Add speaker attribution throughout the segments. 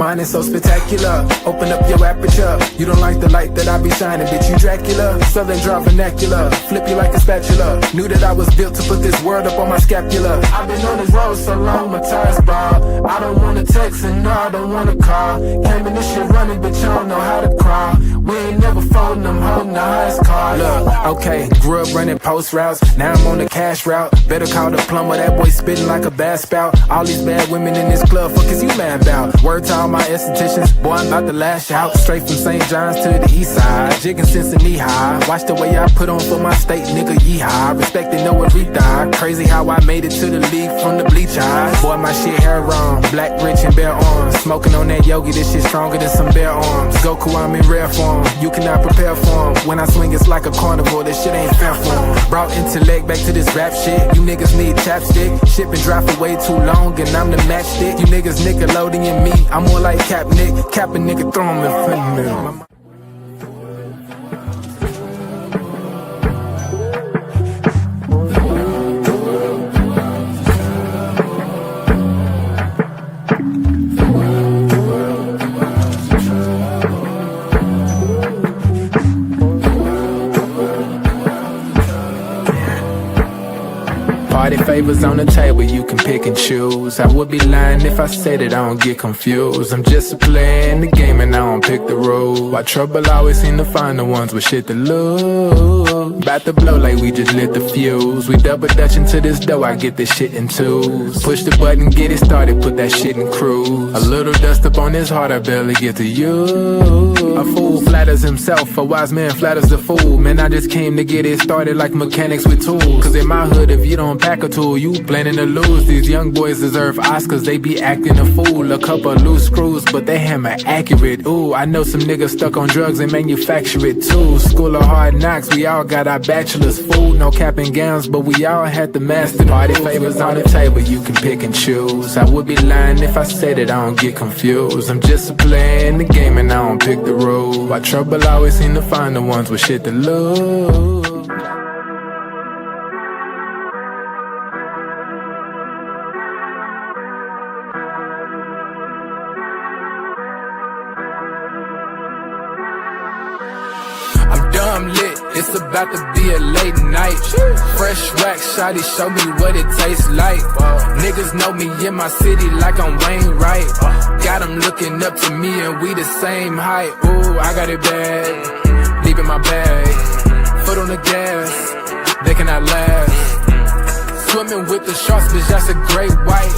Speaker 1: mind is so spectacular. Open up your aperture. You don't like the light that I be shining, bitch, you Dracula. Southern draw vernacular, flip you like a spatula. Knew that I was built to put this word up on my scapula. I've been on this road so long, my tires bald. I don't wanna text and no, I don't wanna call. Came in this shit running, bitch, I don't know how to crawl. We ain't never folding, I'm holding the highest card. Look, okay, grew up running post routes. Now I'm on the cash route. Better call the plumber, that boy spitting like a bass spout. All these bad women in this club, fuck is you mad about? Word to all my estheticians, boy, I'm about to lash out. Straight from St. John's to the east side, jigging since knee high. Watch the way I put on for my state, nigga, yeehaw. Respected, know what we die. Crazy how I made it to the league from the bleach eyes. Boy, my shit hair wrong, black, rich, and bare arms. Smoking on that yogi, this shit stronger than some bare arms. Goku, I'm in rare form, you cannot prepare for him. When I swing, it's like a carnival, this shit ain't fair for him. Brought intellect back to this rap shit. You niggas need chapstick. Shit been dry for way too long, and I'm the matchstick. You niggas Nickelodeon me, I'm more like Cap Nick. Cap a nigga, throw him in front of me. Party favors on the table, you can pick and choose. I would be lying if I said that I don't get confused. I'm just a player in the game and I don't pick the rules. Why trouble always seem to find the ones with shit to lose. About to blow like we just lit the fuse. We double dutch into this dough, I get this shit in twos. Push the button, get it started, put that shit in cruise. A little dust up on his heart, I barely get to use. A fool flatters himself, a wise man flatters the fool. Man, I just came to get it started like mechanics with tools. Cause in my hood, if you don't pack a tool, you planning to lose. These young boys deserve Oscars, they be acting a fool. A couple loose screws, but they hammer accurate. Ooh, I know some niggas stuck on drugs and manufacture it too. School of hard knocks, we all got our bachelor's, fool. No cap and gowns, but we all had to master. Party favors on the table, you can pick and choose. I would be lying if I said it, I don't get confused. I'm just a player in the game and I don't pick the rules. Why trouble always seem to find the ones with shit to lose. I'm lit, it's about to be a late night. Fresh wax, shawty, show me what it tastes like. Niggas know me in my city like I'm Wayne Wright. Got them looking up to me and we the same height. Ooh, I got it bad, deep in my bag. Foot on the gas, they cannot last. Swimming with the sharks, bitch, that's a great white.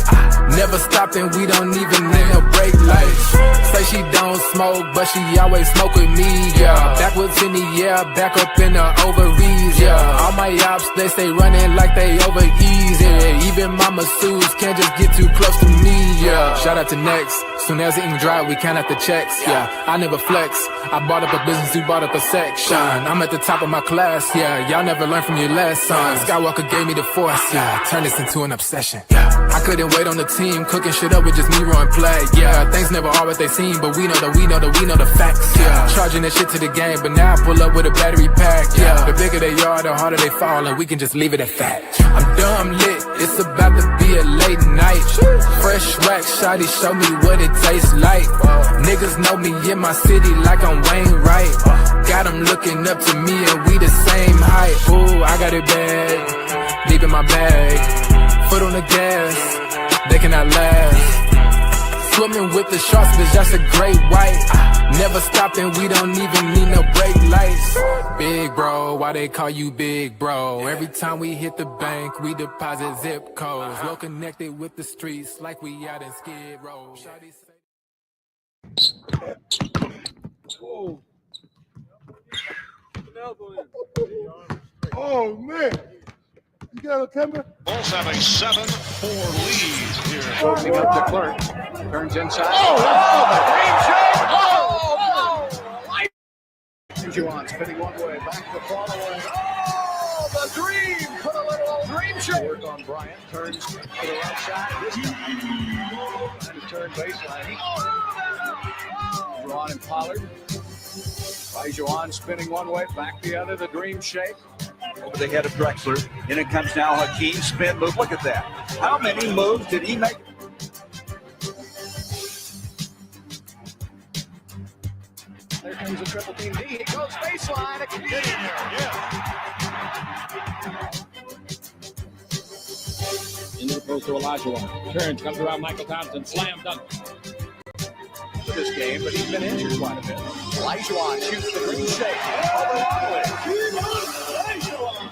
Speaker 1: Never stopping, we don't even need no brake lights. Say she don't smoke, but she always smoke with me, yeah. Backwards in the air, back up in the ovaries, yeah. All my ops, they stay running like they over easy. Even my masseuse can't just get too close to me, yeah. Shout out to Next, soon as the ink dry, we count out the checks, yeah. I never flex, I bought up a business, you bought up a section. I'm at the top of my class, yeah. Y'all never learned from your lessons. Skywalker gave me the force, yeah. Turn this into an obsession, yeah. I couldn't wait on the team, cooking shit up with just me rolling play, yeah. Things never are what they seem, but we know the facts, yeah. Charging that shit to the game, but now I pull up with a battery pack, yeah. The bigger they are, the harder they fall, and we can just leave it at fact. I'm dumb lit, it's about to be a late night. Fresh wax, shawty, show me what it tastes like. Niggas know me in my city like I'm Wayne Wright. Got them looking up to me and we the same height. Ooh, I got it bad, deep in my bag. Foot on the gas, they cannot last. Swimming with the sharks, bitch, that's a great white. Never stopping, we don't even need no brake lights. Big bro, why they call you big bro? Every time we hit the bank, we deposit zip codes. Well connected with the streets, like we out in Skid Row.
Speaker 2: Oh man! You got a timber?
Speaker 3: Bulls have a 7-4 lead here.
Speaker 4: Closing up to Clark. Turns inside. Olajuwon spinning one way, back the ball away. Oh, the dream! Put a little dream shake. Work on Bryant. Turns to the right side. And a turn baseline. Ron and Pollard. Olajuwon spinning one way, back the other. The dream shake.
Speaker 5: Over the head of Drexler. In it comes now Hakeem. Spin move. Look at that. How many moves did he make?
Speaker 4: brings a triple team D. He goes baseline. It can get in there.
Speaker 6: Into the post to Olajuwon. Turns, comes around Michael Thompson. Slam dunk.
Speaker 4: For this game, but he's been injured quite a bit. Olajuwon shoots the green shake. Oh, the long way. Olajuwon.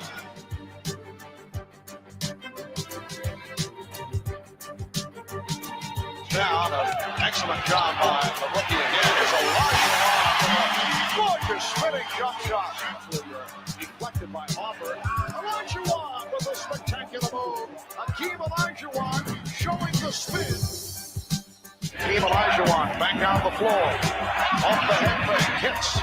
Speaker 3: Down, an excellent job by the rookie again is Olajuwon.
Speaker 4: Gorgeous spinning jump shot. Deflected by Hopper. Olajuwon with a spectacular move. Hakeem Olajuwon showing the spin. Hakeem Olajuwon back down the floor. Off the head fake, hits.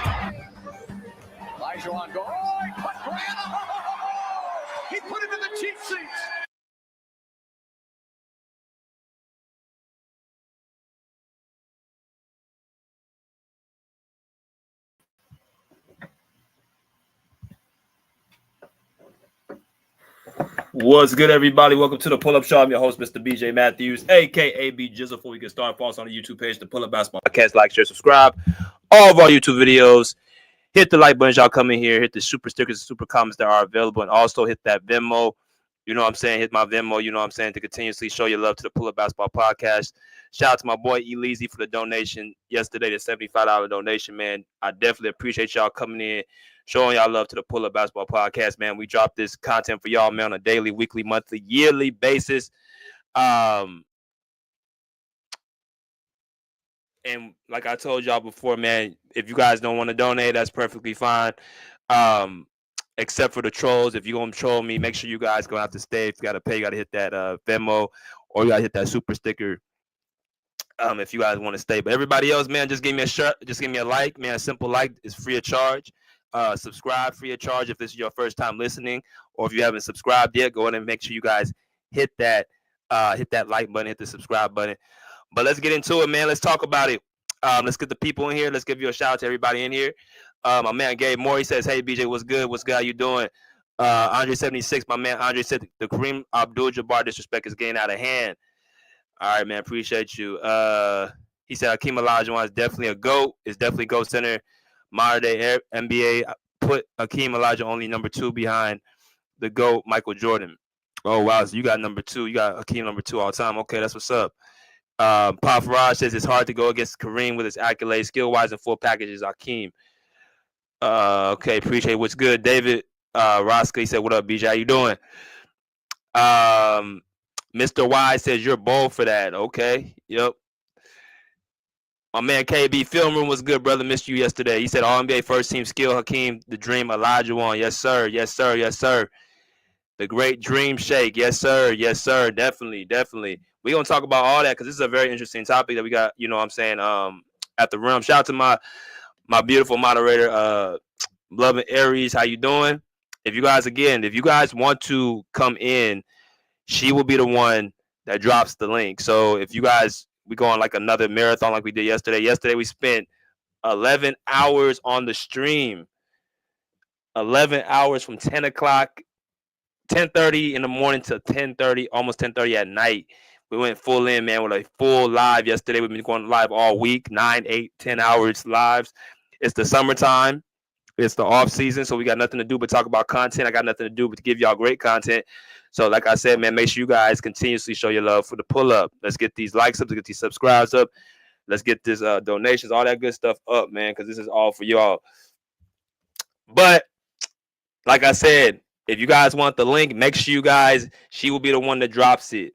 Speaker 4: Olajuwon go. Oh, he put Grant. Oh, he put him in the cheap seats.
Speaker 7: What's good, everybody? Welcome to the Pull-Up Show. I'm your host, Mr. BJ Matthews, a.k.a. B Jizzle. Before we get started, follow us on the YouTube page, the Pull-Up Basketball Podcast. Like, share, subscribe. All of our YouTube videos. Hit the like button, y'all come in here. Hit the super stickers and super comments that are available. And also hit that Venmo. You know what I'm saying? Hit my Venmo, you know what I'm saying, to continuously show your love to the Pull-Up Basketball Podcast. Shout out to my boy Eleazy for the donation yesterday, the $75 donation, man. I definitely appreciate y'all coming in, showing y'all love to the Pull-Up Basketball Podcast, man. We drop this content for y'all, man, on a daily, weekly, monthly, yearly basis. And like I told y'all before, man, if you guys don't want to donate, that's perfectly fine. Except for the trolls. If you're going to troll me, make sure you guys going to have to stay. If you got to pay, you got to hit that Venmo, or you got to hit that super sticker if you guys want to stay. But everybody else, man, just give me a shirt. Just give me a like, man. A simple like is free of charge. Subscribe free of charge if this is your first time listening, or if you haven't subscribed yet, go ahead and make sure you guys hit that like button, hit the subscribe button. But let's get into it, man. Let's talk about it. Let's get the people in here. Let's give you a shout out to everybody in here. My man Gabe Moore, he says, "Hey BJ, what's good? What's good? How you doing?" Andre 76, my man Andre said the Kareem Abdul-Jabbar disrespect is getting out of hand. All right, man, appreciate you. He said Hakeem Olajuwon is definitely a GOAT. Is definitely GOAT center. Modern day NBA put Hakeem Olajuwon only number 2 behind the GOAT Michael Jordan. Oh wow, so you got number 2. You got Hakeem number 2 all time. Okay, that's what's up. Pop Faraj says it's hard to go against Kareem with his accolades, skill-wise, and full packages. Hakeem. Okay, appreciate what's good. David Roska, he said, "What up, BJ? How you doing?" Mr. Y says you're bold for that. Okay, yep. My man KB Film Room was good, brother. Missed you yesterday. He said All NBA first team skill, Hakeem, the dream, Olajuwon. Yes, sir. Yes, sir. Yes, sir. The great dream shake. Yes, sir. Yes, sir. Definitely, definitely. We're gonna talk about all that because this is a very interesting topic that we got, you know what I'm saying, at the rim. Shout out to my beautiful moderator, Loving Aries. How you doing? If you guys want to come in, she will be the one that drops the link. So if you guys, we go on like another marathon like we did yesterday. Yesterday we spent 11 hours on the stream. 11 hours from 10:30 in the morning to 10:30, almost 10:30 at night. We went full in, man, with a full live yesterday. We've been going live all week, 9, 8, 10 hours lives. It's the summertime. It's the off season, so we got nothing to do but talk about content. I got nothing to do but to give y'all great content. So like I said, man, make sure you guys continuously show your love for the pull-up. Let's get these likes up. Let's get these subscribes up. Let's get this donations, all that good stuff up, man, because this is all for y'all. But like I said, if you guys want the link, make sure you guys, she will be the one that drops it.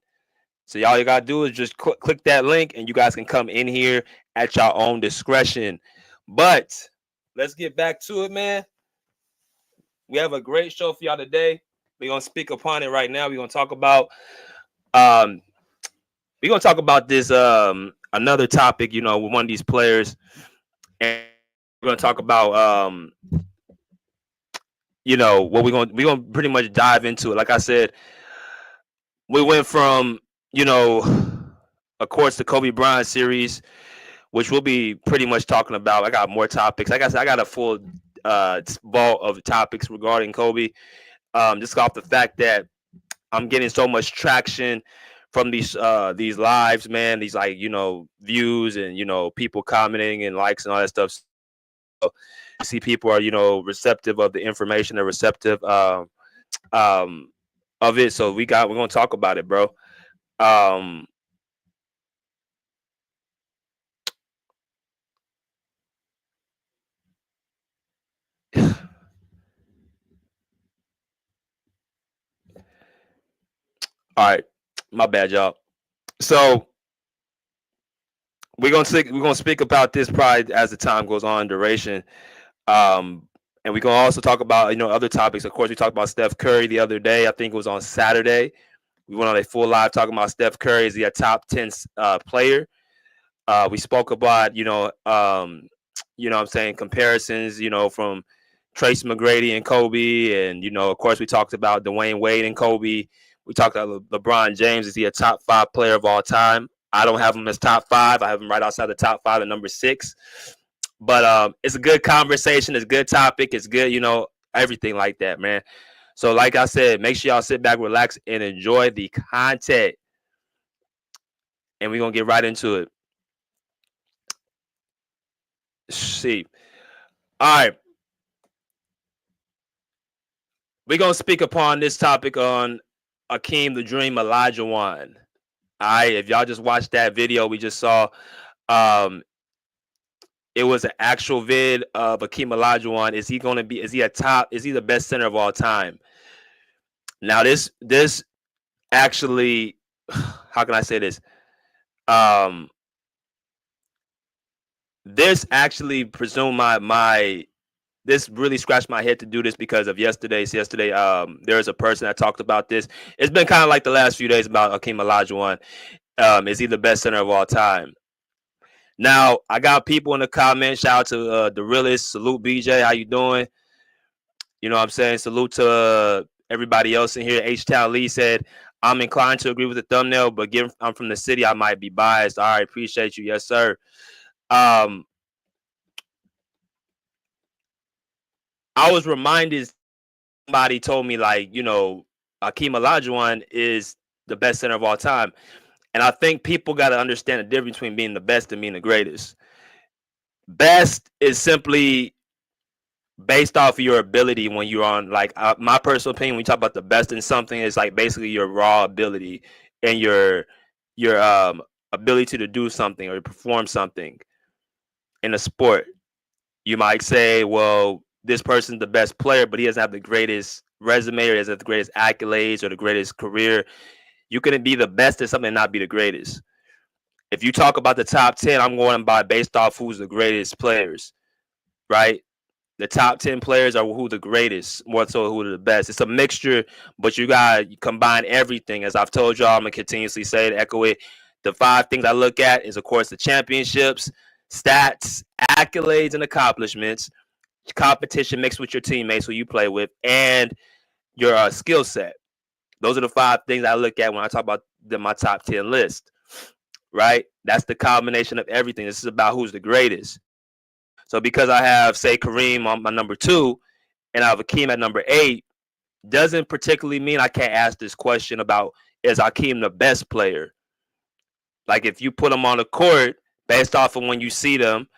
Speaker 7: So all you got to do is just click that link, and you guys can come in here at your own discretion. But let's get back to it, man. We have a great show for y'all today. We're going to speak upon it right now. We're going to talk about this another topic, you know, with one of these players. And we're going to talk about you know, what we're going to pretty much dive into it. Like I said, we went from, you know, of course, the Kobe Bryant series, which we'll be pretty much talking about. I got more topics. Like I said, I got a full vault of topics regarding Kobe. Just off the fact that I'm getting so much traction from these lives, man. These, like, you know, views and, you know, people commenting and likes and all that stuff. see people are, receptive of the information, they're receptive of it. So we're gonna talk about it, bro. All right, my bad, y'all. So we're gonna speak about this probably as the time goes on, duration. And we're gonna also talk about other topics. Of course, we talked about Steph Curry the other day. I think it was on Saturday. We went on a full live talking about Steph Curry. Is he a top 10 player? We spoke about what I'm saying, comparisons, from Tracy McGrady and Kobe, and of course we talked about Dwayne Wade and Kobe. We talked about LeBron James. Is he a top 5 player of all time? I don't have him as top 5. I have him right outside the top 5 at number 6. But it's a good conversation. It's a good topic. It's good, everything like that, man. So like I said, make sure y'all sit back, relax, and enjoy the content. And we're going to get right into it. See. All right. We're going to speak upon this topic on Hakeem the Dream Olajuwon. All right. If y'all just watched that video we just saw, it was an actual vid of Hakeem Olajuwon. Is he the best center of all time? Now, this actually, how can I say this? This actually this really scratched my head to do this because of yesterday. There was a person that talked about this. It's been kind of like the last few days about Hakeem Olajuwon. Is he the best center of all time? Now, I got people in the comments. Shout out to the realist. Salute, BJ. How you doing? You know what I'm saying? Salute to everybody else in here. H-Town Lee said, I'm inclined to agree with the thumbnail, but given I'm from the city, I might be biased. All right, appreciate you. Yes, sir. I was reminded, somebody told me, like, Hakeem Olajuwon is the best center of all time. And I think people got to understand the difference between being the best and being the greatest. Best is simply based off of your ability when you're on, like, my personal opinion, when you talk about the best in something, is like basically your raw ability and your ability to do something or perform something in a sport. You might say, well, this person's the best player, but he doesn't have the greatest resume or doesn't have the greatest accolades or the greatest career. You couldn't be the best at something and not be the greatest. If you talk about the top 10, I'm going by based off who's the greatest players, right? The top 10 players are who the greatest, more so who are the best. It's a mixture, but you got to combine everything. As I've told y'all, I'm going to continuously say it, echo it. The 5 things I look at is, of course, the championships, stats, accolades, and accomplishments, competition mixed with your teammates who you play with, and your skill set. Those are the 5 things I look at when I talk about my top 10 list, right? That's the combination of everything. This is about who's the greatest. So because I have, say, Kareem on my number 2 and I have Hakeem at number 8, doesn't particularly mean I can't ask this question about, is Hakeem the best player? Like, if you put them on the court, based off of when you see them,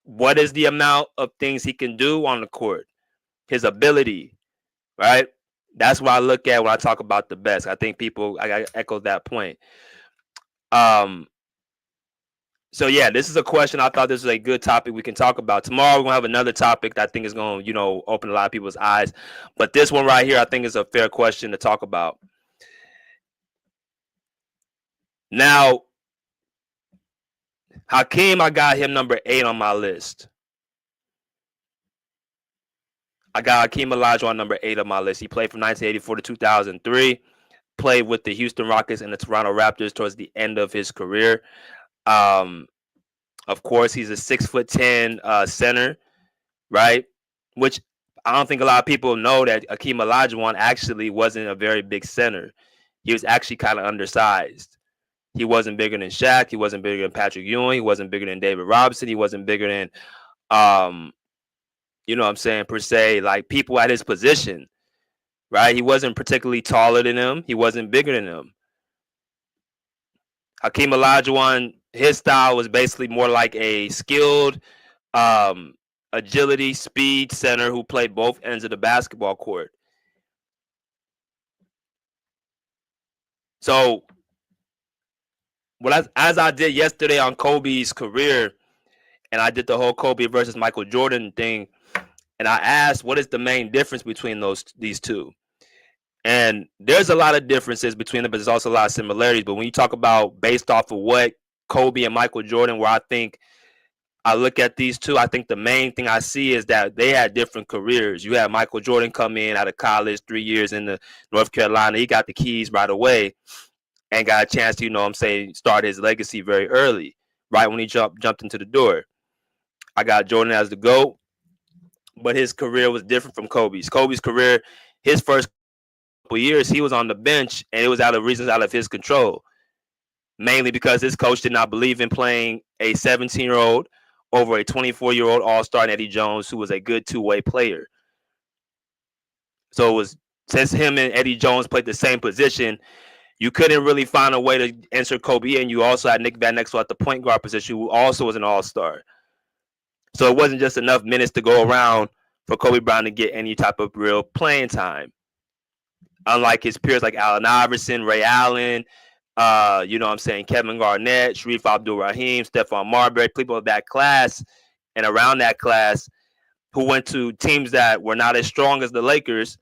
Speaker 7: what is the amount of things he can do on the court? His ability, right? That's what I look at when I talk about the best. I think I echo that point. So yeah, this is a question. I thought this was a good topic we can talk about. Tomorrow we're gonna have another topic that I think is gonna, open a lot of people's eyes. But this one right here, I think is a fair question to talk about. Now, Hakeem, I got him number 8 on my list. I got Hakeem Olajuwon number 8 on my list. He played from 1984 to 2003. Played with the Houston Rockets and the Toronto Raptors towards the end of his career. Of course, he's a 6'10" center, right? Which I don't think a lot of people know that Hakeem Olajuwon actually wasn't a very big center. He was actually kind of undersized. He wasn't bigger than Shaq. He wasn't bigger than Patrick Ewing. He wasn't bigger than David Robinson. He wasn't bigger than, you know what I'm saying, per se, like people at his position, right? He wasn't particularly taller than him. He wasn't bigger than him. Hakeem Olajuwon, his style was basically more like a skilled um, agility, speed center who played both ends of the basketball court. So as I did yesterday on Kobe's career, and I did the whole Kobe versus Michael Jordan thing, and I asked what is the main difference between these two. And there's a lot of differences between them, but there's also a lot of similarities. But when you talk about based off of what Kobe and Michael Jordan, where I think I look at these two, I think the main thing I see is that they had different careers. You had Michael Jordan come in out of college, 3 years in the North Carolina. He got the keys right away and got a chance to, start his legacy very early, right when he jumped into the door. I got Jordan as the GOAT, but his career was different from Kobe's. Kobe's career, his first couple years, he was on the bench, and it was out of reasons out of his control, mainly because his coach did not believe in playing a 17-year-old over a 24-year-old all-star Eddie Jones, who was a good two-way player. So it was, since him and Eddie Jones played the same position, you couldn't really find a way to answer Kobe, and you also had Nick Van Exel at the point guard position, who also was an all-star. So it wasn't just enough minutes to go around for Kobe Bryant to get any type of real playing time. Unlike his peers like Allen Iverson, Ray Allen, Kevin Garnett, Sharif Abdul-Rahim, Stephon Marbury, people of that class and around that class who went to teams that were not as strong as the Lakers,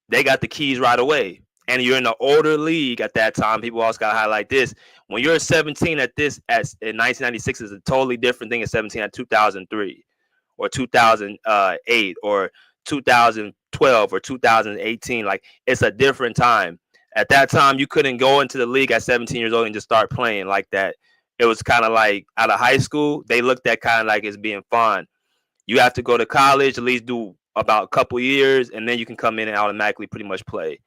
Speaker 7: they got the keys right away. And you're in the older league at that time. People also got to highlight this. When you're 17 in 1996 is a totally different thing than 17 at 2003 or 2008 or 2012 or 2018. Like, it's a different time. At that time, you couldn't go into the league at 17 years old and just start playing like that. It was kind of like out of high school, they looked at kind of like it's being fun. You have to go to college, at least do about a couple years, and then you can come in and automatically pretty much play.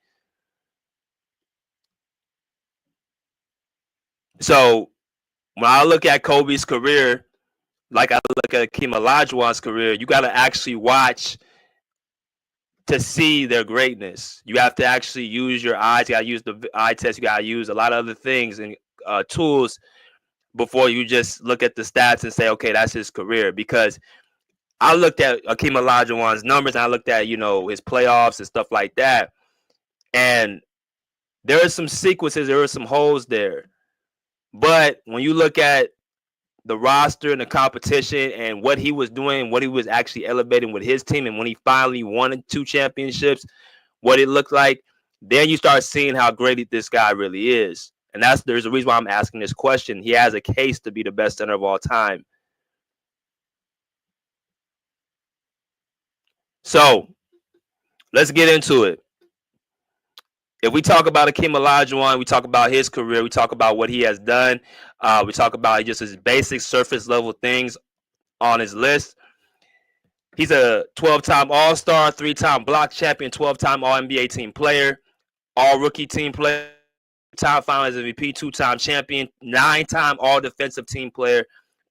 Speaker 7: So when I look at Kobe's career, like I look at Hakeem Olajuwon's career, you got to actually watch to see their greatness. You have to actually use your eyes. You got to use the eye test. You got to use a lot of other things and tools before you just look at the stats and say, okay, that's his career. Because I looked at Hakeem Olajuwon's numbers, and I looked at, his playoffs and stuff like that. And there are some sequences, there are some holes there. But when you look at the roster and the competition and what he was doing, what he was actually elevating with his team, and when he finally won 2 championships, what it looked like, then you start seeing how great this guy really is. And there's a reason why I'm asking this question. He has a case to be the best center of all time. So let's get into it. If we talk about Hakeem Olajuwon, we talk about his career, we talk about what he has done, we talk about just his basic surface level things on his list. He's a 12-time All-Star, 3-time block champion, 12-time All-NBA team player, All-Rookie team player, 2-time Finals MVP, 2-time champion, 9-time All-Defensive team player,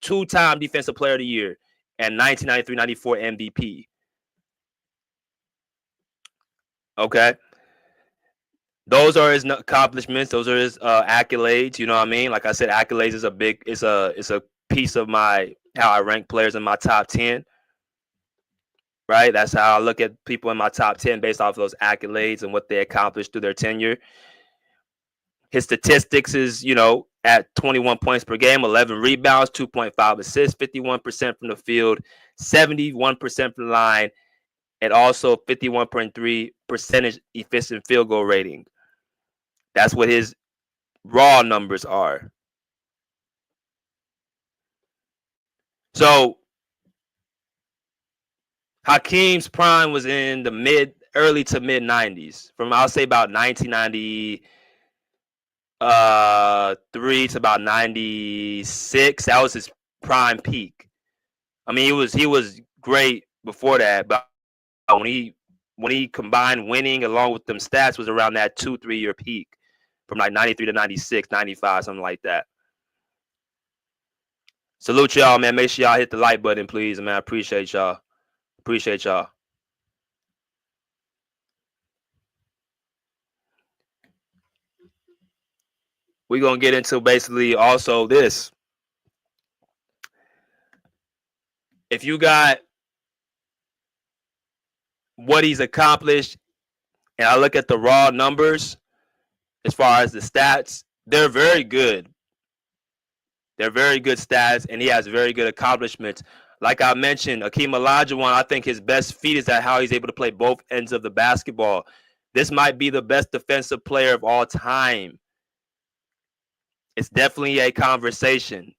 Speaker 7: 2-time Defensive Player of the Year, and 1993-94 MVP. Okay. Those are his accomplishments. Those are his accolades. You know what I mean? Like I said, accolades is it's a piece of how I rank players in my top 10. Right? That's how I look at people in my top 10 based off of those accolades and what they accomplished through their tenure. His statistics is, at 21 points per game, 11 rebounds, 2.5 assists, 51% from the field, 71% from the line, and also 51.3% efficient field goal rating. That's what his raw numbers are. So Hakeem's prime was in the early to mid 90s, from I'll say about 1993 to about 96. That was his prime peak. I mean, he was great before that, but when he combined winning along with them stats, was around that 2-3 year peak, from like 93 to 96, 95, something like that. Salute y'all, man. Make sure y'all hit the like button, please, man. I appreciate y'all. Appreciate y'all. We're going to get into basically also this. if you got what he's accomplished, and I look at the raw numbers as far as the stats, they're very good. They're very good stats, and he has very good accomplishments. Like I mentioned, Hakeem Olajuwon, I think his best feat is that how he's able to play both ends of the basketball. This might be the best defensive player of all time. It's definitely a conversation.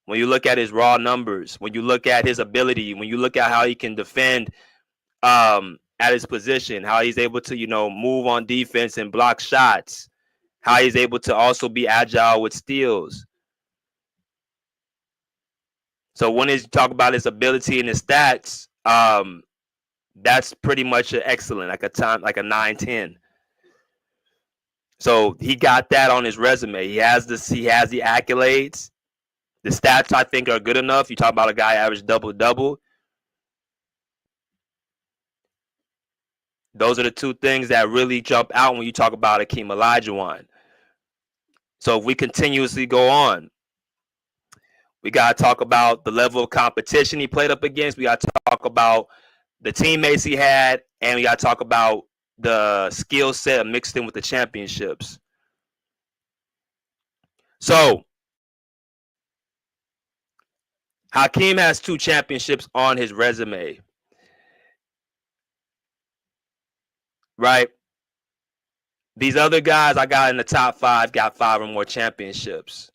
Speaker 7: When you look at his raw numbers, when you look at his ability, when you look at how he can defend at his position, how he's able to, move on defense and block shots, how he's able to also be agile with steals. So when you talk about his ability and his stats, that's pretty much an excellent, like a 9-10. So he got that on his resume. He has the accolades. The stats, I think, are good enough. You talk about a guy average double-double. Those are the two things that really jump out when you talk about Hakeem Olajuwon. So if we continuously go on, we got to talk about the level of competition he played up against. We got to talk about the teammates he had, and we got to talk about the skill set mixed in with the championships. So Hakeem has 2 championships on his resume, right? These other guys I got in the top 5 got 5 or more championships.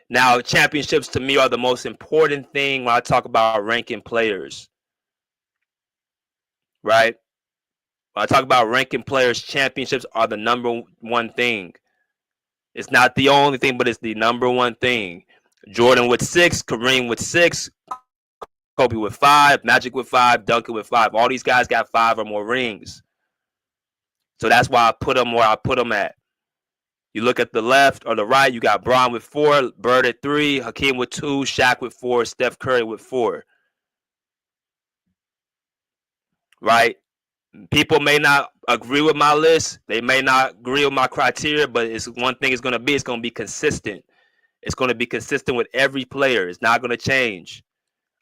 Speaker 7: Now, championships to me are the most important thing when I talk about ranking players, right? When I talk about ranking players, championships are the number one thing. It's not the only thing, but it's the number one thing. Jordan with 6, Kareem with 6, Kobe with 5, Magic with 5, Duncan with 5. All these guys got 5 or more rings. So that's why I put them where I put them at. You look at the left or the right, you got Bron with 4, Bird at 3, Hakeem with 2, Shaq with 4, Steph Curry with 4. Right? People may not agree with my list. They may not agree with my criteria, but it's one thing it's going to be consistent. It's going to be consistent with every player. It's not going to change.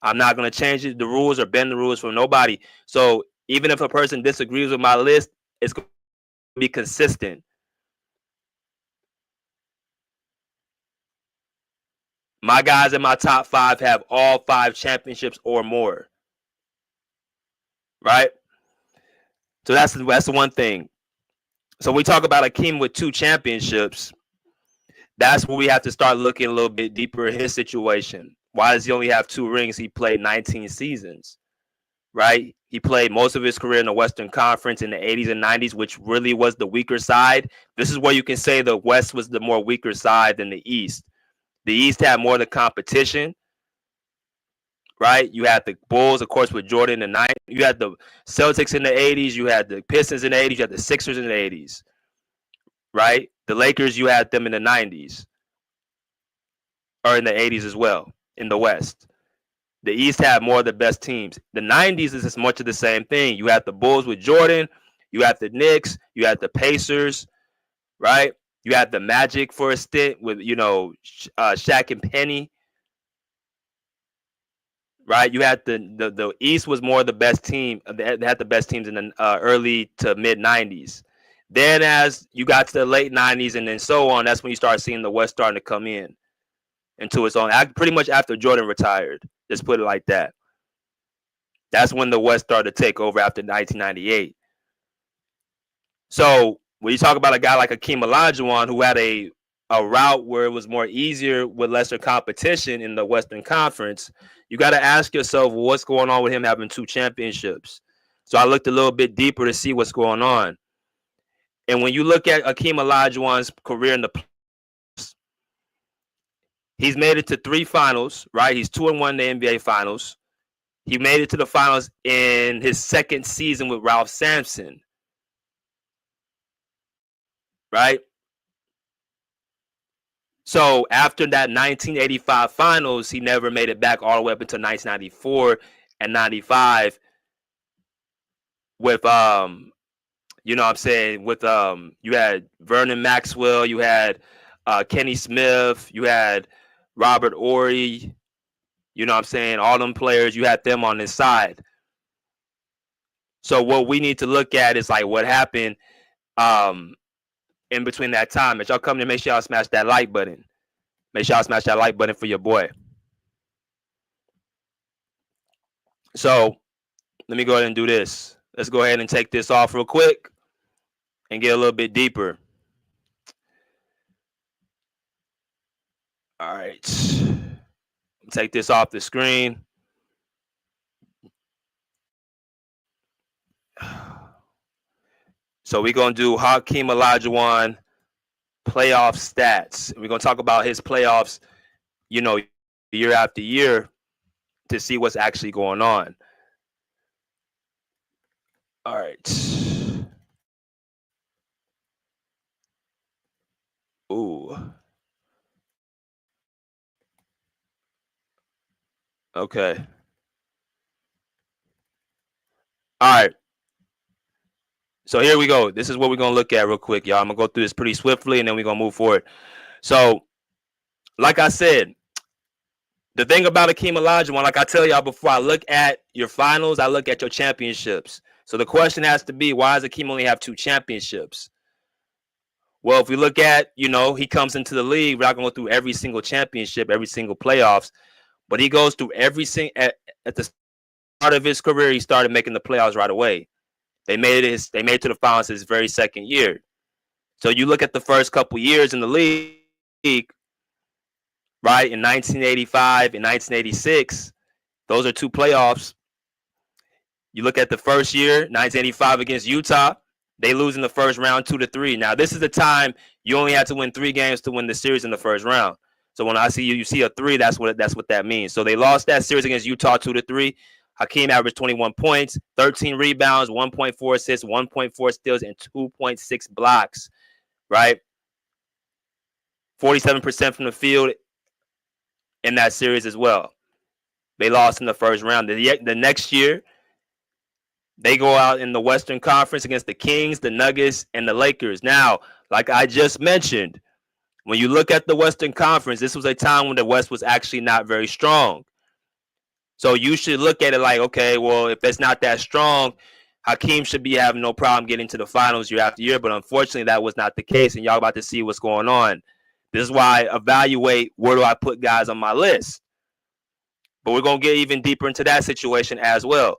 Speaker 7: I'm not going to change the rules or bend the rules for nobody. So even if a person disagrees with my list, it's going to be consistent. My guys in my top 5 have all 5 championships or more. Right? So that's the one thing. So we talk about Hakeem with 2 championships. That's where we have to start looking a little bit deeper at his situation. Why does he only have 2 rings? He played 19 seasons, right? He played most of his career in the Western Conference in the 80s and 90s, which really was the weaker side. This is where you can say the West was the more weaker side than the East. The East had more of the competition, right? You had the Bulls, of course, with Jordan in the 90s. You had the Celtics in the 80s. You had the Pistons in the 80s. You had the Sixers in the 80s, right? The Lakers, you had them in the 90s or in the 80s as well in the West. The East had more of the best teams. The 90s is as much of the same thing. You had the Bulls with Jordan. You had the Knicks. You had the Pacers, right? You had the Magic for a stint with, Shaq and Penny, right? You had the East was more of the best team. They had the best teams in the early to mid 90s. Then as you got to the late 90s and then so on, that's when you start seeing the West starting to come in into its own. Pretty much after Jordan retired. Just put it like that. That's when the West started to take over after 1998. So when you talk about a guy like Hakeem Olajuwon, who had a route where it was more easier with lesser competition in the Western Conference, you got to ask yourself, well, what's going on with him having 2 championships? So I looked a little bit deeper to see what's going on. And when you look at Hakeem Olajuwon's career in the playoffs, he's made it to 3 finals, right? He's 2-1 in the NBA finals. He made it to the finals in his second season with Ralph Sampson, right? So after that 1985 finals, he never made it back all the way up until 1994 and 95 with you had Vernon Maxwell, you had Kenny Smith, you had Robert Ory, You know what I'm saying? All them players, you had them on this side. So what we need to look at is like what happened in between that time. As y'all come to, make sure y'all smash that like button. Make sure y'all smash that like button for your boy. So let me go ahead and do this. Let's go ahead and take this off real quick and get a little bit deeper. All right. Take this off the screen. So we're going to do Hakeem Olajuwon playoff stats. We're going to talk about his playoffs, year after year to see what's actually going on. All right. Ooh. Okay. All right. So here we go. This is what we're going to look at real quick, y'all. I'm going to go through this pretty swiftly, and then we're going to move forward. So, like I said, the thing about Hakeem Olajuwon, like I tell y'all before, I look at your finals, I look at your championships. So the question has to be, why does Hakeem only have 2 championships? Well, if we look at, he comes into the league, we're not going to go through every single championship, every single playoffs, but he goes through every single, at the start of his career, he started making the playoffs right away. They made it to the finals his very second year. So you look at the first couple years in the league, right? In 1985 and 1986, those are 2 playoffs. You look at the first year, 1985 against Utah, they lose in the first round 2-3. Now, this is the time you only had to win 3 games to win the series in the first round. So when I see you see a 3, that's what that means. So they lost that series against Utah 2-3. Hakeem averaged 21 points, 13 rebounds, 1.4 assists, 1.4 steals, and 2.6 blocks, right? 47% from the field in that series as well. They lost in the first round. The next year, they go out in the Western Conference against the Kings, the Nuggets, and the Lakers. Now, like I just mentioned, when you look at the Western Conference, this was a time when the West was actually not very strong. So you should look at it like, okay, well, if it's not that strong, Hakeem should be having no problem getting to the finals year after year. But unfortunately, that was not the case, and y'all about to see what's going on. This is why I evaluate where do I put guys on my list. But we're going to get even deeper into that situation as well.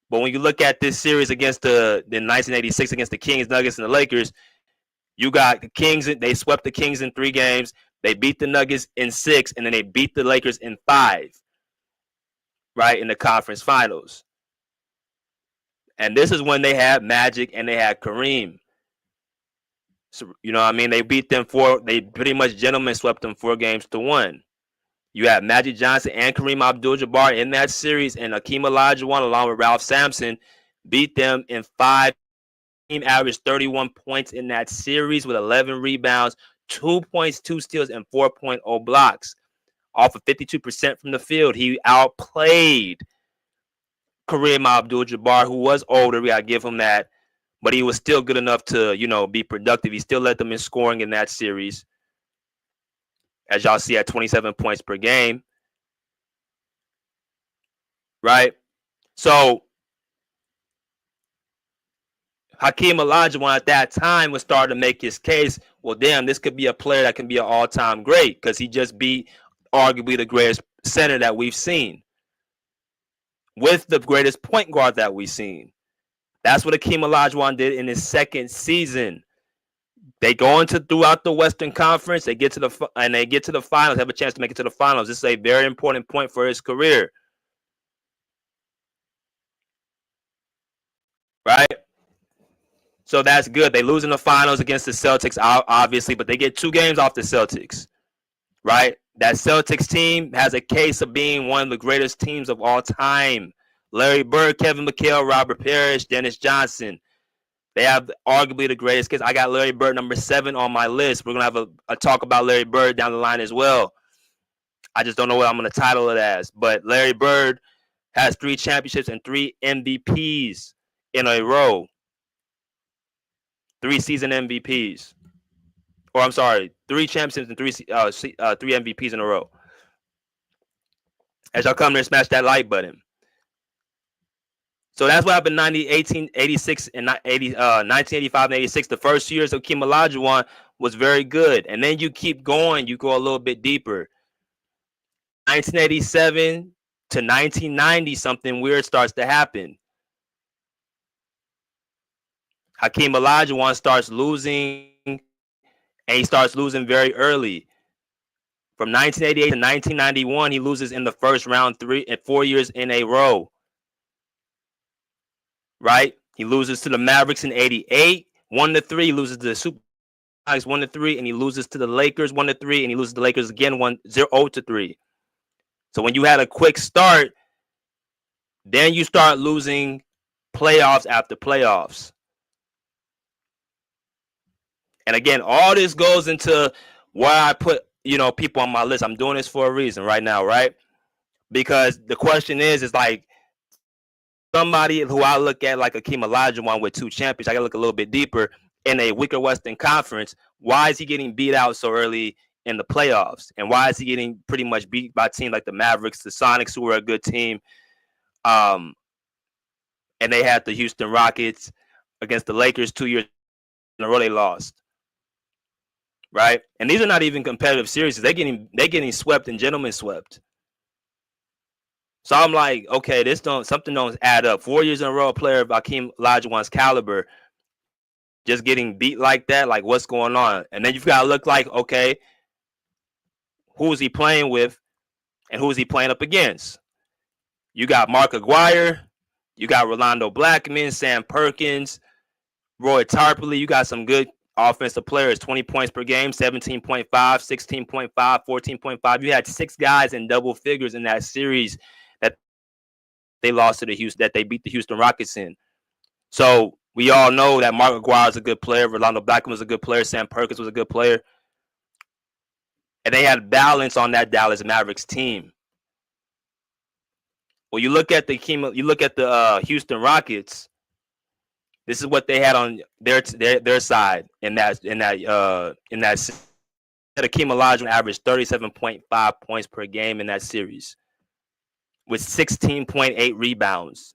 Speaker 7: But when you look at this series against the 1986 against the Kings, Nuggets, and the Lakers, you got the Kings. They swept the Kings in 3 games. They beat the Nuggets in 6, and then they beat the Lakers in 5, right, in the conference finals. And this is when they had Magic and they had Kareem. So, you know what I mean? They beat them they pretty much gentlemen swept them 4-1. You had Magic Johnson and Kareem Abdul-Jabbar in that series, and Hakeem Olajuwon, along with Ralph Sampson, beat them in 5. Team averaged 31 points in that series with 11 rebounds, 2 points, 2 steals, and 4.0 blocks. Off of 52% from the field, he outplayed Kareem Abdul-Jabbar, who was older. We got to give him that. But he was still good enough to, be productive. He still led them in scoring in that series, as y'all see, at 27 points per game. Right? So Hakeem Olajuwon at that time was starting to make his case. Well, damn, this could be a player that can be an all-time great because he just beat arguably the greatest center that we've seen with the greatest point guard that we've seen. That's what Hakeem Olajuwon did in his second season. They go into throughout the Western Conference. They get to the finals, have a chance to make it to the finals. This is a very important point for his career. Right? So that's good. They lose in the finals against the Celtics, obviously, but they get 2 games off the Celtics. Right? That Celtics team has a case of being one of the greatest teams of all time. Larry Bird, Kevin McHale, Robert Parrish, Dennis Johnson. They have arguably the greatest case. I got Larry Bird number 7 on my list. We're going to have a talk about Larry Bird down the line as well. I just don't know what I'm going to title it as. But Larry Bird has 3 championships and 3 MVPs in a row. 3 season MVPs. Or I'm sorry, 3 championships and 3 MVPs in a row. As y'all come there, smash that like button. So that's what happened in 1986 and 1985 and 86. The first years of Hakeem Olajuwon was very good. And then you keep going, you go a little bit deeper. 1987 to 1990, something weird starts to happen. Hakeem Olajuwon starts losing, and he starts losing very early. From 1988 to 1991, he loses in the first round 4 years in a row. Right? He loses to the Mavericks in 88, 1-3. He loses to the Super Sonics 1-3, and he loses to the Lakers 1-3, and he loses to the Lakers again 0-3. So when you had a quick start, then you start losing playoffs after playoffs. And again, all this goes into why I put, people on my list. I'm doing this for a reason right now, right? Because the question is like somebody who I look at like Hakeem Olajuwon with 2 champions, I got to look a little bit deeper in a weaker Western Conference. Why is he getting beat out so early in the playoffs? And why is he getting pretty much beat by teams like the Mavericks, the Sonics, who were a good team? And they had the Houston Rockets against the Lakers 2 years in a row they lost. Right? And these are not even competitive series. They're getting swept and gentlemen swept. So I'm like, okay, something don't add up. 4 years in a row, a player of Hakeem Olajuwon's caliber just getting beat like that. Like, what's going on? And then you've got to look like, okay, who is he playing with, and who is he playing up against? You got Mark Aguirre, you got Rolando Blackman, Sam Perkins, Roy Tarpley. You got some good offensive players. 20 points per game, 17.5, 16.5, 14.5. You had 6 guys in double figures in that series that they lost to that they beat the Houston Rockets in. So we all know that Mark Aguirre is a good player. Rolando Blackman was a good player. Sam Perkins was a good player. And they had balance on that Dallas Mavericks team. Well, you look at the Houston Rockets. This is what they had on their side in that. Hakeem Olajuwon averaged 37.5 points per game in that series, with 16.8 rebounds.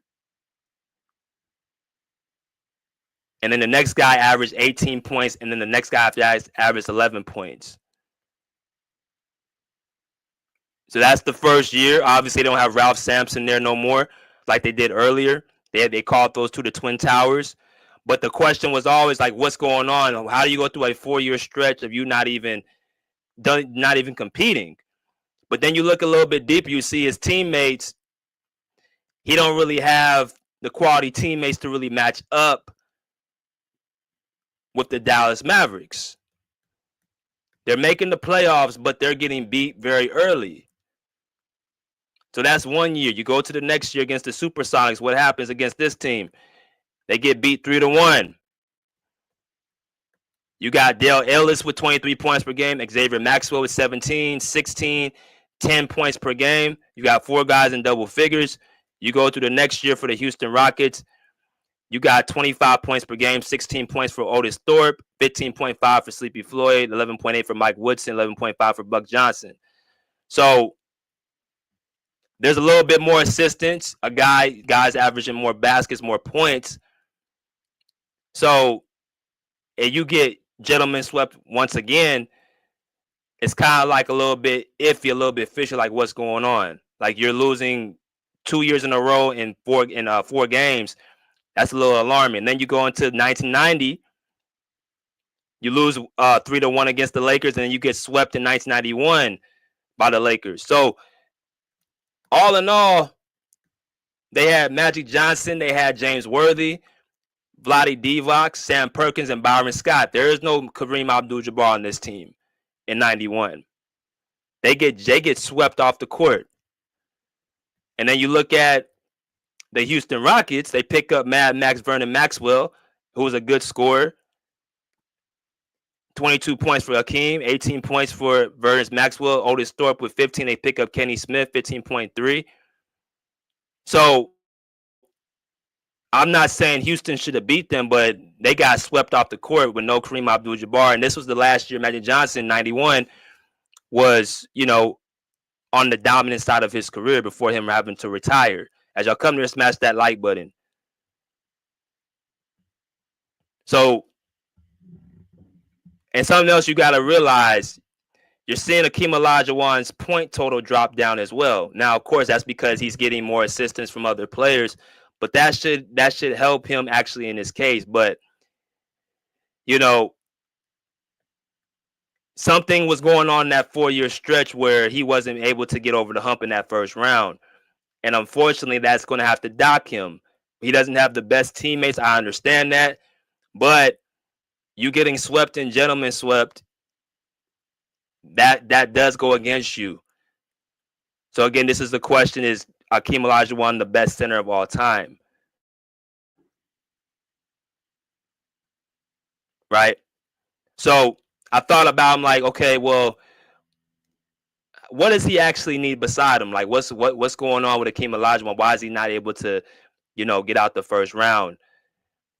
Speaker 7: And then the next guy averaged 18 points, and then the next guy after that averaged 11 points. So that's the first year. Obviously, they don't have Ralph Sampson there no more like they did earlier. They called those two the Twin Towers. But the question was always like, what's going on? How do you go through a 4-year stretch of you not even competing? But then you look a little bit deeper, you see his teammates. He don't really have the quality teammates to really match up with the Dallas Mavericks. They're making the playoffs, but they're getting beat very early. So that's 1 year. You go to the next year against the Supersonics. What happens against this team? They get beat 3-1. You got Dale Ellis with 23 points per game. Xavier Maxwell with 17, 16, 10 points per game. You got 4 guys in double figures. You go to the next year for the Houston Rockets. You got 25 points per game, 16 points for Otis Thorpe, 15.5 for Sleepy Floyd, 11.8 for Mike Woodson, 11.5 for Buck Johnson. So there's a little bit more assistance. Guys averaging more baskets, more points. So, and you get gentlemen swept once again. It's kind of like a little bit iffy, a little bit fishy, like what's going on. Like you're losing 2 years in a row in 4 games. That's a little alarming. And then you go into 1990, you lose 3-1 against the Lakers, and then you get swept in 1991 by the Lakers. So all in all, they had Magic Johnson, they had James Worthy, Vlade Divac, Sam Perkins, and Byron Scott. There is no Kareem Abdul-Jabbar on this team in 91. They get swept off the court. And then you look at the Houston Rockets, they pick up Mad Max Vernon Maxwell, who was a good scorer. 22 points for Hakeem, 18 points for Vernon Maxwell. Otis Thorpe with 15. They pick up Kenny Smith, 15.3. So I'm not saying Houston should have beat them, but they got swept off the court with no Kareem Abdul-Jabbar. And this was the last year Magic Johnson, 91, was, on the dominant side of his career before him having to retire. As y'all come here, smash that like button. So, and something else you got to realize, you're seeing Hakeem Olajuwon's point total drop down as well. Now, of course, that's because he's getting more assistance from other players, but that should help him actually in this case. But, you know, something was going on in that 4-year stretch where he wasn't able to get over the hump in that first round. And unfortunately, that's going to have to dock him. He doesn't have the best teammates. I understand that. But you getting swept and gentlemen swept, that does go against you. So again, this is the question: is Hakeem Olajuwon the best center of all time? Right. So I thought about him like, okay, well, what does he actually need beside him? Like, what's going on with Hakeem Olajuwon? Why is he not able to, get out the first round?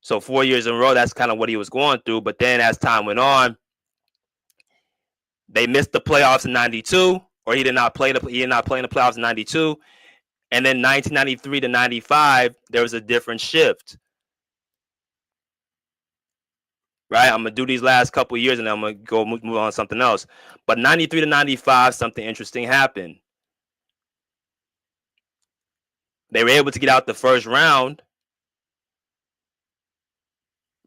Speaker 7: So 4 years in a row, that's kind of what he was going through. But then as time went on, they missed the playoffs in '92, or he did not play in the playoffs in '92. And then 1993 to 95, there was a different shift. Right? I'm going to do these last couple of years, and then I'm going to go move on to something else. But 93 to 95, something interesting happened. They were able to get out the first round,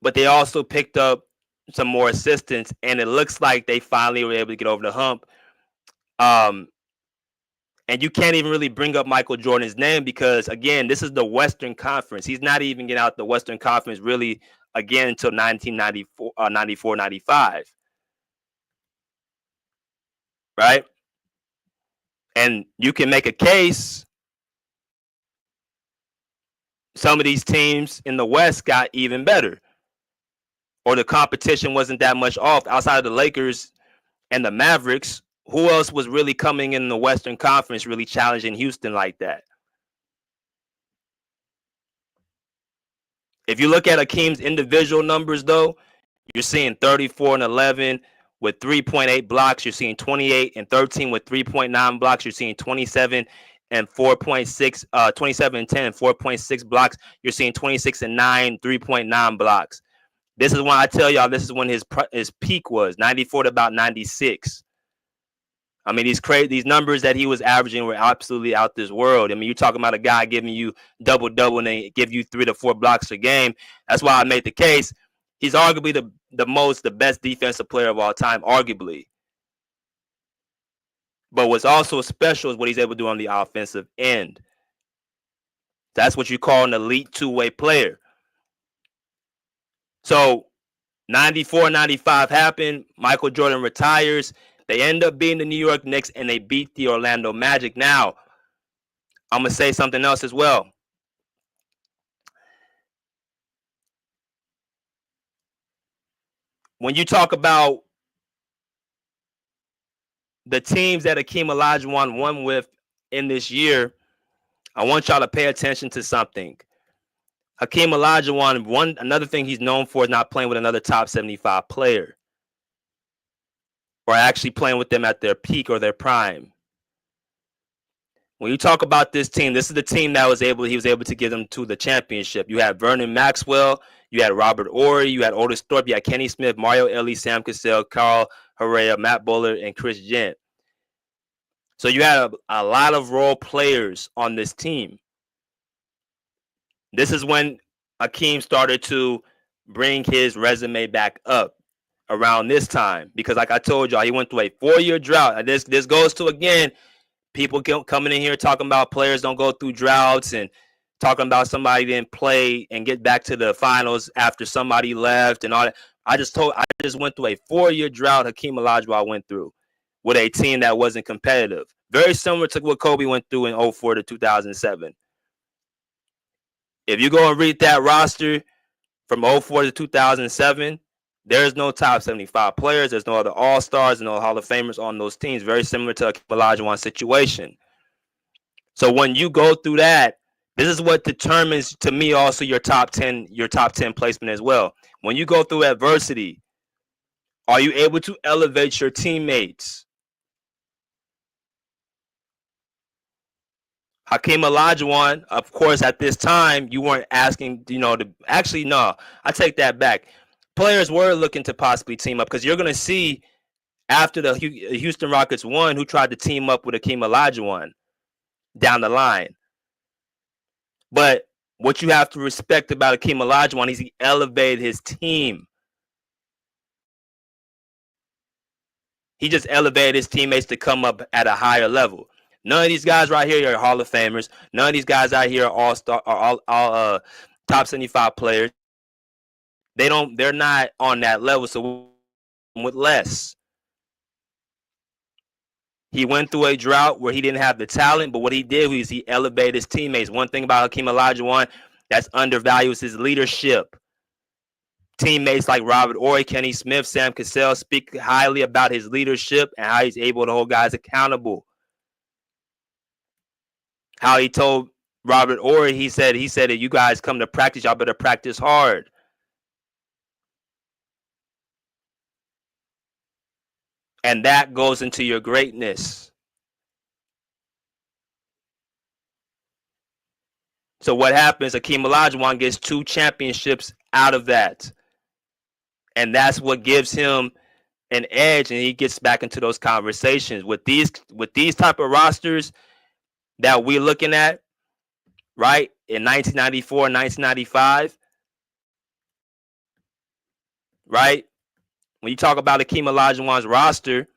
Speaker 7: but they also picked up some more assistance, and it looks like they finally were able to get over the hump. And you can't even really bring up Michael Jordan's name because, again, this is the Western Conference. He's not even getting out the Western Conference really again until 1994, 95. Right? And you can make a case some of these teams in the West got even better, or the competition wasn't that much off outside of the Lakers and the Mavericks. Who else was really coming in the Western Conference really challenging Houston like that? If you look at Hakeem's individual numbers, though, you're seeing 34 and 11 with 3.8 blocks. You're seeing 28 and 13 with 3.9 blocks. You're seeing 27 and 4.6, 27 and 10 and 4.6 blocks. You're seeing 26 and 9, 3.9 blocks. This is when I tell y'all, this is when his peak was 94 to about 96. I mean, these numbers that he was averaging were absolutely out this world. I mean, you're talking about a guy giving you double and they give you 3 to 4 blocks a game. That's why I made the case. He's arguably the best defensive player of all time, arguably. But what's also special is what he's able to do on the offensive end. That's what you call an elite two-way player. So 94, 95 happened. Michael Jordan retires. They end up beating the New York Knicks, and they beat the Orlando Magic. Now, I'm going to say something else as well. When you talk about the teams that Hakeem Olajuwon won with in this year, I want y'all to pay attention to something. Hakeem Olajuwon, another thing he's known for is not playing with another top 75 player, or actually playing with them at their peak or their prime. When you talk about this team, this is the team that he was able to get them to the championship. You had Vernon Maxwell, you had Robert Horry, you had Otis Thorpe, you had Kenny Smith, Mario Elie, Sam Cassell, Carl Herrera, Matt Bullard, and Chris Gent. So you had a lot of role players on this team. This is when Hakeem started to bring his resume back up around this time, because like I told y'all, he went through a 4-year drought. And this goes to, again, people coming in here talking about players don't go through droughts and talking about somebody didn't play and get back to the finals after somebody left and all that. I just went through a 4-year drought Hakeem Olajuwon went through with a team that wasn't competitive. Very similar to what Kobe went through in 2004 to 2007. If you go and read that roster from 2004 to 2007, there's no top 75 players. There's no other All-Stars, no Hall of Famers on those teams. Very similar to Hakeem Olajuwon's situation. So when you go through that, this is what determines, to me, also your top 10 placement as well. When you go through adversity, are you able to elevate your teammates? Hakeem Olajuwon, of course, at this time, you weren't asking, actually, no, I take that back. Players were looking to possibly team up because you're going to see after the Houston Rockets won who tried to team up with Hakeem Olajuwon down the line. But what you have to respect about Hakeem Olajuwon is he elevated his team. He just elevated his teammates to come up at a higher level. None of these guys right here are Hall of Famers. None of these guys out here are all-star, or all top 75 players. They're not on that level. So with less, he went through a drought where he didn't have the talent, but what he did was he elevated his teammates. One thing about Hakeem Olajuwon that's undervalued is his leadership. Teammates like Robert Horry, Kenny Smith, Sam Cassell speak highly about his leadership and how he's able to hold guys accountable. How he told Robert Horry, he said that you guys come to practice, y'all better practice hard. And that goes into your greatness. So what happens? Hakeem Olajuwon gets 2 championships out of that. And that's what gives him an edge, and he gets back into those conversations. With these type of rosters that we're looking at, right, in 1994, 1995, right? When you talk about Hakeem Olajuwon's roster,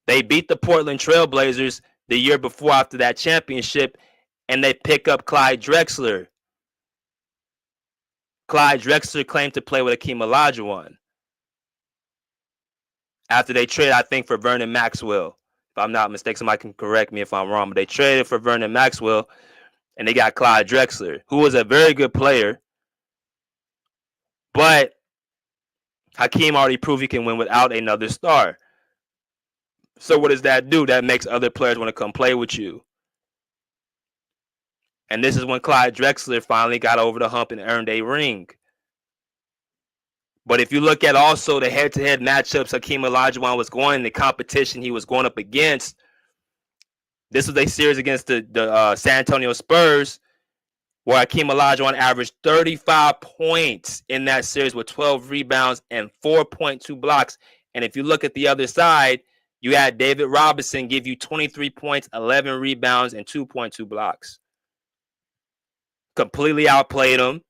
Speaker 7: they beat the Portland Trailblazers the year before after that championship, and they pick up Clyde Drexler. Clyde Drexler claimed to play with Hakeem Olajuwon after they traded, I think, for Vernon Maxwell. If I'm not mistaken, somebody can correct me if I'm wrong, but they traded for Vernon Maxwell, and they got Clyde Drexler, who was a very good player, but Hakeem already proved he can win without another star. So what does that do? That makes other players want to come play with you. And this is when Clyde Drexler finally got over the hump and earned a ring. But if you look at also the head-to-head matchups Hakeem Olajuwon was going, the competition he was going up against, this was a series against the San Antonio Spurs, where Hakeem Olajuwon averaged 35 points in that series with 12 rebounds and 4.2 blocks. And if you look at the other side, you had David Robinson give you 23 points, 11 rebounds, and 2.2 blocks. Completely outplayed him.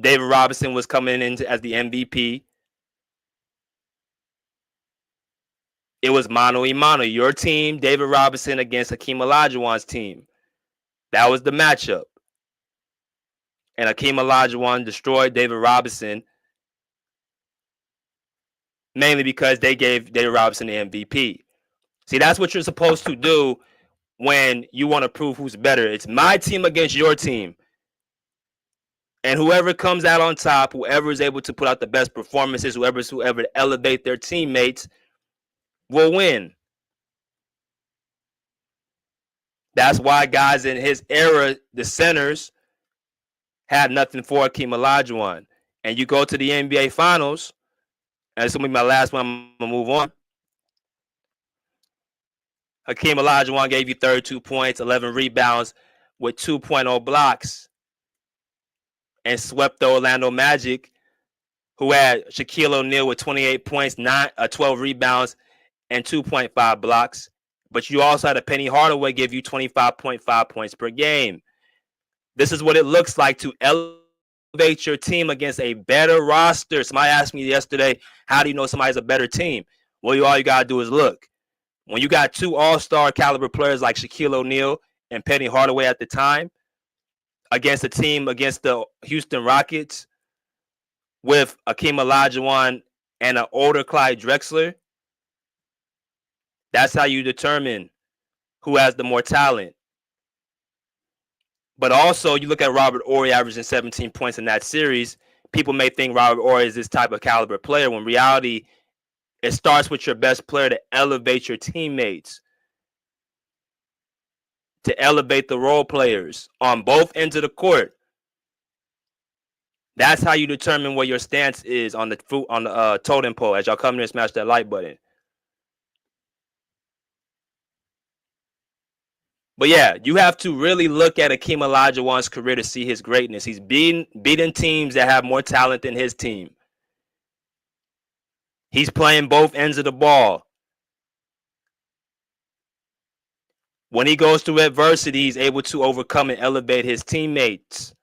Speaker 7: David Robinson was coming in as the MVP. It was mano a mano. Your team, David Robinson, against Hakeem Olajuwon's team. That was the matchup. And Hakeem Olajuwon destroyed David Robinson, mainly because they gave David Robinson the MVP. See, that's what you're supposed to do when you want to prove who's better. It's my team against your team. And whoever comes out on top, whoever is able to put out the best performances, whoever elevate their teammates will win. That's why guys in his era, the centers, had nothing for Hakeem Olajuwon. And you go to the NBA Finals, and this will be my last one. I'm going to move on. Hakeem Olajuwon gave you 32 points, 11 rebounds with 2.0 blocks, and swept the Orlando Magic, who had Shaquille O'Neal with 28 points, 12 rebounds, and 2.5 blocks. But you also had a Penny Hardaway give you 25.5 points per game. This is what it looks like to elevate your team against a better roster. Somebody asked me yesterday, how do you know somebody's a better team? Well, all you got to do is look. When you got 2 all-star caliber players like Shaquille O'Neal and Penny Hardaway at the time, against a team against the Houston Rockets with Hakeem Olajuwon and an older Clyde Drexler, that's how you determine who has the more talent. But also, you look at Robert Horry averaging 17 points in that series. People may think Robert Horry is this type of caliber player, when in reality, it starts with your best player to elevate your teammates, to elevate the role players on both ends of the court. That's how you determine where your stance is on the totem pole as y'all come here and smash that like button. But yeah, you have to really look at Hakeem Olajuwon's career to see his greatness. He's beating teams that have more talent than his team. He's playing both ends of the ball. When he goes through adversity, he's able to overcome and elevate his teammates.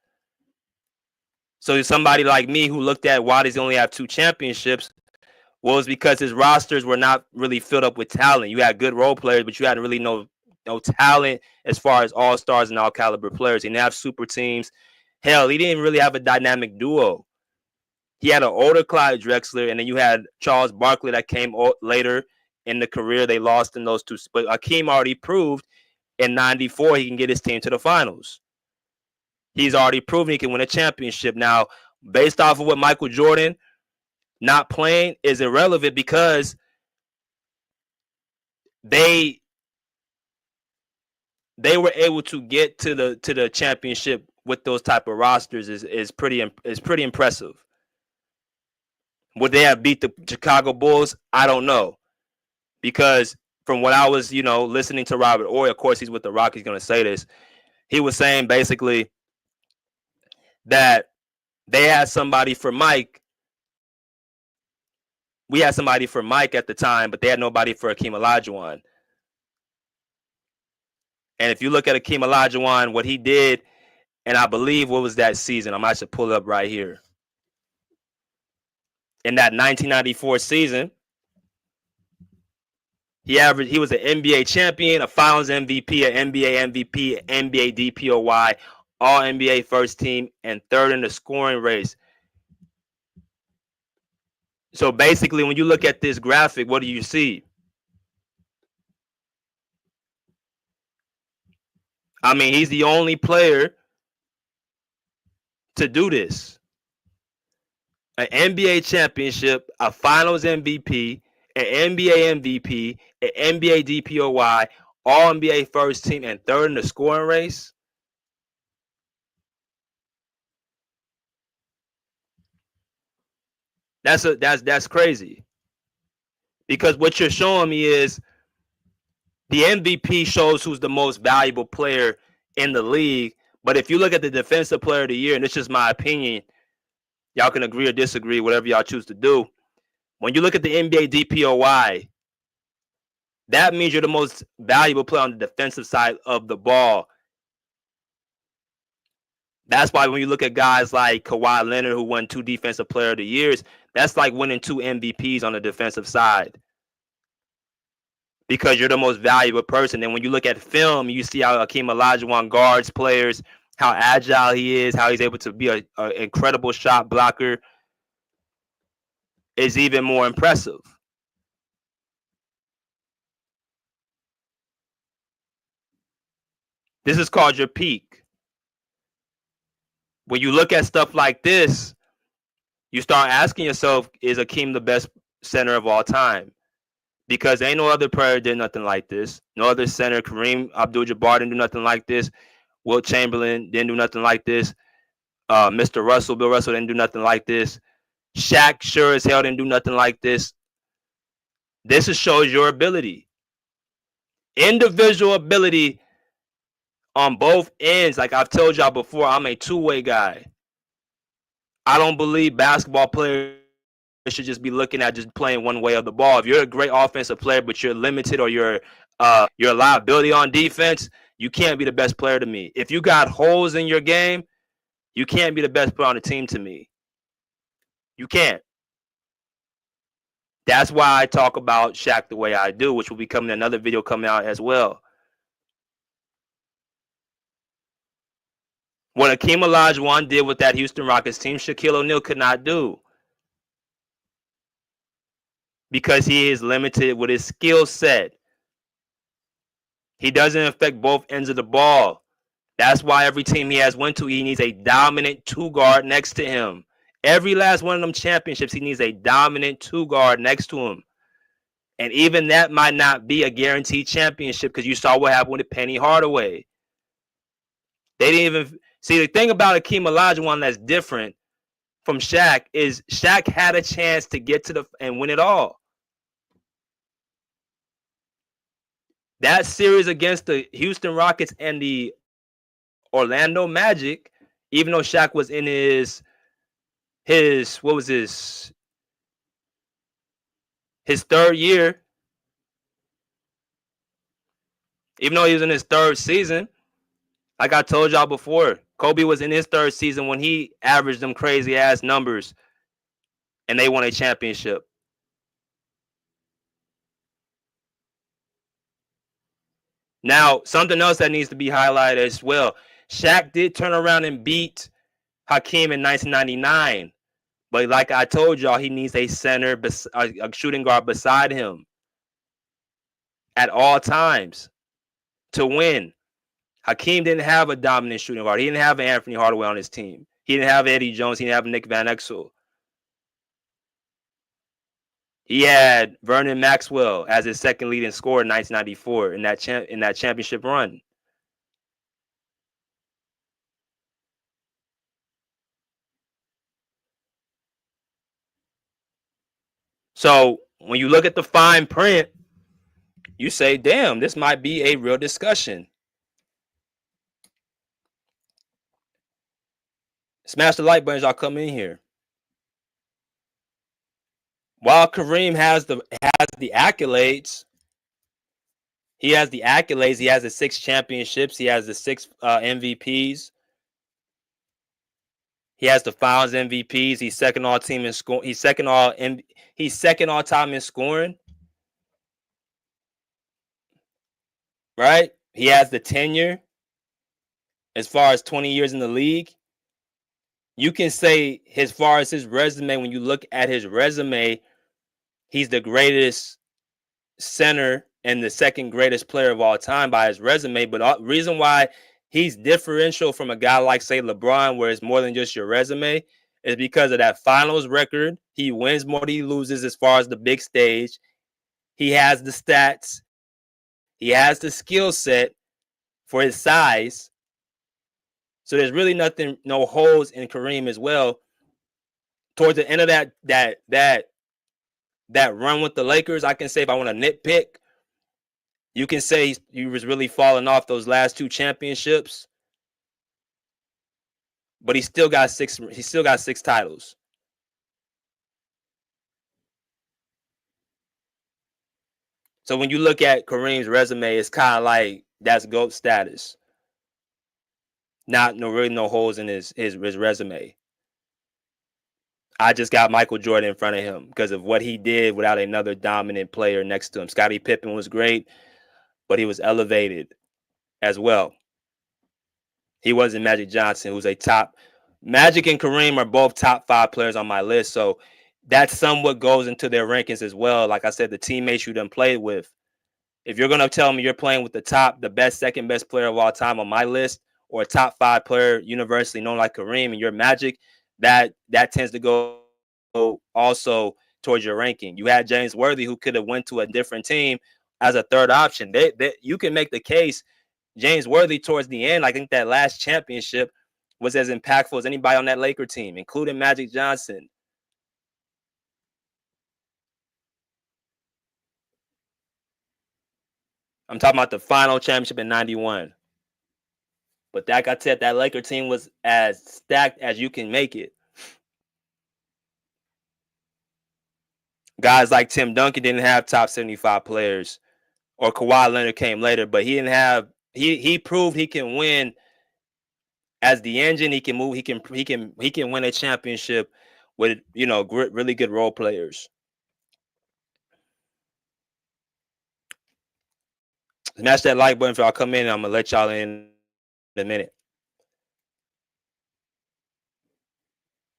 Speaker 7: So somebody like me who looked at why does he only have 2 championships, well, it's because his rosters were not really filled up with talent. You had good role players, but you had really no talent as far as all-stars and all-caliber players. He didn't have super teams. Hell, he didn't really have a dynamic duo. He had an older Clyde Drexler, and then you had Charles Barkley that came later in the career. They lost in those two. But Hakeem already proved in 94 he can get his team to the finals. He's already proven he can win a championship. Now, based off of what Michael Jordan not playing is irrelevant because they were able to get to the championship with those type of rosters is pretty impressive. Would they have beat the Chicago Bulls? I don't know. Because from what I was, listening to Robert Ory, of course he's with the Rock, he's going to say this. He was saying basically that they had somebody for Mike. We had somebody for Mike at the time, but they had nobody for Hakeem Olajuwon. And if you look at Hakeem Olajuwon, what he did, and I believe what was that season? I might should pull it up right here. In that 1994 season, he was an NBA champion, a Finals MVP, an NBA MVP, NBA DPOY, All NBA first team, and third in the scoring race. So basically, when you look at this graphic, what do you see? I mean, he's the only player to do this. An NBA championship, a Finals MVP, an NBA MVP, an NBA DPOY, All NBA first team, and third in the scoring race. That's crazy. Because what you're showing me is the MVP shows who's the most valuable player in the league. But if you look at the defensive player of the year, and it's just my opinion, y'all can agree or disagree, whatever y'all choose to do. When you look at the NBA DPOY, that means you're the most valuable player on the defensive side of the ball. That's why when you look at guys like Kawhi Leonard, who won 2 Defensive Player of the Years, that's like winning 2 MVPs on the defensive side. Because you're the most valuable person. And when you look at film, you see how Hakeem Olajuwon guards players, how agile he is, how he's able to be an incredible shot blocker is even more impressive. This is called your peak. When you look at stuff like this, you start asking yourself, is Hakeem the best center of all time? Because ain't no other player did nothing like this. No other center. Kareem Abdul-Jabbar didn't do nothing like this. Wilt Chamberlain didn't do nothing like this. Mr. Russell, Bill Russell didn't do nothing like this. Shaq sure as hell didn't do nothing like this. This shows your ability. Individual ability on both ends. Like I've told y'all before, I'm a two-way guy. I don't believe basketball players should just be looking at just playing one way of the ball. If you're a great offensive player, but you're limited or you're a liability on defense, you can't be the best player to me. If you got holes in your game, you can't be the best player on the team to me. You can't. That's why I talk about Shaq the way I do, which will be coming another video coming out as well. What Hakeem Olajuwon did with that Houston Rockets team, Shaquille O'Neal could not do. Because he is limited with his skill set. He doesn't affect both ends of the ball. That's why every team he has went to, he needs a dominant 2-guard next to him. Every last one of them championships, he needs a dominant 2-guard next to him. And even that might not be a guaranteed championship because you saw what happened with Penny Hardaway. They didn't even see the thing about Hakeem Olajuwon that's different from Shaq is Shaq had a chance to get to and win it all. that series against the Houston Rockets and the Orlando Magic, even though Shaq was in his what was his third year, even though he was in his third season, like I told y'all before, Kobe was in his third season when he averaged them crazy ass numbers and they won a championship. Now, something else that needs to be highlighted as well. Shaq did turn around and beat Hakeem in 1999. But like I told y'all, he needs a center, a shooting guard beside him at all times to win. Hakeem didn't have a dominant shooting guard. He didn't have Anthony Hardaway on his team. He didn't have Eddie Jones. He didn't have Nick Van Exel. He had Vernon Maxwell as his second leading scorer in 1994 in that championship run. So when you look at the fine print, you say, damn, this might be a real discussion. Smash the like buttons, y'all come in here. While Kareem has the accolades, he has the 6 championships, he has the 6 MVPs. He has the Finals MVPs. He's second all team in scoring. He's second all time in scoring. Right? He has the tenure as far as 20 years in the league. You can say, as far as his resume, when you look at his resume, he's the greatest center and the second greatest player of all time by his resume. But the reason why he's differential from a guy like, say, LeBron, where it's more than just your resume, is because of that finals record. He wins more than he loses as far as the big stage. He has the stats. He has the skill set for his size. So there's really no holes in Kareem as well. Towards the end of that run with the Lakers, I can say, if I want to nitpick, you can say he was really falling off those last 2 championships. But he still got 6 titles. So when you look at Kareem's resume, it's kind of like that's GOAT status. Really no holes in his resume. I just got Michael Jordan in front of him because of what he did without another dominant player next to him. Scottie Pippen was great, but he was elevated as well. He wasn't Magic Johnson, who's a top. Magic and Kareem are both top 5 players on my list, so that somewhat goes into their rankings as well. Like I said, the teammates you done played with. If you're going to tell me you're playing with the second best player of all time on my list, or a top 5 player universally known like Kareem, and you're Magic, that tends to go also towards your ranking. You had James Worthy, who could have went to a different team as a third option. You can make the case James Worthy towards the end. I think that last championship was as impactful as anybody on that Laker team, including Magic Johnson. I'm talking about the final championship in 91. But like I said, that Laker team was as stacked as you can make it. Guys like Tim Duncan didn't have top 75 players, or Kawhi Leonard came later, but he didn't have. He proved he can win as the engine. He can move. He can win a championship with really good role players. Smash that like button if y'all come in. I'm gonna let y'all in a minute.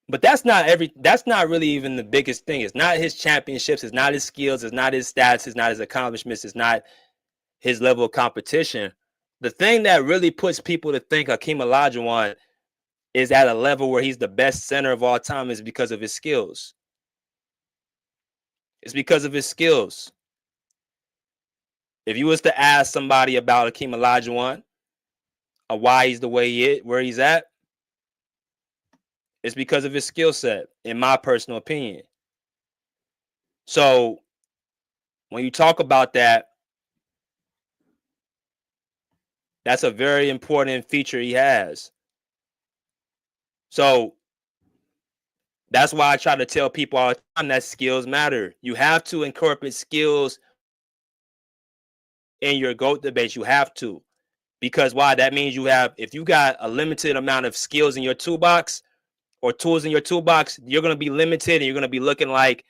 Speaker 7: But that's not really even the biggest thing. It's not his championships, it's not his skills, it's not his stats, it's not his accomplishments, it's not his level of competition. The thing that really puts people to think Hakeem Olajuwon is at a level where he's the best center of all time is because of his skills. It's because of his skills. If you was to ask somebody about Hakeem Olajuwon, or why he's the way he is, where he's at, it's because of his skill set, in my personal opinion. So when you talk about that, That's a very important feature he has. So that's why I try to tell people all the time that skills matter. You have to incorporate skills in your GOAT debate. You have to. Because why? That means if you got a limited amount of skills in your toolbox or tools in your toolbox, you're going to be limited and you're going to be looking like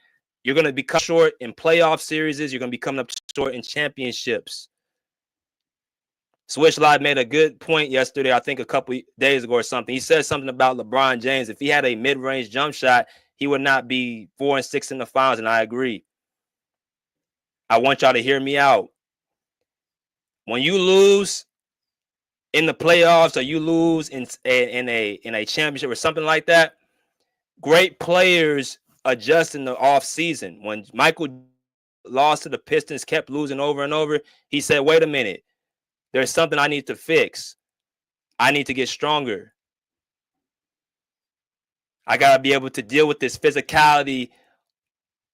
Speaker 7: you're going to become short in playoff series. You're going to be coming up short in championships. Switch Live made a good point yesterday, I think a couple days ago or something. He said something about LeBron James. If he had a mid-range jump shot, he would not be 4-6 in the finals, and I agree. I want y'all to hear me out. When you lose in the playoffs or you lose in a championship or something like that, great players adjust in the off season. When Michael lost to the Pistons, kept losing over and over, he said, wait a minute, there's something I need to fix. I need to get stronger. I got to be able to deal with this physicality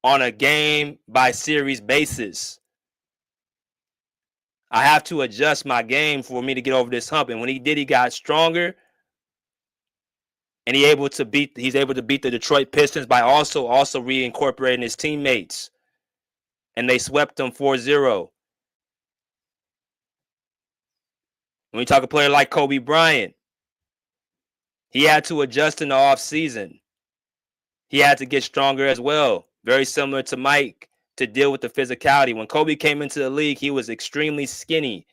Speaker 7: on a game by series basis. I have to adjust my game for me to get over this hump. And when he did, he got stronger. And he's able to beat the Detroit Pistons by also reincorporating his teammates. And they swept them 4-0. When we talk a player like Kobe Bryant, he had to adjust in the offseason. He had to get stronger as well. Very similar to Mike, to deal with the physicality. When Kobe came into the league, he was extremely skinny.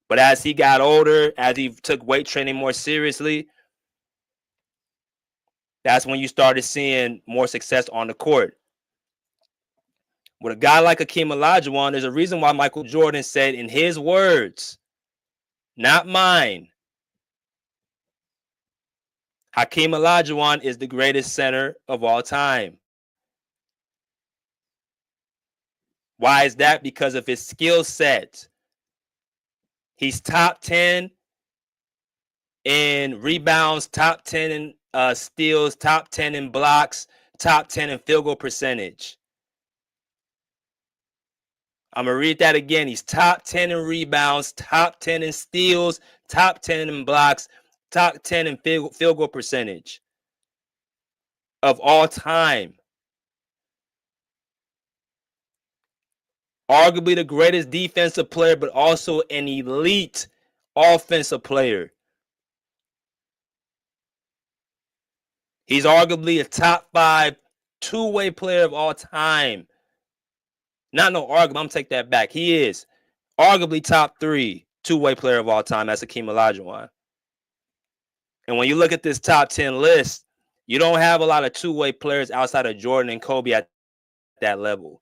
Speaker 7: But as he got older, as he took weight training more seriously, that's when you started seeing more success on the court. With a guy like Hakeem Olajuwon, there's a reason why Michael Jordan said in his words, not mine, Hakeem Olajuwon is the greatest center of all time. Why is that? Because of his skill set. He's top 10 in rebounds, top 10 in steals, top 10 in blocks, top 10 in field goal percentage. I'm going to read that again. He's top 10 in rebounds, top 10 in steals, top 10 in blocks, top 10 in field goal percentage of all time. Arguably the greatest defensive player, but also an elite offensive player. He's arguably a top 5 two-way player of all time. Not no argument. I'm going to take that back. He is arguably top 3 two-way player of all time. That's Hakeem Olajuwon. And when you look at this top 10 list, you don't have a lot of two-way players outside of Jordan and Kobe at that level.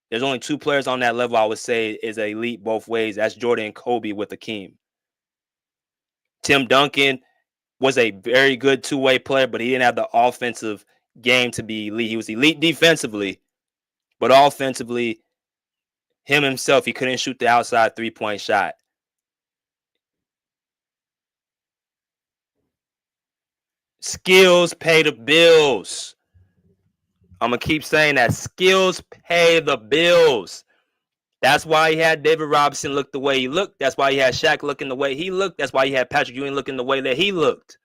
Speaker 7: There's only 2 players on that level I would say is elite both ways. That's Jordan and Kobe with Hakeem. Tim Duncan was a very good two-way player, but he didn't have the offensive game to be elite. He was elite defensively, but offensively, him himself, he couldn't shoot the outside three-point shot. Skills pay the bills. I'm going to keep saying that. Skills pay the bills. That's why he had David Robinson look the way he looked. That's why he had Shaq looking the way he looked. That's why he had Patrick Ewing looking the way that he looked.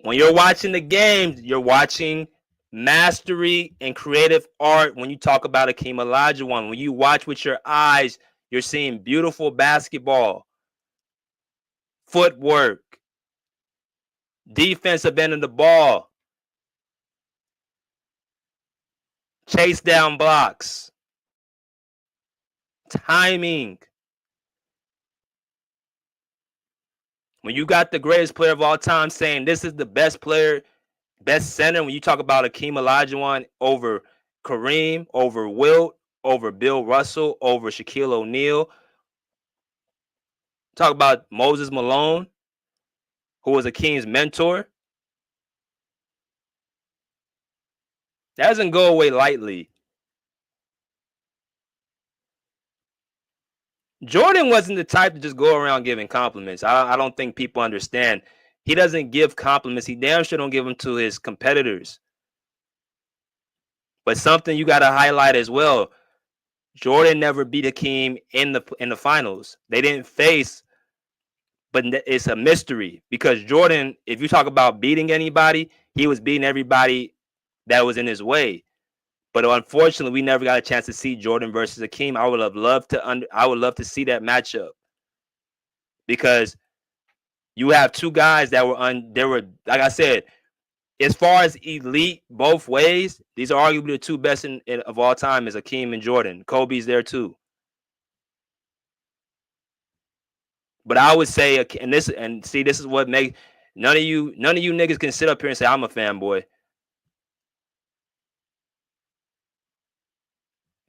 Speaker 7: When you're watching the games, you're watching mastery and creative art. When you talk about Hakeem Olajuwon, when you watch with your eyes, you're seeing beautiful basketball, footwork, defensive end of the ball, chase down blocks, timing. When you got the greatest player of all time saying this is the best player, best center, when you talk about Hakeem Olajuwon over Kareem, over Wilt, over Bill Russell, over Shaquille O'Neal. Talk about Moses Malone, who was Hakeem's mentor. That doesn't go away lightly. Jordan wasn't the type to just go around giving compliments. I don't think people understand. He doesn't give compliments. He damn sure don't give them to his competitors. But something you got to highlight as well. Jordan never beat Hakeem in the finals. They didn't face, but it's a mystery because Jordan, if you talk about beating anybody, he was beating everybody that was in his way. But unfortunately, we never got a chance to see Jordan versus Hakeem. I would love to see that matchup because you have two guys that were like I said, as far as elite both ways, these are arguably the two best of all time is Hakeem and Jordan. Kobe's there too. But I would say, this is what makes none of you niggas can sit up here and say I'm a fanboy.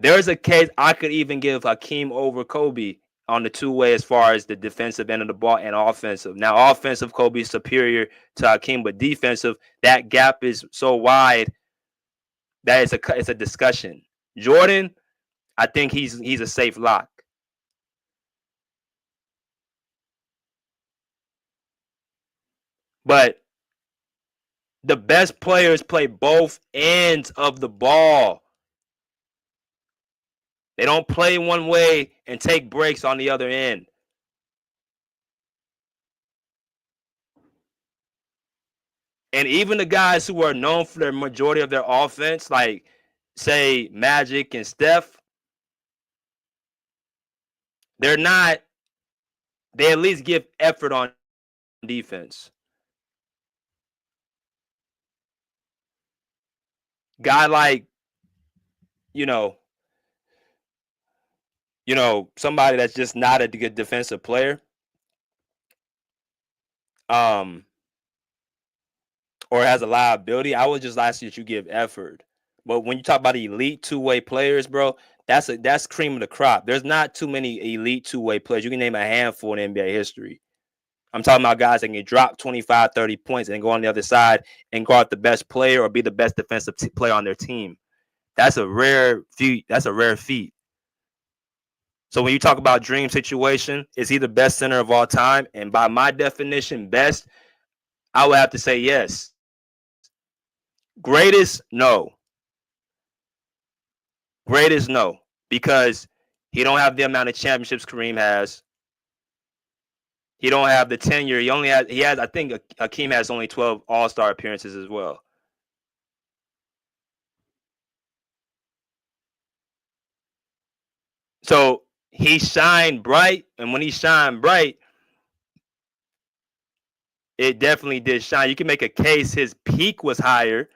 Speaker 7: There's a case I could even give Hakeem over Kobe on the two-way as far as the defensive end of the ball and offensive. Now, offensive, Kobe's superior to Hakeem, but defensive, that gap is so wide that it's a discussion. Jordan, I think he's a safe lock. But the best players play both ends of the ball. They don't play one way and take breaks on the other end. And even the guys who are known for the majority of their offense, like, say, Magic and Steph, they at least give effort on defense. Guy like, somebody that's just not a good defensive player, or has a liability, I would just ask you that you give effort. But when you talk about elite two-way players, bro, that's cream of the crop. There's not too many elite two-way players. You can name a handful in NBA history. I'm talking about guys that can drop 25, 30 points and go on the other side and guard the best player or be the best defensive player on their team. That's a rare feat. So when you talk about dream situation, is he the best center of all time? And by my definition, best, I would have to say yes. Greatest, no. Greatest, no. Because he don't have the amount of championships Kareem has. He don't have the tenure. I think Hakeem has only 12 All-Star appearances as well. So he shined bright, and when he shined bright, it definitely did shine. You can make a case his peak was higher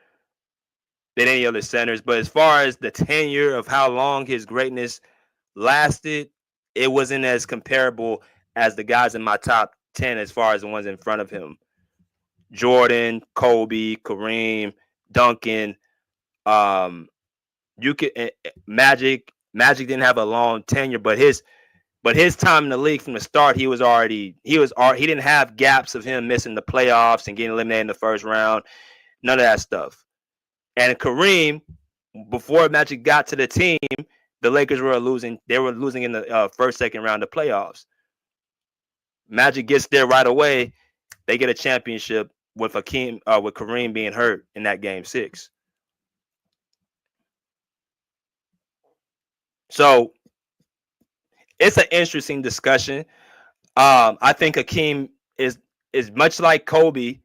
Speaker 7: than any other centers, but as far as the tenure of how long his greatness lasted, it wasn't as comparable as the guys in my top 10 as far as the ones in front of him. Jordan, Kobe, Kareem, Duncan, Magic didn't have a long tenure, but his time in the league from the start, he didn't have gaps of him missing the playoffs and getting eliminated in the first round. None of that stuff. And Kareem, before Magic got to the team, the Lakers were losing. They were losing in the first, second round of playoffs. Magic gets there right away. They get a championship with with Kareem being hurt in that game 6. So it's an interesting discussion. I think Hakeem is much like Kobe,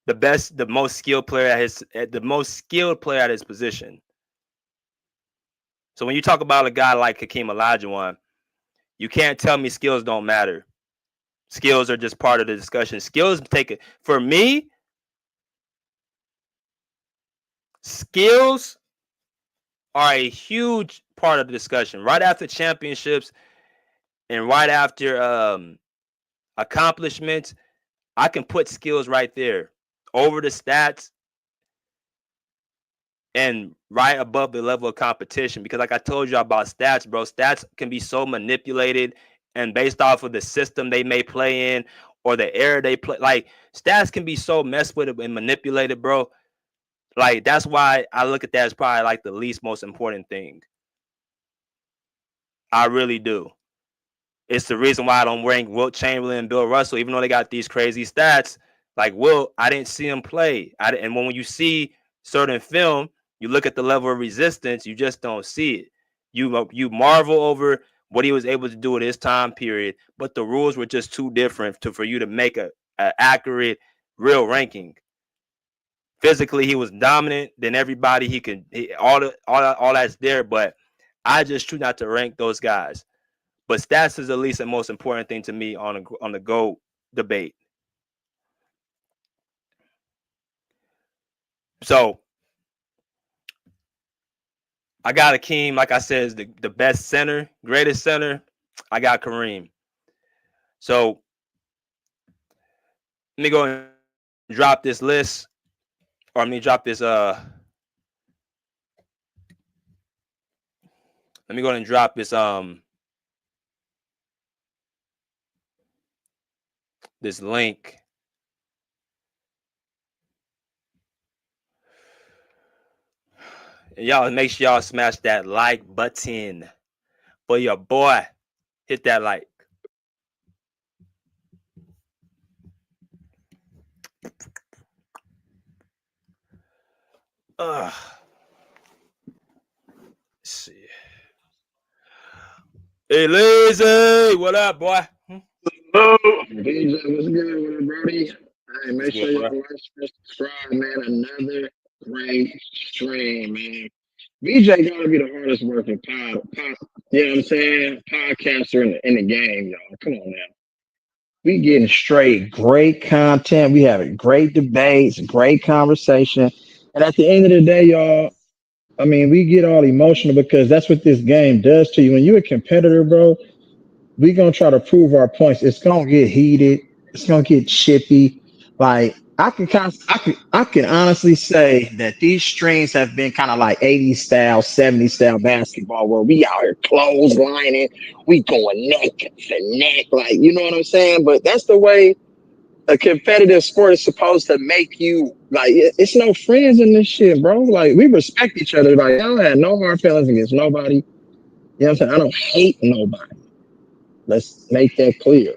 Speaker 7: the most skilled player at his position. So when you talk about a guy like Hakeem Olajuwon, you can't tell me skills don't matter. Skills are just part of the discussion. For me, skills are a huge part of the discussion. Right after championships and right after accomplishments, I can put skills right there over the stats and right above the level of competition. Because like I told you about stats, bro, stats can be so manipulated and based off of the system they may play in or the era they play. Like, stats can be so messed with and manipulated, bro. Like, that's why I look at that as probably like the least most important thing. I really do. It's the reason why I don't rank Wilt Chamberlain and Bill Russell, even though they got these crazy stats. Like Wilt, I didn't see him play. And when you see certain film, you look at the level of resistance, you just don't see it. You marvel over what he was able to do at his time period, but the rules were just too different for you to make a accurate, real ranking. Physically, he was dominant than everybody. All that's there, but I just choose not to rank those guys. But stats is at least the most important thing to me on the GOAT debate. So I got Hakeem, like I said, is the best center, greatest center. I got Kareem. So let me go and drop this list, or let me drop this. Let me go and drop this link. And y'all make sure y'all smash that like button for your boy. Hit that like. Let's see. Hey, Lazy, what up, boy?
Speaker 8: Oh, DJ, what's good with it, Brody? Hey, make
Speaker 7: What's
Speaker 8: sure
Speaker 7: good,
Speaker 8: y'all
Speaker 7: bro?
Speaker 8: like, subscribe, man. Another great stream, man. BJ gotta be the hardest working you know what I'm saying? Podcaster in the game, y'all. Come on now. We getting straight great content. We having great debates, great conversation. And at the end of the day, y'all, I mean, we get all emotional because that's what this game does to you. When you're a competitor, bro, we gonna try to prove our points. It's gonna get heated. It's gonna get chippy. Like I can honestly say that these streams have been kind of like 80s style, 70s style basketball, where we out here clotheslining, we going neck to neck, like you know what I'm saying. But that's the way a competitive sport is supposed to make you. Like it's no friends in this shit, bro. Like we respect each other. Like I don't have no hard feelings against nobody. You know what I'm saying? I don't hate nobody. Let's make that clear.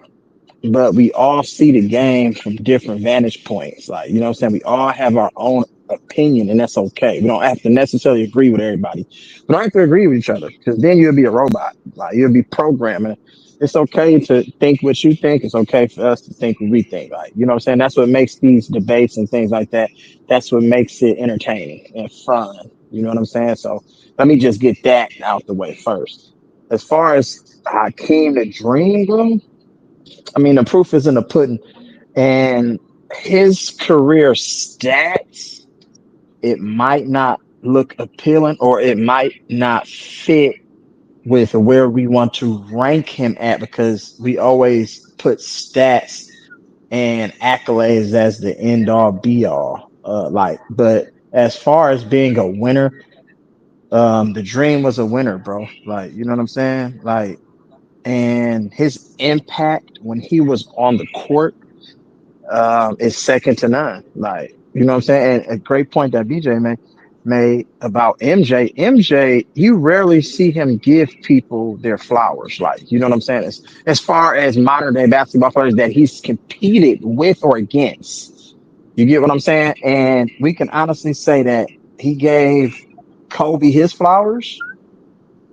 Speaker 8: But we all see the game from different vantage points. Like, you know what I'm saying? We all have our own opinion, and that's okay. We don't have to necessarily agree with everybody. We don't have to agree with each other because then you'll be a robot. Like, you'll be programming. It's okay to think what you think. It's okay for us to think what we think. Like, you know what I'm saying? That's what makes these debates and things like that. That's what makes it entertaining and fun. You know what I'm saying? So let me just get that out the way first. As far as Hakeem the Dream, bro, I mean, the proof is in the pudding. And his career stats, it might not look appealing or it might not fit with where we want to rank him at because we always put stats and accolades as the end all be all. But as far as being a winner, the dream was a winner, bro. Like, you know what I'm saying? Like, and his impact when he was on the court is second to none. Like, you know what I'm saying? And a great point that BJ made about MJ. MJ, you rarely see him give people their flowers. Like, you know what I'm saying? As far as modern day basketball players that he's competed with or against. You get what I'm saying? And we can honestly say that he gave Kobe his flowers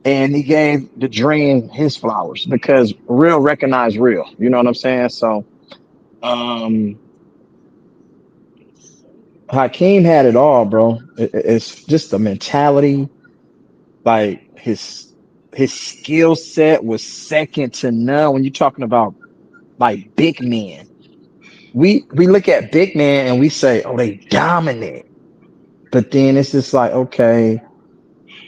Speaker 8: and he gave the dream his flowers because real recognize real. You know what I'm saying? So um Hakeem had it all, bro. It's just the mentality, like his skill set was second to none. When you're talking about like big men, we look at big men and we say, oh, they dominant. But then it's just like, okay,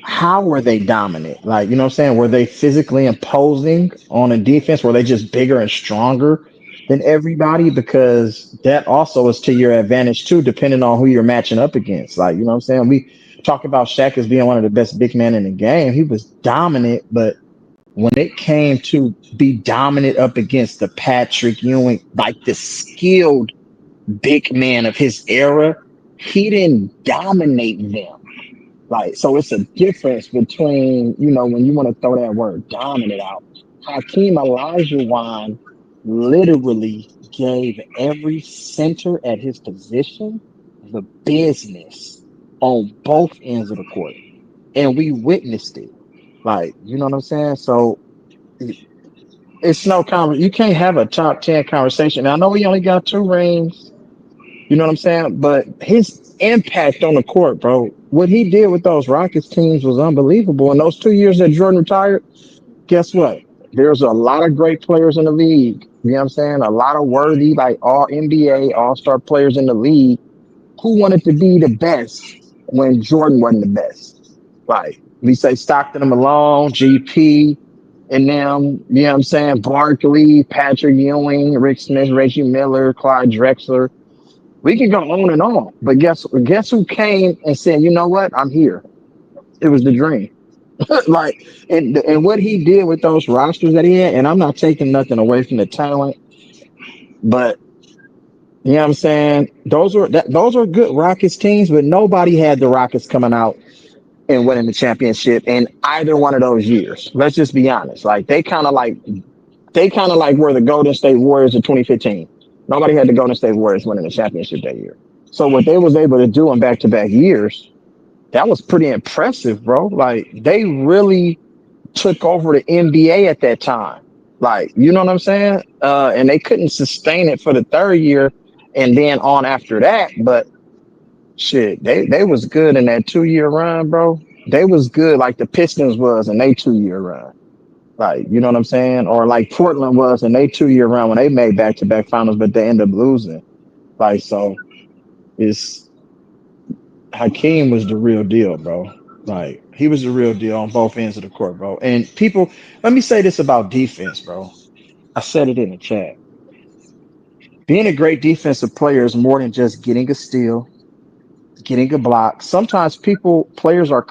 Speaker 8: how were they dominant? Like, you know what I'm saying? Were they physically imposing on a defense? Were they just bigger and stronger than everybody? Because that also is to your advantage too, depending on who you're matching up against. Like, you know what I'm saying? We talk about Shaq as being one of the best big men in the game. He was dominant, but when it came to be dominant up against the Patrick Ewing, like the skilled big man of his era, he didn't dominate them. Like, so it's a difference between, you know, when you want to throw that word dominant out. Hakeem Olajuwon literally gave every center at his position the business on both ends of the court. And we witnessed it. Like, you know what I'm saying? So it's no you can't have a top 10 conversation. Now, I know he only got 2 rings, you know what I'm saying? But his impact on the court, bro, what he did with those Rockets teams was unbelievable. In those 2 years that Jordan retired, guess what? There's a lot of great players in the league. You know what I'm saying? A lot of worthy, like all NBA, all-star players in the league who wanted to be the best when Jordan wasn't the best. Like we say Stockton and Malone, GP, and them, you know what I'm saying? Barkley, Patrick Ewing, Rick Smith, Reggie Miller, Clyde Drexler. We can go on and on. But guess who came and said, you know what? I'm here. It was the dream. Like and what he did with those rosters that he had, and I'm not taking nothing away from the talent, but you know what I'm saying? Those are good Rockets teams, but nobody had the Rockets coming out and winning the championship in either one of those years. Let's just be honest. Like they kind of like were the Golden State Warriors of 2015. Nobody had the Golden State Warriors winning the championship that year. So what they was able to do in back-to-back years, that was pretty impressive, bro. Like they really took over the NBA at that time. Like, you know what I'm saying? And they couldn't sustain it for the third year and then on after that. But shit, they was good in that 2 year run, bro. They was good like the Pistons was in their 2 year run. Like, you know what I'm saying? Or like Portland was in their 2 year run when they made back to back finals, but they ended up losing. Like, so it's Hakeem was the real deal, bro. Like, he was the real deal on both ends of the court, bro. And people, let me say this about defense, bro. I said it in the chat. Being a great defensive player is more than just getting a steal, getting a block. Sometimes players are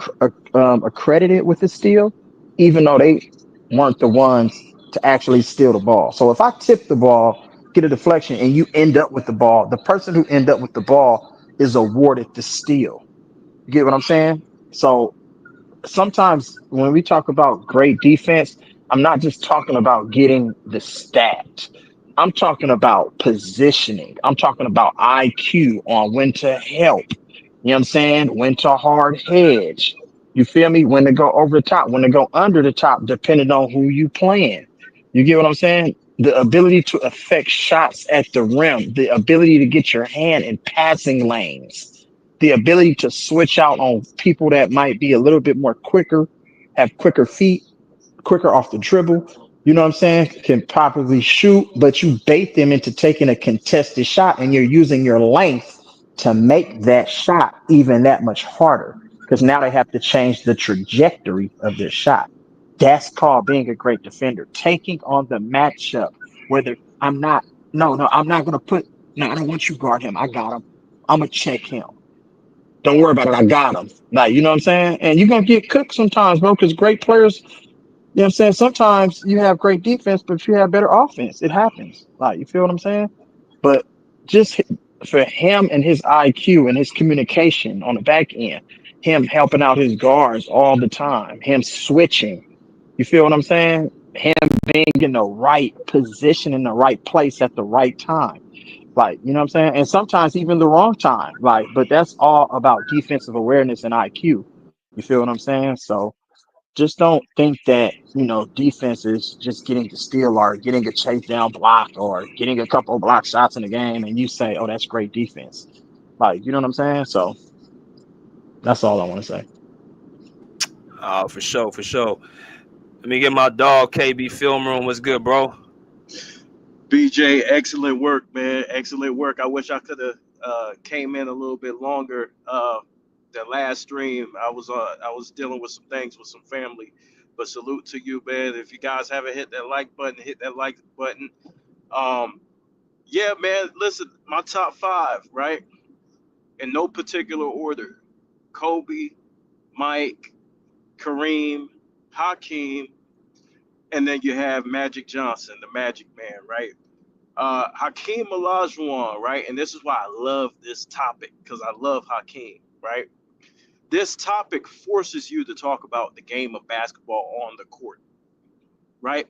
Speaker 8: accredited with a steal, even though they weren't the ones to actually steal the ball. So if I tip the ball, get a deflection, and you end up with the ball, the person who end up with the ball is awarded the steal. You get what I'm saying? So sometimes when we talk about great defense, I'm not just talking about getting the stat. I'm talking about positioning. I'm talking about IQ on when to help. You know what I'm saying? When to hard hedge. You feel me? When to go over the top, when to go under the top, depending on who you playing. You get what I'm saying? The ability to affect shots at the rim, the ability to get your hand in passing lanes, the ability to switch out on people that might be a little bit more quicker, have quicker feet, quicker off the dribble. You know what I'm saying? Can properly shoot, but you bait them into taking a contested shot, and you're using your length to make that shot even that much harder because now they have to change the trajectory of their shot. That's called being a great defender, taking on the matchup. Whether I'm not, no, I'm not gonna put. No, I don't want you to guard him. I got him. I'm gonna check him. Don't worry about it. I got him. Like, you know what I'm saying? And you're gonna get cooked sometimes, bro, because great players, you know what I'm saying? Sometimes you have great defense, but you have better offense. It happens. Like, you feel what I'm saying? But just for him and his IQ and his communication on the back end, him helping out his guards all the time, him switching, you feel what I'm saying? Him being in the right position in the right place at the right time. Like, you know what I'm saying? And sometimes even the wrong time. Like, but that's all about defensive awareness and IQ. You feel what I'm saying? So just don't think that, defense is just getting the steal or getting a chase down block or getting a couple of block shots in the game and you say, oh, that's great defense. Like, you know what I'm saying? So that's all I want to say.
Speaker 7: For sure, for sure. Let me get my dog KB Film Room. What's good, bro?
Speaker 9: BJ, excellent work, man. Excellent work. I wish I could have came in a little bit longer. The last stream, I was dealing with some things with some family. But salute to you, man. If you guys haven't hit that like button, hit that like button. Yeah, man. Listen, my top five, right? In no particular order: Kobe, Mike, Kareem, Hakeem, and then you have Magic Johnson, the Magic Man, right? Hakeem Olajuwon, right? And this is why I love this topic because I love Hakeem, right? This topic forces you to talk about the game of basketball on the court, right?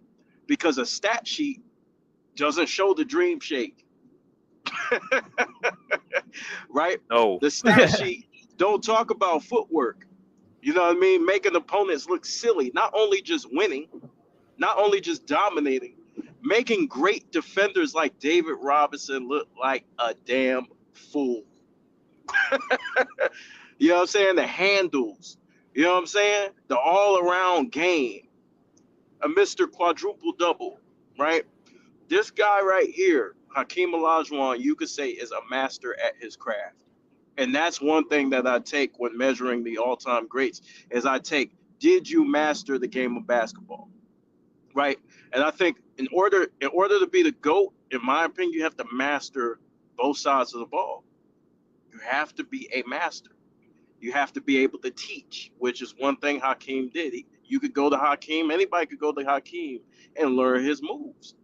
Speaker 9: Because a stat sheet doesn't show the dream shake, right?
Speaker 7: No.
Speaker 9: The stat sheet don't talk about footwork. You know what I mean? Making opponents look silly. Not only just winning, not only just dominating, making great defenders like David Robinson look like a damn fool. You know what I'm saying? The handles. You know what I'm saying? The all-around game. A Mr. Quadruple Double, right? This guy right here, Hakeem Olajuwon, you could say is a master at his craft. And that's one thing that I take when measuring the all-time greats is I take, did you master the game of basketball? Right? And I think in order to be the GOAT, in my opinion, you have to master both sides of the ball. You have to be a master. You have to be able to teach, which is one thing Hakeem did. You could go to Hakeem, anybody could go to Hakeem and learn his moves.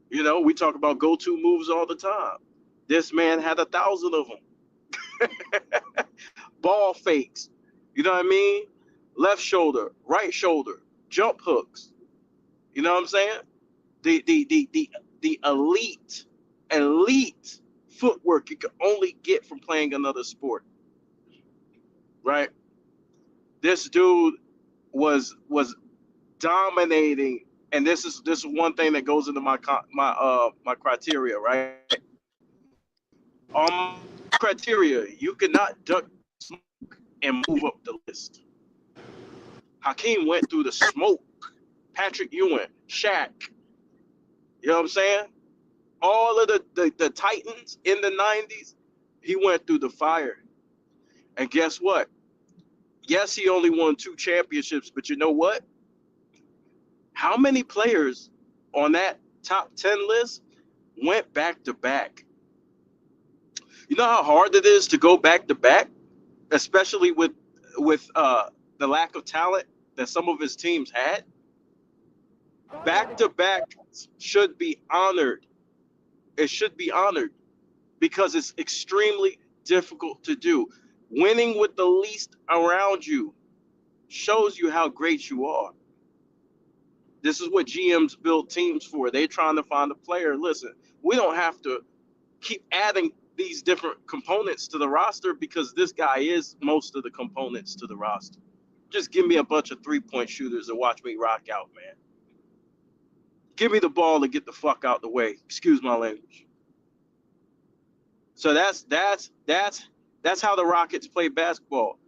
Speaker 9: You know, we talk about go-to moves all the time. This man had 1,000 of them. Ball fakes. You know what I mean? Left shoulder, right shoulder, jump hooks. You know what I'm saying? The elite footwork you can only get from playing another sport. Right? This dude was dominating, and this is one thing that goes into my criteria, right? On my criteria, you cannot duck smoke and move up the list. Hakeem went through the smoke. Patrick Ewing, Shaq. You know what I'm saying? All of the Titans in the 90s, he went through the fire. And guess what? Yes, he only won 2 championships, but you know what? How many players on that top 10 list went back to back? You know how hard it is to go back to back, especially with the lack of talent that some of his teams had? Back to back should be honored. It should be honored because it's extremely difficult to do. Winning with the least around you shows you how great you are. This is what GMs build teams for. They're trying to find a player. Listen, we don't have to keep adding these different components to the roster because this guy is most of the components to the roster. Just give me a bunch of 3-point shooters and watch me rock out, man. Give me the ball and get the fuck out the way. Excuse my language. So that's how the Rockets play basketball.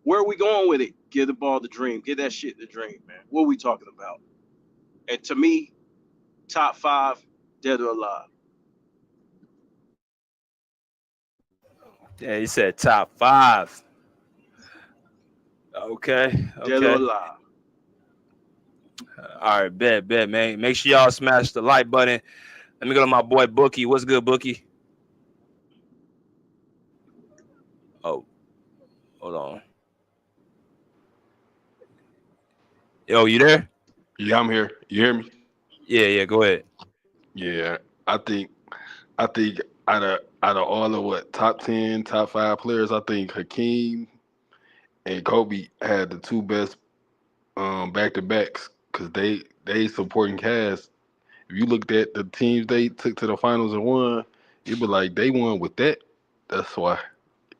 Speaker 9: Where are we going with it? Give the ball the dream. Give that shit the dream, man. What are we talking about? And to me, top 5, dead or alive.
Speaker 7: Yeah, you said top 5. Okay.
Speaker 9: Dead or alive.
Speaker 7: All right, bet, man. Make sure y'all smash the like button. Let me go to my boy Bookie. What's good, Bookie? Oh, hold on. Yo, you there?
Speaker 10: Yeah, I'm here. You hear me?
Speaker 7: Yeah. Go ahead.
Speaker 10: Yeah, I think out of all of what top 10, top 5 players, I think Hakeem and Kobe had the 2 best back to backs because they supporting cast. If you looked at the teams they took to the finals and won, you'd be like they won with that. That's why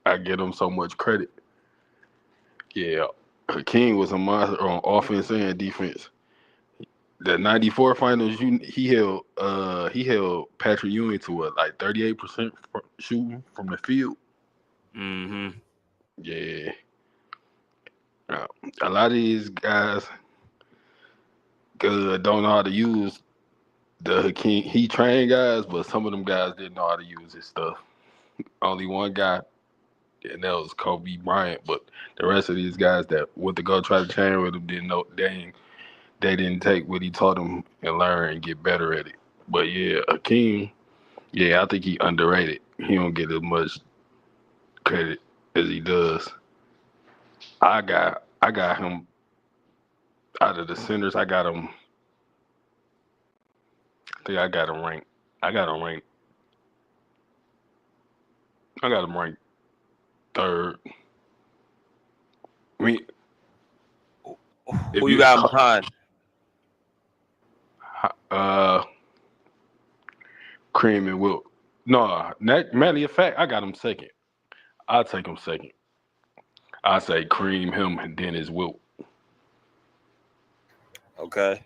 Speaker 10: I give them so much credit. Yeah, Hakeem was a monster on offense and defense. The '94 finals, he held Patrick Ewing to what, like 38% shooting from the field.
Speaker 7: Mm-hmm.
Speaker 10: Yeah, a lot of these guys don't know how to use the Hakeem. He trained guys, but some of them guys didn't know how to use his stuff. Only one guy, and that was Kobe Bryant. But the rest of these guys that went to go try to train with him didn't know. They didn't take what he taught them and learn and get better at it. But yeah, Hakeem, I think he underrated. He don't get as much credit as he does. I got him out of the centers. I think I got him ranked. I got him ranked 3rd. I mean,
Speaker 7: who you got behind?
Speaker 10: Cream and Wilt. No, matter of fact, I got him 2nd. I'll take him 2nd. I say Cream him and Dennis Wilt.
Speaker 7: Okay.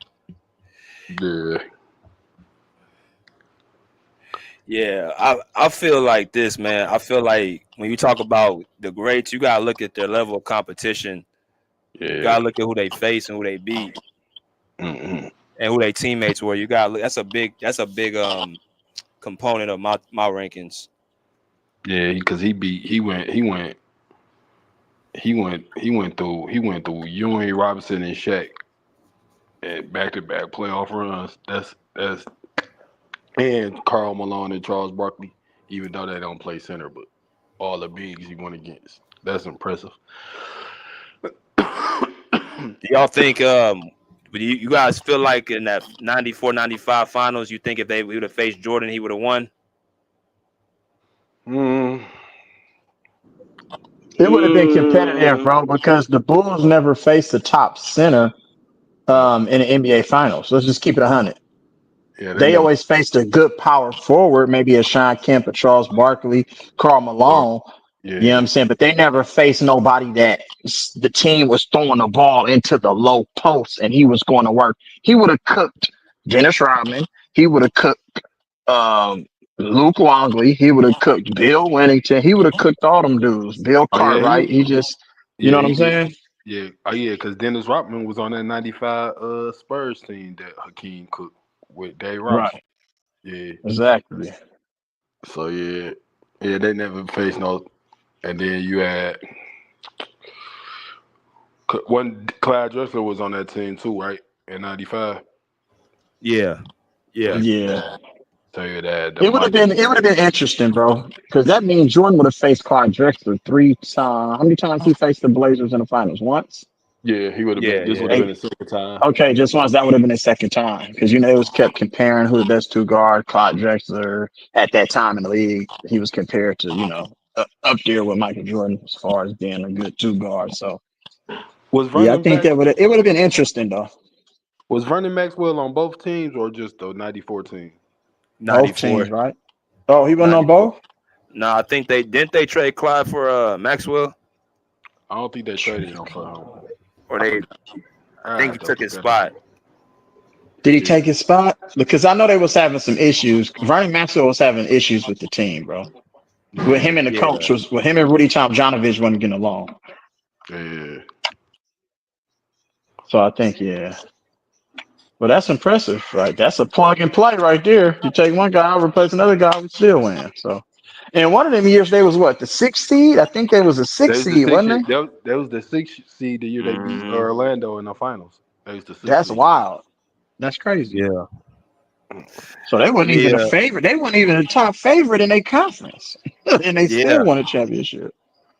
Speaker 10: Yeah.
Speaker 7: Yeah, I feel like this, man. I feel like when you talk about the greats, you gotta look at their level of competition. You
Speaker 10: Yeah.
Speaker 7: gotta look at who they face and who they beat
Speaker 10: Mm-hmm.
Speaker 7: and who their teammates were. You gotta look. That's a big component of my rankings.
Speaker 10: Yeah, because he went through Ewing, Robinson, and Shaq at back-to-back playoff runs. That's and Karl Malone and Charles Barkley, even though they don't play center, but all the bigs he went against. That's impressive.
Speaker 7: Do y'all think but you guys feel like in that 94-95 finals, you think if they would have faced Jordan, he would have won?
Speaker 10: Mm,
Speaker 8: It would have been competitive, bro, because the Bulls never faced the top center in the NBA Finals. Let's just keep it 100.
Speaker 10: yeah, they
Speaker 8: They
Speaker 10: never.
Speaker 8: always faced a good power forward, maybe a Sean Kemp, a Charles Barkley, Karl
Speaker 10: Or,
Speaker 8: Malone. You know what
Speaker 10: yeah,
Speaker 8: I'm saying? But they never faced nobody that the team was throwing the ball into the low post and he was going to work. He would have cooked Dennis Rodman. He would have cooked um, Luke Longley. He would have cooked Bill Wennington. He would have cooked all them dudes. Bill
Speaker 10: oh yeah,
Speaker 8: Cartwright. He just, you know
Speaker 10: yeah,
Speaker 8: what I'm saying?
Speaker 10: yeah, oh yeah, because Dennis Rodman was on that '95 Spurs team that Hakeem cooked with Dave Robinson.
Speaker 8: Right.
Speaker 10: Yeah,
Speaker 8: Exactly.
Speaker 10: so yeah, they never faced no. And then you had one Clyde Drexler was on that team too, right? In '95.
Speaker 7: Yeah,
Speaker 10: So
Speaker 7: yeah.
Speaker 8: Yeah.
Speaker 10: you had the
Speaker 8: It would have
Speaker 10: Mike.
Speaker 8: been interesting, bro, because that means Jordan would have faced Clyde Drexler 3 times. How many times he faced the Blazers in the finals? Once.
Speaker 10: Yeah, he would have
Speaker 7: Yeah,
Speaker 10: been. This would
Speaker 7: yeah.
Speaker 10: have been
Speaker 8: Hey,
Speaker 10: the second time.
Speaker 8: okay, just once. That would have been his second time because it was kept comparing who the best two guard. Clyde Drexler at that time in the league, he was compared to up there with Michael Jordan as far as being a good two guard. So
Speaker 10: Was
Speaker 8: yeah, I
Speaker 10: Vernon
Speaker 8: think
Speaker 10: Max
Speaker 8: it would have been interesting though.
Speaker 10: was Vernon Maxwell on both teams or just the '94 team?
Speaker 8: Both
Speaker 7: 94.
Speaker 8: teams, right? Oh, he wasn't on
Speaker 7: 94.
Speaker 8: both.
Speaker 7: No, I think they trade Clyde for Maxwell,
Speaker 10: I don't think they traded him for him.
Speaker 7: or
Speaker 10: I
Speaker 7: they
Speaker 10: forgot.
Speaker 7: I
Speaker 10: I
Speaker 7: think he
Speaker 10: have to
Speaker 7: took
Speaker 10: look
Speaker 7: his
Speaker 10: that up.
Speaker 7: spot.
Speaker 8: Did he
Speaker 10: Yeah,
Speaker 8: take his spot? Because I know they was having some issues. Vernon Maxwell was having issues with the team, bro. With
Speaker 10: yeah,
Speaker 8: him and the coach
Speaker 7: Yeah.
Speaker 8: was with him and Rudy Tomjanovich wasn't getting along.
Speaker 10: yeah.
Speaker 8: So I think yeah. Well, that's impressive, right? That's a plug and play right there. You take one guy, replace another guy, we still win. So, and one of them years they was what, the sixth seed? I think they was a
Speaker 10: That
Speaker 8: sixth
Speaker 10: was the
Speaker 8: seed,
Speaker 10: six.
Speaker 8: wasn't they?
Speaker 10: That was the sixth seed the year they beat
Speaker 7: Mm,
Speaker 10: Orlando in the finals. That was the sixth
Speaker 8: That's
Speaker 10: seed.
Speaker 8: wild. That's crazy.
Speaker 7: yeah.
Speaker 8: So they wasn't even a
Speaker 7: Yeah.
Speaker 8: favorite. They weren't even a top favorite in their conference, and they still
Speaker 7: Yeah.
Speaker 8: won a championship.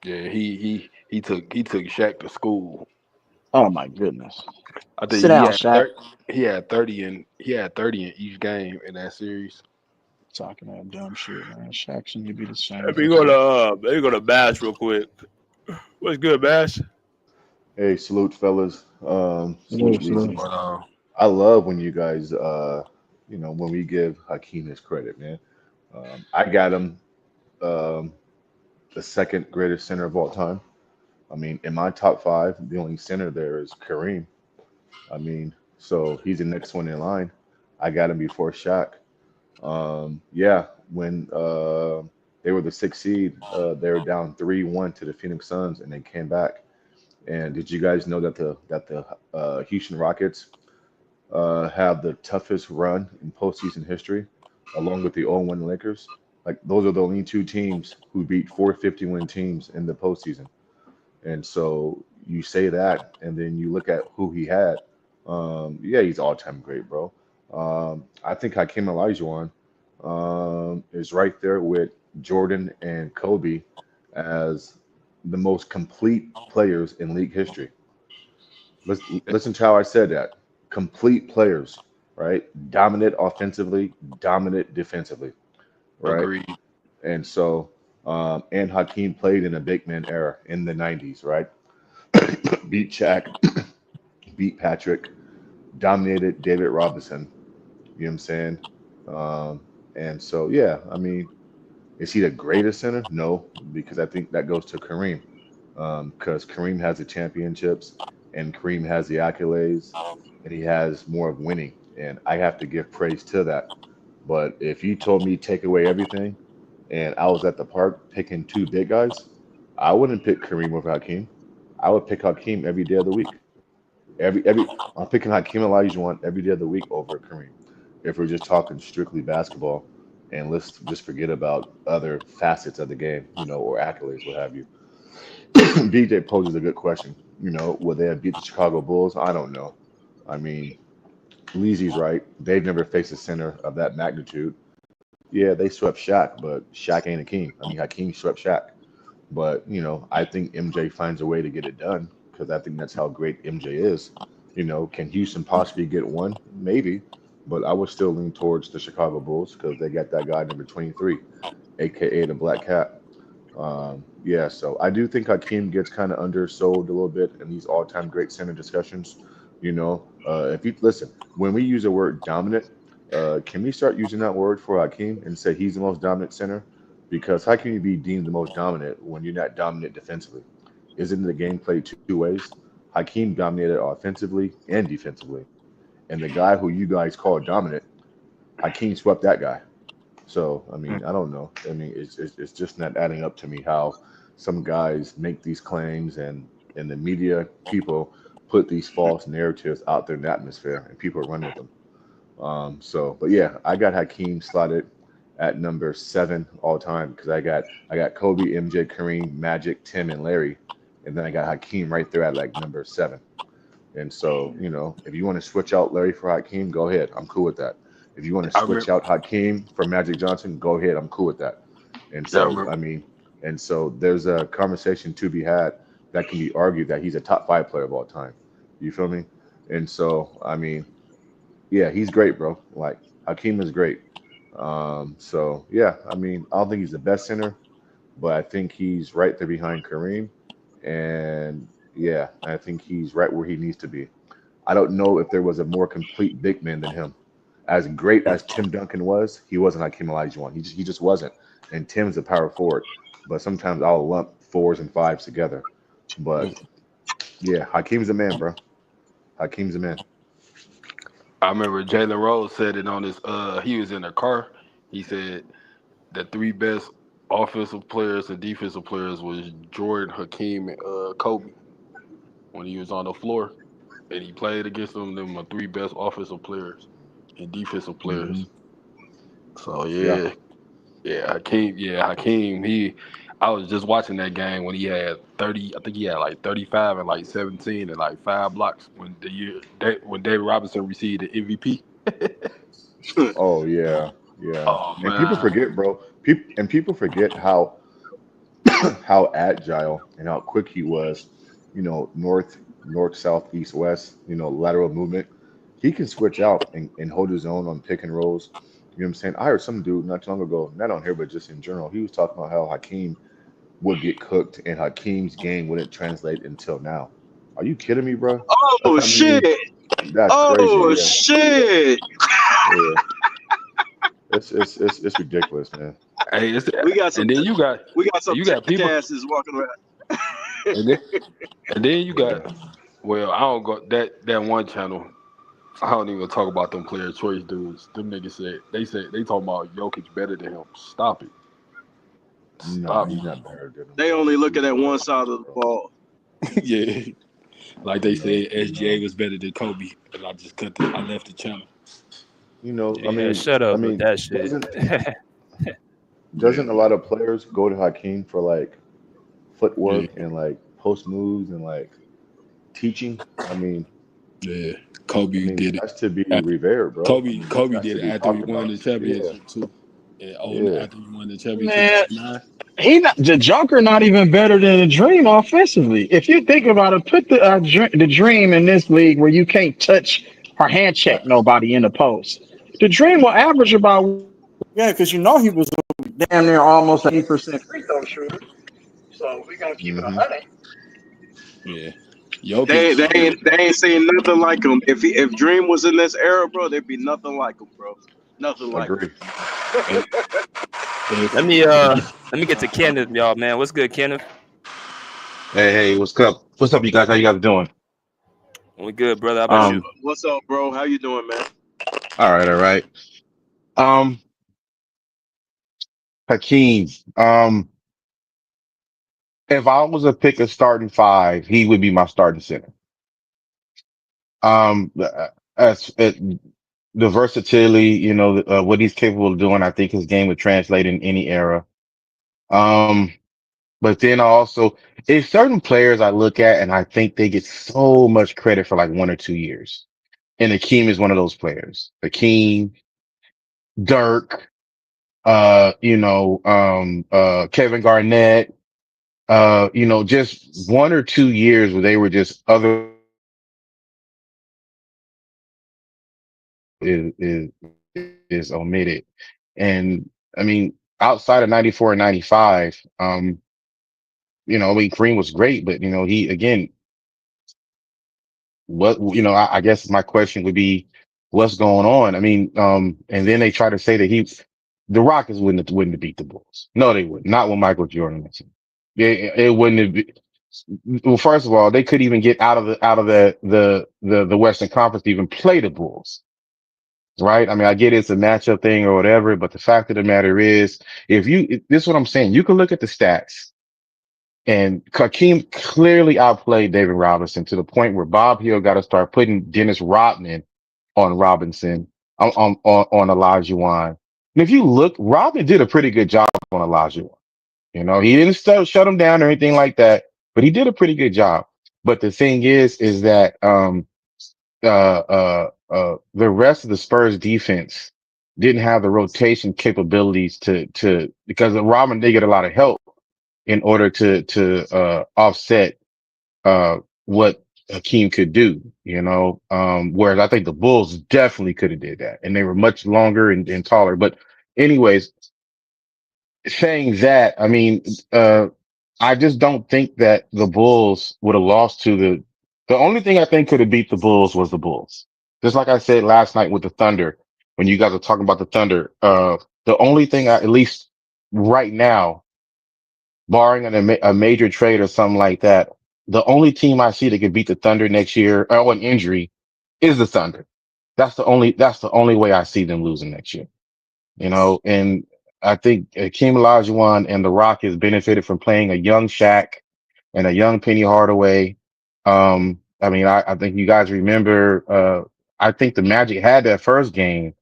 Speaker 10: Yeah, he took Shaq to school.
Speaker 8: Oh my goodness!
Speaker 10: I think
Speaker 8: Sit down, Shaq.
Speaker 10: he had 30 in each game in that series.
Speaker 8: Talking that dumb shit, man. Shaq shouldn't be the same
Speaker 7: Let
Speaker 8: as
Speaker 7: me go to
Speaker 8: Hakeem.
Speaker 7: Bash real quick. What's good, Bash?
Speaker 11: Hey, salute, fellas.
Speaker 8: Salute,
Speaker 11: Salute,
Speaker 8: salute.
Speaker 11: Leezy.
Speaker 10: But
Speaker 11: I love when you guys, when we give Hakeem his credit, man. I got him um, the second greatest center of all time. I mean, in my top five, the only center there is Kareem. I mean, so he's the next one in line. I got him before Shaq. Yeah, when they were the sixth seed, they were down 3-1 to the Phoenix Suns, and they came back. And did you guys know that the Houston Rockets have the toughest run in postseason history, along with the 0-1 Lakers? Like those are the only two teams who beat 450 win teams in the postseason. And so you say that, and then you look at who he had. Yeah, he's all time great, bro. I think Hakeem Olajuwon is right there with Jordan and Kobe as the most complete players in league history. Listen to how I said that. Complete players, right? Dominant offensively, dominant defensively, right?
Speaker 10: agreed.
Speaker 11: And so, and Hakeem played in a big man era in the 90s, right? Beat Shaq, beat Patrick, dominated David Robinson. You know what I'm saying? Um, and so, yeah, I mean, is he the greatest center? No, because I think that goes to Kareem. because Kareem has the championships and Kareem has the accolades and he has more of winning. And I have to give praise to that. But if you told me take away everything and I was at the park picking two big guys, I wouldn't pick Kareem over Hakeem. I would pick Hakeem every day of the week. Every I'm picking Hakeem Olajuwon every day of the week over Kareem. If we're just talking strictly basketball, and let's just forget about other facets of the game, or accolades, what have you. BJ poses a good question. Will they have beat the Chicago Bulls? I don't know. I mean, Leezy's right. They've never faced a center of that magnitude. Yeah, they swept Shaq, but Shaq ain't Hakeem. I mean, Hakeem swept Shaq. But, I think MJ finds a way to get it done because I think that's how great MJ is. Can Houston possibly get one? Maybe. But I would still lean towards the Chicago Bulls because they got that guy number 23, aka the Black Cat. Yeah, so I do think Hakeem gets kind of undersold a little bit in these all-time great center discussions. If you listen, when we use the word dominant, can we start using that word for Hakeem and say he's the most dominant center? Because how can you be deemed the most dominant when you're not dominant defensively? Isn't the game played two ways? Hakeem dominated offensively and defensively. And the guy who you guys call dominant, Hakeem swept that guy. So, I mean, I don't know. I mean, it's just not adding up to me how some guys make these claims and the media people put these false narratives out there in the atmosphere and people run with them. But yeah, I got Hakeem slotted at number 7 all time because I got Kobe, MJ, Kareem, Magic, Tim, and Larry, and then I got Hakeem right there at like number 7. And so, if you want to switch out Larry for Hakeem, go ahead. I'm cool with that. If you want to switch out Hakeem for Magic Johnson, go ahead. I'm cool with that. And so, and so there's a conversation to be had that can be argued that he's a top 5 player of all time. You feel me? And so, I mean, yeah, he's great, bro. Like, Hakeem is great. So, yeah, I mean, I don't think he's the best center, but I think he's right there behind Kareem. And, yeah, I think he's right where he needs to be. I don't know if there was a more complete big man than him. As great as Tim Duncan was, he wasn't Hakeem Olajuwon. He just wasn't. And Tim's a power forward. But sometimes I'll lump 4s and 5s together. But, yeah, Hakeem's a man, bro. Hakeem's a man.
Speaker 10: I remember Jalen Rose said it on his he was in a car. He said the 3 best offensive players and defensive players was Jordan, Hakeem, and Kobe when he was on the floor. And he played against them. Them were 3 best offensive players and defensive players. So Hakeem. I was just watching that game when he had 30. I think he had like 35 and like 17 and like 5 blocks when David Robinson received the MVP.
Speaker 11: Oh yeah.
Speaker 10: Oh,
Speaker 11: and people forget, bro. People forget how agile and how quick he was. North, south, east, west. Lateral movement. He can switch out and hold his own on pick and rolls. You know what I'm saying? I heard some dude not too long ago, not on here, but just in general, he was talking about how Hakeem would get cooked and Hakeem's game wouldn't translate until now. Are you kidding me, bro?
Speaker 9: Oh, shit.
Speaker 11: That's crazy.
Speaker 9: Oh, shit.
Speaker 11: Yeah. It's ridiculous, man.
Speaker 10: Hey,
Speaker 9: we got some.
Speaker 10: And then you got people
Speaker 9: asses walking around.
Speaker 10: and then you got. Well, I don't go that one channel. I don't even talk about them player choice dudes. Them niggas said they talking about Jokic better than him. Stop it.
Speaker 11: No, he's not better than him.
Speaker 9: They only looking at one side of the ball.
Speaker 10: Yeah. Like they said SGA was better than Kobe. And I left the channel.
Speaker 11: I mean,
Speaker 7: shut up with that shit.
Speaker 11: Doesn't a lot of players go to Hakeem for like footwork and like post moves and like teaching? I mean,
Speaker 10: yeah, Kobe did it.
Speaker 11: That's to be revered, bro.
Speaker 10: Kobe did it after he won the championship too. After he won the championship.
Speaker 8: The Joker not even better than the Dream offensively. If you think about it, put the Dream in this league where you can't touch or hand check nobody in the post. The Dream will average about because he was damn near almost 80% free throw shooter. So we gotta keep it 100.
Speaker 10: Yeah.
Speaker 9: They ain't saying nothing like him. If Dream was in this era, bro, there'd be nothing like him, bro. Nothing like him.
Speaker 7: Let me get to Kenneth, y'all, man. What's good, Kenneth?
Speaker 12: Hey, what's up? What's up, you guys? How you guys doing?
Speaker 7: We good, brother. How about
Speaker 9: What's
Speaker 7: you?
Speaker 12: Um,
Speaker 9: what's up, bro? How you doing, man?
Speaker 12: all right, all right. Um, Hakeem. If I was to pick a starting five, he would be my starting center. As the versatility, what he's capable of doing, I think his game would translate in any era. Um, but then also, it's certain players I look at and I think they get so much credit for like 1 or 2 years. And Hakeem is one of those players. Hakeem, Dirk, Kevin Garnett, just 1 or 2 years where they were just other is is omitted. And I mean, outside of 94 and 95, I mean, Kareem was great, but he again, I guess my question would be, what's going on? I mean, and then they try to say that the Rockets wouldn't have beat the Bulls. No, they wouldn't. Not when Michael Jordan was in. It wouldn't have been. Well, first of all, they could even get out of the Western Conference to even play the Bulls, right? I mean, I get it's a matchup thing or whatever, but the fact of the matter is, this is what I'm saying. You can look at the stats, and Hakeem clearly outplayed David Robinson to the point where Bob Hill got to start putting Dennis Rodman on Robinson on Olajuwon. And if you look, Rodman did a pretty good job on Olajuwon. He didn't shut him down or anything like that, but he did a pretty good job. But the thing is that the rest of the Spurs defense didn't have the rotation capabilities to because Robin did get a lot of help in order to offset what Hakeem could do. Whereas I think the Bulls definitely could have did that, and they were much longer and taller. But anyways, saying that, I mean, I just don't think that the Bulls would have lost to the only thing I think could have beat the Bulls was the Bulls. Just like I said last night with the Thunder, when you guys were talking about the Thunder, the only thing at least right now, barring a major trade or something like that, the only team I see that could beat the Thunder next year, or an injury, is the Thunder. That's the only way I see them losing next year. And I think Hakeem Olajuwon and the Rockets benefited from playing a young Shaq and a young Penny Hardaway. I mean, I think you guys remember, I think the Magic had that first game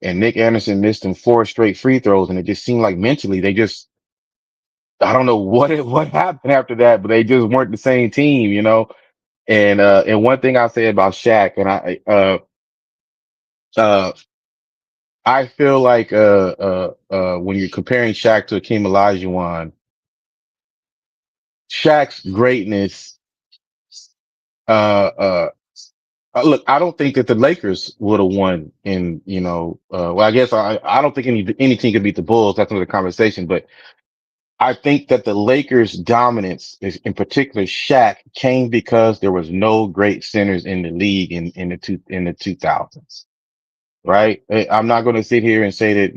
Speaker 12: and Nick Anderson missed them 4 straight free throws, and it just seemed like mentally I don't know what happened after that, but they just weren't the same team. And one thing I'll say about Shaq, and uh, I feel like when you're comparing Shaq to Hakeem Olajuwon, Shaq's greatness, uh, uh, look, I don't think that the Lakers would have won well, I guess I don't think any team could beat the Bulls. That's another conversation, but I think that the Lakers' dominance, in particular Shaq, came because there was no great centers in the league in the 2000s, right? I'm not going to sit here and say that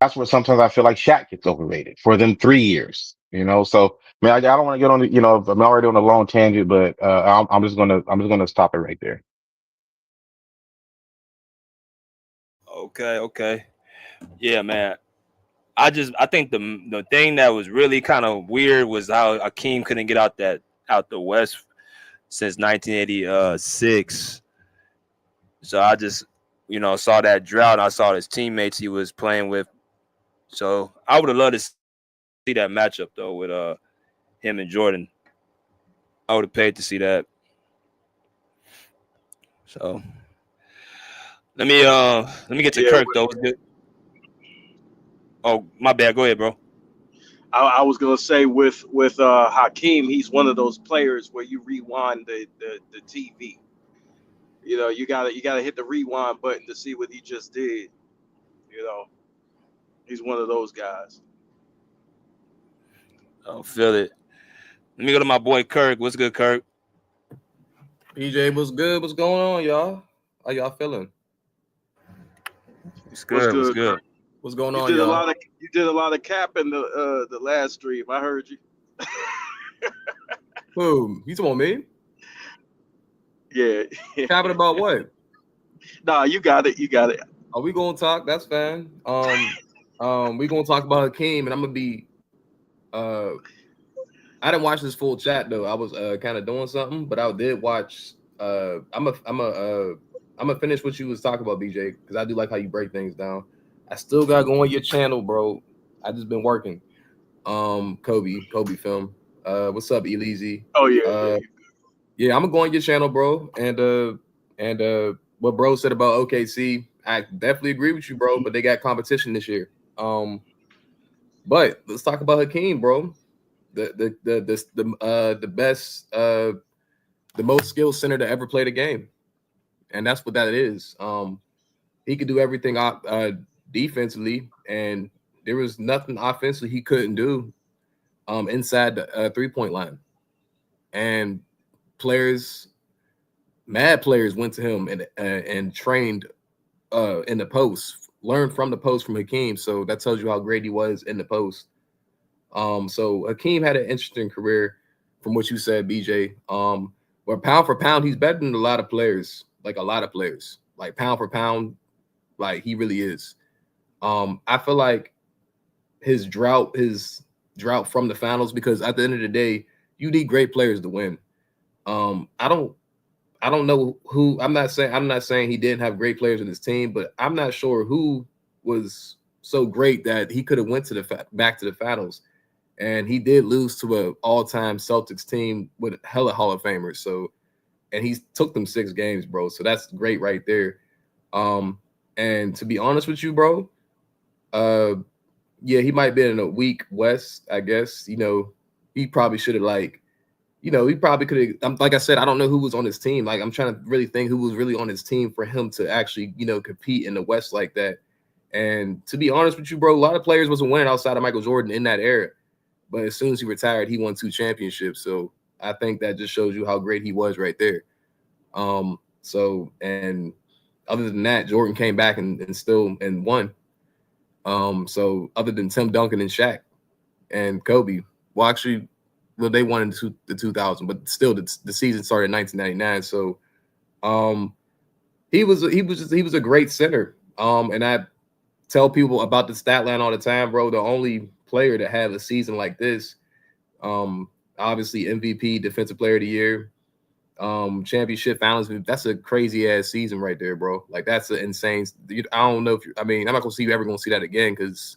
Speaker 12: that's where sometimes I feel like Shaq gets overrated for them 3 years. So I mean, I don't want to get on I'm already on a long tangent, but I'm just gonna stop it right there.
Speaker 7: Okay. Yeah, man. I think the thing that was really kind of weird was how Akeem couldn't get out the West since 1986. So I just saw that drought. And I saw his teammates he was playing with. So I would have loved to see that matchup though with him and Jordan. I would have paid to see that. So let me get to
Speaker 9: Yeah,
Speaker 7: Kirk though. What's good? Oh, my bad. Go ahead, bro.
Speaker 9: I was gonna say with Hakeem, he's one of those players where you rewind the TV. You gotta hit the rewind button to see what he just did. You know, he's one of those guys.
Speaker 7: Oh, feel it. Let me go to my boy Kirk. What's good, Kirk?
Speaker 13: PJ, what's good? What's going on, y'all? How y'all feeling?
Speaker 7: What's
Speaker 9: What's
Speaker 7: good? What's
Speaker 9: good,
Speaker 7: good?
Speaker 9: Kirk?
Speaker 13: What's going
Speaker 9: You
Speaker 13: on,
Speaker 9: did a
Speaker 13: y'all?
Speaker 9: lot of cap in the last stream. I heard you.
Speaker 13: Who? You talking about me?
Speaker 9: Yeah.
Speaker 13: Capping about what?
Speaker 9: Nah, you got it. You got it.
Speaker 13: Are we gonna talk? That's fine. We gonna talk about Hakeem, and I'm gonna be. I didn't watch this full chat though. I was kind of doing something, but I did watch. I'm gonna finish what you was talking about, BJ, because I do like how you break things down. I still gotta go on your channel, bro. I just been working. Kobe film. What's up, Elise?
Speaker 9: Oh yeah.
Speaker 13: Yeah, I'm gonna go on your channel, bro. And what bro said about OKC, I definitely agree with you, bro. But they got competition this year. But let's talk about Hakeem, bro. The best, the most skilled center to ever play the game, and that's what that is. He could do everything defensively, and there was nothing offensively he couldn't do inside the 3-point line. And mad players went to him and trained in the post, learned from the post from Hakeem. So that tells you how great he was in the post. So Hakeem had an interesting career from what you said, BJ. But pound for pound, he's better than a lot of players, like pound for pound, like he really is. I feel like his drought from the finals, because at the end of the day, you need great players to win. I don't know who. I'm not saying he didn't have great players in his team, but I'm not sure who was so great that he could have went to back to the finals. And he did lose to an all-time Celtics team with hella Hall of Famers. So, and he took them 6 games, bro. So that's great right there. And to be honest with you, bro, yeah, he might be in a weak West, I guess. You know, he probably should have he probably could have. Like I said, I don't know who was on his team. Like I'm trying to really think who was really on his team for him to actually, compete in the West like that. And to be honest with you, bro, a lot of players wasn't winning outside of Michael Jordan in that era. But as soon as he retired, he won 2 championships. So I think that just shows you how great he was right there. So, and other than that, Jordan came back and still won. So other than Tim Duncan and Shaq and Kobe, well, actually, they won in the 2000, but still the season started in 1999. So, he was a great center. And I tell people about the stat line all the time, bro. The only player to have a season like this, obviously MVP, Defensive Player of the Year, championship finals. That's a crazy ass season right there, bro. Like that's an insane. I don't know if I'm not gonna see you ever gonna see that again because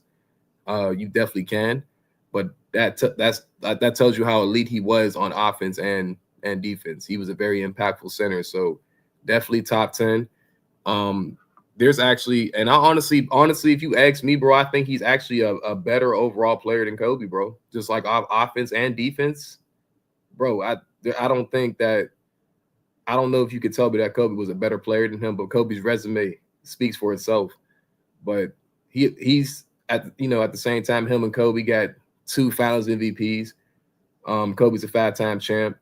Speaker 13: you definitely can. But that tells you how elite he was on offense and defense. He was a very impactful center. So definitely top 10. There's actually, and I honestly, if you ask me, bro, I think he's actually a better overall player than Kobe, bro. Just like offense and defense, bro. I don't think that. I don't know if you could tell me that Kobe was a better player than him, but Kobe's resume speaks for itself. But he's at the same time, him and Kobe got 2 Finals MVPs. Kobe's a 5-time champ.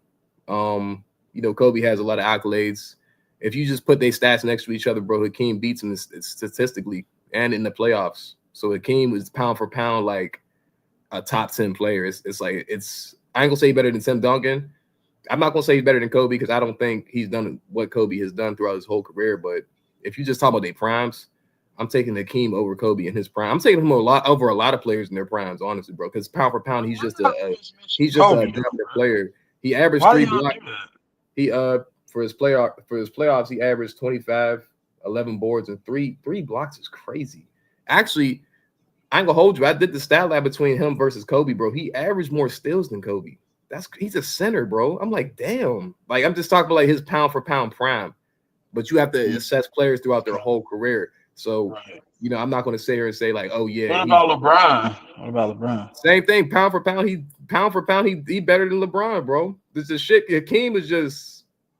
Speaker 13: Kobe has a lot of accolades. If you just put their stats next to each other, bro, Hakeem beats him statistically and in the playoffs. So Hakeem was pound for pound like a top 10 player. It's I ain't gonna say better than Tim Duncan. I'm not gonna say he's better than Kobe because I don't think he's done what Kobe has done throughout his whole career. But if you just talk about their primes, I'm taking Hakeem over Kobe in his prime. I'm taking him over a lot of players in their primes, honestly, bro. Because pound for pound, he's just a dominant player. He averaged 3 blocks. He for his playoffs, he averaged 25, 11 boards, and three blocks is crazy. Actually, I ain't gonna hold you. I did the stat lab between him versus Kobe, bro. He averaged more steals than Kobe. He's a center, bro. I'm like, damn. Like, I'm just talking about like his pound for pound prime. But you have to assess players throughout their whole career. So, I'm not gonna sit here and say like, oh yeah.
Speaker 14: What about LeBron?
Speaker 13: Same thing. Pound for pound, he better than LeBron, bro. This is shit. Hakeem is just.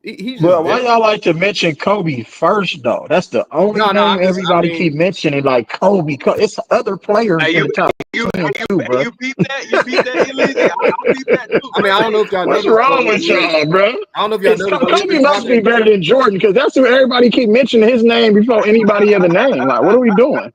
Speaker 13: He's
Speaker 14: Well, why y'all like to mention Kobe first, though? That's the only name everybody keep mentioning, like Kobe. It's other players in the top 10 too, bro.
Speaker 9: You beat that, Elise. I beat that too.
Speaker 13: I don't know if y'all know.
Speaker 14: What's wrong with y'all, bro?
Speaker 13: I don't know if y'all know.
Speaker 14: Kobe must be better than Jordan because that's who everybody keep mentioning his name before anybody other name. Like, what are we doing?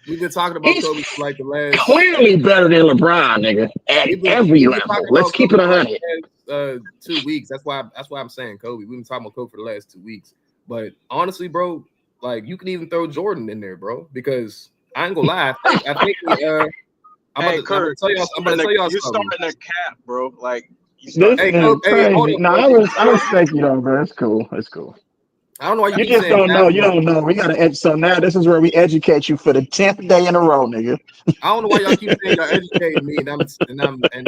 Speaker 13: We've been talking about
Speaker 8: He's
Speaker 13: Kobe for like the last.
Speaker 8: clearly better than LeBron, nigga, at every
Speaker 13: We've been
Speaker 8: level.
Speaker 13: talking
Speaker 8: Let's
Speaker 13: about
Speaker 8: keep
Speaker 13: Kobe
Speaker 8: it
Speaker 13: for like
Speaker 8: 100.
Speaker 13: the last 2 weeks. That's why I'm saying Kobe. We've been talking about Kobe for the last 2 weeks. But honestly, bro, like you can even throw Jordan in there, bro, because I ain't gonna lie. I think I'm
Speaker 9: Hey,
Speaker 13: about
Speaker 9: Kurt,
Speaker 13: to tell y'all. I'm about to tell y'all
Speaker 9: you
Speaker 13: something.
Speaker 9: starting a cap, bro. Like you
Speaker 14: This
Speaker 9: starting.
Speaker 13: Hey,
Speaker 14: is
Speaker 13: Kobe, hey, hold
Speaker 14: crazy.
Speaker 13: up,
Speaker 14: No,
Speaker 13: bro.
Speaker 14: I respect you though, bro. It's cool. It's cool.
Speaker 13: I don't know why you
Speaker 14: You
Speaker 13: keep
Speaker 14: just
Speaker 13: saying
Speaker 14: don't
Speaker 13: cap,
Speaker 14: know. You
Speaker 13: bro.
Speaker 14: don't know. We gotta so now this is where we educate you for the 10th day in a row, nigga.
Speaker 13: I don't know why y'all keep saying y'all educating me, and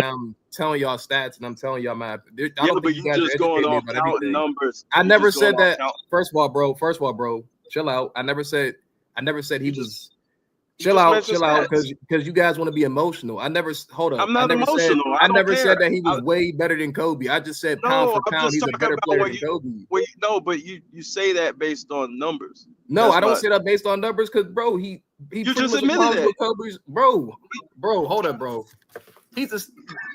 Speaker 13: I'm telling y'all stats, and I'm telling y'all my. I don't think you guys are
Speaker 9: just going
Speaker 13: educating me
Speaker 9: off
Speaker 13: about
Speaker 9: counting
Speaker 13: everything.
Speaker 9: numbers.
Speaker 13: I
Speaker 9: You
Speaker 13: never
Speaker 9: just going
Speaker 13: said
Speaker 9: off
Speaker 13: that.
Speaker 9: count.
Speaker 13: First of all, bro, chill out. I never said he was. Chill
Speaker 9: just
Speaker 13: out,
Speaker 9: mentioned
Speaker 13: chill out,
Speaker 9: stats.
Speaker 13: because you guys want to be emotional. I never hold up.
Speaker 9: I'm not emotional. I don't
Speaker 13: never
Speaker 9: care.
Speaker 13: said that he was way better than Kobe. I just said pound
Speaker 9: No,
Speaker 13: for
Speaker 9: I'm
Speaker 13: pound,
Speaker 9: just
Speaker 13: he's a
Speaker 9: talking
Speaker 13: better
Speaker 9: about
Speaker 13: player
Speaker 9: what
Speaker 13: than
Speaker 9: you.
Speaker 13: Kobe.
Speaker 9: No, but you say that based on numbers.
Speaker 13: No,
Speaker 9: That's
Speaker 13: I don't
Speaker 9: not.
Speaker 13: say that based on numbers, because bro, he
Speaker 9: You
Speaker 13: pretty
Speaker 9: just
Speaker 13: much
Speaker 9: admitted
Speaker 13: aligns
Speaker 9: that.
Speaker 13: with Kobe's. Bro, hold up, bro. He's a.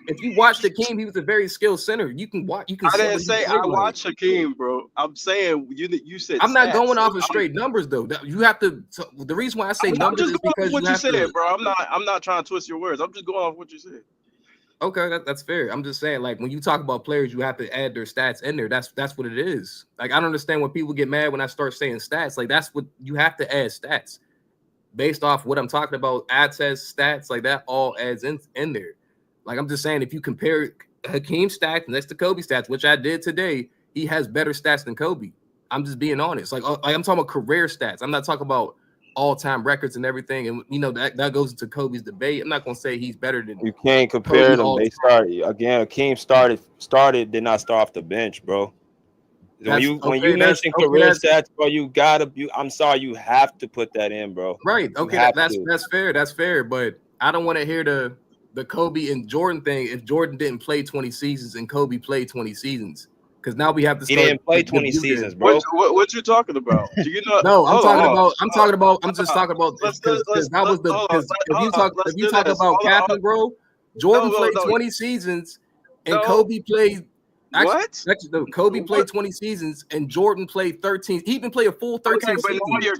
Speaker 13: If you watch Hakeem, he was a very skilled center. You can watch. You can
Speaker 9: I
Speaker 13: see
Speaker 9: didn't
Speaker 13: what he
Speaker 9: say
Speaker 13: played
Speaker 9: I
Speaker 13: like.
Speaker 9: watch Hakeem, bro. I'm saying you said.
Speaker 13: I'm not
Speaker 9: stats.
Speaker 13: going off of straight numbers though. You have to. So the reason why I say
Speaker 9: I'm
Speaker 13: numbers
Speaker 9: just
Speaker 13: is
Speaker 9: going off
Speaker 13: because
Speaker 9: what
Speaker 13: you
Speaker 9: you
Speaker 13: have
Speaker 9: said,
Speaker 13: to.
Speaker 9: bro. I'm not trying to twist your words. I'm just going off what you said.
Speaker 13: Okay, that's fair. I'm just saying, like when you talk about players, you have to add their stats in there. That's what it is. Like I don't understand when people get mad when I start saying stats. Like that's what you have to add stats based off what I'm talking about. Ad says stats like that all adds in there. Like I'm just saying, if you compare Hakeem's stats next to Kobe's stats, which I did today, he has better stats than Kobe. I'm just being honest. Like I'm talking about career stats. I'm not talking about all-time records and everything. And you know that goes into Kobe's debate. I'm not gonna say he's better than
Speaker 7: You can't compare
Speaker 13: Kobe
Speaker 7: them.
Speaker 13: all
Speaker 7: They started again. Hakeem started did not start off the bench, bro. When you mention career stats, bro, I'm sorry, you have to put that in, bro.
Speaker 13: Right. Okay, that's fair. That's fair. But I don't want to hear the Kobe and Jordan thing if Jordan didn't play 20 seasons and Kobe played 20 seasons. Because now we have to start.
Speaker 7: He didn't play 20 seasons, bro.
Speaker 9: What you talking about? Do you know?
Speaker 13: No, I'm talking about. I'm just
Speaker 9: Hold on.
Speaker 13: talking about
Speaker 9: Let's
Speaker 13: because that was the
Speaker 9: hold on.
Speaker 13: because if you
Speaker 9: Let's
Speaker 13: talk
Speaker 9: do this.
Speaker 13: about capping, bro, Jordan
Speaker 9: No,
Speaker 13: played
Speaker 9: no.
Speaker 13: 20 seasons and
Speaker 9: No.
Speaker 13: Kobe played.
Speaker 9: What?
Speaker 13: Actually, no, Kobe played 20 seasons and Jordan played 13. He even played a full 13
Speaker 9: Okay, but
Speaker 13: seasons.
Speaker 9: now you're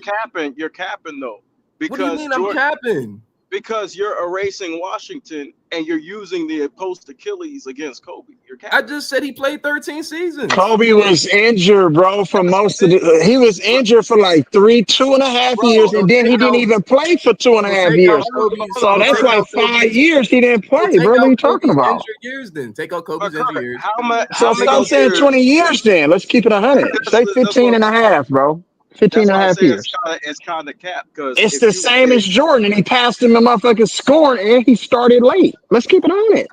Speaker 9: capping though.
Speaker 13: What do you mean I'm capping?
Speaker 9: Because you're erasing Washington and you're using the post Achilles against Kobe. You're capping.
Speaker 13: I just said he played 13 seasons.
Speaker 14: Kobe was injured, bro, for most of the. He was injured for like 2.5 years, and then he didn't even play for 2.5
Speaker 13: take out
Speaker 14: years.
Speaker 13: Kobe's.
Speaker 14: So that's like 5 years he didn't play,
Speaker 13: Take
Speaker 14: bro. What are
Speaker 13: out
Speaker 14: you talking
Speaker 13: Kobe's
Speaker 14: about?
Speaker 13: injured years, then take out Kobe's injured years.
Speaker 14: So stop saying 20 years then. Let's keep it 100. Say 15 and a half, bro. 15 and a half years.
Speaker 9: It's kind of capped because
Speaker 14: It's the same as Jordan, and he passed him a motherfucking scoring, and he started late. Let's keep it 100.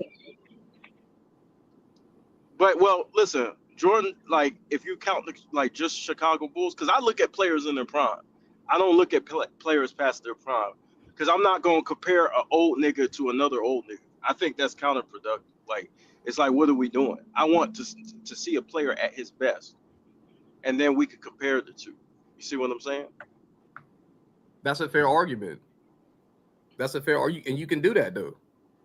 Speaker 9: But well, listen, Jordan. Like if you count like just Chicago Bulls, because I look at players in their prime. I don't look at players past their prime because I'm not going to compare an old nigga to another old nigga. I think that's counterproductive. Like it's like, what are we doing? I want to see a player at his best, and then we could compare the two. You see what I'm saying?
Speaker 13: That's a fair argument. That's a fair argument, and you can do that though.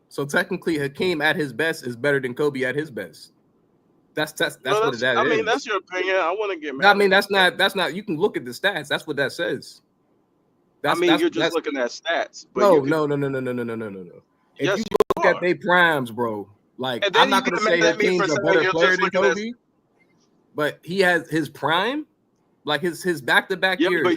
Speaker 13: So technically, Hakeem at his best is better than Kobe at his best. That's what that is.
Speaker 9: I mean, that's your opinion. I want to get mad.
Speaker 13: I mean, that's not. You can look at the stats. That's what that says.
Speaker 9: You're just looking at stats. But
Speaker 13: no. If
Speaker 9: yes,
Speaker 13: you look at their primes, bro, like I'm not gonna say Hakeem's a better player than Kobe, but he has his prime, like his back-to-back years.
Speaker 9: But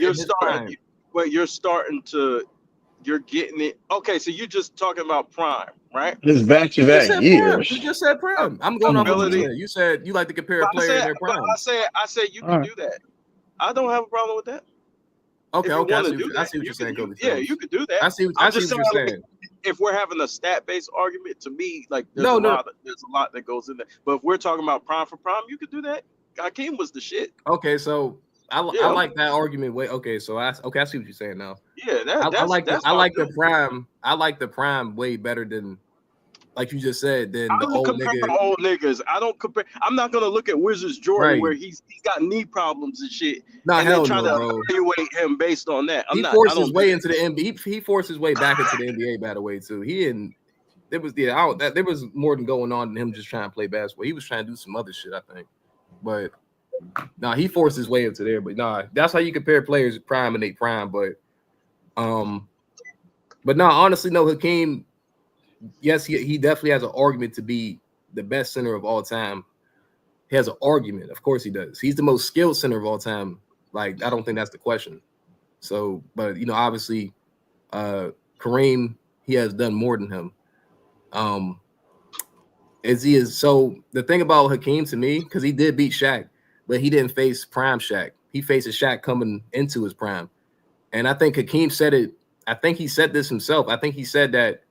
Speaker 9: you're getting it. Okay, so you're just talking about prime, right?
Speaker 14: His back-to-back years.
Speaker 13: You just said prime. I'm going off what you said. You said you like to compare a player in their prime.
Speaker 9: I said you can do that. I don't have a problem with that.
Speaker 13: Okay, I see what you're saying, Kobe.
Speaker 9: Yeah, you could do that.
Speaker 13: I see what you're saying.
Speaker 9: Like, if we're having a stat-based argument, to me, like there's a lot that goes in there. But if we're talking about prime for prime, you could do that. Hakeem was the shit.
Speaker 13: Okay, so I like that argument. Okay, so I see what you're saying now.
Speaker 9: Yeah,
Speaker 13: I like the prime. I like the prime way better than, like you just said, than the old nigga.
Speaker 9: Old niggas. I don't compare. I'm not gonna look at Wizards Jordan where he's got knee problems and shit, and then try to evaluate him based on that.
Speaker 13: He forced his way into the NBA. He forced his way back into the NBA. By the way, too. There was more than going on than him just trying to play basketball. He was trying to do some other shit, I think. But he forced his way into there. But that's how you compare players prime and they prime. But But no, honestly, no, Hakeem, yes, he definitely has an argument to be the best center of all time. He has an argument. Of course he does. He's the most skilled center of all time. Like, I don't think that's the question. So, but, obviously, Kareem, he has done more than him. So the thing about Hakeem to me, because he did beat Shaq, but he didn't face prime Shaq. He faced a Shaq coming into his prime. And I think Hakeem said it. I think he said this himself. I think he said that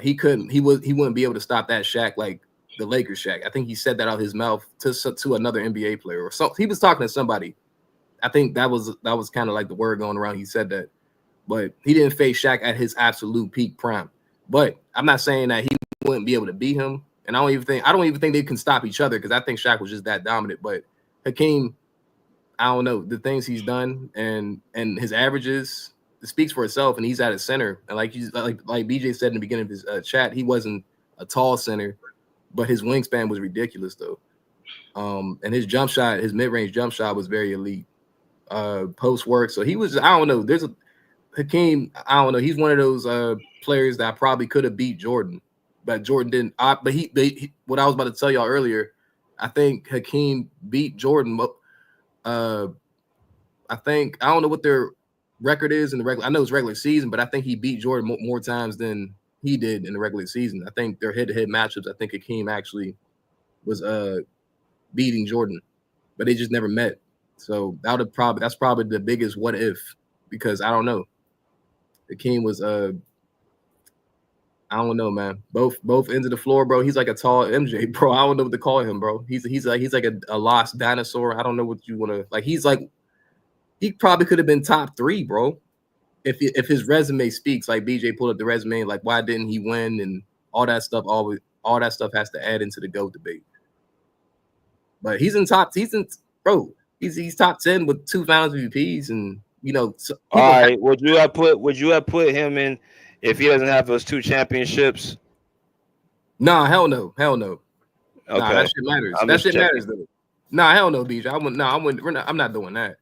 Speaker 13: he wouldn't be able to stop that Shaq like the Lakers Shaq. I think he said that out of his mouth to another NBA player or so. He was talking to somebody. I think that was kind of like the word going around. He said that, but he didn't face Shaq at his absolute peak prime. But I'm not saying that he wouldn't be able to beat him. And I don't even think they can stop each other because I think Shaq was just that dominant. But Hakeem, I don't know, the things he's done and his averages, it speaks for itself. And he's at his center. And like BJ said in the beginning of his chat, he wasn't a tall center, but his wingspan was ridiculous though. And his jump shot, his mid-range jump shot was very elite. Post work, so he was. I don't know. There's a Hakeem. I don't know. He's one of those players that probably could have beat Jordan, but Jordan didn't. But he. What I was about to tell y'all earlier, I think Hakeem beat Jordan. I think I don't know what their record is in the regular. I know it's regular season, but I think he beat Jordan more times than he did in the regular season. I think their head-to-head matchups. I think Hakeem actually was beating Jordan, but they just never met. So that's probably the biggest what if, because I don't know. Hakeem was I don't know, man. Both ends of the floor, bro. He's like a tall MJ, bro. I don't know what to call him, bro. He's like a lost dinosaur. I don't know what you want to like. He probably could have been top 3, bro. If his resume speaks, like BJ pulled up the resume, like why didn't he win and all that stuff. All that stuff has to add into the GOAT debate. But he's top 10 with 2 Finals MVPs, and
Speaker 7: all right. Would you have put him in if he doesn't have those 2 championships?
Speaker 13: Nah, hell no.
Speaker 7: Okay.
Speaker 13: Nah, that shit matters. Matters though. Nah, hell no, BJ. I'm not doing that.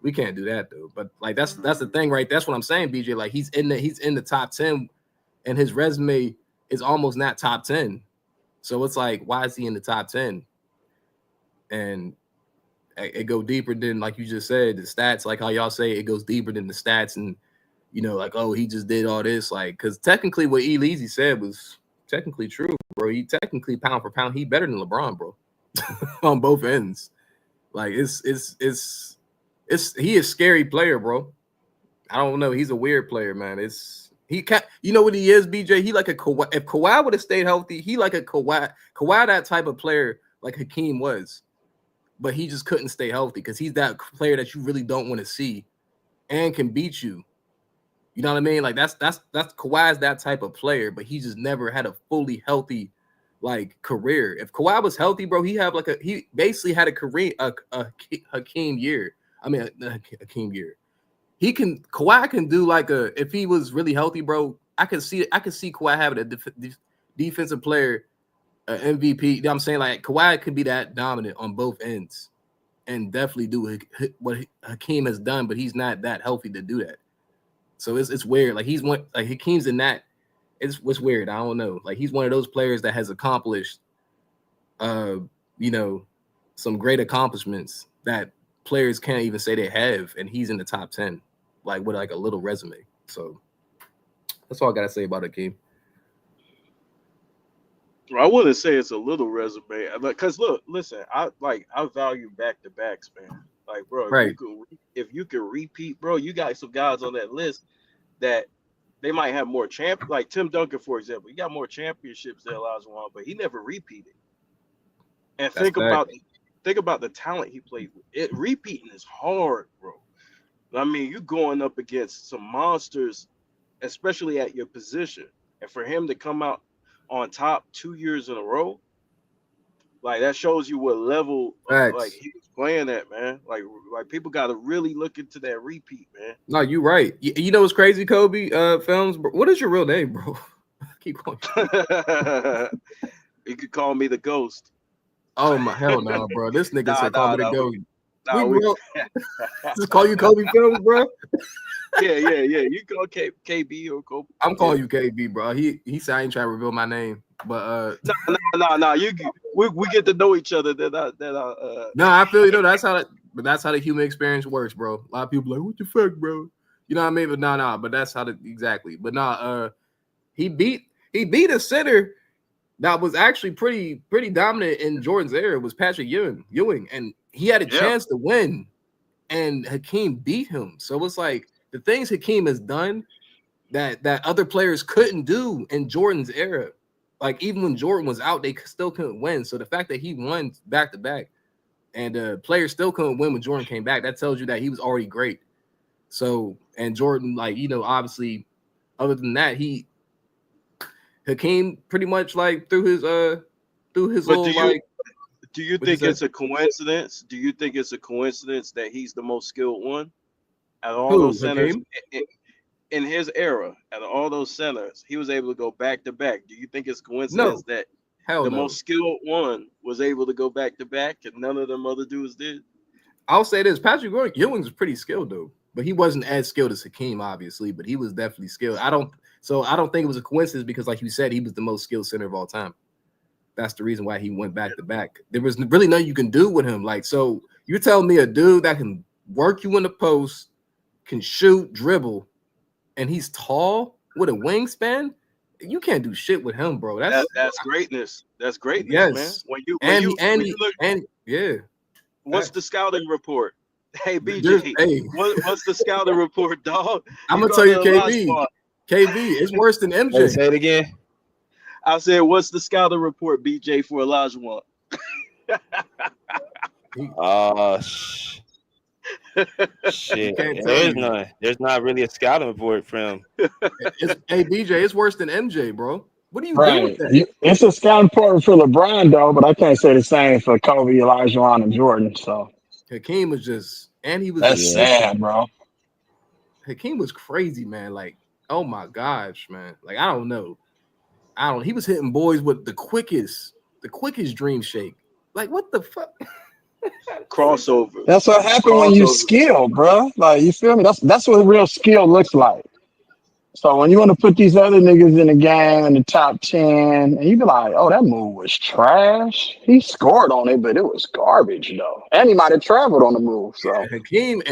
Speaker 13: We can't do that though. But like that's the thing, right? That's what I'm saying, BJ. Like he's in the top 10, and his resume is almost not top 10. So it's like, why is he in the top 10? And it go deeper than, like you just said, the stats, like how y'all say it goes deeper than the stats, and like, oh, he just did all this, like, because technically what Eleazy said was technically true, bro. He technically pound for pound, he better than LeBron, bro, on both ends. Like he is a scary player, bro. I don't know, he's a weird player, man. He can't, what he is, BJ? He like a Kawhi. If Kawhi would have stayed healthy, he like a Kawhi, that type of player like Hakeem was. But he just couldn't stay healthy because he's that player that you really don't want to see and can beat you. You know what I mean? Like that's Kawhi's that type of player, but he just never had a fully healthy like career. If Kawhi was healthy, bro, he basically had a career, a Hakeem year. I mean, a Hakeem year. Kawhi can do like if he was really healthy, bro. I could see Kawhi having a defensive player. MVP, you know what I'm saying? Like Kawhi could be that dominant on both ends and definitely do what Hakeem has done, but he's not that healthy to do that. So it's weird. Like Hakeem's in that. It's weird. I don't know. Like he's one of those players that has accomplished some great accomplishments that players can't even say they have, and he's in the top 10, like with like a little resume. So that's all I gotta say about Hakeem.
Speaker 9: I wouldn't say it's a little resume, because listen, I value back-to-backs, man. Like, bro,
Speaker 13: right.
Speaker 9: If you could repeat, bro, you got some guys on that list that they might have more like Tim Duncan, for example. He got more championships than Olajuwon, but he never repeated. And think about the talent he played with. Repeating is hard, bro. I mean, you're going up against some monsters, especially at your position, and for him to come out on top 2 years in a row, like that shows you what level like he was playing at, man. Like people got to really look into that repeat, man.
Speaker 13: No, you're right. You know what's crazy, Kobe? Films. What is your real name, bro? Keep going.
Speaker 9: You could call me the Ghost.
Speaker 13: Oh my hell no, bro! This nigga said call me the Ghost.
Speaker 9: Nah,
Speaker 13: we bro. Just call you Kobe Films, bro.
Speaker 9: yeah. You call KB or Kobe.
Speaker 13: I'm calling you KB, bro. He said I ain't trying to reveal my name, but
Speaker 9: No. We get to know each other.
Speaker 13: no, I feel you know that's how the human experience works, bro. A lot of people like, what the fuck, bro? You know what I mean? But no, but that's how exactly. But he beat a center that was actually pretty dominant in Jordan's era. It was Patrick Ewing, and he had a chance to win, and Hakeem beat him. So it's like the things Hakeem has done that other players couldn't do in Jordan's era. Like even when Jordan was out, they still couldn't win. So the fact that he won back to back, and players still couldn't win when Jordan came back, that tells you that he was already great. So and Jordan, like obviously, other than that, Hakeem pretty much like through his little
Speaker 9: do you think it's a coincidence? Do you think it's a coincidence that he's the most skilled one out of all those centers in his era? Out of all those centers, he was able to go back to back. Do you think it's coincidence that the most skilled one was able to go back to back and none of them other dudes did?
Speaker 13: I'll say this: Patrick Ewing was pretty skilled though, but he wasn't as skilled as Hakeem, obviously. But he was definitely skilled. I don't think it was a coincidence because, like you said, he was the most skilled center of all time. That's the reason why he went back to back. There was really nothing you can do with him. Like, so you're telling me a dude that can work you in the post, can shoot, dribble, and he's tall with a wingspan? You can't do shit with him, bro.
Speaker 9: That's greatness. That's greatness, man. What's the scouting report? Hey, BJ, what's the scouting report, dog?
Speaker 13: I'm gonna tell you, KB, it's worse than MJ.
Speaker 7: Say it again.
Speaker 9: I said, what's the scouting report, BJ, for Olajuwon?
Speaker 7: Shit. There's none. There's not really a scouting report for him.
Speaker 13: Hey, BJ, it's worse than MJ, bro. What do you do with that?
Speaker 14: It's a scouting report for LeBron, though, but I can't say the same for Kobe, Olajuwon, and Jordan. So
Speaker 13: Hakeem was just, and he was
Speaker 14: that's sad, bro.
Speaker 13: Hakeem was crazy, man. Like, oh my gosh, man. Like, I don't know. He was hitting boys with the quickest dream shake. Like, what the fuck?
Speaker 9: Crossover.
Speaker 14: That's what happened when you skill, bro. Like, you feel me? That's what real skill looks like. So when you want to put these other niggas in the game in the top 10, and you be like, oh, that move was trash. He scored on it, but it was garbage, though. And he might have traveled on the move. So
Speaker 13: Hakeem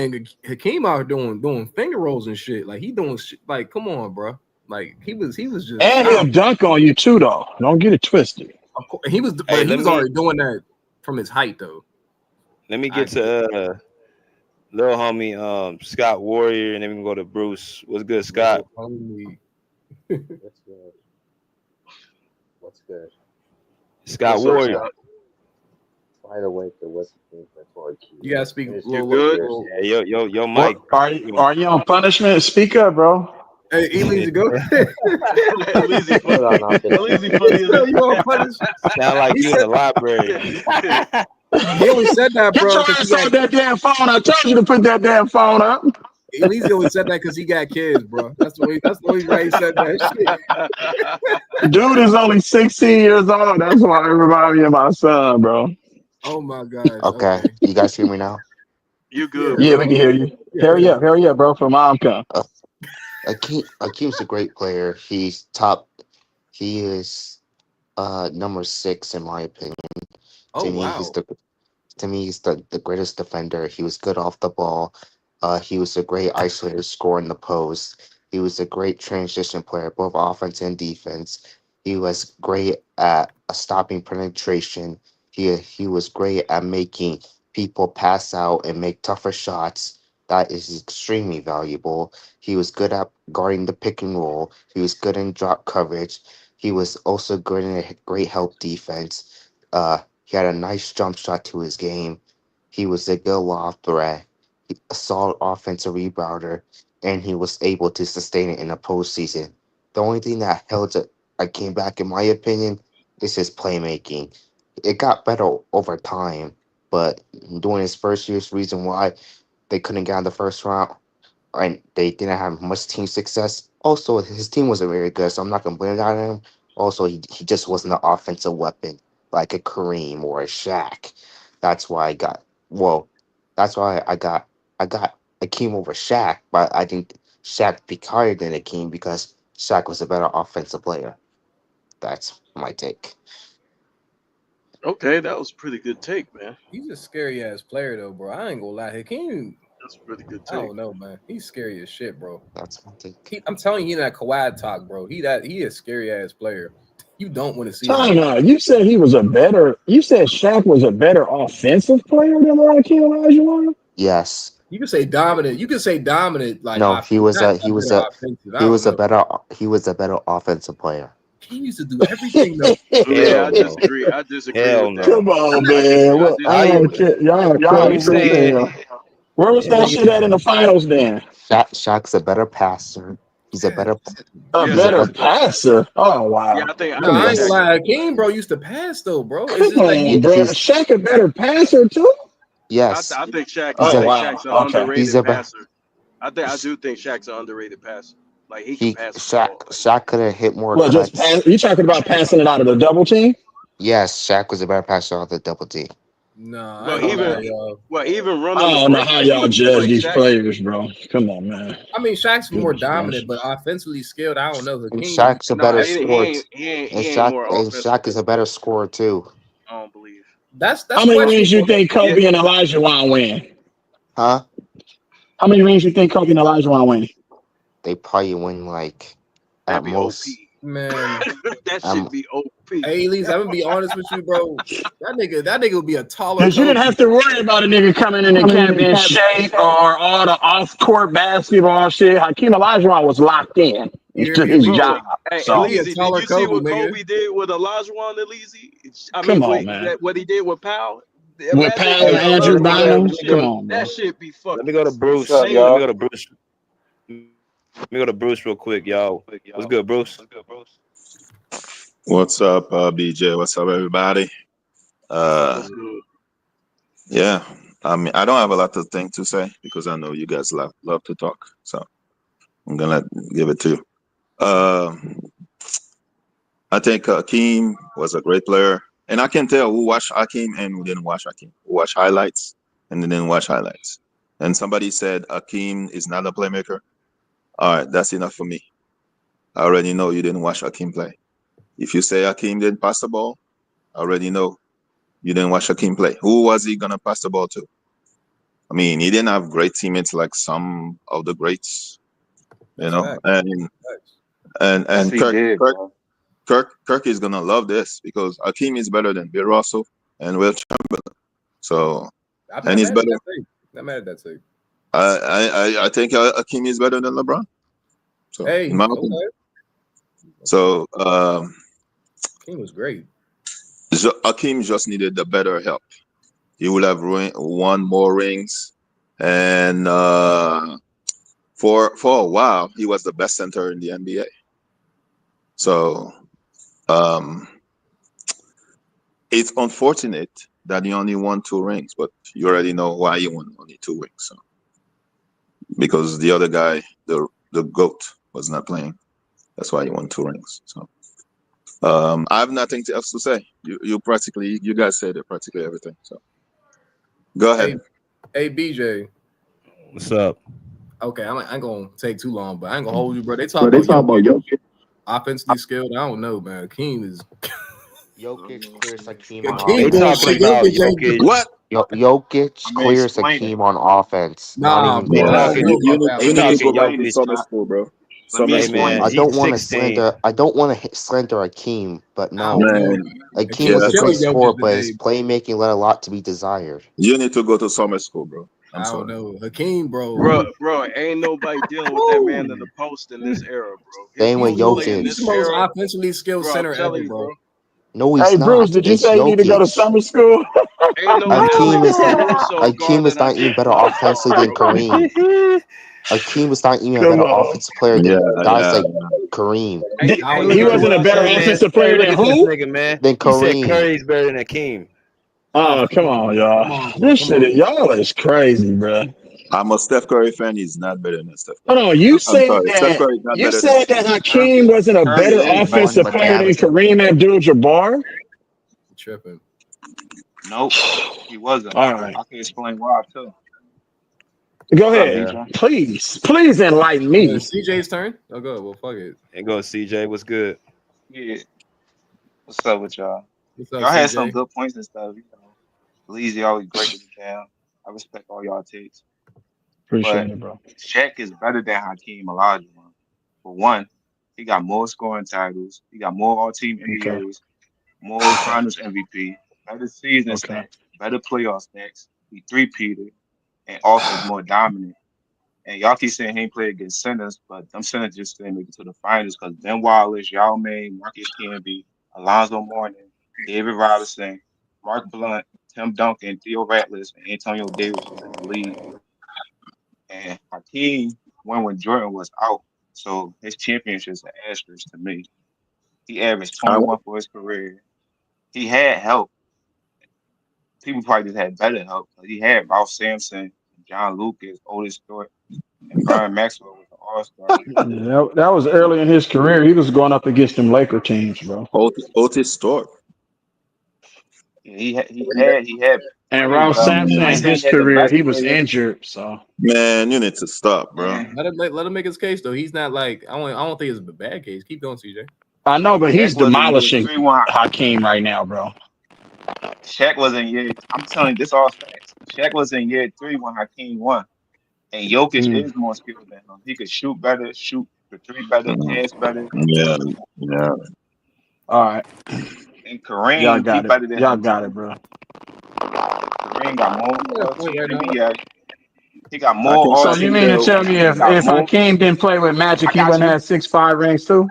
Speaker 13: out doing finger rolls and shit. Like, he doing shit. Like, come on, bro. Like, he was just.
Speaker 14: And he'll dunk on you too, though. Don't get it twisted.
Speaker 13: Of course, he was already doing that from his height, though.
Speaker 7: Let me get to little homie Scott Warrior, and then we can go to Bruce. What's good, Scott?
Speaker 15: What's good?
Speaker 7: Scott Warrior.
Speaker 15: Wide awake. It wasn't before.
Speaker 13: You gotta speak a little
Speaker 9: good.
Speaker 7: Yeah, yo, Mike.
Speaker 14: Are you on punishment? Speak up, bro.
Speaker 13: Hey, Elise, go.
Speaker 9: Elise funny.
Speaker 13: You on punishment?
Speaker 7: Sound like you in the library.
Speaker 13: He always said that, bro.
Speaker 14: Get your ass on that damn phone. I told you to put that damn phone up.
Speaker 13: Elise always said that because he got kids, bro. That's the only way he said that shit.
Speaker 14: Dude is only 16 years old. That's why I remind me of my son, bro.
Speaker 13: Oh my god.
Speaker 15: Okay. You guys hear me now?
Speaker 9: You good?
Speaker 14: Yeah, we can hear you. Hurry up, bro. For mom come.
Speaker 15: Akeem's a great player. He's top. He is number 6 in my opinion.
Speaker 13: Oh, wow.
Speaker 15: To me, he's the greatest defender. He was good off the ball. He was a great isolator, scorer in the post. He was a great transition player, both offense and defense. He was great at stopping penetration. He was great at making people pass out and make tougher shots. That is extremely valuable. He was good at guarding the pick and roll. He was good in drop coverage. He was also good in a great help defense. He had a nice jump shot to his game. He was a good lob threat, a solid offensive rebounder, and he was able to sustain it in the postseason. The only thing that held it, I came back, in my opinion, is his playmaking. It got better over time, but during his first year's reason why they couldn't get out of the first round, and they didn't have much team success. Also, his team wasn't very good, so I'm not going to blame it on him. Also, he just wasn't an offensive weapon like a Kareem or a Shaq. That's why That's why I got Hakeem over Shaq, but I think Shaq be higher than Hakeem because Shaq was a better offensive player. That's my take.
Speaker 9: Okay, that was a pretty good take, man.
Speaker 13: He's a scary ass player though, bro. I ain't gonna lie. Hakeem,
Speaker 9: That's a pretty good
Speaker 13: I
Speaker 9: take.
Speaker 13: don't know, man. He's scary as shit, bro.
Speaker 15: That's my take.
Speaker 13: I'm telling you, he that Kawhi talk, bro. He a scary ass player. You don't want to see
Speaker 14: Time
Speaker 13: him.
Speaker 14: out. You said you said Shaq was a better offensive player than Hakeem Olajuwon?
Speaker 15: Yes.
Speaker 13: You can say dominant. You can say dominant, like
Speaker 15: No, he was
Speaker 13: not
Speaker 15: a he was
Speaker 13: better
Speaker 15: a
Speaker 13: offensive. I
Speaker 15: he
Speaker 13: don't
Speaker 15: was a
Speaker 13: know.
Speaker 15: better offensive player.
Speaker 13: He used to do everything though.
Speaker 9: Yeah,
Speaker 7: Hell
Speaker 9: I
Speaker 7: no.
Speaker 9: disagree. I disagree
Speaker 7: Hell
Speaker 9: with that.
Speaker 7: no.
Speaker 14: Come on,
Speaker 9: I
Speaker 14: man. Well,
Speaker 7: How
Speaker 14: I
Speaker 7: you
Speaker 14: don't care. Y'all
Speaker 7: how you
Speaker 14: crazy as
Speaker 7: saying?
Speaker 14: hell. Where was
Speaker 13: That
Speaker 14: that
Speaker 13: nigga,
Speaker 14: shit at in the finals then?
Speaker 15: Shaq's a better passer. He's a better
Speaker 14: A
Speaker 9: Yeah,
Speaker 15: he's a
Speaker 14: better
Speaker 15: better
Speaker 14: passer. Oh
Speaker 9: yeah.
Speaker 14: wow.
Speaker 13: no,
Speaker 14: Come
Speaker 13: I
Speaker 14: on,
Speaker 13: ain't gonna
Speaker 9: Shaq.
Speaker 13: lie. Hakeem, bro, used to pass though, bro. It's
Speaker 14: come
Speaker 13: just like
Speaker 14: on, bro.
Speaker 15: he's
Speaker 14: Shaq a better passer too?
Speaker 15: yes.
Speaker 9: I think Shaq. I
Speaker 15: He's
Speaker 14: Oh
Speaker 15: a
Speaker 9: think
Speaker 14: wow.
Speaker 9: Shaq's an
Speaker 14: Okay.
Speaker 15: he's
Speaker 9: underrated
Speaker 15: a be-
Speaker 9: passer. I do think Shaq's an underrated passer. Like he can
Speaker 15: he
Speaker 9: pass the ball.
Speaker 15: Shaq could have hit more
Speaker 14: Well, just
Speaker 15: cuts.
Speaker 14: pass. You talking about passing it out of the double team?
Speaker 15: Yes, Shaq was a better passer on the double D.
Speaker 13: nah, I
Speaker 9: Well,
Speaker 13: ain't gonna lie,
Speaker 9: even
Speaker 13: y'all.
Speaker 14: I
Speaker 9: running the
Speaker 14: don't know
Speaker 9: break
Speaker 14: how y'all
Speaker 9: too.
Speaker 14: judge
Speaker 9: Like
Speaker 14: these
Speaker 9: Shaq.
Speaker 14: players, bro. Come on, man.
Speaker 13: I mean, Shaq's more
Speaker 14: Goodness
Speaker 13: dominant, but
Speaker 14: gracious.
Speaker 13: offensively skilled. I don't know.
Speaker 15: And
Speaker 13: Hakeem,
Speaker 15: Shaq's a
Speaker 9: Nah,
Speaker 15: better
Speaker 9: he
Speaker 15: scorer.
Speaker 9: ain't. He ain't.
Speaker 15: And
Speaker 9: He ain't more
Speaker 15: Shaq
Speaker 9: offensively
Speaker 15: is a better
Speaker 9: skilled.
Speaker 15: scorer too.
Speaker 9: I don't believe.
Speaker 14: How
Speaker 13: that's
Speaker 14: many rings you
Speaker 13: questionable.
Speaker 14: think
Speaker 9: Yeah,
Speaker 14: Kobe and Olajuwon win?
Speaker 15: Huh?
Speaker 14: How many rings you think Kobe and Olajuwon win?
Speaker 15: They probably win like at
Speaker 9: that'd be OP.
Speaker 15: most
Speaker 13: Man,
Speaker 9: That
Speaker 15: um
Speaker 9: should be OP.
Speaker 13: hey, Elise, I'm gonna be honest with you, bro. That nigga would be a taller
Speaker 14: Because you didn't
Speaker 13: Kobe.
Speaker 14: have to worry about a nigga coming in and can't be in shape or all the off-court basketball shit. Hakeem Olajuwon was locked in
Speaker 13: You hear
Speaker 14: to
Speaker 13: me?
Speaker 14: his
Speaker 9: Bro,
Speaker 14: job.
Speaker 9: hey,
Speaker 13: He'll
Speaker 14: So
Speaker 13: be a
Speaker 9: Elise, did
Speaker 13: taller
Speaker 9: you see
Speaker 13: Kobe,
Speaker 9: what
Speaker 13: nigga.
Speaker 9: Kobe did with Olajuwon, Elise? I
Speaker 14: come
Speaker 9: mean,
Speaker 14: on,
Speaker 9: wait,
Speaker 14: man.
Speaker 9: what he did with Powell?
Speaker 14: With
Speaker 9: Imagine if he
Speaker 14: Powell
Speaker 7: Hey,
Speaker 14: and
Speaker 9: had
Speaker 14: Andrew
Speaker 7: let me go.
Speaker 9: Olajuwon.
Speaker 7: Let
Speaker 14: Bynum,
Speaker 7: me
Speaker 14: come
Speaker 7: go.
Speaker 14: on,
Speaker 9: That
Speaker 14: bro.
Speaker 9: shit be
Speaker 7: Let me
Speaker 9: fucking
Speaker 7: go to
Speaker 10: What's up,
Speaker 7: Bruce. Let me
Speaker 9: insane.
Speaker 10: y'all?
Speaker 7: go to Bruce. Let me go to Bruce real quick, y'all. What's good, Bruce?
Speaker 16: What's up, BJ? What's up, everybody? Uh,
Speaker 9: What's good?
Speaker 16: yeah, I mean, I don't have a lot of things to say because I know you guys love to talk, so I'm gonna give it to you. I think Hakeem was a great player, and I can tell who watched Hakeem and who didn't watch Hakeem. Who watched highlights and who didn't watch highlights. And somebody said Hakeem is not a playmaker. All right, that's enough for me. I already know you didn't watch Hakeem play. If you say Hakeem didn't pass the ball, I already know you didn't watch Hakeem play. Who was he gonna pass the ball to? I mean, he didn't have great teammates like some of the greats, you
Speaker 13: That's
Speaker 16: know.
Speaker 13: fact.
Speaker 16: And
Speaker 10: Yes,
Speaker 16: and
Speaker 10: he did, bro.
Speaker 16: Kirk is gonna love this because Hakeem is better than Bill Russell and Will Chamberlain. So
Speaker 13: I'm
Speaker 16: and
Speaker 13: not
Speaker 16: he's
Speaker 13: mad at
Speaker 16: better.
Speaker 13: that take. Not mad at that take.
Speaker 16: I think Hakeem is better than LeBron. So in
Speaker 13: Hey,
Speaker 16: my opinion.
Speaker 13: okay.
Speaker 16: So
Speaker 13: King was great.
Speaker 16: Hakeem just needed the better help. He would have won more rings, and for a while he was the best center in the NBA. So it's unfortunate that he only won 2 rings, but you already know why he won only 2 rings. So because the other guy, the GOAT, was not playing. That's why he won 2 rings. So I have nothing else to say. You guys said practically everything. So go ahead.
Speaker 13: Hey, BJ.
Speaker 7: What's up?
Speaker 13: Okay, I ain't gonna take too long, but I ain't gonna hold you, bro. They
Speaker 10: Bro,
Speaker 13: talk
Speaker 10: they
Speaker 13: about
Speaker 10: talk about Jokic.
Speaker 13: offensively skilled. I don't know, man. King is
Speaker 15: Jokic clears Hakeem on
Speaker 13: King
Speaker 7: They
Speaker 13: going,
Speaker 15: offense.
Speaker 7: talking
Speaker 13: but
Speaker 7: about
Speaker 13: Jokic ain't.
Speaker 7: Jokic.
Speaker 16: What?
Speaker 15: Jokic
Speaker 10: I mean,
Speaker 15: clears
Speaker 10: explain it.
Speaker 15: Hakeem on offense. Not
Speaker 13: Nah,
Speaker 15: even
Speaker 7: They
Speaker 13: bro. I don't
Speaker 7: talking.
Speaker 13: know
Speaker 16: You
Speaker 13: about
Speaker 16: need
Speaker 13: that
Speaker 7: They
Speaker 16: you
Speaker 13: one.
Speaker 16: need to
Speaker 7: talking
Speaker 16: go back to
Speaker 7: Jokic.
Speaker 16: summer school, bro.
Speaker 10: Let me
Speaker 16: Summer
Speaker 7: Hey
Speaker 16: school.
Speaker 10: explain
Speaker 7: man,
Speaker 10: it.
Speaker 15: I
Speaker 7: he's
Speaker 15: don't want to
Speaker 7: 16.
Speaker 15: slander. I don't want to slander Hakeem, but
Speaker 13: I don't
Speaker 15: no,
Speaker 13: know,
Speaker 16: Man,
Speaker 13: man.
Speaker 15: Hakeem
Speaker 13: Hakeem
Speaker 15: was
Speaker 16: yeah,
Speaker 15: a
Speaker 16: so
Speaker 15: great
Speaker 13: killing
Speaker 15: scorer,
Speaker 13: Jokic
Speaker 15: but his
Speaker 13: today, bro.
Speaker 15: playmaking left a lot to be desired.
Speaker 16: you need to go to summer school, bro. I'm
Speaker 13: I don't
Speaker 16: sorry.
Speaker 13: know. Hakeem, bro.
Speaker 9: Bro, ain't nobody dealing with that man in the post in this era, bro. If
Speaker 15: Same
Speaker 9: he
Speaker 15: with
Speaker 9: don't play in
Speaker 13: He's
Speaker 9: this
Speaker 13: the most
Speaker 15: Jokic.
Speaker 9: era,
Speaker 13: offensively skilled
Speaker 9: bro, I'm
Speaker 13: center ever,
Speaker 9: telling you,
Speaker 13: bro.
Speaker 9: bro.
Speaker 15: No,
Speaker 14: Hey
Speaker 15: he's
Speaker 14: Bruce,
Speaker 15: not.
Speaker 14: did you
Speaker 15: It's
Speaker 14: say you need to go to
Speaker 15: Jokic.
Speaker 14: summer school?
Speaker 9: Ain't no
Speaker 15: Hakeem is
Speaker 9: Caruso
Speaker 15: Hakeem is
Speaker 9: guarding
Speaker 15: not even
Speaker 9: Hakeem
Speaker 15: better offensively
Speaker 9: Olajuwon,
Speaker 15: than
Speaker 9: bro.
Speaker 15: Kareem. Hakeem was not even a
Speaker 14: Come
Speaker 15: better
Speaker 14: on.
Speaker 15: offensive player
Speaker 16: Yeah,
Speaker 15: than guys
Speaker 16: yeah.
Speaker 15: like Kareem.
Speaker 9: Hey,
Speaker 13: I
Speaker 7: Hey,
Speaker 13: don't
Speaker 9: hey,
Speaker 7: look
Speaker 14: He
Speaker 7: at
Speaker 13: know.
Speaker 7: this.
Speaker 14: wasn't
Speaker 7: What
Speaker 14: a
Speaker 7: he
Speaker 14: better
Speaker 7: say, man?
Speaker 14: offensive
Speaker 7: Hey,
Speaker 14: player
Speaker 7: look
Speaker 14: than
Speaker 7: at this
Speaker 14: who?
Speaker 7: nigga, man.
Speaker 15: Than
Speaker 7: He said
Speaker 15: Kareem.
Speaker 7: Curry's better than Akeem.
Speaker 14: Oh, come on, y'all.
Speaker 13: Come on, bro.
Speaker 14: This
Speaker 13: Come
Speaker 14: shit,
Speaker 13: on.
Speaker 14: y'all is crazy, bro.
Speaker 16: I'm a Steph Curry fan. He's not better than Steph Curry.
Speaker 14: Hold on, you
Speaker 16: I'm
Speaker 14: said
Speaker 16: sorry. Steph
Speaker 14: that
Speaker 16: Curry is not
Speaker 14: you
Speaker 16: better than
Speaker 14: said that
Speaker 16: Hakeem.
Speaker 14: Hakeem wasn't a
Speaker 10: Curry
Speaker 14: better
Speaker 10: is, bro.
Speaker 15: One,
Speaker 14: offensive
Speaker 15: but
Speaker 14: player than
Speaker 15: damage.
Speaker 14: Kareem Abdul-Jabbar.
Speaker 13: Tripping.
Speaker 10: Nope, he wasn't.
Speaker 14: All right.
Speaker 10: I can explain why too.
Speaker 14: Go
Speaker 16: What's up,
Speaker 14: ahead.
Speaker 7: Yeah.
Speaker 16: BJ?
Speaker 14: Please enlighten me.
Speaker 13: It's CJ's turn. Oh, go. Well, fuck it.
Speaker 7: And go CJ. What's good?
Speaker 17: Yeah, what's up with y'all?
Speaker 13: What's up,
Speaker 17: Y'all had some
Speaker 13: CJ?
Speaker 17: good points and stuff. Leezy always breaking it down. I respect all y'all takes, but
Speaker 14: Appreciate it, bro.
Speaker 17: Shaq is better than Hakeem Olajuwon. For one, he got more scoring titles. He got more All-Team
Speaker 14: Okay.
Speaker 17: NBAs, more
Speaker 14: Okay.
Speaker 17: Finals MVP, better season
Speaker 14: Okay.
Speaker 17: stats, better playoff stats. He three-peated and also is more dominant. And y'all keep saying he ain't played against centers, but them centers just didn't make it to the finals because Ben Wallace, Yao Ming, Marcus Camby, Alonzo Mourning, David Robinson, Mark Blunt, Tim Duncan, Theo Ratliff, and Antonio Davis was in the league. And Hakeem won when Jordan was out. So his championship's an asterisk to me. He averaged
Speaker 16: I,
Speaker 17: 21 for his career. He had help. People probably just had better help. But he had Ralph Sampson, John Lucas, Otis Stewart, and Byron Maxwell was an all-star.
Speaker 14: Yeah, that was early in his career. He was going up against them Laker teams, bro.
Speaker 16: Otis Stork.
Speaker 17: He had
Speaker 14: And
Speaker 17: players,
Speaker 14: Ralph
Speaker 17: but
Speaker 14: Sampson
Speaker 17: I
Speaker 14: in
Speaker 17: ain't saying
Speaker 14: his
Speaker 17: he had the
Speaker 14: career,
Speaker 17: best
Speaker 14: he was
Speaker 17: players.
Speaker 14: injured. So
Speaker 16: Man, you need to stop, bro.
Speaker 17: Man,
Speaker 13: Let him make his case though. He's not like I don't think it's a bad case. Keep going, CJ.
Speaker 14: I know, but he's
Speaker 17: Shaq was in year
Speaker 14: demolishing
Speaker 17: 3-1.
Speaker 14: Hakeem right now, bro.
Speaker 17: Shaq was in year. I'm telling you, this all facts. Shaq was in year 3 when Hakeem won, and Jokic
Speaker 14: Mm.
Speaker 17: is more skilled than him. He could shoot better, shoot the three better, pass better,
Speaker 16: Yeah, yeah.
Speaker 14: All right.
Speaker 17: and
Speaker 14: Y'all
Speaker 17: Kareem he
Speaker 14: got it.
Speaker 17: better than
Speaker 14: Y'all
Speaker 17: him
Speaker 14: got it,
Speaker 17: too.
Speaker 14: bro.
Speaker 17: Kareem got more
Speaker 13: You got a point
Speaker 17: All-Team
Speaker 13: right now.
Speaker 17: NBA. He got
Speaker 16: I
Speaker 17: more
Speaker 16: can
Speaker 14: So
Speaker 16: I
Speaker 14: you
Speaker 16: can
Speaker 14: mean to
Speaker 17: All-NBA
Speaker 16: tell
Speaker 14: tell me
Speaker 17: wins. He got
Speaker 14: if
Speaker 17: more.
Speaker 14: Hakeem didn't play with Magic,
Speaker 17: I
Speaker 14: he
Speaker 17: got
Speaker 14: wouldn't
Speaker 17: you.
Speaker 14: have 6 5 rings too?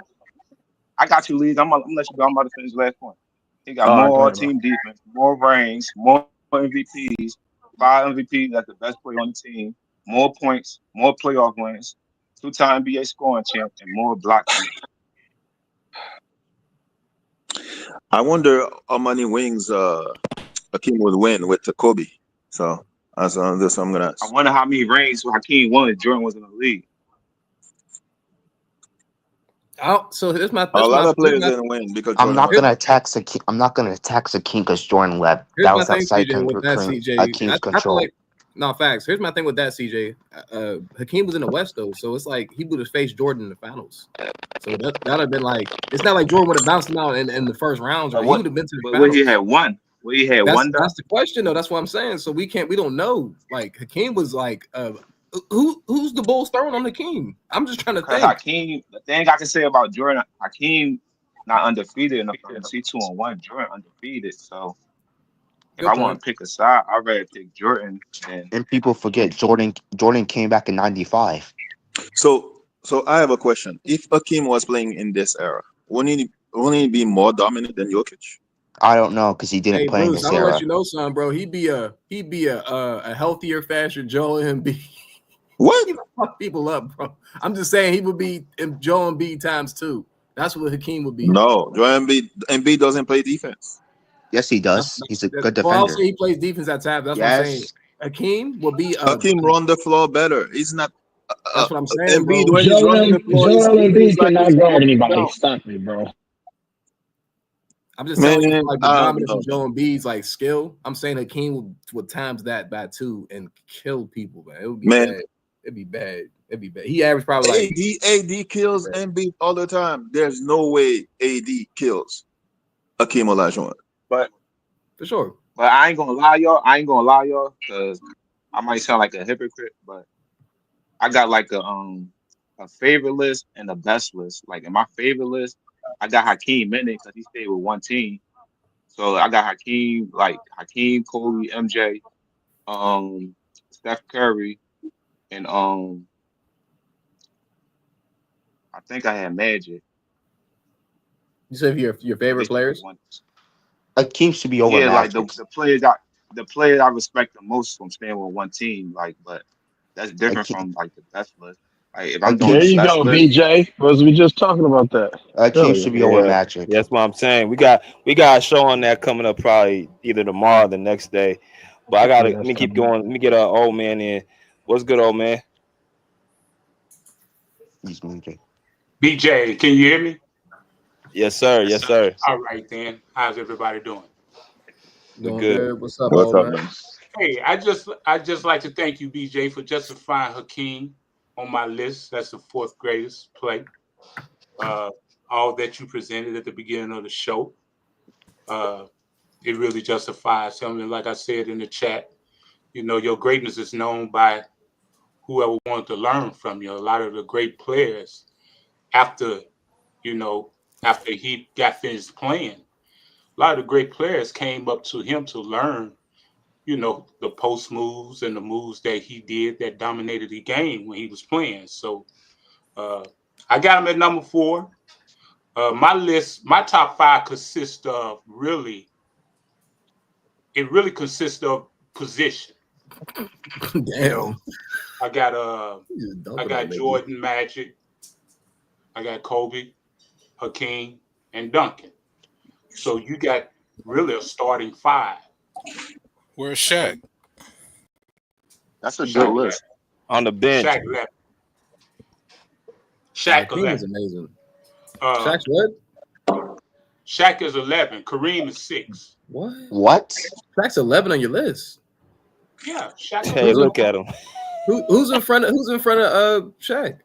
Speaker 17: I got you, Leeds. I'm gonna let you go. I'm about to finish the last point. He got
Speaker 14: All right,
Speaker 17: more
Speaker 14: go
Speaker 17: all
Speaker 14: ahead, bro.
Speaker 17: team defense, more rings, more MVPs, 5 MVPs. That's the best player on the team. More points, more playoff wins, 2-time NBA scoring champ, and more blocks than him.
Speaker 16: I wonder how many wings Hakeem would win with the Kobe. So that's this I'm gonna
Speaker 17: I
Speaker 16: ask.
Speaker 17: wonder how many rings Hakeem won if Jordan was in the league.
Speaker 13: So here's my
Speaker 16: A lot of players didn't win because
Speaker 15: I'm
Speaker 16: Jordan
Speaker 15: not
Speaker 16: was
Speaker 15: gonna
Speaker 16: out.
Speaker 15: attack Hakeem. I'm not gonna attack Hakeem because Jordan left.
Speaker 13: Here's
Speaker 15: That
Speaker 13: my
Speaker 15: was
Speaker 13: thing,
Speaker 15: outside
Speaker 13: CJ, with that CJ.
Speaker 15: Hakeem's
Speaker 13: I feel
Speaker 15: control.
Speaker 13: like no facts. Here's my thing with that CJ. Hakeem was in the West though, so it's like he would have faced Jordan in the finals. So that'd have been like it's not like Jordan would have bounced him out in the first rounds, or
Speaker 17: But
Speaker 13: he would have been to the
Speaker 17: But what he
Speaker 13: finals.
Speaker 17: had won? What he had
Speaker 13: That's
Speaker 17: won though?
Speaker 13: the question though. That's what I'm saying. So we don't know. Like Hakeem was like who's the Bulls throwing on Hakeem? I'm just trying to
Speaker 17: Because
Speaker 13: think.
Speaker 17: Hakeem, the thing I can say about Jordan, Hakeem not undefeated in the finals. He 2-1. Jordan undefeated. So if
Speaker 13: Good
Speaker 17: I want
Speaker 13: point.
Speaker 17: to pick a side, I'd rather pick Jordan than
Speaker 15: And people forget
Speaker 17: Hakeem.
Speaker 15: Jordan came back in '95.
Speaker 16: So I have a question. If Hakeem was playing in this era, wouldn't he be more dominant than Jokic?
Speaker 15: I don't know because he didn't
Speaker 13: Hey
Speaker 15: play in
Speaker 13: Bruce,
Speaker 15: this
Speaker 13: I'm gonna let
Speaker 15: era.
Speaker 13: you know something, bro. He'd be a healthier, faster Joel Embiid.
Speaker 16: What?
Speaker 13: He would fuck people up, bro. I'm just saying he would be Joel Embiid times 2. That's what Hakeem would be.
Speaker 16: No, Joel Embiid doesn't play defense.
Speaker 15: Yes, he does. He's a good
Speaker 13: Well, I'll
Speaker 15: defender.
Speaker 13: say he plays defense at times. That's what I'm saying.
Speaker 15: Yes.
Speaker 13: Hakeem will be
Speaker 16: Hakeem run the floor better. He's not.
Speaker 13: That's what I'm saying,
Speaker 16: Embiid
Speaker 13: bro.
Speaker 16: when he's running the floor,
Speaker 14: Joel
Speaker 16: he feels
Speaker 14: Embiid
Speaker 16: like
Speaker 14: cannot
Speaker 16: he's
Speaker 14: guard
Speaker 16: going
Speaker 14: anybody.
Speaker 16: down.
Speaker 14: Stop it, bro.
Speaker 13: I'm just telling you,
Speaker 16: Man,
Speaker 13: like the dominance of Joel Embiid's like skill. I'm saying Hakeem would times that by 2 and kill people, man. It would be
Speaker 16: Man.
Speaker 13: bad. It'd be bad. It'd be bad. He averaged probably like
Speaker 16: AD kills Embiid all the time. There's no way AD kills Hakeem Olajuwon.
Speaker 17: But
Speaker 13: for sure.
Speaker 17: But I ain't gonna lie, y'all, because I might sound like a hypocrite, but I got like a favorite list and a best list. Like in my favorite list, I got Hakeem in it because he stayed with one team. So I got Hakeem, Kobe, MJ, Steph Curry, and I think I had Magic.
Speaker 13: You said your favorite players?
Speaker 15: Hakeem should be over
Speaker 17: Yeah, like
Speaker 15: Magic.
Speaker 17: the players I respect the most from staying with one team. Like, but that's different from like the best list. Like if I'm doing
Speaker 14: There
Speaker 17: the
Speaker 14: you
Speaker 17: best
Speaker 14: go,
Speaker 17: list,
Speaker 14: BJ. Was we just talking about that?
Speaker 15: Hakeem
Speaker 14: Earlier.
Speaker 15: should be over
Speaker 7: Yeah,
Speaker 15: Magic.
Speaker 7: that's what I'm saying. We got a show on that coming up probably either tomorrow or the next day. But I gotta
Speaker 14: Yeah,
Speaker 7: let
Speaker 14: that's
Speaker 7: me keep
Speaker 14: coming up.
Speaker 7: going. Let me get a old man in. What's good, old man?
Speaker 15: He's moving.
Speaker 18: BJ, can you hear me?
Speaker 7: Yes, sir. Yes, sir.
Speaker 18: All right then. How's everybody doing?
Speaker 7: We
Speaker 13: Doing
Speaker 7: good.
Speaker 13: good. What's up,
Speaker 16: What's
Speaker 13: old
Speaker 16: up,
Speaker 13: man?
Speaker 16: man?
Speaker 18: Hey, I just like to thank you, BJ, for justifying Hakeem on my list. That's the fourth greatest play. Uh, all that you presented at the beginning of the show, uh, it really justifies him. And like I said in the chat, your greatness is known by whoever wanted to learn from you. A lot of the great players, after after he got finished playing, a lot of the great players came up to him to learn the post moves and the moves that he did that dominated the game when he was playing. So I got him at number 4. My top 5 consists of it really consists of position.
Speaker 13: Damn.
Speaker 18: I got Jordan, Magic, I got Kobe, Hakeem, and Duncan. So you got really a starting 5.
Speaker 19: Where's Shaq?
Speaker 16: That's a good list.
Speaker 7: On the bench.
Speaker 18: Shaq left. Shaq
Speaker 13: Hakeem
Speaker 18: 11.
Speaker 13: is amazing.
Speaker 18: Shaq's
Speaker 13: what?
Speaker 18: Shaq is 11. Kareem is 6.
Speaker 13: What? Shaq's 11 on your list.
Speaker 18: Yeah, Shaq.
Speaker 7: Hey, look at him.
Speaker 13: Who's in front of Shaq?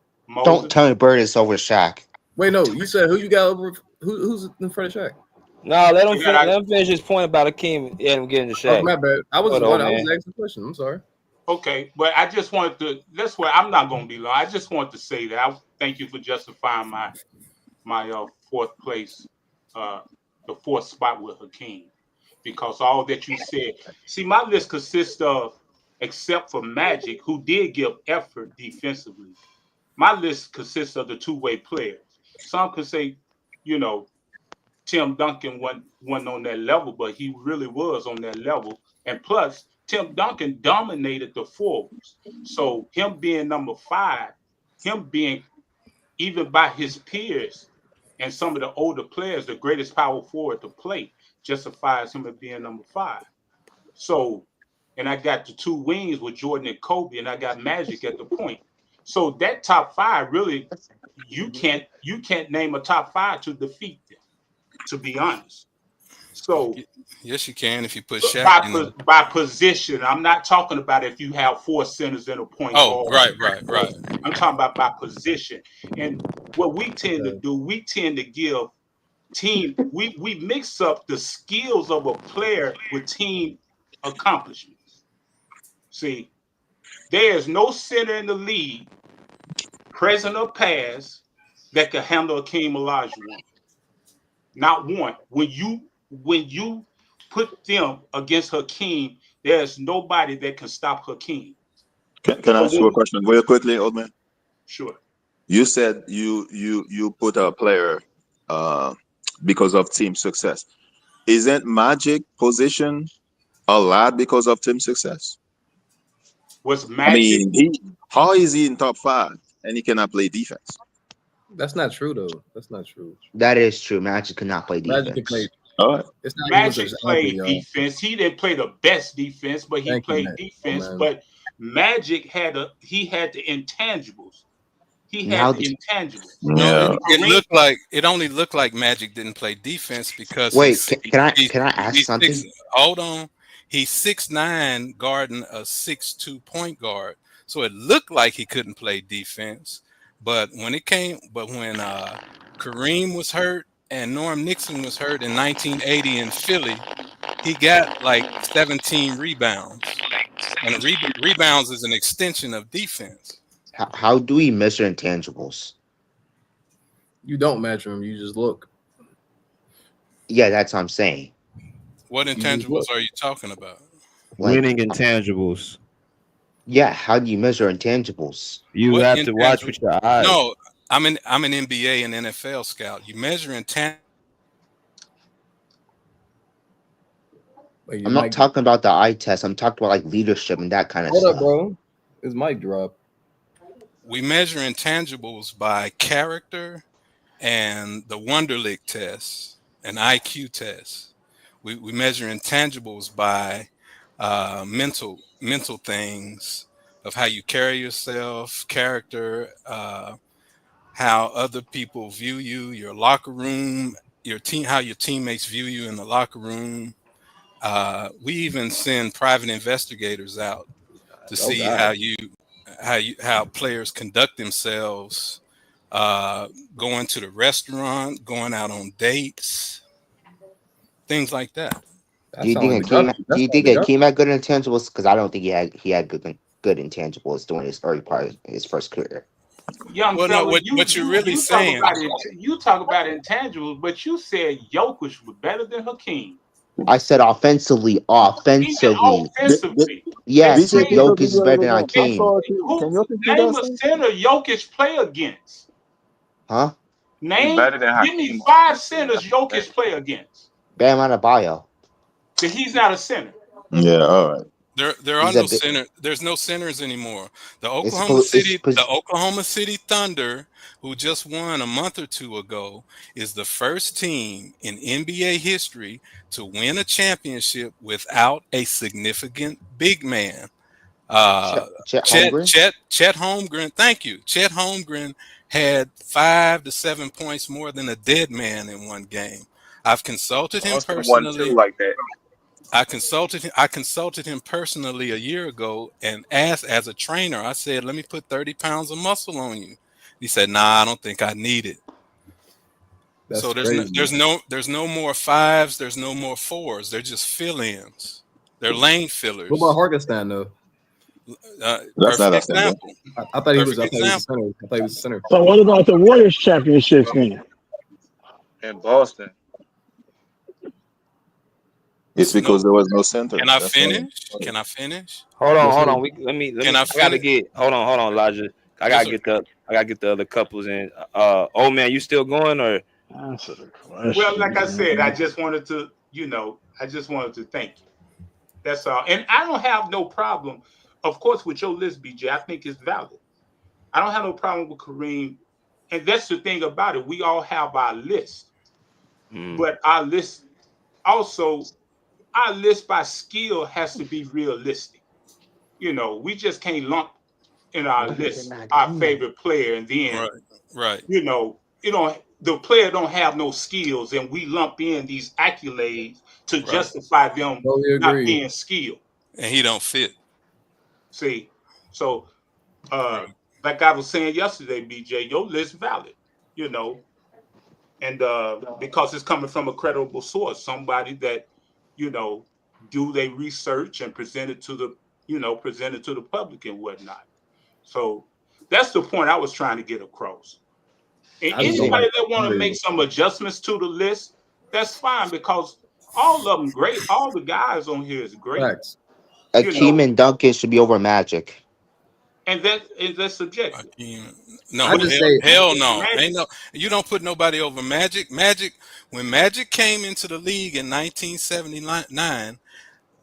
Speaker 15: Don't tell me Bird is over Shaq.
Speaker 13: Wait, no, you said who you got over? Who's in front of Shaq?
Speaker 7: No, let him finish his point about Hakeem and getting the Shaq.
Speaker 13: Oh, my bad. I was
Speaker 7: Hold on,
Speaker 13: asking
Speaker 7: man.
Speaker 13: a question. I'm sorry.
Speaker 18: Okay, but I just wanted to. That's where I'm not going to be long. I just wanted to say that I thank you for justifying my fourth place, the fourth spot with Hakeem, because all that you said. See, my list consists of, except for Magic, who did give effort defensively. My list consists of the two-way players. Some could say, Tim Duncan wasn't on that level, but he really was on that level. And plus, Tim Duncan dominated the forwards. So him being number 5, him being even by his peers and some of the older players, the greatest power forward to play, justifies him as being number 5. So, and I got the 2 wings with Jordan and Kobe, and I got Magic at the point. So that top 5 really, you can't name a top 5 to defeat them, to be honest. So
Speaker 19: Yes, you can if you put Shaq in there.
Speaker 18: by position, I'm not talking about if you have 4 centers and a point guard.
Speaker 19: Right.
Speaker 18: I'm talking about by position. And what we tend to do, we tend to give team, we mix up the skills of a player with team accomplishments. See, there is no center in the league, present or past, that can handle Hakeem Olajuwon. Not one. When you put them against Hakeem, there's nobody that can stop Hakeem.
Speaker 16: Can I ask you a question very quickly, old man?
Speaker 18: Sure.
Speaker 16: You said you put a player because of team success. Isn't Magic position a lot because of team success?
Speaker 18: Was Magic?
Speaker 16: How is he in top 5 and he cannot play defense?
Speaker 13: That's not true, though. That's not true.
Speaker 15: That is true. Magic cannot play defense.
Speaker 13: Magic can play.
Speaker 16: All right.
Speaker 13: It's not
Speaker 18: Magic played defense. He didn't play the best defense, but he played defense. But Magic had the intangibles. He had the intangibles.
Speaker 19: No, it only looked like Magic didn't play defense because
Speaker 15: can I ask something?
Speaker 19: Hold on. He's 6'9", guarding a 6'2" point guard. So it looked like he couldn't play defense. But when Kareem was hurt and Norm Nixon was hurt in 1980 in Philly, he got like 17 rebounds. And rebounds is an extension of defense.
Speaker 15: How do we measure intangibles?
Speaker 13: You don't measure them. You just look.
Speaker 15: Yeah, that's what I'm saying.
Speaker 19: What intangibles are you talking about?
Speaker 7: Winning intangibles.
Speaker 15: Yeah, how do you measure intangibles?
Speaker 7: You have to watch with your eyes.
Speaker 19: No, I'm an NBA and NFL scout. You measure intangibles.
Speaker 15: I'm not talking about the eye test. I'm talking about like leadership and that kind of stuff.
Speaker 13: Hold up, bro. His mic dropped.
Speaker 19: We measure intangibles by character and the Wonderlic test, an IQ test. We measure intangibles by mental things of how you carry yourself, character, how other people view you, your locker room, your team, how your teammates view you in the locker room. We even send private investigators out to
Speaker 13: Oh
Speaker 19: see
Speaker 13: God.
Speaker 19: how players conduct themselves, going to the restaurant, going out on dates, things like that.
Speaker 15: Do you think Hakeem had good intangibles? Because I don't think he had good intangibles during his early part of his first career.
Speaker 18: Young
Speaker 19: Well, no,
Speaker 18: fella,
Speaker 19: what you're really saying,
Speaker 18: you talk about intangibles, but you said Jokic was better than Hakeem.
Speaker 15: I said offensively.
Speaker 18: Even offensively.
Speaker 15: Yes,
Speaker 2: BJ, put your
Speaker 15: Jokic is
Speaker 2: video
Speaker 15: better
Speaker 2: up
Speaker 15: than
Speaker 2: again. I'm
Speaker 15: Hakeem.
Speaker 2: sorry. Can you see
Speaker 18: Name
Speaker 2: that
Speaker 18: a
Speaker 2: thing?
Speaker 18: center Jokic play against.
Speaker 15: Huh?
Speaker 18: Give me 5 centers Jokic play against.
Speaker 15: Bam Adebayo.
Speaker 18: But he's not a center.
Speaker 16: Yeah, all right.
Speaker 19: There are no center. There's no centers anymore. The Oklahoma City Thunder, who just won a month or two ago, is the first team in NBA history to win a championship without a significant big man.
Speaker 15: Chet Holmgren.
Speaker 19: Chet Holmgren. Thank you. Chet Holmgren had 5 to 7 points more than a dead man in one game. I've consulted him
Speaker 17: Boston won
Speaker 19: personally.
Speaker 17: too like that.
Speaker 19: I consulted him personally a year ago and asked, as a trainer, I said, let me put 30 pounds of muscle on you. He said, nah, I don't think I need it.
Speaker 13: That's
Speaker 19: so
Speaker 13: crazy.
Speaker 19: there's no more 5s, there's no more 4s. They're just fill-ins. They're lane fillers.
Speaker 13: What about Hartenstein though?
Speaker 19: Perfect example.
Speaker 13: I thought he was.
Speaker 19: Perfect
Speaker 13: I thought he was a
Speaker 19: example.
Speaker 13: center. I thought he was a center.
Speaker 14: So what about the Warriors championships then?
Speaker 17: In Boston.
Speaker 16: It's because there was no center.
Speaker 19: Can I
Speaker 16: That's
Speaker 19: finish?
Speaker 16: why.
Speaker 19: Can I finish?
Speaker 7: Hold on. Let me.
Speaker 19: Can I
Speaker 7: I gotta
Speaker 19: finish?
Speaker 7: get. Hold on, Elijah. I gotta get the other couples in. Oh man, you still going or?
Speaker 18: Well, like I said, I just wanted to thank you. That's all. And I don't have no problem, of course, with your list, BJ. I think it's valid. I don't have no problem with Kareem. And that's the thing about it. We all have our list. But our list by skill has to be realistic. We just can't lump in our list our favorite player and then
Speaker 19: right.
Speaker 18: The player don't have no skills and we lump in these accolades to justify them not being skilled.
Speaker 19: And he don't fit.
Speaker 18: See, so like I was saying yesterday, BJ, your list valid, and because it's coming from a credible source, somebody that do they research and present it to the public and whatnot. So that's the point I was trying to get across. And anybody that want to make some adjustments to the list, that's fine, because all of them great. All the guys on here is great.
Speaker 15: Hakeem and Duncan should be over Magic.
Speaker 18: And that's subjective.
Speaker 19: No, hell no. Ain't no. You don't put nobody over Magic. When Magic came into the league in 1979,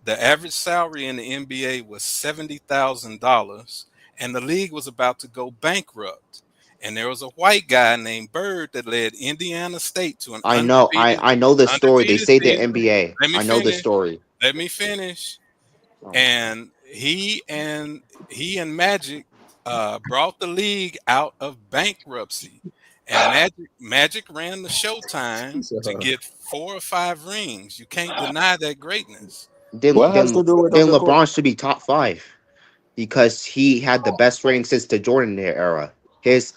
Speaker 19: the average salary in the NBA was $70,000, and the league was about to go bankrupt. And there was a white guy named Bird that led Indiana State to an
Speaker 15: I know the story. They say the NBA. I know the story.
Speaker 19: Let me finish. And he and Magic brought the league out of bankruptcy. And Magic ran the Showtime to get 4 or 5 rings. You can't deny that greatness.
Speaker 15: Then LeBron should be top 5 because he had the best ring since the Jordan era. If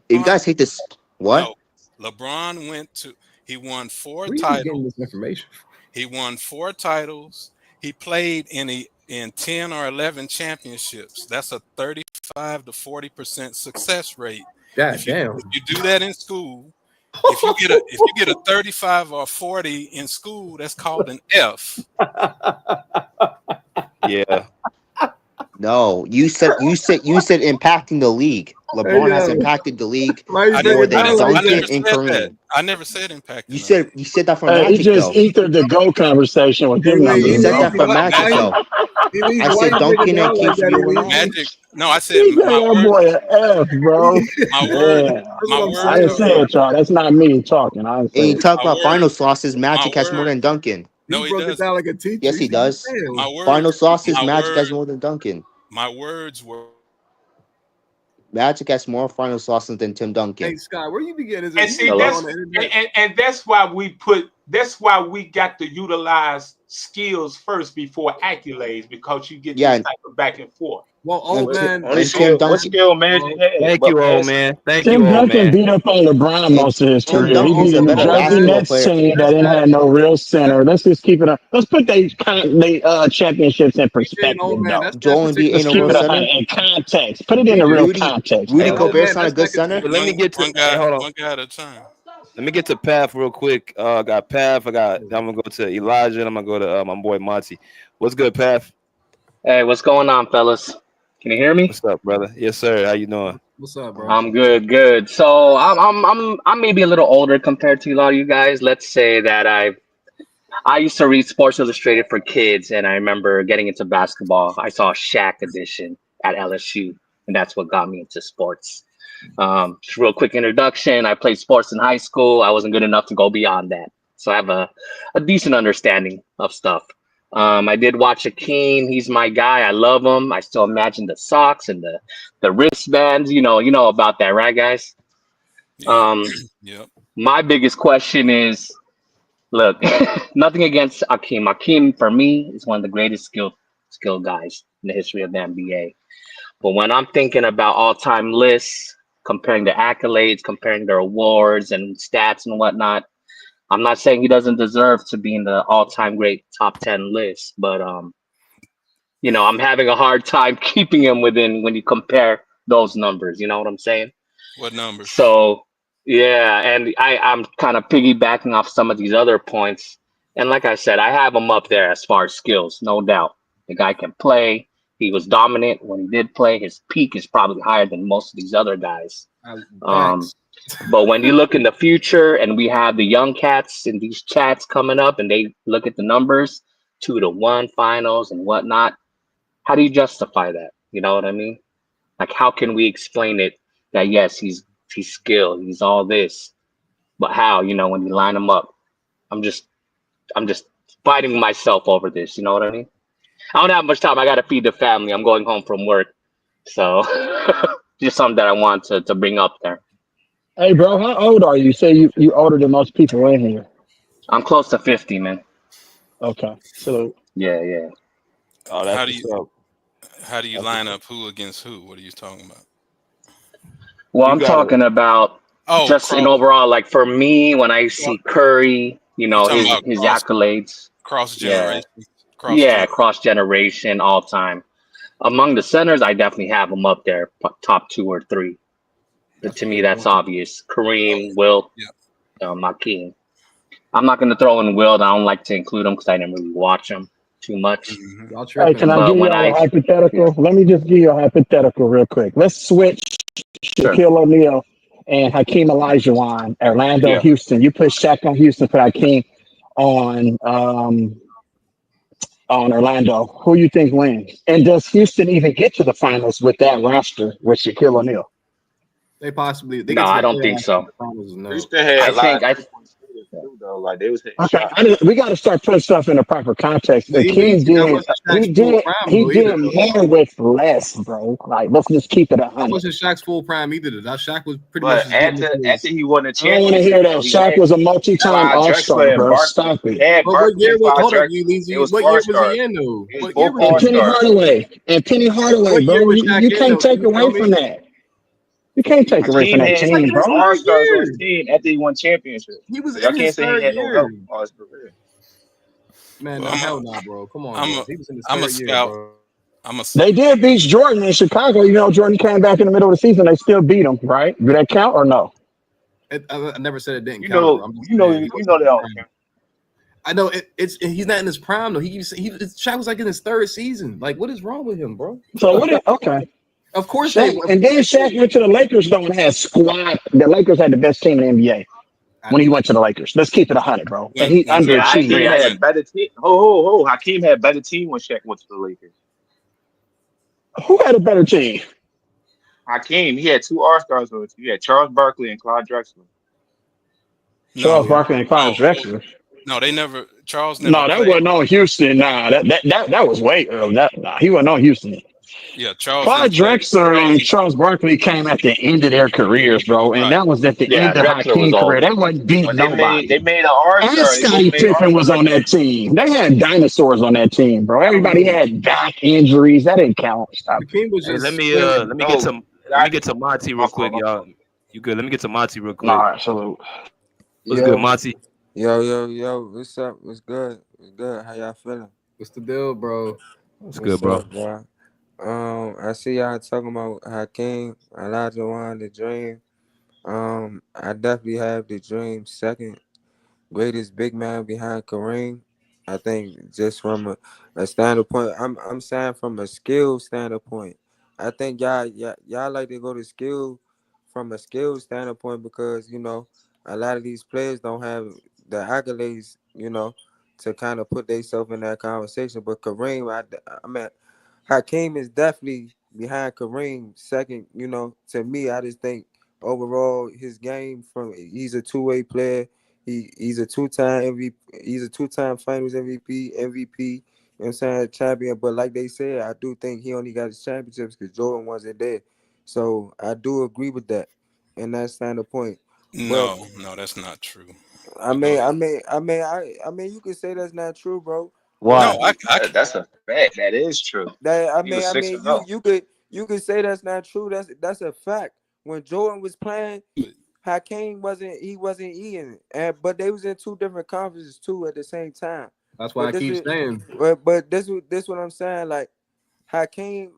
Speaker 15: you guys hate this, what?
Speaker 19: No, LeBron he won 4
Speaker 13: Where
Speaker 19: titles.
Speaker 13: you getting this information?
Speaker 19: He won 4 titles. He played in 10 or 11 championships. That's a 35 to 40% success rate.
Speaker 13: God damn.
Speaker 19: If you do that in school, if you get a 35 or 40 in school, that's called an F.
Speaker 7: Yeah.
Speaker 15: No, you said impacting the league. LeBron has impacted the league more than Duncan and Kareem.
Speaker 19: I never said impacting.
Speaker 15: You said that for Magic.
Speaker 14: He just ethered the GO conversation with him.
Speaker 15: You said that for Magic though. I said Duncan and King should be over
Speaker 19: Magic. No, I said
Speaker 14: He got that boy an F, bro.
Speaker 19: My word.
Speaker 14: I didn't say it, y'all. That's not me talking. I didn't say
Speaker 15: And you
Speaker 14: it.
Speaker 15: talk about finals losses. Magic has more than Duncan.
Speaker 19: No, he doesn't.
Speaker 13: Sound like a teacher.
Speaker 15: Yes, he does. Finals losses. Magic has more than Duncan.
Speaker 19: My words were.
Speaker 15: Magic has more finals losses than Tim Duncan.
Speaker 13: Hey Scott, where you be getting?
Speaker 18: And see, that's why we put That's why we got to utilize skills first before accolades, because you get
Speaker 15: Yeah,
Speaker 18: this type of back and forth.
Speaker 13: Well, old man,
Speaker 15: and Tim
Speaker 17: What
Speaker 15: Duncan.
Speaker 17: skill Magic had?
Speaker 7: Thank
Speaker 17: But
Speaker 7: you, old
Speaker 17: passing.
Speaker 7: man. Thank you,
Speaker 14: Tim
Speaker 7: old
Speaker 14: Duncan
Speaker 7: man.
Speaker 14: beat up on LeBron
Speaker 15: And
Speaker 14: most of his
Speaker 15: Tim
Speaker 14: career. He
Speaker 15: Duncan's
Speaker 14: beat
Speaker 15: a
Speaker 14: a New
Speaker 15: better
Speaker 14: Jersey
Speaker 15: basketball
Speaker 14: Nets
Speaker 15: player.
Speaker 14: team that
Speaker 17: That's
Speaker 14: didn't
Speaker 17: not
Speaker 14: have no real center. Let's just keep it up. Let's put they championships in
Speaker 13: BJ and old
Speaker 14: perspective,
Speaker 13: man,
Speaker 14: though.
Speaker 13: that's that
Speaker 15: Joel Embiid
Speaker 13: particular
Speaker 15: ain't
Speaker 14: Let's
Speaker 15: no
Speaker 14: keep
Speaker 15: real
Speaker 14: it
Speaker 13: skill.
Speaker 14: up
Speaker 15: center.
Speaker 14: in context. Put it in the
Speaker 13: BJ,
Speaker 14: real
Speaker 15: Rudy
Speaker 13: hey,
Speaker 14: context,
Speaker 13: old
Speaker 15: Gobert's
Speaker 13: man,
Speaker 15: not a
Speaker 13: that's
Speaker 15: good
Speaker 13: that
Speaker 15: center.
Speaker 13: particular
Speaker 7: Let me get to. Hey, hold on.
Speaker 19: One guy at a time.
Speaker 7: Let me get to Path real quick. I got Path. I'm gonna go to Elijah, and I'm gonna go to my boy Monty. What's good, Path?
Speaker 20: Hey, what's going on, fellas? Can you hear me?
Speaker 7: What's up, brother? Yes, sir. How you doing?
Speaker 13: What's up, bro?
Speaker 20: I'm good, good. So I'm maybe a little older compared to a lot of you guys. Let's say that I used to read Sports Illustrated for kids, and I remember getting into basketball. I saw Shaq edition at LSU, and that's what got me into sports. Just real quick introduction. I played sports in high school. I wasn't good enough to go beyond that. So I have a decent understanding of stuff. I did watch Hakeem. He's my guy. I love him. I still imagine the socks and the wristbands. You know about that, right, guys?
Speaker 19: Yeah.
Speaker 20: Um,
Speaker 19: Yep.
Speaker 20: my biggest question is, look, nothing against Hakeem. Hakeem, for me, is one of the greatest skill guys in the history of the NBA. But when I'm thinking about all-time lists, comparing the accolades, comparing their awards and stats and whatnot, I'm not saying he doesn't deserve to be in the all-time great top 10 list, but I'm having a hard time keeping him within when you compare those numbers. You know what I'm saying?
Speaker 19: What numbers?
Speaker 20: So yeah, and I'm kind of piggybacking off some of these other points. And like I said, I have him up there as far as skills, no doubt. The guy can play. He was dominant when he did play. His peak is probably higher than most of these other guys. Um,
Speaker 13: Facts.
Speaker 20: but when you look in the future and we have the young cats in these chats coming up and they look at the numbers, 2-1 finals and whatnot, how do you justify that? You know what I mean? Like, how can we explain it that yes, he's skilled, he's all this, but how? When you line him up, I'm just I'm just fighting myself over this. You know what I mean? I don't have much time. I got to feed the family. I'm going home from work, so just something that I want to bring up there.
Speaker 14: Hey, bro, how old are you? You say you older than most people in here.
Speaker 20: I'm close to 50, man.
Speaker 14: Okay, so
Speaker 20: Yeah, yeah.
Speaker 7: Oh,
Speaker 19: How
Speaker 7: that's
Speaker 19: do
Speaker 7: what's
Speaker 19: you
Speaker 7: up. That's
Speaker 19: line
Speaker 7: what's up.
Speaker 19: up who against who? What are you talking about?
Speaker 20: Well,
Speaker 7: You
Speaker 20: I'm
Speaker 7: got it.
Speaker 20: talking about
Speaker 19: Oh,
Speaker 20: just in overall, like for me, when I see Curry,
Speaker 19: you talking
Speaker 20: his
Speaker 19: about
Speaker 20: his accolades,
Speaker 19: cross
Speaker 20: yeah,
Speaker 19: generation,
Speaker 20: yeah, cross generation, all time. Among the centers, I definitely have him up there, top 2 or 3. But
Speaker 13: That's a
Speaker 20: to me,
Speaker 13: good
Speaker 20: that's
Speaker 13: point.
Speaker 20: obvious. Kareem, Wilt,
Speaker 19: Yeah.
Speaker 20: Hakeem. I'm not going to throw in Wilt. I don't like to include him because I didn't really watch him too much.
Speaker 13: Y'all
Speaker 14: hey,
Speaker 13: tripping,
Speaker 14: can I
Speaker 13: man.
Speaker 20: But
Speaker 14: give
Speaker 20: when
Speaker 14: y'all a
Speaker 20: yeah,
Speaker 14: hypothetical? Let me just give you a hypothetical real quick. Let's switch
Speaker 20: sure,
Speaker 14: Shaquille O'Neal and Hakeem Olajuwon, Orlando,
Speaker 20: yeah.
Speaker 14: Houston. You put Shaq on Houston, put Hakeem on Orlando. Who you think wins? And does Houston even get to the finals with that roster with Shaquille O'Neal?
Speaker 13: They
Speaker 20: No,
Speaker 13: get to
Speaker 20: I
Speaker 13: the
Speaker 20: don't think
Speaker 13: playoffs.
Speaker 20: so.
Speaker 13: The finals, no.
Speaker 17: Houston had
Speaker 20: I
Speaker 17: a lot
Speaker 20: think
Speaker 17: of
Speaker 20: I
Speaker 17: 3-point shooters too, though. Like they was hitting
Speaker 14: Okay,
Speaker 17: shots.
Speaker 14: we got to start putting stuff in the proper context.
Speaker 13: But even
Speaker 14: Hakeem
Speaker 13: that
Speaker 14: did,
Speaker 13: wasn't
Speaker 14: he
Speaker 13: Shaq's full
Speaker 14: did,
Speaker 13: prime
Speaker 14: he
Speaker 13: though either
Speaker 14: did
Speaker 13: though.
Speaker 14: more with less, bro. Like, let's just keep it a
Speaker 13: That
Speaker 14: hundred.
Speaker 13: wasn't Shaq's full prime either. That Shaq was pretty much
Speaker 17: But
Speaker 13: as good
Speaker 17: after
Speaker 13: as
Speaker 17: he won the
Speaker 14: I don't want to hear
Speaker 17: championship,
Speaker 14: that.
Speaker 17: though, he
Speaker 14: Shaq
Speaker 17: had
Speaker 14: was a multi-time
Speaker 17: Clyde
Speaker 14: All-Star,
Speaker 17: Drexler and
Speaker 14: bro.
Speaker 17: Barkley.
Speaker 14: Stop
Speaker 17: He
Speaker 14: it.
Speaker 17: had
Speaker 13: But what
Speaker 17: Barkley
Speaker 13: year
Speaker 17: and
Speaker 13: was
Speaker 17: Clyde
Speaker 13: hold up,
Speaker 17: Drexler.
Speaker 13: you
Speaker 17: It
Speaker 13: Leezy?
Speaker 17: was
Speaker 13: What
Speaker 17: four
Speaker 13: year was he
Speaker 17: stars.
Speaker 13: in though?
Speaker 17: It was
Speaker 13: What year
Speaker 17: both
Speaker 13: was
Speaker 14: And
Speaker 17: all
Speaker 13: he
Speaker 14: Penny
Speaker 13: in?
Speaker 17: stars.
Speaker 14: Hardaway, and Penny Hardaway,
Speaker 13: What year
Speaker 14: bro.
Speaker 13: was
Speaker 14: You
Speaker 13: Shaq in
Speaker 14: can't
Speaker 13: though? Can
Speaker 14: take
Speaker 13: you
Speaker 14: away
Speaker 13: tell me?
Speaker 14: from that. You can't take away from
Speaker 17: Hakeem
Speaker 14: that
Speaker 17: had
Speaker 13: It's like
Speaker 14: team,
Speaker 13: in his
Speaker 14: bro.
Speaker 17: all
Speaker 13: third
Speaker 17: stars on his
Speaker 13: year.
Speaker 17: team after he won championship.
Speaker 13: He was
Speaker 17: So y'all
Speaker 13: in
Speaker 17: can't
Speaker 13: his
Speaker 17: say he
Speaker 13: third
Speaker 17: had no
Speaker 13: year.
Speaker 17: help all his career.
Speaker 13: Man,
Speaker 19: Well,
Speaker 13: no, hell no, bro. Come on,
Speaker 19: I'm
Speaker 13: bro.
Speaker 19: a
Speaker 13: He was in his
Speaker 19: I'm a
Speaker 13: third year,
Speaker 19: scout.
Speaker 13: bro.
Speaker 19: I'm a
Speaker 14: They did beat Jordan in Chicago. You know, Jordan came back in the middle of the season. They still beat him, right? Do that count or no?
Speaker 13: I never said it didn't
Speaker 17: You
Speaker 13: count, bro.
Speaker 17: know,
Speaker 13: I'm just
Speaker 17: you know,
Speaker 13: saying he
Speaker 17: you
Speaker 13: wasn't
Speaker 17: know
Speaker 13: in
Speaker 17: that
Speaker 13: his
Speaker 17: don't
Speaker 13: prime.
Speaker 17: count.
Speaker 13: I know he's not in his prime though. Shaq was like in his third season. Like, what is wrong with him, bro?
Speaker 14: So what? Okay.
Speaker 13: Of course they.
Speaker 14: Shaq, and then Shaq went to the Lakers though and had squad. The Lakers had the best team in the NBA when he went to the Lakers. Let's keep it 100, bro. And he
Speaker 17: Yeah, Hakeem
Speaker 14: underachieved.
Speaker 17: had better team. Ho. Hakeem had better team when Shaq went to the Lakers.
Speaker 14: Who had a better team?
Speaker 17: Hakeem, he had 2 All-Stars on his team. He had Charles Barkley and Clyde Drexler.
Speaker 14: Charles
Speaker 19: no,
Speaker 14: Barkley and Clyde
Speaker 19: no,
Speaker 14: Drexler.
Speaker 19: no. They never. Charles never
Speaker 14: No, that
Speaker 19: played.
Speaker 14: wasn't on Houston. Nah, that was way early. Nah, he wasn't on Houston.
Speaker 19: Yeah, Charles
Speaker 14: Clyde
Speaker 19: didn't play.
Speaker 14: Drexler and Charles Barkley came at the end of their careers, bro, and
Speaker 19: Right.
Speaker 14: that was at the
Speaker 20: Yeah,
Speaker 14: end of
Speaker 20: Drexler was
Speaker 14: Hakeem's career.
Speaker 20: old.
Speaker 14: They wasn't beating
Speaker 4: When they
Speaker 14: nobody.
Speaker 4: made an All
Speaker 14: And
Speaker 4: Star, they both
Speaker 14: Scottie
Speaker 4: made All
Speaker 14: Pippen was
Speaker 4: Star
Speaker 14: on that
Speaker 4: games.
Speaker 14: team. They had dinosaurs on that team, bro.
Speaker 13: I don't
Speaker 14: Everybody
Speaker 13: know.
Speaker 14: had back injuries. That didn't count. Stop it.
Speaker 13: Hakeem was
Speaker 7: Hey,
Speaker 13: just swinging.
Speaker 4: No,
Speaker 7: let
Speaker 4: I,
Speaker 7: me get to Monty
Speaker 4: my
Speaker 7: real
Speaker 4: fault,
Speaker 7: quick,
Speaker 4: my
Speaker 7: y'all.
Speaker 4: fault.
Speaker 7: You good? Let me get to Monty real quick.
Speaker 14: Nah, salute.
Speaker 7: What's good,
Speaker 21: Yo,
Speaker 7: Monty?
Speaker 21: yo, what's up? What's good? What's good? How y'all feeling?
Speaker 13: What's the deal, bro?
Speaker 7: What's good,
Speaker 21: What's
Speaker 7: bro?
Speaker 21: up, bro? I see y'all talking about Hakeem Olajuwon, the dream. I definitely have the dream second greatest big man behind Kareem. I think just from a standpoint, I'm saying from a skill standpoint. I think y'all like to go to skill from a skill standpoint because a lot of these players don't have the accolades, to kind of put themselves in that conversation. But Kareem, I mean, Hakeem is definitely behind Kareem second. To me, I just think overall his game from he's a two-way player. He's a two-time MVP. He's a two-time Finals MVP. MVP. You know what I'm saying? Champion. But like they said, I do think he only got his championships because Jordan wasn't there. So I do agree with that, and that's kind of the point. But
Speaker 19: No, that's not true.
Speaker 21: I
Speaker 19: But go
Speaker 21: mean,
Speaker 19: ahead.
Speaker 21: you could say that's not true, bro.
Speaker 19: No,
Speaker 21: But
Speaker 20: Why?
Speaker 4: That's a fact. That is true.
Speaker 21: that
Speaker 4: He was 6 and
Speaker 21: you
Speaker 4: 0.
Speaker 21: you could say that's not true. That's a fact. When Jordan was playing,
Speaker 19: But
Speaker 21: Hakeem wasn't eating, and but they was in two different conferences too at the same time.
Speaker 13: That's why
Speaker 21: But
Speaker 13: I
Speaker 21: this
Speaker 13: keep
Speaker 21: is
Speaker 13: saying.
Speaker 21: this what I'm saying. Like Hakeem,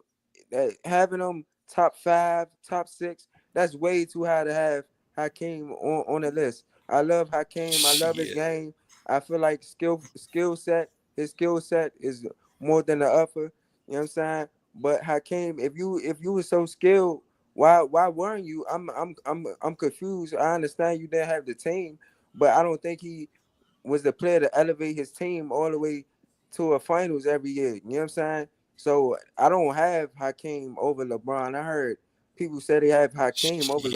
Speaker 21: having them top five, top six, that's way too high to have Hakeem on the list. I love Hakeem. I love his
Speaker 19: shit.
Speaker 21: game. I feel like his skill set is more than the upper. You know what I'm saying? But Hakeem, if you were so skilled, why weren't you? I'm confused. I understand you didn't have the team, but I don't think he was the player to elevate his team all the way to a finals every year. You know what I'm saying? So I don't have Hakeem over LeBron. I heard people say they have Hakeem over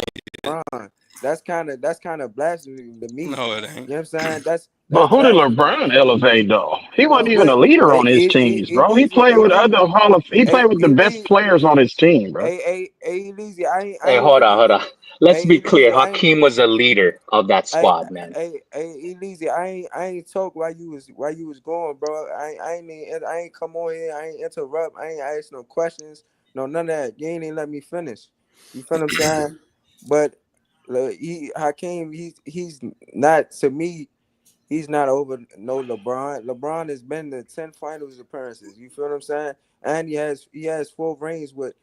Speaker 21: LeBron. That's kind of blasphemy to me.
Speaker 19: No, it
Speaker 21: You know
Speaker 19: ain't.
Speaker 21: what I'm saying? That's
Speaker 14: But who did
Speaker 21: blasphemy.
Speaker 14: LeBron elevate though? He wasn't even
Speaker 21: But
Speaker 14: a leader on his teams, bro. He
Speaker 21: Elise,
Speaker 14: played with other he played with the best
Speaker 21: Elise,
Speaker 14: players on his team, bro.
Speaker 21: Elise, I
Speaker 20: Hey,
Speaker 21: ain't
Speaker 20: hold
Speaker 21: let
Speaker 20: on,
Speaker 21: you.
Speaker 20: hold on. Let's be
Speaker 21: Elise,
Speaker 20: clear. Hakeem was a leader of that
Speaker 21: Hey,
Speaker 20: squad, man.
Speaker 21: Elise, I ain't talk while you was going, bro. I ain't come on here. I ain't interrupt. I ain't ask no questions. No, none of that. You ain't even let me finish. You feel what I'm saying? But look, Hakeem, he's not to me. He's not over no LeBron. LeBron has been to 10 finals appearances. You feel what I'm saying? And he has 4 rings with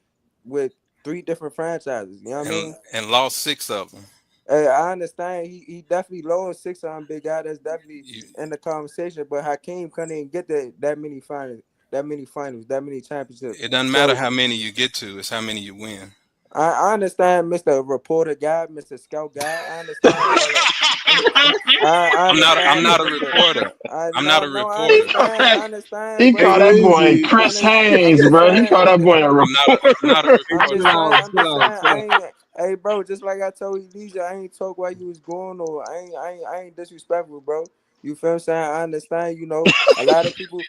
Speaker 21: 3 different franchises. You know what I mean?
Speaker 19: And lost 6 of them.
Speaker 21: Hey, I understand he definitely lost 6 on big guy. That's definitely
Speaker 19: You,
Speaker 21: in the conversation. But Hakeem couldn't even get that many finals, that many championships.
Speaker 19: it doesn't matter
Speaker 21: So
Speaker 19: how many you get to; it's how many you win.
Speaker 21: I understand, Mr. Reporter guy, Mr. Scout guy. I understand all that. I
Speaker 19: I'm
Speaker 21: understand,
Speaker 19: not a
Speaker 21: Mr.
Speaker 19: reporter.
Speaker 21: I
Speaker 19: I'm not
Speaker 21: no
Speaker 19: a
Speaker 21: no I
Speaker 19: reporter.
Speaker 21: understand. I understand,
Speaker 14: He
Speaker 21: but
Speaker 14: called
Speaker 13: Hey,
Speaker 14: that boy
Speaker 13: Lizzie.
Speaker 14: Chris Haynes, bro. He called that boy a reporter.
Speaker 13: Hey,
Speaker 21: I'm
Speaker 13: chill
Speaker 21: just
Speaker 13: out,
Speaker 21: saying, I'm
Speaker 13: chill
Speaker 21: just
Speaker 13: out,
Speaker 21: saying,
Speaker 13: chill
Speaker 21: I
Speaker 13: out.
Speaker 21: ain't. Hey, bro, just like I told Elijah, I ain't talk while you was going, or I ain't disrespectful, bro. You feel what I'm saying? I understand. A lot of people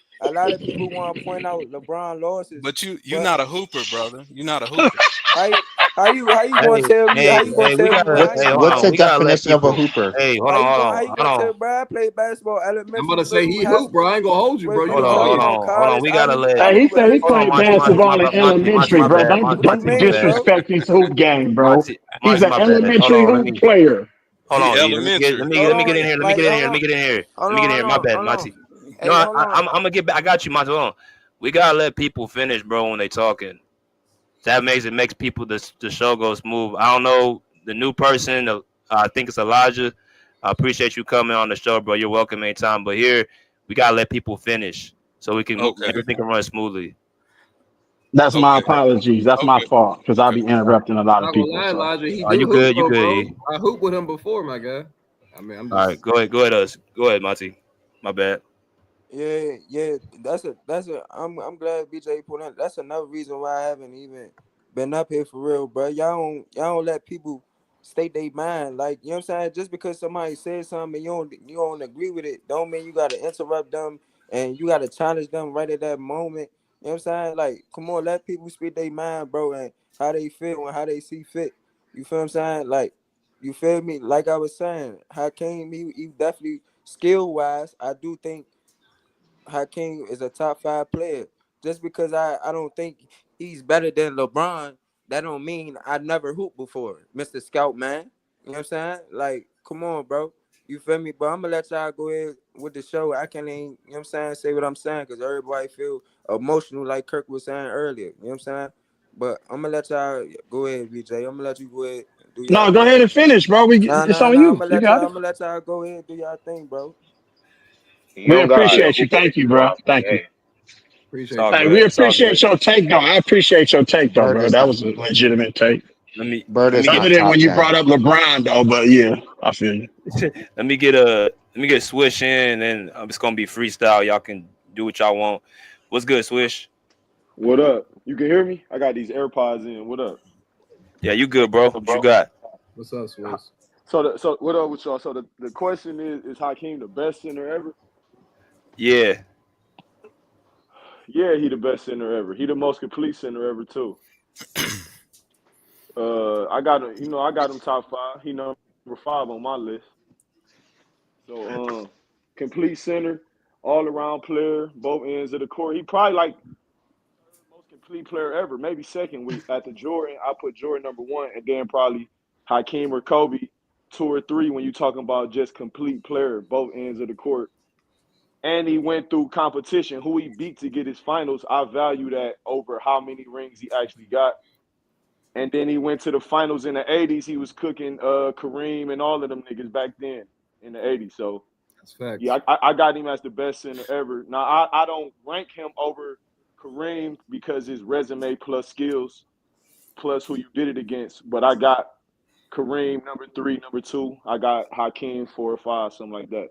Speaker 21: want to point out LeBron losses,
Speaker 19: But you're
Speaker 21: but
Speaker 19: not a hooper, brother. You're not a hooper.
Speaker 21: how you how you gonna
Speaker 7: Hey,
Speaker 21: tell me? How you gonna
Speaker 7: we
Speaker 21: tell me
Speaker 7: gotta.
Speaker 21: what? How
Speaker 15: What's
Speaker 21: you
Speaker 7: Hey,
Speaker 21: gonna
Speaker 7: hold
Speaker 15: what's
Speaker 21: tell
Speaker 7: on.
Speaker 15: the
Speaker 7: We
Speaker 21: me?
Speaker 7: gotta let
Speaker 15: definition of a
Speaker 7: people.
Speaker 15: hooper?
Speaker 7: Hey, hold
Speaker 21: How
Speaker 7: on,
Speaker 21: you
Speaker 7: hold
Speaker 21: gonna
Speaker 7: on,
Speaker 21: how you
Speaker 7: hold
Speaker 21: gonna
Speaker 7: on,
Speaker 21: tell, bro? I played basketball,
Speaker 13: I'm
Speaker 21: elementary,
Speaker 13: gonna say
Speaker 21: middle,
Speaker 13: he
Speaker 21: high
Speaker 13: hoop, bro.
Speaker 21: school,
Speaker 13: I ain't gonna hold you,
Speaker 21: with
Speaker 13: bro. You
Speaker 21: with
Speaker 7: hold
Speaker 13: know
Speaker 7: on,
Speaker 13: how
Speaker 7: hold
Speaker 13: he
Speaker 21: college,
Speaker 13: is.
Speaker 7: on, hold on.
Speaker 21: college.
Speaker 7: We
Speaker 21: I
Speaker 7: gotta
Speaker 21: didn't.
Speaker 7: let.
Speaker 21: I
Speaker 14: Hey,
Speaker 21: didn't
Speaker 14: he
Speaker 21: even
Speaker 14: said he
Speaker 21: play
Speaker 7: Hold on,
Speaker 14: played
Speaker 21: college.
Speaker 7: Monty, Monty,
Speaker 14: basketball in
Speaker 7: Monty,
Speaker 14: elementary,
Speaker 7: my
Speaker 14: bro.
Speaker 7: bad,
Speaker 14: Don't
Speaker 7: Monty,
Speaker 21: What
Speaker 14: don't
Speaker 21: you
Speaker 14: be
Speaker 7: my
Speaker 21: mean,
Speaker 7: bad,
Speaker 21: bro?
Speaker 14: disrespecting his hoop game, bro.
Speaker 7: Monty,
Speaker 14: He's
Speaker 7: Monty,
Speaker 14: an
Speaker 7: my bad. Hold
Speaker 14: elementary
Speaker 7: on, let
Speaker 14: hoop
Speaker 7: me.
Speaker 14: player.
Speaker 7: Hold
Speaker 19: he
Speaker 7: on, E. Let me get. Let
Speaker 19: elementary.
Speaker 7: me.
Speaker 21: Hold
Speaker 7: Let me get
Speaker 21: on,
Speaker 7: in here. Let me
Speaker 21: like
Speaker 7: get in here.
Speaker 21: hold
Speaker 7: Let me
Speaker 21: on,
Speaker 7: get in here.
Speaker 21: hold
Speaker 7: Let me get
Speaker 21: on,
Speaker 7: in
Speaker 21: hold
Speaker 7: here. My
Speaker 21: on,
Speaker 7: bad,
Speaker 21: hold on.
Speaker 7: Monty. No,
Speaker 21: Hey, hold on.
Speaker 7: I'm gonna get back. I got you, Monty. Hold on. We gotta let people finish, bro, when they talking. That makes people the show go smooth. I don't know the new person. I think it's Elijah. I appreciate you coming on the show, bro. You're welcome anytime. But here we gotta let people finish so we can
Speaker 19: Okay.
Speaker 7: everything can run smoothly.
Speaker 14: That's my
Speaker 19: Okay.
Speaker 14: apologies. That's my
Speaker 19: Okay.
Speaker 14: fault because I'll
Speaker 19: Okay.
Speaker 14: be
Speaker 7: All right,
Speaker 14: interrupting a lot of
Speaker 13: Not gonna
Speaker 14: people.
Speaker 13: lie,
Speaker 14: So
Speaker 13: Elijah. He
Speaker 7: you
Speaker 13: do hoop
Speaker 7: good? You
Speaker 13: though,
Speaker 7: good?
Speaker 13: bro.
Speaker 7: E?
Speaker 13: I hooped with him before, my guy. I mean, I'm
Speaker 7: All right,
Speaker 13: just
Speaker 7: go ahead. Go ahead, us. Go ahead, Monty. My bad.
Speaker 21: Yeah. That's a. I'm glad BJ put on. That's another reason why I haven't even been up here for real, bro. Y'all don't let people state their mind. Like you know what I'm saying. Just because somebody says something and you don't agree with it, don't mean you gotta interrupt them and you gotta challenge them right at that moment. You know what I'm saying? Like, come on, let people speak their mind, bro, and how they feel and how they see fit. You feel what I'm saying? Like, you feel me? Like I was saying, Hakeem, he definitely skill wise, I do think Hakeem is a top 5 player. Just because I don't think he's better than LeBron, that don't mean I never hooped before, Mr. Scout man. You know what I'm saying? Like, come on, bro. You feel me? But I'm gonna let y'all go ahead with the show. I can't even, you know what I'm saying, say what I'm saying, because everybody feel emotional, like Kirk was saying earlier. You know what I'm saying? But I'm gonna let y'all go ahead, VJ. I'm gonna let you go ahead and do y'all
Speaker 14: No, go
Speaker 21: thing.
Speaker 14: ahead and finish, bro. It's on
Speaker 21: I'm
Speaker 14: you.
Speaker 21: gonna
Speaker 14: You
Speaker 21: let
Speaker 14: got
Speaker 21: y'all.
Speaker 14: it.
Speaker 21: I'm gonna let y'all go ahead and do y'all thing, bro.
Speaker 4: You
Speaker 14: We
Speaker 4: don't got to
Speaker 14: appreciate
Speaker 4: hoop
Speaker 14: you. Thank you, bro.
Speaker 4: bro.
Speaker 14: Thank you.
Speaker 4: Hey,
Speaker 7: It's
Speaker 13: Appreciate
Speaker 7: all
Speaker 13: you,
Speaker 14: Hey,
Speaker 13: bro.
Speaker 14: we
Speaker 7: good. It's all
Speaker 14: appreciate
Speaker 7: good.
Speaker 14: your take, though. I appreciate your take, though,
Speaker 15: Bird
Speaker 14: bro.
Speaker 15: is
Speaker 14: That
Speaker 15: not
Speaker 14: was a legitimate take.
Speaker 7: Let me
Speaker 15: Bird
Speaker 7: let
Speaker 15: is
Speaker 7: me get
Speaker 15: not
Speaker 14: Other than
Speaker 15: top
Speaker 14: when you
Speaker 15: 10.
Speaker 14: brought up LeBron, though, but yeah, I feel you.
Speaker 7: let me get Swish in, and then it's gonna be freestyle. Y'all can do what y'all want. What's good, Swish?
Speaker 1: What up? You can hear me? I got these AirPods in. What up?
Speaker 7: Yeah, you good, bro? What you got?
Speaker 13: What's up, Swiss?
Speaker 1: So what up with y'all? So the question is Hakeem the best center ever?
Speaker 7: Yeah.
Speaker 1: Yeah, he the best center ever. He the most complete center ever too. I got him. I got him top 5. He number 5 on my list. So complete center, all around player, both ends of the court. He probably like most complete player ever. Maybe second week after Jordan. I put Jordan number 1, and then probably Hakeem or Kobe 2 or 3 when you talking about just complete player, both ends of the court. And he went through competition. Who he beat to get his finals, I value that over how many rings he actually got. And then he went to the finals in the 80s. He was cooking Kareem and all of them niggas back then in the 80s. So,
Speaker 13: That's facts.
Speaker 1: yeah, I got him as the best center ever. Now, I don't rank him over Kareem because his resume plus skills plus who you did it against. But I got Kareem number 3, number 2. I got Hakeem 4 or 5, something like that.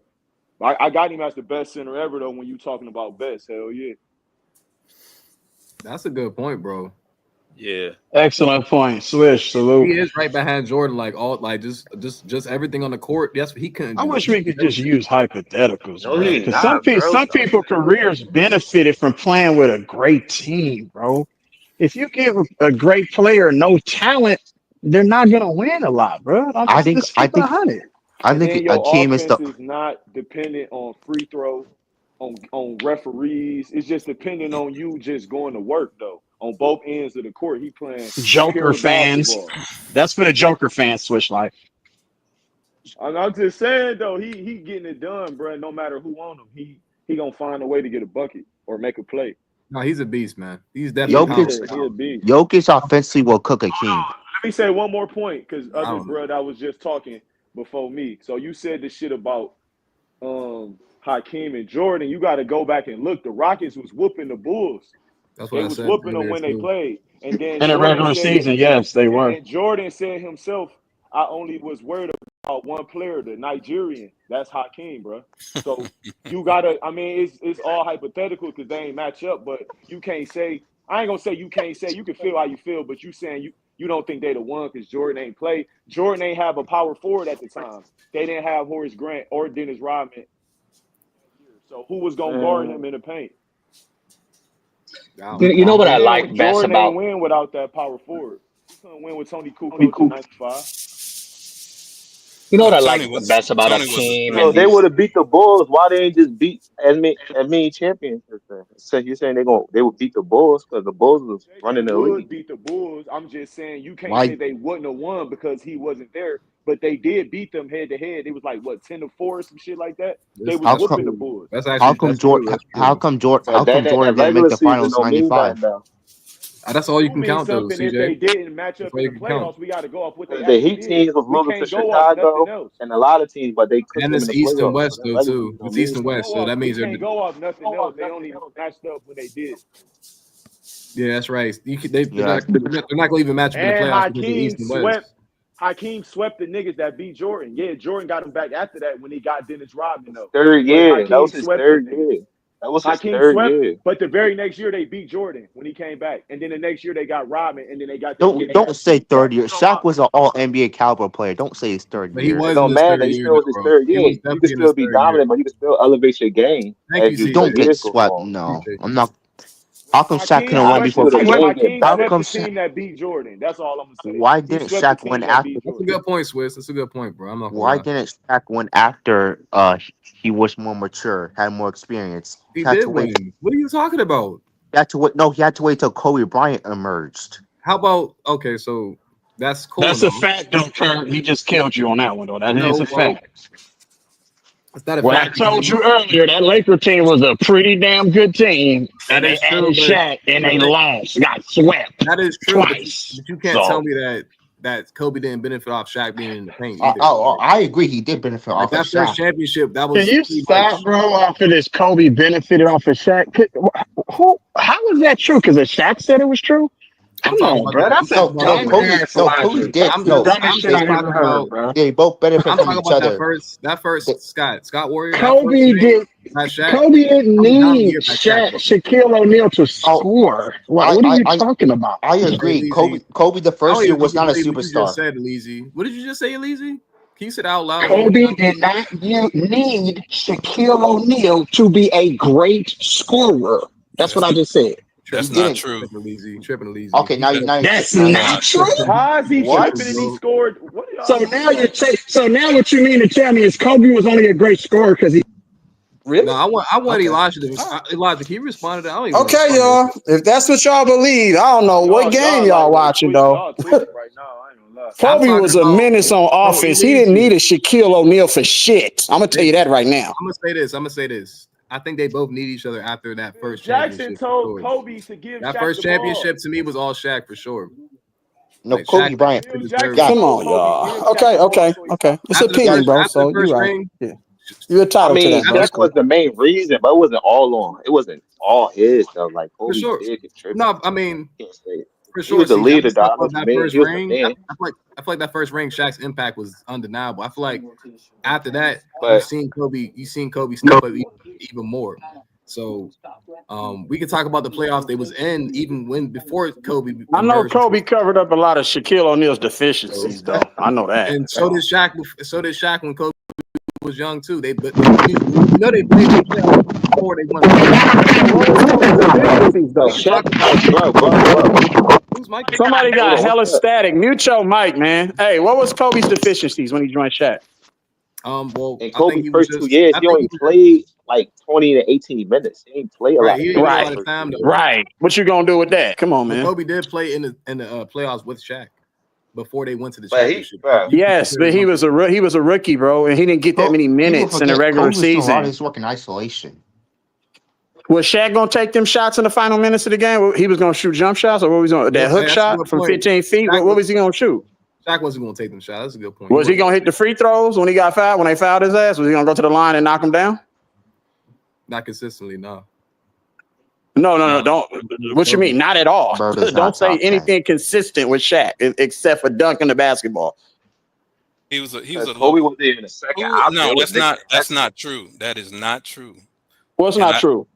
Speaker 1: I got him as the best center ever, though, when you talking about best. Hell yeah.
Speaker 13: That's a good point, bro.
Speaker 7: Yeah.
Speaker 14: Excellent point. Swish, salute.
Speaker 13: He is right behind Jordan, like all like just everything on the court. That's what he couldn't
Speaker 14: I
Speaker 13: do.
Speaker 14: wish we could just use hypotheticals,
Speaker 4: no,
Speaker 14: bro.
Speaker 4: he's
Speaker 14: Because
Speaker 4: not, bro.
Speaker 14: some people careers benefited from playing with a great team, bro. If you give a great player no talent, they're not gonna win a lot, bro. Like,
Speaker 15: I
Speaker 14: let's
Speaker 15: think
Speaker 14: just
Speaker 15: I
Speaker 14: keep it
Speaker 15: think
Speaker 14: 100.
Speaker 15: I
Speaker 1: And
Speaker 15: think
Speaker 1: then your
Speaker 15: Akeem is the
Speaker 1: offense is not dependent on free throw, on referees. It's just dependent on you just going to work, though. On both ends of the court, he playing
Speaker 14: Joker
Speaker 1: pure
Speaker 14: fans.
Speaker 1: basketball.
Speaker 14: That's for the Joker fans, Swish Life.
Speaker 1: I'm just saying though, he getting it done, bro. No matter who on him, he gonna find a way to get a bucket or make a play.
Speaker 13: No, he's a beast, man. He's definitely
Speaker 15: Jokic.
Speaker 1: Yeah, he a beast.
Speaker 15: Jokic offensively will cook Akeem.
Speaker 1: Let me say one more point, because
Speaker 13: I
Speaker 1: other
Speaker 13: don't know.
Speaker 1: bro that was just talking before me. So you said the shit about Hakeem and Jordan. You got to go back and look. The Rockets was whooping the Bulls.
Speaker 13: That's what
Speaker 1: They
Speaker 13: I
Speaker 1: was
Speaker 13: said
Speaker 1: whooping them
Speaker 13: earlier
Speaker 1: when they
Speaker 13: too.
Speaker 1: played. And then
Speaker 14: In the
Speaker 1: Jordan
Speaker 14: regular
Speaker 1: said it.
Speaker 14: season, yes, they
Speaker 1: And
Speaker 14: were.
Speaker 1: then Jordan said himself, I only was worried about one player, the Nigerian. That's Hakeem, bro. So you gotta. I mean, it's all hypothetical because they ain't match up. But you can't say. I ain't gonna say you can't say. You can feel how you feel, but you saying you don't think they the one because Jordan ain't play. Jordan ain't have a power forward at the time. They didn't have Horace Grant or Dennis Rodman that year. So who was gonna guard him in the paint?
Speaker 13: I don't
Speaker 20: You
Speaker 13: know.
Speaker 20: know what I like best
Speaker 1: Jordan ain't
Speaker 20: about
Speaker 1: win without that power forward. He couldn't win with Tony Kukoc in '95.
Speaker 20: you know what I like
Speaker 19: Tony was
Speaker 20: best about
Speaker 19: Tony was a
Speaker 20: Akeem
Speaker 19: threat.
Speaker 17: So
Speaker 20: and
Speaker 17: if they
Speaker 20: these.
Speaker 17: would have beat the Bulls, why they ain't just beat as many championships then? So you're saying they would beat the Bulls because the Bulls was
Speaker 1: They
Speaker 17: running the league.
Speaker 1: would beat the Bulls. I'm just saying you can't say
Speaker 15: Why
Speaker 1: they wouldn't have won because he wasn't there. But they did beat them head to head. It was like what 10-4 or some shit like that. They was
Speaker 15: how
Speaker 13: That's
Speaker 15: come
Speaker 1: whooping the
Speaker 13: true.
Speaker 1: Bulls.
Speaker 17: That's true. That's true.
Speaker 15: How
Speaker 17: But
Speaker 15: come Jordan
Speaker 17: that
Speaker 15: didn't make
Speaker 17: regular
Speaker 15: the
Speaker 17: season
Speaker 15: finals in
Speaker 17: don't mean nothing
Speaker 15: '95?
Speaker 17: though.
Speaker 13: That's all you
Speaker 1: Do
Speaker 13: can
Speaker 1: mean
Speaker 13: count though,
Speaker 1: something if
Speaker 13: CJ.
Speaker 1: they didn't match
Speaker 13: That's
Speaker 1: up
Speaker 13: all
Speaker 1: in
Speaker 13: you
Speaker 1: the
Speaker 13: can count.
Speaker 1: playoffs. We got to go off what they
Speaker 17: Because the
Speaker 1: actually
Speaker 17: Heat
Speaker 1: did.
Speaker 17: teams was
Speaker 1: We
Speaker 17: losing to
Speaker 1: can't go off nothing
Speaker 17: Chicago
Speaker 1: else.
Speaker 17: and a lot of teams, but they cooked
Speaker 13: And
Speaker 17: them in
Speaker 13: it's
Speaker 17: the
Speaker 13: East and
Speaker 17: playoffs. So
Speaker 13: West
Speaker 17: that
Speaker 13: though
Speaker 17: regular
Speaker 13: too.
Speaker 17: season don't
Speaker 13: It's East
Speaker 17: mean
Speaker 13: and
Speaker 17: something.
Speaker 13: West, so that
Speaker 1: We
Speaker 13: means they're
Speaker 1: can't go off nothing else. They only matched up when they did.
Speaker 13: yeah, that's right.
Speaker 15: Yeah,
Speaker 13: They're not gonna even match up in the
Speaker 1: And
Speaker 13: playoffs because they're East and West.
Speaker 1: Hakeem swept the niggas that beat Jordan. Yeah, Jordan got him back after that when he got Dennis Rodman though.
Speaker 17: Third
Speaker 1: But
Speaker 17: year. That
Speaker 1: Hakeem
Speaker 17: was his
Speaker 1: swept them
Speaker 17: third
Speaker 1: niggas.
Speaker 17: year. That was his
Speaker 1: Hakeem
Speaker 17: third
Speaker 1: swept,
Speaker 17: year.
Speaker 1: but the very next year they beat Jordan when he came back, and then the next year they got Rodman, and then they got that
Speaker 15: don't
Speaker 1: bitch-ass
Speaker 15: say
Speaker 1: team.
Speaker 15: third year.
Speaker 1: So
Speaker 15: Shaq was an All NBA caliber player. Don't say his third
Speaker 13: But he
Speaker 15: year.
Speaker 17: It
Speaker 13: was in
Speaker 17: don't
Speaker 13: his
Speaker 17: matter.
Speaker 13: third
Speaker 17: He
Speaker 13: year
Speaker 17: still
Speaker 13: though,
Speaker 17: was his
Speaker 13: bro.
Speaker 17: third
Speaker 13: He
Speaker 17: year.
Speaker 13: was
Speaker 17: You can
Speaker 13: definitely in
Speaker 17: still
Speaker 13: his
Speaker 17: be
Speaker 13: third year.
Speaker 17: dominant, but you can still elevate your game
Speaker 13: Thank
Speaker 17: as
Speaker 13: you,
Speaker 17: you
Speaker 15: Don't
Speaker 17: as
Speaker 13: CJ.
Speaker 15: get
Speaker 17: years go
Speaker 15: swept.
Speaker 17: on.
Speaker 15: No,
Speaker 13: Appreciate
Speaker 15: I'm
Speaker 13: you.
Speaker 15: not. How come Shaq couldn't win before
Speaker 1: Hakeem
Speaker 15: Kobe? How
Speaker 1: swept
Speaker 15: come
Speaker 1: the team that beat Jordan. That's all I'm gonna say.
Speaker 15: why
Speaker 1: He
Speaker 15: didn't
Speaker 1: swept the
Speaker 15: Shaq win
Speaker 1: team that beat
Speaker 15: after?
Speaker 13: That's a
Speaker 1: Jordan.
Speaker 13: good point, Swiss. That's a good point, bro. I'm not gonna
Speaker 15: Why
Speaker 13: lie.
Speaker 15: didn't Shaq win after he was more mature, had more experience?
Speaker 13: He
Speaker 15: He had
Speaker 13: did
Speaker 15: to wait.
Speaker 13: win. What are you talking about?
Speaker 15: He had to wait. No, he had to wait till Kobe Bryant emerged.
Speaker 13: How about okay? So that's cool
Speaker 14: That's
Speaker 13: and
Speaker 14: a
Speaker 13: all.
Speaker 14: fact, though, Kurt. He just killed you on that one, though. That is
Speaker 13: No,
Speaker 14: a
Speaker 13: well,
Speaker 14: fact.
Speaker 13: it's not a
Speaker 14: What I
Speaker 13: fact
Speaker 14: told
Speaker 13: because
Speaker 14: you earlier, that Laker team was a pretty damn good team,
Speaker 13: that
Speaker 14: and they
Speaker 13: is true.
Speaker 14: added
Speaker 13: But
Speaker 14: Shaq, and
Speaker 13: the
Speaker 14: they
Speaker 13: thing,
Speaker 14: lost, got swept
Speaker 13: that is true. But
Speaker 14: twice.
Speaker 13: you can't tell
Speaker 14: So
Speaker 13: me that Kobe didn't benefit off Shaq being in the paint
Speaker 15: I,
Speaker 13: either.
Speaker 15: I, I agree. He did benefit
Speaker 13: Like
Speaker 15: off of
Speaker 13: that first
Speaker 15: Shaq.
Speaker 13: championship, that
Speaker 14: can
Speaker 13: was
Speaker 14: you
Speaker 13: pretty
Speaker 14: stop,
Speaker 13: much.
Speaker 14: bro? Off of this, Kobe benefited off of Shaq. Who? How is that true? Because Shaq said it was true.
Speaker 13: I'm
Speaker 14: Come
Speaker 13: on
Speaker 14: on, bro. That's a
Speaker 15: No, no,
Speaker 14: dumb
Speaker 15: Kobe.
Speaker 14: ass
Speaker 15: No, Kobe
Speaker 14: logic.
Speaker 15: did.
Speaker 14: That's the
Speaker 15: No,
Speaker 14: dumbest
Speaker 13: I'm
Speaker 14: shit
Speaker 15: they
Speaker 14: I
Speaker 13: just
Speaker 14: ever
Speaker 13: talking
Speaker 14: heard,
Speaker 13: about.
Speaker 14: bro.
Speaker 15: they both benefit
Speaker 13: I'm
Speaker 15: from
Speaker 13: talking
Speaker 15: each
Speaker 13: about
Speaker 15: other.
Speaker 13: that
Speaker 15: They,
Speaker 13: first Scott Warrior, that first
Speaker 14: Kobe
Speaker 13: ring,
Speaker 14: did.
Speaker 13: that Shaq.
Speaker 14: Kobe didn't
Speaker 13: That was a dominant
Speaker 14: need
Speaker 13: year by Shaq, bro.
Speaker 14: Shaquille O'Neal to
Speaker 15: oh,
Speaker 14: score. What?
Speaker 15: I,
Speaker 14: What are
Speaker 15: I,
Speaker 14: you
Speaker 15: I,
Speaker 14: talking about?
Speaker 15: I
Speaker 13: Hey,
Speaker 15: agree.
Speaker 13: Leezy.
Speaker 15: Kobe, the
Speaker 13: I don't
Speaker 15: first year
Speaker 13: even think
Speaker 15: was
Speaker 13: you
Speaker 15: not a
Speaker 13: believe what you just
Speaker 15: superstar.
Speaker 13: said, Leezy. What did you just say, Leezy? Can you say it out loud one more
Speaker 14: Kobe
Speaker 13: time?
Speaker 14: did not need Shaquille O'Neal to be a great scorer. That's what
Speaker 19: That's
Speaker 14: I just said.
Speaker 15: He
Speaker 19: that's
Speaker 13: Tripping,
Speaker 19: not
Speaker 15: didn't.
Speaker 19: true.
Speaker 13: tripping, Leezy. Tripping, Leezy.
Speaker 15: Okay,
Speaker 13: You tripping.
Speaker 14: That's
Speaker 15: now you're
Speaker 19: That's
Speaker 14: not
Speaker 19: not
Speaker 14: true.
Speaker 19: true.
Speaker 1: How is he
Speaker 15: what?
Speaker 1: tripping and he
Speaker 13: Bro.
Speaker 1: scored? What are
Speaker 14: So
Speaker 1: y'all
Speaker 14: now
Speaker 1: doing?
Speaker 14: what you mean to tell me is Kobe was only a great scorer because he
Speaker 13: No,
Speaker 14: really?
Speaker 13: I want
Speaker 14: Okay.
Speaker 13: Elijah to
Speaker 14: All right.
Speaker 13: Elijah. Can you respond to that? I don't even want to
Speaker 14: Okay,
Speaker 13: respond to
Speaker 14: y'all. If that's what y'all believe, I don't know what game
Speaker 1: Y'all
Speaker 14: y'all
Speaker 1: lightweight
Speaker 14: watching
Speaker 1: tweak.
Speaker 14: though.
Speaker 1: Y'all tweaking right now. I ain't gonna lie.
Speaker 13: I'm
Speaker 14: Kobe
Speaker 13: talking
Speaker 14: was a
Speaker 13: about
Speaker 14: menace on
Speaker 13: so
Speaker 14: offense. He didn't need a Shaquille O'Neal for shit. I'm gonna tell you that right now.
Speaker 13: I'm gonna say this. I think they both need each other after that first
Speaker 1: Jackson
Speaker 13: championship for
Speaker 1: told
Speaker 13: sure.
Speaker 1: Kobe to give
Speaker 13: That
Speaker 1: Shaq
Speaker 13: first
Speaker 1: the ball.
Speaker 13: championship to me was all Shaq for sure.
Speaker 15: No,
Speaker 13: Like Shaq
Speaker 15: Kobe Bryant.
Speaker 1: Phil
Speaker 13: deserved
Speaker 1: Jackson
Speaker 15: Yeah,
Speaker 14: Come
Speaker 1: told
Speaker 14: on,
Speaker 1: Kobe, give
Speaker 14: y'all.
Speaker 1: Shaq
Speaker 14: Okay,
Speaker 1: the ball
Speaker 14: okay,
Speaker 1: so he
Speaker 14: okay. It's
Speaker 13: after the
Speaker 14: opinion,
Speaker 13: first
Speaker 14: bro.
Speaker 13: after the
Speaker 14: So you
Speaker 13: first
Speaker 14: right.
Speaker 13: ring.
Speaker 14: Yeah, you're
Speaker 5: I
Speaker 14: entitled to
Speaker 5: mean,
Speaker 14: that, bro.
Speaker 13: After,
Speaker 14: It's
Speaker 5: Shaq was
Speaker 14: cool.
Speaker 5: the main reason, but it wasn't all on. It wasn't all his stuff. Like
Speaker 13: for
Speaker 5: Kobe
Speaker 13: sure.
Speaker 5: did contribute.
Speaker 13: No, I mean
Speaker 5: Can't say
Speaker 13: for
Speaker 5: he
Speaker 13: sure.
Speaker 5: was the
Speaker 13: See,
Speaker 5: leader,
Speaker 13: based off
Speaker 5: dog.
Speaker 13: of that first
Speaker 5: He was the
Speaker 13: ring,
Speaker 5: man.
Speaker 13: I feel like that first ring, Shaq's impact was undeniable. I feel like after that,
Speaker 5: But
Speaker 13: you've seen Kobe step up even more. So we can talk about the playoffs they was in even when before Kobe
Speaker 14: I know
Speaker 13: emerged.
Speaker 14: Kobe covered up a lot of Shaquille O'Neal's
Speaker 13: So,
Speaker 14: deficiencies, though. I know that.
Speaker 13: and so did Shaq. So did Shaq when Kobe was young too. They played the playoffs before they won a championship.
Speaker 14: What was Kobe's deficiencies,
Speaker 5: but
Speaker 14: though?
Speaker 5: Shaq, bro.
Speaker 13: Who's Mike?
Speaker 14: Somebody
Speaker 5: Hold
Speaker 14: got
Speaker 5: on, what's
Speaker 14: hella
Speaker 5: up?
Speaker 14: static. Mute your mic, man. Hey, what was Kobe's deficiencies when he joined Shaq?
Speaker 13: Well,
Speaker 5: In
Speaker 13: I think
Speaker 5: Kobe's
Speaker 13: he was
Speaker 5: first 2
Speaker 13: just.
Speaker 5: years,
Speaker 13: I
Speaker 5: he
Speaker 13: think he
Speaker 5: only
Speaker 13: was just
Speaker 5: played like 20 to 18 minutes. He didn't play a
Speaker 13: right.
Speaker 5: lot
Speaker 13: He
Speaker 5: of
Speaker 13: didn't get
Speaker 5: minutes
Speaker 13: a
Speaker 5: in
Speaker 13: lot
Speaker 5: the
Speaker 13: of
Speaker 5: first
Speaker 13: time
Speaker 5: 2
Speaker 13: though.
Speaker 5: years.
Speaker 14: Right. What you gonna do with that? Come on,
Speaker 13: But
Speaker 14: man.
Speaker 13: Kobe did play in the playoffs with Shaq before they went to the
Speaker 5: But he,
Speaker 13: championship.
Speaker 5: bro,
Speaker 13: You can
Speaker 14: Yes,
Speaker 13: consider
Speaker 14: but
Speaker 13: them.
Speaker 14: he was a rookie, bro, and he didn't get that many
Speaker 15: People
Speaker 14: minutes in the
Speaker 15: forget
Speaker 14: regular
Speaker 15: Kobe was doing a lot of
Speaker 14: season.
Speaker 15: his work in isolation.
Speaker 14: Was Shaq gonna take them shots in the final minutes of the game? He was gonna shoot jump shots, or what was he gonna that hook
Speaker 13: That's a
Speaker 14: shot
Speaker 13: good
Speaker 14: from
Speaker 13: point.
Speaker 14: 15 feet? What was he gonna shoot?
Speaker 13: Shaq wasn't going to take them shots. That's a good point.
Speaker 14: Was he gonna hit the free throws when he got fouled? When they fouled his ass, was he gonna go to the line and knock him down?
Speaker 13: Not consistently, no.
Speaker 14: No, don't. What you mean? Not at all.
Speaker 15: Bro does
Speaker 14: Don't
Speaker 15: not
Speaker 14: say
Speaker 15: top that.
Speaker 14: anything consistent with Shaq except for dunking the basketball.
Speaker 19: He was a
Speaker 5: Kobe
Speaker 19: low.
Speaker 5: was there in the second
Speaker 19: Who? No,
Speaker 5: option with
Speaker 19: that's
Speaker 5: Nick.
Speaker 19: not true. That is not true.
Speaker 14: What's
Speaker 19: And
Speaker 14: not true?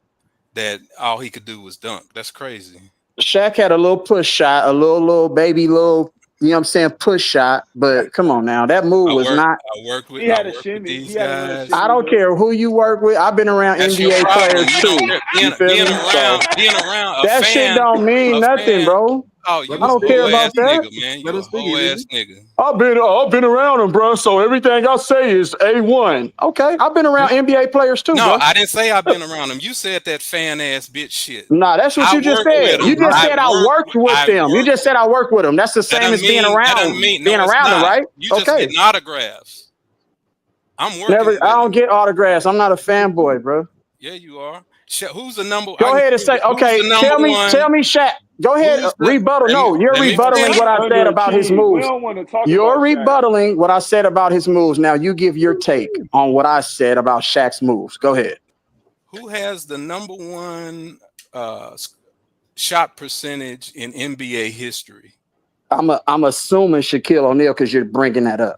Speaker 19: that all he could do was dunk. That's crazy.
Speaker 14: Shaq had a little push shot, a little baby, you know what I'm saying, push shot. But come on now, that move was not.
Speaker 19: I worked with
Speaker 1: He had a shimmy.
Speaker 19: these
Speaker 1: He had a little
Speaker 19: guys.
Speaker 14: I
Speaker 1: shimmy,
Speaker 14: don't
Speaker 1: though.
Speaker 14: care who you work with. I've been around
Speaker 19: That's your
Speaker 14: NBA
Speaker 19: problem.
Speaker 14: players
Speaker 19: You
Speaker 14: too.
Speaker 19: don't care.
Speaker 14: You feel me? So
Speaker 19: Being around a
Speaker 14: that shit
Speaker 19: fan,
Speaker 14: don't mean nothing, bro.
Speaker 19: Oh,
Speaker 13: Let
Speaker 19: you
Speaker 14: I
Speaker 19: a
Speaker 13: him
Speaker 14: don't
Speaker 13: speak.
Speaker 14: care
Speaker 19: whole
Speaker 13: Let him
Speaker 14: about
Speaker 19: ass
Speaker 13: speak.
Speaker 14: that.
Speaker 19: nigga, man.
Speaker 13: Let
Speaker 19: You
Speaker 13: him
Speaker 19: a
Speaker 13: speak,
Speaker 19: whole
Speaker 13: Elise.
Speaker 19: ass nigga.
Speaker 14: I've been around him, bro. So everything I say is A1. Okay, I've been around NBA players too,
Speaker 19: No,
Speaker 14: bro.
Speaker 19: I didn't say I've been around him. You said that fan ass bitch shit.
Speaker 14: Nah, that's what
Speaker 19: I
Speaker 14: you just
Speaker 19: work with
Speaker 14: said. You
Speaker 19: him.
Speaker 14: just said I worked with them. You just said I worked with them. That's the
Speaker 19: That
Speaker 14: same
Speaker 19: doesn't
Speaker 14: as being
Speaker 19: mean. That doesn't
Speaker 14: around
Speaker 19: mean. No, it's
Speaker 14: them,
Speaker 19: not.
Speaker 14: right?
Speaker 19: You just
Speaker 14: Okay.
Speaker 19: getting autographs. I'm working
Speaker 14: Never. I
Speaker 19: with
Speaker 14: don't
Speaker 19: him.
Speaker 14: get autographs. I'm not a fanboy, bro.
Speaker 19: Yeah, you are. Who's the number? I
Speaker 14: Go
Speaker 19: can
Speaker 14: ahead and
Speaker 19: prove
Speaker 14: say,
Speaker 19: it. Who's
Speaker 14: okay,
Speaker 19: the number one?
Speaker 14: tell me, Shaq. Go ahead,
Speaker 19: Who's the?
Speaker 14: rebuttal. No, you're
Speaker 19: Let me
Speaker 14: rebuttaling
Speaker 19: finish.
Speaker 14: what I said about his
Speaker 1: Underachieved. We
Speaker 14: moves.
Speaker 1: don't want to talk
Speaker 14: You're
Speaker 1: about Shaq.
Speaker 14: rebuttaling what I said about his moves. Now you give your take on what I said about Shaq's moves. Go ahead.
Speaker 19: Who has the number one shot percentage in NBA history?
Speaker 14: I'm assuming Shaquille O'Neal because you're bringing that up.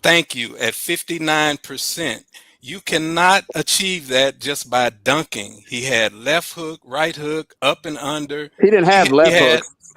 Speaker 19: Thank you. At 59%. You cannot achieve that just by dunking. He had left hook, right hook, up and under.
Speaker 14: He didn't have left hook.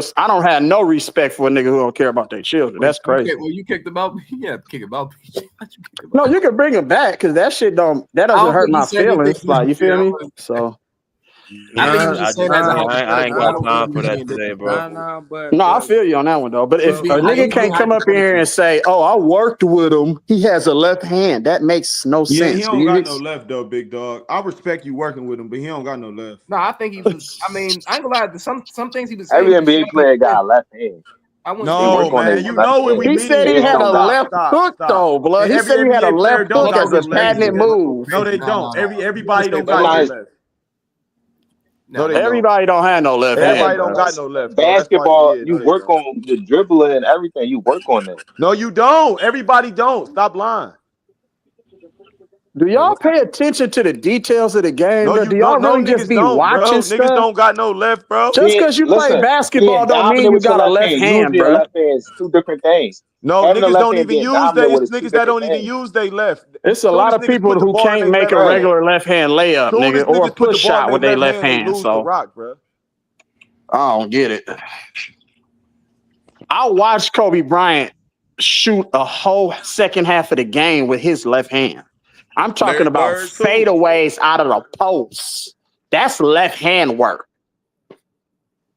Speaker 14: don't have no respect for a nigga who don't care about their children. That's crazy.
Speaker 13: You kicked him out. Yeah, kick him out.
Speaker 14: No, you can bring him back because that shit doesn't hurt my feelings. Like, you feel me? So
Speaker 13: I think he was just saying that as a hypothetical.
Speaker 7: I ain't got time for that today, bro.
Speaker 14: no, I feel you on that one though. But if a nigga can't come up in here and say, "Oh, I worked with him. He has a left hand," that makes no
Speaker 1: Yeah,
Speaker 14: sense.
Speaker 1: he don't got no left though, big dog. I respect you working with him, but he don't got no left.
Speaker 13: No, I think he was. I mean, I ain't gonna lie. Some things he was saying.
Speaker 5: Every NBA player got a left hand.
Speaker 13: I wouldn't
Speaker 1: No,
Speaker 5: work on
Speaker 1: man,
Speaker 5: their
Speaker 1: you
Speaker 5: left
Speaker 1: know when
Speaker 5: hand.
Speaker 1: we
Speaker 14: He
Speaker 1: meet
Speaker 14: said
Speaker 1: in
Speaker 14: he
Speaker 1: here,
Speaker 14: had a left hook though, blood.
Speaker 1: And
Speaker 14: He
Speaker 1: every
Speaker 14: said he had a
Speaker 1: NBA player
Speaker 14: left
Speaker 1: don't
Speaker 14: hook
Speaker 1: got
Speaker 14: as
Speaker 1: no
Speaker 14: his
Speaker 1: left.
Speaker 14: patented move.
Speaker 1: No, they don't. Everybody don't
Speaker 5: That's
Speaker 1: got
Speaker 5: not
Speaker 1: no
Speaker 5: his-
Speaker 1: left.
Speaker 13: No,
Speaker 1: they don't.
Speaker 14: Everybody don't have no left
Speaker 1: Everybody
Speaker 14: hand,
Speaker 1: don't
Speaker 14: bro.
Speaker 1: got no left. Though. That's why,
Speaker 5: Basketball,
Speaker 1: yeah,
Speaker 5: you
Speaker 1: no, they
Speaker 5: work
Speaker 1: don't.
Speaker 5: on the dribbling and everything. You work on that.
Speaker 1: No, you don't. Everybody don't. Stop lying.
Speaker 14: Do
Speaker 13: Wait,
Speaker 14: y'all
Speaker 13: what?
Speaker 14: pay attention to the details of the game?
Speaker 1: No,
Speaker 14: Though?
Speaker 1: you
Speaker 14: Do
Speaker 1: no
Speaker 14: y'all really just
Speaker 1: niggas
Speaker 14: be
Speaker 1: don't,
Speaker 14: watching
Speaker 1: bro. Niggas
Speaker 14: stuff?
Speaker 1: don't got no left, bro.
Speaker 14: Just because you play
Speaker 5: Listen,
Speaker 14: basketball
Speaker 5: being
Speaker 14: don't mean
Speaker 5: dominant
Speaker 14: you
Speaker 5: with your
Speaker 14: got a
Speaker 5: left
Speaker 14: left
Speaker 5: hand.
Speaker 14: hand,
Speaker 5: Usually a
Speaker 14: bruh.
Speaker 5: left hand is two different things.
Speaker 1: No,
Speaker 5: Having a
Speaker 1: niggas
Speaker 5: left
Speaker 1: don't
Speaker 5: hand
Speaker 1: even
Speaker 5: being
Speaker 1: use
Speaker 5: dominant
Speaker 1: they
Speaker 5: with is two
Speaker 1: niggas that
Speaker 5: different
Speaker 1: don't even
Speaker 5: things.
Speaker 1: use they left.
Speaker 14: It's a
Speaker 1: Soon
Speaker 14: lot
Speaker 1: as
Speaker 14: of
Speaker 1: niggas
Speaker 14: people
Speaker 1: put the
Speaker 14: who
Speaker 1: ball in
Speaker 14: can't
Speaker 1: their
Speaker 14: make
Speaker 1: left
Speaker 14: a
Speaker 5: Right.
Speaker 1: hand.
Speaker 14: regular left hand layup,
Speaker 1: Soon as
Speaker 14: nigga, or
Speaker 1: niggas put the
Speaker 14: push
Speaker 1: ball in
Speaker 14: shot
Speaker 1: their
Speaker 14: with their
Speaker 1: left
Speaker 14: left
Speaker 1: hand, they
Speaker 14: hand.
Speaker 1: lose the
Speaker 14: So
Speaker 1: rock, bro.
Speaker 14: I don't get it. I watched Kobe Bryant shoot a whole second half of the game with his left hand. I'm talking
Speaker 1: Larry
Speaker 14: about
Speaker 1: Bird too.
Speaker 14: fadeaways out of the post. That's left hand work.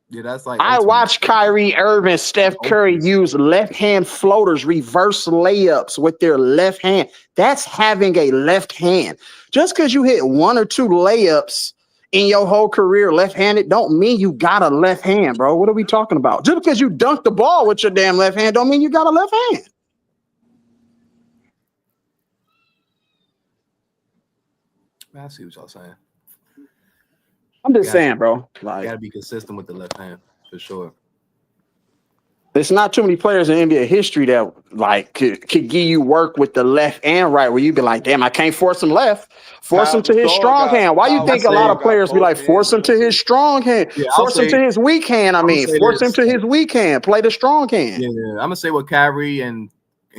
Speaker 13: Yeah, that's like
Speaker 14: I
Speaker 13: ultimate.
Speaker 14: watched Kyrie Irving, Steph Curry use left hand floaters, reverse layups with their left hand. That's having a left hand. Just because you hit one or two layups in your whole career left-handed don't mean you got a left hand, bro. What are we talking about? Just because you dunk the ball with your damn left hand don't mean you got a left hand.
Speaker 13: I see what y'all saying.
Speaker 14: I'm just saying, bro. Like,
Speaker 13: Got to be consistent with the left hand for sure.
Speaker 14: there's not too many players in NBA history that like could give you work with the left and right where you'd be like, damn, I can't force him left. Force
Speaker 1: Pau
Speaker 14: him to his
Speaker 1: Gasol
Speaker 14: strong
Speaker 1: got
Speaker 14: hand. Why you
Speaker 1: Pau
Speaker 14: think a lot of
Speaker 1: Gasol got
Speaker 14: players be
Speaker 1: both
Speaker 14: like, force
Speaker 1: hands
Speaker 14: him
Speaker 1: though
Speaker 14: to his
Speaker 1: too.
Speaker 14: strong hand,
Speaker 13: Yeah,
Speaker 14: force him to his weak hand? I
Speaker 13: I'm gonna
Speaker 14: mean,
Speaker 13: say
Speaker 14: force him
Speaker 13: this.
Speaker 14: to his weak hand. Play the strong hand.
Speaker 13: Yeah, I'm gonna say what Kyrie and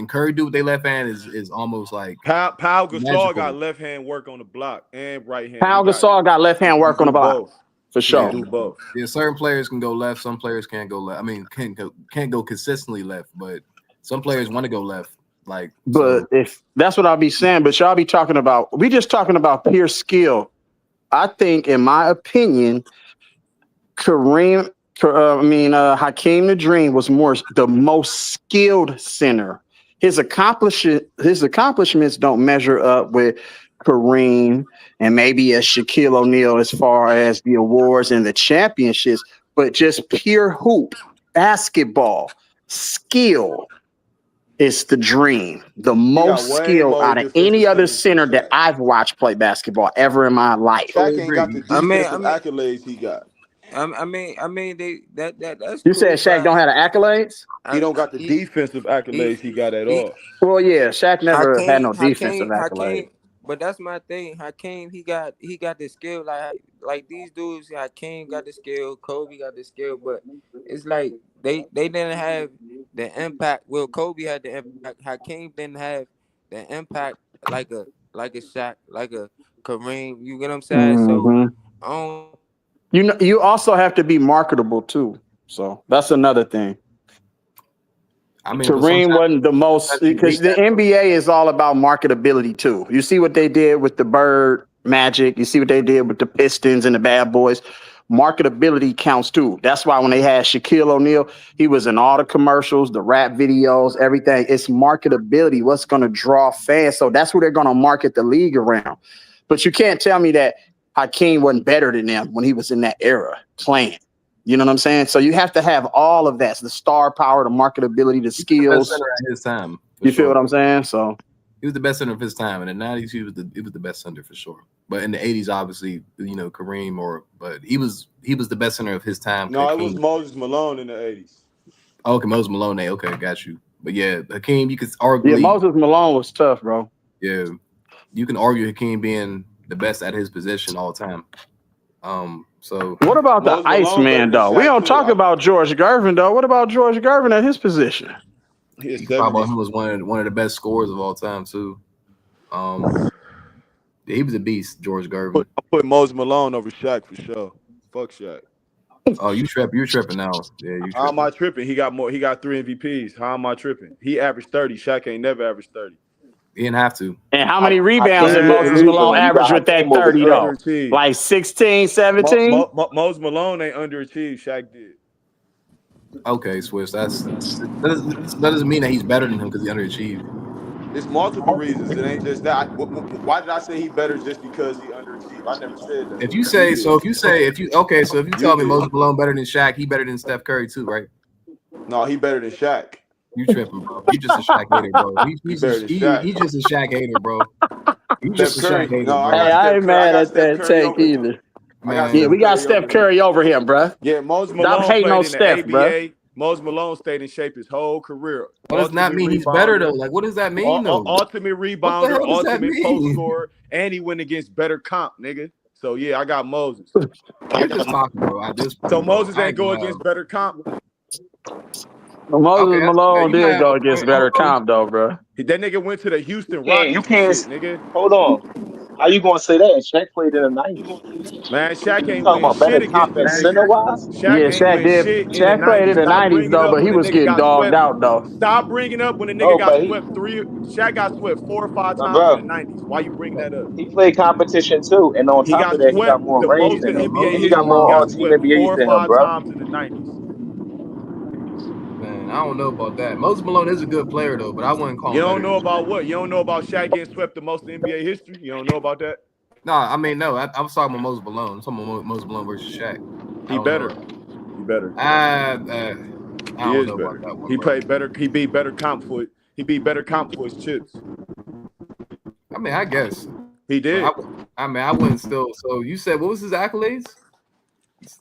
Speaker 13: Curry do with their left hand is almost like
Speaker 1: Pau Gasol
Speaker 13: magical.
Speaker 1: got left hand work on the block and right hand.
Speaker 14: Pau Gasol got left hand work on the
Speaker 1: do
Speaker 14: block
Speaker 1: both.
Speaker 14: for
Speaker 1: He can
Speaker 14: sure.
Speaker 1: do both.
Speaker 13: Yeah, certain players can go left, some players can't go left. I mean, can't go consistently left, but some players want to go left. Like,
Speaker 14: But
Speaker 13: so
Speaker 14: if that's what I'll be saying, but y'all be talking about, we just talking about pure skill. I think, in my opinion, Hakeem the Dream was the most skilled center. His accomplishments don't measure up with Kareem and maybe a Shaquille O'Neal as far as the awards and the championships, but just pure hoop, basketball, skill is the Dream. The
Speaker 1: He got
Speaker 14: most
Speaker 1: way
Speaker 14: skill
Speaker 1: more
Speaker 14: out of any
Speaker 1: defensive
Speaker 14: other
Speaker 1: things than
Speaker 14: center that
Speaker 1: Shaq.
Speaker 14: I've watched play basketball ever in my life.
Speaker 1: Shaq ain't got the
Speaker 21: I
Speaker 1: defensive
Speaker 21: mean,
Speaker 1: accolades he got.
Speaker 21: they that's
Speaker 14: You said
Speaker 21: cool,
Speaker 14: Shaq
Speaker 21: but
Speaker 14: don't have the accolades?
Speaker 1: He don't got the
Speaker 21: he
Speaker 1: defensive accolades he got at
Speaker 21: he
Speaker 1: all.
Speaker 14: Well, yeah, Shaq never had no defensive accolades.
Speaker 21: Hakeem, but that's my thing. Hakeem, he got the skill. Like these dudes, Hakeem got the skill, Kobe got the skill, but it's like they didn't have the impact. Well, Kobe had the impact. Hakeem didn't have the impact like a Shaq, like a Kareem. You get what I'm saying? So
Speaker 14: hmm
Speaker 21: I don't.
Speaker 14: You know, you also have to be marketable too. So that's another thing.
Speaker 13: I mean, but
Speaker 14: Kareem
Speaker 13: sometimes
Speaker 14: wasn't the most
Speaker 13: you
Speaker 14: because
Speaker 13: need
Speaker 14: the
Speaker 13: that.
Speaker 14: NBA is all about marketability too. You see what they did with the Bird Magic. You see what they did with the Pistons and the Bad Boys. Marketability counts too. That's why when they had Shaquille O'Neal, he was in all the commercials, the rap videos, everything. It's marketability. What's going to draw fans? So that's who they're going to market the league around. But you can't tell me that Hakeem wasn't better than them when he was in that era playing. You know what I'm saying? So you have to have all of that. The star power, the marketability, the
Speaker 13: He was the best
Speaker 14: skills.
Speaker 13: center at his time. For
Speaker 14: You feel
Speaker 13: sure.
Speaker 14: what I'm saying? So
Speaker 13: He was the best center of his time. In the 90s, he was the best center for sure. But in the 80s, obviously, Kareem but he was the best center of his time.
Speaker 1: No, it
Speaker 13: Hakeem.
Speaker 1: was Moses Malone in the 80s.
Speaker 13: Oh, okay, Moses Malone. Okay, got you. But yeah, Hakeem, you could
Speaker 14: yeah,
Speaker 13: arguably
Speaker 14: Moses Malone was tough, bro.
Speaker 13: Yeah, you can argue Hakeem being the best at his position all the time. So
Speaker 14: What about the
Speaker 1: Moses Malone better
Speaker 14: Iceman
Speaker 1: than
Speaker 14: though? We
Speaker 1: Shaq
Speaker 14: don't
Speaker 1: too.
Speaker 14: talk about George Gervin though. What about George Gervin at his position?
Speaker 1: He is
Speaker 13: you can talk about
Speaker 1: 70s.
Speaker 13: him as one of the best scorers of all time too. Yeah, he was a beast, George Gervin.
Speaker 1: I put Moses Malone over Shaq for sure. Fuck Shaq.
Speaker 13: Oh, you're tripping now. Yeah, you
Speaker 1: How am
Speaker 13: tripping.
Speaker 1: I tripping? He got 3 MVPs. How am I tripping? He averaged 30. Shaq ain't never averaged 30.
Speaker 13: He didn't have to.
Speaker 14: And how many rebounds did
Speaker 5: Hakeem didn't
Speaker 14: Moses
Speaker 5: lead them.
Speaker 14: Malone
Speaker 5: You
Speaker 14: average
Speaker 5: got
Speaker 14: with that
Speaker 5: Hakeem over
Speaker 14: 30
Speaker 1: He
Speaker 5: Shaq.
Speaker 14: though?
Speaker 1: underachieved.
Speaker 14: Like 16, 17?
Speaker 1: Moses Malone ain't underachieved. Shaq did.
Speaker 13: Okay, Swiss. That doesn't mean that he's better than him because he underachieved.
Speaker 1: It's multiple reasons. It ain't just that. Why did I say he better just because he underachieved? I never said that.
Speaker 13: If you
Speaker 1: You did.
Speaker 13: tell me
Speaker 1: did.
Speaker 13: Moses Malone better than Shaq, he better than Steph Curry too, right?
Speaker 1: No, he better than Shaq.
Speaker 13: You tripping, bro? You just a Shaq hater, bro.
Speaker 1: He better than Shaq.
Speaker 13: He's just a Shaq hater, bro. You
Speaker 1: Steph
Speaker 13: just a
Speaker 1: Curry.
Speaker 13: Shaq hater,
Speaker 1: No,
Speaker 13: bro.
Speaker 14: Hey, I ain't mad at
Speaker 1: Steph
Speaker 14: that
Speaker 1: Curry
Speaker 14: take
Speaker 1: over him.
Speaker 14: either.
Speaker 1: I got
Speaker 14: Yeah,
Speaker 1: Steph
Speaker 14: we got
Speaker 1: Curry
Speaker 14: Steph
Speaker 1: over him.
Speaker 14: Curry over him, bruh.
Speaker 1: Yeah, Moses
Speaker 14: Stop
Speaker 1: Malone
Speaker 14: hating
Speaker 1: played
Speaker 14: on
Speaker 1: in the
Speaker 14: Steph,
Speaker 1: ABA.
Speaker 14: bruh.
Speaker 1: Moses Malone stayed in shape his whole career.
Speaker 13: What does that mean? He's better though. Like, what does that mean though?
Speaker 1: Ultimate
Speaker 13: What the
Speaker 1: rebounder,
Speaker 13: hell does that
Speaker 1: ultimate post
Speaker 13: mean?
Speaker 1: scorer, and he went against better comp, nigga. So yeah, I got Moses.
Speaker 13: You're just talking, bro. At this point,
Speaker 1: So
Speaker 13: bro.
Speaker 1: Moses ain't go against better comp.
Speaker 14: Moses
Speaker 13: Okay,
Speaker 14: Malone
Speaker 13: you might
Speaker 14: did
Speaker 13: have
Speaker 14: go
Speaker 13: a
Speaker 14: against
Speaker 13: point.
Speaker 14: better comp though, bro.
Speaker 1: That nigga went to the Houston
Speaker 5: You
Speaker 1: Rockets and
Speaker 5: can't.
Speaker 1: shit, nigga.
Speaker 5: Hold on. How you gonna say that? And Shaq played in the '90s.
Speaker 1: Man, Shaq
Speaker 5: You
Speaker 1: ain't
Speaker 5: talking
Speaker 1: win
Speaker 5: about better
Speaker 1: shit against
Speaker 5: comp and
Speaker 1: them
Speaker 5: center
Speaker 1: niggas.
Speaker 5: wise?
Speaker 1: Shaq
Speaker 14: Yeah,
Speaker 1: ain't win shit in the
Speaker 14: Shaq played in
Speaker 1: 90s.
Speaker 14: the
Speaker 1: Stop
Speaker 14: '90s
Speaker 1: bringing
Speaker 14: though,
Speaker 1: up
Speaker 14: but he
Speaker 1: when a
Speaker 14: was
Speaker 1: nigga
Speaker 14: getting
Speaker 1: got
Speaker 14: dogged
Speaker 1: swept.
Speaker 14: out though.
Speaker 1: Stop bringing up when a nigga
Speaker 5: No,
Speaker 1: got
Speaker 5: but he,
Speaker 1: swept Shaq got swept 4 or 5
Speaker 5: my
Speaker 1: times in the
Speaker 5: bro,
Speaker 1: 90s. Why you bringing that up?
Speaker 5: he played competition too, and on
Speaker 1: He
Speaker 5: top of
Speaker 1: got
Speaker 5: that, he got
Speaker 1: swept
Speaker 5: more
Speaker 1: the
Speaker 5: rings
Speaker 1: most
Speaker 5: than
Speaker 1: in
Speaker 5: him,
Speaker 1: NBA
Speaker 5: and he got
Speaker 1: history. He
Speaker 5: more
Speaker 1: got
Speaker 5: All-Team
Speaker 1: swept
Speaker 5: MBAs
Speaker 1: 4 or
Speaker 5: than him,
Speaker 1: 5
Speaker 5: bro.
Speaker 1: times in the 90s.
Speaker 13: Man, I don't know about that. Moses Malone is a good player though, but I wouldn't call
Speaker 1: You
Speaker 13: him better
Speaker 1: don't
Speaker 13: than
Speaker 1: know
Speaker 13: Shaq.
Speaker 1: about what? You don't know about Shaq getting swept the most in NBA history? You don't know about that?
Speaker 13: No, I mean no. I was talking about Moses Malone. I'm talking about Moses Malone versus Shaq. I
Speaker 1: He
Speaker 13: don't know.
Speaker 1: better. He better.
Speaker 13: I
Speaker 1: He
Speaker 13: don't
Speaker 1: is
Speaker 13: know about
Speaker 1: better.
Speaker 13: that one,
Speaker 1: He
Speaker 13: bro.
Speaker 1: played better. He beat better comp for it. He beat better comp for his chips.
Speaker 13: I mean, I guess.
Speaker 1: He
Speaker 13: But
Speaker 1: did.
Speaker 13: I wouldn't still. So you said what was his accolades?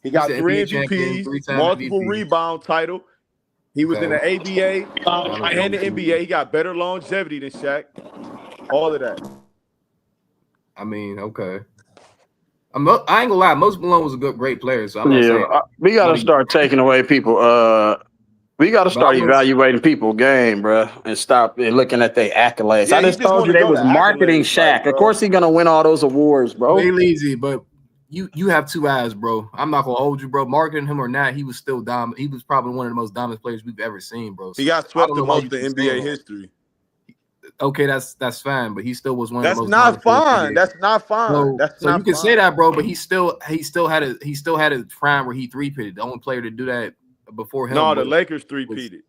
Speaker 1: He
Speaker 13: You
Speaker 1: got
Speaker 13: said
Speaker 1: 3
Speaker 13: NBA champion,
Speaker 1: MVPs,
Speaker 13: 3-time
Speaker 1: multiple
Speaker 13: MVP.
Speaker 1: rebound title. He was in
Speaker 13: Okay.
Speaker 1: the ABA
Speaker 13: Finals
Speaker 1: and the
Speaker 13: MVP.
Speaker 1: NBA. He got better longevity than Shaq. All of that.
Speaker 13: I mean, okay. I ain't gonna lie. Moses Malone was a great player, so I'm not saying.
Speaker 14: We got to
Speaker 13: But
Speaker 14: start taking away people. We got to
Speaker 13: But I
Speaker 14: start
Speaker 13: will.
Speaker 14: evaluating people game, bro, and stop looking at their accolades.
Speaker 1: Yeah,
Speaker 14: I
Speaker 1: he
Speaker 14: just
Speaker 1: just
Speaker 14: told
Speaker 1: want
Speaker 14: you
Speaker 1: to
Speaker 14: they
Speaker 1: go to
Speaker 14: was marketing
Speaker 1: accolades, like,
Speaker 14: Shaq. Of
Speaker 1: bro.
Speaker 14: course, he gonna win all those awards, bro.
Speaker 13: They lazy, but you have two eyes, bro. I'm not gonna hold you, bro. Marketing him or not, he was still dominant. He was probably one of the most dominant players we've ever seen, bro. So
Speaker 1: He got
Speaker 13: I
Speaker 1: swept
Speaker 13: don't
Speaker 1: the
Speaker 13: know why
Speaker 1: most
Speaker 13: you
Speaker 1: in
Speaker 13: keep saying
Speaker 1: NBA
Speaker 13: that.
Speaker 1: history.
Speaker 13: Okay, that's fine, but he still was one of the
Speaker 1: That's
Speaker 13: most
Speaker 1: not
Speaker 13: dominant players.
Speaker 1: fine. That's not fine. That's
Speaker 13: So you
Speaker 1: not
Speaker 13: can say
Speaker 1: fine.
Speaker 13: that, bro, but he still had a prime where he three-pitted. The only player to do that before him
Speaker 1: No, the
Speaker 13: was
Speaker 1: Lakers three-peated.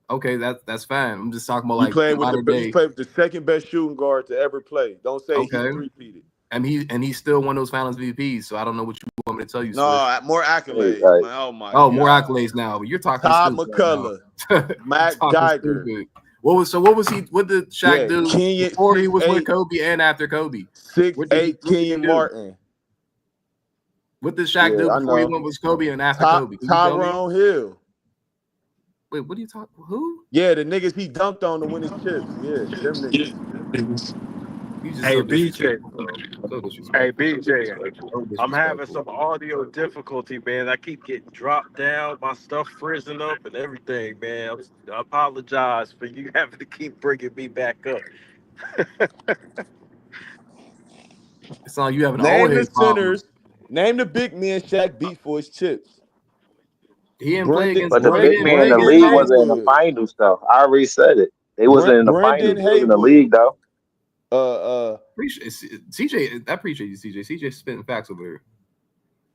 Speaker 13: okay. That's fine. I'm just talking about
Speaker 1: You
Speaker 13: like
Speaker 1: played with
Speaker 13: modern
Speaker 1: the
Speaker 13: day.
Speaker 1: second best shooting guard to ever play. Don't say he
Speaker 13: Okay,
Speaker 1: three-peated.
Speaker 13: and he's still one of those Finals VPs. So I don't know what you want me to tell you, Swish.
Speaker 1: No, more
Speaker 5: Hey,
Speaker 1: accolades,
Speaker 5: like,
Speaker 1: man. Oh my
Speaker 13: Oh, more
Speaker 1: god.
Speaker 13: accolades now, but you're talking
Speaker 1: Todd
Speaker 13: stupid right now.
Speaker 1: McCullough, Mac
Speaker 13: Talking
Speaker 1: Geiger.
Speaker 13: stupid. What was he? What did Shaq
Speaker 1: Yeah,
Speaker 13: do
Speaker 1: Kenyon
Speaker 13: before he was with
Speaker 1: 6'8",
Speaker 13: Kobe and after Kobe?
Speaker 1: 6'8"
Speaker 13: What did he
Speaker 1: Kenyon
Speaker 13: do?
Speaker 1: Martin.
Speaker 13: What did Shaq
Speaker 1: Yeah,
Speaker 13: do
Speaker 1: I
Speaker 13: before he
Speaker 1: know.
Speaker 13: went with Kobe and after Kobe? Can you tell me?
Speaker 1: Tyrone Hill.
Speaker 13: Wait, what are you talking? Who?
Speaker 1: Yeah, the niggas he dunked on to win his chips. Yeah, them niggas.
Speaker 13: You just
Speaker 6: Hey
Speaker 13: so
Speaker 6: BJ,
Speaker 13: disrespectful, bro. So
Speaker 6: hey
Speaker 13: disrespectful.
Speaker 6: BJ,
Speaker 13: So
Speaker 6: I'm having
Speaker 13: disrespectful.
Speaker 6: some audio difficulty, man. I keep getting dropped down, my stuff frizzing up and everything, man. I apologize for you having to keep bringing me back up.
Speaker 13: It's on you having an old
Speaker 1: Name the
Speaker 13: head problem.
Speaker 1: centers. Name the big men Shaq beat for his chips.
Speaker 13: He didn't play against.
Speaker 5: but the
Speaker 13: He
Speaker 5: big
Speaker 13: didn't
Speaker 5: man in
Speaker 13: play
Speaker 5: the
Speaker 1: Brendan
Speaker 13: against
Speaker 5: league
Speaker 13: no.
Speaker 5: wasn't in the
Speaker 1: Haywood.
Speaker 5: finals, though. I already said it. They wasn't in the
Speaker 1: Brendan
Speaker 5: finals. They was in the
Speaker 1: Haywood.
Speaker 5: league, though.
Speaker 13: Appreciate CJ. I appreciate you, CJ. CJ spitting facts over here.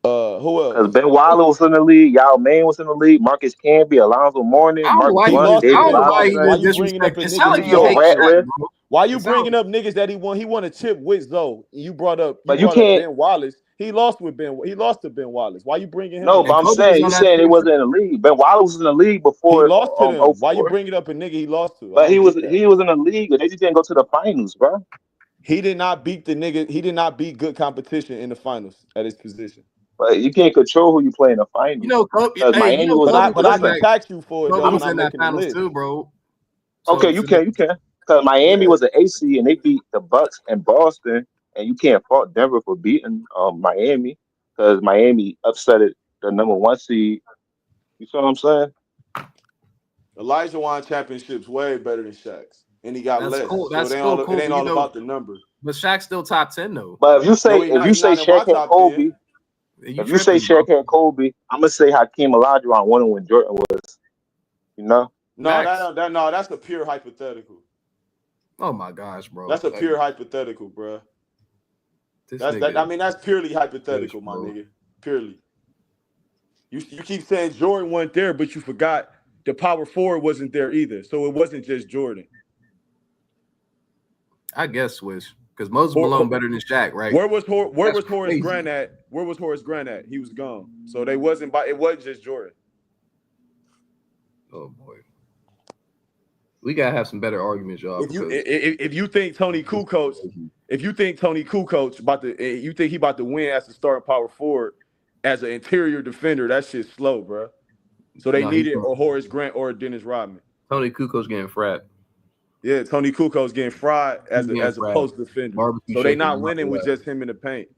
Speaker 1: Who
Speaker 5: Because
Speaker 1: else?
Speaker 5: Ben Waller was in the league, Yao Main was in the league, Marcus Camby, Alonzo Mourning,
Speaker 13: I don't know
Speaker 5: Mark
Speaker 13: why he
Speaker 5: Bunch,
Speaker 13: just. I
Speaker 5: David
Speaker 13: don't know why he
Speaker 5: Robinson,
Speaker 1: Why
Speaker 13: just
Speaker 1: you bringing up
Speaker 13: disrespect.
Speaker 1: a
Speaker 13: It
Speaker 1: nigga
Speaker 13: sounds like
Speaker 1: he
Speaker 13: you
Speaker 5: Theo
Speaker 1: lost
Speaker 13: hate
Speaker 1: to?
Speaker 13: Shaq,
Speaker 5: Ratliff.
Speaker 13: bro.
Speaker 1: Why you
Speaker 13: It sounds.
Speaker 1: bringing up niggas that he won? He won a chip with Zoe. You brought up
Speaker 5: You can't.
Speaker 1: Ben Wallace. He lost with Ben. He lost to Ben Wallace. Why you bringing him
Speaker 5: No, but
Speaker 1: up?
Speaker 13: And
Speaker 5: I'm
Speaker 13: Kobe was
Speaker 5: saying you
Speaker 13: on that
Speaker 5: saying it
Speaker 13: team too.
Speaker 5: wasn't in the league. Ben Waller was in the league
Speaker 1: He
Speaker 5: before
Speaker 1: lost to them. Why you
Speaker 5: 04.
Speaker 1: bringing up a nigga he lost to? I
Speaker 5: But
Speaker 1: don't get that.
Speaker 5: he was in the league, and they just didn't go to the finals, bro.
Speaker 1: He did not beat the nigga. He did not beat good competition in the finals at his position.
Speaker 5: But you can't control who you play in the
Speaker 13: You
Speaker 5: finals
Speaker 13: know, Kobe.
Speaker 5: because
Speaker 13: Hey, you
Speaker 5: Miami
Speaker 13: know,
Speaker 5: was.
Speaker 13: Kobe
Speaker 1: But
Speaker 13: was
Speaker 1: I
Speaker 13: in
Speaker 1: can
Speaker 5: Listen,
Speaker 13: that.
Speaker 1: tax you for it though
Speaker 13: Kobe
Speaker 1: when
Speaker 13: was
Speaker 1: I'm
Speaker 13: in that
Speaker 1: making the
Speaker 13: finals
Speaker 1: list.
Speaker 13: too, bro.
Speaker 5: okay,
Speaker 13: So
Speaker 5: you
Speaker 13: that,
Speaker 5: can because Miami
Speaker 1: Yeah.
Speaker 5: was an AC and they beat the Bucks and Boston, and you can't fault Denver for beating Miami because Miami upset the number one seed. You see what I'm saying?
Speaker 1: Elijah won championships way better than Shaq's, and he got
Speaker 13: that's
Speaker 1: less.
Speaker 13: cool.
Speaker 1: So
Speaker 13: That's still
Speaker 1: it
Speaker 13: cool.
Speaker 1: ain't
Speaker 13: But you
Speaker 1: all
Speaker 13: know,
Speaker 1: about the number.
Speaker 13: but Shaq's still top 10 though.
Speaker 5: But
Speaker 1: No, he not.
Speaker 5: if you
Speaker 1: He
Speaker 5: say
Speaker 1: not in my
Speaker 5: Shaq had
Speaker 1: top 10.
Speaker 5: Kobe,
Speaker 13: You
Speaker 5: if you say
Speaker 13: tripping, bro?
Speaker 5: Shaq had Kobe, I'm gonna say Hakeem Olajuwon won when Jordan was. You know.
Speaker 1: No,
Speaker 13: Facts.
Speaker 1: that's a pure hypothetical.
Speaker 13: Oh my gosh, bro.
Speaker 1: That's a
Speaker 13: Like
Speaker 1: pure hypothetical, bro.
Speaker 13: this
Speaker 1: That's that.
Speaker 13: nigga,
Speaker 1: I mean, that's purely
Speaker 13: Bush,
Speaker 1: hypothetical, my
Speaker 13: bro.
Speaker 1: nigga. Purely. You keep saying Jordan wasn't there, but you forgot the power forward wasn't there either. So it wasn't just Jordan.
Speaker 13: I guess Swish because Moses Malone better than Shaq, right?
Speaker 1: Where was
Speaker 13: That's
Speaker 1: Horace
Speaker 13: crazy.
Speaker 1: Grant at? Where was Horace Grant at? He was gone. So it wasn't just Jordan.
Speaker 13: Oh boy, we gotta have some better arguments, y'all.
Speaker 1: If you think Tony Kukoc, you think he about to win as a starting power forward as an interior defender, that shit's slow, bro. So they
Speaker 13: No, he's
Speaker 1: needed or Horace Grant or Dennis Rodman.
Speaker 13: Tony Kukoc getting fried.
Speaker 1: Yeah, Tony Kukoc getting fried as
Speaker 13: He's
Speaker 1: a
Speaker 13: getting fried.
Speaker 1: post defender.
Speaker 13: Barbecue
Speaker 1: So they
Speaker 13: chicken
Speaker 1: not
Speaker 13: and
Speaker 1: winning
Speaker 13: all
Speaker 1: with
Speaker 13: that.
Speaker 1: just him in the paint.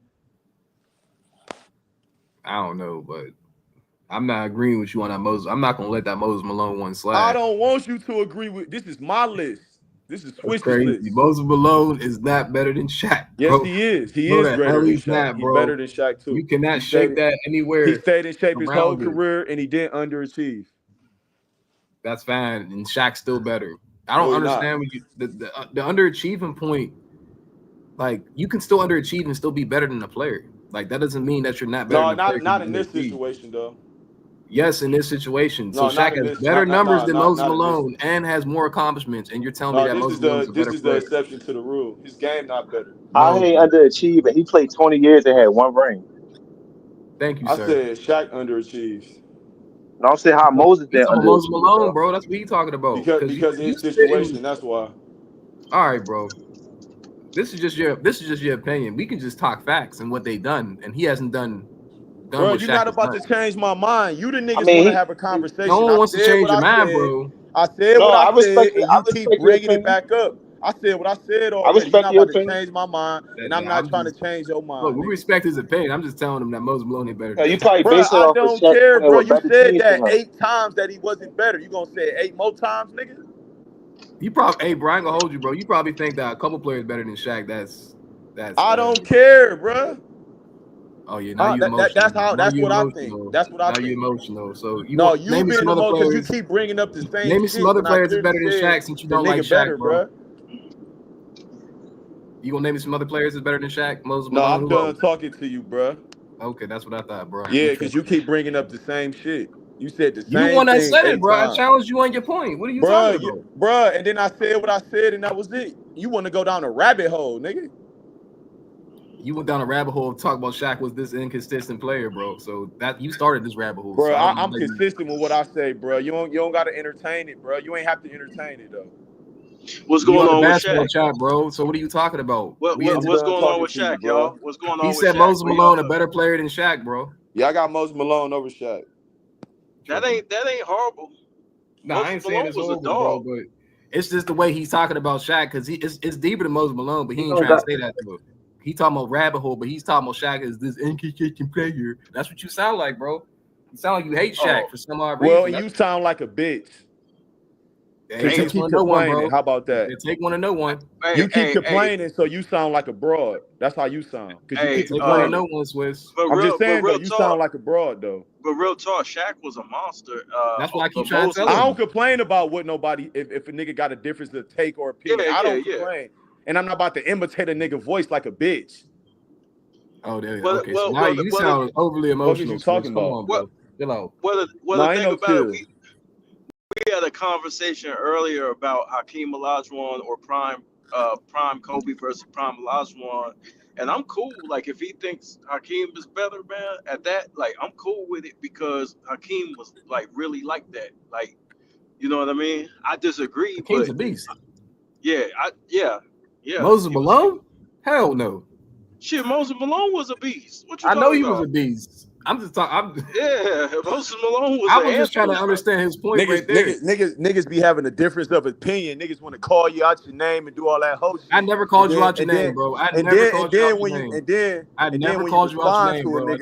Speaker 13: I don't know, but I'm not agreeing with you on that Moses. I'm not gonna let that Moses Malone one
Speaker 1: I
Speaker 13: slide.
Speaker 1: don't want you to agree with. This is my list. This is
Speaker 13: That's
Speaker 1: Swish's
Speaker 13: crazy.
Speaker 1: list.
Speaker 13: Moses Malone is not better than Shaq.
Speaker 1: Yes,
Speaker 13: Bro.
Speaker 1: he is. He
Speaker 13: No,
Speaker 1: is
Speaker 13: the
Speaker 1: greater
Speaker 13: hell
Speaker 1: than
Speaker 13: he's
Speaker 1: Shaq.
Speaker 13: not,
Speaker 1: He's
Speaker 13: bro.
Speaker 1: better than Shaq too.
Speaker 13: You cannot
Speaker 1: He
Speaker 13: shake
Speaker 1: stayed,
Speaker 13: that
Speaker 1: he
Speaker 13: anywhere
Speaker 1: stayed in shape his whole
Speaker 13: around it.
Speaker 1: career, and he didn't underachieve.
Speaker 13: That's fine, and Shaq's still better. I don't
Speaker 1: No, he not.
Speaker 13: understand when you the underachieving point. Like you can still underachieve and still be better than a player. Like that doesn't mean that you're not better
Speaker 1: No,
Speaker 13: than a player.
Speaker 1: not in this situation though.
Speaker 13: Yes, in this situation.
Speaker 1: No,
Speaker 13: So
Speaker 1: not
Speaker 13: Shaq
Speaker 1: in
Speaker 13: has
Speaker 1: this.
Speaker 13: better numbers than Moses
Speaker 1: Not in this.
Speaker 13: Malone and has more accomplishments, and you're telling me
Speaker 1: No,
Speaker 13: that
Speaker 1: this
Speaker 13: Moses
Speaker 1: is
Speaker 13: Malone is
Speaker 1: the
Speaker 13: a better
Speaker 1: this is the
Speaker 13: player.
Speaker 1: exception to the rule. His game not better.
Speaker 5: How
Speaker 13: No,
Speaker 5: he ain't underachieving? He played 20 years and had one ring.
Speaker 13: thank you,
Speaker 1: I
Speaker 13: sir.
Speaker 1: said Shaq underachieves.
Speaker 5: No, I'm saying how Moses
Speaker 13: He's
Speaker 5: didn't
Speaker 13: talking about Moses
Speaker 5: underachieve,
Speaker 13: Malone,
Speaker 5: though.
Speaker 13: bro. That's what he's talking about.
Speaker 1: Because
Speaker 13: you
Speaker 1: of his
Speaker 13: sitting.
Speaker 1: situation. That's why.
Speaker 13: All right, bro. This is just your opinion. We can just talk facts and what they done, and he hasn't done
Speaker 1: Bro,
Speaker 13: what
Speaker 1: you're
Speaker 13: Shaq
Speaker 1: not
Speaker 13: has
Speaker 1: about
Speaker 13: done.
Speaker 1: to change my mind. You the
Speaker 5: I
Speaker 1: niggas
Speaker 5: mean,
Speaker 1: want to have a conversation.
Speaker 13: No one
Speaker 1: I
Speaker 13: wants to
Speaker 1: said
Speaker 13: change
Speaker 1: what
Speaker 13: your
Speaker 1: I
Speaker 13: mind,
Speaker 1: said.
Speaker 13: bro.
Speaker 1: I said
Speaker 5: no,
Speaker 1: what
Speaker 5: I
Speaker 1: I said, and you keep
Speaker 5: respect your
Speaker 1: bringing it
Speaker 5: opinion.
Speaker 1: back up. I said what I said
Speaker 5: I
Speaker 1: already. You're
Speaker 5: respect
Speaker 1: not
Speaker 5: your
Speaker 1: about to
Speaker 5: opinion.
Speaker 1: change my mind, and I'm not trying to change your mind,
Speaker 13: Look, we
Speaker 1: nigga.
Speaker 13: respect his opinion. I'm just telling him that Moses Malone ain't better than
Speaker 5: You
Speaker 13: Shaq.
Speaker 5: probably
Speaker 1: Bro,
Speaker 5: base it
Speaker 1: I
Speaker 5: off of
Speaker 1: don't
Speaker 5: Shaq
Speaker 1: care,
Speaker 5: playing
Speaker 1: bro.
Speaker 5: with
Speaker 1: You
Speaker 5: better
Speaker 1: said
Speaker 5: teams than
Speaker 1: that
Speaker 5: him.
Speaker 1: 8 times that he wasn't better. You gonna say it 8 more times, nigga?
Speaker 13: You probably, hey, Brian, gonna hold you, bro. You probably think that a couple players better than Shaq. That's.
Speaker 1: I don't care, bro.
Speaker 13: Oh yeah, now you
Speaker 1: That's
Speaker 13: emotional. Now
Speaker 1: that's
Speaker 13: you
Speaker 1: what I think.
Speaker 13: emotional.
Speaker 1: That's what I
Speaker 13: Now you
Speaker 1: think.
Speaker 13: emotional. So you
Speaker 1: No,
Speaker 13: want
Speaker 1: you
Speaker 13: name me
Speaker 1: being
Speaker 13: some other
Speaker 1: emotional because you
Speaker 13: players.
Speaker 1: keep bringing up the same
Speaker 13: Name me some
Speaker 1: shit
Speaker 13: other
Speaker 1: when I
Speaker 13: players that's
Speaker 1: clearly
Speaker 13: better than
Speaker 1: said
Speaker 13: Shaq since you
Speaker 1: the
Speaker 13: don't like
Speaker 1: nigga
Speaker 13: Shaq,
Speaker 1: better,
Speaker 13: bro.
Speaker 1: bro.
Speaker 13: You gonna name me some other players that's better than Shaq? Moses
Speaker 1: No,
Speaker 13: Malone,
Speaker 1: I'm
Speaker 13: who
Speaker 1: done
Speaker 13: else?
Speaker 1: talking to you, bro.
Speaker 13: Okay, that's what I thought, bro.
Speaker 1: Yeah, because you keep bringing up the same shit. You said the
Speaker 13: You the
Speaker 1: same
Speaker 13: one that
Speaker 1: thing
Speaker 13: said it,
Speaker 1: 8
Speaker 13: bro. I
Speaker 1: times.
Speaker 13: challenged you on your point. What are you
Speaker 1: Bruh,
Speaker 13: talking about?
Speaker 1: bruh, and then I said what I said, and that was it. You want to go down a rabbit hole, nigga.
Speaker 13: You went down a rabbit hole talking about Shaq was this inconsistent player, bro. So that you started this rabbit hole.
Speaker 1: Bro,
Speaker 13: So
Speaker 1: I'm consistent with what I say, bro. You don't got to entertain it, bro. You ain't have to entertain it though.
Speaker 9: What's
Speaker 13: We
Speaker 9: going
Speaker 13: on the
Speaker 9: on with
Speaker 13: basketball
Speaker 9: Shaq?
Speaker 13: chat, bro. So what are you talking about?
Speaker 9: What's going on with Shaq, y'all? What's going
Speaker 13: He
Speaker 9: on with
Speaker 13: said
Speaker 9: Shaq?
Speaker 13: Moses
Speaker 9: What y'all
Speaker 13: Malone a
Speaker 9: thought?
Speaker 13: better player than Shaq, bro.
Speaker 1: Yeah, I got Moses Malone over Shaq.
Speaker 9: That ain't horrible.
Speaker 13: Nah, I ain't saying
Speaker 9: Malone
Speaker 13: it's
Speaker 9: was a
Speaker 13: horrible, bro,
Speaker 9: dog.
Speaker 13: but it's just the way he's talking about Shaq because it's deeper than Moses Malone, but he
Speaker 5: You
Speaker 13: ain't
Speaker 5: don't
Speaker 13: trying to
Speaker 5: got
Speaker 13: say that though. He talking about rabbit hole, but he's talking about Shaq as this inconsistent player. That's what you sound like, bro. You sound like you hate Shaq for some odd reason.
Speaker 1: Well, and you sound like a bitch.
Speaker 13: It
Speaker 1: You
Speaker 13: takes
Speaker 1: keep
Speaker 13: one to know one,
Speaker 1: complaining.
Speaker 13: bro.
Speaker 1: How about that?
Speaker 13: It take one to know one.
Speaker 1: You keep complaining, so you sound like a broad. That's how you sound. Because you keep
Speaker 13: Take one to
Speaker 1: complaining.
Speaker 13: know one, Swiss.
Speaker 1: I'm just saying, though,
Speaker 9: real
Speaker 1: you
Speaker 9: talk.
Speaker 1: sound like a broad, though.
Speaker 9: But real talk, Shaq was a monster.
Speaker 13: That's why I keep
Speaker 9: but
Speaker 13: trying to tell
Speaker 1: I
Speaker 13: him.
Speaker 1: don't complain about what nobody, if a nigga got a difference of take or opinion. I don't complain. And I'm not about to imitate a nigga voice like a bitch.
Speaker 13: Oh, there. Okay, so now you sound overly
Speaker 1: What is you
Speaker 13: emotional, Swiss.
Speaker 1: talking
Speaker 13: Come
Speaker 1: about?
Speaker 13: on, bro. Chill out.
Speaker 9: Well,
Speaker 1: No,
Speaker 9: the
Speaker 1: ain't
Speaker 9: thing
Speaker 1: no
Speaker 9: about
Speaker 1: chill.
Speaker 9: it, we had a conversation earlier about Hakeem Olajuwon or prime Kobe versus prime Olajuwon, and I'm cool. Like if he thinks Hakeem is better, man, at that, like I'm cool with it because Hakeem was like really like that. Like, you know what I mean? I disagree,
Speaker 13: Hakeem's
Speaker 9: but
Speaker 13: a beast.
Speaker 9: yeah.
Speaker 13: Moses Malone? Hell no.
Speaker 9: Shit, Moses Malone was a beast. What you
Speaker 13: I know
Speaker 9: talking
Speaker 13: he
Speaker 9: about?
Speaker 13: was a beast. I'm just talking.
Speaker 9: Yeah, Moses Malone was
Speaker 13: I
Speaker 9: an
Speaker 13: was just trying to
Speaker 9: animal, bro.
Speaker 13: understand his point right there.
Speaker 1: Niggas be having a difference of opinion. Niggas want to call you out your name and do all that whole shit.
Speaker 13: I never called you out your name, bro. I never called you out your name. I never called you out your name, bro.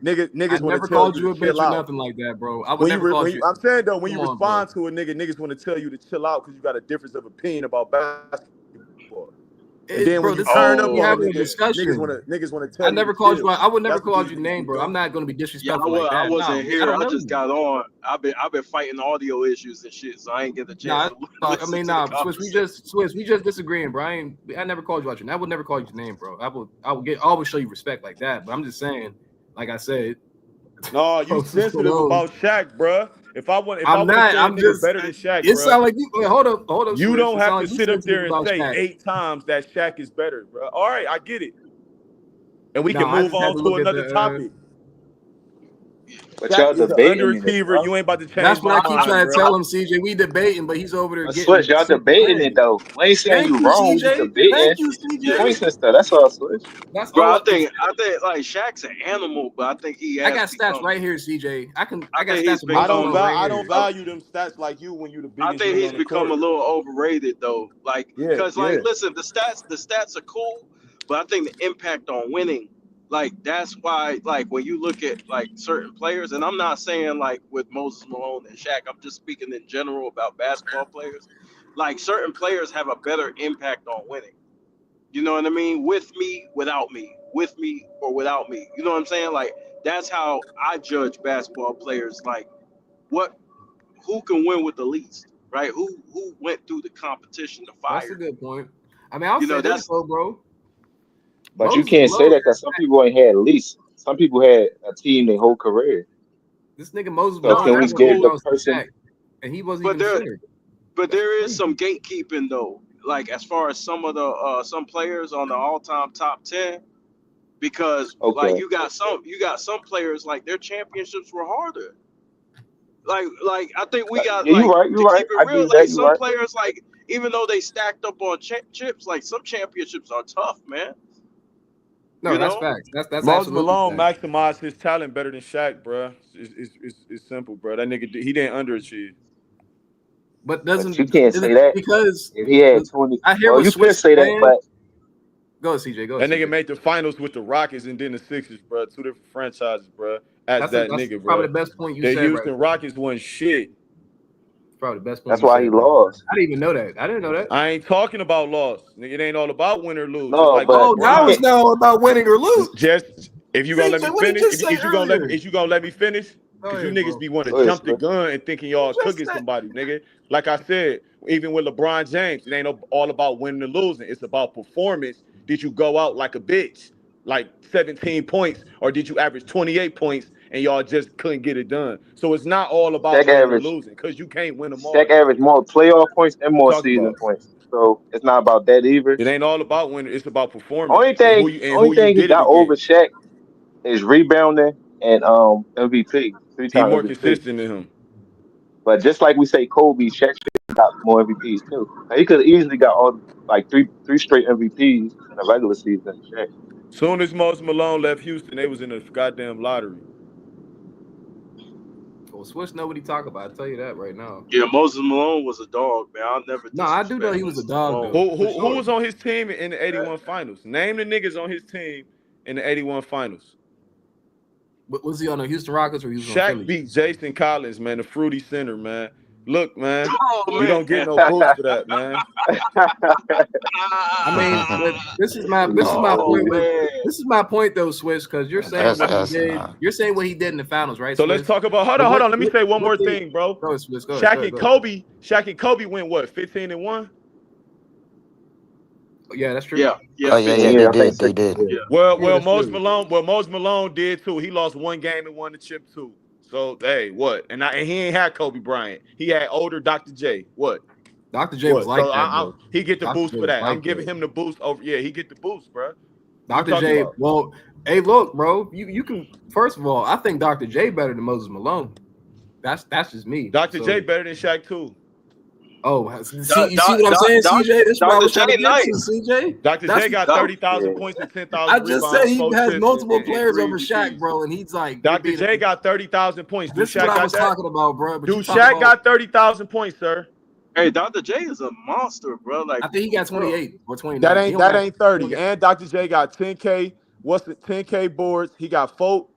Speaker 1: Niggas
Speaker 13: I
Speaker 1: want
Speaker 13: never
Speaker 1: to tell
Speaker 13: called
Speaker 1: you
Speaker 13: you a
Speaker 1: to
Speaker 13: bitch
Speaker 1: chill
Speaker 13: or
Speaker 1: out.
Speaker 13: nothing like that, bro. I would never call you.
Speaker 1: I'm saying though, when you
Speaker 13: Come on, bro.
Speaker 1: respond to a nigga, niggas want to tell you to chill out because you got a difference of opinion about basketball. And then
Speaker 13: Bro,
Speaker 1: when you
Speaker 13: this
Speaker 1: turn
Speaker 13: is
Speaker 1: up
Speaker 13: we
Speaker 1: on a
Speaker 13: having a
Speaker 1: nigga,
Speaker 13: discussion.
Speaker 1: niggas want to tell
Speaker 13: I
Speaker 1: you
Speaker 13: never
Speaker 1: to
Speaker 13: called
Speaker 1: chill.
Speaker 13: you. I would never
Speaker 1: That's what
Speaker 13: call
Speaker 1: these
Speaker 13: your
Speaker 1: niggas
Speaker 13: name,
Speaker 1: be
Speaker 13: bro.
Speaker 1: doing.
Speaker 13: I'm not going to be
Speaker 9: Yeah,
Speaker 13: disrespectful like
Speaker 9: I
Speaker 13: that.
Speaker 9: wasn't
Speaker 13: Nah, I
Speaker 9: here.
Speaker 13: don't
Speaker 9: I
Speaker 13: know
Speaker 9: just
Speaker 13: you.
Speaker 9: got on. I've been fighting audio issues and shit, so I ain't get the chance to listen to the conversation.
Speaker 13: Swiss, we just disagreeing, bro. I never called you out your name. I would never call you your name, bro. I would always show you respect like that. But I'm just saying, like I said.
Speaker 1: No, you sensitive about Shaq, bro. If I want to say a nigga better than Shaq,
Speaker 13: it
Speaker 1: bro.
Speaker 13: sound like you. Hold up.
Speaker 1: You
Speaker 13: Swiss.
Speaker 1: don't
Speaker 13: It
Speaker 1: have
Speaker 13: sound
Speaker 1: to
Speaker 13: like you
Speaker 1: sit up
Speaker 13: sensitive
Speaker 1: there and
Speaker 13: about
Speaker 1: say
Speaker 13: Shaq.
Speaker 1: 8 times that Shaq is better, bro. All right, I get it. And we
Speaker 13: No,
Speaker 1: can
Speaker 13: I
Speaker 1: move
Speaker 13: just had
Speaker 1: on
Speaker 13: to
Speaker 1: to
Speaker 13: look at
Speaker 1: another
Speaker 13: the.
Speaker 1: topic.
Speaker 5: But y'all
Speaker 1: Shaq is an
Speaker 5: debating it,
Speaker 1: underachiever.
Speaker 5: bro.
Speaker 1: You ain't about to
Speaker 13: That's
Speaker 1: change
Speaker 13: what
Speaker 1: my
Speaker 13: I keep
Speaker 1: mind,
Speaker 13: trying to
Speaker 1: bro.
Speaker 13: tell him, CJ. We debating, but he's over there
Speaker 5: But
Speaker 13: getting
Speaker 5: Switch, y'all
Speaker 13: super
Speaker 5: debating it
Speaker 13: mad.
Speaker 5: though. We ain't saying
Speaker 13: Thank
Speaker 5: you
Speaker 13: you,
Speaker 5: wrong. We just
Speaker 13: CJ.
Speaker 5: debating
Speaker 13: Thank you, CJ.
Speaker 5: points and stuff. That's all, Switch.
Speaker 13: That's
Speaker 9: Bro,
Speaker 13: all.
Speaker 9: I think like Shaq's an animal, but I think he
Speaker 13: I
Speaker 9: has
Speaker 13: got stats
Speaker 9: become.
Speaker 13: right here, CJ. I
Speaker 9: I
Speaker 13: got
Speaker 9: think
Speaker 13: stats
Speaker 9: he's
Speaker 13: for Moses
Speaker 9: become.
Speaker 13: Malone right
Speaker 1: I don't
Speaker 13: here.
Speaker 1: value them stats like you when you the
Speaker 9: I
Speaker 1: biggest
Speaker 9: think
Speaker 1: nigga
Speaker 9: he's
Speaker 1: on the
Speaker 9: become a
Speaker 1: court.
Speaker 9: little overrated though. Like,
Speaker 1: Yeah,
Speaker 9: cause
Speaker 1: yeah.
Speaker 9: like, listen, the stats are cool, but I think the impact on winning, like, that's why, like, when you look at like certain players, and I'm not saying like with Moses Malone and Shaq, I'm just speaking in general about basketball players. Like, certain players have a better impact on winning. You know what I mean? With me, without me, with me or without me. You know what I'm saying? Like, that's how I judge basketball players. Like, what who can win with the least, right? Who went through the competition, the
Speaker 13: That's a
Speaker 9: fire.
Speaker 13: good point. I mean, I'll
Speaker 9: You
Speaker 13: say
Speaker 9: know,
Speaker 13: this
Speaker 9: that's
Speaker 13: though, bro.
Speaker 5: But you
Speaker 13: Moses
Speaker 5: can't say
Speaker 13: Malone,
Speaker 5: that because some people ain't had at least. Some people had a team their whole career.
Speaker 13: this nigga Moses
Speaker 5: So
Speaker 9: no,
Speaker 13: Malone
Speaker 5: can we
Speaker 9: that's
Speaker 13: averaged
Speaker 5: give
Speaker 9: cool.
Speaker 5: the
Speaker 13: rebounds to
Speaker 5: person?
Speaker 13: Shaq, and he wasn't
Speaker 9: But
Speaker 13: even
Speaker 9: there
Speaker 13: center.
Speaker 9: but
Speaker 13: That's
Speaker 9: there is
Speaker 13: crazy.
Speaker 9: some gatekeeping though. Like, as far as some of the some players on the all-time top 10, because like
Speaker 5: Okay.
Speaker 9: you got some players like their championships were harder. Like I think we got,
Speaker 5: Yeah, you're
Speaker 9: like,
Speaker 5: right. You're
Speaker 9: to
Speaker 5: right.
Speaker 9: keep it
Speaker 5: I agree
Speaker 9: real,
Speaker 5: with
Speaker 9: like
Speaker 5: that. You're
Speaker 9: some
Speaker 5: right.
Speaker 9: players, like, even though they stacked up on chips, like some championships are tough, man.
Speaker 13: No,
Speaker 9: You
Speaker 13: that's
Speaker 9: know?
Speaker 13: facts. That's
Speaker 1: Moses
Speaker 13: absolutely
Speaker 1: Malone
Speaker 13: facts.
Speaker 1: maximized his talent better than Shaq, bro. It's simple, bro. That nigga he didn't underachieve.
Speaker 13: But
Speaker 5: But you
Speaker 13: doesn't
Speaker 5: can't
Speaker 13: is
Speaker 5: say
Speaker 13: it
Speaker 5: that
Speaker 13: because
Speaker 5: if he had 20.
Speaker 13: I hear
Speaker 5: Well,
Speaker 13: what
Speaker 5: you could
Speaker 13: Swiss is
Speaker 5: say that,
Speaker 13: saying.
Speaker 5: but
Speaker 13: Go, CJ. Go,
Speaker 1: That nigga
Speaker 13: CJ.
Speaker 1: made the finals with the Rockets and then the Sixers, bro. Two different franchises, bro. As that
Speaker 13: That's
Speaker 1: nigga,
Speaker 13: probably
Speaker 1: bro.
Speaker 13: the best point you
Speaker 1: The
Speaker 13: said right
Speaker 1: Houston
Speaker 13: there.
Speaker 1: Rockets won shit.
Speaker 13: Probably the best point
Speaker 5: that's
Speaker 13: you
Speaker 5: why he
Speaker 13: said right there.
Speaker 5: lost.
Speaker 13: I didn't even know that. I didn't know that.
Speaker 1: I ain't talking about loss. Nigga, it ain't all about win or lose. It's
Speaker 5: No,
Speaker 1: like
Speaker 5: but
Speaker 13: Oh, now
Speaker 5: you
Speaker 1: LeBron.
Speaker 13: it's
Speaker 5: can't.
Speaker 13: not all about winning or lose.
Speaker 1: Just if you gonna let me
Speaker 13: CJ, what did
Speaker 1: finish,
Speaker 13: you just say earlier?
Speaker 1: if you gonna let me finish,
Speaker 13: Go
Speaker 1: cause you
Speaker 13: ahead,
Speaker 1: niggas
Speaker 13: bro.
Speaker 1: be wanting
Speaker 5: Go
Speaker 1: to
Speaker 5: ahead,
Speaker 1: jump the
Speaker 5: Swift.
Speaker 1: gun and thinking
Speaker 13: You
Speaker 1: y'all
Speaker 13: just
Speaker 1: cooking
Speaker 13: said.
Speaker 1: somebody, nigga. Like I said, even with LeBron James, it ain't all about winning or losing. It's about performance. Did you go out like a bitch, like 17 points, or did you average 28 points and y'all just couldn't get it done? So it's not all about
Speaker 5: Shaq
Speaker 1: winning or
Speaker 5: average.
Speaker 1: losing, cause you can't win them all.
Speaker 5: Shaq averaged more playoff points and
Speaker 1: What you
Speaker 5: more
Speaker 1: talking
Speaker 5: season
Speaker 1: about?
Speaker 5: points. So it's not about that either.
Speaker 1: It ain't all about winning. It's about performance
Speaker 5: Only
Speaker 1: and
Speaker 5: thing,
Speaker 1: who
Speaker 5: only
Speaker 1: you
Speaker 5: thing he
Speaker 1: did it
Speaker 5: got over
Speaker 1: against.
Speaker 5: Shaq is rebounding and MVP,
Speaker 1: He
Speaker 5: three-time
Speaker 1: more
Speaker 5: MVP.
Speaker 1: consistent than him.
Speaker 5: But just like we say Kobe, Shaq should have got more MVPs too. Now, he could have easily got all like three straight MVPs in a regular season. Shaq.
Speaker 1: Soon as Moses Malone left Houston, they was in the goddamn lottery.
Speaker 13: Well, Swiss know what he talk about. I tell you that right now.
Speaker 9: Yeah, Moses Malone was a dog, man. I'll never
Speaker 13: No, I do know
Speaker 9: disrespect
Speaker 13: he was a
Speaker 9: Moses
Speaker 13: dog
Speaker 9: Malone.
Speaker 13: though, for
Speaker 1: Who
Speaker 13: sure.
Speaker 1: was on his team in the 81 finals? Name the niggas on his team in the 81 finals.
Speaker 13: But was he on the Houston Rockets or he was on
Speaker 1: Shaq
Speaker 13: Philly?
Speaker 1: beat Jason Collins, man, the fruity center, man. Look, man,
Speaker 9: Oh
Speaker 1: you
Speaker 9: man.
Speaker 1: don't get no boost for that, man.
Speaker 13: I mean, but this is my
Speaker 9: Oh
Speaker 13: point with
Speaker 9: man.
Speaker 13: this is my point though, Swiss, because you're saying what he
Speaker 15: That's
Speaker 13: did. You're saying what he did in the finals, right,
Speaker 1: So let's
Speaker 13: Swiss?
Speaker 1: talk about
Speaker 13: But
Speaker 1: hold on. Let me say one
Speaker 13: what
Speaker 1: more
Speaker 13: did
Speaker 1: thing, bro.
Speaker 13: go ahead, Swiss? Go ahead, go ahead, go ahead.
Speaker 1: Shaq and Kobe went what, 15-1?
Speaker 13: Yeah, that's true.
Speaker 9: Yeah,
Speaker 15: Oh
Speaker 9: yeah,
Speaker 15: yeah,
Speaker 9: 15.
Speaker 15: yeah,
Speaker 5: Yeah,
Speaker 15: they
Speaker 5: I think
Speaker 15: did, they
Speaker 5: six.
Speaker 15: did.
Speaker 5: Yeah.
Speaker 9: Yeah.
Speaker 13: Yeah, that's true.
Speaker 1: Moses Malone did too. He lost one game and won the chip too. So hey, what? And he ain't had Kobe Bryant. He had older Dr. J. What?
Speaker 13: Dr. J was
Speaker 1: What?
Speaker 13: like
Speaker 1: So
Speaker 13: that though.
Speaker 1: he get the
Speaker 13: Dr.
Speaker 1: boost
Speaker 13: J
Speaker 1: for
Speaker 13: was
Speaker 1: that. I'm
Speaker 13: like
Speaker 1: giving
Speaker 13: that.
Speaker 1: him the boost over. Yeah, he get the boost, bro. What you
Speaker 13: Dr.
Speaker 1: talking
Speaker 13: J,
Speaker 1: about?
Speaker 13: well, hey, look, bro, you can first of all, I think Dr. J better than Moses Malone. That's just me.
Speaker 1: Dr. J
Speaker 13: So,
Speaker 1: better than Shaq too.
Speaker 13: see, you see what I'm saying, CJ? This is what I
Speaker 9: Dr.
Speaker 13: was
Speaker 9: J
Speaker 13: trying to get to,
Speaker 9: nice.
Speaker 13: CJ.
Speaker 1: Dr.
Speaker 13: That's
Speaker 1: J got
Speaker 9: Doc,
Speaker 1: 30,000
Speaker 5: Yeah.
Speaker 1: points and
Speaker 13: I
Speaker 1: 10,000
Speaker 13: just said
Speaker 1: rebounds,
Speaker 13: he
Speaker 1: 4
Speaker 13: has
Speaker 1: assists,
Speaker 13: multiple
Speaker 1: and
Speaker 13: players
Speaker 1: 3
Speaker 13: over Shaq,
Speaker 1: MVPs.
Speaker 13: bro, and he's like, you're
Speaker 1: Dr.
Speaker 13: being.
Speaker 1: J got 30,000 points. Do
Speaker 13: This is what
Speaker 1: Shaq
Speaker 13: I
Speaker 1: got
Speaker 13: was
Speaker 1: that?
Speaker 13: talking about, bro. But
Speaker 1: Do
Speaker 13: you talk
Speaker 1: Shaq
Speaker 13: about,
Speaker 1: got 30,000 points, sir?
Speaker 9: hey, Dr. J is a monster, bro. Like,
Speaker 13: I think he got
Speaker 9: bro.
Speaker 13: 28 or 29. He
Speaker 1: That
Speaker 13: only
Speaker 1: ain't 30.
Speaker 13: got,
Speaker 1: And Dr. J got 10K. What's it? 10K boards. He got 4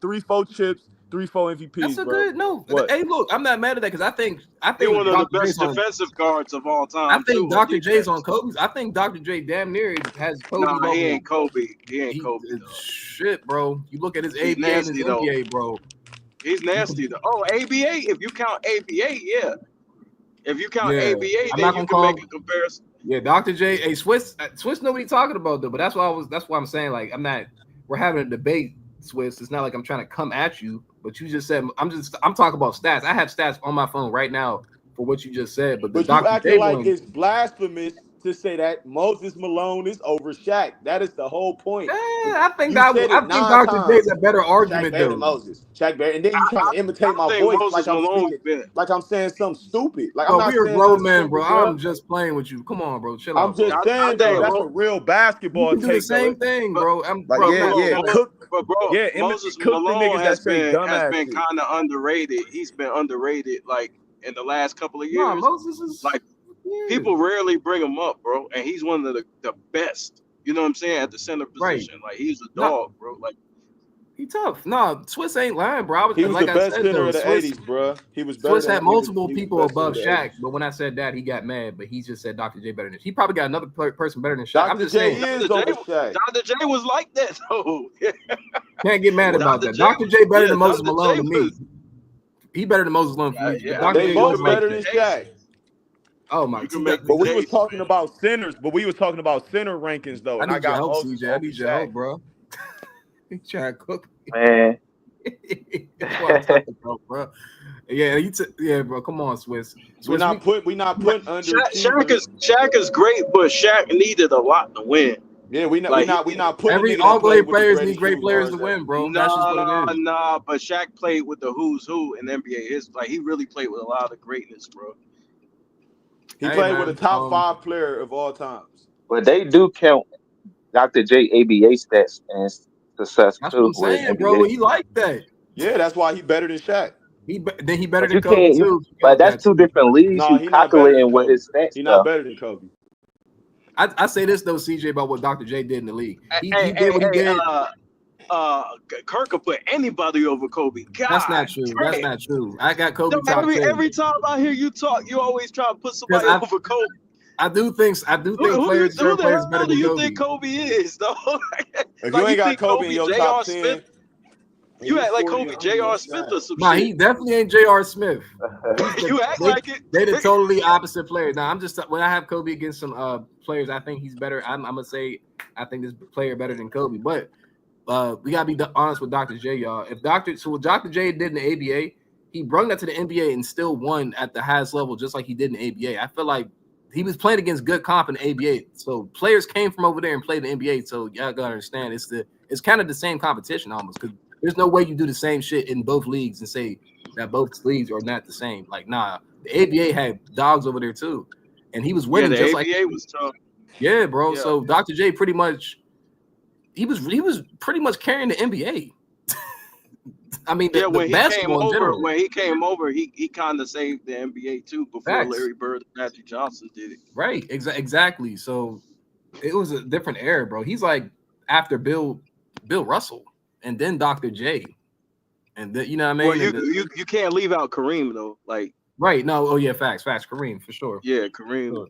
Speaker 1: chips, 4
Speaker 13: that's
Speaker 1: MVPs,
Speaker 13: a
Speaker 1: bro.
Speaker 13: good no.
Speaker 1: What?
Speaker 13: Hey, look, I'm not mad at that because I
Speaker 9: He
Speaker 13: think
Speaker 9: one of the
Speaker 13: Dr. J's
Speaker 9: best
Speaker 13: on.
Speaker 9: defensive guards of all
Speaker 13: I
Speaker 9: time
Speaker 13: think
Speaker 9: too on
Speaker 13: Dr. J's on
Speaker 9: defense.
Speaker 13: Kobe's. I think Dr. J damn near has
Speaker 9: Nah,
Speaker 13: Kobe
Speaker 9: he
Speaker 13: level.
Speaker 9: ain't Kobe. He ain't
Speaker 13: He
Speaker 9: Kobe though.
Speaker 13: shit, bro. You look at his
Speaker 9: He's
Speaker 13: ABA and his
Speaker 9: nasty though.
Speaker 13: NBA, bro.
Speaker 9: He's nasty though. Oh, ABA. If you count ABA, yeah. If you count
Speaker 13: Yeah,
Speaker 9: ABA,
Speaker 13: I'm
Speaker 9: then
Speaker 13: not
Speaker 9: you
Speaker 13: gonna
Speaker 9: can make
Speaker 13: call.
Speaker 9: a comparison.
Speaker 13: Yeah, Dr. J. Hey, Swiss know what he's talking about though. But that's why That's why I'm saying like I'm not. We're having a debate, Swiss. It's not like I'm trying to come at you, but you just said I'm talking about stats. I have stats on my phone right now for what you just said. But the
Speaker 1: But you
Speaker 13: Dr.
Speaker 1: acting
Speaker 13: J
Speaker 1: like
Speaker 13: one,
Speaker 1: it's blasphemous to say that Moses Malone is over Shaq. That is the whole point.
Speaker 13: I think
Speaker 1: You said it 9
Speaker 13: Dr. J's
Speaker 1: times.
Speaker 13: a better
Speaker 1: Shaq
Speaker 13: argument
Speaker 1: better than
Speaker 13: though.
Speaker 1: Moses. Shaq better, and then you trying to imitate
Speaker 9: I
Speaker 1: my
Speaker 9: think
Speaker 1: voice
Speaker 9: Moses
Speaker 1: like I'm
Speaker 9: Malone's
Speaker 1: speaking,
Speaker 9: been.
Speaker 1: like I'm saying something stupid. Like I'm
Speaker 13: Bro,
Speaker 1: not
Speaker 13: we are
Speaker 1: saying nothing
Speaker 13: grown men, bro.
Speaker 1: stupid,
Speaker 13: I'm
Speaker 1: bro.
Speaker 13: just playing with you. Come on, bro. Chill
Speaker 1: I'm
Speaker 13: out, bro.
Speaker 1: just
Speaker 9: I
Speaker 1: saying though,
Speaker 9: think
Speaker 1: that's a real
Speaker 13: You
Speaker 1: basketball
Speaker 13: can do the
Speaker 1: take though.
Speaker 13: same thing,
Speaker 9: but
Speaker 13: bro.
Speaker 1: Like,
Speaker 13: I'm
Speaker 1: yeah,
Speaker 13: not
Speaker 1: yeah,
Speaker 13: trying to.
Speaker 9: bro, Moses
Speaker 1: cook the
Speaker 9: Malone
Speaker 1: niggas that say
Speaker 9: has
Speaker 1: dumbass
Speaker 9: been
Speaker 1: shit.
Speaker 9: kind of underrated. He's been underrated like in the last couple of
Speaker 13: Nah,
Speaker 9: years.
Speaker 13: Moses is.
Speaker 9: Like
Speaker 13: Yeah.
Speaker 9: people rarely bring him up, bro, and he's one of the best. You know what I'm saying at the center
Speaker 13: Right.
Speaker 9: position. Like he's a
Speaker 13: Nah,
Speaker 9: dog, bro. Like
Speaker 13: he tough. No, Swiss ain't lying, bro.
Speaker 1: He was
Speaker 13: Like
Speaker 1: the
Speaker 13: I
Speaker 1: best
Speaker 13: said
Speaker 1: center
Speaker 13: though,
Speaker 1: of the
Speaker 13: Swiss.
Speaker 1: '80s, bro. He was better
Speaker 13: Swiss
Speaker 1: than
Speaker 13: had
Speaker 1: he was
Speaker 13: multiple
Speaker 1: the
Speaker 13: people
Speaker 1: best center
Speaker 13: above
Speaker 1: of the
Speaker 13: Shaq,
Speaker 1: '80s.
Speaker 13: but when I said that, he got mad. But he just said Dr. J better than. He probably got another person better than Shaq. I'm
Speaker 1: Dr.
Speaker 13: just
Speaker 1: J
Speaker 13: saying,
Speaker 1: is over Shaq.
Speaker 9: Dr. J was like that though.
Speaker 13: can't get mad about that. Dr. J better than Moses Malone to me. He better than Moses Malone for me.
Speaker 9: Yeah,
Speaker 13: Dr.
Speaker 1: They
Speaker 13: J
Speaker 1: both
Speaker 13: wasn't like
Speaker 1: better
Speaker 13: that.
Speaker 1: than Shaq.
Speaker 13: Oh my!
Speaker 9: You can make
Speaker 1: But
Speaker 9: the
Speaker 1: we was
Speaker 9: case,
Speaker 1: talking
Speaker 9: man.
Speaker 1: about centers. But we was talking about center rankings though,
Speaker 13: I
Speaker 1: and I
Speaker 13: need your
Speaker 1: got
Speaker 13: help,
Speaker 1: Moses
Speaker 13: CJ. I
Speaker 1: over
Speaker 13: need your
Speaker 1: Shaq.
Speaker 13: help, bro. He trying to cook.
Speaker 5: Man,
Speaker 13: That's what I'm talking about, bro. Yeah, yeah, bro. Come on, Swiss.
Speaker 1: We
Speaker 13: Swiss,
Speaker 1: not putting
Speaker 9: Shaq
Speaker 1: underachievers.
Speaker 9: is great, but Shaq needed a lot to win.
Speaker 1: Yeah, we
Speaker 9: Like
Speaker 1: not putting a
Speaker 13: every
Speaker 1: nigga
Speaker 13: all
Speaker 1: that played
Speaker 13: great
Speaker 1: with the
Speaker 13: players need
Speaker 1: greatest
Speaker 13: great
Speaker 1: shooting
Speaker 13: players to
Speaker 1: guards
Speaker 13: win,
Speaker 1: ever.
Speaker 13: bro. That's just what it is.
Speaker 9: Nah, but Shaq played with the who's who in NBA. He really played with a lot of greatness, bro.
Speaker 1: He
Speaker 13: Hey,
Speaker 1: played with a
Speaker 13: man.
Speaker 1: top 5 player of all times.
Speaker 5: but they do count Dr. J ABA stats and success
Speaker 13: That's what
Speaker 5: too
Speaker 13: I'm
Speaker 5: with
Speaker 13: saying, bro.
Speaker 5: NBA.
Speaker 13: He like that.
Speaker 1: Yeah, that's why he better than Shaq.
Speaker 13: Then he better
Speaker 5: But
Speaker 13: than
Speaker 5: you
Speaker 13: Kobe
Speaker 5: can't.
Speaker 13: too. If you
Speaker 5: But
Speaker 13: count
Speaker 5: that's
Speaker 13: that
Speaker 5: two
Speaker 13: too.
Speaker 5: different leagues.
Speaker 1: No,
Speaker 5: You
Speaker 1: he not better than
Speaker 5: calculating what
Speaker 1: Kobe.
Speaker 5: his stats
Speaker 1: He not
Speaker 5: though.
Speaker 1: better than Kobe.
Speaker 13: I say this though, CJ, about what Dr. J did in the league. He
Speaker 9: Hey,
Speaker 13: did what he did.
Speaker 9: Kirk could put anybody over Kobe. God,
Speaker 13: That's not true. That's
Speaker 9: damn.
Speaker 13: not true. I got Kobe
Speaker 9: No,
Speaker 13: top 10
Speaker 9: every time I hear you talk, you always try to put
Speaker 13: because
Speaker 9: somebody over Kobe.
Speaker 13: I do think players,
Speaker 9: Who
Speaker 13: certain
Speaker 9: the
Speaker 13: players better
Speaker 9: hell do
Speaker 13: than
Speaker 9: you
Speaker 13: Kobe.
Speaker 9: think Kobe is, though?
Speaker 1: If
Speaker 9: Like
Speaker 1: you
Speaker 9: you
Speaker 1: ain't got
Speaker 9: think
Speaker 1: Kobe in
Speaker 9: Kobe,
Speaker 1: your
Speaker 9: J.R.
Speaker 1: top
Speaker 9: Smith?
Speaker 1: 10, and
Speaker 9: You
Speaker 1: you
Speaker 9: act like
Speaker 1: 40
Speaker 9: Kobe,
Speaker 1: and under,
Speaker 9: J.R.
Speaker 1: that's
Speaker 9: Smith
Speaker 1: sad.
Speaker 9: or some
Speaker 13: Nah,
Speaker 9: shit.
Speaker 13: he definitely ain't J.R. Smith.
Speaker 9: You act like it.
Speaker 13: They the totally opposite players. Now I'm just when I have Kobe against some players, I think he's better. I'm gonna say I think this player better than Kobe, but we gotta be honest with Dr. J, y'all. What Dr. J did in the ABA, he brought that to the NBA and still won at the highest level, just like he did in the ABA. I feel like he was playing against good comp in the ABA, so players came from over there and played the NBA. So y'all gotta understand, it's kind of the same competition almost, because there's no way you do the same shit in both leagues and say that both leagues are not the same. Like, nah, the ABA had dogs over there too, and he was winning
Speaker 9: the
Speaker 13: just
Speaker 9: ABA
Speaker 13: like
Speaker 9: was tough.
Speaker 13: yeah, bro.
Speaker 9: Yeah.
Speaker 13: So Dr. J pretty much he was pretty much carrying the NBA. I mean,
Speaker 9: when he came
Speaker 13: basketball in general.
Speaker 9: over, he kind of saved the NBA too before
Speaker 13: Facts.
Speaker 9: Larry Bird and Magic Johnson did it.
Speaker 13: Right, exactly. So it was a different era, bro. He's like after Bill Russell, and then Dr. J, and then you know what I mean.
Speaker 9: Well, you can't leave out Kareem though, like
Speaker 13: right. No, oh yeah, facts, Kareem for sure.
Speaker 9: Yeah, Kareem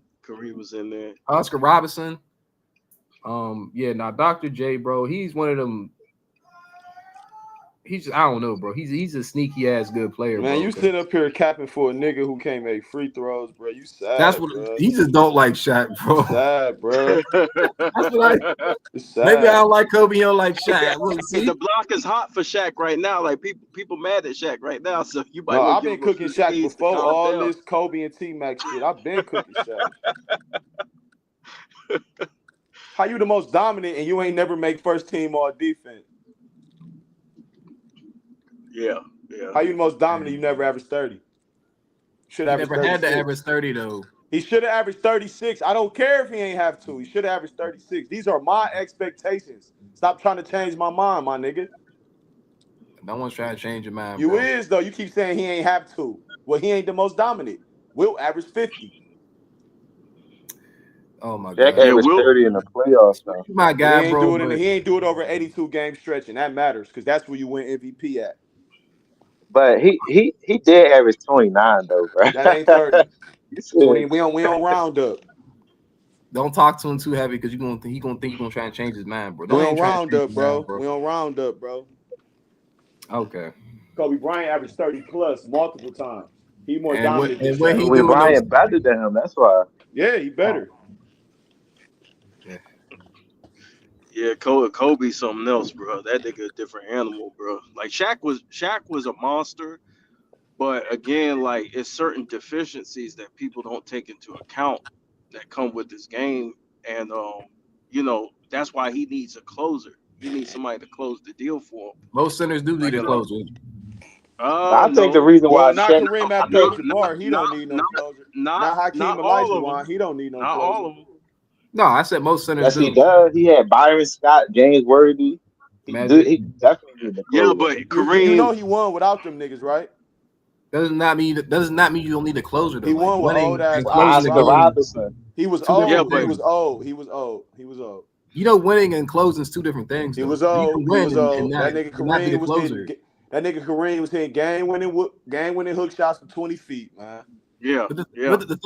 Speaker 9: was in there.
Speaker 13: Oscar Robinson. Yeah, now Dr. J, bro, he's one of them. He's just, I don't know, bro. He's a sneaky ass good player,
Speaker 1: man.
Speaker 13: bro.
Speaker 1: You sitting up here capping for a nigga who can't make free throws, bro. You sad.
Speaker 13: That's what
Speaker 1: bro.
Speaker 13: he just don't like Shaq, bro.
Speaker 1: Sad, bro.
Speaker 13: That's what
Speaker 1: sad.
Speaker 13: Maybe I don't like Kobe. You don't like Shaq. Look, see?
Speaker 9: The block is hot for Shaq right now. Like people mad at Shaq right now. So you might.
Speaker 1: No,
Speaker 9: want
Speaker 1: I've
Speaker 9: to
Speaker 1: been cooking Shaq before all this Kobe and T-Mac shit. I've been cooking Shaq. How you the most dominant and you ain't never make first team all defense?
Speaker 9: Yeah.
Speaker 1: How you the most dominant? You never averaged 30.
Speaker 13: Should have never had to average 30 though.
Speaker 1: He should have averaged 36. I don't care if he ain't have to. He should have averaged 36. These are my expectations. Stop trying to change my mind, my nigga.
Speaker 13: No one's trying to change your mind.
Speaker 1: You
Speaker 13: bro.
Speaker 1: is though. You keep saying he ain't have to. Well, he ain't the most dominant. Will average 50.
Speaker 13: Oh my
Speaker 5: Jack
Speaker 13: god.
Speaker 5: averaged 30 in the playoffs though.
Speaker 13: My guy,
Speaker 1: he
Speaker 13: bro.
Speaker 1: He ain't do it over 82 game stretch, and that matters because that's where you win MVP at.
Speaker 5: But he did average 29 though, bro.
Speaker 1: That ain't 30. 20. We don't
Speaker 13: Yeah.
Speaker 1: round up.
Speaker 13: Don't talk to him too heavy because he gonna think you're gonna try and change his mind, bro.
Speaker 1: We don't round up, bro. We don't round up, bro.
Speaker 13: Okay.
Speaker 1: Kobe Bryant averaged 30 plus multiple times. He more
Speaker 13: And
Speaker 1: dominant
Speaker 13: what- and
Speaker 1: than
Speaker 13: what
Speaker 1: Shaq.
Speaker 13: he
Speaker 5: Kobe
Speaker 13: doing
Speaker 5: Bryant better than him. That's why.
Speaker 1: Yeah, he better.
Speaker 9: Yeah, Kobe's something else, bro. That nigga a different animal, bro. Like Shaq was a monster, but again, like it's certain deficiencies that people don't take into account that come with this game, and that's why he needs a closer. He needs somebody to close the deal for him.
Speaker 13: Most centers do need
Speaker 9: Like
Speaker 13: a closer.
Speaker 5: I think the
Speaker 9: no,
Speaker 5: reason why
Speaker 1: Well, not
Speaker 5: Shaq,
Speaker 1: Kareem
Speaker 5: I think
Speaker 1: Abdul-Jabbar. He don't need no closer. Not Hakeem
Speaker 9: not all of
Speaker 1: Olajuwon.
Speaker 9: them.
Speaker 1: He don't need no
Speaker 9: Not
Speaker 1: closer.
Speaker 9: all of them.
Speaker 13: No, I said most centers
Speaker 5: yes he
Speaker 13: do.
Speaker 5: does. He had Byron Scott, James Worthy.
Speaker 13: Magic
Speaker 5: He definitely needs a
Speaker 9: Yeah,
Speaker 5: closer.
Speaker 9: but
Speaker 1: You
Speaker 9: Kareem.
Speaker 1: know he won without them niggas, right?
Speaker 13: does not mean you don't need a closer though.
Speaker 1: He
Speaker 13: Like
Speaker 1: won with old
Speaker 13: winning
Speaker 1: ass
Speaker 13: and
Speaker 5: Well,
Speaker 1: Oscar
Speaker 13: closing a
Speaker 5: Oscar
Speaker 13: game,
Speaker 1: Robertson.
Speaker 5: Robertson.
Speaker 1: He was
Speaker 13: two different
Speaker 1: old. He
Speaker 13: things.
Speaker 1: was old. He was old. He was old.
Speaker 13: You know, winning and closing is two different things
Speaker 1: He
Speaker 13: though.
Speaker 1: was
Speaker 13: You
Speaker 1: old.
Speaker 13: can
Speaker 1: He
Speaker 13: win
Speaker 1: was
Speaker 13: and
Speaker 1: old.
Speaker 13: not be
Speaker 1: Kareem
Speaker 13: the
Speaker 1: was hitting.
Speaker 13: closer.
Speaker 1: That nigga Kareem was hitting game winning hook shots from 20 feet, man.
Speaker 9: Yeah,
Speaker 13: But
Speaker 9: yeah.
Speaker 13: the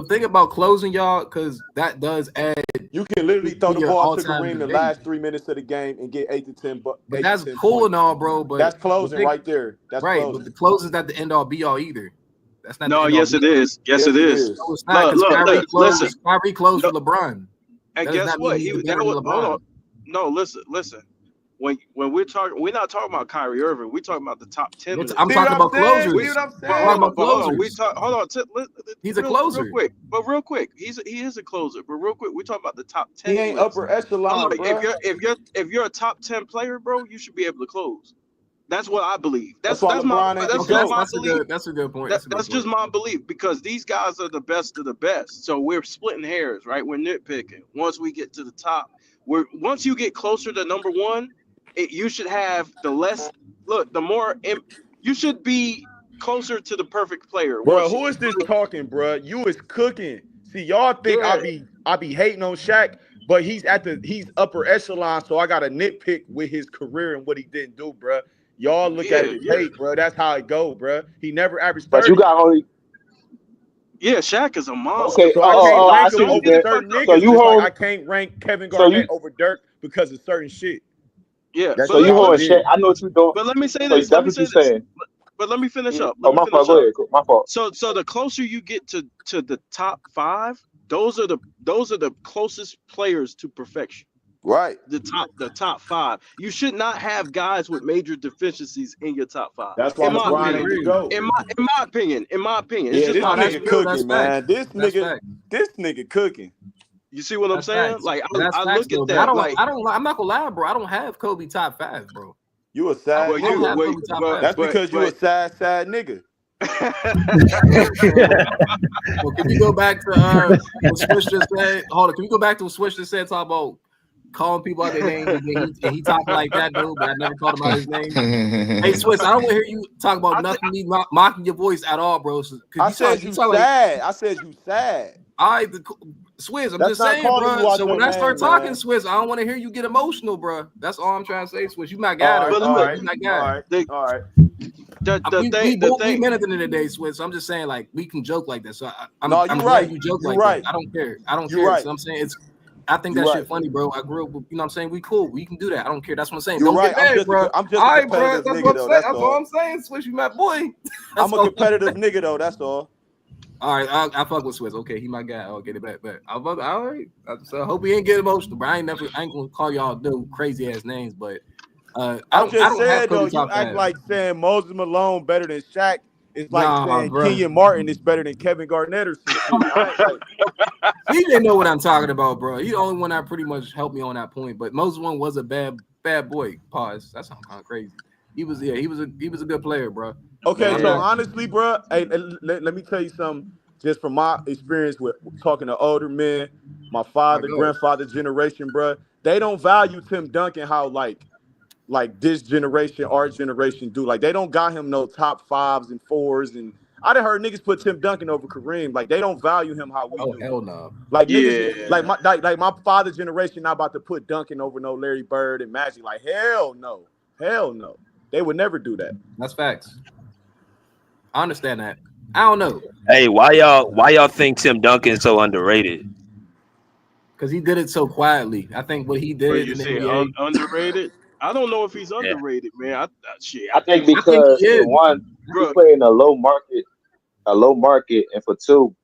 Speaker 13: thing about closing, y'all, because that does add
Speaker 1: You can literally throw
Speaker 13: to
Speaker 1: the
Speaker 13: your
Speaker 1: ball to
Speaker 13: all-time
Speaker 1: Kareem the
Speaker 13: debate.
Speaker 1: last 3 minutes of the game and get 8
Speaker 13: But
Speaker 1: to
Speaker 13: that's
Speaker 1: 10
Speaker 13: cool
Speaker 1: points.
Speaker 13: and all, bro. But
Speaker 1: That's
Speaker 13: the
Speaker 1: closing
Speaker 13: thing,
Speaker 1: right there. That's
Speaker 13: right? But
Speaker 1: closing.
Speaker 13: the close is not the end all be all either. That's not the
Speaker 9: No,
Speaker 13: end all
Speaker 9: yes
Speaker 13: be
Speaker 9: it
Speaker 13: all.
Speaker 9: is. Yes it
Speaker 1: Yes, it
Speaker 9: is.
Speaker 1: is.
Speaker 13: No, it's not because
Speaker 9: Look, listen.
Speaker 13: Kyrie closed
Speaker 9: No,
Speaker 13: for LeBron.
Speaker 9: and
Speaker 13: That does
Speaker 9: guess
Speaker 13: not mean
Speaker 9: what?
Speaker 13: he's
Speaker 9: That
Speaker 13: better than
Speaker 9: was hold on.
Speaker 13: LeBron.
Speaker 9: No, listen. When we're not talking about Kyrie Irving. We're talking about the top 10
Speaker 13: I'm
Speaker 1: See
Speaker 9: list.
Speaker 1: what
Speaker 13: talking
Speaker 1: I'm
Speaker 13: about
Speaker 1: saying? See
Speaker 13: closers.
Speaker 1: what I'm
Speaker 9: But
Speaker 13: I'm
Speaker 1: saying?
Speaker 13: talking
Speaker 9: hold on,
Speaker 13: about
Speaker 9: but hold on.
Speaker 13: closers.
Speaker 9: Hold on.
Speaker 13: He's a
Speaker 9: Real
Speaker 13: closer.
Speaker 9: quick. But real quick, he is a closer. But real quick, we talking about the top
Speaker 1: He
Speaker 9: 10
Speaker 1: ain't
Speaker 9: list.
Speaker 1: upper
Speaker 9: Hold
Speaker 1: echelon,
Speaker 9: on.
Speaker 1: bruh.
Speaker 9: If you're a top 10 player, bro, you should be able to close. That's what I believe.
Speaker 1: That's why LeBron ain't the
Speaker 13: Okay,
Speaker 9: Just
Speaker 1: GOAT.
Speaker 9: my belief.
Speaker 13: that's a good point.
Speaker 9: That,
Speaker 13: That's a good
Speaker 9: that's just
Speaker 13: point.
Speaker 9: my belief because these guys are the best of the best. So we're splitting hairs, right? We're nitpicking. Once we get to the top, once you get closer to number one, you should have the less look. You should be closer to the perfect player.
Speaker 1: Bro,
Speaker 9: Once you,
Speaker 1: who is this talking, bro? You is cooking. See, y'all think
Speaker 9: yeah,
Speaker 1: I be hating on Shaq, but he's upper echelon, so I got to nitpick with his career and what he didn't do, bro. Y'all look at it as
Speaker 9: yeah,
Speaker 1: hate, bro. That's how it go, bro. He never averaged
Speaker 5: But you
Speaker 1: 30.
Speaker 5: got only
Speaker 9: yeah. Shaq is a monster.
Speaker 5: okay.
Speaker 1: So I can't
Speaker 5: I
Speaker 1: rank him
Speaker 5: see what
Speaker 9: Don't
Speaker 5: you
Speaker 9: get
Speaker 1: over
Speaker 9: it
Speaker 5: did.
Speaker 1: certain
Speaker 9: fucked up.
Speaker 5: So
Speaker 1: niggas,
Speaker 5: you
Speaker 1: just like I
Speaker 5: hold
Speaker 1: can't rank Kevin
Speaker 5: so you
Speaker 1: Garnett over Dirk because of certain shit
Speaker 9: Yeah,
Speaker 1: that
Speaker 5: so
Speaker 9: but
Speaker 5: you
Speaker 1: y'all
Speaker 5: holding Shaq.
Speaker 1: did.
Speaker 5: I know what you doing.
Speaker 9: but let me say
Speaker 5: So
Speaker 9: this.
Speaker 5: that's what you saying.
Speaker 9: But let me finish up.
Speaker 5: Oh, my fault. Go ahead. My fault.
Speaker 9: So the closer you get to the top five, those are the closest players to perfection.
Speaker 1: Right.
Speaker 9: The top five. You should not have guys with major deficiencies in your top five.
Speaker 1: That's why
Speaker 9: In
Speaker 13: I
Speaker 9: my
Speaker 13: totally
Speaker 1: LeBron ain't
Speaker 9: opinion.
Speaker 1: the
Speaker 13: agree.
Speaker 1: GOAT.
Speaker 9: In my opinion. It's
Speaker 1: Yeah,
Speaker 9: just
Speaker 1: this
Speaker 13: No,
Speaker 9: my
Speaker 13: that's
Speaker 1: nigga
Speaker 9: opinion.
Speaker 13: real. That's
Speaker 1: cooking,
Speaker 13: facts.
Speaker 1: man. This
Speaker 13: That's
Speaker 1: nigga,
Speaker 13: facts.
Speaker 1: this nigga cooking.
Speaker 9: You see what I'm
Speaker 13: That's
Speaker 9: saying?
Speaker 13: facts.
Speaker 9: Like
Speaker 13: That's
Speaker 9: I
Speaker 13: facts
Speaker 9: look
Speaker 13: though.
Speaker 9: at
Speaker 13: But I
Speaker 9: that
Speaker 13: don't.
Speaker 9: like
Speaker 13: I'm not gonna lie, bro. I don't have Kobe top 5, bro.
Speaker 1: You a
Speaker 13: I
Speaker 1: sad
Speaker 13: don't.
Speaker 9: well
Speaker 13: I don't
Speaker 1: nigga.
Speaker 13: have Kobe top 5.
Speaker 1: That's because you a sad nigga.
Speaker 13: Well, can we go back to what Swish just said? Hold on. Can we go back to what Swish just said? Talk about calling people out their names and he talking like that dude, but I never called him out his name. Hey, Swish, I don't want to hear you talk about nothing. Me mocking your voice at all, bro.
Speaker 1: I said you sad.
Speaker 13: Like,
Speaker 1: I said you sad.
Speaker 13: Swizz, I'm
Speaker 1: That's
Speaker 13: just
Speaker 1: not
Speaker 13: saying,
Speaker 1: calling
Speaker 13: bro.
Speaker 1: you out
Speaker 13: So
Speaker 1: your
Speaker 13: when I start
Speaker 1: name,
Speaker 13: talking,
Speaker 1: man.
Speaker 13: Swizz, I don't want to hear you get emotional, bro. That's all I'm trying to say, Swizz. You my guy,
Speaker 1: All right,
Speaker 13: though.
Speaker 1: all right,
Speaker 13: You my
Speaker 1: all
Speaker 13: guy.
Speaker 1: right, all right.
Speaker 13: We men at the end of the day, Swizz. So I'm just saying, like, we can joke like that. So I'm
Speaker 1: No,
Speaker 13: I'm
Speaker 1: you
Speaker 13: glad
Speaker 1: right.
Speaker 13: you joke
Speaker 1: You
Speaker 13: like
Speaker 1: right.
Speaker 13: that. I don't care. I don't
Speaker 1: You
Speaker 13: care.
Speaker 1: right.
Speaker 13: So I'm saying I think
Speaker 1: You
Speaker 13: that
Speaker 1: right.
Speaker 13: shit funny, bro. I grew up, you know what I'm saying? We cool. We can do that. I don't care. That's what I'm saying.
Speaker 1: You're
Speaker 13: Don't
Speaker 1: right.
Speaker 13: get mad, bro.
Speaker 1: I'm just
Speaker 13: All
Speaker 1: a
Speaker 13: right, bro.
Speaker 1: competitive
Speaker 13: That's
Speaker 1: nigga
Speaker 13: what I'm
Speaker 1: though.
Speaker 13: saying.
Speaker 1: That's
Speaker 13: That's
Speaker 1: all.
Speaker 13: all I'm saying. Swizz, you my boy.
Speaker 1: I'm a competitive nigga though. That's all.
Speaker 13: All right, I fuck with Swizz. Okay, he my guy. I'll get it back. All right. So I hope he ain't get emotional, bro. I ain't gonna call y'all dude crazy ass names, but I
Speaker 1: just
Speaker 13: don't have
Speaker 1: said though,
Speaker 13: Kobe
Speaker 1: you
Speaker 13: top
Speaker 1: act
Speaker 13: 5.
Speaker 1: like saying Moses Malone better than Shaq. It's like
Speaker 13: Nah,
Speaker 1: saying
Speaker 13: bro.
Speaker 1: Kenyon Martin is better than Kevin Garnett or some shit. I ain't like
Speaker 13: He didn't know what I'm talking about, bro. He the only one that pretty much helped me on that point. But Moses one was a bad boy. Pause. That sounds kind of crazy. He was a good player, bro.
Speaker 1: okay,
Speaker 13: But
Speaker 1: so honestly, bro, hey, let me tell you something. Just from my experience with talking to older men, my father, grandfather generation, bro, they don't value Tim Duncan how like this generation, our generation do. Like they don't got him no top 5s and 4s, and I done heard niggas put Tim Duncan over Kareem. Like they don't value him how we do.
Speaker 13: hell no.
Speaker 1: Like niggas,
Speaker 9: Yeah.
Speaker 1: like my father generation not about to put Duncan over no Larry Bird and Magic. Like hell no, they would never do that.
Speaker 13: That's facts. I understand that. I don't know.
Speaker 7: Hey, why y'all think Tim Duncan is so underrated?
Speaker 13: Because he did it so quietly. I think what he
Speaker 9: But
Speaker 13: did
Speaker 9: you
Speaker 13: in the
Speaker 9: say
Speaker 13: NBA.
Speaker 9: underrated? I don't know if he's
Speaker 7: Yeah.
Speaker 9: underrated, man.
Speaker 5: I think
Speaker 13: I think
Speaker 5: because
Speaker 13: he is.
Speaker 5: for one, he
Speaker 9: Bro,
Speaker 5: play in a low market, and for two,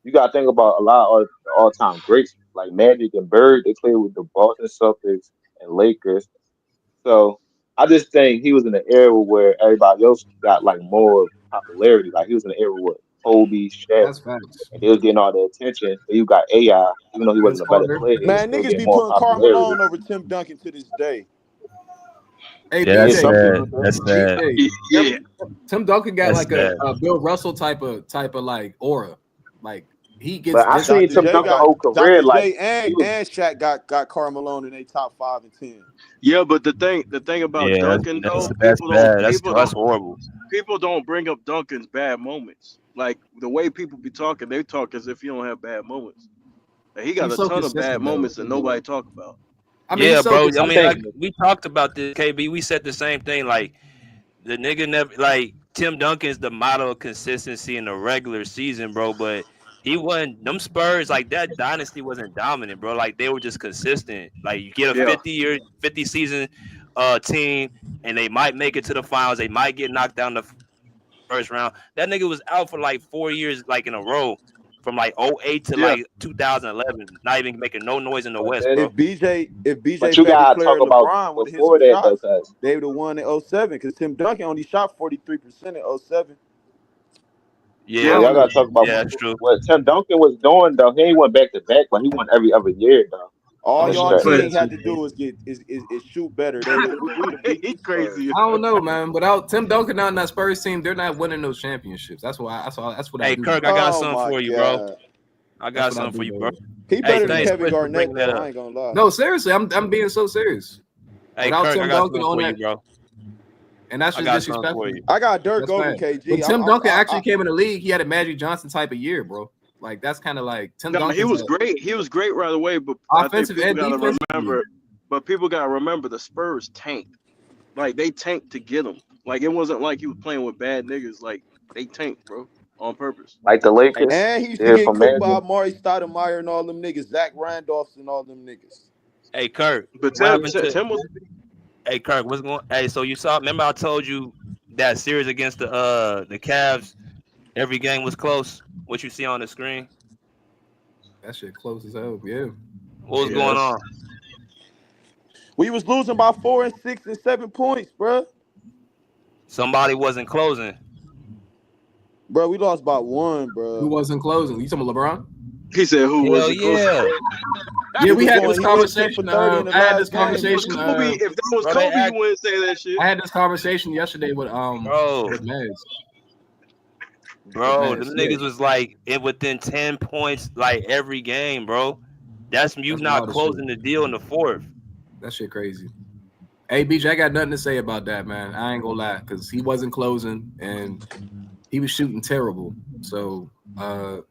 Speaker 5: you got to think about a lot of the all-time greats like Magic and Bird. They played with the Boston Celtics and Lakers. So I just think he was in an era where everybody else got like more popularity. Like he was in an era where Kobe, Shaq,
Speaker 13: That's facts.
Speaker 5: and they was getting all the attention. Then you got AI, even though he
Speaker 13: Vince
Speaker 5: wasn't a better
Speaker 13: Carter.
Speaker 5: player, he was
Speaker 1: Man,
Speaker 5: still
Speaker 1: niggas
Speaker 5: getting
Speaker 1: be
Speaker 5: more
Speaker 1: putting Karl
Speaker 5: popularity.
Speaker 1: Malone over Tim Duncan to this day.
Speaker 13: Hey
Speaker 7: Yeah,
Speaker 5: Yeah,
Speaker 7: that's
Speaker 13: BJ,
Speaker 5: some
Speaker 7: sad.
Speaker 5: people do.
Speaker 7: That's sad.
Speaker 13: BJ,
Speaker 9: Yeah.
Speaker 13: Tim Duncan got
Speaker 7: That's
Speaker 13: like a,
Speaker 7: sad.
Speaker 13: a Bill Russell type of like aura. Like he gets
Speaker 5: But I seen
Speaker 1: Dr.
Speaker 13: disrespected.
Speaker 5: Tim
Speaker 1: J
Speaker 5: Duncan
Speaker 1: got
Speaker 5: whole career
Speaker 1: Dr.
Speaker 5: like
Speaker 1: J
Speaker 5: he was.
Speaker 1: and Shaq got Karl Malone in a top 5 and 10.
Speaker 9: Yeah, but the thing about
Speaker 7: Yeah,
Speaker 9: Duncan
Speaker 7: that's
Speaker 9: though,
Speaker 7: that's bad. That's horrible.
Speaker 9: people don't bring up Duncan's bad moments. Like the way people be talking, they talk as if he don't have bad moments. Like, he got
Speaker 13: He's
Speaker 9: a
Speaker 13: so
Speaker 9: ton of bad
Speaker 13: consistent though.
Speaker 9: moments that nobody talk about.
Speaker 13: I mean,
Speaker 7: Yeah,
Speaker 13: he's so
Speaker 7: bro. I
Speaker 5: I
Speaker 7: mean,
Speaker 13: consistent.
Speaker 5: think
Speaker 7: like we talked about this, KB. We said the same thing. Like the nigga never like Tim Duncan's the model of consistency in the regular season, bro. But he wasn't them Spurs like that dynasty wasn't dominant, bro. Like they were just consistent. Like you get a
Speaker 9: Yeah.
Speaker 7: 50 season team and they might make it to the finals. They might get knocked down the first round. That nigga was out for like 4 years like in a row. From like '08 to
Speaker 9: Yeah.
Speaker 7: like 2011, not even making no noise in the
Speaker 5: but
Speaker 7: West,
Speaker 5: then,
Speaker 7: bro.
Speaker 1: If BJ
Speaker 5: but you
Speaker 1: favorite
Speaker 5: gotta talk
Speaker 1: player
Speaker 5: about
Speaker 1: LeBron would have hit
Speaker 5: before
Speaker 1: some
Speaker 5: that though,
Speaker 1: shots,
Speaker 5: cause
Speaker 1: they would have won in '07 because Tim Duncan only shot 43% in '07.
Speaker 13: I
Speaker 5: yeah,
Speaker 7: Yeah,
Speaker 13: don't
Speaker 5: y'all
Speaker 13: know.
Speaker 5: gotta talk about
Speaker 7: yeah, that's true.
Speaker 5: what Tim Duncan was doing though. He ain't went back to back, but he won every other year though
Speaker 1: All
Speaker 5: in a
Speaker 1: y'all
Speaker 5: stretch.
Speaker 9: But
Speaker 1: King had to do is get is shoot better. We'd have beat
Speaker 9: he
Speaker 1: them Spurs.
Speaker 9: crazy.
Speaker 13: I don't know, man. Without Tim Duncan on that Spurs team, they're not winning those championships. That's why. That's what I
Speaker 7: Hey,
Speaker 13: do know.
Speaker 7: Kirk, I got
Speaker 1: Oh
Speaker 7: something
Speaker 1: my
Speaker 7: for you, bro.
Speaker 1: God.
Speaker 7: I
Speaker 13: That's
Speaker 7: got
Speaker 13: what I
Speaker 7: something for
Speaker 13: do
Speaker 7: you, bro.
Speaker 13: know.
Speaker 1: He
Speaker 7: Hey,
Speaker 1: better than
Speaker 7: thanks,
Speaker 1: Kevin
Speaker 7: Chris, for
Speaker 1: Garnett
Speaker 7: bringing that
Speaker 1: though. I
Speaker 7: up.
Speaker 1: ain't gonna lie.
Speaker 13: No, seriously, I'm being so serious.
Speaker 7: Hey,
Speaker 13: Without
Speaker 7: Kirk, I
Speaker 13: Tim
Speaker 7: got
Speaker 13: Duncan
Speaker 7: something
Speaker 13: on
Speaker 7: for you,
Speaker 13: that,
Speaker 7: bro.
Speaker 13: and that's
Speaker 7: I
Speaker 13: just
Speaker 7: got something for
Speaker 13: disrespectful.
Speaker 7: you.
Speaker 1: I got Dirk
Speaker 13: That's
Speaker 1: over
Speaker 13: bad.
Speaker 1: KG.
Speaker 13: When Tim Duncan actually came in the league, he had a Magic Johnson type of year, bro. Like that's kind of like Tim
Speaker 9: No, he
Speaker 13: Duncan's
Speaker 9: was
Speaker 13: a
Speaker 9: great. He was great right away, but I think
Speaker 13: offensive
Speaker 9: people
Speaker 13: and
Speaker 9: gotta
Speaker 13: defensive year.
Speaker 9: remember. But people gotta remember the Spurs tanked. Like they tanked to get him. Like it wasn't like he was playing with bad niggas. Like they tanked, bro, on purpose.
Speaker 5: Like the
Speaker 7: Hey,
Speaker 5: Lakers
Speaker 1: And he used to
Speaker 5: did
Speaker 1: get
Speaker 5: for
Speaker 1: cooked by
Speaker 5: Magic.
Speaker 1: Amari Stoudemire and all them niggas, Zach Randolphs and all them niggas.
Speaker 7: hey, Kirk,
Speaker 9: But
Speaker 7: what
Speaker 9: Tim,
Speaker 7: happened
Speaker 9: Tim,
Speaker 7: to?
Speaker 9: Tim was
Speaker 7: Hey, Kirk, what's going? Hey, so you saw? Remember, I told you that series against the Cavs. Every game was close. What you see on the screen?
Speaker 13: That shit close as hell. Yeah.
Speaker 7: What was going
Speaker 9: yes.
Speaker 7: on?
Speaker 1: We was losing by 4 and 6 and 7 points, bruh.
Speaker 7: Somebody wasn't closing.
Speaker 1: Bro, we lost by 1,
Speaker 13: Who
Speaker 1: bro.
Speaker 13: wasn't closing? You talking about LeBron?
Speaker 9: He said who was
Speaker 7: Hell
Speaker 9: it close?
Speaker 7: yeah,
Speaker 13: Yeah,
Speaker 1: He
Speaker 13: we
Speaker 1: was
Speaker 13: had this
Speaker 1: going. He went 10 for
Speaker 13: conversation.
Speaker 1: 30 in the
Speaker 13: I had
Speaker 1: last
Speaker 13: this
Speaker 1: game.
Speaker 9: If it was
Speaker 13: conversation.
Speaker 9: Kobe, if that was
Speaker 7: bro. They
Speaker 9: Kobe, you
Speaker 7: act,
Speaker 9: wouldn't say that shit.
Speaker 13: I had this conversation yesterday with
Speaker 7: bro,
Speaker 13: Maz. With
Speaker 7: bro.
Speaker 13: Maz.
Speaker 7: Them
Speaker 13: Yeah,
Speaker 7: niggas was like within 10 points like every game, bro. That's you
Speaker 13: that's
Speaker 7: not
Speaker 13: wild as shit.
Speaker 7: closing the deal in the fourth.
Speaker 13: That shit crazy. Hey, BJ, I got nothing to say about that, man. I ain't gonna lie, because he wasn't closing and he was shooting terrible. So I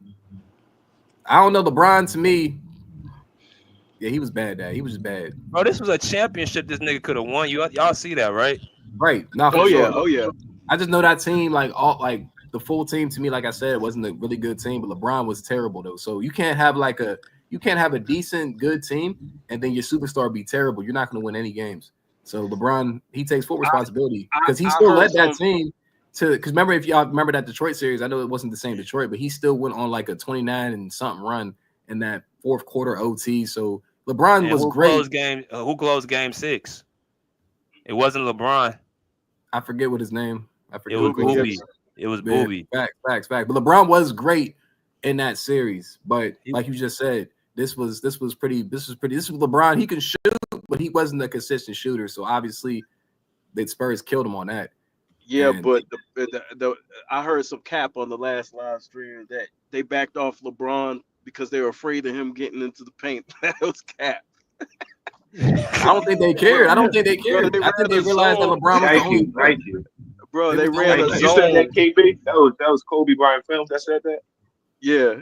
Speaker 13: don't know. LeBron to me, yeah, he was bad. He was just bad.
Speaker 7: Bro, this was a championship this nigga could have won. Y'all see that, right?
Speaker 13: Right. Not for
Speaker 9: Oh
Speaker 13: sure.
Speaker 9: yeah, oh yeah.
Speaker 13: I just know that team, like the full team to me, like I said, wasn't a really good team, but LeBron was terrible though. So you can't have a decent good team and then your superstar be terrible. You're not gonna win any games. So LeBron, he takes full responsibility because he
Speaker 9: I
Speaker 13: still
Speaker 9: heard
Speaker 13: led that
Speaker 9: some.
Speaker 13: team to because remember if y'all remember that Detroit series, I know it wasn't the same Detroit, but he still went on like a 29 and something run in that fourth quarter OT. So LeBron
Speaker 7: And
Speaker 13: was
Speaker 7: who
Speaker 13: great.
Speaker 7: closed game 6? It wasn't LeBron.
Speaker 13: I forget what his name. I
Speaker 7: It
Speaker 13: forget
Speaker 7: was
Speaker 13: what
Speaker 9: Booby
Speaker 7: Booby.
Speaker 9: Gibson.
Speaker 7: It was
Speaker 13: Yeah,
Speaker 7: Booby.
Speaker 13: facts. But LeBron was great in that series. But
Speaker 7: He-
Speaker 13: like you just said, this was LeBron. He can shoot, but he wasn't a consistent shooter. So obviously, the Spurs killed him on that.
Speaker 9: Yeah,
Speaker 13: And
Speaker 9: but the I heard some cap on the last live stream that they backed off LeBron because they were afraid of him getting into the paint. That was cap.
Speaker 13: I don't think they cared. I don't think they
Speaker 9: Bro,
Speaker 13: cared.
Speaker 9: they
Speaker 13: I
Speaker 9: ran
Speaker 13: think they
Speaker 9: a
Speaker 13: realized that
Speaker 9: zone.
Speaker 13: LeBron was the
Speaker 5: Thank
Speaker 13: only
Speaker 5: you,
Speaker 13: threat.
Speaker 5: thank you,
Speaker 9: Bro,
Speaker 13: They
Speaker 9: they
Speaker 13: was the
Speaker 9: ran
Speaker 13: only
Speaker 9: a
Speaker 5: thank you.
Speaker 13: threat.
Speaker 5: You said
Speaker 9: zone.
Speaker 5: that, KB. That was Kobe Bryant film that said that.
Speaker 9: Yeah,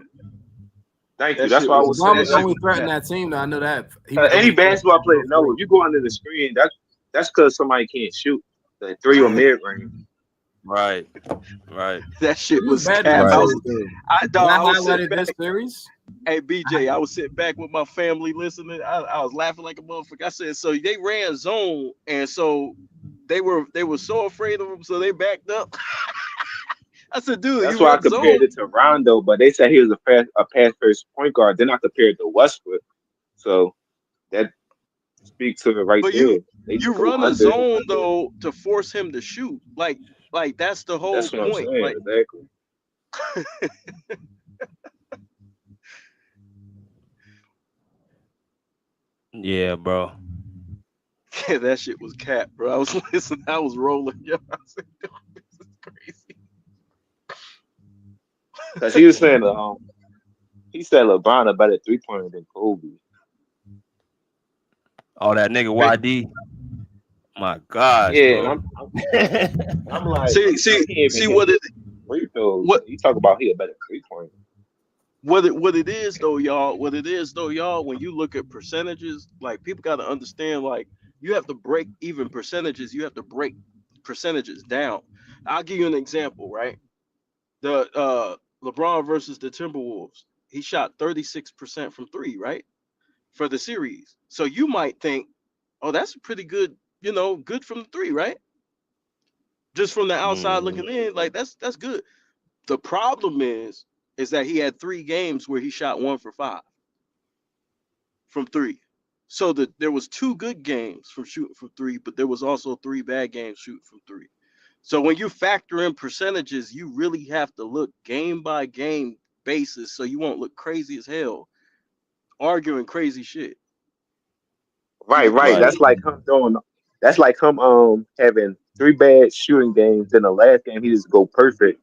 Speaker 5: Thank you.
Speaker 9: that
Speaker 5: That's
Speaker 9: shit
Speaker 5: why I
Speaker 9: was
Speaker 5: was
Speaker 13: LeBron
Speaker 5: saying
Speaker 13: was
Speaker 9: that
Speaker 13: the
Speaker 5: like
Speaker 9: shit
Speaker 13: only
Speaker 9: was
Speaker 13: threat in
Speaker 9: cap.
Speaker 13: that team. Though I know that he was the
Speaker 5: any
Speaker 13: only threat.
Speaker 5: basketball player knows if you go under the screen, that's because somebody can't shoot the three or mid range.
Speaker 7: Right.
Speaker 9: That shit
Speaker 13: He was
Speaker 9: was
Speaker 13: bad in
Speaker 9: cap.
Speaker 13: that
Speaker 7: Right.
Speaker 13: series. Though. When I
Speaker 9: I was sitting
Speaker 13: highlighted this
Speaker 9: back.
Speaker 13: series,
Speaker 9: Hey BJ, I was sitting back with my family listening. I was laughing like a motherfucker. I said, so they ran zone, and so they were so afraid of him, so they backed up. I said, dude,
Speaker 5: That's
Speaker 9: you
Speaker 5: why I
Speaker 9: run zone.
Speaker 5: compared it to Rondo, but they said he was a pass first point guard. Then I compared it to Westbrook, so that speaks to it right
Speaker 9: But
Speaker 5: there. They
Speaker 9: you
Speaker 5: go
Speaker 9: run a
Speaker 5: under.
Speaker 9: zone though to force him to shoot. Like that's the whole
Speaker 5: That's what I'm
Speaker 9: point.
Speaker 5: saying.
Speaker 9: Like
Speaker 5: Exactly.
Speaker 7: Yeah, bro.
Speaker 9: Yeah, that shit was cat, bro. I was listening, I was rolling. Yo, I said, "Dog, this is
Speaker 5: Because he
Speaker 9: crazy."
Speaker 5: was saying, he said LeBron a better 3-pointer than Kobe.
Speaker 7: Oh, that nigga YD. My gosh,
Speaker 5: Yeah, and
Speaker 7: bro.
Speaker 5: I'm like,
Speaker 9: see,
Speaker 5: he ain't even
Speaker 9: see
Speaker 5: hit
Speaker 9: what it
Speaker 5: free throws.
Speaker 9: what
Speaker 5: You talk about he a better 3-pointer.
Speaker 9: what it is though, y'all. What it is though, y'all. When you look at percentages, like people got to understand, like you have to break even percentages. You have to break percentages down. I'll give you an example, right? The LeBron versus the Timberwolves. He shot 36% from three, right? For the series. So you might think, oh, that's pretty good, good from the three, right? Just from the outside
Speaker 7: Mm.
Speaker 9: looking in, like that's good. The problem is that he had 3 games where he shot 1 for 5 from three. So there was 2 good games from shooting from three, but there was also 3 bad games shooting from three. So when you factor in percentages, you really have to look game by game basis, so you won't look crazy as hell arguing crazy shit.
Speaker 5: Right,
Speaker 9: You
Speaker 5: right.
Speaker 9: see
Speaker 7: Right.
Speaker 9: what?
Speaker 5: That's like him having 3 bad shooting games. Then the last game he just go perfect.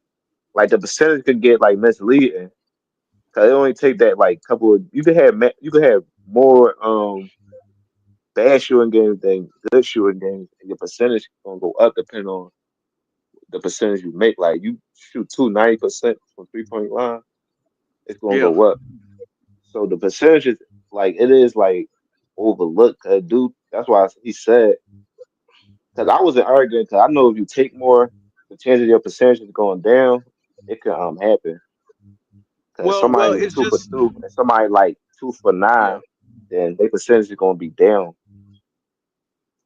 Speaker 5: Like the percentage could get like misleading. Cause it only take that like couple of you could have more bad shooting games than good shooting games, and your percentage gonna go up depending on the percentage you make. Like you shoot 90% from 3-point line, it's gonna
Speaker 9: Yeah.
Speaker 5: go up. So the percentages, like it is like overlooked. Dude, that's why he said. Because I wasn't arguing. Because I know if you take more, the chance of your percentage going down, it can happen. Because
Speaker 9: Well,
Speaker 5: somebody
Speaker 9: it's
Speaker 5: 2 for
Speaker 9: just
Speaker 5: 2 and somebody like 2 for 9,
Speaker 9: yeah.
Speaker 5: then their percentage is gonna be down.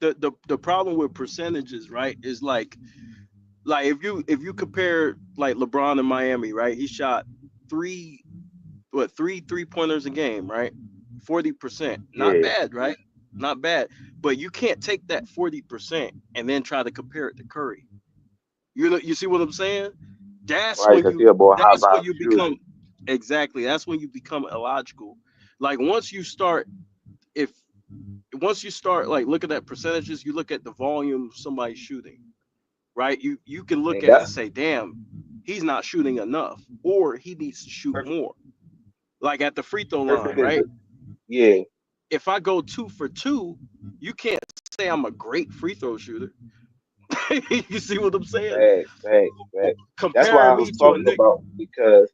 Speaker 9: The problem with percentages, right, is like if you compare like LeBron in Miami, right? He shot three three pointers a game, right? 40%. Not
Speaker 5: Yeah,
Speaker 9: bad, right? Not bad. But you can't take that 40% and then try to compare it to Curry. You see what I'm saying? That's
Speaker 5: right.
Speaker 9: when
Speaker 5: Because
Speaker 9: you
Speaker 5: he a more high
Speaker 9: that's when
Speaker 5: vibe
Speaker 9: you
Speaker 5: shooter.
Speaker 9: become exactly. That's when you become illogical. Like if once you start like looking at percentages, you look at the volume of somebody shooting, right? You can look
Speaker 5: And
Speaker 9: at it and
Speaker 5: that's
Speaker 9: say, damn, he's not shooting enough, or he needs to shoot
Speaker 5: perfect.
Speaker 9: more. Like at the free throw line,
Speaker 5: Perfect is
Speaker 9: right?
Speaker 5: yeah.
Speaker 9: If I go 2 for 2, you can't say I'm a great free throw shooter. You see what I'm saying?
Speaker 5: Facts, facts, facts. That's why
Speaker 9: Comparing
Speaker 5: I
Speaker 9: me
Speaker 5: was
Speaker 9: to a
Speaker 5: talking
Speaker 9: Nick.
Speaker 5: about because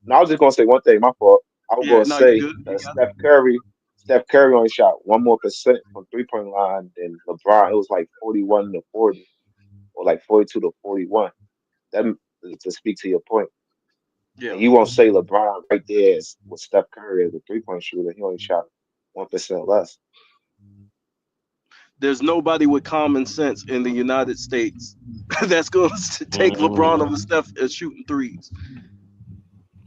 Speaker 5: no, I was just gonna say one thing. My fault. I was
Speaker 9: Yeah,
Speaker 5: gonna
Speaker 9: no, you
Speaker 5: say
Speaker 9: good. You got it.
Speaker 5: Steph Curry only shot 1 more% from 3-point line than LeBron. It was like 41 to 40, or like 42 to 41. That to speak to your point. And
Speaker 9: Yeah.
Speaker 5: you won't say LeBron right there with Steph Curry as a 3-point shooter. He only shot 1% less.
Speaker 9: There's nobody with common sense in the United States that's going to take LeBron
Speaker 7: Mm.
Speaker 9: over Steph as shooting threes.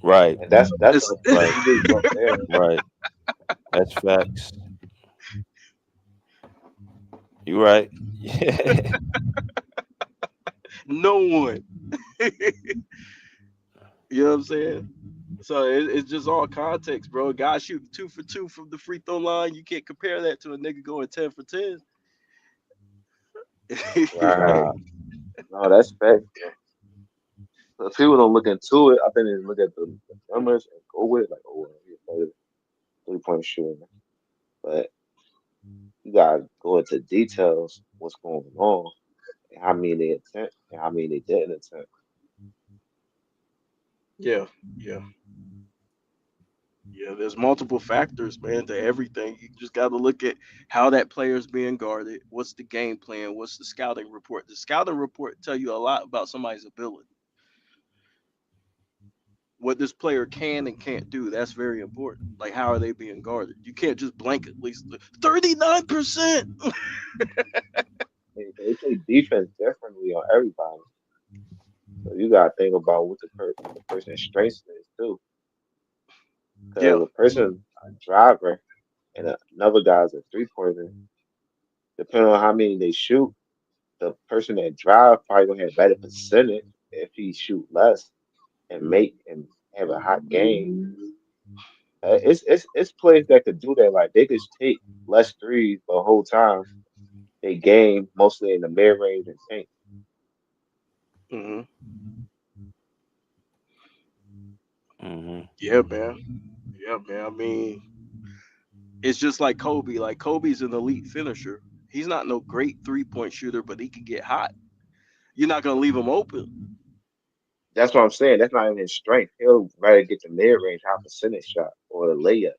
Speaker 7: Right.
Speaker 5: And that's
Speaker 9: It's
Speaker 7: Right.
Speaker 5: you just broke down.
Speaker 7: Right. That's facts. You right.
Speaker 9: no one. You know what I'm saying? So it's just all context, bro. Guys shooting 2 for 2 from the free throw line. You can't compare that to a nigga going 10 for 10.
Speaker 5: Right.
Speaker 7: Nah.
Speaker 5: No, that's fact. So if people don't look into it, I think they look at the numbers and go with it, like, oh, well, he's a better 3-point shooter. But you gotta go into details what's going on and how many they attempt and how many they didn't attempt.
Speaker 9: Yeah, yeah, yeah. There's multiple factors, man, to everything. You just got to look at how that player's being guarded. What's the game plan? What's the scouting report? The scouting report tell you a lot about somebody's ability. What this player can and can't do. That's very important. Like how are they being guarded? You can't just blanketly 39%.
Speaker 5: They play defense differently on everybody. So you gotta think about what the person's strengths is too.
Speaker 9: Yeah,
Speaker 5: Because a person, a driver, and another guy's a 3-pointer, depending on how many they shoot, the person that drive probably gonna have better percentage if he shoot less. and make and have a hot game. It's players that could do that. Like they could take less threes the whole time. They game mostly in the mid range and paint.
Speaker 9: Hmm.
Speaker 7: Mm-hmm.
Speaker 9: Yeah, man. Yeah, man. I mean, it's just like Kobe. Like Kobe's an elite finisher. He's not no great 3-point shooter, but he can get hot. You're not gonna leave him open.
Speaker 5: That's what I'm saying. That's not even his strength. He'll rather get the mid range high percentage shot or the layup.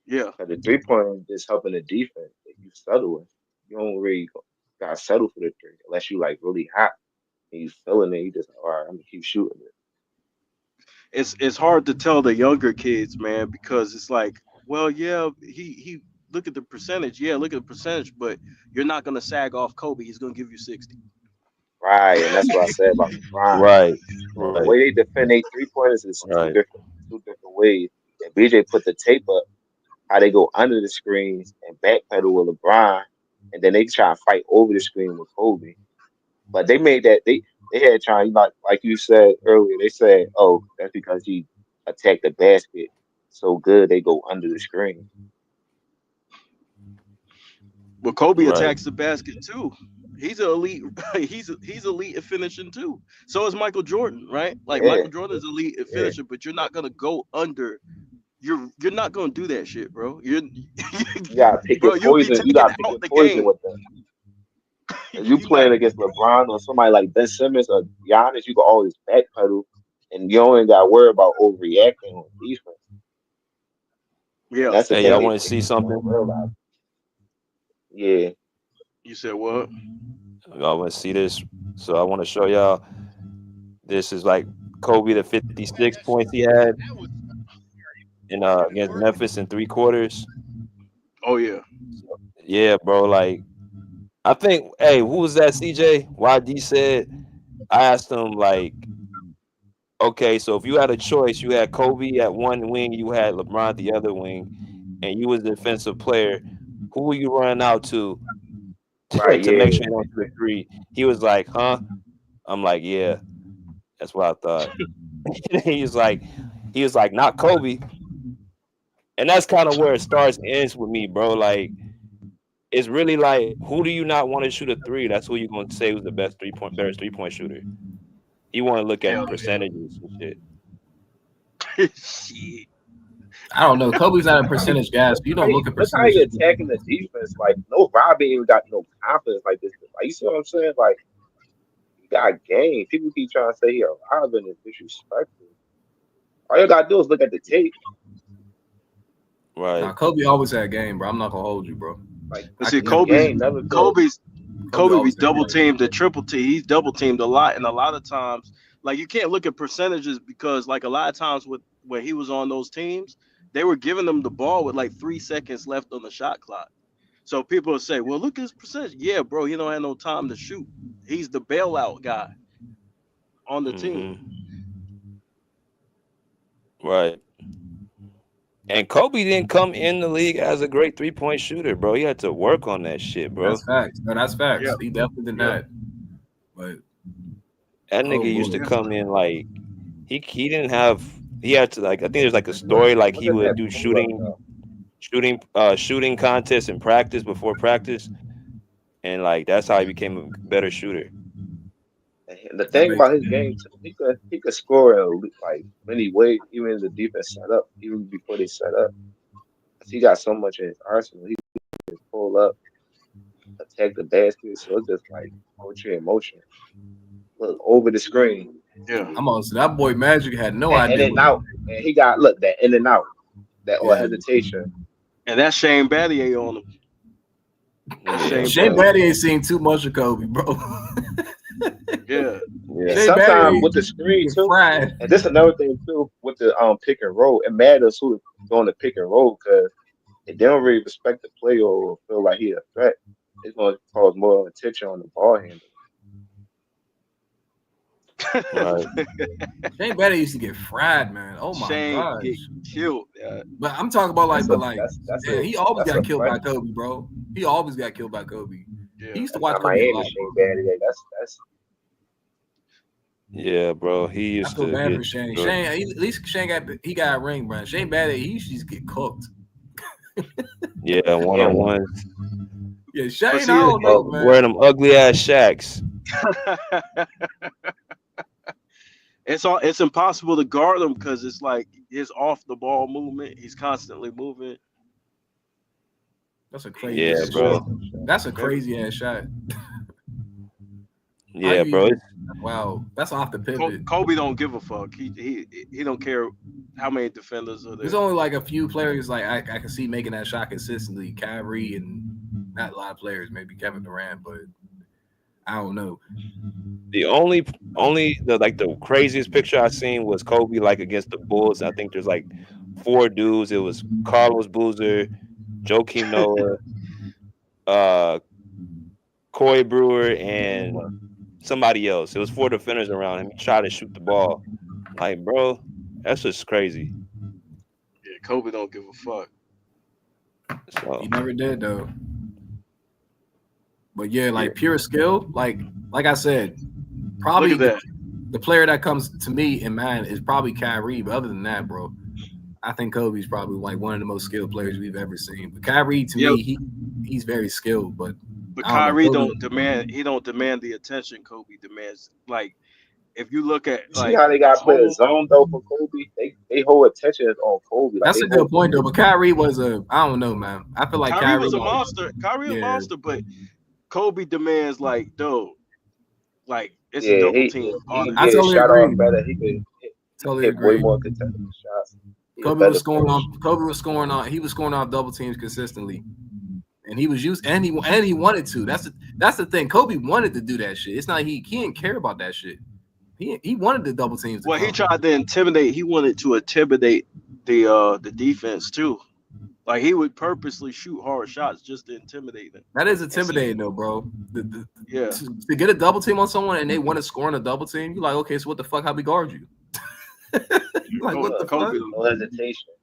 Speaker 9: Yeah.
Speaker 5: Because the 3 point is just helping the defense. If you settle it, you don't really gotta settle for the three unless you like really hot and you feeling it. You just all right. I'm gonna keep shooting it.
Speaker 9: It's hard to tell the younger kids, man, because it's like, well, yeah, he look at the percentage. Yeah, look at the percentage, but you're not gonna sag off Kobe. He's gonna give you 60.
Speaker 5: Right, and that's what I said about LeBron.
Speaker 7: Right.
Speaker 5: So the
Speaker 7: Right.
Speaker 5: way they defend their 3 pointers is
Speaker 7: Right.
Speaker 5: two different ways. And BJ put the tape up how they go under the screens and backpedal with LeBron, and then they try to fight over the screen with Kobe. But they made that they had trying like you said earlier. They said, oh, that's because he attacked the basket so good they go under the screen.
Speaker 9: But Kobe
Speaker 7: Right.
Speaker 9: attacks the basket too. He's an elite. He's elite at finishing too. So is Michael Jordan, right? Like
Speaker 5: Yeah,
Speaker 9: Michael Jordan is elite at
Speaker 5: yeah.
Speaker 9: finishing, but you're not gonna go under. You're not gonna do that shit, bro. You're
Speaker 5: You gotta pick your
Speaker 9: bro. You'll be
Speaker 5: poison. You
Speaker 9: taken
Speaker 5: gotta pick
Speaker 9: out
Speaker 5: your
Speaker 9: the
Speaker 5: poison
Speaker 9: game.
Speaker 5: with them. If you
Speaker 9: You got
Speaker 5: playing against LeBron or somebody like Ben Simmons or Giannis, you can always backpedal, and you only got to worry about overreacting on defense. And
Speaker 9: yeah.
Speaker 5: that's the
Speaker 7: Hey,
Speaker 5: thing
Speaker 7: y'all
Speaker 5: they
Speaker 7: want to see
Speaker 5: people don't
Speaker 7: something?
Speaker 5: realize. Yeah,
Speaker 9: You said what?
Speaker 7: Y'all want to see this? So I want to show y'all. This is like Kobe, the 56 points he had in against Memphis in 3 quarters.
Speaker 9: Oh yeah.
Speaker 7: Yeah, bro. Like I think, hey, who was that? CJ YD said. I asked him like, okay, so if you had a choice, you had Kobe at one wing, you had LeBron at the other wing, and you was a defensive player, who were you running out to
Speaker 5: right.
Speaker 7: to make
Speaker 5: Yeah,
Speaker 7: sure you don't shoot a three? He was like, huh? I'm like, yeah, that's what I thought. he was like, not Kobe. And that's kind of where it starts and ends with me, bro. Like, it's really like, who do you not want to shoot a three? That's who you're gonna say was the better 3 point shooter. You want to look at
Speaker 9: Hell
Speaker 7: percentages and shit.
Speaker 9: yeah. Shit.
Speaker 13: I don't know. Kobe's not a percentage guy, so you don't look at
Speaker 5: look how he
Speaker 13: percentages.
Speaker 5: attacking the defense. Like no Robbie even got no confidence like this. Like you see what I'm saying? Like he got game. People keep trying to say he a Robin is disrespectful. All you gotta do is look at the tape.
Speaker 7: Right.
Speaker 13: Nah, Kobe always had game, bro. I'm not gonna hold you, bro.
Speaker 5: Like
Speaker 9: But see,
Speaker 5: his game never been.
Speaker 9: Kobe be
Speaker 13: always had
Speaker 9: double
Speaker 13: game.
Speaker 9: teamed and triple teamed. He's double teamed a lot, and a lot of times, like you can't look at percentages because, like a lot of times with when he was on those teams, they were giving them the ball with like 3 seconds left on the shot clock. So people will say, "Well, look at his percentage." Yeah, bro, he don't have no time to shoot. He's the bailout guy on the team.
Speaker 7: Right. And Kobe didn't come in the league as a great 3 point shooter, bro. He had to work on that shit, bro.
Speaker 13: That's facts. No, that's facts.
Speaker 9: Yeah.
Speaker 13: He definitely did not. But
Speaker 7: That
Speaker 13: oh
Speaker 7: nigga used
Speaker 13: boy,
Speaker 7: to come in like he didn't have he had to like I think there's like a story like he
Speaker 5: Look at
Speaker 7: would
Speaker 5: that
Speaker 7: do
Speaker 5: pull up though.
Speaker 7: shooting contests in practice before practice, and like that's how he became a better shooter.
Speaker 5: And the
Speaker 13: that
Speaker 5: thing
Speaker 13: makes
Speaker 5: about his game, too, he could score in like many ways, even if the defense set up, even before they set up. 'Cause he got so much in his arsenal. He can pull up, attack the basket. So it's just like poetry in motion. Look over the screen.
Speaker 9: Yeah.
Speaker 13: I'm on. So that boy Magic had no
Speaker 5: And
Speaker 13: idea
Speaker 5: then
Speaker 13: what.
Speaker 5: out. And he got look that in and out. That or
Speaker 13: Yeah,
Speaker 5: hesitation.
Speaker 9: And that's Shane Battier on him.
Speaker 7: Yeah.
Speaker 9: Shane
Speaker 13: Shane
Speaker 9: Battier.
Speaker 13: Battier ain't seen too much of Kobe, bro.
Speaker 9: Yeah.
Speaker 5: And
Speaker 7: Yeah.
Speaker 13: Shane
Speaker 5: sometimes
Speaker 13: Battier
Speaker 5: with the screen
Speaker 13: get
Speaker 5: too.
Speaker 13: fried.
Speaker 5: And this another thing too with the pick and roll. It matters who's doing the pick and roll because if they don't really respect the play or feel like he a threat, it's going to cause more attention on the ball handle.
Speaker 7: Right.
Speaker 13: Shane Battier used to get fried, man. Oh my
Speaker 9: Shane
Speaker 13: gosh.
Speaker 9: get killed.
Speaker 13: But I'm talking about like,
Speaker 5: That's
Speaker 13: he always
Speaker 5: a
Speaker 13: got killed by
Speaker 5: freshman.
Speaker 13: Kobe, bro. He always got killed by Kobe.
Speaker 9: Yeah.
Speaker 13: He used to
Speaker 5: That's
Speaker 13: watch
Speaker 5: not
Speaker 13: Kobe a
Speaker 5: Miami
Speaker 13: lot.
Speaker 5: Shane Battier. That's
Speaker 6: Yeah, bro. He
Speaker 13: I
Speaker 6: used
Speaker 13: feel
Speaker 6: to
Speaker 13: bad
Speaker 6: get
Speaker 13: for Shane.
Speaker 6: destroyed.
Speaker 13: Shane, at least Shane got a ring, bro. Shane bad at he used to just get cooked.
Speaker 6: Yeah, one
Speaker 5: Yeah,
Speaker 6: on ones.
Speaker 13: Yeah,
Speaker 9: But
Speaker 13: Shane, I
Speaker 9: see,
Speaker 13: don't
Speaker 5: yeah.
Speaker 13: know,
Speaker 6: Wearing
Speaker 13: man.
Speaker 6: them ugly ass shacks.
Speaker 9: it's impossible to guard him because it's like his off the ball movement. He's constantly moving.
Speaker 13: That's a
Speaker 5: And he
Speaker 13: crazy
Speaker 5: just
Speaker 6: Yeah,
Speaker 13: ass
Speaker 5: scored
Speaker 6: bro.
Speaker 13: shot.
Speaker 5: some shit.
Speaker 13: That's a
Speaker 9: Every
Speaker 13: crazy ass shot. How
Speaker 6: Yeah,
Speaker 13: you
Speaker 6: bro.
Speaker 13: even? Wow, that's off the pivot.
Speaker 9: Kobe don't give a fuck. He don't care how many defenders are
Speaker 13: There's
Speaker 9: there.
Speaker 13: only like a few players like I can see making that shot consistently. Kyrie and not a lot of players, maybe Kevin Durant, but I don't know.
Speaker 6: The only the craziest picture I seen was Kobe like against the Bulls. I think there's like four dudes. It was Carlos Boozer, Joakim Noah, uh, Corey Brewer, and somebody else. It was four defenders around him. He tried to shoot the ball. Like, bro, that's just crazy.
Speaker 9: Yeah, Kobe don't give a fuck.
Speaker 13: He
Speaker 6: So
Speaker 13: never did though. But yeah,
Speaker 6: yeah,
Speaker 13: like pure skill, like I said,
Speaker 9: Look
Speaker 13: probably
Speaker 9: at that.
Speaker 13: the player that comes to me in mind is probably Kyrie. But other than that, bro, I think Kobe's probably like one of the most skilled players we've ever seen. But Kyrie, to
Speaker 9: Yeah,
Speaker 13: me, he's very skilled. But
Speaker 9: but
Speaker 13: I don't know,
Speaker 9: Kyrie
Speaker 13: Kobe.
Speaker 9: don't demand. He don't demand the attention Kobe demands. Like if you look at
Speaker 5: You see
Speaker 9: like
Speaker 5: how they
Speaker 9: the
Speaker 5: got to play a
Speaker 9: whole
Speaker 5: zone though for Kobe? They whole attention is on Kobe. Like
Speaker 13: That's
Speaker 5: they
Speaker 13: a good
Speaker 5: whole
Speaker 13: point
Speaker 5: game
Speaker 13: though.
Speaker 5: is
Speaker 13: But Kyrie was I don't know, man. I feel like
Speaker 9: Kyrie
Speaker 13: Kyrie,
Speaker 9: was a
Speaker 13: like,
Speaker 9: monster. Kyrie a
Speaker 13: yeah,
Speaker 9: monster, but Kobe demands like, dude, like it's a
Speaker 5: yeah,
Speaker 9: double
Speaker 5: he
Speaker 9: team. All
Speaker 5: he
Speaker 9: this
Speaker 13: I
Speaker 5: get his
Speaker 13: totally
Speaker 9: shit.
Speaker 5: shot
Speaker 13: agree.
Speaker 5: off better. He can
Speaker 13: Totally
Speaker 5: hit way
Speaker 13: agree.
Speaker 5: more contested shots. He a
Speaker 13: Kobe was
Speaker 5: better
Speaker 13: scoring
Speaker 5: finisher.
Speaker 13: on. Kobe was scoring on. He was scoring off double teams consistently, and he was used. And he wanted to. That's the thing. Kobe wanted to do that shit. It's not he didn't care about that shit. He wanted the double teams to
Speaker 9: Well, he
Speaker 13: come.
Speaker 9: tried to intimidate. He wanted to intimidate the defense too. Like he would purposely shoot hard shots just to intimidate them.
Speaker 13: That is
Speaker 9: And see,
Speaker 13: intimidating though, bro.
Speaker 9: yeah,
Speaker 13: To get a double team on someone and they want to score on a double team, you're like, okay, so what the fuck? How we guard you? Like, what the fuck?
Speaker 9: Kobe,
Speaker 5: No hesitation.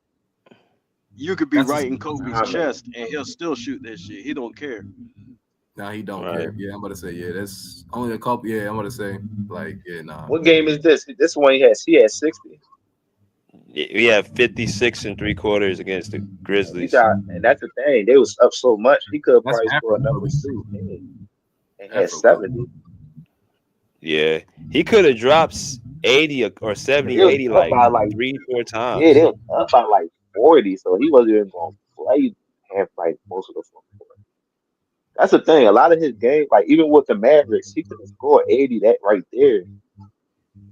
Speaker 9: you could be
Speaker 13: That's
Speaker 9: right in
Speaker 13: a
Speaker 9: Kobe's
Speaker 5: Dominant.
Speaker 9: chest and he'll still shoot that shit. He don't care.
Speaker 13: nah. He don't
Speaker 6: right.
Speaker 13: care. Yeah, I'm about to say yeah. That's only a couple. Yeah, I'm about to say like yeah, nah.
Speaker 5: What game is this? This one he had 60.
Speaker 6: We have 56 and three quarters against the
Speaker 5: And he
Speaker 6: Grizzlies.
Speaker 5: got, and that's the thing. They was up so much. He could
Speaker 13: That's
Speaker 5: probably score
Speaker 13: Afro
Speaker 5: another
Speaker 13: Kobe too.
Speaker 5: 16 and had
Speaker 13: Afro Kobe.
Speaker 5: 70.
Speaker 6: Yeah, he could have dropped 80 or 70,
Speaker 5: They was
Speaker 6: 80
Speaker 5: up
Speaker 6: like
Speaker 5: by like,
Speaker 6: three, four
Speaker 5: yeah, they
Speaker 6: times.
Speaker 5: was up by like 40. So he wasn't even going to play half like most of the fourth quarter. That's the thing. A lot of his games, like even with the Mavericks, he could have scored 80 that right there.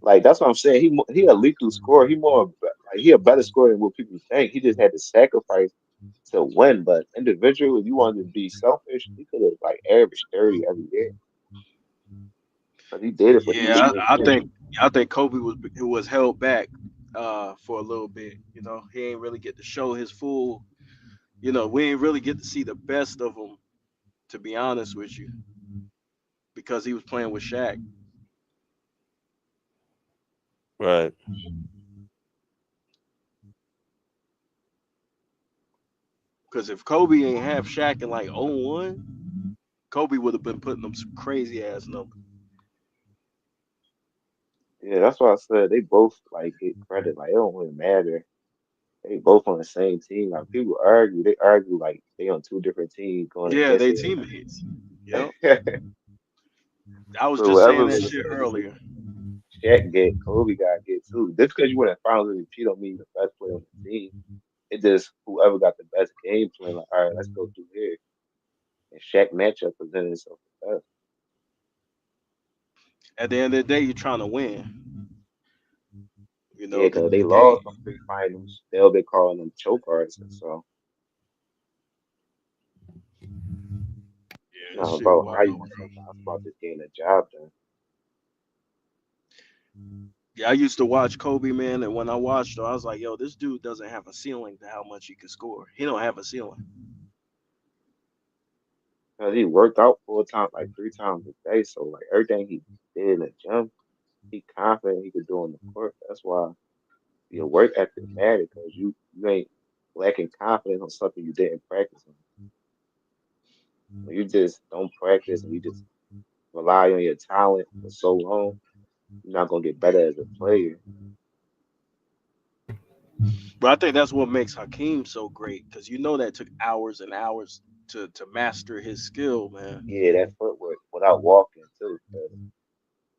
Speaker 5: Like that's what I'm saying. He a lethal scorer. Like he a better scorer than what people think. He just had to sacrifice to win. But individually, if you wanted to be selfish, he could have like averaged 30 every year. But he did it for each
Speaker 9: Yeah,
Speaker 5: and every year.
Speaker 9: I think Kobe was held back for a little bit. He ain't really get to show his full. We ain't really get to see the best of him, to be honest with you, because he was playing with Shaq.
Speaker 6: Right.
Speaker 9: Because if Kobe ain't have Shaq in like '01, Kobe would have been putting them some crazy ass numbers.
Speaker 5: Yeah, that's why I said they both like get credit. Like it don't really matter. They both on the same team. Like people argue, they argue like they on two different teams going
Speaker 9: Yeah,
Speaker 5: against
Speaker 9: they
Speaker 5: each
Speaker 9: teammates. Yep.
Speaker 5: other.
Speaker 9: I was
Speaker 5: But
Speaker 9: just saying
Speaker 5: whatever
Speaker 9: that shit earlier.
Speaker 5: Shaq get, Kobe got to get too. Just because you win a finals MVP don't mean you're the best player on the team. It just whoever got the best game plan. Like, all right, let's go through here. And Shaq matchup presented itself the best.
Speaker 9: At the end of the day, you're trying to win.
Speaker 5: Yeah, because they
Speaker 9: The game.
Speaker 5: lost them three finals. They'll be calling them choke artists. So it's
Speaker 9: Yeah, this
Speaker 5: not
Speaker 9: shit
Speaker 5: about how
Speaker 9: wild,
Speaker 5: you win
Speaker 9: bro.
Speaker 5: sometimes. It's about just getting the job done.
Speaker 9: Yeah, I used to watch Kobe, man, and when I watched him, I was like, yo, this dude doesn't have a ceiling to how much he can score. He don't have a ceiling.
Speaker 5: Because he worked out full time, like three times a day. So like everything he did in the gym, he confident he could do on the court. That's why your work ethic matters because you ain't lacking confidence on something you didn't practice on. When you just don't practice and you just rely on your talent for so long, you're not gonna get better as a player.
Speaker 9: But I think that's what makes Hakeem so great because that took hours and hours to master his skill, man.
Speaker 5: Yeah, that footwork without walking too. 'Cause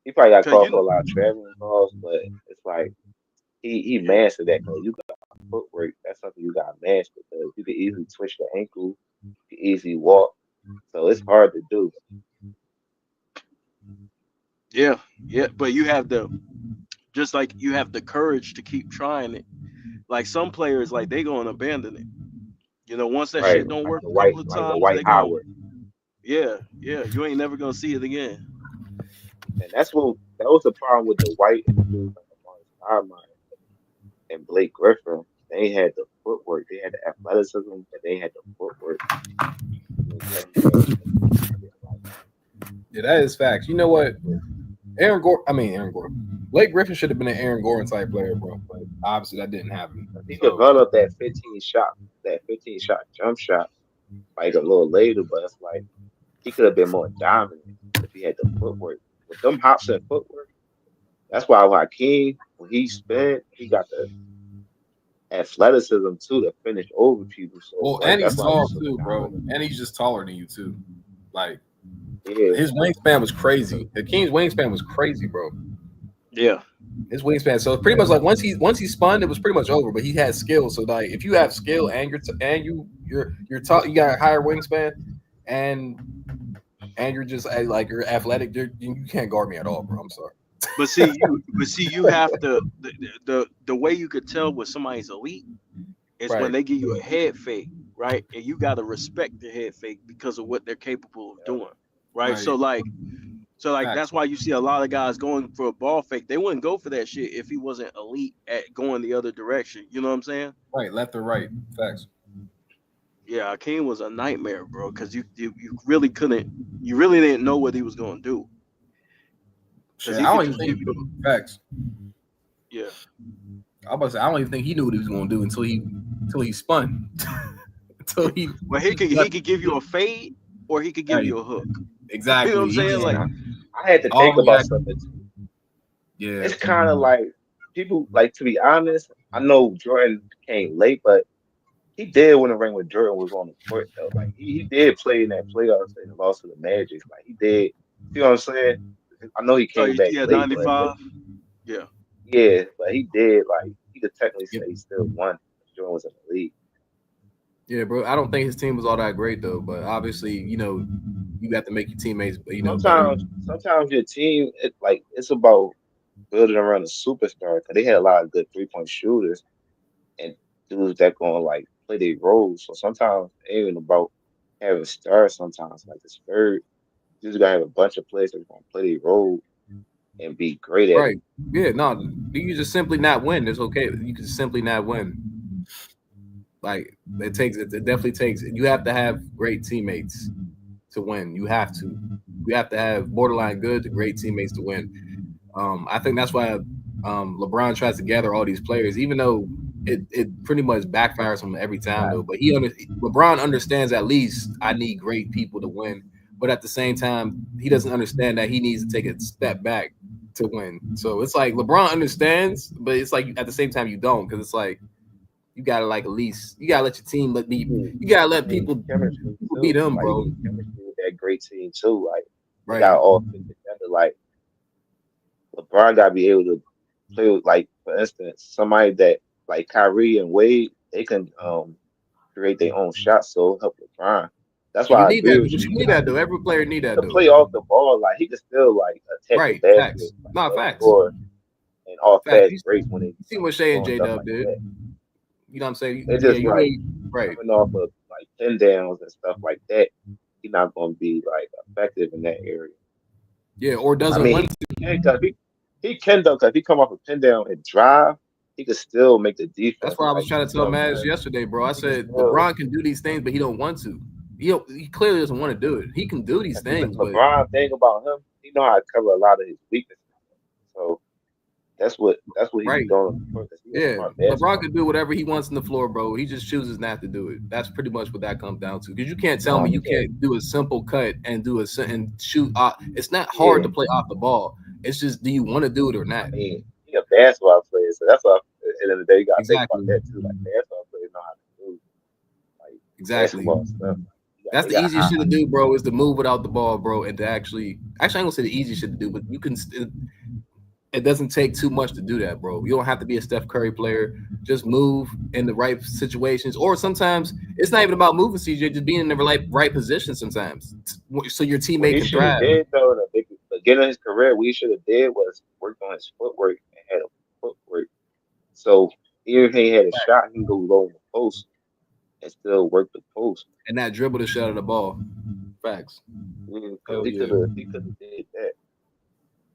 Speaker 5: he probably got
Speaker 9: Cause
Speaker 5: called for a lot of traveling calls, but it's like he
Speaker 9: yeah,
Speaker 5: mastered that because you got footwork. That's something you got to master because you can easily twist your ankle, you can easily walk, so it's hard to do.
Speaker 9: yeah, yeah. But you have just like you have the courage to keep trying it. Like some players, like they gonna abandon it. Once that
Speaker 5: Right,
Speaker 9: shit don't work a couple of
Speaker 5: Like a
Speaker 9: times,
Speaker 5: White
Speaker 9: they going,
Speaker 5: Howard,
Speaker 9: yeah, yeah. You ain't never gonna see it again.
Speaker 5: and that was the problem with the White and the dudes like Amari Stoudemire and Blake Griffin. They had the footwork, they had the athleticism, but they had the footwork. And Kevin Durant didn't like
Speaker 13: Yeah, that is facts. You know what? Aaron Gordon. Blake Griffin should have been an Aaron Gordon type player, bro. But obviously that didn't happen.
Speaker 5: he
Speaker 13: So
Speaker 5: developed that 15 shot jump shot like a little later, but it's like he could have been more dominant if he had the footwork. With them hops and footwork, that's why Hakeem, when he sped, he got the athleticism too to finish over people. So
Speaker 13: well,
Speaker 5: like
Speaker 13: and
Speaker 5: that's
Speaker 13: he's
Speaker 5: why he's
Speaker 13: tall
Speaker 5: so
Speaker 13: too, bro.
Speaker 5: dominant.
Speaker 13: And he's just taller than you too. Like
Speaker 5: Yeah,
Speaker 13: his wingspan was crazy. Hakeem's wingspan was crazy, bro.
Speaker 9: Yeah,
Speaker 13: His wingspan. So it's pretty much like once he spun, it was pretty much over. But he had skill. So like if you have skill and you're tall, you got a higher wingspan, and you're just like you're athletic, you can't guard me at all, bro. I'm sorry.
Speaker 9: but see, you have to the way you could tell when somebody's elite is when
Speaker 13: Right.
Speaker 9: they give you a head fake, right? And you got to respect the head fake because of what they're capable of doing, right?
Speaker 13: Right.
Speaker 9: So like
Speaker 13: Facts.
Speaker 9: that's why you see a lot of guys going for a ball fake. They wouldn't go for that shit if he wasn't elite at going the other direction. You know what I'm saying?
Speaker 13: Right. Left or right. Facts.
Speaker 9: Yeah, Akeem was a nightmare, bro, because you really couldn't, you really didn't know what he was going to do because
Speaker 13: Shit,
Speaker 9: he
Speaker 13: I
Speaker 9: could
Speaker 13: don't even
Speaker 9: just give
Speaker 13: think
Speaker 9: you,
Speaker 13: facts.
Speaker 9: yeah.
Speaker 13: I was about to say I don't even think he knew what he was going to do until he spun. until he
Speaker 9: Well, he could give you a fade or he could give
Speaker 13: Right.
Speaker 9: you a hook. You know what
Speaker 13: Exactly.
Speaker 9: I'm
Speaker 13: He
Speaker 9: saying?
Speaker 13: just
Speaker 5: and
Speaker 9: Like,
Speaker 5: I had to
Speaker 13: all
Speaker 5: think
Speaker 13: he
Speaker 5: about
Speaker 13: had.
Speaker 5: something too.
Speaker 13: Yeah.
Speaker 5: It's kind of like people like to be honest. I know Jordan came late, but he did win a ring when Jordan was on the court though. Like he did play in that playoffs and lost to the Magic. Like he did. See what I'm saying? I know he
Speaker 9: oh,
Speaker 5: came back
Speaker 9: yeah,
Speaker 5: late, but
Speaker 9: 95. Yeah.
Speaker 5: yeah, but he did. Like he could technically
Speaker 13: Yep.
Speaker 5: say he still won. Jordan was in the league.
Speaker 13: Yeah, bro. I don't think his team was all that great though, but obviously, you got to make your teammates, better.
Speaker 5: Sometimes your team, it's about building around a superstar because they had a lot of good 3-point shooters and dudes that gonna like play their roles. So sometimes it ain't even about having stars. Sometimes like the Spurs, you just gotta have a bunch of players that gonna play their role and be great at it.
Speaker 13: Right. Yeah, no, you can just simply not win. It's okay. You can simply not win. Like it definitely takes. You have to have great teammates to win. You have to. You have to have borderline good to great teammates to win. I think that's why LeBron tries to gather all these players, even though it pretty much backfires on him every time though. But LeBron understands at least I need great people to win. But at the same time, he doesn't understand that he needs to take a step back to win. So it's like LeBron understands, but it's like at the same time you don't, because it's like you gotta like at least you gotta let your team you gotta let
Speaker 5: You need
Speaker 13: people
Speaker 5: chemistry
Speaker 13: beat
Speaker 5: too.
Speaker 13: them,
Speaker 5: Like you
Speaker 13: bro.
Speaker 5: need chemistry with that great team too. Like they
Speaker 13: Right.
Speaker 5: got all fit together. Like LeBron gotta be able to play with, like, for instance, somebody that like Kyrie and Wade, they can create their own shots, so it'll help LeBron. That's
Speaker 13: And you
Speaker 5: why I
Speaker 13: need
Speaker 5: agree
Speaker 13: that.
Speaker 5: with
Speaker 13: But
Speaker 5: you.
Speaker 13: you need that though. Every player need
Speaker 5: He
Speaker 13: that
Speaker 5: could
Speaker 13: though.
Speaker 5: play off the ball, like he could still like attack the
Speaker 13: Right.
Speaker 5: basket,
Speaker 13: Facts.
Speaker 5: like
Speaker 13: Not
Speaker 5: help
Speaker 13: facts.
Speaker 5: score and off
Speaker 13: Facts.
Speaker 5: fast breaks when they
Speaker 13: You see what Shay and
Speaker 5: doing
Speaker 13: J
Speaker 5: stuff
Speaker 13: Dub
Speaker 5: like
Speaker 13: did.
Speaker 5: that.
Speaker 13: You know what I'm saying?
Speaker 5: It's
Speaker 13: Yeah,
Speaker 5: just
Speaker 13: you
Speaker 5: like
Speaker 13: need right.
Speaker 5: coming off of like pin downs and stuff like that. He's not gonna be like effective in that area.
Speaker 13: Yeah, or
Speaker 5: I
Speaker 13: doesn't
Speaker 5: mean,
Speaker 13: want to.
Speaker 5: he can cause he can though, cause he come off a pin down and drive, he could still make the
Speaker 13: That's
Speaker 5: defense
Speaker 13: what I was
Speaker 5: like
Speaker 13: trying to
Speaker 5: you know
Speaker 13: tell
Speaker 5: what I'm
Speaker 13: Maz
Speaker 5: saying.
Speaker 13: yesterday, bro. I
Speaker 5: He can
Speaker 13: said
Speaker 5: still
Speaker 13: LeBron can do these things, but he don't want to. He clearly doesn't want to do it. He can do these
Speaker 5: and see the
Speaker 13: things, but
Speaker 5: LeBron thing about him, he know how to cover a lot of his weaknesses. So that's what he be
Speaker 13: right.
Speaker 5: doing on the court, cause he a
Speaker 13: Yeah,
Speaker 5: smart
Speaker 13: LeBron
Speaker 5: basketball
Speaker 13: can do whatever he wants on the floor, bro. He just chooses not to do it. That's pretty much what that comes down to. Because you can't tell
Speaker 5: player.
Speaker 13: me
Speaker 5: No,
Speaker 13: you
Speaker 5: he can't.
Speaker 13: can't do a simple cut and and shoot. It's not hard
Speaker 5: Yeah,
Speaker 13: to play off the ball. It's just, do you want to do it or
Speaker 5: I
Speaker 13: not?
Speaker 5: mean, he a basketball player, so that's why at the end of the day you gotta think about
Speaker 13: Exactly.
Speaker 5: that too. Like basketball players know how to do like
Speaker 13: Exactly.
Speaker 5: basketball stuff.
Speaker 13: That's
Speaker 5: They
Speaker 13: the
Speaker 5: got
Speaker 13: easiest
Speaker 5: high
Speaker 13: shit to
Speaker 5: IQ.
Speaker 13: do, bro, is to move without the ball, bro, and to actually I ain't gonna say the easiest shit to do, but you can. It doesn't take too much to do that, bro. You don't have to be a Steph Curry player. Just move in the right situations, or sometimes it's not even about moving, CJ. Just being in the right position sometimes, so your
Speaker 5: What
Speaker 13: teammate
Speaker 5: he
Speaker 13: can
Speaker 5: should have
Speaker 13: thrive.
Speaker 5: did though, in the beginning of his career, what he should have did was worked on his footwork and had a footwork. So even if he had a shot, he can go low in the post and still work the post.
Speaker 13: And not dribble the shit out of the ball. Facts.
Speaker 5: Because
Speaker 13: Hell
Speaker 5: he
Speaker 13: yeah.
Speaker 5: could have did that.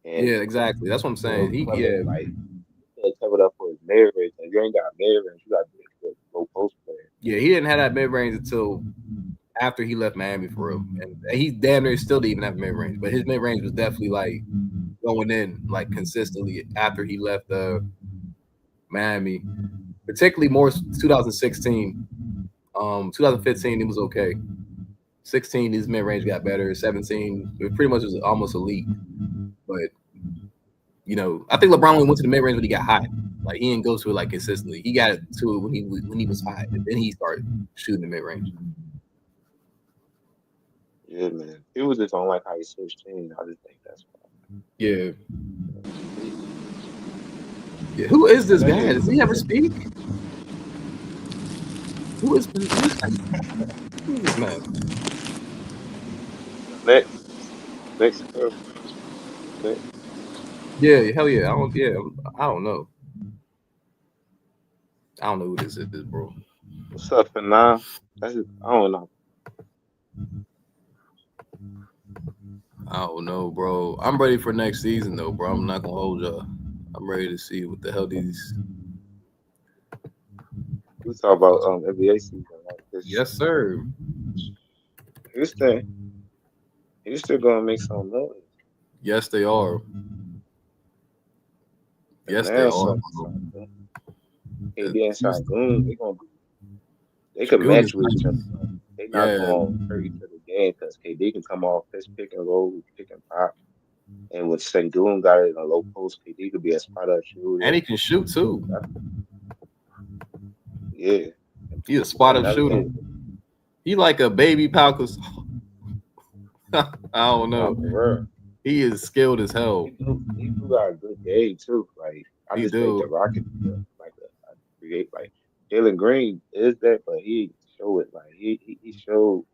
Speaker 5: And
Speaker 13: Yeah, exactly. That's what I'm saying.
Speaker 5: like he could have covered up for his mid range. If you ain't got mid range, you got to be a good low post player.
Speaker 13: Yeah, he didn't have that mid range until after he left Miami for real. And he damn near still didn't even have mid range, but his mid range was definitely like going in like consistently after he left Miami, particularly more 2016. 2015 it was okay. 16 his mid range got better. 17 it pretty much was almost elite. But I think LeBron only went to the mid range when he got hot. Like he didn't go to it like consistently. He got to it when he was hot, and then he started shooting the mid range.
Speaker 5: Yeah, man. It was just on like how he switched teams. I just think that's why.
Speaker 13: Yeah. Yeah. Who is this guy? Does he ever speak? Who is this man?
Speaker 5: Mexico.
Speaker 13: Yeah, hell yeah. I don't know. I don't know who this is, bro.
Speaker 5: What's up, for now? I don't know.
Speaker 13: I don't know, bro. I'm ready for next season, though, bro. I'm not gonna hold y'all. I'm ready to see what the hell these.
Speaker 5: We talk about NBA season like this.
Speaker 13: Yes, sir.
Speaker 5: Houston gonna make some noise.
Speaker 13: Yes, they are. Yes, they
Speaker 5: Now
Speaker 13: are.
Speaker 5: KD and Sangoon, they could match with each other. They not
Speaker 13: Yeah.
Speaker 5: going hurt each other game because KD can come off his pick and roll, pick and pop. And with Sengun got it in a low post, KD could be a spot up shooter.
Speaker 13: And he can shoot too.
Speaker 5: Yeah.
Speaker 13: He's a spot up shooter. He like a baby Palcos. I don't know. He is skilled as hell.
Speaker 5: He do got a good game too. Like I just think the Rockets like create like Jalen Green is that, but he show it like he showed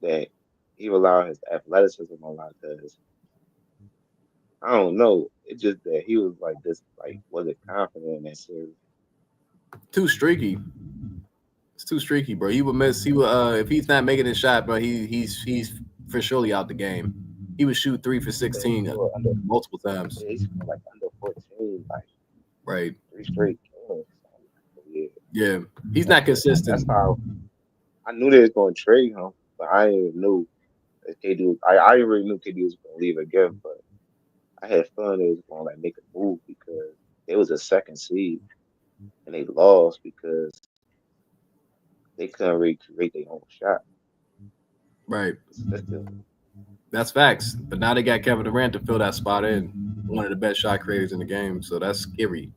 Speaker 5: that he allowed his athleticism a lot because I don't know. It's just that he was like this, like wasn't confident in that series.
Speaker 13: Too streaky. It's too streaky, bro. He would miss. He would if he's not making his shot, bro. He's for surely out the game. He would shoot 3 for 16 multiple times.
Speaker 5: Yeah, he's like under 14, like
Speaker 13: right.
Speaker 5: 3 straight games.
Speaker 13: Yeah, he's not consistent.
Speaker 5: That's how I knew they was going to trade him, but I didn't even knew that KD. I already knew KD was going to leave again, but I had fun. They was going to like make a move because it was a second seed and they lost because they couldn't really create their own shot.
Speaker 13: Right. That's facts. But now they got Kevin Durant to fill that spot in, one of the best shot creators in the game. So that's scary.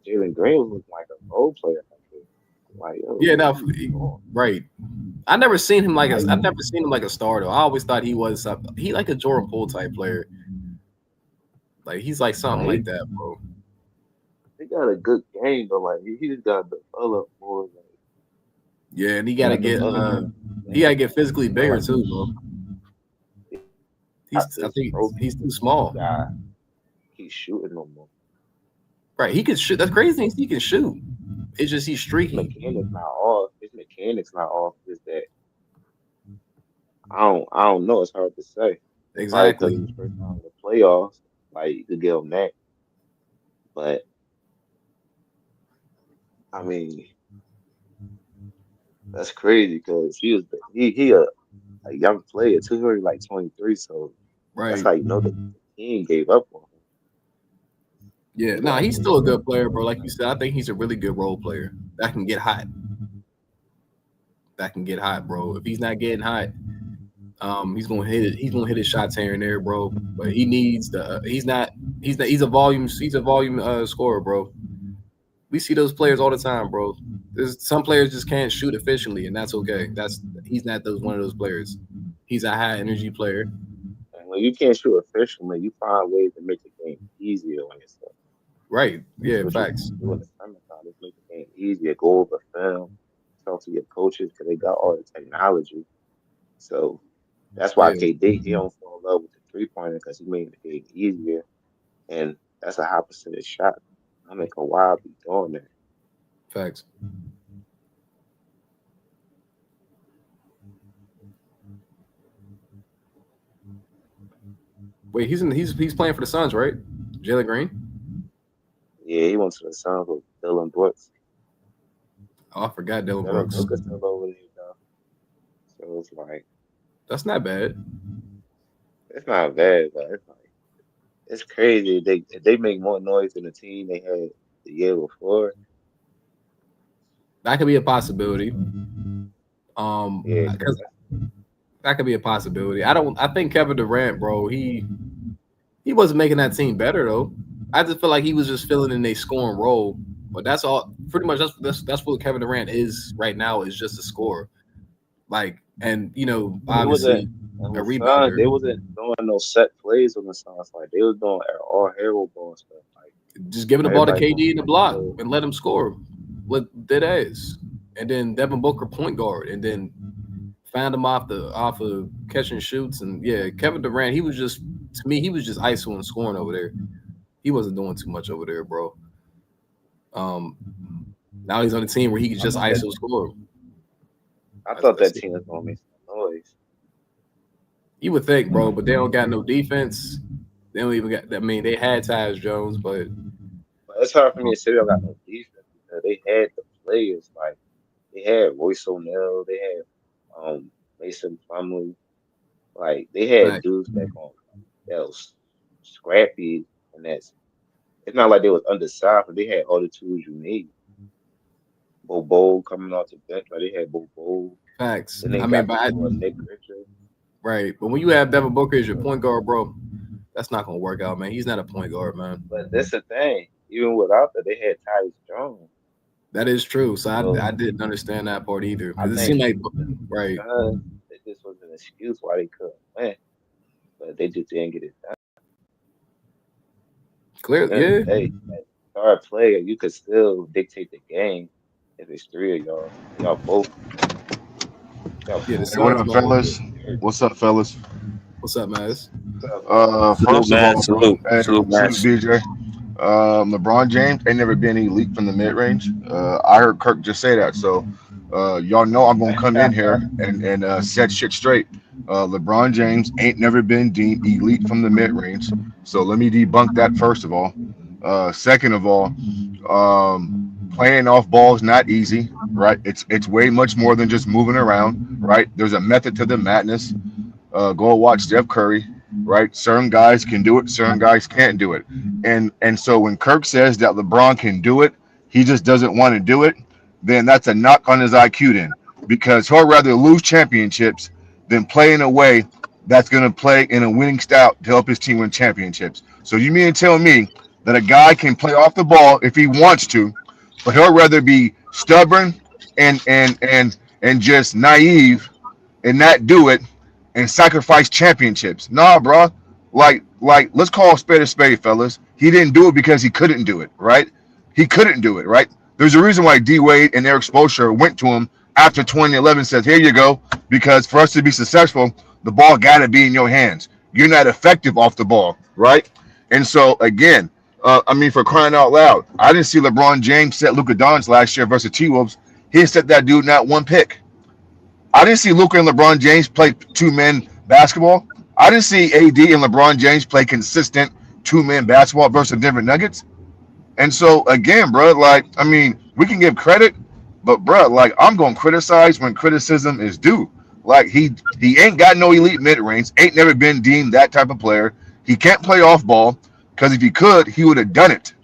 Speaker 5: Jalen Green was looking like a role player. Like,
Speaker 13: yeah, no, right. I've never seen him like a starter. I always thought he was like a Jordan Poole type player. Like he's like something like that, bro.
Speaker 5: He got a good game, but like he just got to develop more. Like,
Speaker 13: yeah, and he gotta get physically bigger too, bro. I think he's too small.
Speaker 5: He's shooting no more.
Speaker 13: Right, he can shoot. That's crazy. He can shoot. It's just he's streaky.
Speaker 5: His mechanics not off. Is that I don't know. It's hard to say.
Speaker 13: Exactly.
Speaker 5: Because first time in the playoffs, like you could give him that. But I mean, that's crazy because he a young player too. He was like 23, so that's how you know the team gave up on him.
Speaker 13: Yeah, no, he's still a good player, bro. Like you said, I think he's a really good role player that can get hot. Bro. If he's not getting hot, He's gonna hit it. He's gonna hit his shots here and there, bro. But he needs the. He's not. He's not. He's a volume. He's a volume scorer, bro. We see those players all the time, bro. There's some players just can't shoot efficiently, and that's okay. He's not those one of those players. He's a high energy player.
Speaker 5: And when you can't shoot efficiently, you find ways to make the game easier on yourself.
Speaker 13: Right.
Speaker 5: That's
Speaker 13: Yeah.
Speaker 5: what you
Speaker 13: Facts.
Speaker 5: do in the summertime. Just make the game easier. Go over film, talk to your coaches because they got all the technology. So that's why
Speaker 13: Yeah.
Speaker 5: KD he don't fall in love with the 3-pointer because he made the game easier, and that's a high percentage shot. I mean, Kawhi be doing that.
Speaker 13: Facts. Wait, he's playing for the Suns, right? Jalen Green.
Speaker 5: Yeah, he went to the Suns with Dylan Brooks.
Speaker 13: Oh, I forgot Dylan
Speaker 5: Dylan
Speaker 13: Brooks.
Speaker 5: Brooks is still over there though. So it's like
Speaker 13: That's not bad.
Speaker 5: it's not bad, but it's like it's crazy. They make more noise than the team they had the year before.
Speaker 13: That could be a possibility.
Speaker 5: Yeah,
Speaker 13: Because that could be a possibility. I think Kevin Durant, bro, he wasn't making that team better though. I just feel like he was just filling in a scoring role. But that's all. Pretty much that's what Kevin Durant is right now. Is just a scorer. Like, and
Speaker 5: they wasn't
Speaker 13: obviously
Speaker 5: on
Speaker 13: a
Speaker 5: the Suns.
Speaker 13: rebounder.
Speaker 5: They wasn't doing no set plays on the Suns. Like they was doing all hero ball stuff. Like
Speaker 13: Just giving the ball to
Speaker 5: everybody
Speaker 13: KD in the
Speaker 5: going
Speaker 13: block
Speaker 5: so
Speaker 13: and let him score. Let dead ass. And then Devin Booker point guard, and then found him off of catch and shoots. And yeah, Kevin Durant, he was just ISO and scoring over there. He wasn't doing too much over there, bro. Now he's on a team where he can just ISO score.
Speaker 5: I thought that team was gonna make some noise.
Speaker 13: You would think, bro, but they don't got no defense. They don't even got. I mean, they had Tyus Jones, but
Speaker 5: It's hard for me to say they don't got no defense because they had the players. Like they had Royce O'Neal, they had Mason Plumlee. Like they had dudes that was scrappy, and that's it's not like they was undersized, but they had all the tools you need. Bobo coming off the bench, like they had Bobo.
Speaker 13: facts.
Speaker 5: Then they
Speaker 13: I mean,
Speaker 5: got Nick Richards.
Speaker 13: right. But when you have Devin Booker as your point guard, bro, that's not gonna work out, man. He's not a point guard, man.
Speaker 5: But that's the thing. Even without that, they had Tyus Jones.
Speaker 13: That is true. So I didn't understand that part either.
Speaker 5: I
Speaker 13: Because it
Speaker 5: think
Speaker 13: seemed like right.
Speaker 5: this was an excuse why they couldn't win, but they just didn't get it done.
Speaker 13: Clearly, yeah.
Speaker 5: Hey, as a star player, you could still dictate the game if it's three of y'all. Y'all both.
Speaker 13: Yeah,
Speaker 11: Hey, what up, fellas? What's up, fellas?
Speaker 13: What's up, Maz?
Speaker 11: First of all,
Speaker 6: salute,
Speaker 11: hey,
Speaker 6: salute, man.
Speaker 11: DJ. LeBron James ain't never been elite from the mid range. I heard Kirk just say that, so y'all know I'm gonna come in here and set shit straight. LeBron James ain't never been deemed elite from the mid range, so let me debunk that first of all. Second of all, playing off ball is not easy, right? It's way much more than just moving around, right? There's a method to the madness. Go watch Steph Curry, right? Certain guys can do it, certain guys can't do it. And so when Kirk says that LeBron can do it, he just doesn't want to do it, then that's a knock on his IQ then. Because he'll rather lose championships than play in a way that's going to play in a winning style to help his team win championships. So you mean to tell me that a guy can play off the ball if he wants to, but he'll rather be stubborn and just naive and not do it and sacrifice championships? Nah, bro. Let's call a spade, fellas. He didn't do it because he couldn't do it, right? He couldn't do it, right? There's a reason why D Wade and Eric Spoelstra went to him after 2011 says, here you go, because for us to be successful, the ball got to be in your hands. You're not effective off the ball, right? And so, again, for crying out loud, I didn't see LeBron James set Luka Doncic last year versus T-Wolves. He set that dude not one pick. I didn't see Luka and LeBron James play two-man basketball. I didn't see AD and LeBron James play consistent two-man basketball versus Denver Nuggets. And so, again, bro, we can give credit, but, bro, I'm going to criticize when criticism is due. He ain't got no elite mid-range, ain't never been deemed that type of player. He can't play off ball, because if he could, he would have done it.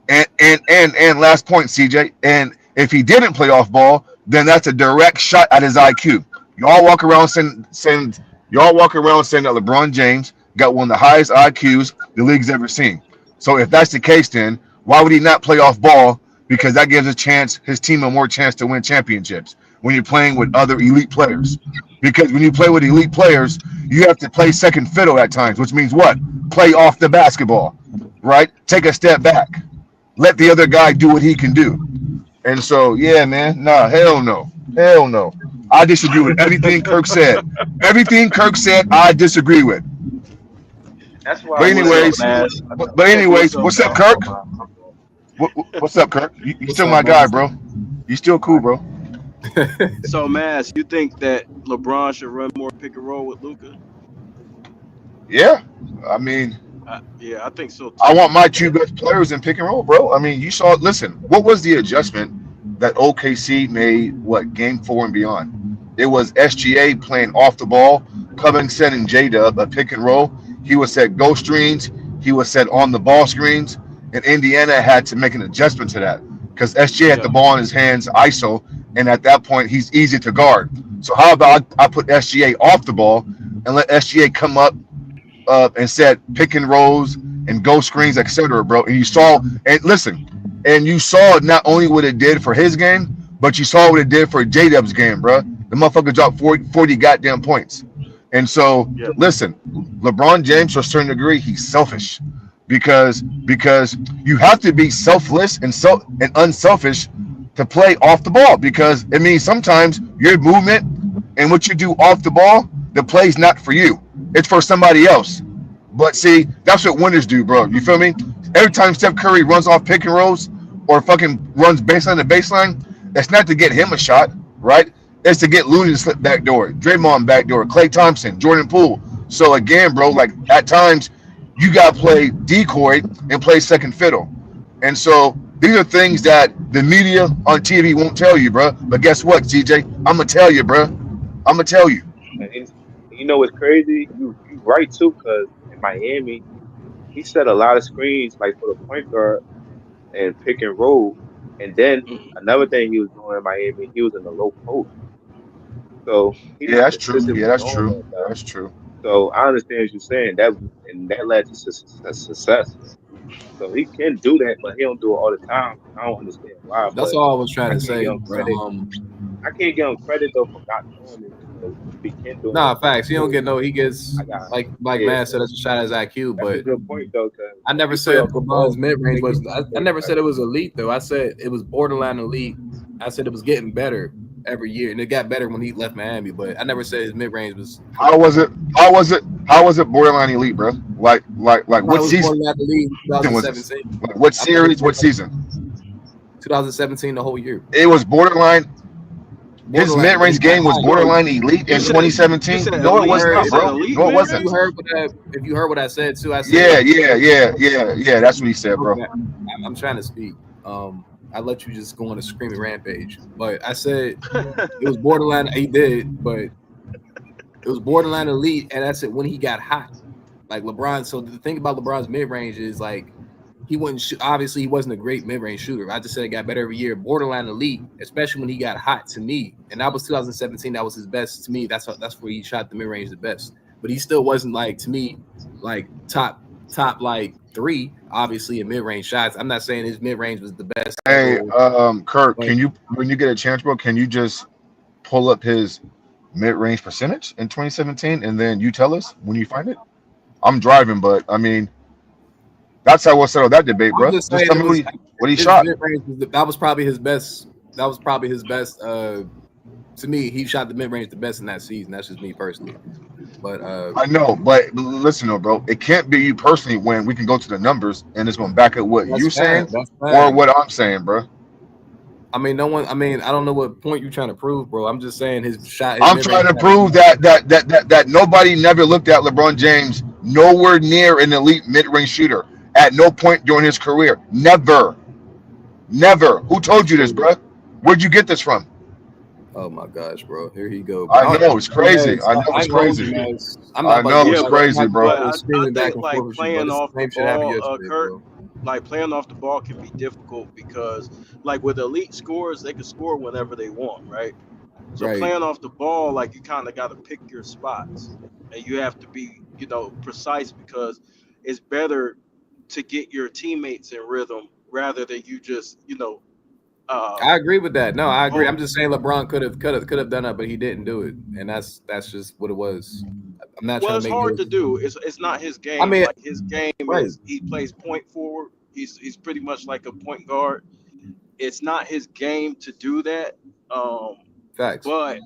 Speaker 11: And last point, CJ, and if he didn't play off ball, then that's a direct shot at his IQ. Y'all walk around saying y'all walk around saying that LeBron James got one of the highest IQs the league's ever seen. So if that's the case, then why would he not play off ball? Because that gives his team a more chance to win championships when you're playing with other elite players. Because when you play with elite players, you have to play second fiddle at times, which means what? Play off the basketball, right? Take a step back. Let the other guy do what he can do. And so, yeah, man, nah, hell no. Hell no. I disagree with everything Kirk said. Everything Kirk said, I disagree with.
Speaker 5: That's why I
Speaker 11: But
Speaker 9: What's
Speaker 5: wanted
Speaker 9: up,
Speaker 5: to
Speaker 11: anyways,
Speaker 9: Mass?
Speaker 11: but
Speaker 9: What's
Speaker 11: anyways,
Speaker 9: up,
Speaker 11: what's up,
Speaker 9: Mass?
Speaker 11: Kirk? What's up, Kirk? You
Speaker 13: What's
Speaker 11: still
Speaker 13: up,
Speaker 11: my guy,
Speaker 13: Mass?
Speaker 11: bro. You still cool, bro.
Speaker 9: So, Mass, you think that LeBron should run more pick and roll with Luca?
Speaker 11: Yeah. I mean,
Speaker 9: Yeah, I think so
Speaker 11: I
Speaker 9: too.
Speaker 11: want my two best players in pick and roll, bro. I mean, you saw. Listen, what was the adjustment that OKC made? What game 4 and beyond? It was SGA playing off the ball, Covington and J Dub a pick and roll. He was set go screens. He was set on the ball screens, and Indiana had to make an adjustment to that because SGA had the
Speaker 9: Yeah,
Speaker 11: ball in his hands, ISO, and at that point he's easy to guard. So how about I put SGA off the ball and let SGA come up and set pick and rolls and go screens, etc., bro. And you saw, and listen, and you saw not only what it did for his game, but you saw what it did for J Dub's game, bro. The motherfucker dropped 40 goddamn points. And so,
Speaker 9: yeah,
Speaker 11: listen, LeBron James, to a certain degree, he's selfish because you have to be selfless and unselfish to play off the ball because it means sometimes your movement and what you do off the ball, the play's not for you. It's for somebody else. But see, that's what winners do, bro. You feel me? Every time Steph Curry runs off pick and rolls or fucking runs baseline to baseline, it's not to get him a shot, right? It's to get Looney to slip back door, Draymond back door, Klay Thompson, Jordan Poole. So again, bro, like at times you gotta play decoy and play second fiddle. And so these are things that the media on TV won't tell you, bro. But guess what, CJ? I'm gonna tell you, bro. I'm gonna tell you.
Speaker 5: And you know what's crazy? You right too, because in Miami he set a lot of screens like for the point guard and pick and roll. And then
Speaker 9: mhm,
Speaker 5: another thing he was doing in Miami, he was in the low post. So he's
Speaker 11: Yeah,
Speaker 5: not
Speaker 11: that's true.
Speaker 5: consistent
Speaker 11: Yeah,
Speaker 5: with
Speaker 11: that's
Speaker 5: doing
Speaker 11: true.
Speaker 5: that though.
Speaker 11: That's true.
Speaker 5: So I understand what you're saying. That led to success. So he can do that, but he don't do it all the time. I don't understand why,
Speaker 13: That's
Speaker 5: but
Speaker 13: all I was trying
Speaker 5: I
Speaker 13: to
Speaker 5: can't give
Speaker 13: say.
Speaker 5: him
Speaker 13: But
Speaker 5: credit. I can't give him credit though for not doing it because if he can do it in
Speaker 13: nah,
Speaker 5: the point
Speaker 13: facts. He don't
Speaker 5: forward,
Speaker 13: get no. He gets
Speaker 5: I got
Speaker 13: like
Speaker 5: yeah.
Speaker 13: man said,
Speaker 5: So
Speaker 13: that's a shot at his IQ.
Speaker 5: that's a
Speaker 13: But
Speaker 5: good point though, because
Speaker 13: I
Speaker 5: if
Speaker 13: never
Speaker 5: you play
Speaker 13: said
Speaker 5: off the
Speaker 13: LeBron's
Speaker 5: ball,
Speaker 13: mid
Speaker 5: you
Speaker 13: range
Speaker 5: make it
Speaker 13: was.
Speaker 5: you
Speaker 13: I
Speaker 5: make it
Speaker 13: never said
Speaker 5: better.
Speaker 13: it was elite though. I said it was borderline elite. I said it was getting better every year, and it got better when he left Miami. But I never said his mid range was
Speaker 11: How was it? How was it? How was it borderline elite, bro? Like
Speaker 13: I thought it
Speaker 11: what
Speaker 13: was
Speaker 11: season
Speaker 13: borderline elite
Speaker 11: was this?
Speaker 13: 2017.
Speaker 11: Like what
Speaker 13: I thought it was
Speaker 11: series? What
Speaker 13: borderline
Speaker 11: season?
Speaker 13: 2017 the whole year.
Speaker 11: It was borderline. His
Speaker 13: Borderline, but he
Speaker 11: mid-range
Speaker 13: got
Speaker 11: game was
Speaker 13: hot.
Speaker 9: So
Speaker 11: borderline elite
Speaker 9: you
Speaker 11: in
Speaker 9: said you
Speaker 11: 2017.
Speaker 9: said
Speaker 11: No, it
Speaker 13: If you
Speaker 9: elite.
Speaker 11: was
Speaker 13: heard,
Speaker 9: You
Speaker 11: not,
Speaker 13: if
Speaker 9: said
Speaker 11: bro.
Speaker 9: elite
Speaker 11: No, it
Speaker 9: mid
Speaker 13: if
Speaker 11: wasn't.
Speaker 13: you
Speaker 9: range.
Speaker 13: heard if you heard what I said too, I
Speaker 11: Yeah,
Speaker 13: said
Speaker 11: yeah, yeah, yeah, yeah. That's what he said, bro.
Speaker 13: okay. I'm trying to speak. I let you just go on a screaming rampage, but I said it was borderline. He did, but it was borderline elite, and that's it when he got hot. Like LeBron. So the thing about LeBron's mid range is like he wouldn't shoot. Obviously, he wasn't a great mid range shooter. I just said it got better every year. Borderline elite, especially when he got hot. To me, and that was 2017. That was his best. To me, that's where he shot the mid range the best. But he still wasn't like to me like top like 3. Obviously, in mid range shots. I'm not saying his mid range was the best
Speaker 11: Hey,
Speaker 13: ever,
Speaker 11: Kirk,
Speaker 13: but
Speaker 11: can you when you get a chance, bro? Can you just pull up his mid-range percentage in 2017, and then you tell us when you find it? I'm driving, but I mean that's how we'll settle that debate,
Speaker 13: I'm
Speaker 11: bro.
Speaker 13: just
Speaker 11: Just
Speaker 13: saying
Speaker 11: tell
Speaker 13: it
Speaker 11: me
Speaker 13: was
Speaker 11: what he
Speaker 13: his
Speaker 11: shot.
Speaker 13: mid range. That was probably his best. That was probably his best. To me, he shot the mid range the best in that season. That's just me personally. But
Speaker 11: I know, but listen, though, bro, it can't be you personally when we can go to the numbers and it's gonna back up what
Speaker 13: that's
Speaker 11: you
Speaker 13: fine.
Speaker 11: saying
Speaker 13: That's
Speaker 11: or
Speaker 13: fine.
Speaker 11: what I'm saying, bro.
Speaker 13: I mean, no one. I mean, I don't know what point you're trying to prove, bro. I'm just saying his shot, his
Speaker 11: I'm
Speaker 13: mid range
Speaker 11: trying to
Speaker 13: shot.
Speaker 11: prove that nobody never looked at LeBron James nowhere near an elite mid-range shooter at no point during his career. Never, never. Who told you this, bro? Where'd you get this from?
Speaker 13: Oh my gosh, bro! Here he go. But
Speaker 11: I know it's
Speaker 13: go ahead.
Speaker 11: crazy. I know
Speaker 13: I
Speaker 11: it's
Speaker 13: ain't gonna hold you,
Speaker 11: crazy.
Speaker 13: man. I'm not
Speaker 11: I
Speaker 13: about to
Speaker 11: know
Speaker 13: get
Speaker 11: it's
Speaker 9: Yeah,
Speaker 13: back. I'm
Speaker 11: crazy,
Speaker 13: not
Speaker 11: bro.
Speaker 9: but I
Speaker 13: screaming back
Speaker 9: think
Speaker 13: and
Speaker 9: like
Speaker 13: forth with you, bro.
Speaker 9: playing
Speaker 13: This
Speaker 9: off the
Speaker 13: same shit happened
Speaker 9: ball,
Speaker 13: yesterday,
Speaker 9: Kurt,
Speaker 13: bro.
Speaker 9: like playing off the ball can be difficult because like with elite scorers, they can score whenever they want, right? So
Speaker 13: Right.
Speaker 9: playing off the ball, like you kind of got to pick your spots, and you have to be, precise because it's better to get your teammates in rhythm rather than you just, uh,
Speaker 13: I agree with that. No, I agree.
Speaker 9: oh,
Speaker 13: I'm just saying LeBron could have done that, but he didn't do it, and that's just what it was. I'm not trying
Speaker 9: well,
Speaker 13: to
Speaker 9: it's
Speaker 13: make
Speaker 9: hard
Speaker 13: no.
Speaker 9: to do. It's not his
Speaker 13: I
Speaker 9: game.
Speaker 13: mean,
Speaker 9: Like his game
Speaker 13: right.
Speaker 9: is he plays point forward. He's pretty much like a point guard. It's not his game to do that. Um,
Speaker 13: Facts.
Speaker 9: but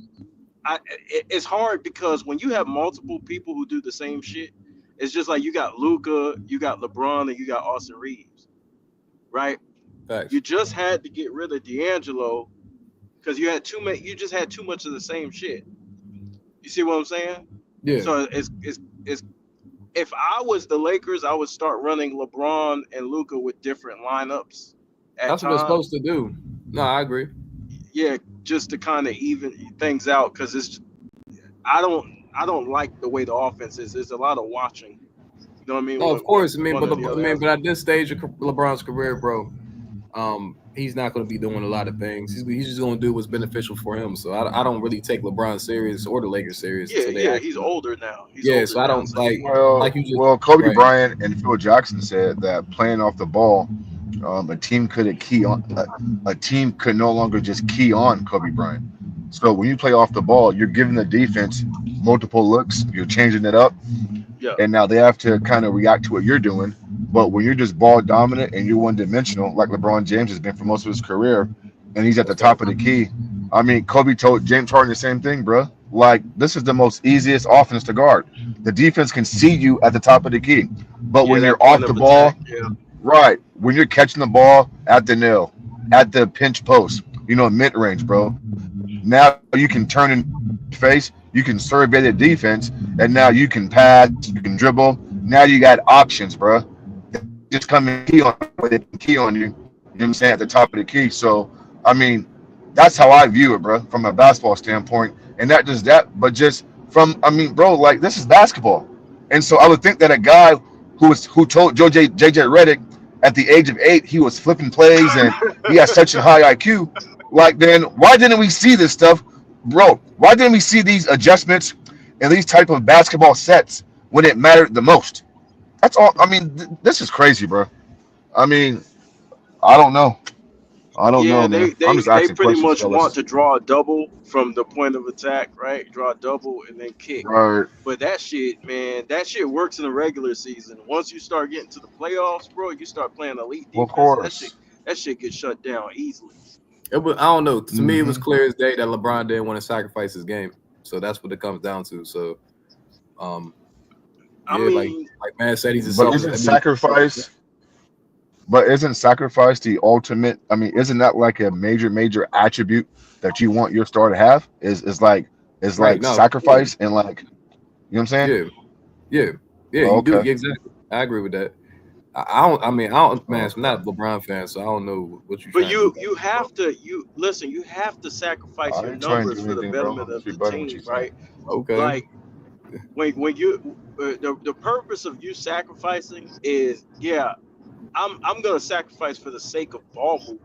Speaker 9: it's hard because when you have multiple people who do the same shit, it's just like you got Luca, you got LeBron, and you got Austin Reeves, right?
Speaker 13: Facts.
Speaker 9: You just had to get rid of D'Angelo because you had too many. You just had too much of the same shit. You see what I'm saying?
Speaker 13: Yeah.
Speaker 9: So it's if I was the Lakers, I would start running LeBron and Luca with different lineups at
Speaker 13: That's what they're supposed
Speaker 9: times.
Speaker 13: to do. No, I agree.
Speaker 9: Yeah, just to kind of even things out because I don't like the way the offense is. There's a lot of watching. You know what I mean?
Speaker 13: No, of
Speaker 9: When
Speaker 13: course. I mean,
Speaker 9: one
Speaker 13: but
Speaker 9: or the other has.
Speaker 13: but at this stage of LeBron's career, bro, he's not going to be doing a lot of things. He's just going to do what's beneficial for him. So I don't really take LeBron serious or the Lakers serious
Speaker 9: Yeah,
Speaker 13: until they
Speaker 9: yeah, he's
Speaker 13: actually.
Speaker 9: older now. He's
Speaker 13: Yeah,
Speaker 9: older
Speaker 13: so I
Speaker 9: now.
Speaker 13: don't
Speaker 9: So he,
Speaker 11: Well,
Speaker 13: like you just
Speaker 11: well, Kobe
Speaker 13: right.
Speaker 11: Bryant and Phil Jackson said that playing off the ball, a team couldn't key on a team could no longer just key on Kobe Bryant. So when you play off the ball, you're giving the defense multiple looks. You're changing it up,
Speaker 9: yeah,
Speaker 11: and now they have to kind of react to what you're doing. But when you're just ball dominant and you're one dimensional, like LeBron James has been for most of his career, and he's at the
Speaker 13: That's
Speaker 11: top
Speaker 13: facts.
Speaker 11: of the key. I mean, Kobe told James Harden the same thing, bro. Like, this is the most easiest offense to guard. The defense can see you at the top of the key. But
Speaker 9: yeah,
Speaker 11: when
Speaker 9: that
Speaker 11: you're
Speaker 9: point
Speaker 11: off the
Speaker 9: of attack.
Speaker 11: ball,
Speaker 9: Yeah,
Speaker 11: right, when you're catching the ball at the nail, at the pinch post, mid range, bro, now you can turn in face, you can survey the defense, and now you can pass, you can dribble. Now you got options, bro. They can just come and key on you, they can key on you. You know what I'm saying, at the top of the key. So, I mean, that's how I view it, bro, from a basketball standpoint. And not just that, but just from, I mean, bro, like, this is basketball. And so I would think that a guy who told JJ Redick at the age of 8 he was flipping plays and he has such a high IQ. Like, then why didn't we see this stuff, bro? Why didn't we see these adjustments and these type of basketball sets when it mattered the most? That's all. I mean, this is crazy, bro. I mean, I don't know. I don't know,
Speaker 9: yeah.
Speaker 11: man.
Speaker 9: They
Speaker 11: I'm
Speaker 9: they
Speaker 11: just
Speaker 9: they
Speaker 11: asking
Speaker 9: pretty
Speaker 11: questions,
Speaker 9: much want
Speaker 11: fellas.
Speaker 9: to draw a double from the point of attack, right? Draw a double and then kick.
Speaker 11: Right.
Speaker 9: But that shit, man, that shit works in the regular season. Once you start getting to the playoffs, bro, you start playing elite
Speaker 11: Well, of
Speaker 9: defense. That shit,
Speaker 11: course.
Speaker 9: that shit gets shut down easily.
Speaker 13: It was, I don't know. To me, it was
Speaker 11: Hmm.
Speaker 13: clear as day that LeBron didn't want to sacrifice his game. So that's what it comes down to. So, um,
Speaker 9: I
Speaker 13: yeah, like
Speaker 9: mean,
Speaker 13: man said, he's a
Speaker 11: But
Speaker 13: selfish.
Speaker 11: isn't
Speaker 13: I mean,
Speaker 11: sacrifice? But isn't sacrifice the ultimate? I mean, isn't that like a major attribute that you want your star to have? Is
Speaker 13: right?
Speaker 11: like
Speaker 13: No, yeah,
Speaker 11: sacrifice and like, you know what I'm saying?
Speaker 13: yeah, yeah, yeah.
Speaker 11: Oh,
Speaker 13: You do
Speaker 11: okay.
Speaker 13: yeah, exactly. I agree with that. I don't. I mean, I don't.
Speaker 11: Oh,
Speaker 13: Man, I'm
Speaker 11: okay.
Speaker 13: not a LeBron fan, so I don't know what you're
Speaker 9: but
Speaker 13: trying to do
Speaker 9: you
Speaker 13: back there, bro.
Speaker 9: have to you listen. You have to sacrifice
Speaker 11: I
Speaker 9: your
Speaker 11: ain't trying to
Speaker 9: numbers
Speaker 11: do
Speaker 9: for the
Speaker 11: anything, bro.
Speaker 9: betterment
Speaker 11: I'm just
Speaker 9: of the
Speaker 11: rebutting what you're
Speaker 9: team,
Speaker 11: saying.
Speaker 9: right?
Speaker 13: Okay.
Speaker 9: Like when you the purpose of you sacrificing is yeah, I'm gonna sacrifice for the sake of ball movement.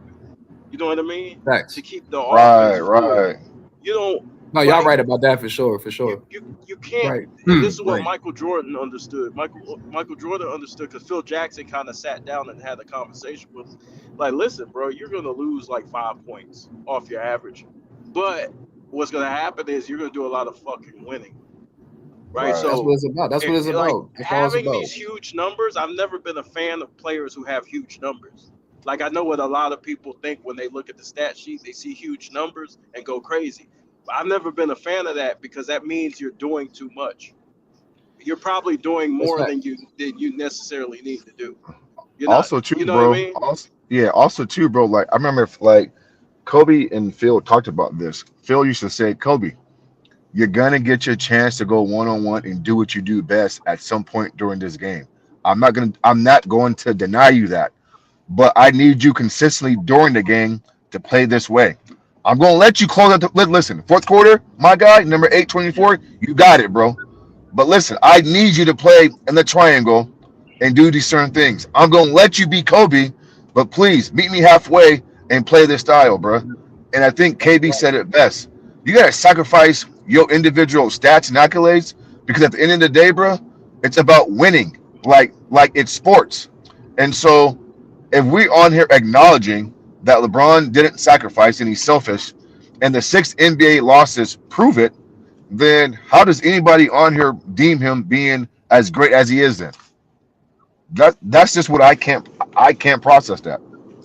Speaker 9: You know what I mean? To
Speaker 13: Facts.
Speaker 9: keep the offense
Speaker 11: Right,
Speaker 9: fluid.
Speaker 11: right.
Speaker 9: You don't
Speaker 13: No, y'all
Speaker 9: like
Speaker 13: right about that for sure. For
Speaker 9: you
Speaker 13: sure.
Speaker 9: you can't.
Speaker 13: Right.
Speaker 9: And this is what
Speaker 13: Right.
Speaker 9: Michael Jordan understood. Michael Jordan understood because Phil Jackson kind of sat down and had a conversation with him. Like, listen, bro, you're gonna lose like 5 points off your average, but what's gonna happen is you're gonna do a lot of fucking winning, right?
Speaker 11: Right.
Speaker 13: That's what
Speaker 9: So,
Speaker 13: it's about. That's what it's
Speaker 9: like
Speaker 13: about. That's all it's
Speaker 9: having
Speaker 13: about.
Speaker 9: these huge numbers, I've never been a fan of players who have huge numbers. Like I know what a lot of people think when they look at the stat sheet, they see huge numbers and go crazy. But I've never been a fan of that because that means you're doing too much. You're probably doing
Speaker 13: That's
Speaker 9: more
Speaker 13: fact.
Speaker 9: than you necessarily need to do. You're not,
Speaker 11: Also, too,
Speaker 9: you know what I
Speaker 11: bro.
Speaker 9: mean?
Speaker 11: Also, yeah. Also, too, bro. Like, I remember, like, Kobe and Phil talked about this. Phil used to say, Kobe, you're gonna get your chance to go one on one and do what you do best at some point during this game. I'm not going to deny you that, but I need you consistently during the game to play this way. I'm gonna let you close out listen, fourth quarter, my guy, number
Speaker 9: Yeah.
Speaker 11: 824, you got it, bro. But listen, I need you to play in the triangle and do these certain things. I'm gonna let you be Kobe, but please meet me halfway and play this style, bro. And I think
Speaker 13: That's a
Speaker 11: KB
Speaker 13: fact.
Speaker 11: said it best. You gotta sacrifice your individual stats and accolades because at the end of the day, bro, it's about winning. Like it's sports. And so if we on here acknowledging that LeBron didn't sacrifice and he's selfish, and the 6 NBA losses prove it, then how does anybody on here deem him being as great as he is? Then that's just what I can't process that.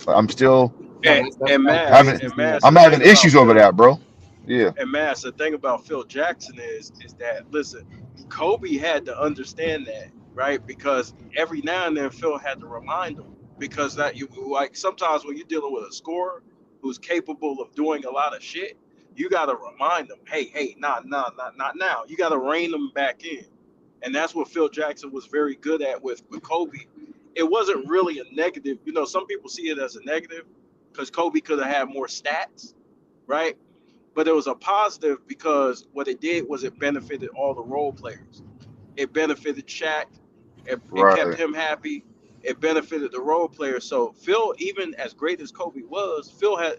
Speaker 11: I'm still
Speaker 13: No,
Speaker 9: And Mass,
Speaker 11: having
Speaker 13: crazy to me.
Speaker 11: I'm
Speaker 9: the
Speaker 11: having
Speaker 9: thing about
Speaker 11: issues over
Speaker 9: Phil,
Speaker 11: that, bro. Yeah,
Speaker 9: and Mass, the thing about Phil Jackson is that listen, Kobe had to understand that, right? Because every now and then Phil had to remind him because that you like sometimes when you're dealing with a scorer who's capable of doing a lot of shit, you got to remind them, hey, not now. You got to rein them back in, and that's what Phil Jackson was very good at with Kobe. It wasn't really a negative. You know, some people see it as a negative because Kobe could have had more stats, right? But it was a positive because what it did was it benefited all the role players. It benefited Shaq. It kept
Speaker 11: right.
Speaker 9: him happy. It benefited the role players. So Phil, even as great as Kobe was, Phil had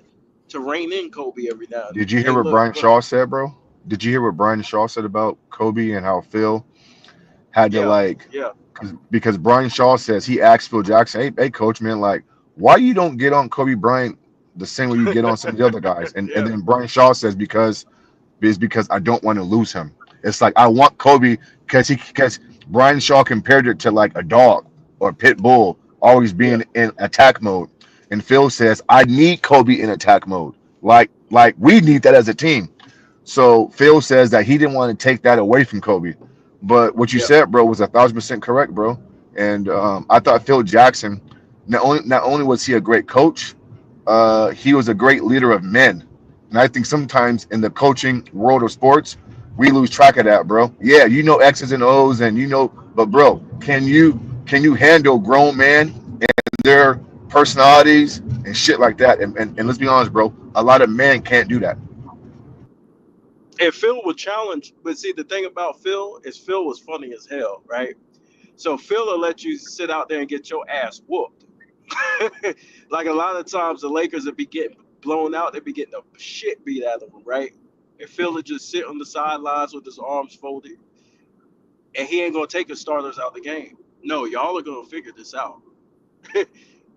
Speaker 9: to rein in Kobe every now and then.
Speaker 11: Did you hear
Speaker 9: Hey,
Speaker 11: what
Speaker 9: look,
Speaker 11: Brian Shaw said, bro? Did you hear what Brian Shaw said about Kobe and how Phil had to
Speaker 9: yeah,
Speaker 11: like,
Speaker 9: yeah,
Speaker 11: because Brian Shaw says he asked Phil Jackson, hey, coach, man, like, why you don't get on Kobe Bryant the same way you get on some of the other guys? And
Speaker 9: yeah,
Speaker 11: then Brian Shaw says because I don't want to lose him. It's like I want Kobe because Brian Shaw compared it to like a dog or a pit bull always
Speaker 9: yeah,
Speaker 11: being in attack mode. And Phil says I need Kobe in attack mode. Like we need that as a team. So Phil says that he didn't want to take that away from Kobe. But what you
Speaker 9: yeah,
Speaker 11: said, bro, was 1,000% correct, bro. And I thought Phil Jackson not only was he a great coach, he was a great leader of men. And I think sometimes in the coaching world of sports, we lose track of that, bro. Yeah, you know X's and O's, and but bro, can you handle grown men and their personalities and shit like that? And let's be honest, bro, a lot of men can't do that.
Speaker 9: and Phil would challenge. But see, the thing about Phil is Phil was funny as hell, right? So Phil will let you sit out there and get your ass whooped. Like a lot of times the Lakers would be getting blown out, they'd be getting the shit beat out of them, right? And Phil would just sit on the sidelines with his arms folded, and he ain't gonna take his starters out the game. No, y'all are gonna figure this out.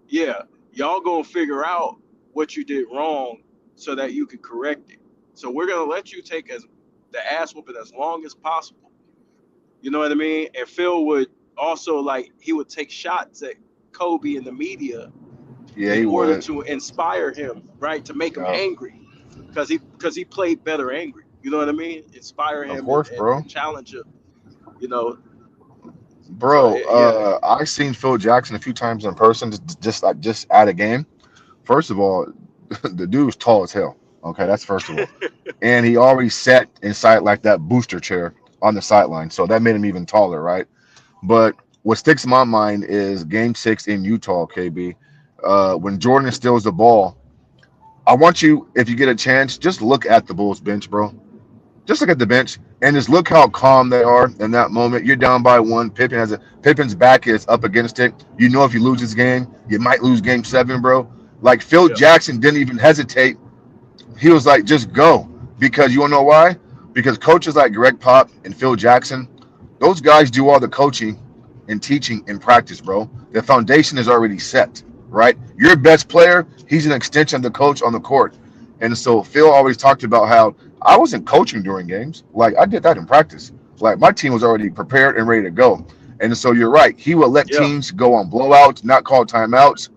Speaker 9: Yeah, y'all gonna figure out what you did wrong so that you can correct it. So we're gonna let you take as the ass whooping as long as possible. You know what I mean? And Phil would also like he would take shots at Kobe in the media
Speaker 11: Yeah,
Speaker 9: in
Speaker 11: he
Speaker 9: order
Speaker 11: would.
Speaker 9: to inspire him, right? To make him
Speaker 11: Yeah,
Speaker 9: angry, because he played better angry. You know what I mean? Inspire
Speaker 11: of
Speaker 9: him and,
Speaker 11: course,
Speaker 9: and,
Speaker 11: bro.
Speaker 9: and challenge him. You know. So
Speaker 11: Bro,
Speaker 9: yeah,
Speaker 11: I seen Phil Jackson a few times in person, just at a game. First of all, the dude's tall as hell. Okay, that's first of all, and he already sat inside like that booster chair on the sideline, so that made him even taller, right? But what sticks in my mind is Game 6 in Utah, KB, when Jordan steals the ball. I want you, if you get a chance, just look at the Bulls bench, bro. Just look at the bench and just look how calm they are in that moment. You're down by one. Pippen's back is up against it. You know if you lose this game, you might lose game 7, bro. Like Phil
Speaker 9: yeah,
Speaker 11: Jackson didn't even hesitate. He was like, just go. Because you wanna know why? Because coaches like Greg Pop and Phil Jackson, those guys do all the coaching and teaching in practice, bro. The foundation is already set, right? Your best player, he's an extension of the coach on the court. And so Phil always talked about how I wasn't coaching during games. Like I did that in practice. Like my team was already prepared and ready to go. And so you're right. He will let
Speaker 9: yeah,
Speaker 11: teams go on blowouts, not call timeouts,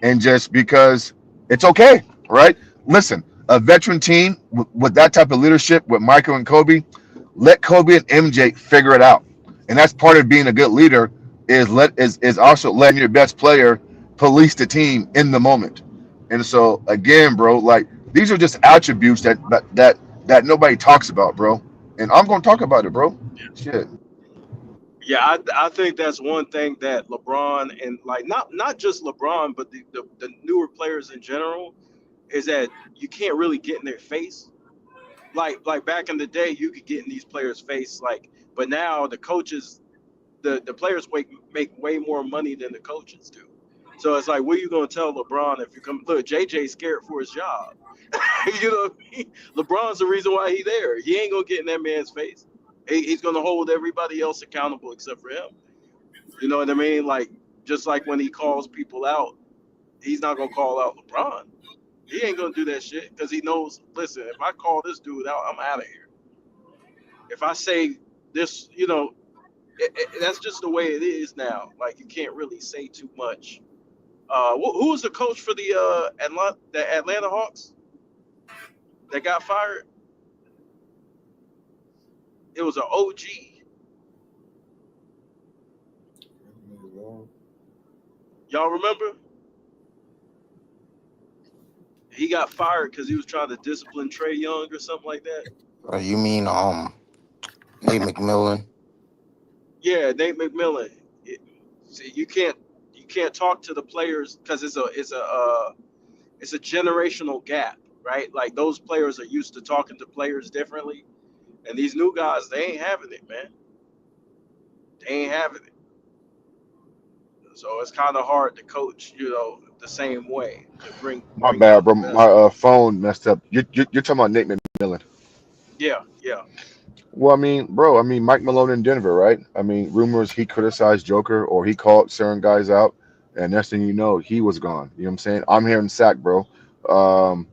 Speaker 11: and just because it's okay, right? Listen, a veteran team with that type of leadership with Michael and Kobe, let Kobe and MJ figure it out. And that's part of being a good leader is also letting your best player police the team in the moment. And so again, bro, like these are just attributes that nobody talks about, bro. And I'm gonna talk about it, bro. Shit.
Speaker 9: yeah. I think that's one thing that LeBron and like not just LeBron, but the newer players in general is that you can't really get in their face. Like back in the day, you could get in these players' face, like, but now the coaches, the players make way more money than the coaches do. So it's like, what are you gonna tell LeBron if you come? Look, JJ's scared for his job. You know what I mean? LeBron's the reason why he there. He ain't gonna get in that man's face. He's gonna hold everybody else accountable except for him. You know what I mean? Like just like when he calls people out, he's not gonna call out LeBron. He ain't gonna do that shit because he knows. Listen, if I call this dude out, I'm out of here. If I say this, that's just the way it is now. Like you can't really say too much. Who was the coach for the Atlanta Hawks that got fired? It was an OG. Y'all remember? He got fired because he was trying to discipline Trey Young or something like that.
Speaker 15: You mean Nate McMillan?
Speaker 9: Yeah, Nate McMillan. See, you can't talk to the players because it's a generational gap, right? Like those players are used to talking to players differently, and these new guys, they ain't having it, man. They ain't having it. So it's kind of hard to coach, the same way to bring
Speaker 11: My
Speaker 9: bring
Speaker 11: bad,
Speaker 9: out the
Speaker 11: bro.
Speaker 9: best.
Speaker 11: My phone messed up. You're talking about Nate McMillan.
Speaker 9: Yeah, yeah,
Speaker 11: Well, I mean, bro, I mean, Mike Malone in Denver, right? I mean, rumors he criticized Joker or he called certain guys out, and next thing you know, he was gone. You know what I'm saying? I'm hearing sack, bro. Um,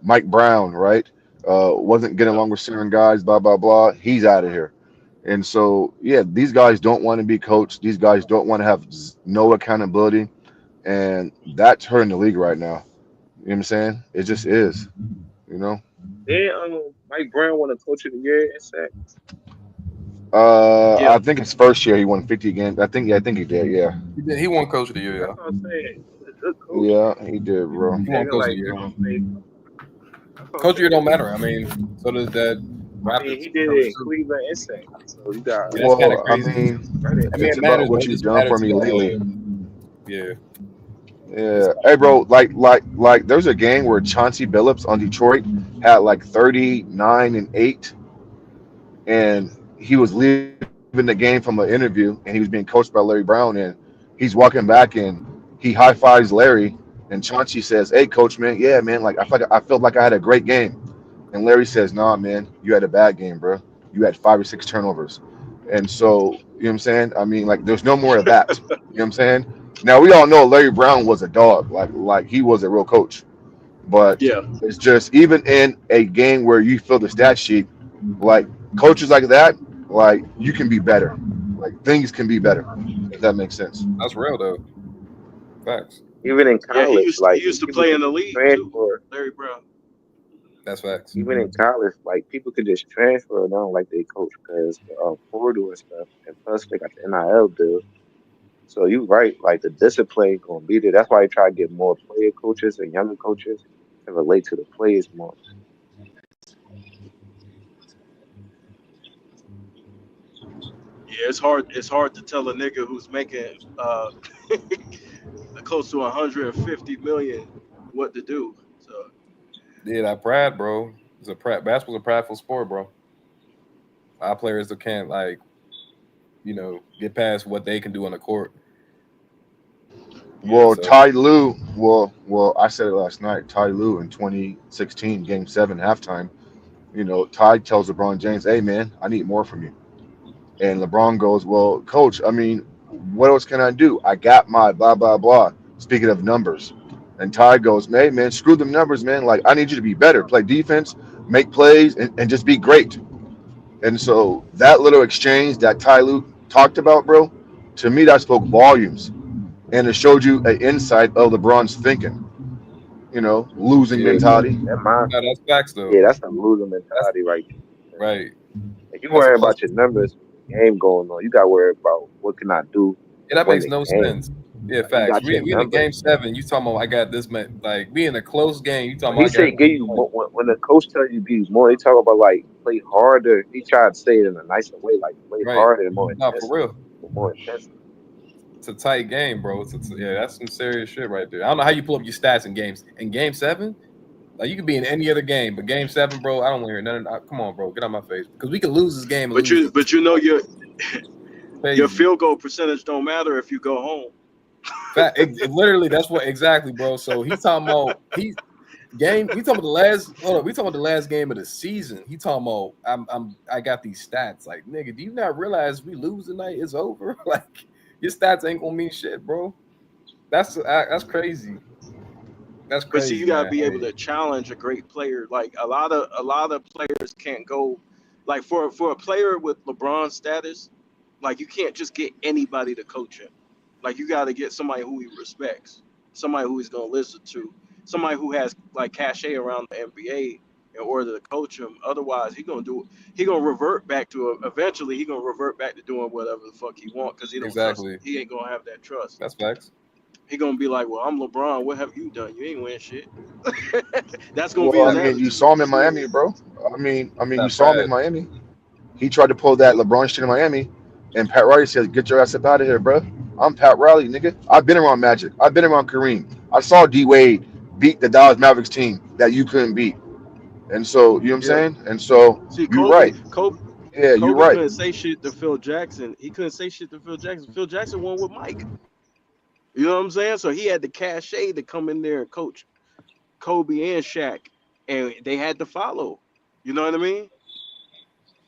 Speaker 11: Mike Brown, right? Wasn't getting
Speaker 9: yeah,
Speaker 11: along with certain guys, blah, blah, blah. He's out of here. And so, yeah, these guys don't want to be coached. These guys don't want to have no accountability. And that's hurting the league right now. You know what I'm saying? It just is, you know?
Speaker 6: Then Mike Brown won a coach of the year in sack.
Speaker 9: yeah.
Speaker 11: I think his first year he won 50 games. I think he did. Yeah,
Speaker 13: He won Coach of the Year,
Speaker 6: That's
Speaker 13: yeah.
Speaker 6: what I'm saying. He's a good coach,
Speaker 11: yeah,
Speaker 6: man.
Speaker 11: he did, bro.
Speaker 13: He
Speaker 6: He
Speaker 13: won
Speaker 6: acting
Speaker 13: Coach of
Speaker 6: like
Speaker 13: the Year.
Speaker 6: John Fake. That's what I'm
Speaker 13: Coach of the Year
Speaker 6: saying.
Speaker 13: don't matter. I mean, so does that
Speaker 6: I mean,
Speaker 13: Raptors
Speaker 6: he did
Speaker 13: coach
Speaker 6: it in
Speaker 13: too.
Speaker 6: Cleveland and sack. So you got
Speaker 13: Yeah, that's kind of
Speaker 11: Well, I
Speaker 13: crazy.
Speaker 11: mean,
Speaker 6: credit.
Speaker 13: I mean,
Speaker 11: it's
Speaker 13: it
Speaker 11: about
Speaker 13: matters, but
Speaker 11: what
Speaker 13: it
Speaker 11: you've
Speaker 13: just
Speaker 11: done
Speaker 13: matters
Speaker 11: for
Speaker 13: to
Speaker 11: me lately.
Speaker 13: yeah. It's
Speaker 11: Yeah. Hey, bro. Like, there's a game where Chauncey Billups on Detroit had like 39-8, and he was leaving the game from an interview, and he was being coached by Larry Brown, and he's walking back and he high fives Larry, and Chauncey says, "Hey, coach, man, yeah, man, like I felt like I had a great game." And Larry says, "Nah, man, you had a bad game, bro. You had 5 or 6 turnovers." And so, you know what I'm saying? I mean, like, there's no more of that. You know what I'm saying? Now we all know Larry Brown was a dog, like he was a real coach. But
Speaker 9: Yeah,
Speaker 11: it's just even in a game where you fill the stat sheet, like coaches like that, like you can be better. Like things can be better, if that makes sense.
Speaker 13: that's real though. Facts.
Speaker 6: Even in
Speaker 9: yeah. He
Speaker 6: college,
Speaker 9: used he
Speaker 6: like
Speaker 9: used to
Speaker 6: people
Speaker 9: play in
Speaker 6: could
Speaker 9: the
Speaker 6: just
Speaker 9: league too,
Speaker 6: transfer.
Speaker 9: Larry Brown.
Speaker 13: That's facts.
Speaker 6: Even in college, like people could just transfer and don't like they coach because portal and stuff, and plus they got the NIL deal. So you right, like the discipline gonna be there. That's why you try to get more player coaches and younger coaches to relate to the players more.
Speaker 9: Yeah, it's hard. It's hard to tell a nigga who's making close to 150 million what to do. So
Speaker 13: Yeah, that pride, bro. It's a pride. Basketball's a prideful sport, bro. Our players that can't get past what they can do on the court. Yeah,
Speaker 11: Well,
Speaker 13: so
Speaker 11: Ty Lue, I said it last night. Ty Lue in 2016, Game 7, halftime. Ty tells LeBron James, "Hey, man, I need more from you." And LeBron goes, "Well, coach, I mean, what else can I do? I got my blah, blah, blah." Speaking of numbers. And Ty goes, "Hey, man, screw them numbers, man. Like, I need you to be better, play defense, make plays, and just be great." And so that little exchange that Ty Lue talked about, bro, to me, that spoke volumes. And it showed you an insight of LeBron's thinking, losing
Speaker 13: yeah,
Speaker 11: mentality.
Speaker 6: That
Speaker 13: no,
Speaker 6: mindset,
Speaker 13: that's facts though.
Speaker 6: yeah, that's a losing
Speaker 13: That's
Speaker 6: mentality right there.
Speaker 13: right.
Speaker 6: If you
Speaker 13: That's a
Speaker 6: worry
Speaker 13: plus.
Speaker 6: about your numbers when the game going on, you got to worry about what can I do
Speaker 13: Yeah,
Speaker 6: to
Speaker 13: that
Speaker 6: win
Speaker 13: makes
Speaker 6: the
Speaker 13: no
Speaker 6: game.
Speaker 13: sense. Yeah,
Speaker 6: Like you
Speaker 13: facts.
Speaker 6: got your
Speaker 13: We in a game
Speaker 6: numbers.
Speaker 13: 7. You talking about I got this man? Like we in a close game. You talking
Speaker 6: When
Speaker 13: about
Speaker 6: he
Speaker 13: I got
Speaker 6: say
Speaker 13: this
Speaker 6: give you
Speaker 13: point?
Speaker 6: more, when the coach tells you be more, he talk about like play harder. He tried to say it in a nicer way, like play
Speaker 13: Right.
Speaker 6: harder and more
Speaker 13: No, for
Speaker 6: intensely,
Speaker 13: real.
Speaker 6: more intensely.
Speaker 13: It's a tight game, bro. Yeah, that's some serious shit right there. I don't know how you pull up your stats in games. In game 7, like you could be in any other game, but game 7, bro, I don't want to hear nothing. Come on, bro, get out my face because we could lose this game and
Speaker 9: but
Speaker 13: lose
Speaker 9: you know your
Speaker 13: crazy.
Speaker 9: field goal percentage don't matter if you go home.
Speaker 13: Literally, that's what exactly, bro. So he's talking about we talking about the last game of the season. He talking about I got these stats. Like, nigga, do you not realize we lose tonight, it's over? Like, your stats ain't gonna mean shit, bro. That's crazy. That's
Speaker 9: But see, you
Speaker 13: crazy,
Speaker 9: gotta
Speaker 13: man.
Speaker 9: be able to challenge a great player. Like a lot of players can't go. Like for a player with LeBron's status, like you can't just get anybody to coach him. Like you got to get somebody who he respects, somebody who he's gonna listen to, somebody who has like cachet around the NBA in order to coach him. Otherwise, he gonna revert back to eventually he gonna revert back to doing whatever the fuck he want because he don't trust.
Speaker 13: Exactly.
Speaker 9: He ain't gonna have that trust.
Speaker 13: That's facts.
Speaker 9: He gonna be like, well, I'm LeBron. What have you done? You ain't win shit. That's gonna be
Speaker 11: Well, I
Speaker 9: his
Speaker 11: mean, you
Speaker 9: attitude.
Speaker 11: saw him in Miami, bro. You
Speaker 13: That's
Speaker 11: saw him
Speaker 13: bad.
Speaker 11: in Miami. He tried to pull that LeBron shit in Miami, and Pat Riley said, "Get your ass up out of here, bro. I'm Pat Riley, nigga. I've been around Magic. I've been around Kareem. I saw D Wade beat the Dallas Mavericks team that you couldn't beat. And so, you know what I'm
Speaker 9: Yeah.
Speaker 11: saying? And so,
Speaker 9: See,
Speaker 11: you're right. Yeah, you're
Speaker 9: Kobe
Speaker 11: right.
Speaker 9: couldn't say shit to Phil Jackson. He couldn't say shit to Phil Jackson. Phil Jackson won with Mike. You know what I'm saying? So he had the cachet to come in there and coach Kobe and Shaq, and they had to follow. You know what I mean?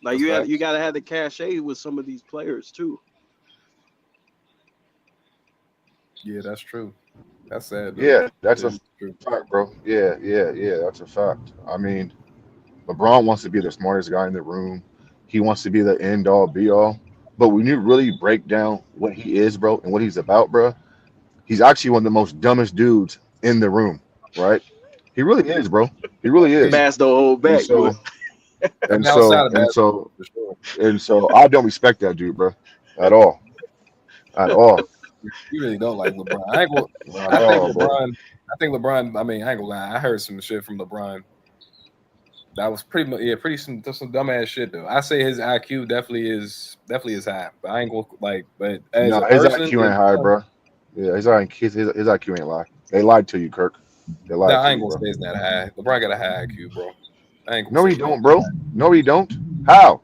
Speaker 9: Like
Speaker 13: That's
Speaker 9: you
Speaker 13: facts.
Speaker 9: got to have the cachet with some of these players too.
Speaker 13: Yeah, that's true. That's sad though.
Speaker 11: Yeah, that's
Speaker 13: It
Speaker 11: a
Speaker 13: is true.
Speaker 11: fact, bro. Yeah. That's a fact. I mean, LeBron wants to be the smartest guy in the room. He wants to be the end all be all. But when you really break down what he is, bro, and what he's about, bro, he's actually one of the most dumbest dudes in the room, right? He really is, bro. He really is.
Speaker 9: Bass don't hold
Speaker 11: And
Speaker 9: back, boy.
Speaker 11: so
Speaker 13: I
Speaker 11: and
Speaker 13: mean, outside
Speaker 11: so
Speaker 13: of
Speaker 11: and
Speaker 13: basketball,
Speaker 11: so
Speaker 13: for sure.
Speaker 11: and so I don't respect that dude, bro, at all, at all,
Speaker 13: You really don't like LeBron. I ain't gonna.
Speaker 11: at all, bro.
Speaker 13: I think LeBron. I mean, I ain't gonna lie. I heard some shit from LeBron. That was pretty some dumbass shit though. I say his IQ definitely is high, but I ain't gonna like. But as
Speaker 11: No,
Speaker 13: a
Speaker 11: his
Speaker 13: person,
Speaker 11: IQ ain't high, bro. Yeah, his IQ ain't lie. They lied to you, Kirk. They
Speaker 13: no,
Speaker 11: lied
Speaker 13: I
Speaker 11: to
Speaker 13: ain't
Speaker 11: you,
Speaker 13: gonna
Speaker 11: bro.
Speaker 13: say it's not high. LeBron got a high IQ, bro. I ain't gonna
Speaker 11: No,
Speaker 13: say
Speaker 11: he
Speaker 13: he don't.
Speaker 11: don't, bro. No, he don't. How?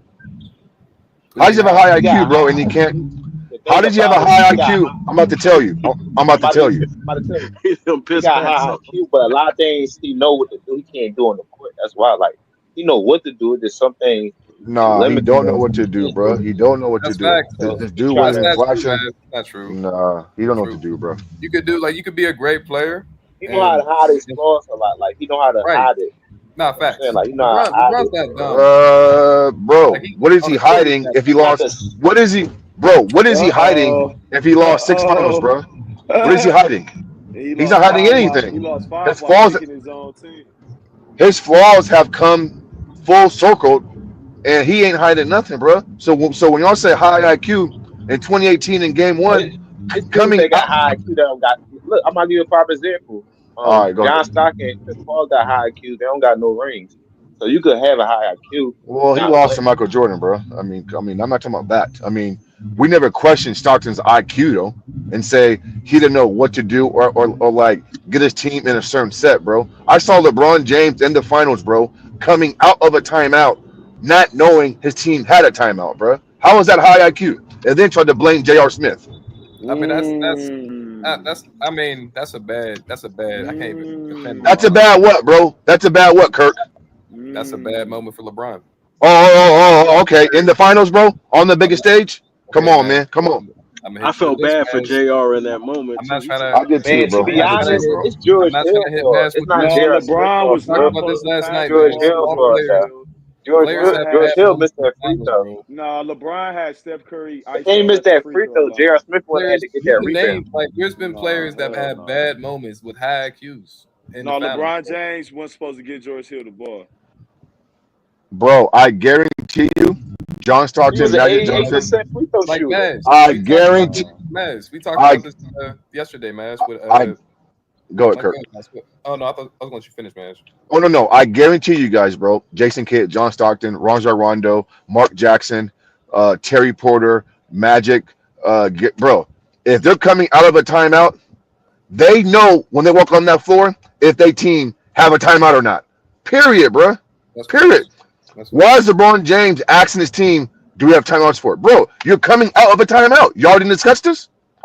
Speaker 13: What
Speaker 11: How
Speaker 13: you
Speaker 11: does
Speaker 13: mean
Speaker 11: he have a
Speaker 13: how?
Speaker 11: high
Speaker 5: He
Speaker 11: IQ,
Speaker 5: got
Speaker 11: bro?
Speaker 5: high.
Speaker 11: And he can't.
Speaker 5: The
Speaker 11: How
Speaker 5: thing
Speaker 11: does he have
Speaker 5: about
Speaker 11: a
Speaker 5: it,
Speaker 11: high
Speaker 5: he got.
Speaker 11: IQ? I'm about to tell you. I'm about to tell you.
Speaker 5: I'm about to tell you.
Speaker 9: He done
Speaker 5: He
Speaker 9: pissed
Speaker 5: got
Speaker 9: back
Speaker 5: high
Speaker 9: some.
Speaker 5: IQ, but a lot of things he know what to do. He can't do on the court. That's why, like, he know what to do. There's some things he
Speaker 11: Nah, he
Speaker 5: limited
Speaker 11: don't know
Speaker 5: on.
Speaker 11: what
Speaker 5: He
Speaker 11: to do,
Speaker 5: can't do
Speaker 11: bro.
Speaker 5: it.
Speaker 11: He don't know what to
Speaker 13: That's
Speaker 11: do.
Speaker 13: facts
Speaker 11: This,
Speaker 13: though.
Speaker 5: So
Speaker 11: this
Speaker 5: he
Speaker 11: dude
Speaker 5: try
Speaker 11: with
Speaker 13: That's
Speaker 5: to.
Speaker 11: his
Speaker 13: not true,
Speaker 11: flashing,
Speaker 13: man. That's not true.
Speaker 11: nah, he don't know what to
Speaker 13: True.
Speaker 11: do, bro.
Speaker 13: You could do like you could be a great player,
Speaker 5: He know how to
Speaker 13: and
Speaker 5: hide his flaws a lot. Like he know how to
Speaker 13: right.
Speaker 5: hide it.
Speaker 13: Not
Speaker 5: You know what I'm saying?
Speaker 13: facts.
Speaker 5: Like you know how to hide
Speaker 13: LeBron's
Speaker 5: it.
Speaker 13: not dumb. Like
Speaker 11: Bro,
Speaker 13: he
Speaker 11: what is
Speaker 13: on
Speaker 11: he
Speaker 13: the court, he's
Speaker 11: hiding
Speaker 13: not
Speaker 11: if he
Speaker 5: He
Speaker 13: dumb.
Speaker 5: not
Speaker 11: lost?
Speaker 5: the.
Speaker 11: What is he, bro? What is he
Speaker 1: Uh
Speaker 11: hiding
Speaker 1: oh.
Speaker 11: if he
Speaker 1: Uh
Speaker 11: lost six finals,
Speaker 1: oh.
Speaker 11: bro? What is he hiding?
Speaker 1: He
Speaker 11: He's not
Speaker 1: lost
Speaker 11: hiding
Speaker 1: five while
Speaker 11: anything. His flaws,
Speaker 1: making his own team.
Speaker 11: his flaws have come full circle, and he ain't hiding nothing, bro. So when y'all say high IQ in 2018 in Game
Speaker 5: It's,
Speaker 11: One,
Speaker 5: it's dudes
Speaker 11: coming
Speaker 5: that got
Speaker 11: up.
Speaker 5: high IQ that don't got. Look, I'm gonna give you a prime example.
Speaker 11: All right, go
Speaker 5: John
Speaker 11: ahead.
Speaker 5: Stockton and Chris Paul got high IQ. They don't got no rings. So you could have a high IQ
Speaker 11: Well,
Speaker 5: and
Speaker 11: he
Speaker 5: not
Speaker 11: lost
Speaker 5: play.
Speaker 11: to Michael Jordan, bro. I'm not talking about that. I mean, we never questioned Stockton's IQ though, and say he didn't know what to do or like get his team in a certain set, bro. I saw LeBron James in the finals, bro, coming out of a timeout, not knowing his team had a timeout, bro. How was that high IQ? And then tried to blame J.R. Smith.
Speaker 13: I mean,
Speaker 1: Mm.
Speaker 13: I mean, that's a bad. I can't even defend
Speaker 11: That's a
Speaker 13: LeBron.
Speaker 11: bad what, bro? That's a bad what, Kirk?
Speaker 13: That's a bad
Speaker 1: Mm.
Speaker 13: moment for LeBron.
Speaker 11: Okay. In the finals, bro, on the
Speaker 13: I'm
Speaker 11: biggest
Speaker 13: not,
Speaker 11: stage. Come
Speaker 13: okay,
Speaker 11: on,
Speaker 13: man.
Speaker 11: man. Come on.
Speaker 13: I'm gonna
Speaker 9: I
Speaker 13: hit you with
Speaker 9: felt
Speaker 13: this,
Speaker 9: bad for
Speaker 13: man.
Speaker 9: Jr. in that moment
Speaker 13: I'm
Speaker 9: too.
Speaker 13: not
Speaker 9: He
Speaker 13: trying
Speaker 9: took
Speaker 13: to.
Speaker 11: I did too,
Speaker 5: Man, to
Speaker 11: bro.
Speaker 5: be
Speaker 13: I'm
Speaker 11: I
Speaker 13: not
Speaker 11: did
Speaker 13: trying to
Speaker 11: too,
Speaker 5: honest,
Speaker 13: hit.
Speaker 11: bro.
Speaker 5: it's
Speaker 13: I'm
Speaker 5: George
Speaker 13: not trying
Speaker 5: Hill
Speaker 13: to hit
Speaker 5: for.
Speaker 13: Mass
Speaker 5: It's
Speaker 13: with
Speaker 5: not
Speaker 13: this.
Speaker 1: No,
Speaker 5: J.R. Smith
Speaker 1: LeBron
Speaker 5: for
Speaker 1: was
Speaker 5: us,
Speaker 13: Talked
Speaker 5: bro.
Speaker 13: about this
Speaker 1: never
Speaker 13: last night,
Speaker 1: had the
Speaker 13: man.
Speaker 5: George Hill
Speaker 1: moments
Speaker 13: All
Speaker 5: for
Speaker 1: for
Speaker 5: us, yeah.
Speaker 13: players,
Speaker 1: real.
Speaker 13: players
Speaker 1: LeBron
Speaker 13: have
Speaker 1: had
Speaker 5: George
Speaker 13: bad
Speaker 5: Hill
Speaker 1: Steph.
Speaker 13: moments
Speaker 5: missed
Speaker 13: in the
Speaker 5: that free
Speaker 13: finals,
Speaker 5: throw.
Speaker 13: bro.
Speaker 1: No, LeBron had Steph Curry
Speaker 5: If they
Speaker 1: ISO'd
Speaker 5: missed
Speaker 1: at the
Speaker 5: that
Speaker 1: free
Speaker 5: free
Speaker 1: throw
Speaker 5: throw, J.R.
Speaker 1: line.
Speaker 5: Smith would have had
Speaker 13: Players,
Speaker 5: to get
Speaker 13: you
Speaker 5: that
Speaker 13: can
Speaker 5: rebound.
Speaker 13: name like there's been
Speaker 1: Nah,
Speaker 13: players that
Speaker 1: hell
Speaker 13: have
Speaker 1: no.
Speaker 13: bad moments with high IQs in the
Speaker 1: No,
Speaker 13: finals,
Speaker 1: LeBron
Speaker 13: bro.
Speaker 1: James wasn't supposed to get George Hill the ball.
Speaker 11: Bro, I guarantee you, John
Speaker 5: He was
Speaker 11: Stockton,
Speaker 5: an
Speaker 11: Magic Johnson.
Speaker 5: 88% free throw
Speaker 13: Like
Speaker 5: shooter.
Speaker 13: Maz,
Speaker 11: I
Speaker 13: we talked about this.
Speaker 11: guarantee.
Speaker 1: Nah.
Speaker 13: Maz, we talked
Speaker 11: I
Speaker 13: about this yesterday, Maz. With
Speaker 11: I go ahead,
Speaker 13: like,
Speaker 11: Kirk.
Speaker 13: oh no, I thought I was going to let you finish, Maz.
Speaker 11: Oh no. I guarantee you guys, bro. Jason Kidd, John Stockton, Rajon Rondo, Mark Jackson, Terry Porter, Magic, bro. If they're coming out of a timeout, they know when they walk on that floor if they team have a timeout or not. Period, bro.
Speaker 13: That's
Speaker 11: Period.
Speaker 13: facts. That's
Speaker 11: Why
Speaker 13: facts.
Speaker 11: is LeBron James asking his team, "Do we have timeouts for it?" Bro, you're coming out of a timeout. Y'all didn't discuss this.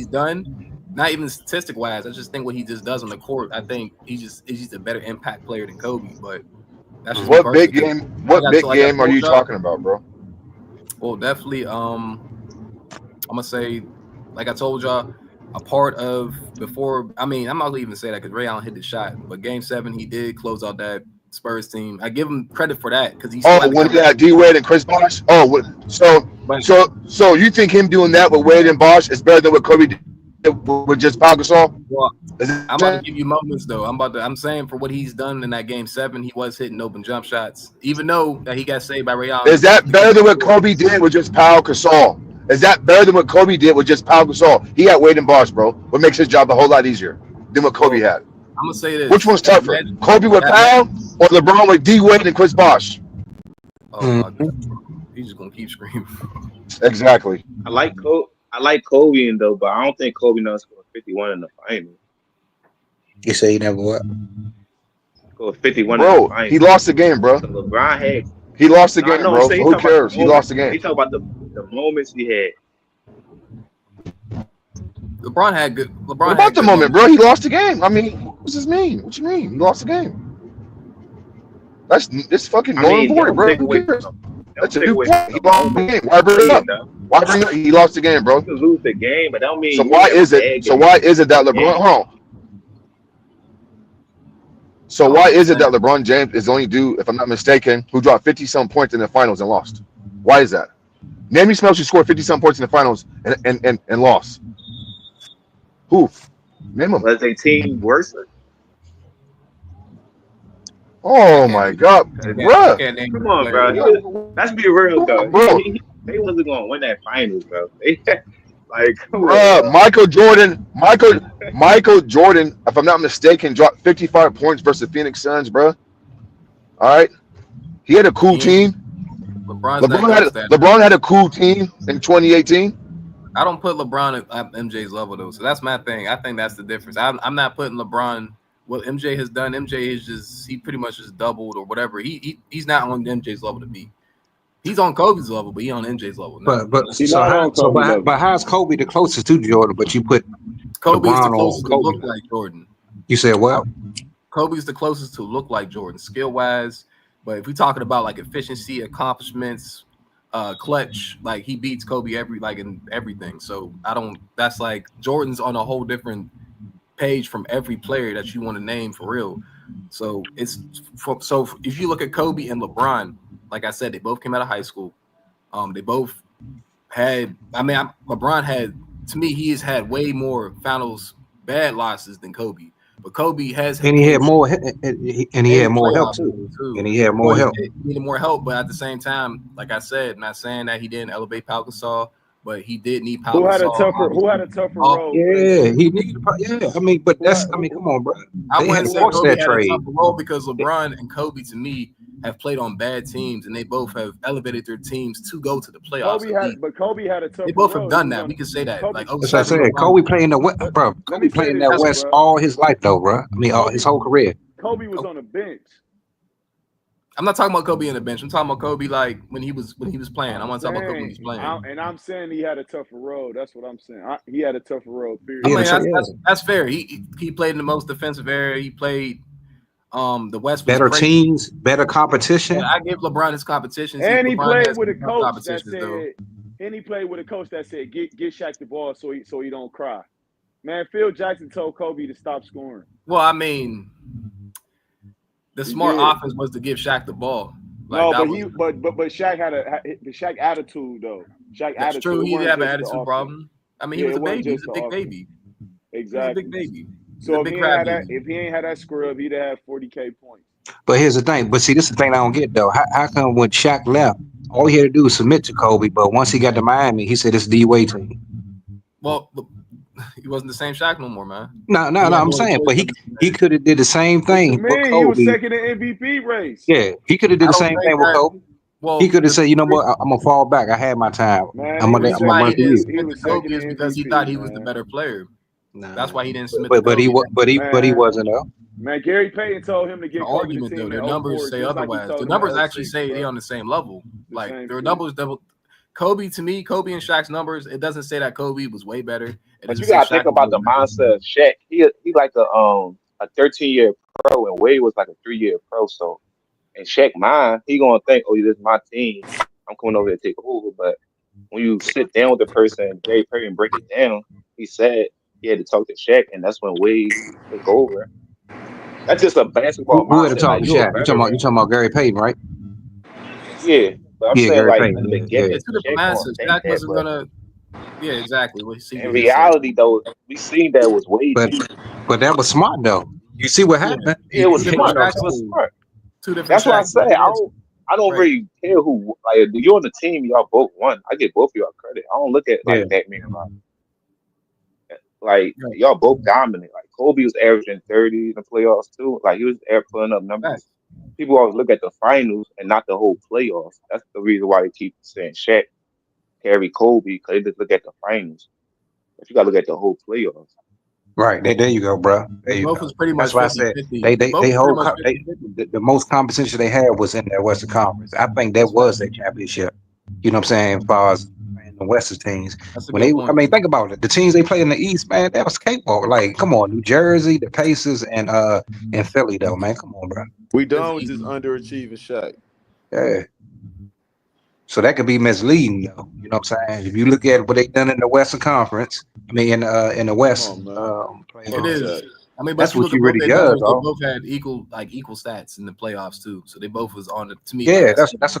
Speaker 13: he's done, not even statistic wise. I just think what he just does on the court. I think he's just a better impact player than Kobe. But that's just me
Speaker 3: What big
Speaker 13: personally.
Speaker 3: game? What big
Speaker 13: Like I
Speaker 3: game are
Speaker 13: told
Speaker 3: you
Speaker 13: y'all,
Speaker 3: talking about, bro?
Speaker 13: well, definitely. I'm gonna say, like I told y'all, a part of before. I mean, I'm not gonna even say that because Ray Allen hit the shot, but Game 7 he did close out that Spurs team. I give him credit for that because he still
Speaker 3: Oh,
Speaker 13: had to
Speaker 3: when
Speaker 13: come
Speaker 3: he
Speaker 13: back.
Speaker 3: had D Wade and Chris Bosh. Oh,
Speaker 13: But
Speaker 3: so you think him doing that with Wade and Bosh is better than what Kobe did with just Pau Gasol?
Speaker 13: well,
Speaker 3: Is that
Speaker 13: I'm about to give you moments though. I'm saying for what he's done in that game 7, he was hitting open jump shots, even though that he got saved by Ray Allen.
Speaker 3: Is that better than what Kobe did with just Pau Gasol? Is that better than what Kobe did with just Pau Gasol? He had Wade and Bosh, bro. What makes his job a whole lot easier than what Kobe had?
Speaker 13: I'm gonna say this.
Speaker 3: Which one's
Speaker 13: That
Speaker 3: tougher, Kobe with Pau or LeBron with D Wade and Chris Bosh?
Speaker 13: Oh my God, he's just gonna keep screaming.
Speaker 3: Exactly.
Speaker 5: I like Kobe though, but I don't think Kobe knows scored 51 in the final.
Speaker 22: You say you never what?
Speaker 5: Scored 51
Speaker 3: Bro,
Speaker 5: in the final.
Speaker 3: he lost the game, bro.
Speaker 5: So LeBron had.
Speaker 3: He lost the
Speaker 5: No, I
Speaker 3: game,
Speaker 5: know.
Speaker 3: bro.
Speaker 5: So
Speaker 3: So who cares? He lost the game.
Speaker 5: He talk about the moments he had.
Speaker 13: LeBron had good.
Speaker 3: What about the moment, bro? He lost the game. I mean, what does this mean? What you mean? He lost the game. It's fucking null and void, bro. Who cares? That's a new point. He lost the game. Why bring it up? Why bring it up? He lost the game, bro.
Speaker 5: You can lose the game, but that don't mean.
Speaker 3: So why is it? So why is it that LeBron? Hold on. So why is it that LeBron James is the only dude, if I'm not mistaken, who dropped 50-some points in the finals and lost? Why is that? Name me somebody who scored 50-some points in the finals and lost. Who? Name them.
Speaker 5: Was their team worse?
Speaker 3: Oh my God, bro!
Speaker 5: Come on, bro. Let's be real though. They wasn't gonna win that finals, bro. Like, come on, bro.
Speaker 3: Michael Jordan, if I'm not mistaken, dropped 55 points versus the Phoenix Suns, bro. All right, he had a cool team. LeBron had a cool team in 2018.
Speaker 13: I don't put LeBron at MJ's level though, so that's my thing. I think that's the difference. I'm not putting LeBron. What MJ has done, MJ is he pretty much just doubled or whatever. He's not on MJ's level to be. He's on Kobe's level, but he's on MJ's level. No.
Speaker 22: But how's Kobe the closest to Jordan? But you put
Speaker 13: Kobe's
Speaker 22: LeBron
Speaker 13: the closest
Speaker 22: on
Speaker 13: to
Speaker 22: Kobe.
Speaker 13: look like Jordan.
Speaker 22: You said what?
Speaker 13: Kobe's the closest to look like Jordan, skill wise. But if we're talking about like efficiency, accomplishments, clutch, like he beats Kobe in everything. So that's like Jordan's on a whole different page from every player that you want to name for real. So if you look at Kobe and LeBron, like I said, they both came out of high school. They both had. LeBron had, to me, he has had way more finals bad losses than Kobe. But Kobe has,
Speaker 22: and he had more, and he had more help too. And he had more help.
Speaker 13: He needed more help, but at the same time, like I said, not saying that he didn't elevate Pau Gasol, but he did need Pau Gasol.
Speaker 1: Who had a tougher road?
Speaker 22: Yeah, he needed. Yeah, I mean, but that's. I mean, come on, bro.
Speaker 13: I
Speaker 22: They had
Speaker 13: wouldn't
Speaker 22: to
Speaker 13: say
Speaker 22: force
Speaker 13: Kobe
Speaker 22: that
Speaker 13: had
Speaker 22: trade.
Speaker 13: a tougher role because LeBron and Kobe, to me, have played on bad teams, and they both have elevated their teams to go to the playoffs.
Speaker 1: Kobe had a tougher
Speaker 13: They both have
Speaker 1: road.
Speaker 13: done that. We can say that.
Speaker 1: Kobe,
Speaker 13: like,
Speaker 22: That's what I said. Kobe playing the West, bro. Kobe playing that West all his life, though, bro. I mean, his whole career.
Speaker 1: Kobe was on the bench.
Speaker 13: I'm not talking about Kobe on the bench. I'm talking about Kobe like when he was playing. I want to talk about Kobe when he's playing.
Speaker 1: I'm saying he had a tougher road. That's what I'm saying. He had a tougher road. Period.
Speaker 13: I mean, that's fair. He played in the most defensive area. He played. The West was
Speaker 22: Better
Speaker 13: great.
Speaker 22: teams, better competition.
Speaker 13: Yeah, I give LeBron his competition.
Speaker 1: And he played with a coach that said, "Get Shaq the ball so he don't cry." Man, Phil Jackson told Kobe to stop scoring.
Speaker 13: Well, I mean, the smart offense was to give Shaq the ball.
Speaker 1: Like, no, but Shaq had the Shaq attitude though.
Speaker 13: That's true. He did have an attitude problem. I mean, he was a baby. He was a big baby.
Speaker 1: Exactly.
Speaker 13: He was a big baby.
Speaker 1: So if he ain't had that scrub, he'd have 40K points.
Speaker 22: But here's the thing. But see, this is the thing I don't get though. How come when Shaq left, all he had to do was submit to Kobe, but once he got to Miami, he said it's D-Wade team.
Speaker 13: Well, he wasn't the same Shaq no more, man.
Speaker 22: No. I'm saying, but he could have did the same thing.
Speaker 1: Man, he was second in MVP race.
Speaker 22: Yeah, he could have did the same thing with Kobe.
Speaker 13: Well,
Speaker 22: he could have said, you know what, I'm gonna fall back. I had my time.
Speaker 1: Man,
Speaker 22: I'm gonna run for you.
Speaker 13: He was Kobe is because he thought he was the better player. Nah, that's why he didn't submit.
Speaker 22: But he wasn't though.
Speaker 1: Man, Gary Payton told him to get Kobe
Speaker 13: argument though. Their numbers say otherwise. The numbers actually say they're on the same level. Like their numbers double. Kobe and Shaq's numbers, it doesn't say that Kobe was way better.
Speaker 5: But you gotta think about the mindset of Shaq. He like a 13-year pro, and Wade was like a 3-year pro. So, and Shaq mind, he gonna think, oh, this is my team. I'm coming over here to take over. But when you sit down with the person, Gary Payton break it down, he said he had to talk to Shaq, and that's when Wade took over. That's just a basketball
Speaker 22: Who had to
Speaker 5: mindset.
Speaker 22: talk
Speaker 5: Like
Speaker 22: to
Speaker 5: you're a
Speaker 22: Shaq? You
Speaker 5: veteran.
Speaker 22: talking about Gary Payton, right?
Speaker 5: Yeah, but I'm
Speaker 22: Yeah,
Speaker 5: saying
Speaker 22: Gary
Speaker 5: like in
Speaker 22: Payton.
Speaker 5: the
Speaker 22: Yeah,
Speaker 13: Yeah,
Speaker 5: beginning,
Speaker 13: two different
Speaker 5: Shaq don't
Speaker 13: mindsets.
Speaker 5: think
Speaker 13: Shaq
Speaker 5: that,
Speaker 13: wasn't
Speaker 5: but
Speaker 13: gonna. Yeah, exactly. What
Speaker 5: in
Speaker 13: CB just said.
Speaker 5: reality, though, we seen that was way
Speaker 22: but
Speaker 5: deeper.
Speaker 22: that was smart though. You see what
Speaker 13: Yeah,
Speaker 22: happened?
Speaker 5: Yeah, it was
Speaker 13: two different
Speaker 22: You
Speaker 5: smart.
Speaker 22: know what I'm
Speaker 13: Shaqs.
Speaker 5: It
Speaker 22: saying?
Speaker 5: was
Speaker 13: Though.
Speaker 5: smart.
Speaker 13: Two different
Speaker 5: That's why I
Speaker 13: Shaqs.
Speaker 5: say
Speaker 13: Yeah,
Speaker 5: I don't
Speaker 13: right.
Speaker 5: really care who like if you're on the team, y'all both won. I give both of y'all credit. I don't look at
Speaker 22: Yeah,
Speaker 5: like Batman and Robin. Like
Speaker 13: Right.
Speaker 5: y'all both dominant. Like Kobe was averaging 30 in the playoffs too. Like he was air putting up numbers.
Speaker 13: Facts.
Speaker 5: People always look at the finals and not the whole playoffs. That's the reason why they keep saying Shaq carry Kobe because they just look at the finals. But you gotta look at the whole playoffs.
Speaker 22: right. There you go, bro. There
Speaker 13: They
Speaker 22: you
Speaker 13: both
Speaker 22: go.
Speaker 13: was pretty
Speaker 22: That's
Speaker 13: much
Speaker 22: why I said
Speaker 13: 50-50. They both
Speaker 22: they
Speaker 13: was pretty
Speaker 22: whole
Speaker 13: much 50-50.
Speaker 22: the most competition they had was in that Western Conference. I think that
Speaker 13: That's
Speaker 22: was
Speaker 13: facts.
Speaker 22: their championship. You know what I'm saying? As far as playing the Western teams,
Speaker 13: That's a
Speaker 22: when
Speaker 13: good
Speaker 22: I
Speaker 13: point.
Speaker 22: mean, think about it. The teams they play in the East, man, that was capable. Like, come on, New Jersey, the Pacers, and Philly, though, man. Come on, bro.
Speaker 1: We
Speaker 13: It was
Speaker 1: done with this
Speaker 13: easy.
Speaker 1: underachieving Shaq.
Speaker 22: Yeah. So that could be misleading, though. You know what I'm saying? If you look at what they done in the Western Conference, I mean, in the
Speaker 1: Come
Speaker 22: West,
Speaker 1: on, man.
Speaker 22: playing
Speaker 13: It
Speaker 1: Fuck
Speaker 22: on,
Speaker 13: is.
Speaker 1: Shaq.
Speaker 13: I mean, but
Speaker 22: that's
Speaker 13: if you
Speaker 22: what
Speaker 13: look at
Speaker 22: you
Speaker 13: both
Speaker 22: really
Speaker 13: their
Speaker 22: judge,
Speaker 13: numbers, they
Speaker 22: though.
Speaker 13: both had equal stats in the playoffs too. So they both was on the to me like
Speaker 22: Yeah,
Speaker 13: that's it
Speaker 22: that's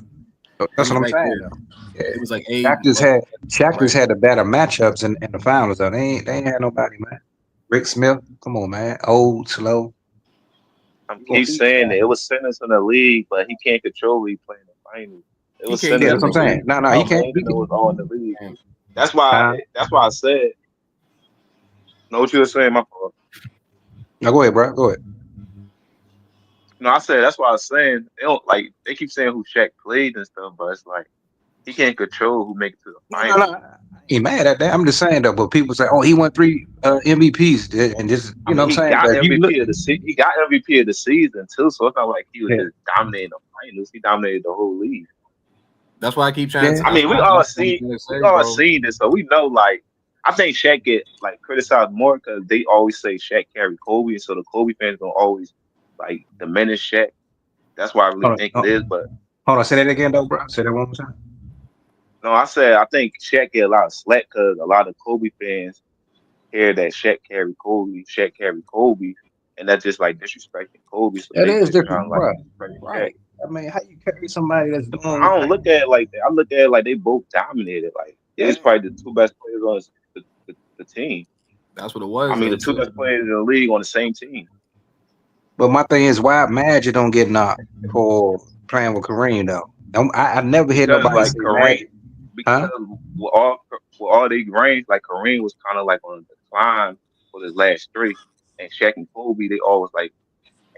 Speaker 13: was
Speaker 22: what I'm
Speaker 13: right
Speaker 22: saying,
Speaker 13: there.
Speaker 22: though. Yeah.
Speaker 13: It was like
Speaker 22: Shaq just
Speaker 13: right.
Speaker 22: had the better matchups in the finals, though. They ain't had nobody, man. Rick Smith, come on, man. Old, slow.
Speaker 5: I
Speaker 22: You gonna
Speaker 5: keep
Speaker 22: feed
Speaker 5: saying
Speaker 22: Shaq.
Speaker 5: that it was centers in the league, but he can't control who he playing the finals. It
Speaker 13: He
Speaker 5: was
Speaker 13: can't.
Speaker 22: Yeah,
Speaker 5: centers
Speaker 13: Yeah,
Speaker 5: in
Speaker 22: that's
Speaker 13: he
Speaker 22: what
Speaker 5: the
Speaker 22: I'm saying.
Speaker 5: league.
Speaker 13: can't.
Speaker 22: No, no, he
Speaker 5: How
Speaker 22: can't.
Speaker 5: amazing it was all in the league.
Speaker 13: Man,
Speaker 5: That's why I said. Know what you were saying, my fault.
Speaker 22: No, go ahead, bro. Go ahead.
Speaker 5: No, I said that's why I was saying they don't like they keep saying who Shaq played and stuff, but it's like he can't control who make it to the
Speaker 22: No, no,
Speaker 5: finals.
Speaker 22: no. I ain't mad at that. I'm just saying, though, but people say, oh, he won 3 MVPs. And just,
Speaker 5: I
Speaker 22: you know
Speaker 5: mean,
Speaker 22: what I'm
Speaker 5: he
Speaker 22: saying?
Speaker 5: got
Speaker 22: But if you look,
Speaker 5: MVP of the he got MVP of the season too, so it's not like he was
Speaker 22: yeah,
Speaker 5: just dominating the finals. He dominated the whole league.
Speaker 13: that's why I keep trying
Speaker 22: yeah.
Speaker 13: to.
Speaker 5: I mean,
Speaker 13: That's what I'm trying to
Speaker 5: we
Speaker 13: say,
Speaker 5: all
Speaker 13: bro.
Speaker 5: seen this, so we know. Like, I think Shaq get like criticized more because they always say Shaq carried Kobe, and so the Kobe fans gonna always like diminish Shaq. That's why I really
Speaker 22: Hold
Speaker 5: think
Speaker 22: on,
Speaker 5: it is. But
Speaker 22: hold on. Say that again, though, bro. Say that one more time.
Speaker 5: no, I said I think Shaq get a lot of slack because a lot of Kobe fans hear that Shaq carried Kobe, and that's just like disrespecting Kobe. So
Speaker 22: That
Speaker 5: they
Speaker 22: is
Speaker 5: just trying
Speaker 22: different,
Speaker 5: to like
Speaker 22: bro.
Speaker 5: disrespect Shaq.
Speaker 22: Right. I mean, how you carry somebody that's
Speaker 5: I
Speaker 22: doing
Speaker 5: don't
Speaker 22: like,
Speaker 5: look at it like that. I look at it like they both dominated. Like
Speaker 22: yeah.
Speaker 5: it's probably the two best players on the team.
Speaker 13: That's what it
Speaker 5: I
Speaker 13: was
Speaker 5: mean,
Speaker 13: though
Speaker 5: the two
Speaker 13: too.
Speaker 5: best players in the league on the same team
Speaker 22: But my thing is, why Magic don't get knocked for playing with Kareem, though? I never hear
Speaker 5: because
Speaker 22: nobody
Speaker 5: like
Speaker 22: say
Speaker 5: Kareem,
Speaker 22: Magic, huh?
Speaker 5: because with all they range, like Kareem was kind of like on the decline for his last three, and Shaq and Kobe they always like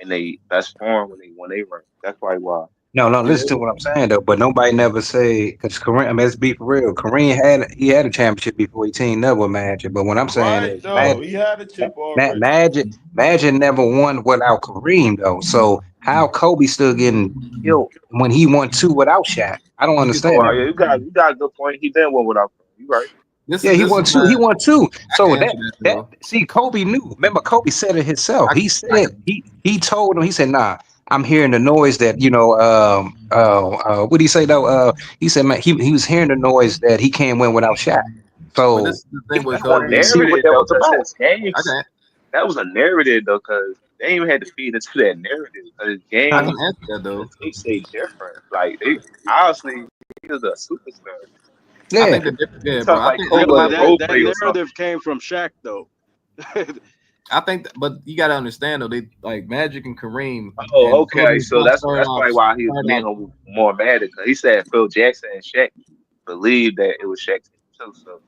Speaker 5: in they best form when they run. That's probably why.
Speaker 22: No, no,
Speaker 13: Yeah,
Speaker 22: listen to what I'm saying though. But nobody never say because Kareem. I mean, let's be for real. Kareem had a championship before he teamed up with Magic. But what I'm saying
Speaker 1: Right
Speaker 22: is
Speaker 1: though. He had a chip already.
Speaker 22: Magic never won without Kareem though. So how Kobe still getting killed when he won 2 without Shaq? I don't
Speaker 13: you could
Speaker 5: Oh,
Speaker 22: understand that.
Speaker 5: yeah, you got a good point. He did one without Kareem. You right.
Speaker 22: Yeah, he
Speaker 13: this is
Speaker 22: won 2.
Speaker 13: my
Speaker 22: He won 2.
Speaker 13: I can
Speaker 22: So
Speaker 13: answer that
Speaker 22: that
Speaker 13: though.
Speaker 22: see, Kobe knew. Remember, Kobe said it himself.
Speaker 13: I
Speaker 22: He
Speaker 13: I
Speaker 22: said he told him. He said, "Nah, I'm hearing the noise that what did he say though? He said, man, he was hearing the noise that he can't win without Shaq.
Speaker 13: but this
Speaker 22: So
Speaker 13: is the
Speaker 22: he
Speaker 13: thing with
Speaker 5: That was a
Speaker 22: wanted to
Speaker 13: Kobe.
Speaker 22: see what
Speaker 5: narrative
Speaker 22: that
Speaker 5: though,
Speaker 22: was
Speaker 5: because
Speaker 22: about.
Speaker 5: his games.
Speaker 13: I
Speaker 5: That was a narrative though, because they ain't even had to feed into that narrative. Because his
Speaker 22: Huh?
Speaker 5: games
Speaker 13: can answer that
Speaker 5: and the
Speaker 13: though.
Speaker 5: tape say different. Like they obviously he was a superstar.
Speaker 13: I
Speaker 22: Yeah,
Speaker 13: think
Speaker 5: They
Speaker 13: yeah, bro.
Speaker 5: talk
Speaker 13: I
Speaker 5: like
Speaker 13: think
Speaker 5: Kobe was
Speaker 9: Really,
Speaker 5: a
Speaker 9: that
Speaker 5: role
Speaker 9: that
Speaker 5: player or something.
Speaker 9: narrative came from Shaq though.
Speaker 13: but you got to understand though. They like Magic and Kareem
Speaker 5: Oh,
Speaker 13: and Kobe
Speaker 5: okay.
Speaker 13: and
Speaker 5: So
Speaker 13: Shaq
Speaker 5: that's probably why he was being more mad because he said Phil Jackson and Shaq believed that it was Shaq's team too. So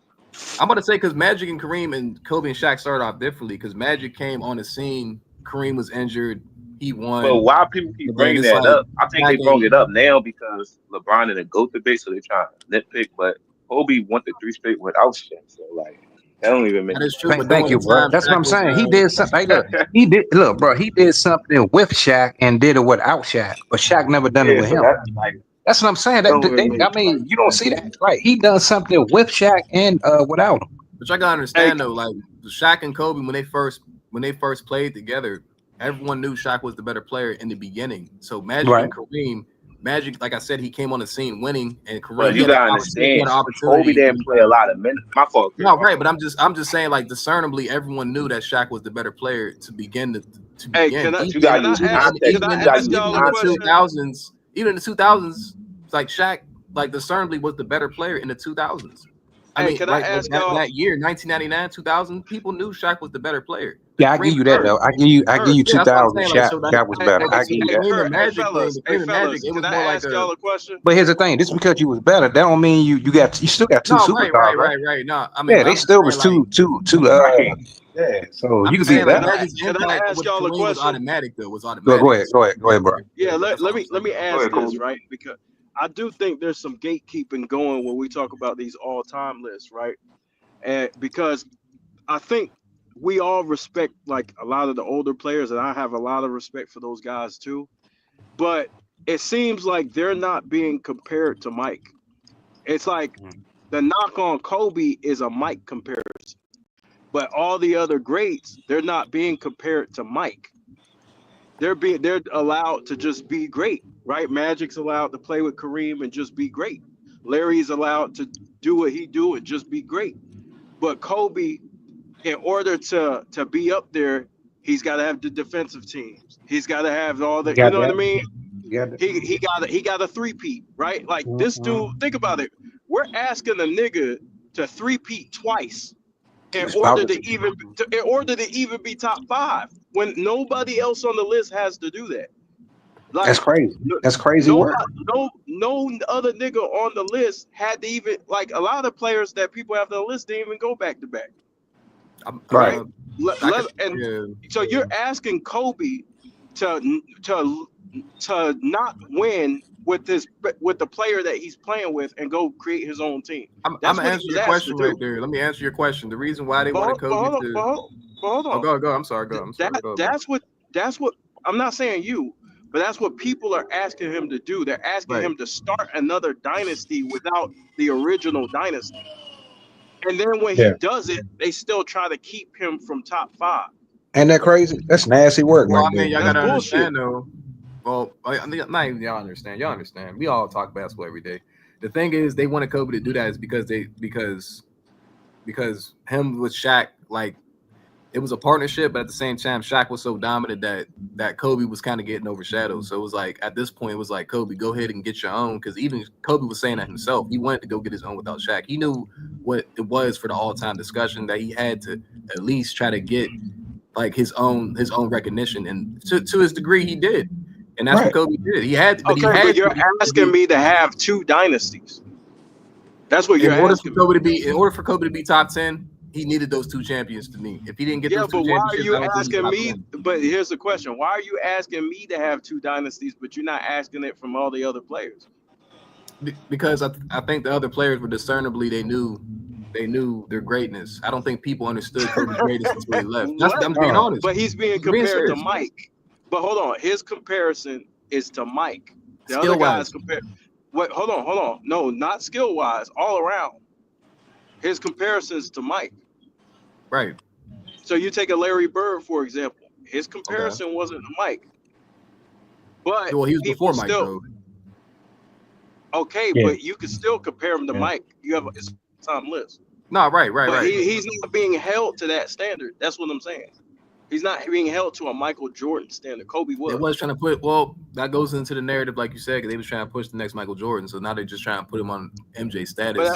Speaker 13: I'm about to say because Magic and Kareem and Kobe and Shaq started off differently because Magic came on the scene. Kareem was injured. He
Speaker 5: but
Speaker 13: won.
Speaker 5: why people keep
Speaker 13: But then
Speaker 5: bringing
Speaker 13: it's
Speaker 5: that
Speaker 13: like
Speaker 5: up? I think
Speaker 13: Shaq
Speaker 5: they brought
Speaker 13: and
Speaker 5: it up now because LeBron and the GOAT debate, so they're trying to nitpick. But Kobe went the 3 straight without Shaq, so like that don't even make
Speaker 13: that
Speaker 5: no
Speaker 13: is true.
Speaker 5: sense.
Speaker 13: But
Speaker 22: thank
Speaker 13: during
Speaker 22: you,
Speaker 13: the
Speaker 22: bro.
Speaker 13: time
Speaker 22: That's what
Speaker 13: Shaq
Speaker 22: I'm
Speaker 13: was
Speaker 22: saying. He did something. Hey, look, bro. He did something with Shaq and did it without Shaq, but Shaq never done it
Speaker 5: Yeah,
Speaker 22: with
Speaker 5: so
Speaker 22: him.
Speaker 5: that's like
Speaker 22: That's what I'm saying.
Speaker 5: that don't really
Speaker 22: I
Speaker 5: make like
Speaker 22: mean, you don't
Speaker 5: sense.
Speaker 22: see that, right? He done something with Shaq and without him.
Speaker 13: But y'all gotta
Speaker 9: Hey,
Speaker 13: understand though, like Shaq and Kobe when they first played together, everyone knew Shaq was the better player in the beginning. So Magic
Speaker 22: Right.
Speaker 13: and Kareem, Magic, like I said, he came on the scene winning, and
Speaker 5: But
Speaker 13: Kareem
Speaker 5: you
Speaker 13: had
Speaker 5: gotta
Speaker 13: he
Speaker 5: understand,
Speaker 13: had an
Speaker 5: Kobe
Speaker 13: opportunity.
Speaker 5: didn't play a lot of minutes. My fault, Chris.
Speaker 13: No,
Speaker 5: My
Speaker 13: right,
Speaker 5: fault.
Speaker 13: but I'm just saying like discernibly, everyone knew that Shaq was the better player to begin to
Speaker 9: Hey,
Speaker 13: begin.
Speaker 9: can I
Speaker 5: But you gotta use context.
Speaker 9: can
Speaker 5: You
Speaker 9: I
Speaker 5: gotta
Speaker 9: ask
Speaker 5: use
Speaker 9: y'all a
Speaker 13: Even in the
Speaker 9: question?
Speaker 5: context.
Speaker 13: 2000s, even in the 2000s, like Shaq, like discernibly was the better player in the 2000s. I
Speaker 9: Hey,
Speaker 13: mean,
Speaker 9: can I
Speaker 13: right,
Speaker 9: ask
Speaker 13: that,
Speaker 9: y'all?
Speaker 13: that year, 1999, 2000, people knew Shaq was the better player.
Speaker 22: Yeah, I give you that though. I give you
Speaker 9: First,
Speaker 22: 2000.
Speaker 13: Saying, like,
Speaker 22: Shaq,
Speaker 13: so that,
Speaker 22: Shaq was better. I give
Speaker 13: so
Speaker 22: you
Speaker 13: the
Speaker 22: that.
Speaker 13: Kareem and Magic thing,
Speaker 9: hey
Speaker 13: it
Speaker 9: fellas,
Speaker 13: was
Speaker 9: can I
Speaker 13: more like
Speaker 9: ask
Speaker 13: a
Speaker 9: y'all a question?
Speaker 22: But here's the thing: just because you was better, that don't mean you still got two
Speaker 13: no,
Speaker 22: superstars, right?
Speaker 13: right. No, I mean,
Speaker 22: Yeah,
Speaker 13: but
Speaker 22: they
Speaker 13: I'm just
Speaker 22: still
Speaker 13: saying,
Speaker 22: was
Speaker 13: like,
Speaker 22: two.
Speaker 5: Right.
Speaker 22: Yeah, so
Speaker 13: I'm
Speaker 22: you could
Speaker 13: just
Speaker 22: beat
Speaker 13: saying, like,
Speaker 22: that.
Speaker 13: Magic's
Speaker 9: Can I
Speaker 13: impact
Speaker 9: ask
Speaker 13: with
Speaker 9: y'all a
Speaker 13: Kareem was
Speaker 9: question?
Speaker 13: automatic, though. Was
Speaker 22: Go
Speaker 13: automatic.
Speaker 22: ahead, bro.
Speaker 9: Yeah,
Speaker 13: That's all I'm
Speaker 9: let me
Speaker 5: Go
Speaker 9: ask
Speaker 5: ahead,
Speaker 9: this,
Speaker 5: Kobe.
Speaker 9: right? Because I do think there's some gatekeeping going when we talk about these all-time lists, right? And because I think we all respect like a lot of the older players, and I have a lot of respect for those guys too. But it seems like they're not being compared to Mike. It's like the knock on Kobe is a Mike comparison, but all the other greats, they're not being compared to Mike. They're allowed to just be great, right? Magic's allowed to play with Kareem and just be great. Larry's allowed to do what he do and just be great. But Kobe, in order to be up there, he's got to have the defensive teams. He's got to have all
Speaker 22: You
Speaker 9: the, you
Speaker 22: got
Speaker 9: know what I
Speaker 22: that.
Speaker 9: mean?
Speaker 22: You got that.
Speaker 9: He got a three-peat, right? Like this dude, think about it. We're asking a nigga to three-peat twice in
Speaker 22: It's
Speaker 9: order
Speaker 22: about
Speaker 9: to even be top five when nobody else on the list has to do that.
Speaker 22: that's
Speaker 9: Like
Speaker 22: crazy. That's crazy work.
Speaker 9: no other nigga on the list had to even like a lot of players that people have on the list didn't even go back to back.
Speaker 22: Right.
Speaker 9: So you're asking Kobe to not win with the player that he's playing with and go create his own team.
Speaker 13: I'm
Speaker 9: That's
Speaker 13: gonna
Speaker 9: what
Speaker 13: answer
Speaker 9: he was
Speaker 13: your
Speaker 9: asked to
Speaker 13: question
Speaker 9: do.
Speaker 13: right there. Let me answer your question. The reason why they wanted
Speaker 9: But
Speaker 13: Kobe
Speaker 9: hold on,
Speaker 13: to
Speaker 9: hold on.
Speaker 13: go. I'm sorry. Go.
Speaker 9: That's what I'm not saying you, but that's what people are asking him to do. They're asking
Speaker 13: Right.
Speaker 9: him to start another dynasty without the original dynasty. And then when he
Speaker 22: Yeah.
Speaker 9: does it, they still try to keep him from top five.
Speaker 22: Ain't that crazy? That's nasty work
Speaker 13: Well,
Speaker 22: right
Speaker 13: I mean,
Speaker 22: there.
Speaker 13: y'all
Speaker 9: That's
Speaker 13: gotta
Speaker 9: bullshit.
Speaker 13: understand though. Well, I mean, not even y'all understand. Y'all understand. We all talk basketball every day. The thing is, they wanted Kobe to do that is because him with Shaq, like it was a partnership, but at the same time, Shaq was so dominant that Kobe was kind of getting overshadowed. So it was like at this point, it was like Kobe, go ahead and get your own. Because even Kobe was saying that himself. He wanted to go get his own without Shaq. He knew what it was for the all-time discussion that he had to at least try to get like his own recognition, and to his degree, he did. And that's what Kobe did. He had, but he
Speaker 9: Okay,
Speaker 13: had
Speaker 9: but you're
Speaker 13: to
Speaker 9: asking me to have two dynasties. That's what
Speaker 13: in
Speaker 9: you're
Speaker 13: order for
Speaker 9: asking me.
Speaker 13: Kobe to be top 10, he needed those two champions to me. If he didn't get
Speaker 9: Yeah,
Speaker 13: those two
Speaker 9: but why are
Speaker 13: championships,
Speaker 9: you
Speaker 13: I don't think he's
Speaker 9: asking
Speaker 13: top
Speaker 9: me?
Speaker 13: 10.
Speaker 9: But here's the question: why are you asking me to have two dynasties, but you're not asking it from all the other players?
Speaker 13: Because I think the other players were discernibly they knew their greatness. I don't think people understood Kobe's greatness until he left. I'm being honest.
Speaker 9: But he's being
Speaker 13: I'm being
Speaker 9: compared to
Speaker 13: serious.
Speaker 9: Mike. But hold on, his comparison is to Mike. The other
Speaker 13: Skill-wise.
Speaker 9: guys compare. What? Hold on. No, not skill wise. All around, his comparisons to Mike.
Speaker 13: Right.
Speaker 9: So you take a Larry Bird for example. His comparison wasn't to Mike. But
Speaker 13: Well, he was
Speaker 9: people
Speaker 13: before Mike
Speaker 9: still
Speaker 13: though.
Speaker 9: okay,
Speaker 22: Yeah.
Speaker 9: but you can still compare him to
Speaker 13: Yeah.
Speaker 9: Mike. You have a time list.
Speaker 13: No, right.
Speaker 9: But he's not being held to that standard. That's what I'm saying. He's not being held to a Michael Jordan standard. Kobe was.
Speaker 13: They was trying to put that goes into the narrative, like you said, because they was trying to push the next Michael Jordan. So now they're just trying to put him on MJ status,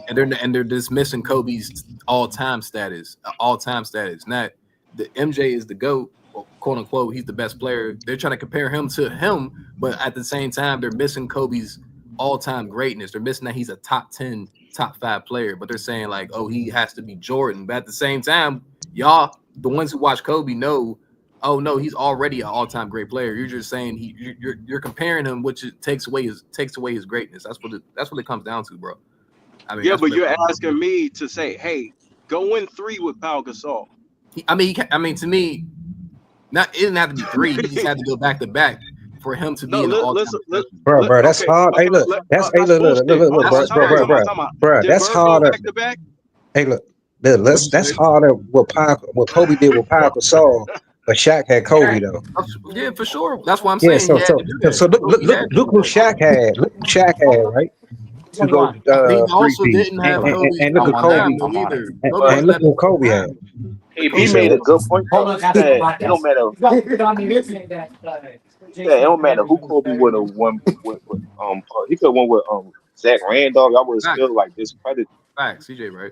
Speaker 13: and they're dismissing Kobe's all-time status. Not the MJ is the GOAT, quote unquote. He's the best player. They're trying to compare him to him, but at the same time, they're missing Kobe's all-time greatness. They're missing that he's a top 10, top 5 player, but they're saying like, oh, he has to be Jordan. But at the same time, y'all, the ones who watch Kobe know, oh no, he's already an all-time great player. You're just saying you're comparing him, which takes away his greatness. That's what it comes down to, bro. I mean,
Speaker 9: yeah, but you're asking me to say, hey, go win 3 with Pau Gasol.
Speaker 13: I mean, to me, it didn't have to be 3. He just had to go back to back for him to be in the all-time.
Speaker 22: Bro, that's hard. Hey, look, that's bro, that's harder. Hey, look, that's harder. What Kobe did with Pau Gasol, but Shaq had Kobe though.
Speaker 13: Yeah, for sure. That's why I'm
Speaker 22: Yeah,
Speaker 13: saying he had to do that.
Speaker 22: so look who Shaq had. Look who Shaq had, right? To go
Speaker 13: He also
Speaker 22: three-peat.
Speaker 13: didn't have
Speaker 22: And
Speaker 13: Kobe's
Speaker 22: look at Kobe.
Speaker 13: either.
Speaker 22: And look who Kobe had.
Speaker 5: KB made a good point though. He said it don't matter. He said it don't matter who Kobe would have won with he could have won with Zach Randolph. Y'all would have
Speaker 13: Facts.
Speaker 5: still like discredited.
Speaker 13: Facts, CJ, right?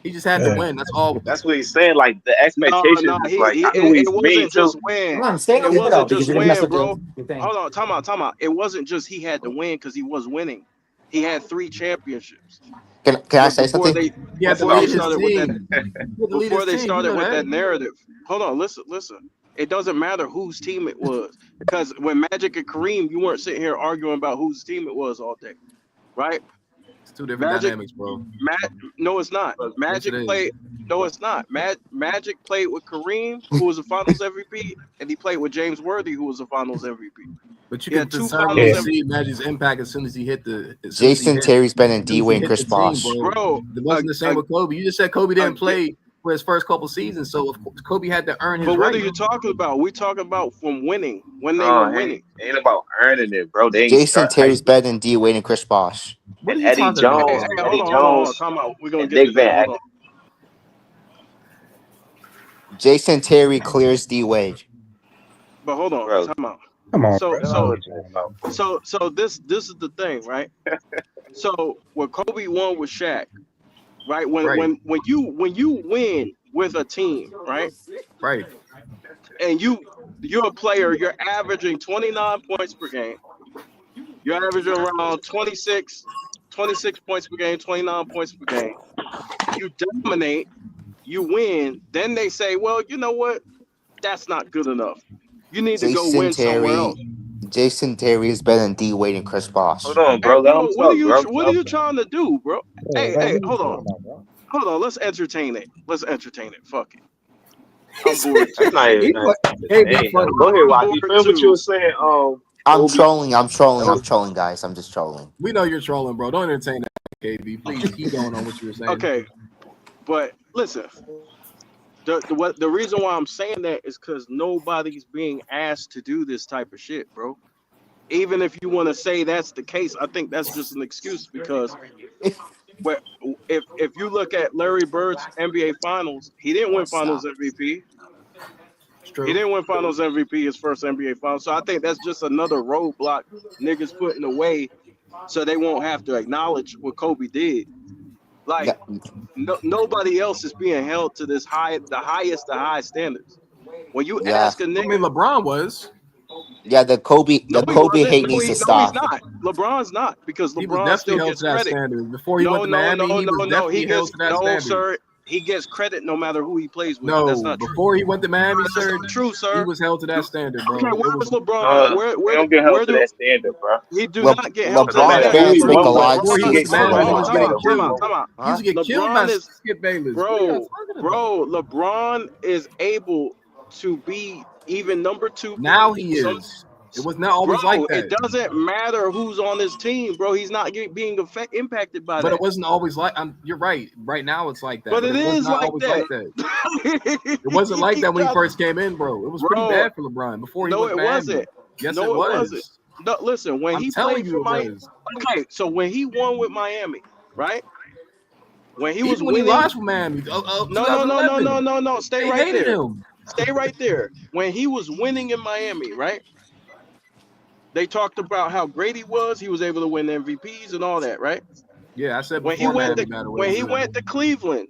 Speaker 13: He just had to win. That's all.
Speaker 5: That's what he's saying. Like the
Speaker 9: No,
Speaker 5: expectations is like I know what
Speaker 9: it
Speaker 5: he's mean
Speaker 9: wasn't
Speaker 5: too.
Speaker 9: just win. It wasn't just win, bro. Hold on, time out. It wasn't just he had to win because he was winning. He had 3 championships.
Speaker 15: Can I say
Speaker 9: Before
Speaker 15: something?
Speaker 13: He had to
Speaker 9: they
Speaker 13: lead his
Speaker 9: started with that
Speaker 13: team. He had to lead
Speaker 9: before
Speaker 13: his
Speaker 9: they
Speaker 13: team. You
Speaker 9: started
Speaker 13: know
Speaker 9: with
Speaker 13: that.
Speaker 9: that narrative. Hold on, listen. It doesn't matter whose team it was. Because when Magic and Kareem, you weren't sitting here arguing about whose team it was all day. Right?
Speaker 13: It's two different
Speaker 9: Magic
Speaker 13: dynamics, bro.
Speaker 9: No, it's not.
Speaker 13: Yes, it
Speaker 9: Magic
Speaker 13: is.
Speaker 9: played. No, it's not. Magic played with Kareem, who was a Finals MVP, and he played with James Worthy, who was a Finals MVP.
Speaker 13: But you
Speaker 9: He
Speaker 13: can
Speaker 9: had 2
Speaker 13: determine
Speaker 9: Finals
Speaker 13: and
Speaker 9: MVP.
Speaker 13: see Magic's impact as soon as he hit the.
Speaker 15: Jason Terry's better than D Wade and Chris
Speaker 13: the team,
Speaker 15: Bosh.
Speaker 13: bro. It wasn't the same with Kobe. You just said Kobe didn't play for his first couple seasons, so of course Kobe had to earn his
Speaker 9: But what
Speaker 13: right.
Speaker 9: are you talking about? We talking about from winning when they
Speaker 5: No,
Speaker 9: were winning.
Speaker 5: ain't about earning it, bro. They ain't
Speaker 15: Jason
Speaker 5: start
Speaker 15: Terry's better than D Wade and Chris Bosh.
Speaker 13: What are
Speaker 5: and
Speaker 13: you
Speaker 5: Eddie
Speaker 13: talking about?
Speaker 5: Jones,
Speaker 9: Hey,
Speaker 5: Eddie
Speaker 9: hold on.
Speaker 5: Jones,
Speaker 9: Time out. We're gonna
Speaker 5: and
Speaker 9: get to
Speaker 5: Nick
Speaker 9: that.
Speaker 5: Van
Speaker 9: Hold on.
Speaker 15: Jason Terry clears D Wade.
Speaker 9: But hold on.
Speaker 5: bro.
Speaker 9: Time out.
Speaker 22: Come on,
Speaker 9: So
Speaker 22: bro.
Speaker 9: this is the thing, right? So when Kobe won with Shaq, right? When you win with a team, right?
Speaker 13: Right.
Speaker 9: And you're a player, you're averaging 29 points per game. You're averaging around 26 points per game, 29 points per game. You dominate, you win. Then they say, well, you know what? That's not good enough. You need to go
Speaker 15: Jason
Speaker 9: win somewhere else.
Speaker 15: Terry is better than D Wade and Chris Bosh.
Speaker 5: Hold on,
Speaker 9: Hey,
Speaker 5: bro. Let
Speaker 9: bro,
Speaker 5: him
Speaker 9: what are
Speaker 5: talk,
Speaker 9: you
Speaker 5: bro.
Speaker 9: what are you trying to do, bro?
Speaker 22: Yeah,
Speaker 9: Hey,
Speaker 22: what
Speaker 9: hold
Speaker 22: you
Speaker 9: on.
Speaker 22: talking about, bro?
Speaker 9: Hold on, let's entertain it. Fuck it. I'm bored
Speaker 5: That's
Speaker 9: too.
Speaker 5: not even nothing.
Speaker 13: Hey, be
Speaker 5: Hey,
Speaker 13: funny.
Speaker 5: go ahead,
Speaker 9: I'm
Speaker 5: Rocky.
Speaker 9: bored
Speaker 5: Finish what you
Speaker 9: too.
Speaker 5: were saying.
Speaker 15: I'm
Speaker 5: Kobe.
Speaker 15: trolling, guys. I'm just trolling.
Speaker 13: We know you're trolling, bro. Don't entertain that, KB. Please keep going on what you were saying.
Speaker 9: Okay, but listen. The reason why I'm saying that is because nobody's being asked to do this type of shit, bro. Even if you want to say that's the case, I think that's just an excuse because if you look at Larry Bird's NBA Finals, he didn't win Finals MVP.
Speaker 13: It's true.
Speaker 9: He didn't win Finals MVP his first NBA Finals, so I think that's just another roadblock niggas putting away, so they won't have to acknowledge what Kobe did. Like nobody else is being held to the highest of high standards. When you
Speaker 15: Yeah,
Speaker 9: ask a
Speaker 13: I
Speaker 9: nigga,
Speaker 13: mean, LeBron was.
Speaker 15: yeah. The Kobe
Speaker 9: no, he wasn't.
Speaker 15: hate needs to
Speaker 9: No, he's
Speaker 15: stop.
Speaker 9: not. LeBron's not because
Speaker 13: He was
Speaker 9: LeBron
Speaker 13: definitely
Speaker 9: still
Speaker 13: held
Speaker 9: gets
Speaker 13: to that
Speaker 9: credit.
Speaker 13: standard. Before he went to Miami, he was definitely
Speaker 9: He
Speaker 13: held
Speaker 9: gets
Speaker 13: to that standard.
Speaker 9: sir. He gets credit no matter who he plays with.
Speaker 13: No,
Speaker 9: That's not true.
Speaker 13: before he went to Miami,
Speaker 9: That's
Speaker 13: sir,
Speaker 9: not true,
Speaker 13: he
Speaker 9: sir.
Speaker 13: was held to that standard, bro.
Speaker 9: Okay,
Speaker 13: It
Speaker 9: where
Speaker 13: was
Speaker 9: was LeBron?
Speaker 5: They don't get held
Speaker 9: Where
Speaker 5: to
Speaker 9: do
Speaker 5: that standard, bro.
Speaker 9: he do not get held to
Speaker 5: No
Speaker 9: that
Speaker 15: LeBron's
Speaker 5: matter
Speaker 9: standard?
Speaker 5: who he
Speaker 15: parents make a
Speaker 5: won with,
Speaker 15: lot of
Speaker 13: before he
Speaker 5: he
Speaker 13: went
Speaker 5: get
Speaker 13: to
Speaker 15: excuses for
Speaker 5: credit
Speaker 13: Miami, he
Speaker 5: no
Speaker 13: was
Speaker 15: LeBron.
Speaker 13: getting
Speaker 5: matter who he
Speaker 13: killed.
Speaker 5: won with.
Speaker 13: He used to get killed by Skip Bayless. What are y'all talking about?
Speaker 9: LeBron is able to be even number 2
Speaker 13: Now
Speaker 9: pick.
Speaker 13: he is. It was not always like
Speaker 9: It
Speaker 13: that.
Speaker 9: doesn't matter who's on his team, bro. He's not being impacted by
Speaker 13: But
Speaker 9: that.
Speaker 13: it wasn't always like. You're right. Right now, it's like that.
Speaker 9: But
Speaker 13: But
Speaker 9: it
Speaker 13: was
Speaker 9: is
Speaker 13: not
Speaker 9: like
Speaker 13: always
Speaker 9: that.
Speaker 13: like that. It wasn't like that when he first came in, bro. It was pretty bad for LeBron before he
Speaker 9: No,
Speaker 13: went to
Speaker 9: it
Speaker 13: Miami.
Speaker 9: wasn't.
Speaker 13: Yes,
Speaker 9: No,
Speaker 13: it
Speaker 9: it
Speaker 13: was.
Speaker 9: wasn't. No, listen, when
Speaker 13: I'm
Speaker 9: he
Speaker 13: telling
Speaker 9: played
Speaker 13: you
Speaker 9: for
Speaker 13: it
Speaker 9: Miami.
Speaker 13: was.
Speaker 9: Okay, so when he won with Miami, right? When he was
Speaker 13: Even when he
Speaker 9: winning.
Speaker 13: lost with Miami,
Speaker 9: No.
Speaker 13: 2011.
Speaker 9: Stay
Speaker 13: They
Speaker 9: right
Speaker 13: hated
Speaker 9: there.
Speaker 13: him.
Speaker 9: Stay right there. When he was winning in Miami, right? They talked about how great he was. He was able to win MVPs and all that, right?
Speaker 13: Yeah, I said
Speaker 9: When he
Speaker 13: before
Speaker 9: went
Speaker 13: Miami
Speaker 9: to
Speaker 13: got away.
Speaker 9: when he went to Cleveland,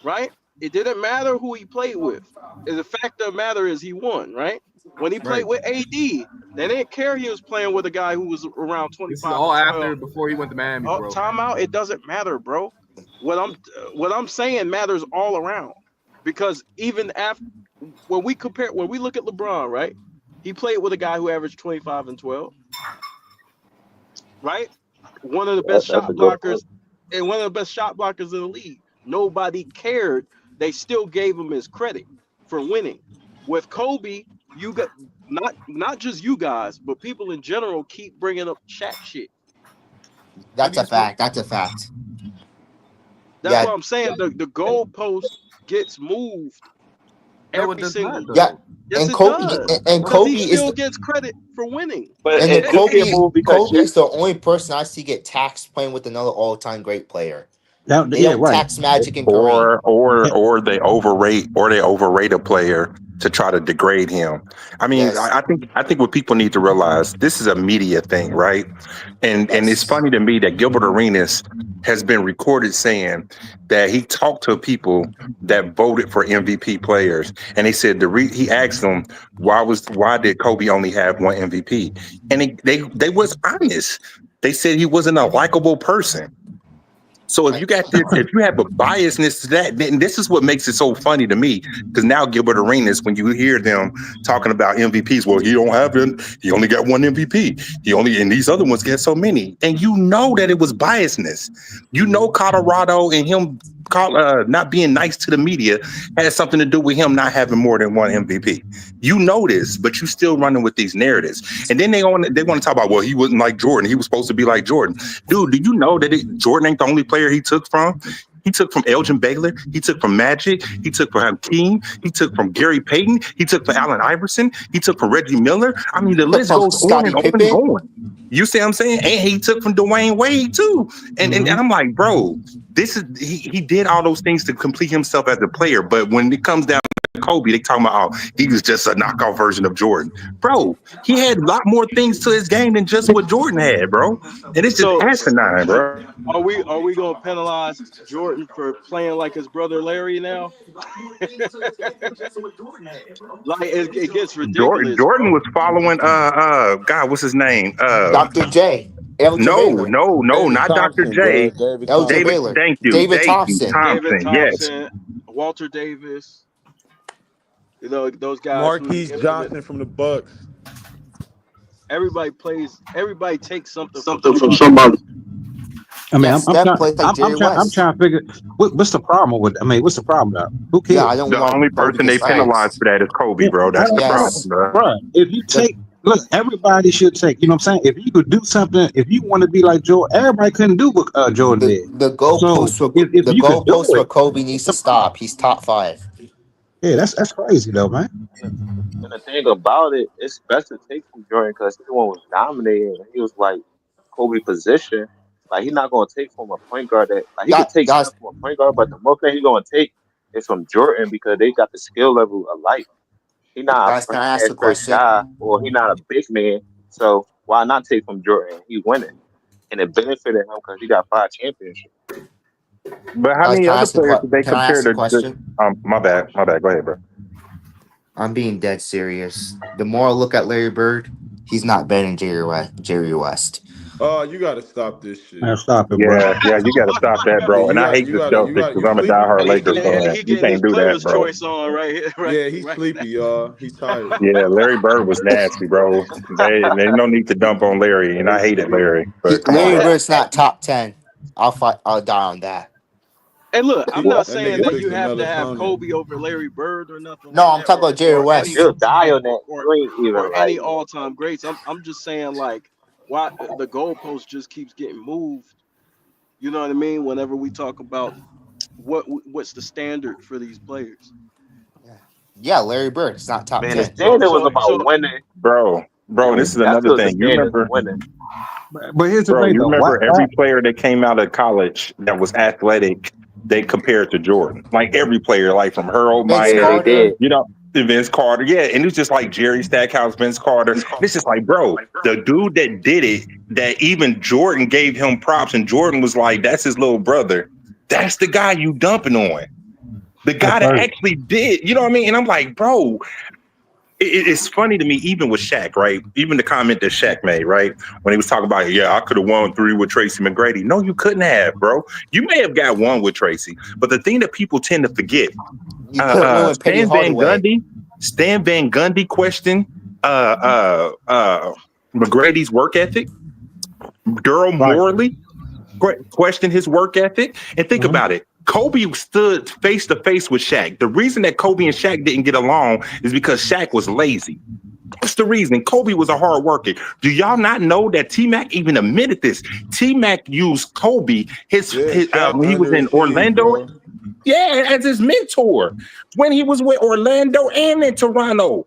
Speaker 9: right? It didn't matter who he played with. The fact of the matter is he won, right? When he played with AD, they didn't care he was playing with a guy who was around 25
Speaker 13: This is all
Speaker 9: and 12.
Speaker 13: after before he went to Miami,
Speaker 9: Oh,
Speaker 13: bro.
Speaker 9: timeout. It doesn't matter, bro. What I'm saying matters all around, because even after when we look at LeBron, right? He played with a guy who averaged 25 and 12, right? One of the best
Speaker 5: That's
Speaker 9: shot
Speaker 5: a good point.
Speaker 9: blockers and one of the best shot blockers in the league. Nobody cared. They still gave him his credit for winning. With Kobe, you got not just you guys, but people in general keep bringing up Shaq shit.
Speaker 15: That's a fact. That's
Speaker 9: That's
Speaker 15: yeah.
Speaker 9: what I'm saying. The goalpost gets moved every single.
Speaker 15: Yeah.
Speaker 9: Yes,
Speaker 15: And
Speaker 9: it
Speaker 15: Kobe
Speaker 9: does.
Speaker 15: and
Speaker 9: Because he
Speaker 15: Kobe is
Speaker 9: still gets credit for winning.
Speaker 5: But
Speaker 15: and then
Speaker 5: it do get moved because
Speaker 15: Kobe is the only person I see get taxed playing with another all-time great player. They don't tax Magic and Kareem.
Speaker 10: Or they overrate a player to try to degrade him. I mean,
Speaker 15: Yes.
Speaker 10: I think what people need to realize, this is a media thing, right? And it's
Speaker 15: Yes.
Speaker 10: funny to me that Gilbert Arenas has been recorded saying that he talked to people that voted for MVP players, and he said he asked them why did Kobe only have one MVP, and they was honest. They said he wasn't a likable person. So if you have a biasness to that, then this is what makes it so funny to me. Because now Gilbert Arenas, when you hear them talking about MVPs, well, he don't have it. He only got one MVP. And these other ones get so many. And you know that it was biasness. You know Colorado and him not being nice to the media has something to do with him not having more than one MVP. You know this, but you still running with these narratives. And then they want to talk about, well, he wasn't like Jordan. He was supposed to be like Jordan. Dude, do you know that Jordan ain't the only player he took from? He took from Elgin Baylor. He took from Magic. He took from Hakeem. He took from Gary Payton. He took from Allen Iverson. He took from Reggie Miller. I mean, the list goes on and on and on. You see what I'm saying? And he took from Dwayne Wade too. And I'm like, bro, this is he did all those things to complete himself as a player. But when it comes down to Kobe, they talking about he was just a knockout version of Jordan. Bro, he had a lot more things to his game than just what Jordan had, bro. And it's just asinine, bro.
Speaker 9: Are we gonna penalize Jordan for playing like his brother Larry now? Like it gets ridiculous.
Speaker 10: Jordan was following God, what's his name?
Speaker 15: Dr. J. Elgin Baylor.
Speaker 10: No, not Dr. J.
Speaker 15: Elgin Baylor.
Speaker 10: Thank you.
Speaker 15: David Thompson.
Speaker 9: David
Speaker 10: Yes.
Speaker 9: Thompson, Walter Davis. You know, those guys.
Speaker 1: Marquise Johnson from the Bucks.
Speaker 9: Everybody takes something
Speaker 22: from somebody. I mean,
Speaker 15: Yes,
Speaker 22: I'm
Speaker 15: Steph
Speaker 22: trying.
Speaker 15: plays like Jerry
Speaker 22: I'm
Speaker 15: West.
Speaker 22: trying to figure what's the problem with. I mean, what's the problem now? Who cares?
Speaker 15: Yeah, I don't
Speaker 10: The
Speaker 15: want
Speaker 10: only
Speaker 15: Kobe
Speaker 10: person they
Speaker 15: gets
Speaker 10: penalize
Speaker 15: taxed.
Speaker 10: for that is Kobe, bro. That's the problem,
Speaker 15: Yes.
Speaker 10: bro.
Speaker 22: Bro, if you look, everybody should take. You know what I'm saying? If you could do something, if you want to be like Jordan, everybody couldn't do what Jordan did.
Speaker 15: The goalpost
Speaker 22: So
Speaker 15: for
Speaker 22: if
Speaker 15: the
Speaker 22: you could do
Speaker 15: goalpost for
Speaker 22: it,
Speaker 15: Kobe needs to stop. He's top 5.
Speaker 22: yeah, that's crazy though, man.
Speaker 5: And the thing about it, it's best to take from Jordan because he the one was dominating. He was like Kobe position. Like he's not gonna take from a point guard that like he could take
Speaker 15: Guys,
Speaker 5: stuff from a point guard, but the most thing he's gonna take is from Jordan because they got the skill level alike. He's not a
Speaker 15: can I ask
Speaker 5: franchise
Speaker 15: a
Speaker 5: type
Speaker 15: question?
Speaker 5: guy or he's not a big man. So why not take from Jordan? He winning. And it benefited him because he got 5 championships.
Speaker 10: But how
Speaker 15: Guys,
Speaker 10: many
Speaker 15: can I
Speaker 10: other
Speaker 15: ask a
Speaker 10: players did they
Speaker 15: can I
Speaker 10: compare
Speaker 15: ask a
Speaker 10: to?
Speaker 15: question?
Speaker 10: My bad. Go ahead, bro.
Speaker 15: I'm being dead serious. The more I look at Larry Bird, he's not better than Jerry West.
Speaker 1: Oh, you gotta stop this shit.
Speaker 22: Man, stop it, bro.
Speaker 10: Yeah, you got to stop that, bro.
Speaker 1: Yeah,
Speaker 10: And I hate
Speaker 1: you
Speaker 10: this
Speaker 1: gotta,
Speaker 10: show
Speaker 1: you
Speaker 10: because
Speaker 1: got, you
Speaker 10: I'm a
Speaker 1: sleepy.
Speaker 10: diehard Lakers
Speaker 9: he
Speaker 10: fan. You
Speaker 9: getting his
Speaker 10: can't do that,
Speaker 9: player's
Speaker 10: bro.
Speaker 9: choice on right here.
Speaker 1: Yeah, he's sleepy, y'all. He's tired.
Speaker 10: Yeah, Larry Bird was nasty, bro. They no need to dump on Larry, and I hated Larry. But come
Speaker 15: Larry
Speaker 10: on.
Speaker 15: Bird's not top 10. I'll die on that.
Speaker 9: And look, I'm not
Speaker 1: That
Speaker 9: saying
Speaker 1: nigga
Speaker 9: that
Speaker 1: picks
Speaker 9: you have to
Speaker 1: another
Speaker 9: have
Speaker 1: opponent.
Speaker 9: Kobe over Larry Bird or nothing
Speaker 15: No,
Speaker 9: like
Speaker 15: I'm
Speaker 9: that,
Speaker 15: talking about Jerry
Speaker 9: or
Speaker 15: West.
Speaker 5: You'll die on that.
Speaker 9: or
Speaker 5: You ain't even
Speaker 9: any
Speaker 5: like
Speaker 9: all-time greats. I'm just saying like why the goalpost just keeps getting moved. You know what I mean? Whenever we talk about what's the standard for these players.
Speaker 15: Yeah, Larry Bird. It's not top
Speaker 5: man, the
Speaker 15: 10.
Speaker 5: standard was about winning.
Speaker 10: Bro, this is
Speaker 5: That's
Speaker 10: another
Speaker 5: what the
Speaker 10: thing. You
Speaker 5: standard for
Speaker 10: remember,
Speaker 5: winning.
Speaker 22: But here's the
Speaker 10: bro?
Speaker 22: thing
Speaker 10: You
Speaker 22: though.
Speaker 10: remember every player that came out of college that was athletic, they compared to Jordan. Like every player, like from Harold
Speaker 15: Vince
Speaker 5: Yeah,
Speaker 10: Miner,
Speaker 5: they
Speaker 15: Carter.
Speaker 5: did.
Speaker 10: you know, to Vince Carter. Yeah, and it was just like Jerry Stackhouse, Vince Carter. It's just like, bro, the dude that did it, that even Jordan gave him props, and Jordan was like, that's his little brother. That's the guy you dumping on. The guy that actually did, you know what I mean? And I'm like, bro, it's funny to me, even with Shaq, right? Even the comment that Shaq made, right? When he was talking about, yeah, I could have won 3 with Tracy McGrady. No, you couldn't have, bro. You may have got 1 with Tracy, but the thing that people tend to forget,
Speaker 15: You couldn't win with Penny Hardaway.
Speaker 10: Stan Van Gundy questioned McGrady's work ethic. Daryl Morley questioned his work ethic. And think about it. Kobe stood face to face with Shaq. The reason that Kobe and Shaq didn't get along is because Shaq was lazy. That's the reason. Kobe was a hard worker. Do y'all not know that T-Mac even admitted this? T-Mac used Kobe when he was in Orlando. Yeah, as his mentor when he was with Orlando and in Toronto.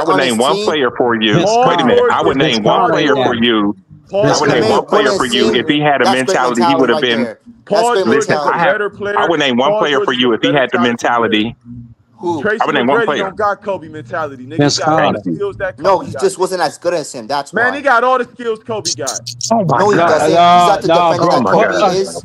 Speaker 10: I would
Speaker 15: on
Speaker 10: name
Speaker 15: his
Speaker 10: one
Speaker 15: team.
Speaker 10: player for you.
Speaker 22: Vince
Speaker 10: Wait a minute.
Speaker 22: Carter.
Speaker 10: I would
Speaker 22: Vince
Speaker 10: name one
Speaker 22: Carter
Speaker 10: player
Speaker 22: ain't
Speaker 10: for
Speaker 22: have it.
Speaker 10: you. I
Speaker 22: Vince
Speaker 15: That's
Speaker 10: would
Speaker 15: gonna
Speaker 10: name
Speaker 22: Carter.
Speaker 15: make him
Speaker 10: one
Speaker 15: put
Speaker 10: player
Speaker 15: on
Speaker 10: for
Speaker 15: his
Speaker 10: you
Speaker 15: team.
Speaker 10: if he had a
Speaker 15: That's great
Speaker 10: mentality. He
Speaker 15: mentality
Speaker 10: would have
Speaker 15: right
Speaker 10: been.
Speaker 15: there. That's
Speaker 1: Paul
Speaker 15: great
Speaker 1: George
Speaker 10: Listen,
Speaker 1: is a
Speaker 15: mentality.
Speaker 1: better
Speaker 10: I
Speaker 1: player.
Speaker 10: would name one
Speaker 1: Paul
Speaker 10: player
Speaker 1: George
Speaker 10: for
Speaker 1: is a
Speaker 10: you if he
Speaker 1: better
Speaker 10: had the
Speaker 1: talented player.
Speaker 10: mentality.
Speaker 15: Who?
Speaker 10: I
Speaker 1: Tracy
Speaker 10: would name one
Speaker 1: McGrady
Speaker 10: player.
Speaker 1: don't got Kobe mentality, nigga. He
Speaker 22: Vince
Speaker 1: got all
Speaker 10: Thank
Speaker 1: the
Speaker 22: Carter.
Speaker 10: you.
Speaker 1: skills that
Speaker 15: No,
Speaker 1: Kobe
Speaker 15: he
Speaker 1: got,
Speaker 15: just
Speaker 1: nigga.
Speaker 15: wasn't as good as him. That's
Speaker 1: Man, he
Speaker 15: why.
Speaker 1: got all the skills Kobe got.
Speaker 10: Oh my
Speaker 15: No, he
Speaker 22: No,
Speaker 10: God.
Speaker 15: doesn't. He's not the
Speaker 22: no,
Speaker 15: defender
Speaker 10: Oh
Speaker 15: that
Speaker 10: my
Speaker 22: bro.
Speaker 15: Kobe
Speaker 10: God.
Speaker 15: is.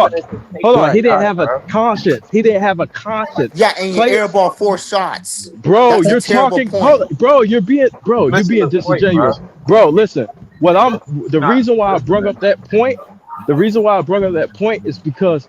Speaker 22: on.
Speaker 5: confidence to take
Speaker 22: Hold
Speaker 5: the
Speaker 22: on. He Right. didn't
Speaker 5: shot,
Speaker 22: have a
Speaker 5: bro.
Speaker 22: conscience. He didn't have a conscience.
Speaker 15: Yeah, and you
Speaker 22: Play,
Speaker 15: airball 4 shots.
Speaker 22: bro.
Speaker 15: That's a
Speaker 22: You're
Speaker 15: terrible
Speaker 22: talking.
Speaker 15: point.
Speaker 22: Hold, bro. You're
Speaker 5: Missing
Speaker 22: being
Speaker 5: the point, bro.
Speaker 22: disingenuous, bro. Listen. The
Speaker 5: Not
Speaker 22: reason why I brought
Speaker 5: listening.
Speaker 22: up that point. The reason why I brought up that point is because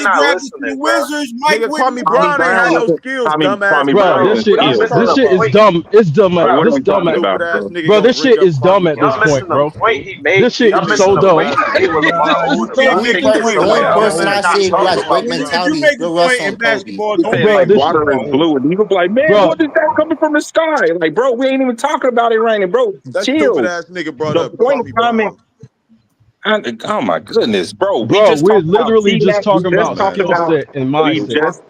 Speaker 5: You're not
Speaker 16: drafted to the
Speaker 5: listening, bro.
Speaker 16: Wizards. Mike
Speaker 2: Nigga,
Speaker 16: wouldn't
Speaker 2: Kwame
Speaker 16: be
Speaker 5: Tommy
Speaker 2: Brown ain't
Speaker 5: Brown
Speaker 2: had no
Speaker 5: wasn't.
Speaker 2: skills,
Speaker 5: Tommy
Speaker 2: dumbass
Speaker 5: Brown
Speaker 2: nigga.
Speaker 12: Bro,
Speaker 5: was.
Speaker 12: this shit
Speaker 2: What are
Speaker 5: Y'all
Speaker 2: you
Speaker 12: is
Speaker 5: missing
Speaker 12: this
Speaker 5: the
Speaker 2: talking
Speaker 12: shit is
Speaker 2: about?
Speaker 5: point.
Speaker 12: dumb. It's dumb.
Speaker 10: Like, what are
Speaker 12: This
Speaker 10: we
Speaker 12: dumb
Speaker 10: talking
Speaker 12: at
Speaker 2: Stupid
Speaker 10: about,
Speaker 2: ass
Speaker 10: bro?
Speaker 2: nigga
Speaker 12: bro.
Speaker 2: gonna
Speaker 12: This
Speaker 2: bring
Speaker 12: shit
Speaker 2: up
Speaker 12: is dumb
Speaker 2: Kwame
Speaker 12: at this
Speaker 5: Y'all
Speaker 2: Brown.
Speaker 12: point,
Speaker 5: missing the
Speaker 12: bro.
Speaker 5: point he made.
Speaker 12: This shit
Speaker 5: Y'all
Speaker 12: is
Speaker 5: missing
Speaker 12: so
Speaker 5: the
Speaker 12: dumb.
Speaker 5: point he made with
Speaker 16: Nah,
Speaker 5: Lamar
Speaker 16: you
Speaker 5: Odom.
Speaker 16: can't
Speaker 5: Y'all
Speaker 16: make
Speaker 21: Only
Speaker 16: the
Speaker 5: taking
Speaker 21: per-
Speaker 5: it
Speaker 16: point.
Speaker 5: to
Speaker 21: the
Speaker 5: like
Speaker 21: only
Speaker 5: a whole
Speaker 21: person
Speaker 5: nother
Speaker 21: I
Speaker 5: type
Speaker 21: see
Speaker 5: of
Speaker 21: who has
Speaker 5: talking
Speaker 21: great
Speaker 5: about, bro.
Speaker 16: You
Speaker 21: mentality is
Speaker 16: make the
Speaker 21: Bill
Speaker 16: point
Speaker 21: Russell
Speaker 16: in
Speaker 21: and Kobe.
Speaker 16: basketball.
Speaker 10: You
Speaker 16: Don't
Speaker 10: say
Speaker 16: make
Speaker 12: Bro,
Speaker 10: like
Speaker 16: the
Speaker 12: this
Speaker 16: point
Speaker 10: water is
Speaker 16: about
Speaker 10: blue, and you be like, man,
Speaker 12: bro,
Speaker 10: what is that coming from the sky? Like, bro, we ain't even talking about it raining, bro.
Speaker 2: That stupid
Speaker 10: Chill.
Speaker 2: ass nigga brought
Speaker 10: The
Speaker 2: up
Speaker 10: point of
Speaker 2: Kwame
Speaker 10: comment.
Speaker 2: Brown.
Speaker 10: Oh my goodness, bro. We
Speaker 12: bro,
Speaker 10: just
Speaker 12: we're
Speaker 10: talked about
Speaker 12: literally
Speaker 10: T
Speaker 12: just
Speaker 10: Mac.
Speaker 12: talking about skill set and
Speaker 10: We
Speaker 12: mindset.
Speaker 10: just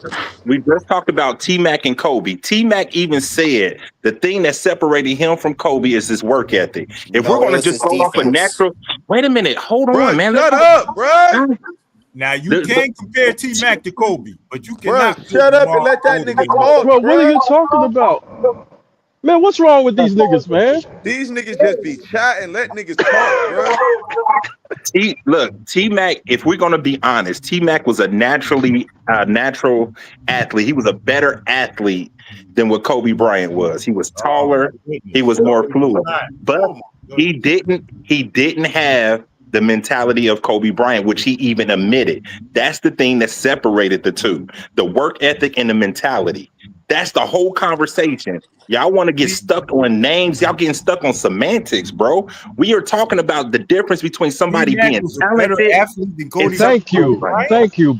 Speaker 10: we just talked about T Mac and Kobe. T Mac even said the thing that separated him from Kobe is his work ethic. If we're
Speaker 21: No, it
Speaker 10: gonna
Speaker 21: was
Speaker 10: just
Speaker 21: his
Speaker 10: go off a
Speaker 21: defense.
Speaker 10: natural, wait a minute, hold on,
Speaker 2: Bruh,
Speaker 10: man.
Speaker 2: shut up, bruh.
Speaker 16: now you
Speaker 10: The-
Speaker 16: can compare T Mac to Kobe, but you
Speaker 2: Bruh,
Speaker 16: cannot put
Speaker 2: shut up and
Speaker 16: Lamar
Speaker 2: let that
Speaker 16: Odom
Speaker 2: nigga
Speaker 16: in there.
Speaker 2: talk,
Speaker 12: Bro, what are
Speaker 2: bruh.
Speaker 12: you talking about? Man, what's wrong with these niggas, man?
Speaker 2: These niggas just be chatting, let niggas talk, bruh.
Speaker 10: T Mac. If we're gonna be honest, T Mac was a natural athlete. He was a better athlete than what Kobe Bryant was. He was
Speaker 16: Oh my
Speaker 10: taller. He
Speaker 16: goodness.
Speaker 10: was more
Speaker 16: No, he's
Speaker 10: fluid,
Speaker 16: not.
Speaker 10: but
Speaker 16: Oh my goodness.
Speaker 10: he didn't have the mentality of Kobe Bryant, which he even admitted. That's the thing that separated the two: the work ethic and the mentality. That's the whole conversation. Y'all want to get stuck on names. Y'all getting stuck on semantics, bro. We are talking about the difference between
Speaker 16: T
Speaker 10: somebody
Speaker 16: Mac
Speaker 10: being
Speaker 16: was a better
Speaker 10: talented
Speaker 16: athlete than
Speaker 10: and
Speaker 16: Cody
Speaker 10: some.
Speaker 12: Thank
Speaker 10: Oh
Speaker 12: you.
Speaker 10: my
Speaker 16: Bryant.
Speaker 10: God.
Speaker 12: Thank you,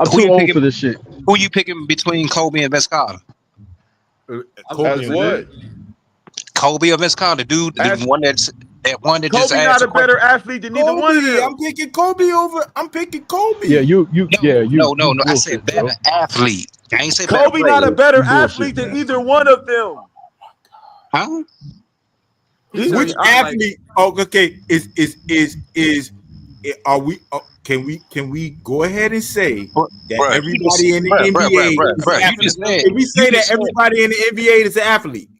Speaker 12: I'm
Speaker 22: who
Speaker 12: too
Speaker 22: you
Speaker 12: old
Speaker 22: picking?
Speaker 12: for this shit.
Speaker 22: Who you picking between Kobe and Vince Carter?
Speaker 2: As what?
Speaker 22: Kobe or Vince Carter, dude, the
Speaker 2: As
Speaker 22: one that just
Speaker 2: Kobe
Speaker 22: asked
Speaker 2: not
Speaker 22: the
Speaker 2: a better
Speaker 22: question.
Speaker 2: athlete than neither one of
Speaker 16: Kobe.
Speaker 2: them.
Speaker 16: I'm picking Kobe over. I'm picking
Speaker 12: Yeah,
Speaker 16: Kobe.
Speaker 22: No. I said
Speaker 12: bullshit,
Speaker 22: better
Speaker 12: bro.
Speaker 22: athlete. I ain't say better
Speaker 2: Kobe not a
Speaker 22: player.
Speaker 2: better
Speaker 12: You bullshit,
Speaker 2: athlete than
Speaker 12: man.
Speaker 2: either one of them.
Speaker 22: Huh?
Speaker 7: He said
Speaker 16: Which
Speaker 7: he, I like
Speaker 16: athlete? Oh, okay. Are we? Can we go ahead and say that
Speaker 22: Bruh, you just
Speaker 16: everybody in the
Speaker 22: bruh,
Speaker 16: NBA is an
Speaker 22: bruh. You
Speaker 16: athlete?
Speaker 22: just said
Speaker 16: Can we
Speaker 22: you
Speaker 16: say that
Speaker 22: just said
Speaker 16: everybody in the NBA is an athlete?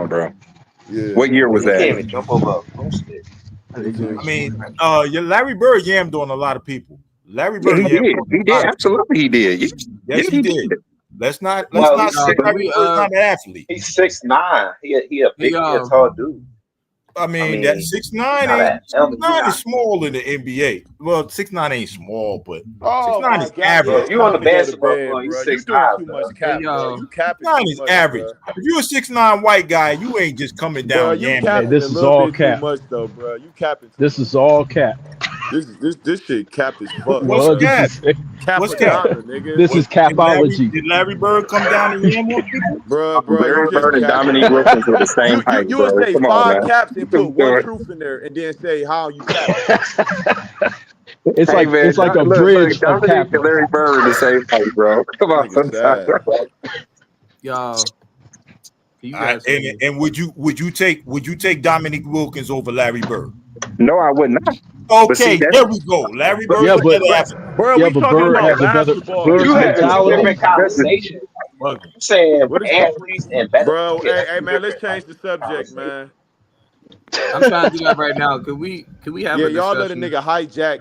Speaker 10: one, bro.
Speaker 2: Yeah,
Speaker 10: What year was
Speaker 5: He
Speaker 10: that?
Speaker 5: can't even jump over a post stick.
Speaker 2: they
Speaker 16: I
Speaker 2: just
Speaker 16: mean, your Larry Bird yammed on a lot of people. Larry
Speaker 10: Yeah,
Speaker 16: Bird
Speaker 10: he
Speaker 16: yammed
Speaker 10: did.
Speaker 16: on
Speaker 10: He
Speaker 16: a
Speaker 10: did.
Speaker 16: lot of people.
Speaker 10: Absolutely, he did. Yes,
Speaker 16: Yes,
Speaker 10: yes,
Speaker 16: he
Speaker 10: he
Speaker 16: did.
Speaker 10: did.
Speaker 16: Let's not
Speaker 5: Well,
Speaker 16: say
Speaker 5: he's
Speaker 16: Larry
Speaker 5: six.
Speaker 13: can we
Speaker 16: Bird's not an athlete.
Speaker 5: He's 6'9". He a
Speaker 13: he
Speaker 5: big. He a tall dude.
Speaker 16: I
Speaker 5: I
Speaker 16: mean, that
Speaker 5: mean, he's
Speaker 16: 6'9"
Speaker 5: not
Speaker 16: ain't
Speaker 5: a hell. He's
Speaker 16: 6'9" is
Speaker 5: not.
Speaker 16: small in the NBA. Well, 6'9" ain't small, but
Speaker 2: Oh
Speaker 16: 6'9"
Speaker 2: my
Speaker 16: is
Speaker 2: God!
Speaker 5: Bro,
Speaker 2: Yeah,
Speaker 16: average.
Speaker 5: if
Speaker 2: it's
Speaker 5: you on the
Speaker 2: time to go to
Speaker 5: basketball
Speaker 2: bed,
Speaker 5: floor, he's
Speaker 2: bro. You
Speaker 5: 6'9",
Speaker 2: doing too
Speaker 5: bro.
Speaker 2: much
Speaker 13: hey
Speaker 2: cap, bro.
Speaker 13: yo
Speaker 2: You capping
Speaker 16: 6'9"
Speaker 2: too
Speaker 16: is
Speaker 2: much,
Speaker 16: average.
Speaker 2: bro.
Speaker 16: If you're a 6'9" white guy, you ain't just coming
Speaker 2: Bro,
Speaker 16: down
Speaker 2: you
Speaker 16: yamming
Speaker 12: Hey,
Speaker 16: on
Speaker 2: capping a
Speaker 12: this is
Speaker 2: little
Speaker 12: all
Speaker 2: bit too
Speaker 12: cap.
Speaker 2: much, though, bro. You capping too
Speaker 12: This
Speaker 2: much.
Speaker 12: is all cap.
Speaker 2: This shit cap as fuck.
Speaker 16: What's
Speaker 12: No, this
Speaker 16: cap?
Speaker 12: is
Speaker 16: What's cap?
Speaker 2: Capadonna, nigga.
Speaker 12: this is capology.
Speaker 16: Did Larry Bird come down and ram on people?
Speaker 2: Bro, you
Speaker 10: Larry
Speaker 2: just
Speaker 10: Bird and
Speaker 2: capping,
Speaker 10: Dominique
Speaker 2: bro.
Speaker 10: Wilkins were the same height,
Speaker 2: You would
Speaker 10: bro.
Speaker 2: say
Speaker 10: Come on,
Speaker 2: 5
Speaker 10: man.
Speaker 2: caps and put
Speaker 10: Do
Speaker 2: one
Speaker 10: it.
Speaker 2: truth in there, and then say how you capping.
Speaker 12: It's
Speaker 10: Hey
Speaker 12: like
Speaker 10: man,
Speaker 12: it's like a
Speaker 10: look,
Speaker 12: bridge of
Speaker 10: Dominique and
Speaker 12: capping.
Speaker 10: Larry Bird the same height, bro. Come on,
Speaker 2: Nigga sad.
Speaker 13: Y'all, you
Speaker 16: All right,
Speaker 13: guys hear me?
Speaker 16: and would you take Dominique Wilkins over Larry Bird?
Speaker 10: No, I would not. But see,
Speaker 16: Okay, there we go. Larry Bird
Speaker 12: Yeah,
Speaker 16: would
Speaker 12: but
Speaker 16: never happen.
Speaker 2: Bro,
Speaker 12: yeah,
Speaker 2: we
Speaker 12: but
Speaker 2: talking
Speaker 12: Bird
Speaker 2: about
Speaker 12: has a better
Speaker 2: basketball
Speaker 12: Bird's
Speaker 5: You
Speaker 2: here.
Speaker 5: having two
Speaker 12: mentality.
Speaker 5: different conversations.
Speaker 16: Bugging.
Speaker 5: You saying
Speaker 2: What is,
Speaker 5: athletes and better
Speaker 2: bro?
Speaker 5: players.
Speaker 2: Hey,
Speaker 5: That's two
Speaker 2: man, let's
Speaker 5: different
Speaker 2: change the subject,
Speaker 5: conversations.
Speaker 2: man.
Speaker 13: I'm trying to do that right now. Could we have
Speaker 2: Yeah,
Speaker 13: a
Speaker 2: y'all let a
Speaker 13: discussion?
Speaker 2: nigga hijack.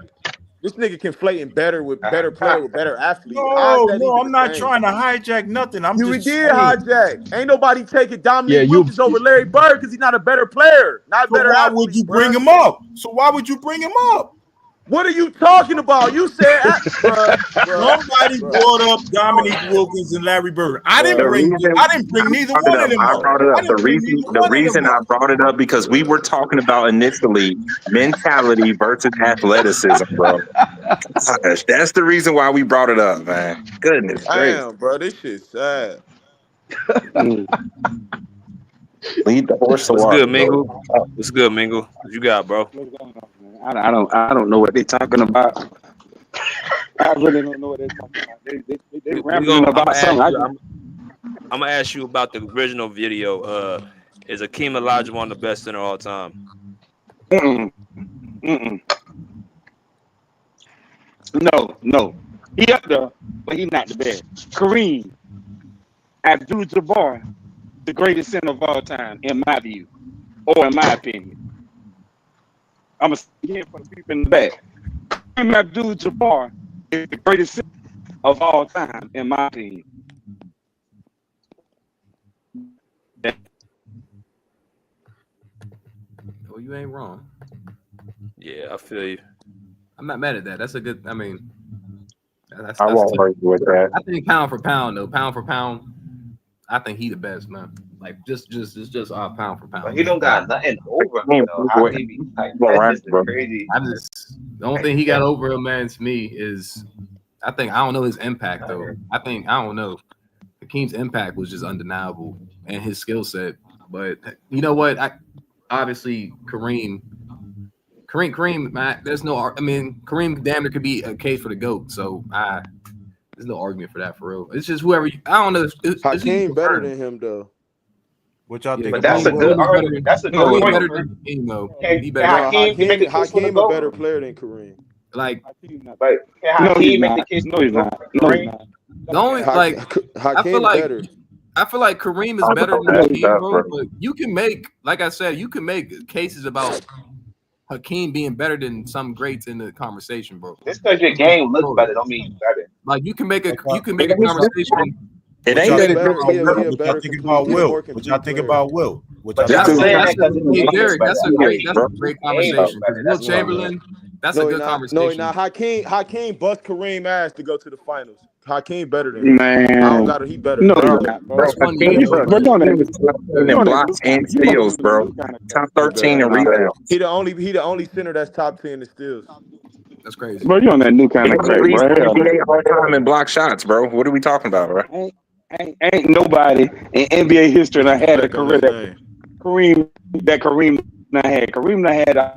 Speaker 2: This nigga conflating better with better player with better athlete. How is
Speaker 16: No,
Speaker 2: that
Speaker 16: no,
Speaker 2: even
Speaker 16: I'm
Speaker 2: the
Speaker 16: not
Speaker 2: same?
Speaker 16: trying to hijack nothing. I'm
Speaker 2: You
Speaker 16: just
Speaker 2: did
Speaker 16: saying.
Speaker 2: hijack. Ain't nobody taking
Speaker 12: Yeah,
Speaker 2: Dominique
Speaker 12: you
Speaker 2: Wilkins over Larry Bird because he's not a better player, not a
Speaker 16: So
Speaker 2: better
Speaker 16: why would
Speaker 2: athlete,
Speaker 16: you bring
Speaker 2: bro.
Speaker 16: him up? So why would you bring him up?
Speaker 2: What are you talking about? You said, bro.
Speaker 16: Somebody brought up Dominique Wilkins and Larry Bird. I didn't
Speaker 10: The
Speaker 16: bring
Speaker 10: reason
Speaker 16: neither
Speaker 10: I brought it
Speaker 16: one of
Speaker 10: up,
Speaker 16: them
Speaker 10: I
Speaker 16: up.
Speaker 10: brought it
Speaker 16: I
Speaker 10: up. The
Speaker 16: didn't bring
Speaker 10: reason,
Speaker 16: neither
Speaker 10: the
Speaker 16: one of them
Speaker 10: reason I
Speaker 16: up.
Speaker 10: brought it up because we were talking about initially mentality versus athleticism, bro. Gosh, that's the reason why we brought it up, man. Goodness gracious.
Speaker 2: Damn, bro, this shit sad.
Speaker 10: Lead the horse to
Speaker 7: What's
Speaker 10: water,
Speaker 7: good,
Speaker 10: bro.
Speaker 7: Mingle? What's good, Mingle? What you got, bro?
Speaker 4: I don't know what they're talking about. I really don't know what they're talking about. They rambling
Speaker 7: I'm
Speaker 4: about
Speaker 7: gonna ask
Speaker 4: something.
Speaker 7: you. I'm gonna ask you about the original video. Is Hakeem Olajuwon the best center of all time?
Speaker 4: Mm-mm. No. He up there, but he not the best. Kareem Abdul-Jabbar, the greatest center of all time, in my view, or in my opinion. I'm gonna say it again for the people in the back. Kareem Abdul-Jabbar is the greatest center of all time, in my opinion.
Speaker 13: Well, you ain't wrong.
Speaker 7: Yeah, I feel you.
Speaker 13: I'm not mad at that. That's a good. I mean, that's
Speaker 10: I won't
Speaker 13: tough.
Speaker 10: argue with that.
Speaker 13: I think pound for pound, though. Pound for pound, I think he the best, man. Like just pound for pound.
Speaker 5: But he don't got nothing over him, though. How can he be like that's just a crazy.
Speaker 13: The only thing he got over him, man, to me is I don't know his impact though. I don't know. Hakeem's impact was just undeniable and his skill set. But you know what? Obviously Kareem, man, there's no. I mean, Kareem damn near could be a case for the GOAT. So there's no argument for that for real. It's just whoever. I don't know.
Speaker 2: Hakeem better than him though.
Speaker 16: What y'all think?
Speaker 5: But that's a good argument. That's a good
Speaker 13: better
Speaker 5: point.
Speaker 13: than Hakeem though.
Speaker 5: Can
Speaker 13: He better.
Speaker 5: Hakeem make the case for the
Speaker 2: Hakeem a
Speaker 5: GOAT?
Speaker 2: better player than Kareem.
Speaker 13: Like,
Speaker 5: but can
Speaker 4: No, he's
Speaker 5: Hakeem make the
Speaker 4: not.
Speaker 5: case
Speaker 4: No,
Speaker 5: for
Speaker 4: he's
Speaker 5: the
Speaker 4: not.
Speaker 5: GOAT?
Speaker 4: No, he's not.
Speaker 13: The only like I feel
Speaker 2: Hakeem
Speaker 13: like
Speaker 2: better.
Speaker 13: Kareem is better than Hakeem, bro. But you can make, like I said, you can make cases about Hakeem being better than some greats in the conversation, bro.
Speaker 5: Just because your game looks better, don't mean you're better.
Speaker 13: Like you can make a conversation.
Speaker 10: It
Speaker 16: What
Speaker 10: ain't
Speaker 16: y'all
Speaker 10: that
Speaker 16: think
Speaker 10: it
Speaker 16: about
Speaker 10: different.
Speaker 16: Will? What y'all think about Will? What y'all think about Will?
Speaker 5: But y'all saying that because his game looks
Speaker 13: Derek,
Speaker 5: better.
Speaker 13: that's a great conversation.
Speaker 5: better.
Speaker 13: Will
Speaker 5: That's what I'm
Speaker 13: Chamberlain, that's
Speaker 2: No,
Speaker 13: a
Speaker 2: he
Speaker 13: good
Speaker 2: not.
Speaker 13: conversation.
Speaker 2: No, he not. Hakeem bust Kareem ass to go to the finals. Hakeem better than him.
Speaker 4: Man.
Speaker 2: I don't got it. He better.
Speaker 4: No,
Speaker 2: Bro,
Speaker 4: he's not, bro.
Speaker 13: That's funny,
Speaker 10: Hakeem
Speaker 13: though.
Speaker 4: But you're on that.
Speaker 10: was top 10 in blocks and steals, bro. Top 13 in rebounds.
Speaker 2: He the only center that's top 10 in steals.
Speaker 13: That's crazy.
Speaker 4: Bro, you on that new kind of crack,
Speaker 10: He's
Speaker 4: bro. Hell no.
Speaker 10: NBA all time in block shots, bro. What are we talking about, bro?
Speaker 4: Ain't nobody in NBA history that had a career that Kareem done had. Kareem done had an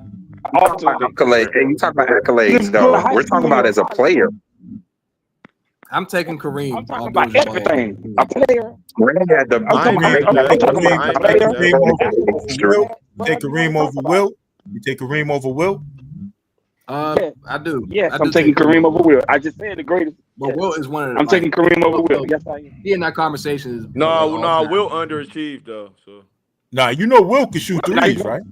Speaker 4: awesome
Speaker 10: Accolades. Hey, you talk about accolades, though. We're talking about as a player.
Speaker 13: I'm taking Kareem.
Speaker 4: I'm talking about everything. A player.
Speaker 10: Kareem had the.
Speaker 16: You take Kareem over Will? You take Kareem over Will?
Speaker 13: I do.
Speaker 4: Yes,
Speaker 13: I
Speaker 4: I'm
Speaker 13: do
Speaker 4: taking
Speaker 13: take
Speaker 4: Kareem over Will. I just said the greatest.
Speaker 13: But Will is one of the.
Speaker 4: I'm taking Kareem over Will. Yes, I am.
Speaker 13: He in that conversation is.
Speaker 2: No, Will underachieved though. So.
Speaker 16: Nah, you know Will can shoot threes, right?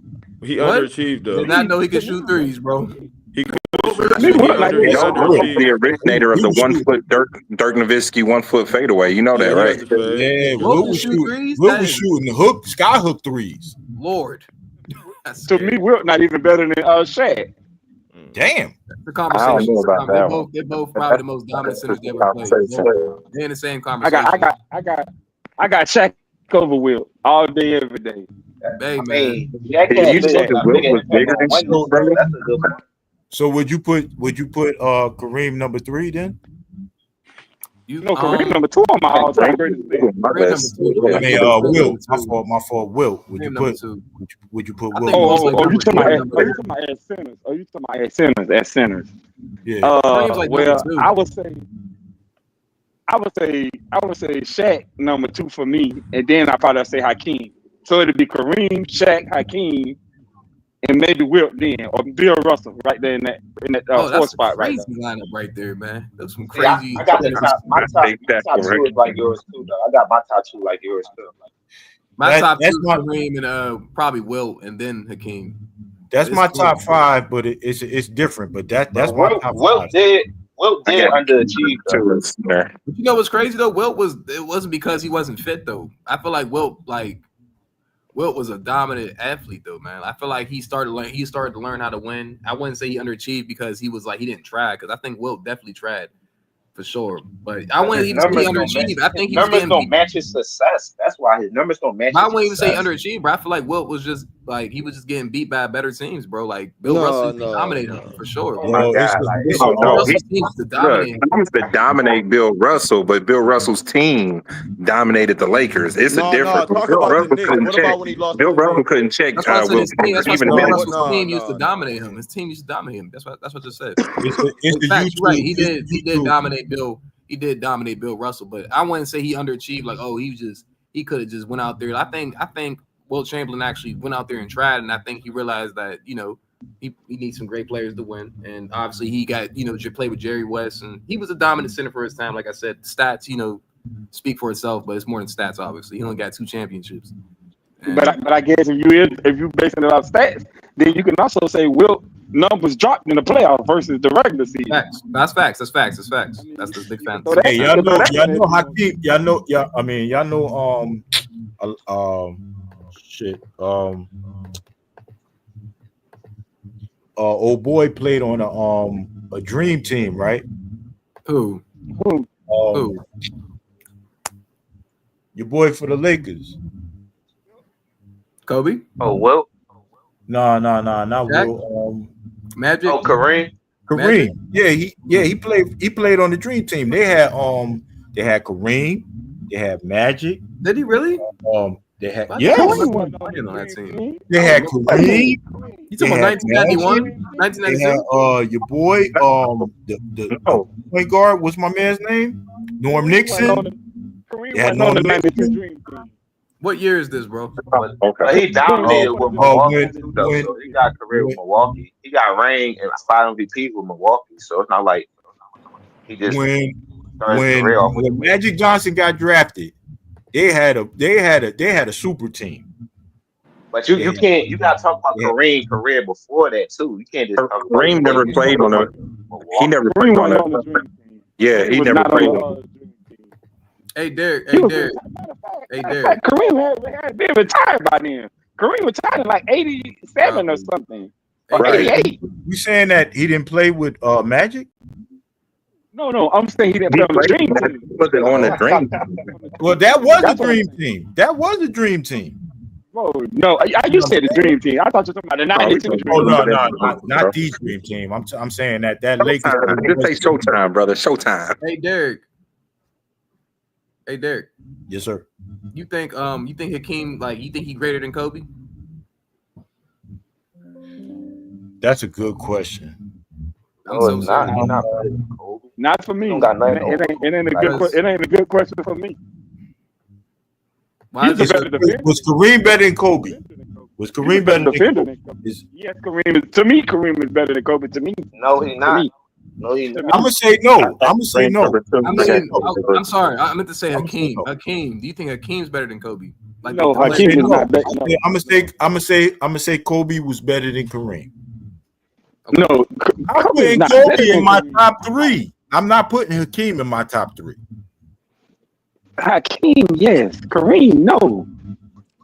Speaker 2: He
Speaker 13: What?
Speaker 2: underachieved though.
Speaker 13: Did not know he could shoot threes, bro.
Speaker 2: He could
Speaker 10: the originator of the 1 foot Dirk Nowitzki 1 foot fadeaway. You know that, right?
Speaker 16: Yeah, Will was shooting. Will was shooting hook, sky hook threes.
Speaker 13: Lord,
Speaker 4: to me, Will not even better than Shaq.
Speaker 16: Damn.
Speaker 13: The conversation.
Speaker 10: I don't know about that one.
Speaker 13: They're both probably the most dominant centers they ever played. They're in the same
Speaker 4: I
Speaker 13: conversation.
Speaker 4: got Shaq over Will all day, every day.
Speaker 13: Hey, man.
Speaker 5: Jack
Speaker 10: You said Will was bigger than Shaq, bro.
Speaker 5: That's a good one.
Speaker 16: So would you put Kareem number 3 then?
Speaker 4: No,
Speaker 9: Kareem number 2 on my all-time greatest list.
Speaker 4: Kareem number 2.
Speaker 16: I mean, Wilt. My fault. Wilt. Would you
Speaker 4: number
Speaker 16: put?
Speaker 4: 2.
Speaker 16: Would you put
Speaker 4: I
Speaker 16: Wilt?
Speaker 4: think Wilt's like
Speaker 9: you
Speaker 4: number
Speaker 9: talking about
Speaker 4: number
Speaker 9: you talking about as centers? Oh, you talking about as centers?
Speaker 16: Yeah.
Speaker 4: Kareem's like
Speaker 9: Well,
Speaker 4: number 2.
Speaker 9: I would say Shaq number 2 for me, and then I probably say Hakeem. So it'd be Kareem, Shaq, Hakeem, and maybe Wilt then, or Bill Russell right there in that
Speaker 4: that's
Speaker 9: fourth
Speaker 4: a
Speaker 9: spot right
Speaker 4: crazy
Speaker 9: there.
Speaker 4: lineup right there, man. That's some
Speaker 5: Yeah,
Speaker 4: crazy.
Speaker 5: I got my top 2 is like yours too, though. I got my top 2 like yours too.
Speaker 4: My top 2
Speaker 16: that's
Speaker 4: is
Speaker 16: my-
Speaker 4: Kareem and probably Wilt, and then Hakeem.
Speaker 16: That's
Speaker 4: It's
Speaker 16: my
Speaker 4: cool.
Speaker 16: top 5, but it's different. But that's my
Speaker 5: Wilt,
Speaker 16: top
Speaker 5: Wilt
Speaker 16: 5.
Speaker 5: did underachieve though.
Speaker 4: But you know what's crazy though? It wasn't because he wasn't fit though. I feel like Wilt was a dominant athlete though, man. I feel like he started to learn how to win. I wouldn't say he underachieved because he didn't try, because I think Wilt definitely tried for sure. But I wouldn't even say he underachieved. I think
Speaker 5: his numbers don't match his success. That's why his numbers don't match.
Speaker 4: I
Speaker 5: his
Speaker 4: wouldn't even say
Speaker 5: success.
Speaker 4: underachieved, bro. I feel like Wilt was just getting beat by better teams, bro. Like Bill Russell dominated him for sure.
Speaker 10: Oh my God!
Speaker 4: Bill Russell's team used to dominate him.
Speaker 10: He used to dominate Bill Russell, but Bill Russell's team dominated the Lakers. It's a difference.
Speaker 2: talk
Speaker 10: Bill
Speaker 2: about the
Speaker 10: Russell
Speaker 2: Knicks.
Speaker 10: couldn't
Speaker 2: What
Speaker 10: check.
Speaker 2: about when he lost
Speaker 10: Bill
Speaker 2: to the
Speaker 10: Russell
Speaker 2: Knicks?
Speaker 10: couldn't check.
Speaker 4: That's why I said
Speaker 10: Will
Speaker 4: his team. That's why I said
Speaker 10: even
Speaker 4: Bill
Speaker 10: then.
Speaker 4: Russell's team used to dominate him. His team used to dominate him. That's what I just said.
Speaker 16: It's
Speaker 4: Facts,
Speaker 16: the
Speaker 4: you're right.
Speaker 16: YouTube.
Speaker 4: He did dominate Bill. He did dominate Bill Russell, but I wouldn't say he underachieved. Like, oh, he could have just went out there. I think Will Chamberlain actually went out there and tried, and I think he realized that he needs some great players to win. And obviously he got to play with Jerry West, and he was a dominant center for his time. Like I said, stats speak for itself, but it's more than stats. Obviously, he only got 2 championships.
Speaker 9: But I guess if you basing it off stats, then you can also say Wilt numbers dropped in the playoff versus the regular season.
Speaker 4: Facts. That's facts. That's the big fan.
Speaker 16: Hey, y'all know Hakeem. Y'all know old boy played on a dream team, right?
Speaker 4: Who?
Speaker 16: Your boy for the Lakers.
Speaker 4: Kobe?
Speaker 5: Oh, Wilt?
Speaker 16: No, not
Speaker 4: Jack?
Speaker 16: Will.
Speaker 4: Magic?
Speaker 5: Oh, Kareem?
Speaker 16: Kareem. Yeah, he played on the dream team. They had Kareem, they had Magic.
Speaker 4: Did he really?
Speaker 16: They had
Speaker 4: Yes.
Speaker 16: They had Kareem.
Speaker 4: You talking about 1991? 1996?
Speaker 16: They had your boy, the point guard, what's my man's name? Norm Nixon. They had Norm Nixon.
Speaker 4: What year is this, bro?
Speaker 5: But he dominated with Milwaukee too, though. So he got a career with Milwaukee. He got ring and 5 MVPs with Milwaukee. So it's not like he just
Speaker 16: when Magic Johnson got drafted, they had a super team.
Speaker 5: But you can't. You got to talk about Kareem's career before that too. You can't just talk about
Speaker 10: Kareem never played on a. He never played on a. Yeah, he never played on.
Speaker 4: Hey Derek.
Speaker 9: Kareem had been retired by then. Kareem retired in like 87 or something. Or 88.
Speaker 16: You saying that he didn't play with Magic?
Speaker 9: No, I'm saying he didn't play on the dream team.
Speaker 10: He wasn't on the dream team.
Speaker 16: Well, that was a dream team. That was a dream team.
Speaker 9: Oh, no, you said the dream team. I thought you were talking about the 92 dream team.
Speaker 16: Oh, no, not the dream team. I'm saying that Lakers.
Speaker 10: Just say Showtime, brother. Showtime.
Speaker 4: Hey Derek.
Speaker 16: Yes, sir.
Speaker 4: You think Hakeem, you think he greater than Kobe?
Speaker 16: That's a good question.
Speaker 9: Not for me. It ain't a good question for me.
Speaker 16: Was Kareem better than Kobe? Was Kareem better than Kobe?
Speaker 9: Yes, Kareem. To me, Kareem is better than Kobe. To me,
Speaker 5: no, he's not. No, he's not.
Speaker 16: I'm gonna say no.
Speaker 4: I'm sorry. I meant to say Hakeem. Hakeem. Do you think Hakeem's better than Kobe?
Speaker 9: No, Hakeem is not better.
Speaker 16: I'm gonna say Kobe was better than Kareem.
Speaker 9: No,
Speaker 16: I'm putting Kobe in my top 3. I'm not putting Hakeem in my top 3.
Speaker 9: Hakeem, yes. Kareem, no.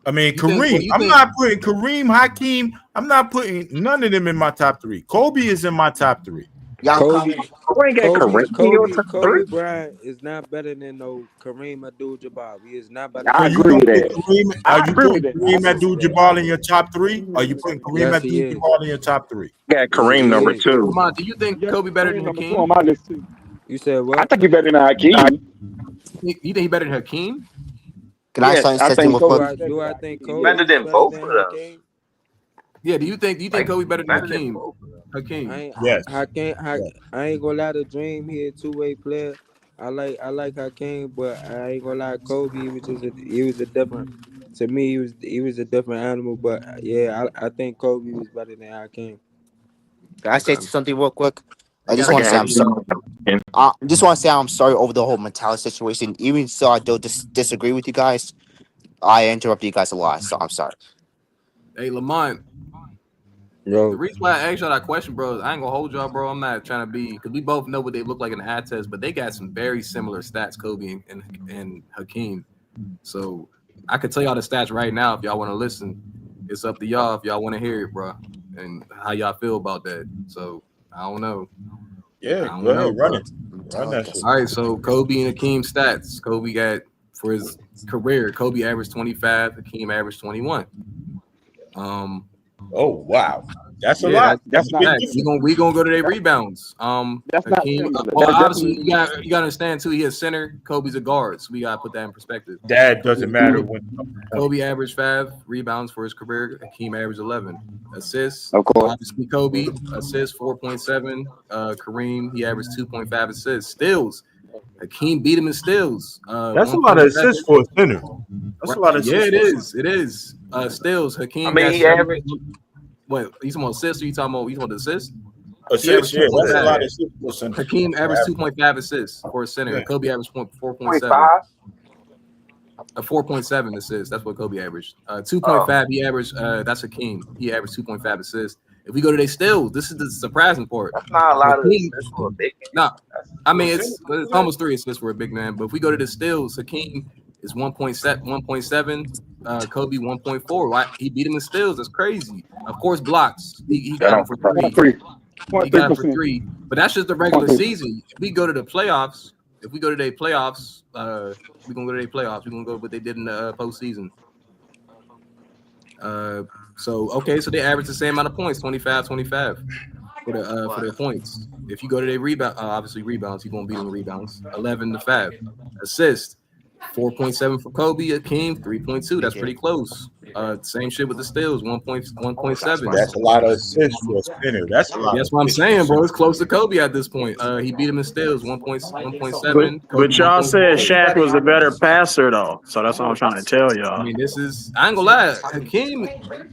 Speaker 16: I mean, Kareem. I'm not putting Kareem, Hakeem. I'm not putting none of them in my top 3. Kobe is in my top 3.
Speaker 15: Y'all
Speaker 21: Kobe,
Speaker 15: coming?
Speaker 10: Who ain't got Kareem in your top
Speaker 21: Kobe
Speaker 10: three?
Speaker 21: Bryant is not better than no Kareem Abdul-Jabbar. He is not better
Speaker 16: So
Speaker 4: I
Speaker 21: than
Speaker 16: you
Speaker 4: agree
Speaker 21: them.
Speaker 16: gonna
Speaker 4: with
Speaker 16: put
Speaker 4: that.
Speaker 16: Kareem? Are
Speaker 4: I
Speaker 16: you
Speaker 4: agree with
Speaker 16: putting
Speaker 4: that.
Speaker 21: I
Speaker 16: Kareem
Speaker 21: agree with that.
Speaker 16: Abdul-Jabbar in your top three? Are you putting Kareem
Speaker 21: Yes, he is.
Speaker 16: Abdul-Jabbar in your top three?
Speaker 10: Got
Speaker 21: Yeah,
Speaker 10: Kareem
Speaker 21: he
Speaker 10: number
Speaker 21: is.
Speaker 10: two.
Speaker 13: Lamont, do you think
Speaker 4: Yeah,
Speaker 13: Kobe better
Speaker 4: Kareem
Speaker 13: than
Speaker 4: number two
Speaker 13: Hakeem?
Speaker 4: on my list too.
Speaker 21: You said
Speaker 4: I
Speaker 21: what?
Speaker 4: think he better than Hakeem.
Speaker 13: You think he better than Hakeem?
Speaker 15: Can I
Speaker 4: Yes,
Speaker 15: start
Speaker 4: I
Speaker 15: something
Speaker 4: think
Speaker 15: real
Speaker 21: Do
Speaker 15: quick?
Speaker 4: Kobe's
Speaker 21: I
Speaker 4: better
Speaker 21: do
Speaker 4: than
Speaker 21: I think
Speaker 4: Hakeem. Yeah.
Speaker 21: Kobe
Speaker 5: Better
Speaker 21: is
Speaker 5: than
Speaker 21: better
Speaker 5: both
Speaker 21: than
Speaker 5: of them.
Speaker 21: Hakeem?
Speaker 13: Yeah. Do you think
Speaker 5: Like
Speaker 13: Kobe better than
Speaker 5: better than
Speaker 13: Hakeem?
Speaker 5: both of them.
Speaker 13: Hakeem.
Speaker 16: Yes. Yes.
Speaker 21: I ain't gonna lie to Dream. He a two-way player. I like Hakeem, but I ain't gonna lie. Kobe, he was a different. To me, he was a different animal. But yeah, I think Kobe was better than Hakeem.
Speaker 15: Can I say
Speaker 13: Okay.
Speaker 15: something real quick?
Speaker 13: They
Speaker 15: I just
Speaker 13: got
Speaker 10: I
Speaker 15: want
Speaker 13: some
Speaker 15: to
Speaker 10: got
Speaker 15: say I'm
Speaker 13: pretty.
Speaker 15: sorry.
Speaker 10: Hakeem.
Speaker 15: I just want to say I'm sorry over the whole mentality situation. Even so, I don't disagree with you guys. I interrupt you guys a lot, so I'm sorry.
Speaker 13: Hey, Lamont. The
Speaker 21: Yo,
Speaker 13: reason why I asked y'all that question, bro, is I ain't gonna hold y'all, bro. I'm not trying to be because we both know what they look like in the eye test, but they got some very similar stats, Kobe and Hakeem. So I could tell y'all the stats right now if y'all want to listen. It's up to y'all if y'all want to hear it, bro, and how y'all feel about that. So I don't know.
Speaker 16: Yeah.
Speaker 13: I don't
Speaker 16: Go
Speaker 13: know,
Speaker 16: ahead. Run
Speaker 13: bro.
Speaker 16: it. Run that shit.
Speaker 13: All right, so Kobe and Hakeem stats. Kobe got for his career. Kobe averaged 25. Hakeem averaged 21.
Speaker 16: Oh wow, that's a
Speaker 13: Yeah,
Speaker 16: lot. That's
Speaker 4: That's
Speaker 16: a
Speaker 4: not
Speaker 16: big
Speaker 13: facts.
Speaker 16: difference.
Speaker 13: We gonna go to their rebounds.
Speaker 4: that's not
Speaker 13: Hakeem.
Speaker 4: similar.
Speaker 13: Well,
Speaker 4: That's
Speaker 13: obviously
Speaker 4: definitely
Speaker 13: you gotta understand too. He is center. Kobe's a guard, so we gotta put that in perspective.
Speaker 16: That doesn't matter
Speaker 13: Kobe,
Speaker 16: when it comes to points.
Speaker 13: Kobe averaged 5 rebounds for his career. Hakeem averaged 11 assists.
Speaker 4: of course.
Speaker 13: Obviously, Kobe assists 4.7. Kareem he averaged 2.5 assists. Steals. Hakeem beat him in steals.
Speaker 16: That's a lot of
Speaker 13: 1.7.
Speaker 16: assists for a center. That's
Speaker 13: Right.
Speaker 16: a lot of
Speaker 13: Yeah,
Speaker 16: assists
Speaker 13: it
Speaker 16: for a center.
Speaker 13: is. It is. Steals.
Speaker 5: I
Speaker 13: Hakeem
Speaker 5: mean,
Speaker 13: got
Speaker 5: he
Speaker 13: 7.
Speaker 5: averaged.
Speaker 13: What? You talking about assists or you talking about assists? He
Speaker 16: Assists,
Speaker 13: averaged
Speaker 16: yeah, that's a
Speaker 13: 2.5.
Speaker 16: lot of assists for a center.
Speaker 13: Hakeem averaged 2.5 assists for a center.
Speaker 16: Yeah.
Speaker 13: Kobe averaged
Speaker 5: Point
Speaker 13: 4.7.
Speaker 5: five.
Speaker 13: A 4.7 assists. That's what Kobe averaged.
Speaker 5: Oh,
Speaker 13: 2.5 he averaged. That's Hakeem. He averaged 2.5 assists. If we go to their steals, this is the surprising part.
Speaker 5: that's not a lot of
Speaker 13: Hakeem,
Speaker 5: assists for a big man.
Speaker 13: no,
Speaker 5: That's
Speaker 13: I
Speaker 16: For a
Speaker 13: mean
Speaker 16: center,
Speaker 13: it's almost 3 assists for a big man. But if we go to the steals, Hakeem is 1.7. Kobe 1.4. Right? He beat him in steals. That's crazy. Of course, blocks. He
Speaker 10: That
Speaker 13: got him
Speaker 10: don't
Speaker 13: for
Speaker 10: surprise
Speaker 4: Point
Speaker 13: 3.
Speaker 4: three.
Speaker 13: He
Speaker 4: Point three
Speaker 13: got him for
Speaker 4: percent.
Speaker 13: 3. But that's just the
Speaker 4: Point
Speaker 13: regular
Speaker 4: three.
Speaker 13: season. If we go to the playoffs, we're gonna go to their playoffs. We're gonna go with what they did in the postseason. So okay, so they average the same amount of points, 25, 25 for their points. If you go to their rebound, obviously rebounds, you're gonna beat them in rebounds. 11-5. Assist, 4.7 for Kobe. Hakeem, 3.2. That's pretty close. Same shit with the steals, 1.7.
Speaker 16: that's a lot of assists for a center. That's a lot of
Speaker 13: That's what I'm
Speaker 16: assists for a
Speaker 13: saying, bro.
Speaker 16: center.
Speaker 13: It's close to Kobe at this point. He beat him in steals, 1.7. Kobe
Speaker 9: But y'all said
Speaker 13: 1.4.
Speaker 9: Shaq was a better passer though, so that's what I'm trying to tell
Speaker 13: I
Speaker 9: y'all.
Speaker 13: mean, this is I ain't gonna lie. Hakeem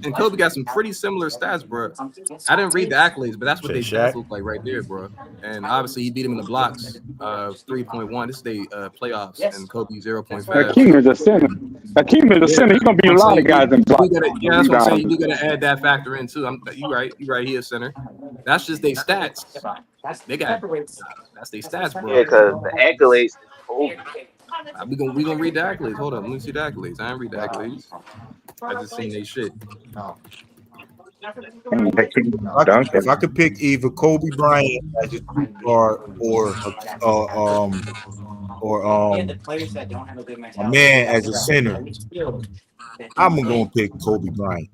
Speaker 13: and Kobe got some pretty similar stats, bro. I didn't read the accolades, but that's what
Speaker 16: Say
Speaker 13: they stats
Speaker 16: Shaq.
Speaker 13: look like right there, bro. And obviously, he beat him in the blocks, 3.1. This is the playoffs, and Kobe 0.5.
Speaker 4: Hakeem is a center. Hakeem is a
Speaker 13: Yeah,
Speaker 4: center. He's gonna beat a
Speaker 13: I'm
Speaker 4: lot of
Speaker 13: saying
Speaker 4: guys in
Speaker 13: you
Speaker 4: blocks
Speaker 13: gotta.
Speaker 4: and
Speaker 13: Yeah, that's what I'm saying.
Speaker 4: rebounds
Speaker 13: You
Speaker 4: and
Speaker 13: do
Speaker 4: stuff.
Speaker 13: gotta add that factor in too. You right. You right. He is center. That's just their stats. They got that's their stats,
Speaker 5: yeah,
Speaker 13: bro.
Speaker 5: because the accolades is Kobe.
Speaker 13: We gonna read the accolades. Hold up, let me see the accolades. I ain't read the accolades. I just seen they shit.
Speaker 10: Hakeem
Speaker 16: If I
Speaker 10: Duncan.
Speaker 16: could pick either Kobe Bryant as a two guard or my man as a center, I'm gonna pick Kobe Bryant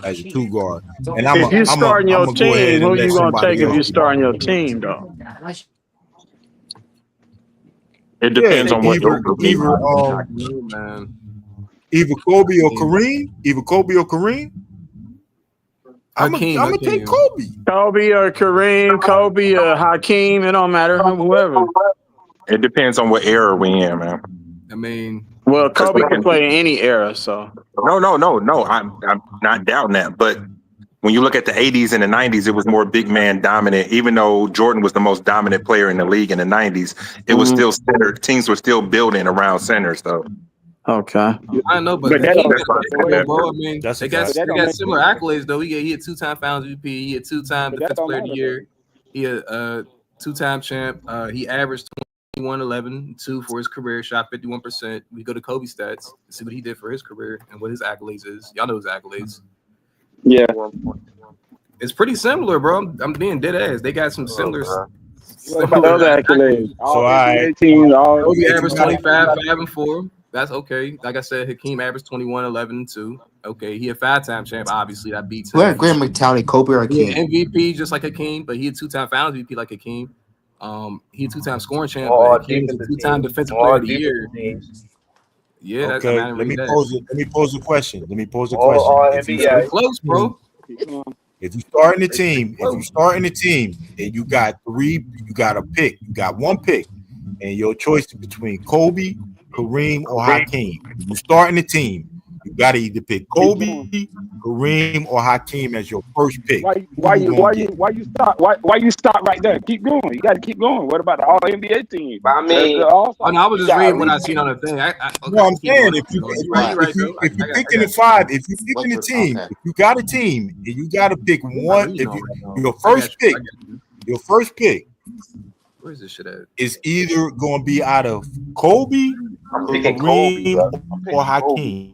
Speaker 16: as a two guard, and
Speaker 9: If you starting
Speaker 16: I'm
Speaker 9: your
Speaker 16: gonna go
Speaker 9: team,
Speaker 16: ahead and
Speaker 9: who
Speaker 16: let
Speaker 9: you gonna take
Speaker 16: somebody
Speaker 9: if
Speaker 16: else
Speaker 9: you
Speaker 16: get off.
Speaker 9: starting your team though?
Speaker 10: It
Speaker 16: Yeah,
Speaker 10: depends on what order we
Speaker 13: Man.
Speaker 16: either Kobe or Kareem, I'm gonna take Kobe.
Speaker 9: Kobe or Kareem, Kobe or Hakeem, it don't matter. Whoever.
Speaker 10: It depends on what era we in, man.
Speaker 13: I mean,
Speaker 9: Well,
Speaker 10: Because
Speaker 9: Kobe can play in any era, so
Speaker 10: no. I'm not doubting that, but when you look at the 80s and the 90s, it was more big man dominant. Even though Jordan was the most dominant player in the league in the 90s, it was still center. Teams were still building around centers, though.
Speaker 9: okay.
Speaker 13: I don't know, but
Speaker 9: But that
Speaker 13: Hakeem
Speaker 9: don't
Speaker 10: That's
Speaker 13: got
Speaker 10: what I'm
Speaker 13: cool,
Speaker 10: saying.
Speaker 13: bro. I mean,
Speaker 7: That's a
Speaker 13: they got
Speaker 7: fact.
Speaker 13: they got similar accolades though. He had 2-time Finals MVP. He had 2-time
Speaker 4: But that
Speaker 13: Defensive
Speaker 4: don't
Speaker 13: Player of the
Speaker 4: matter though.
Speaker 13: Year. He had 2-time champ. He averaged 21, 11, 2 for his career. Shot 51%. We go to Kobe stats and see what he did for his career and what his accolades is. Y'all know his accolades.
Speaker 4: Yeah.
Speaker 13: It's pretty similar, bro. I'm being dead ass. They got some similar.
Speaker 4: What about the other accolades? All
Speaker 16: So, all right.
Speaker 4: NBA teams, all
Speaker 13: Kobe
Speaker 16: If you
Speaker 13: averaged
Speaker 16: got
Speaker 13: 25, 5 and 4. That's okay. Like I said, Hakeem averaged 21, 11 and 2. Okay, he a 5-time champ. Obviously, that beats
Speaker 15: Who
Speaker 13: him.
Speaker 15: had great mentality, Kobe or
Speaker 13: He
Speaker 15: Hakeem?
Speaker 13: had MVP just like Hakeem, but he had 2-time Finals MVP like Hakeem. He had 2-time scoring champ, but
Speaker 5: All
Speaker 13: Hakeem was a
Speaker 5: defensive
Speaker 13: 2-time
Speaker 5: teams.
Speaker 13: defensive player
Speaker 5: All
Speaker 13: of the year.
Speaker 5: defensive teams.
Speaker 13: Yeah, that
Speaker 16: okay,
Speaker 13: man
Speaker 16: let me
Speaker 13: read that.
Speaker 16: pose a question. Let me pose a
Speaker 5: All
Speaker 16: question. If you
Speaker 5: NBA.
Speaker 13: Pretty close, bro.
Speaker 16: if you start in the team, and you got a pick, you got one pick, and your choice is between Kobe, Kareem, or Hakeem. If you start in the team, you got to either pick Kobe, Kareem, or Hakeem as your first pick.
Speaker 4: Why you stop right there? Keep going. You got to keep going. What about the All NBA team?
Speaker 5: I mean,
Speaker 13: Oh, no, I was
Speaker 5: you
Speaker 13: just
Speaker 5: got
Speaker 13: reading
Speaker 5: at
Speaker 13: what I
Speaker 5: least
Speaker 13: seen on the thing.
Speaker 16: No, I'm saying if you
Speaker 15: Alright.
Speaker 16: picking the five, if you picking the
Speaker 15: What's
Speaker 16: team,
Speaker 15: okay.
Speaker 16: if you got a team and you got to pick one, if your first pick
Speaker 13: Where's this shit at?
Speaker 16: is either going to be out of Kobe,
Speaker 5: I'm picking Kobe, bro. I'm picking
Speaker 16: or
Speaker 5: Kobe.
Speaker 16: Hakeem.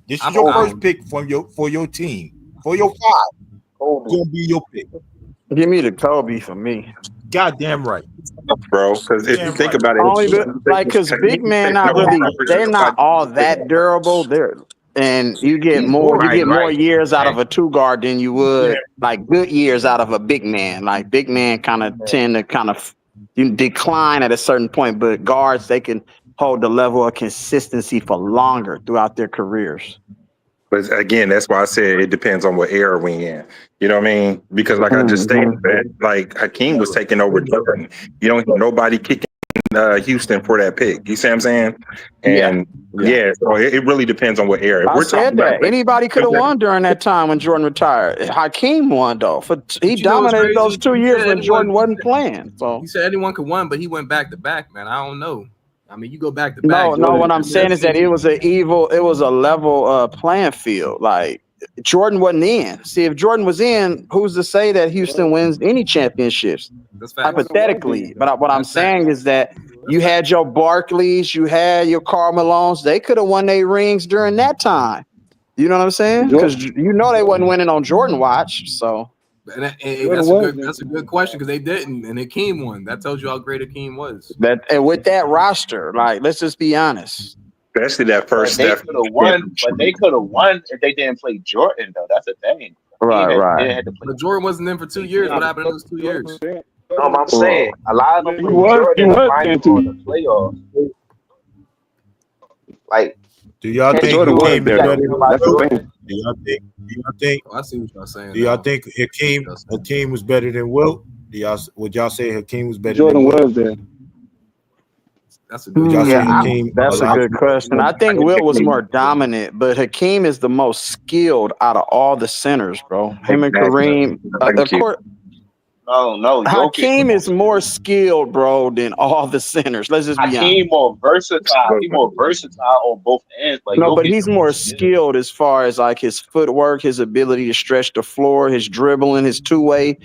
Speaker 16: This is your first pick for your team. For your five,
Speaker 5: Kobe.
Speaker 16: gonna be your pick.
Speaker 14: Give me the Kobe for me.
Speaker 16: Goddamn right,
Speaker 10: bro. Because if you think about it,
Speaker 14: Only because big men not really, they're not all that durable. And you get more years out of a two guard than you would like good years out of a big man. Like big men kind of tend to you decline at a certain point, but guards they can hold the level of consistency for longer throughout their careers.
Speaker 10: But again, that's why I said it depends on what era we in. You know what I mean? Because like I just stated, man, like Hakeem was taking over Jordan. You don't hear nobody kicking Houston for that pick. You see what I'm saying? And so it really depends on what era.
Speaker 14: I said that anybody could have won during that time when Jordan retired. Hakeem won though. He dominated those 2 years when Jordan wasn't playing. So
Speaker 13: he said anyone could win, but he went back to back, man. I don't know. I mean, you go back to back.
Speaker 14: No. What I'm saying is that it was a level playing field. Like Jordan wasn't in. See, if Jordan was in, who's to say that Houston wins any championships? Hypothetically. But what I'm saying is that you had your Barkleys, you had your Karl Malones. They could have won their rings during that time. You know what I'm saying? Because they wasn't winning on Jordan watch. So.
Speaker 13: And that's a good question because they didn't, and Hakeem won. That tells you how great Hakeem was.
Speaker 14: And with that roster, like let's just be honest.
Speaker 10: Especially that first
Speaker 5: step. They could have won if they didn't play Jordan though. That's the thing.
Speaker 14: Right.
Speaker 13: But Jordan wasn't in for 2 years. What happened in those 2 years?
Speaker 5: I'm saying a lot of them played Jordan in the finals or the playoffs. Like,
Speaker 16: do y'all think Hakeem is better than Wilt? Do y'all think?
Speaker 13: I see what y'all saying.
Speaker 16: Do y'all think Hakeem was better than Wilt? Would y'all say Hakeem was better
Speaker 4: Jordan
Speaker 16: than Wilt?
Speaker 4: was there.
Speaker 13: That's a good
Speaker 14: That's a good question. I think Wilt was more dominant, but Hakeem is the most skilled out of all the centers, bro. Him and Kareem. Of course,
Speaker 5: no.
Speaker 14: Hakeem is more skilled, bro, than all the centers. Let's just be honest.
Speaker 5: Hakeem more versatile. He's more versatile on both ends. Like,
Speaker 14: no, but he's more skilled as far as like his footwork, his ability to stretch the floor, his dribbling, his two-way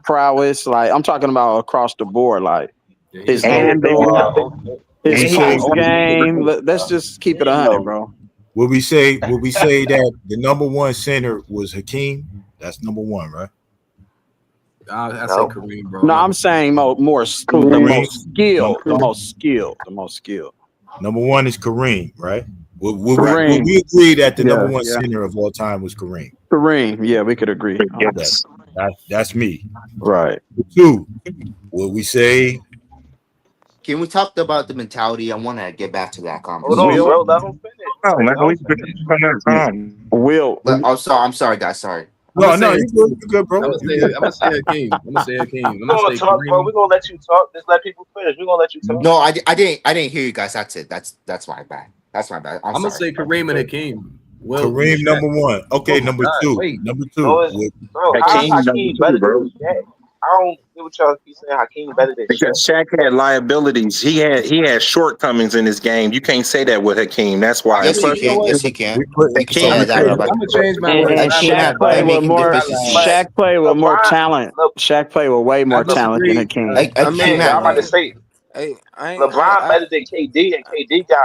Speaker 14: prowess. Like I'm talking about across the board, like his handle, his post game. Let's just keep it 100, bro.
Speaker 16: Will we say that the number one center was Hakeem? That's number one, right?
Speaker 13: I say Kareem, bro.
Speaker 14: No, I'm saying the most skilled.
Speaker 16: Number one is Kareem, right? Will we agree that the number one center of all time was Kareem?
Speaker 14: Kareem, yeah, we could agree.
Speaker 16: Yes. That's me.
Speaker 14: Right.
Speaker 16: Two, will we say?
Speaker 15: Can we talk about the mentality? I want to get back to that conversation.
Speaker 5: Hold on, bro. Let him finish.
Speaker 14: Will.
Speaker 15: I'm sorry, guys. Sorry.
Speaker 16: No, you're good, bro.
Speaker 13: I'm gonna say Hakeem.
Speaker 5: We're gonna talk, bro. We're gonna let you talk. Just let people finish. We're gonna let you talk.
Speaker 15: No, I didn't hear you guys. That's it. That's my bad. That's my bad. I'm
Speaker 13: gonna say Kareem and Hakeem.
Speaker 16: Kareem number one. Okay, number two. Number two.
Speaker 5: Bro, Hakeem better than Shaq. I don't get what y'all keep saying. Hakeem better than Shaq.
Speaker 10: Because Shaq had liabilities. He had shortcomings in his game. You can't say that with Hakeem. That's why.
Speaker 15: Yes, he can. Yes, he can.
Speaker 13: I'm gonna change my word.
Speaker 14: Shaq played with more talent. Shaq played with way more talent than Hakeem.
Speaker 5: I'm about to say LeBron better than KD, and KD got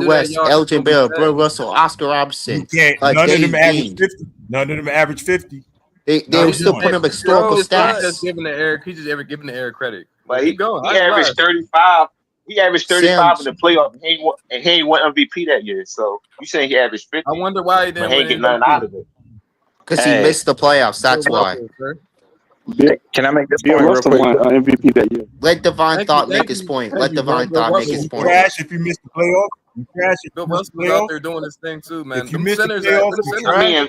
Speaker 15: Jerry
Speaker 13: do that,
Speaker 15: West,
Speaker 13: y'all
Speaker 15: Elgin
Speaker 13: still be
Speaker 15: Baylor,
Speaker 13: set.
Speaker 15: Bill Russell, Oscar
Speaker 16: You
Speaker 15: Robertson,
Speaker 16: can't. None of them
Speaker 15: Dave
Speaker 16: average
Speaker 15: Dean.
Speaker 16: 50. None of them average 50.
Speaker 15: They
Speaker 16: Not
Speaker 15: were still
Speaker 16: one.
Speaker 15: putting up
Speaker 13: Bro,
Speaker 15: historical
Speaker 13: it's not just
Speaker 15: stats.
Speaker 13: giving the Eric. He's just ever giving the Eric credit.
Speaker 5: But
Speaker 13: Keep going.
Speaker 5: he
Speaker 13: I ain't gonna lie.
Speaker 5: averaged 35. He averaged 35 in
Speaker 15: Sims,
Speaker 5: the playoff, and he ain't won MVP that year. So you saying he averaged
Speaker 13: I
Speaker 5: 50,
Speaker 13: wonder why he
Speaker 5: but
Speaker 13: didn't
Speaker 5: he ain't
Speaker 13: win
Speaker 5: get nothing
Speaker 13: MVP.
Speaker 5: out of it.
Speaker 15: because he
Speaker 10: Hey,
Speaker 15: missed the playoffs.
Speaker 13: Bill
Speaker 15: That's why.
Speaker 13: Russell, sir.
Speaker 10: can I make this
Speaker 4: Bill
Speaker 10: point real
Speaker 4: Russell
Speaker 10: quick?
Speaker 4: won MVP that year.
Speaker 15: Let Divine Thought make
Speaker 13: Thank
Speaker 15: his
Speaker 13: you,
Speaker 15: point.
Speaker 13: thank
Speaker 15: Let
Speaker 13: you, bro.
Speaker 15: Divine
Speaker 13: Bill
Speaker 15: Thought make
Speaker 16: So
Speaker 13: Russell
Speaker 15: his
Speaker 16: you
Speaker 13: was doing
Speaker 15: point.
Speaker 13: it.
Speaker 16: trash if you miss the playoff. You trash if
Speaker 13: Bill
Speaker 16: you miss
Speaker 13: Russell
Speaker 16: the
Speaker 13: was out
Speaker 16: playoff.
Speaker 13: there doing his thing too, man.
Speaker 16: If you
Speaker 13: Them
Speaker 16: miss the
Speaker 13: centers,
Speaker 16: playoff,
Speaker 13: them
Speaker 16: you
Speaker 13: centers,
Speaker 5: I
Speaker 16: trash.
Speaker 5: mean,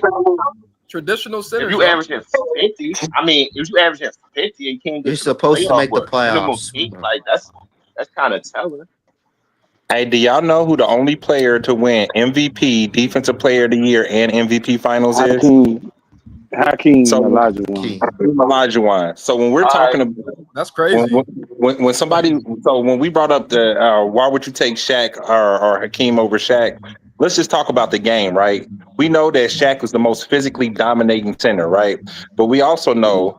Speaker 13: traditional
Speaker 5: if
Speaker 13: centers,
Speaker 5: you
Speaker 13: y'all.
Speaker 5: averaging 50, I mean, if you averaging 50 and you can't
Speaker 15: You're
Speaker 5: get to the
Speaker 15: supposed to
Speaker 5: playoff
Speaker 15: make the
Speaker 5: with minimum
Speaker 15: playoffs.
Speaker 5: eight, like that's kind of telling.
Speaker 10: Hey, do y'all know who the only player to win MVP, Defensive Player of the Year, and MVP Finals is?
Speaker 4: Hakeem
Speaker 10: So
Speaker 4: Olajuwon.
Speaker 15: Key.
Speaker 10: Olajuwon. So when we're
Speaker 5: All
Speaker 10: talking
Speaker 5: right,
Speaker 10: about
Speaker 13: That's crazy.
Speaker 10: when somebody, so when we brought up the why would you take Shaq or Hakeem over Shaq? Let's just talk about the game, right? We know that Shaq was the most physically dominating center, right? But we also know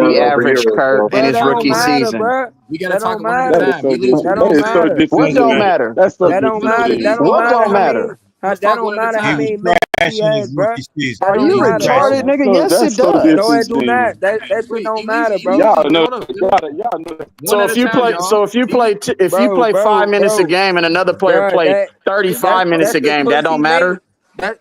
Speaker 5: won
Speaker 18: baby
Speaker 5: over
Speaker 18: average,
Speaker 5: heroes,
Speaker 18: Kurt,
Speaker 5: bro.
Speaker 18: in
Speaker 7: Bro,
Speaker 18: his
Speaker 7: that don't
Speaker 18: rookie
Speaker 7: matter,
Speaker 18: season.
Speaker 7: bro.
Speaker 13: We gotta
Speaker 7: That
Speaker 13: talk
Speaker 7: don't
Speaker 13: one at a
Speaker 1: That
Speaker 7: matter.
Speaker 1: is
Speaker 13: time.
Speaker 1: so
Speaker 13: He leads
Speaker 1: dis.
Speaker 13: the
Speaker 7: That
Speaker 1: That
Speaker 7: don't
Speaker 13: league.
Speaker 1: is so
Speaker 7: matter.
Speaker 18: What don't
Speaker 1: disingenuous.
Speaker 18: matter?
Speaker 1: That's so
Speaker 7: That don't
Speaker 13: No, no,
Speaker 7: matter.
Speaker 13: he
Speaker 7: That
Speaker 1: disingenuous.
Speaker 13: leads
Speaker 7: don't
Speaker 13: the
Speaker 18: What
Speaker 7: matter
Speaker 13: league.
Speaker 18: don't
Speaker 7: how
Speaker 18: matter?
Speaker 7: many.
Speaker 13: Let's
Speaker 7: That
Speaker 13: talk
Speaker 7: don't
Speaker 13: one at a
Speaker 7: matter how
Speaker 16: He
Speaker 13: time.
Speaker 16: was
Speaker 7: many minutes
Speaker 16: trash
Speaker 7: he
Speaker 16: in his
Speaker 7: had, bro.
Speaker 16: rookie season.
Speaker 7: That
Speaker 18: Are
Speaker 16: He
Speaker 7: don't
Speaker 18: you
Speaker 16: was
Speaker 7: matter,
Speaker 16: trash.
Speaker 18: retarded,
Speaker 7: bro.
Speaker 18: nigga?
Speaker 1: So
Speaker 18: Yes,
Speaker 1: that's
Speaker 18: it
Speaker 1: so
Speaker 18: does.
Speaker 7: No, it do
Speaker 1: disingenuous.
Speaker 7: not. That shit
Speaker 13: Wait,
Speaker 7: don't
Speaker 13: he leads.
Speaker 7: matter,
Speaker 13: He
Speaker 7: bro.
Speaker 13: leads the
Speaker 1: Y'all
Speaker 13: league.
Speaker 1: know.
Speaker 13: Hold on, Philly.
Speaker 1: Y'all know that.
Speaker 13: One at a time, y'all.
Speaker 18: So if you
Speaker 13: He
Speaker 18: play
Speaker 13: leads.
Speaker 18: if you
Speaker 7: Bro,
Speaker 18: play
Speaker 7: bro,
Speaker 18: 5 minutes a
Speaker 7: bro,
Speaker 18: game and another player
Speaker 7: bro.
Speaker 18: play
Speaker 13: Crazy.
Speaker 18: 35 minutes
Speaker 7: That's
Speaker 18: a
Speaker 7: the
Speaker 18: game,
Speaker 7: choice
Speaker 18: that
Speaker 7: he
Speaker 18: don't
Speaker 7: made.
Speaker 18: matter.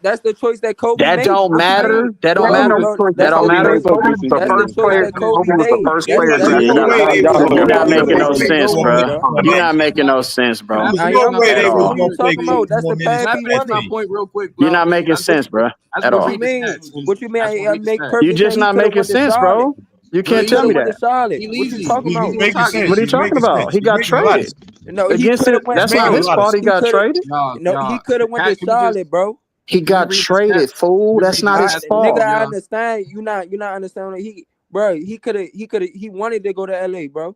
Speaker 7: That's the choice that Kobe
Speaker 18: That
Speaker 7: made.
Speaker 18: don't
Speaker 7: What you mean,
Speaker 18: matter. That don't
Speaker 1: Y'all
Speaker 7: bro,
Speaker 18: matter.
Speaker 1: know.
Speaker 7: bro?
Speaker 18: That
Speaker 7: That's
Speaker 18: don't
Speaker 7: the
Speaker 1: Kobe
Speaker 18: matter.
Speaker 1: is
Speaker 7: choice.
Speaker 1: so
Speaker 18: The
Speaker 7: That's the
Speaker 18: first
Speaker 7: choice
Speaker 1: disingenuous.
Speaker 18: player.
Speaker 7: that Kobe
Speaker 18: Kobe was the
Speaker 7: made.
Speaker 18: first
Speaker 7: That's
Speaker 18: player
Speaker 16: There's
Speaker 7: that's
Speaker 18: drafted.
Speaker 16: no
Speaker 18: You're
Speaker 7: Kobe.
Speaker 16: way
Speaker 18: not.
Speaker 16: they
Speaker 1: Y'all
Speaker 16: was
Speaker 1: know.
Speaker 18: You're
Speaker 16: gonna
Speaker 18: not
Speaker 16: make
Speaker 1: Y'all
Speaker 16: him
Speaker 1: know
Speaker 18: making
Speaker 16: play
Speaker 18: no
Speaker 1: Kobe.
Speaker 16: like
Speaker 18: sense,
Speaker 16: 4
Speaker 7: Come on,
Speaker 18: bruh.
Speaker 16: minutes
Speaker 7: bro.
Speaker 16: per
Speaker 18: You're
Speaker 16: game.
Speaker 18: not making no sense,
Speaker 16: There
Speaker 18: bro.
Speaker 16: was
Speaker 7: I
Speaker 16: no
Speaker 7: am.
Speaker 16: way
Speaker 7: That's
Speaker 16: they
Speaker 18: At
Speaker 16: was
Speaker 7: what
Speaker 18: all.
Speaker 7: you
Speaker 16: gonna play
Speaker 7: talking about.
Speaker 16: 50
Speaker 7: That's
Speaker 16: more
Speaker 7: the
Speaker 16: minutes
Speaker 7: path
Speaker 16: per
Speaker 7: he
Speaker 13: That's my
Speaker 7: wanted.
Speaker 16: team.
Speaker 13: point, real quick,
Speaker 18: You're
Speaker 13: bro.
Speaker 18: not making
Speaker 13: I just,
Speaker 18: sense, bruh.
Speaker 13: I just
Speaker 18: At
Speaker 13: want to
Speaker 7: What you
Speaker 18: all.
Speaker 13: read the
Speaker 7: mean?
Speaker 13: stats.
Speaker 7: What you mean?
Speaker 13: I just want to
Speaker 7: I
Speaker 13: read the
Speaker 7: make
Speaker 13: stats.
Speaker 18: You
Speaker 7: perfect sense.
Speaker 18: just
Speaker 7: He
Speaker 18: not
Speaker 7: could have
Speaker 18: making
Speaker 7: went to
Speaker 18: sense,
Speaker 7: Charlotte.
Speaker 18: bro. You
Speaker 13: Bro,
Speaker 7: He
Speaker 18: can't
Speaker 13: he
Speaker 18: tell
Speaker 7: could
Speaker 18: me
Speaker 7: have
Speaker 13: leads.
Speaker 7: went to
Speaker 18: that.
Speaker 7: Charlotte.
Speaker 13: He
Speaker 7: What
Speaker 13: leads
Speaker 7: you
Speaker 13: it.
Speaker 7: talking
Speaker 16: He's
Speaker 7: about?
Speaker 13: What are you
Speaker 16: making
Speaker 13: talking
Speaker 16: sense.
Speaker 18: What are you
Speaker 16: He's
Speaker 13: about?
Speaker 18: talking
Speaker 16: making
Speaker 18: about?
Speaker 16: sense.
Speaker 18: He
Speaker 16: He's
Speaker 18: got
Speaker 16: making a lot of
Speaker 18: traded.
Speaker 16: sense.
Speaker 7: No, he
Speaker 18: Against
Speaker 7: could
Speaker 18: it.
Speaker 7: have went,
Speaker 16: He's
Speaker 18: That's
Speaker 16: making
Speaker 18: not
Speaker 16: a
Speaker 7: bro.
Speaker 18: his
Speaker 16: lot of
Speaker 18: fault. He
Speaker 16: sense.
Speaker 7: He
Speaker 18: got
Speaker 7: could have.
Speaker 18: traded.
Speaker 7: No, he could have went
Speaker 13: Cat,
Speaker 7: to
Speaker 13: can we just,
Speaker 7: Charlotte, bro.
Speaker 18: He
Speaker 13: can we
Speaker 18: got
Speaker 13: read the
Speaker 18: traded,
Speaker 13: stats?
Speaker 18: fool.
Speaker 13: Can we
Speaker 18: That's
Speaker 13: read the
Speaker 18: not his
Speaker 13: stats real
Speaker 7: Nigga,
Speaker 13: quick,
Speaker 18: fault.
Speaker 7: I
Speaker 13: y'all?
Speaker 7: understand. You not understanding. He, bro. He could have. He wanted to go to LA, bro.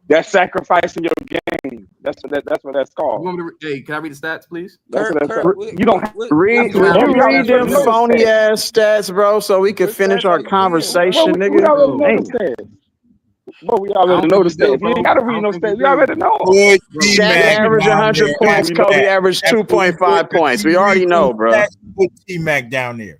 Speaker 4: That's sacrificing your game. That's what that's
Speaker 13: You
Speaker 4: called.
Speaker 13: want me to? Hey, can I read the stats, please?
Speaker 4: That's what that's.
Speaker 7: Kurt,
Speaker 4: You don't have.
Speaker 8: Read,
Speaker 13: Nah,
Speaker 8: would
Speaker 4: Bro,
Speaker 8: you
Speaker 4: we
Speaker 13: bro.
Speaker 8: read
Speaker 4: already
Speaker 8: them
Speaker 4: know the
Speaker 8: phony
Speaker 4: stats.
Speaker 8: ass stats, bro, so we can
Speaker 7: what
Speaker 8: finish
Speaker 7: stats
Speaker 8: our
Speaker 7: are you reading, bro?
Speaker 8: conversation,
Speaker 4: We
Speaker 8: nigga?
Speaker 4: already know
Speaker 13: Bro,
Speaker 4: the stats. Bro, we
Speaker 13: I
Speaker 4: already
Speaker 13: don't
Speaker 4: know
Speaker 13: think
Speaker 4: the
Speaker 13: we do,
Speaker 4: stats. You ain't
Speaker 13: bro.
Speaker 4: gotta
Speaker 13: I
Speaker 4: read
Speaker 13: don't
Speaker 4: no
Speaker 13: think we
Speaker 4: stats. We
Speaker 13: do,
Speaker 4: already know them.
Speaker 16: Put
Speaker 13: bro.
Speaker 16: T
Speaker 8: Shaq
Speaker 16: Mac
Speaker 8: averaged
Speaker 16: down
Speaker 8: 100
Speaker 16: there.
Speaker 8: points.
Speaker 4: We know
Speaker 8: Kobe
Speaker 4: that.
Speaker 8: averaged
Speaker 16: That's what we put
Speaker 8: 2.5
Speaker 16: the
Speaker 8: points. We
Speaker 16: T
Speaker 8: already know,
Speaker 16: recruit
Speaker 8: bro.
Speaker 16: stats. Put T Mac down there.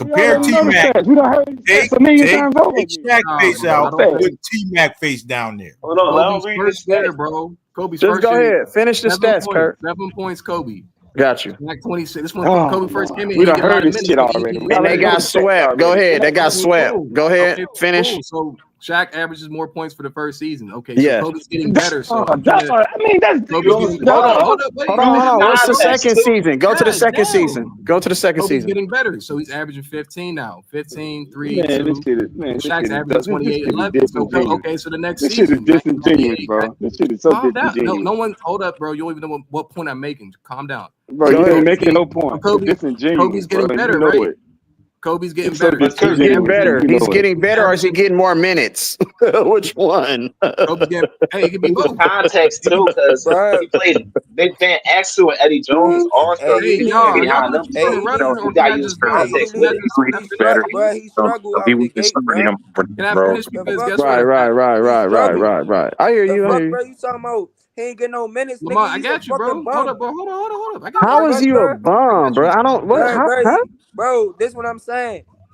Speaker 4: We
Speaker 16: Compare
Speaker 4: already
Speaker 16: T
Speaker 4: know the
Speaker 16: Mac.
Speaker 4: stats. We don't heard the
Speaker 16: Take
Speaker 4: stats a million
Speaker 16: take
Speaker 4: times over
Speaker 16: take
Speaker 4: again.
Speaker 16: Shaq
Speaker 13: Nah,
Speaker 16: face
Speaker 13: bro. I
Speaker 16: out.
Speaker 13: don't
Speaker 4: Stats.
Speaker 16: Put
Speaker 13: think
Speaker 16: T Mac face down there.
Speaker 5: Hold on, let him
Speaker 13: Kobe's
Speaker 5: read his
Speaker 13: first year,
Speaker 5: stats.
Speaker 13: bro. Kobe's
Speaker 8: Just
Speaker 13: first
Speaker 8: go
Speaker 13: year.
Speaker 8: ahead. Finish the
Speaker 13: 7
Speaker 8: stats,
Speaker 13: points.
Speaker 8: Kurt.
Speaker 13: 7 points, Kobe.
Speaker 8: Got you.
Speaker 13: Like 26. This one,
Speaker 4: Oh
Speaker 13: Kobe first came
Speaker 4: Lord.
Speaker 13: in.
Speaker 4: We
Speaker 13: He didn't
Speaker 4: done
Speaker 13: get a lot
Speaker 4: heard
Speaker 13: of
Speaker 4: this
Speaker 13: minutes,
Speaker 4: shit
Speaker 13: but he
Speaker 4: already. We
Speaker 13: did
Speaker 8: And they
Speaker 4: already know
Speaker 8: got
Speaker 4: the
Speaker 13: okay.
Speaker 4: stats
Speaker 8: swept. Go
Speaker 4: already.
Speaker 8: ahead. They got
Speaker 13: Okay,
Speaker 8: swept.
Speaker 13: cool.
Speaker 8: Go ahead.
Speaker 13: Okay,
Speaker 8: Finish.
Speaker 13: cool. So Shaq averages more points for the first season. Okay, so
Speaker 8: Yeah.
Speaker 13: Kobe's getting better. So I'm
Speaker 4: Duh.
Speaker 13: trying to.
Speaker 4: I mean, that's
Speaker 13: Kobe's
Speaker 5: You
Speaker 13: getting.
Speaker 8: Hold on.
Speaker 13: Hold up. Wait,
Speaker 8: Hold
Speaker 5: you
Speaker 8: on.
Speaker 13: wait.
Speaker 8: Hold
Speaker 5: need
Speaker 8: on. What's the
Speaker 5: context
Speaker 8: second
Speaker 5: too.
Speaker 8: season? Go to the
Speaker 13: God
Speaker 8: second
Speaker 13: damn.
Speaker 8: season. Go to the second
Speaker 13: Kobe's
Speaker 8: season.
Speaker 13: getting better. So he's averaging 15 now. 15, 3,
Speaker 4: man,
Speaker 13: 2. And
Speaker 4: this
Speaker 13: Shaq's
Speaker 4: shit is
Speaker 13: averaging
Speaker 4: this
Speaker 13: 28,
Speaker 4: shit is
Speaker 13: 11. So,
Speaker 4: disingenuous.
Speaker 13: okay, so the next
Speaker 4: This shit is
Speaker 13: season,
Speaker 4: disingenuous,
Speaker 13: 98.
Speaker 4: bro. This shit is so
Speaker 13: Calm down. No,
Speaker 4: disingenuous.
Speaker 13: no one. Hold up, bro. You don't even know what point I'm making. Calm down.
Speaker 4: Bro,
Speaker 8: Go
Speaker 4: you
Speaker 13: So
Speaker 4: ain't
Speaker 8: ahead.
Speaker 4: making no
Speaker 13: So
Speaker 4: point. It's disingenuous,
Speaker 13: Kobe's
Speaker 4: bro,
Speaker 13: getting
Speaker 4: and you
Speaker 13: better,
Speaker 4: know
Speaker 13: right?
Speaker 4: it.
Speaker 13: Kobe's getting
Speaker 4: It's so
Speaker 13: better.
Speaker 8: He's getting
Speaker 4: disingenuous, and
Speaker 8: better.
Speaker 4: you
Speaker 8: He's
Speaker 4: know it.
Speaker 8: getting better, or is he
Speaker 13: Averaging.
Speaker 8: getting more minutes? Which one?
Speaker 13: Kobe's getting. Hey, it could be
Speaker 5: We need
Speaker 13: both.
Speaker 5: context
Speaker 13: It could,
Speaker 5: too, because
Speaker 7: Bro,
Speaker 5: he played Big Ben Axel and Eddie Jones All
Speaker 7: hey,
Speaker 5: Star.
Speaker 13: hey,
Speaker 5: He
Speaker 7: you
Speaker 5: was
Speaker 13: y'all,
Speaker 7: hear
Speaker 5: playing
Speaker 13: are
Speaker 7: me?
Speaker 13: y'all
Speaker 5: behind
Speaker 13: gonna
Speaker 5: them
Speaker 13: keep
Speaker 7: Hey,
Speaker 5: two.
Speaker 13: interrupting,
Speaker 5: So
Speaker 13: or
Speaker 5: you
Speaker 13: can
Speaker 5: gotta
Speaker 13: I
Speaker 5: use
Speaker 13: just go?
Speaker 7: hey,
Speaker 5: context
Speaker 7: he
Speaker 5: with it.
Speaker 13: Can I finish,
Speaker 7: bro, he struggled out the gate, bro.
Speaker 13: Can I
Speaker 10: bro.
Speaker 13: finish?
Speaker 7: The
Speaker 13: Because
Speaker 7: fuck,
Speaker 13: guess what?
Speaker 7: he struggled.
Speaker 8: I hear
Speaker 7: The
Speaker 8: you. I hear
Speaker 7: fuck,
Speaker 8: you.
Speaker 7: bro? You talking about he ain't getting no minutes,
Speaker 13: Lamar,
Speaker 7: nigga?
Speaker 13: I
Speaker 7: He's a
Speaker 13: got you,
Speaker 7: fucking
Speaker 13: bro. Hold up,
Speaker 7: bum.
Speaker 13: bro. Hold on. I got
Speaker 7: The
Speaker 8: How
Speaker 13: you.
Speaker 8: is
Speaker 7: fuck,
Speaker 8: you a
Speaker 7: bro?
Speaker 13: I got
Speaker 8: bum, bro?
Speaker 13: you.
Speaker 8: I don't. What?
Speaker 7: Bro,
Speaker 8: Huh?
Speaker 7: bro, this what I'm saying.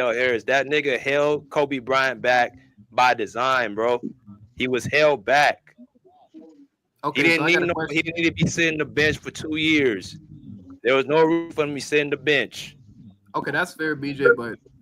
Speaker 7: Dale Harris. That nigga held Kobe Bryant back by design, bro. He was held back.
Speaker 13: Okay, so I got a question.
Speaker 7: He didn't need to be sitting the bench for 2 years. There was no room for him to sit in the bench.
Speaker 13: Okay, that's fair, BJ. But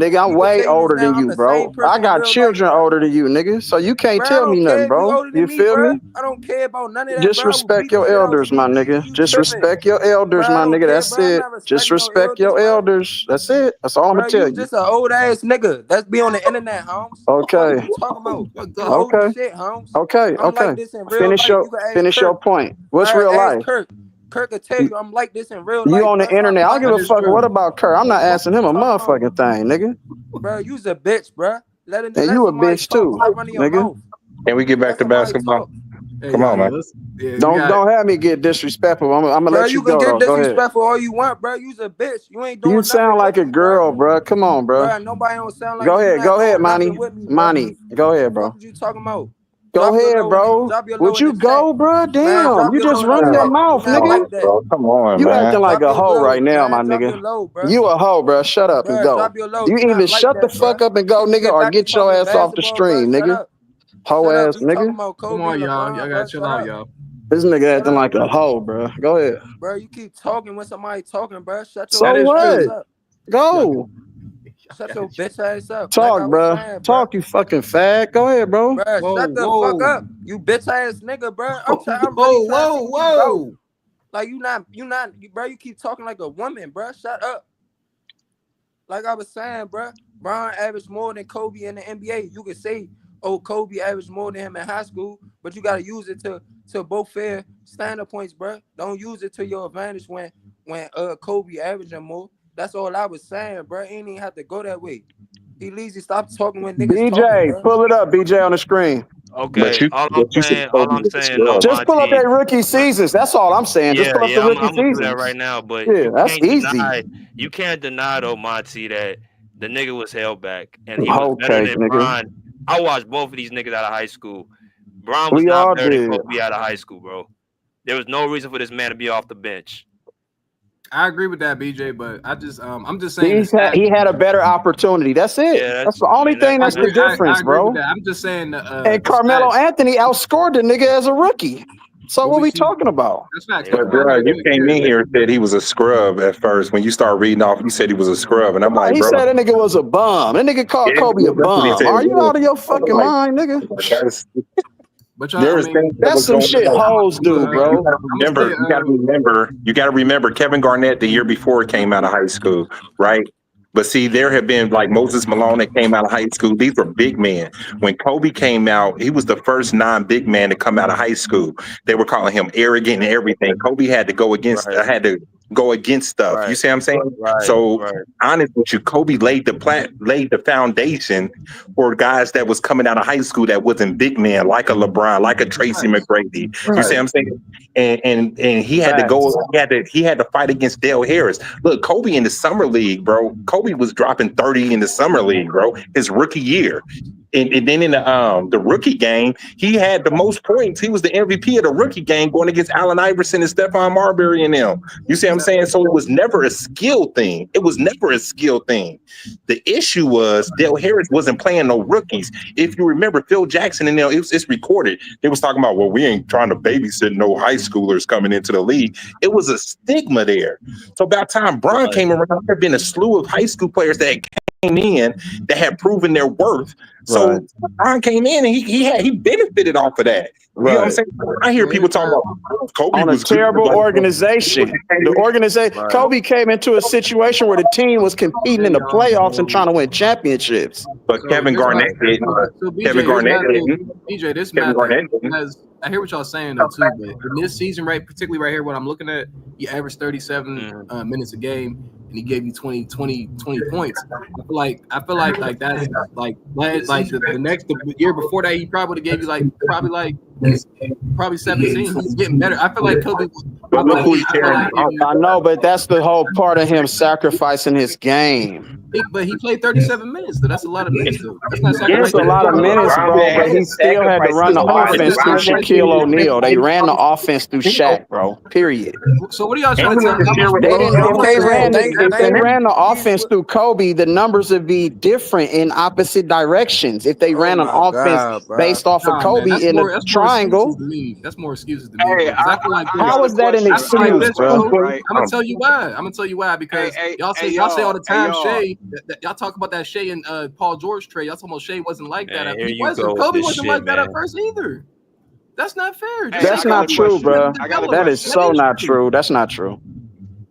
Speaker 14: nigga. I'm
Speaker 21: You can
Speaker 14: way
Speaker 21: say this
Speaker 14: older
Speaker 21: now.
Speaker 14: than
Speaker 21: I'm
Speaker 14: you,
Speaker 21: the same
Speaker 14: bro. I
Speaker 21: person in
Speaker 14: got
Speaker 21: real life,
Speaker 14: children
Speaker 21: bro.
Speaker 14: older than you, nigga. So you can't
Speaker 21: Bro, I
Speaker 14: tell me
Speaker 21: don't
Speaker 14: nothing,
Speaker 21: care if you
Speaker 14: bro.
Speaker 21: older than
Speaker 14: You
Speaker 21: me,
Speaker 14: feel
Speaker 21: bro.
Speaker 14: me?
Speaker 21: I don't care about none of that,
Speaker 14: Just
Speaker 21: bro. I will
Speaker 14: respect
Speaker 21: beat the
Speaker 14: your
Speaker 21: shit out
Speaker 14: elders,
Speaker 21: you,
Speaker 14: my
Speaker 21: nigga.
Speaker 14: nigga.
Speaker 21: You
Speaker 14: Just
Speaker 21: tripping,
Speaker 14: respect your
Speaker 21: bro?
Speaker 14: elders,
Speaker 21: I
Speaker 14: my
Speaker 21: don't
Speaker 14: nigga.
Speaker 21: care,
Speaker 14: That's
Speaker 21: bro. I'm
Speaker 14: it.
Speaker 21: not
Speaker 14: Just
Speaker 21: respecting no
Speaker 14: respect
Speaker 21: elders,
Speaker 14: your
Speaker 21: bro.
Speaker 14: elders. That's it. That's all I'm
Speaker 21: Bro,
Speaker 14: gonna tell
Speaker 21: you
Speaker 14: you.
Speaker 21: just a old ass nigga. That's be on the internet, Holmes. Fuck is
Speaker 14: Okay.
Speaker 21: you talking about? The
Speaker 14: Okay.
Speaker 21: oldest shit, Holmes.
Speaker 14: Okay.
Speaker 21: I'm like
Speaker 14: Okay.
Speaker 21: this in real
Speaker 14: Finish
Speaker 21: life.
Speaker 14: your
Speaker 21: You can ask
Speaker 14: finish your
Speaker 21: Kirk.
Speaker 14: point.
Speaker 21: All
Speaker 14: What's
Speaker 21: right,
Speaker 14: real
Speaker 21: ask
Speaker 14: life?
Speaker 21: Kirk. Kirk will tell you I'm like this in real
Speaker 14: You
Speaker 21: life,
Speaker 14: on
Speaker 21: bro.
Speaker 14: the
Speaker 21: Stop
Speaker 14: internet. I don't give
Speaker 21: playing
Speaker 14: a
Speaker 21: with
Speaker 13: That's
Speaker 21: me,
Speaker 14: fuck
Speaker 21: bro.
Speaker 14: what
Speaker 13: true.
Speaker 14: about Kurt. I'm
Speaker 21: The
Speaker 14: not
Speaker 21: fuck
Speaker 14: asking
Speaker 21: you
Speaker 14: him a
Speaker 21: talking about,
Speaker 14: motherfucking thing, nigga.
Speaker 21: bro? You's a bitch, bro.
Speaker 14: And
Speaker 21: Let
Speaker 14: you a
Speaker 21: somebody
Speaker 14: bitch
Speaker 21: talk.
Speaker 14: too,
Speaker 21: Quit running your
Speaker 14: nigga.
Speaker 21: mouth.
Speaker 10: Can we get back
Speaker 21: Let
Speaker 10: to
Speaker 21: somebody
Speaker 10: basketball?
Speaker 21: talk,
Speaker 13: Hey,
Speaker 10: Come on,
Speaker 13: yeah,
Speaker 10: man.
Speaker 13: let's we
Speaker 14: Don't
Speaker 13: got
Speaker 14: don't have me get disrespectful. I'm gonna
Speaker 21: bro.
Speaker 14: let you
Speaker 21: You can
Speaker 14: go
Speaker 21: get
Speaker 14: though. Go ahead.
Speaker 21: disrespectful all you want, bro. You's a bitch. You ain't
Speaker 14: You
Speaker 21: doing nothing
Speaker 14: sound like
Speaker 21: with
Speaker 14: a
Speaker 21: me, bro.
Speaker 14: girl, bro. Come on, bro.
Speaker 21: Bro, nobody don't sound like
Speaker 14: Go
Speaker 21: me. You
Speaker 14: ahead.
Speaker 21: not
Speaker 14: Go ahead,
Speaker 21: doing nothing
Speaker 14: Monty.
Speaker 21: with me, bro.
Speaker 14: Monty. Go ahead,
Speaker 21: Fuck
Speaker 14: bro.
Speaker 21: is you talking about?
Speaker 18: Go
Speaker 21: Drop your
Speaker 18: ahead,
Speaker 21: low in the,
Speaker 18: bro.
Speaker 21: drop your low
Speaker 18: Would
Speaker 21: in the
Speaker 18: you
Speaker 21: chat.
Speaker 18: go, bro?
Speaker 21: Man,
Speaker 18: Damn,
Speaker 21: drop
Speaker 18: you
Speaker 21: your low
Speaker 18: just
Speaker 21: in the
Speaker 18: run your
Speaker 21: chat.
Speaker 18: mouth,
Speaker 21: We not
Speaker 18: nigga.
Speaker 21: like that.
Speaker 5: Bro, come on,
Speaker 18: You
Speaker 5: man.
Speaker 18: acting like
Speaker 21: Drop
Speaker 18: a
Speaker 21: your
Speaker 18: hoe right
Speaker 21: low,
Speaker 18: now, my
Speaker 21: man. Drop
Speaker 18: nigga.
Speaker 21: your low, bro.
Speaker 18: You a hoe, bro. Shut up and
Speaker 21: Bro,
Speaker 18: go.
Speaker 21: drop your low.
Speaker 18: You
Speaker 21: We
Speaker 18: either
Speaker 21: not like
Speaker 18: shut the
Speaker 21: that, bro.
Speaker 18: fuck up and go,
Speaker 21: We can
Speaker 18: nigga,
Speaker 21: get
Speaker 18: or
Speaker 21: back to
Speaker 18: get your
Speaker 21: talking
Speaker 18: ass off the
Speaker 21: basketball, bro.
Speaker 18: stream,
Speaker 21: Shut
Speaker 18: nigga.
Speaker 21: up.
Speaker 18: Hoe
Speaker 21: Shut up.
Speaker 18: ass
Speaker 21: We talking
Speaker 18: nigga.
Speaker 21: about
Speaker 13: Come
Speaker 21: Kobe
Speaker 13: on,
Speaker 21: and
Speaker 13: y'all. Y'all
Speaker 21: LeBron, bro.
Speaker 13: gotta chill
Speaker 21: Shut
Speaker 13: out,
Speaker 21: up.
Speaker 13: y'all.
Speaker 18: This nigga
Speaker 21: Shut
Speaker 18: acting
Speaker 21: up.
Speaker 18: like a hoe, bro. Go ahead.
Speaker 21: Bro, you keep talking when somebody talking, bro. Shut your
Speaker 18: So
Speaker 13: That is
Speaker 21: bitch ass
Speaker 18: what?
Speaker 13: true.
Speaker 21: up.
Speaker 13: Y'all
Speaker 18: Go.
Speaker 21: Shut
Speaker 13: gotta
Speaker 21: your
Speaker 13: chill.
Speaker 21: bitch ass up. Like
Speaker 18: Talk,
Speaker 21: I was
Speaker 18: bro.
Speaker 21: saying, bro.
Speaker 18: Talk, you fucking fag. Go ahead, bro.
Speaker 21: Bro,
Speaker 13: Whoa,
Speaker 21: shut the fuck
Speaker 13: whoa,
Speaker 21: up. You bitch ass nigga, bro. I'm really
Speaker 13: whoa,
Speaker 21: trying to see
Speaker 13: whoa,
Speaker 21: where you go.
Speaker 13: whoa.
Speaker 21: Like bro, you keep talking like a woman, bro. Shut up. Like I was saying, bro, Bron averaged more than Kobe in the NBA. You could say, oh, Kobe averaged more than him in high school, but you gotta use it to both fair standard points, bro. Don't use it to your advantage when Kobe averaging more. That's all I was saying, bro. Ain't even have to go that way. He lazy. Stop talking when niggas talking,
Speaker 18: BJ,
Speaker 21: bro.
Speaker 18: pull it up, BJ, on the screen.
Speaker 5: But
Speaker 7: Okay,
Speaker 5: you, but you said
Speaker 7: all
Speaker 5: Kobe
Speaker 7: I'm
Speaker 5: was a
Speaker 7: saying though,
Speaker 5: scrub.
Speaker 18: Just pull up
Speaker 7: Monty.
Speaker 18: their rookie seasons. That's all I'm saying. Just
Speaker 7: Yeah,
Speaker 18: pull up the
Speaker 7: yeah,
Speaker 18: rookie
Speaker 7: I'm gonna do that
Speaker 18: seasons.
Speaker 7: right now. But
Speaker 18: Yeah, that's easy.
Speaker 7: you can't deny though, Monty, that the nigga was held back and he was
Speaker 18: Hoe
Speaker 7: better
Speaker 18: cake,
Speaker 7: than
Speaker 18: nigga.
Speaker 7: Bron. I watched both of these niggas out of high school. Bron was
Speaker 18: We
Speaker 7: not
Speaker 18: all
Speaker 7: better than
Speaker 18: did.
Speaker 7: Kobe out of high school, bro. There was no reason for this man to be off the bench.
Speaker 13: I agree with that, BJ, but I'm just saying the
Speaker 18: He
Speaker 13: stats.
Speaker 18: had a better opportunity. That's it.
Speaker 7: Yeah,
Speaker 18: That's the only thing
Speaker 13: I
Speaker 18: that's the
Speaker 13: agree. I
Speaker 18: difference,
Speaker 13: agree with
Speaker 18: bro.
Speaker 13: that. I'm just saying
Speaker 18: And
Speaker 13: the
Speaker 18: Carmelo
Speaker 13: stats.
Speaker 18: Anthony outscored the nigga as a rookie. So
Speaker 13: What
Speaker 18: what
Speaker 13: we
Speaker 18: we
Speaker 13: see,
Speaker 18: talking about?
Speaker 13: that's facts.
Speaker 7: yeah.
Speaker 10: But
Speaker 13: Carmelo
Speaker 10: bro,
Speaker 13: had
Speaker 10: you
Speaker 13: good
Speaker 10: came
Speaker 13: years.
Speaker 10: in here and said he was a scrub at first. When you start reading off, you said he was a scrub, and I'm
Speaker 18: Oh,
Speaker 10: like,
Speaker 18: he
Speaker 10: bro,
Speaker 18: said that nigga was a bum. That nigga called
Speaker 10: yeah,
Speaker 18: Kobe a
Speaker 10: that's what he
Speaker 18: bum.
Speaker 10: said.
Speaker 18: Are you
Speaker 10: Yeah.
Speaker 18: out of your
Speaker 10: I'm
Speaker 18: fucking
Speaker 10: like,
Speaker 18: mind, nigga?
Speaker 10: that's,
Speaker 13: But
Speaker 10: there
Speaker 13: I
Speaker 10: was
Speaker 13: mean,
Speaker 10: things that
Speaker 18: That's
Speaker 10: was
Speaker 18: some
Speaker 10: going
Speaker 18: shit
Speaker 10: on.
Speaker 18: hoes do,
Speaker 10: You
Speaker 18: bro.
Speaker 10: gotta
Speaker 13: I'm gonna say,
Speaker 10: remember, you gotta remember Kevin Garnett the year before he came out of high school, right? But see, there have been like Moses Malone that came out of high school. These were big men. When Kobe came out, he was the first non-big man to come out of high school. They were calling him arrogant and everything. Kobe had to go against
Speaker 7: Right,
Speaker 10: stuff. You
Speaker 7: right,
Speaker 10: see what I'm saying?
Speaker 7: right,
Speaker 10: So
Speaker 7: right.
Speaker 10: honest with you, Kobe laid the foundation for guys that was coming out of high school that wasn't big men, like a LeBron, like a Tracy
Speaker 13: facts.
Speaker 10: McGrady. You see
Speaker 13: Right.
Speaker 10: what I'm saying? And he had to go.
Speaker 18: Facts.
Speaker 10: He had to fight against Dale Harris. Look, Kobe in the summer league, bro. Kobe was dropping 30 in the summer league, bro. His rookie year. And then in the rookie game, he had the most points. He was the MVP of the rookie game going against Allen Iverson and Stephon Marbury and them. You see what I'm saying? So it was never a skill thing. It was never a skill thing. The issue was Dale Harris wasn't playing no rookies. If you remember Phil Jackson and them, it's recorded. They was talking about, well, we ain't trying to babysit no high schoolers coming into the league. It was a stigma there. So by the time Bron came around, there had been a slew of high school players that came in that had proven their worth.
Speaker 18: Right.
Speaker 10: So Bron came in and he benefited off of that. You know what I'm
Speaker 18: Right.
Speaker 10: saying? I hear people talking about Kobe
Speaker 18: On a
Speaker 10: was good.
Speaker 18: terrible
Speaker 10: Like,
Speaker 18: organization. The organization
Speaker 7: Right.
Speaker 18: Kobe came into a situation where the team was competing
Speaker 13: Hey
Speaker 18: in the
Speaker 13: y'all.
Speaker 18: playoffs and trying to win championships.
Speaker 10: but
Speaker 13: So
Speaker 10: Kevin
Speaker 13: this
Speaker 10: Garnett
Speaker 13: math.
Speaker 10: didn't.
Speaker 13: So
Speaker 10: Kevin
Speaker 13: BJ,
Speaker 10: Garnett didn't.
Speaker 13: this
Speaker 10: Kevin
Speaker 13: math
Speaker 10: Garnett didn't.
Speaker 13: has. I hear what y'all saying though too, but in this season, right, particularly right here, what I'm looking at, he averaged 37 minutes a game, and he gave you 20 points. I feel like that's like the year before that, he probably would have gave you probably 17. He's getting better. I feel like Kobe.
Speaker 10: But look who he carrying.
Speaker 18: I know, but that's the whole part of him sacrificing his game.
Speaker 13: But he played 37 minutes, though. That's a lot of minutes, though. That's not
Speaker 18: It's
Speaker 13: sacrificing.
Speaker 18: a lot of minutes, bro, but he still had to run the offense through Shaquille O'Neal. They ran the offense through Shaq, bro. Period.
Speaker 13: So what are y'all trying to tell me? How much
Speaker 18: They didn't.
Speaker 21: I'm
Speaker 18: If they
Speaker 21: saying,
Speaker 18: ran the offense through Kobe, the numbers would be different in opposite directions. If they
Speaker 21: oh
Speaker 18: ran an
Speaker 21: my
Speaker 18: offense
Speaker 21: God, bro.
Speaker 18: based off of
Speaker 13: Nah, man,
Speaker 18: Kobe in a
Speaker 13: that's more
Speaker 18: triangle,
Speaker 13: excuses to me. That's more excuses to me, bro.
Speaker 9: Hey,
Speaker 13: Because I feel like
Speaker 9: I
Speaker 18: how
Speaker 9: got a
Speaker 18: is that an
Speaker 9: question.
Speaker 13: I feel like
Speaker 9: I got a
Speaker 18: excuse,
Speaker 13: this,
Speaker 18: bro?
Speaker 9: question, right?
Speaker 13: I'm gonna tell you why. Because
Speaker 9: Hey,
Speaker 13: y'all say all the
Speaker 9: hey,
Speaker 13: time
Speaker 9: y'all.
Speaker 13: Shea. Y'all talk about that Shea and Paul George trade. Y'all talking about Shea wasn't like that.
Speaker 7: Man, here
Speaker 13: He
Speaker 7: you go
Speaker 13: wasn't.
Speaker 7: with
Speaker 13: Kobe
Speaker 7: this
Speaker 13: wasn't
Speaker 7: shit,
Speaker 13: like that at
Speaker 7: man.
Speaker 13: first either. That's not fair. Just
Speaker 9: Hey,
Speaker 18: That's
Speaker 9: I got
Speaker 18: not
Speaker 9: a
Speaker 18: true,
Speaker 9: question.
Speaker 18: bro.
Speaker 9: I got a
Speaker 18: That is
Speaker 9: question.
Speaker 18: so not true. That's not true.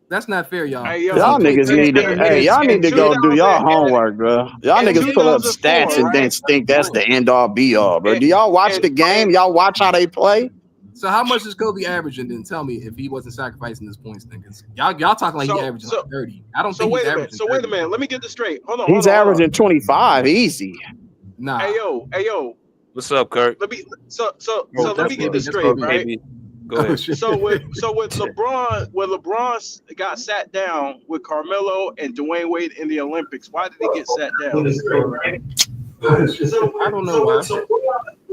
Speaker 13: That's not fair, y'all.
Speaker 9: Hey,
Speaker 13: Because he
Speaker 9: yo,
Speaker 18: Y'all
Speaker 13: played
Speaker 18: niggas need to.
Speaker 13: 37
Speaker 18: Hey,
Speaker 13: minutes
Speaker 18: y'all
Speaker 9: in
Speaker 18: need to go do
Speaker 9: 2000
Speaker 18: y'all homework, bro. Y'all
Speaker 9: in
Speaker 18: niggas pull up
Speaker 9: 2004,
Speaker 18: stats and then
Speaker 9: right?
Speaker 18: think that's the end all be all, bro.
Speaker 9: And
Speaker 18: Do y'all watch
Speaker 9: and
Speaker 18: the game?
Speaker 9: and
Speaker 18: Y'all watch how they play?
Speaker 13: So how much is Kobe averaging? Then tell me if he wasn't sacrificing his points. Then y'all talking like he averaging like 30. I don't think he's
Speaker 9: wait a minute.
Speaker 13: averaging
Speaker 9: So
Speaker 13: 30.
Speaker 9: wait a minute. Let me get this straight. Hold on.
Speaker 18: He's averaging 25, easy.
Speaker 13: Nah.
Speaker 9: Hey yo.
Speaker 7: What's up, Kurt?
Speaker 9: Let me so
Speaker 13: Yeah,
Speaker 9: let me get this
Speaker 13: that's
Speaker 9: straight,
Speaker 13: KB.
Speaker 9: right?
Speaker 7: KB. Go ahead.
Speaker 9: So with LeBron, when LeBron got sat down with Carmelo and Dwayne Wade in the Olympics, why did he get sat down?
Speaker 13: I don't know why.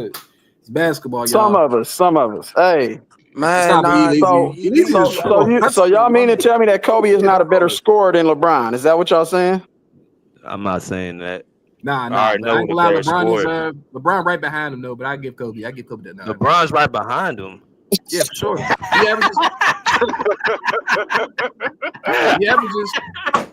Speaker 13: good. It's basketball,
Speaker 18: Some
Speaker 13: y'all.
Speaker 18: of us. Hey,
Speaker 21: Man,
Speaker 13: Stop it,
Speaker 21: nah,
Speaker 18: so
Speaker 13: Easy. Easy
Speaker 18: so
Speaker 13: is
Speaker 18: so
Speaker 13: true.
Speaker 18: you so y'all mean to tell me that Kobe is not a better scorer than LeBron? Is that what y'all saying?
Speaker 7: I'm not saying that.
Speaker 13: Nah,
Speaker 7: I already
Speaker 13: but I
Speaker 7: know
Speaker 13: ain't
Speaker 7: who the
Speaker 13: gonna lie.
Speaker 7: better
Speaker 13: LeBron is
Speaker 7: scorer.
Speaker 13: LeBron right behind him though. But I give Kobe that nod.
Speaker 7: LeBron's right behind him.
Speaker 13: Yeah, for sure. He averages.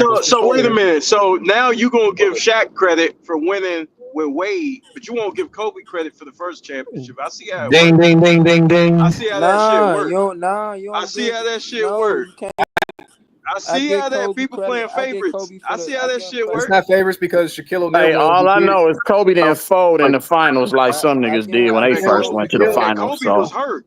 Speaker 21: backwards for
Speaker 9: So wait a
Speaker 21: sure.
Speaker 9: minute. So now you gonna give Shaq credit for winning with Wade, but you won't give Kobe credit for the first championship. I see how it
Speaker 18: Ding,
Speaker 9: works.
Speaker 18: ding, ding, ding,
Speaker 9: I
Speaker 18: ding.
Speaker 9: see how that shit
Speaker 21: Nah,
Speaker 9: works.
Speaker 21: you
Speaker 9: I
Speaker 21: don't
Speaker 9: see
Speaker 21: give
Speaker 9: how that shit
Speaker 21: no,
Speaker 9: works.
Speaker 21: you can't.
Speaker 9: I
Speaker 21: I
Speaker 9: see
Speaker 21: get
Speaker 9: how that
Speaker 21: Kobe
Speaker 9: people
Speaker 21: credit.
Speaker 9: playing
Speaker 21: I get
Speaker 9: favorites.
Speaker 21: Kobe for
Speaker 9: I
Speaker 21: the
Speaker 9: see how
Speaker 21: I
Speaker 9: that
Speaker 21: give him
Speaker 9: shit
Speaker 21: credit.
Speaker 13: It's
Speaker 9: works.
Speaker 13: not favorites because Shaquille O'Neal
Speaker 8: Hey,
Speaker 13: won
Speaker 8: all I
Speaker 13: MVP.
Speaker 8: know is Kobe didn't fold in
Speaker 10: Like,
Speaker 8: the finals like some
Speaker 21: I
Speaker 8: niggas
Speaker 21: give
Speaker 8: did
Speaker 21: him
Speaker 8: when
Speaker 21: I
Speaker 8: they
Speaker 21: give
Speaker 9: Man,
Speaker 8: first
Speaker 21: Kobe
Speaker 8: went to the
Speaker 21: credit.
Speaker 9: man,
Speaker 8: finals.
Speaker 9: Kobe was
Speaker 8: So
Speaker 9: hurt.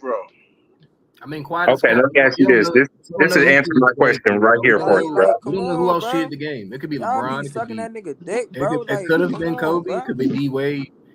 Speaker 9: bro.
Speaker 13: I mean, quiet as
Speaker 10: Okay,
Speaker 13: kept.
Speaker 10: let me ask
Speaker 13: We
Speaker 10: you
Speaker 13: don't
Speaker 10: this.
Speaker 13: know.
Speaker 10: This
Speaker 13: We don't
Speaker 10: this
Speaker 13: know
Speaker 10: is
Speaker 13: who
Speaker 10: answering my
Speaker 13: cheated the game
Speaker 10: question
Speaker 13: for
Speaker 10: right
Speaker 13: real.
Speaker 10: here for you, bro.
Speaker 13: We
Speaker 21: come
Speaker 13: don't know who
Speaker 21: on,
Speaker 13: else
Speaker 21: bro.
Speaker 13: cheated the game. It could be
Speaker 21: Y'all be
Speaker 13: LeBron. It could
Speaker 21: sucking
Speaker 13: be
Speaker 21: that nigga dick, bro.
Speaker 13: it
Speaker 21: Like,
Speaker 13: could have
Speaker 21: come
Speaker 13: been
Speaker 21: on,
Speaker 13: Kobe. It
Speaker 21: bro.
Speaker 13: could be D Wade.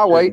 Speaker 18: I'll wait.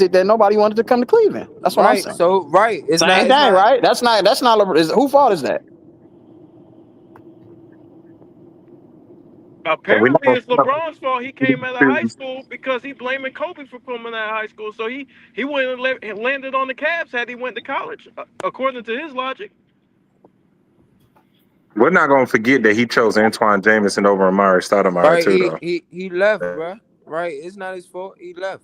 Speaker 18: is it that nobody wanted to come to Cleveland? That's what I'm
Speaker 21: Right.
Speaker 18: saying.
Speaker 21: So right. It's
Speaker 18: Same
Speaker 21: not.
Speaker 18: thing, right? That's not. Who fault is that?
Speaker 10: And we're not
Speaker 11: Apparently,
Speaker 10: gonna,
Speaker 11: it's LeBron's fault. He came out of high
Speaker 10: we're
Speaker 11: school because he blaming Kobe for coming out of high school. So he wouldn't have landed on the Cavs had he went to college, according to his logic.
Speaker 10: not gonna forget that he chose Antoine Jameson over Amari Stoudemire
Speaker 21: Right.
Speaker 10: too, though.
Speaker 21: He left, bro. Right. It's not his fault. He left.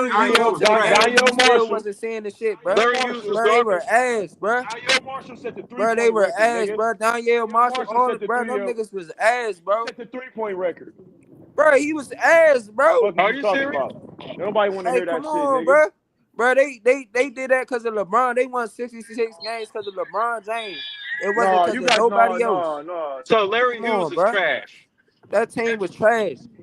Speaker 11: Larry
Speaker 7: even
Speaker 11: Hughes
Speaker 7: go
Speaker 11: was
Speaker 7: to the game.
Speaker 11: trash.
Speaker 7: You
Speaker 1: Daniel
Speaker 7: still
Speaker 1: Marshall.
Speaker 7: wasn't saying the shit, bro.
Speaker 11: Larry Hughes was
Speaker 1: Marshall.
Speaker 7: Bro, they were
Speaker 11: garbage.
Speaker 7: ass, bro.
Speaker 1: Daniel Marshall set the
Speaker 7: Bro, they
Speaker 1: 3-point
Speaker 7: were
Speaker 1: record,
Speaker 7: ass,
Speaker 1: nigga.
Speaker 7: bro. Daniel
Speaker 1: Daniel
Speaker 7: Marshall,
Speaker 1: Marshall
Speaker 7: all
Speaker 1: set the
Speaker 7: bro, them niggas was ass,
Speaker 1: he
Speaker 7: bro.
Speaker 1: set the 3-point record.
Speaker 7: Bro, he was ass, bro.
Speaker 1: Fuck
Speaker 11: Are
Speaker 1: you
Speaker 11: you
Speaker 1: talking
Speaker 11: serious?
Speaker 1: about? Nobody want to
Speaker 7: Hey,
Speaker 1: hear
Speaker 7: come
Speaker 1: that shit,
Speaker 7: on,
Speaker 1: nigga.
Speaker 7: bro. Bro, they did that because of LeBron. They won 66 games because of LeBron James. It wasn't
Speaker 1: No,
Speaker 7: because
Speaker 1: you
Speaker 7: of
Speaker 1: guys,
Speaker 7: nobody else.
Speaker 11: So Larry
Speaker 7: Come
Speaker 11: Hughes
Speaker 7: on,
Speaker 11: is
Speaker 7: bro.
Speaker 11: trash.
Speaker 7: That team was trash.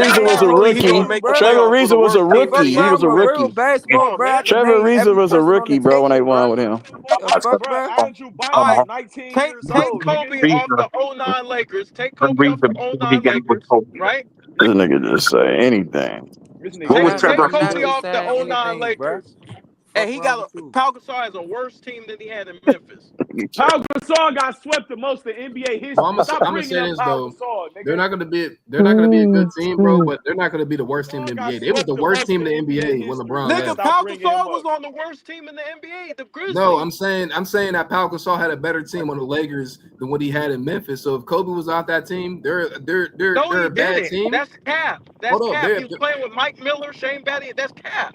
Speaker 18: Ariza was
Speaker 7: Damn,
Speaker 18: a
Speaker 7: Rui, he gonna
Speaker 18: rookie.
Speaker 7: make the
Speaker 18: Trevor
Speaker 7: playoffs for the
Speaker 18: Ariza was a
Speaker 7: worst
Speaker 21: Hey,
Speaker 7: team in
Speaker 21: fuck,
Speaker 18: rookie.
Speaker 7: the
Speaker 18: He
Speaker 21: bro,
Speaker 18: was
Speaker 21: I'm
Speaker 18: a
Speaker 21: a
Speaker 7: NBA.
Speaker 21: real
Speaker 18: rookie.
Speaker 21: basketball,
Speaker 1: Come on,
Speaker 21: bro. I
Speaker 1: man.
Speaker 21: can
Speaker 18: Trevor
Speaker 21: name
Speaker 18: Ariza
Speaker 21: every
Speaker 18: was a
Speaker 21: person on the
Speaker 18: rookie, bro, when they
Speaker 21: team,
Speaker 18: won
Speaker 21: bro.
Speaker 18: with him.
Speaker 21: The fuck,
Speaker 1: Bro,
Speaker 21: bro?
Speaker 1: Andrew
Speaker 9: All
Speaker 1: Bynum
Speaker 9: right,
Speaker 1: is 19
Speaker 9: take
Speaker 1: years
Speaker 9: take
Speaker 1: old, nigga.
Speaker 9: Kobe off the '09 Lakers. Take Kobe off the '09 Lakers, right?
Speaker 18: This nigga just say anything.
Speaker 1: This nigga
Speaker 21: What was
Speaker 9: Take
Speaker 21: Trevor? Trevor? Ariza? What
Speaker 9: Kobe
Speaker 21: was
Speaker 9: off the
Speaker 21: saying
Speaker 9: '09
Speaker 21: anything, bro?
Speaker 9: Lakers.
Speaker 21: Fuck
Speaker 9: And he
Speaker 21: wrong
Speaker 9: got
Speaker 21: with
Speaker 9: a
Speaker 21: you?
Speaker 9: Pau Gasol has a worse team than he had in Memphis.
Speaker 1: Pau Gasol got swept the most in NBA
Speaker 13: Well,
Speaker 1: history. Stop
Speaker 13: I'm gonna
Speaker 1: bringing
Speaker 13: say
Speaker 1: up
Speaker 13: this
Speaker 1: Pau
Speaker 13: though.
Speaker 1: Gasol,
Speaker 13: They're
Speaker 1: nigga.
Speaker 13: not gonna be a good team, bro. But they're not gonna be the worst team
Speaker 1: Gasol
Speaker 13: in the
Speaker 1: got
Speaker 13: NBA. They was
Speaker 1: swept
Speaker 13: the
Speaker 1: the
Speaker 13: worst
Speaker 1: most
Speaker 13: team
Speaker 1: in
Speaker 13: in the
Speaker 1: NBA
Speaker 13: NBA when
Speaker 1: history,
Speaker 13: LeBron
Speaker 1: nigga.
Speaker 9: Nigga,
Speaker 13: left.
Speaker 1: Stop
Speaker 9: Pau
Speaker 1: bringing him
Speaker 9: Gasol
Speaker 1: up.
Speaker 9: was on the worst team in the NBA, the
Speaker 13: No,
Speaker 9: Grizzlies.
Speaker 13: I'm saying that Pau Gasol had a better team on the Lakers than what he had in Memphis. So if Kobe was out that team,
Speaker 9: No,
Speaker 13: they're
Speaker 9: he
Speaker 13: a bad
Speaker 9: didn't.
Speaker 13: team.
Speaker 9: That's cap. That's
Speaker 13: Hold up,
Speaker 9: cap. He was playing with Mike Miller, Shane Battier. That's cap.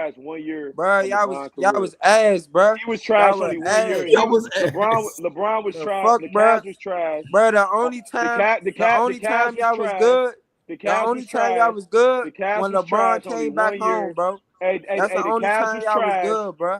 Speaker 1: trash 1 year
Speaker 21: Bro,
Speaker 1: of LeBron's
Speaker 21: y'all
Speaker 1: career.
Speaker 21: was ass, bro.
Speaker 1: He was
Speaker 21: Y'all
Speaker 1: trash
Speaker 21: were
Speaker 1: only 1 year, and
Speaker 21: ass.
Speaker 1: he
Speaker 13: Y'all
Speaker 1: was
Speaker 13: was ass.
Speaker 1: LeBron was
Speaker 21: The
Speaker 1: trash.
Speaker 21: fuck,
Speaker 1: The
Speaker 21: bro.
Speaker 1: Cavs was trash.
Speaker 21: Bro,
Speaker 1: The
Speaker 21: the
Speaker 1: Cavs
Speaker 21: only
Speaker 1: was
Speaker 21: time y'all was
Speaker 1: trash.
Speaker 21: good,
Speaker 1: The
Speaker 21: the
Speaker 1: Cavs was
Speaker 21: only time y'all
Speaker 1: trash.
Speaker 21: was good
Speaker 1: The Cavs
Speaker 21: when
Speaker 1: was trash
Speaker 21: LeBron
Speaker 1: only
Speaker 21: came back
Speaker 1: 1
Speaker 21: home,
Speaker 1: year.
Speaker 21: bro.
Speaker 1: Hey,
Speaker 21: That's the
Speaker 1: the
Speaker 21: only
Speaker 1: Cavs
Speaker 21: time
Speaker 1: was
Speaker 21: y'all was
Speaker 1: trash.
Speaker 21: good, bro.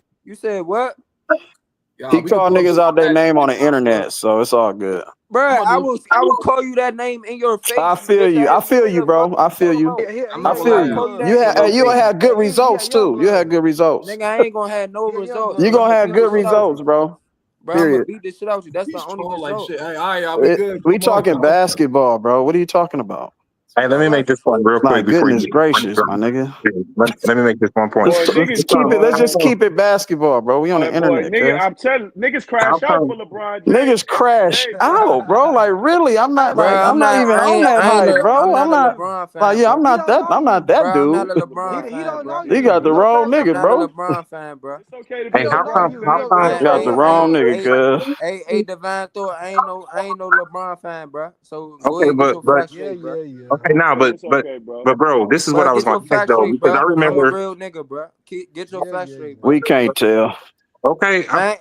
Speaker 21: You said what?
Speaker 13: Y'all,
Speaker 8: He
Speaker 13: we could
Speaker 8: called
Speaker 13: pull up
Speaker 8: niggas
Speaker 13: some
Speaker 8: out their
Speaker 13: stats
Speaker 8: name on the
Speaker 13: tomorrow, bro.
Speaker 8: internet, so it's all good.
Speaker 21: Bruh,
Speaker 13: I'm gonna do.
Speaker 21: I will call you that name in your face,
Speaker 8: I
Speaker 21: you
Speaker 8: feel
Speaker 21: bitch
Speaker 8: you.
Speaker 21: ass
Speaker 8: I
Speaker 21: nigga.
Speaker 8: feel
Speaker 21: What
Speaker 8: you,
Speaker 21: the fuck
Speaker 8: bro.
Speaker 21: is
Speaker 8: I
Speaker 21: you
Speaker 8: feel
Speaker 21: talking
Speaker 8: you.
Speaker 21: about?
Speaker 13: I'm
Speaker 8: I
Speaker 13: not
Speaker 21: Nigga,
Speaker 13: gonna
Speaker 8: feel
Speaker 21: I'll
Speaker 13: lie.
Speaker 8: you.
Speaker 21: call you
Speaker 8: You
Speaker 21: that in
Speaker 8: had
Speaker 21: your
Speaker 8: you gonna
Speaker 21: face.
Speaker 8: have good
Speaker 21: He a
Speaker 8: results
Speaker 21: young
Speaker 8: too. You
Speaker 21: blood.
Speaker 8: had good results.
Speaker 21: Nigga, I ain't gonna have no results,
Speaker 8: You
Speaker 21: bro. I'ma
Speaker 8: gonna have
Speaker 21: beat the
Speaker 8: good
Speaker 21: shit out you.
Speaker 8: results, bro.
Speaker 21: Bro, I'ma
Speaker 8: Period.
Speaker 21: beat the shit out you. That's the
Speaker 13: He's
Speaker 21: only
Speaker 13: trolling like
Speaker 21: result.
Speaker 13: shit. Hey, all right, y'all, we good.
Speaker 8: We
Speaker 13: Come on,
Speaker 8: talking
Speaker 13: y'all.
Speaker 8: basketball, bro. What are you talking about?
Speaker 10: Hey, let
Speaker 21: All
Speaker 10: me make
Speaker 21: right.
Speaker 10: this point real
Speaker 8: My
Speaker 10: quick before
Speaker 8: goodness
Speaker 10: you.
Speaker 8: gracious, my nigga.
Speaker 10: Let me make this one point.
Speaker 1: Boy,
Speaker 8: Let's
Speaker 1: niggas,
Speaker 8: keep it. Let's just
Speaker 1: boy,
Speaker 8: keep it basketball, bro. We on the
Speaker 1: boy,
Speaker 8: internet,
Speaker 1: nigga,
Speaker 8: cuz.
Speaker 1: I'm telling niggas
Speaker 10: How
Speaker 1: crash out
Speaker 10: come?
Speaker 1: for LeBron James
Speaker 8: Niggas
Speaker 1: every
Speaker 8: crash
Speaker 1: day, bro.
Speaker 8: out, bro. Like really, I'm not
Speaker 21: Bro,
Speaker 8: like I'm not even on that hype,
Speaker 21: I'm
Speaker 8: bro. I'm
Speaker 21: not a
Speaker 8: not
Speaker 21: LeBron
Speaker 8: like
Speaker 21: fan,
Speaker 8: yeah,
Speaker 21: bro.
Speaker 8: I'm not that
Speaker 21: Bro, I'm not
Speaker 8: dude.
Speaker 21: a LeBron
Speaker 11: He
Speaker 21: fan,
Speaker 11: don't know
Speaker 21: bro.
Speaker 8: You
Speaker 11: you.
Speaker 8: got the
Speaker 11: You a
Speaker 8: wrong
Speaker 21: I'm
Speaker 8: nigga,
Speaker 21: not a
Speaker 8: bro.
Speaker 21: LeBron fan, bro.
Speaker 1: It's okay to
Speaker 11: He
Speaker 1: be
Speaker 10: Hey,
Speaker 1: a
Speaker 11: don't
Speaker 10: how
Speaker 11: know
Speaker 1: LeBron
Speaker 10: come?
Speaker 11: you. He
Speaker 10: How
Speaker 1: fan,
Speaker 11: don't know
Speaker 10: come?
Speaker 1: bro.
Speaker 8: You
Speaker 11: your
Speaker 8: got the wrong nigga, cuz.
Speaker 21: Divine Thor, I ain't no LeBron fan, bro. So go
Speaker 10: Okay,
Speaker 21: ahead, get your
Speaker 10: but
Speaker 21: facts straight, bro.
Speaker 10: okay now,
Speaker 1: It's okay, bro.
Speaker 10: but bro, this is what
Speaker 21: Bro,
Speaker 10: I was
Speaker 21: get
Speaker 10: going
Speaker 21: your
Speaker 10: to think
Speaker 21: facts
Speaker 10: though,
Speaker 21: straight,
Speaker 10: because I
Speaker 21: bro. I'm a
Speaker 10: remember.
Speaker 21: real nigga, bro. Get your facts straight, bro.
Speaker 8: We can't tell.
Speaker 10: Okay,
Speaker 21: Man,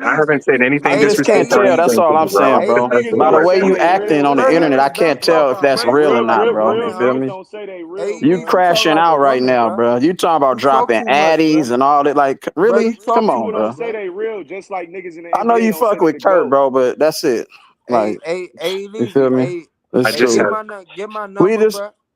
Speaker 10: I haven't said anything
Speaker 8: I just can't
Speaker 10: disrespectful or
Speaker 8: tell. That's
Speaker 10: anything to
Speaker 8: all I'm
Speaker 10: you, bro.
Speaker 8: saying,
Speaker 1: Niggas,
Speaker 8: bro.
Speaker 1: niggas
Speaker 8: By the
Speaker 1: don't
Speaker 8: way
Speaker 1: say
Speaker 8: you
Speaker 1: they
Speaker 8: acting
Speaker 1: real.
Speaker 8: on the
Speaker 21: bro,
Speaker 8: internet, I
Speaker 21: niggas
Speaker 8: can't
Speaker 21: basketball
Speaker 8: tell if
Speaker 21: fan,
Speaker 8: that's
Speaker 21: bro.
Speaker 8: real or
Speaker 1: Real,
Speaker 8: not,
Speaker 1: real,
Speaker 8: bro.
Speaker 1: real
Speaker 8: You feel
Speaker 1: niggas
Speaker 8: me?
Speaker 1: don't say they real,
Speaker 21: Hey,
Speaker 8: You
Speaker 21: Easy,
Speaker 1: bro.
Speaker 21: you talking
Speaker 8: crashing
Speaker 21: like a
Speaker 8: out right
Speaker 21: woman,
Speaker 8: now,
Speaker 21: bro.
Speaker 8: bro. You talking about
Speaker 21: You talk
Speaker 8: dropping
Speaker 21: too much,
Speaker 8: addies
Speaker 21: bro.
Speaker 8: and all that. Like,
Speaker 21: Bro,
Speaker 8: really?
Speaker 21: you talk
Speaker 8: Come
Speaker 21: too
Speaker 8: on,
Speaker 1: People
Speaker 21: much,
Speaker 1: don't
Speaker 8: bro.
Speaker 1: say
Speaker 21: bro.
Speaker 1: they real, just like niggas in the
Speaker 8: I know
Speaker 1: NBA
Speaker 8: you
Speaker 1: don't say
Speaker 8: fuck
Speaker 1: they
Speaker 8: with
Speaker 1: the
Speaker 8: Kurt,
Speaker 1: GOAT.
Speaker 8: bro, but that's it. Like,
Speaker 21: Hey,
Speaker 8: you feel
Speaker 21: Leezy,
Speaker 8: me?
Speaker 21: hey,
Speaker 8: It's
Speaker 10: I
Speaker 21: hey,
Speaker 10: just
Speaker 8: true.
Speaker 10: have.
Speaker 21: get my
Speaker 8: We
Speaker 21: number,
Speaker 8: just
Speaker 21: bro.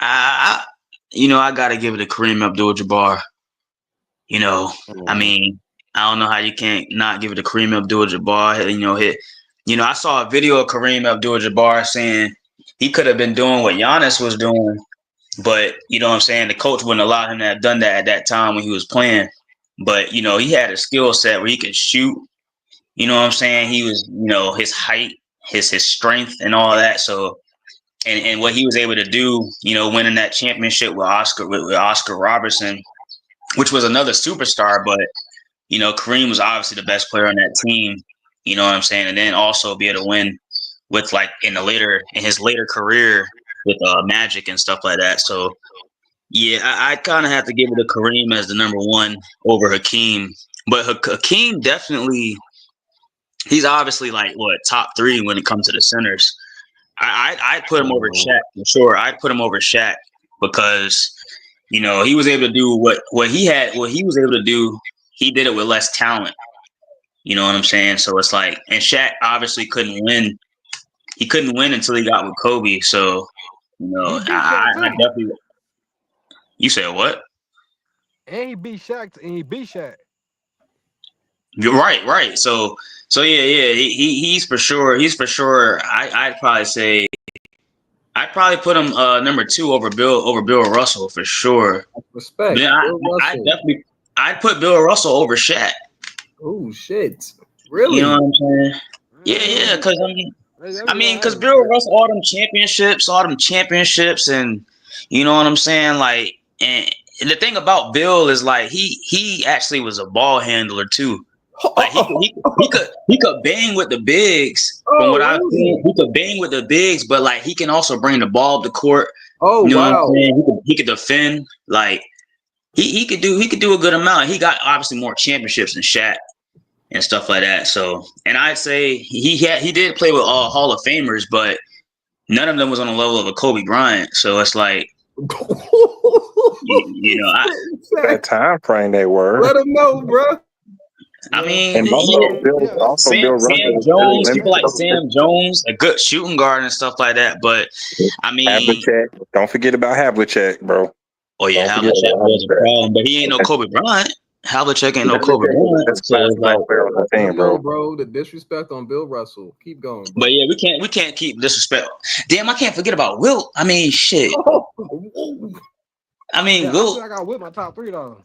Speaker 17: I I gotta give it to Kareem Abdul-Jabbar. I mean, I don't know how you can't not give it to Kareem Abdul-Jabbar. I saw a video of Kareem Abdul-Jabbar saying he could have been doing what Giannis was doing, but you know what I'm saying, the coach wouldn't allow him to have done that at that time when he was playing. But he had a skill set where he could shoot. You know what I'm saying? He was, his height, his strength, and all that. So, and what he was able to do, winning that championship with Oscar Robertson, which was another superstar, but Kareem was obviously the best player on that team. You know what I'm saying? And then also be able to win with like in his later career with Magic and stuff like that. So yeah, I kind of have to give it to Kareem as the number one over Hakeem. But Hakeem definitely, he's obviously like top three when it comes to the centers. I'd put him over Shaq for sure. I'd put him over Shaq because he was able to do what he was able to do. He did it with less talent. You know what I'm saying? So it's like, and Shaq obviously couldn't win. He couldn't win until he got with Kobe. So I definitely. You said what?
Speaker 11: And he beat Shaq.
Speaker 17: You're right. So yeah. He's for sure. I'd probably put him number 2 over Bill Russell for sure.
Speaker 13: Respect.
Speaker 17: But then I'd put Bill Russell over Shaq.
Speaker 13: Oh shit! Really?
Speaker 17: You know what I'm saying? Yeah. Because because Bill Russell, all them championships, and you know what I'm saying. Like, and the thing about Bill is like he actually was a ball handler too. Like he could bang with the bigs. From what I've seen, he could bang with the bigs, but like he can also bring the ball up the court.
Speaker 13: Oh,
Speaker 17: you know
Speaker 13: wow.
Speaker 17: what I'm saying? He could defend. Like he could do a good amount. He got obviously more championships than Shaq and stuff like that. So, and I'd say he did play with all Hall of Famers, but none of them was on the level of a Kobe Bryant. So it's like,
Speaker 10: that time frame they were.
Speaker 13: Let him know, bro.
Speaker 17: I mean,
Speaker 10: And also Bill
Speaker 17: Sam
Speaker 10: Russell.
Speaker 17: Jones, people like Sam Jones, a good shooting guard and stuff like that. But I mean,
Speaker 10: Havlicek. Don't forget about Havlicek, bro.
Speaker 17: Oh yeah, Havlicek was a problem, but he ain't no Kobe Bryant. Havlicek ain't no Kobe Bryant. So it's like,
Speaker 13: bro, the disrespect on Bill Russell. Keep going, bro.
Speaker 17: But yeah, we can't keep disrespect. Damn, I can't forget about Wilt. I mean, shit. I mean, Wilt.
Speaker 11: I got Wilt my top 3 though.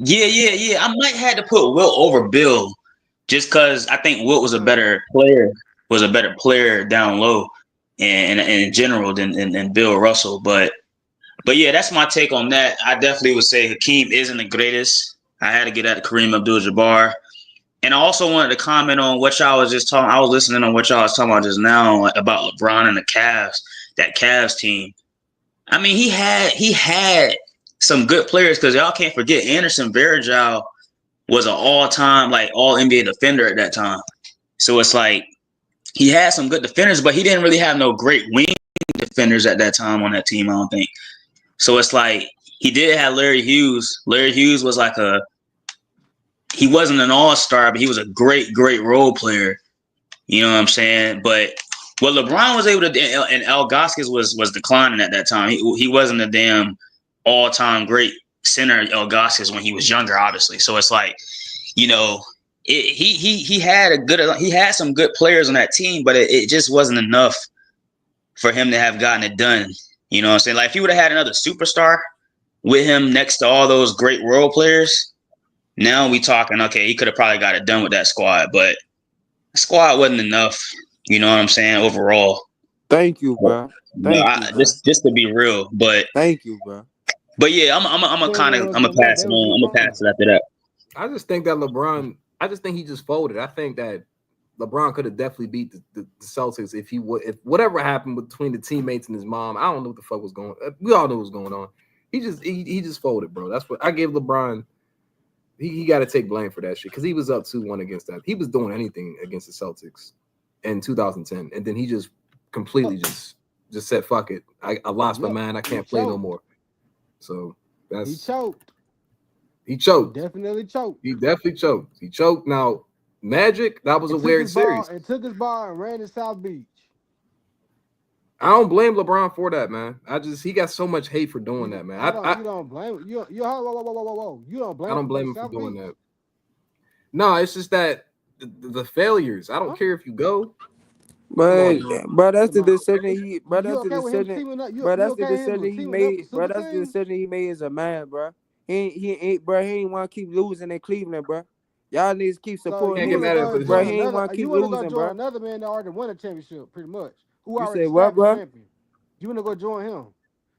Speaker 17: Yeah. I might have to put Wilt over Bill, just because I think Wilt was a better player. Down low, and in general than Bill Russell. But yeah, that's my take on that. I definitely would say Hakeem isn't the greatest. I had to get at Kareem Abdul-Jabbar. And I also wanted to comment on what y'all was just talking. I was listening on what y'all was talking about just now about LeBron and the Cavs, that Cavs team. I mean, he had some good players, because y'all can't forget Anderson Varejao was an all-time, like, all-NBA defender at that time. So it's like he had some good defenders, but he didn't really have no great wing defenders at that time on that team, I don't think. So it's like he did have Larry Hughes. Larry Hughes was like he wasn't an all-star, but he was a great role player. You know what I'm saying? But what LeBron was able to do, and Al Gaskins was declining at that time. He wasn't a damn all-time great center, El Gaskins, when he was younger, obviously. So it's like, he had some good players on that team, but it just wasn't enough for him to have gotten it done. You know what I'm saying? Like, if he would have had another superstar with him next to all those great role players, now we talking, okay, he could have probably got it done with that squad, but the squad wasn't enough. You know what I'm saying? Overall.
Speaker 21: Thank you, bro.
Speaker 17: Just to be real, but
Speaker 21: thank you, bro.
Speaker 17: But yeah, I'm gonna pass it on. I'm gonna pass it after that.
Speaker 13: I just think that LeBron. I just think he just folded. I think that LeBron could have definitely beat the Celtics if whatever happened between the teammates and his mom. I don't know what the fuck was going on. We all knew what was going on. He just folded, bro. That's what I gave LeBron. He got to take blame for that shit, because he was up 2-1 against that. He was doing anything against the Celtics in 2010, and then he just completely just said, "Fuck it, I lost my mind. I can't play no more." So he choked. He
Speaker 11: definitely choked.
Speaker 13: He definitely choked. He choked. Now, Magic, that was a weird series.
Speaker 11: And took his ball and ran to South Beach.
Speaker 13: I don't blame LeBron for that, man. He got so much hate for doing that, man.
Speaker 11: You don't blame you. Whoa. You don't blame.
Speaker 13: I don't blame him for doing that. No, it's just that the failures. I don't care if you go.
Speaker 21: But that's the decision he. But that's the decision he made. But that's the decision he made as a man, bro. He ain't want to keep losing in Cleveland, bro. Y'all need to keep supporting him, bro. He ain't want to keep losing, bro.
Speaker 11: Another man that already won a championship, pretty much. Who
Speaker 21: you
Speaker 11: already
Speaker 21: say what, bro?
Speaker 11: You want to go join him?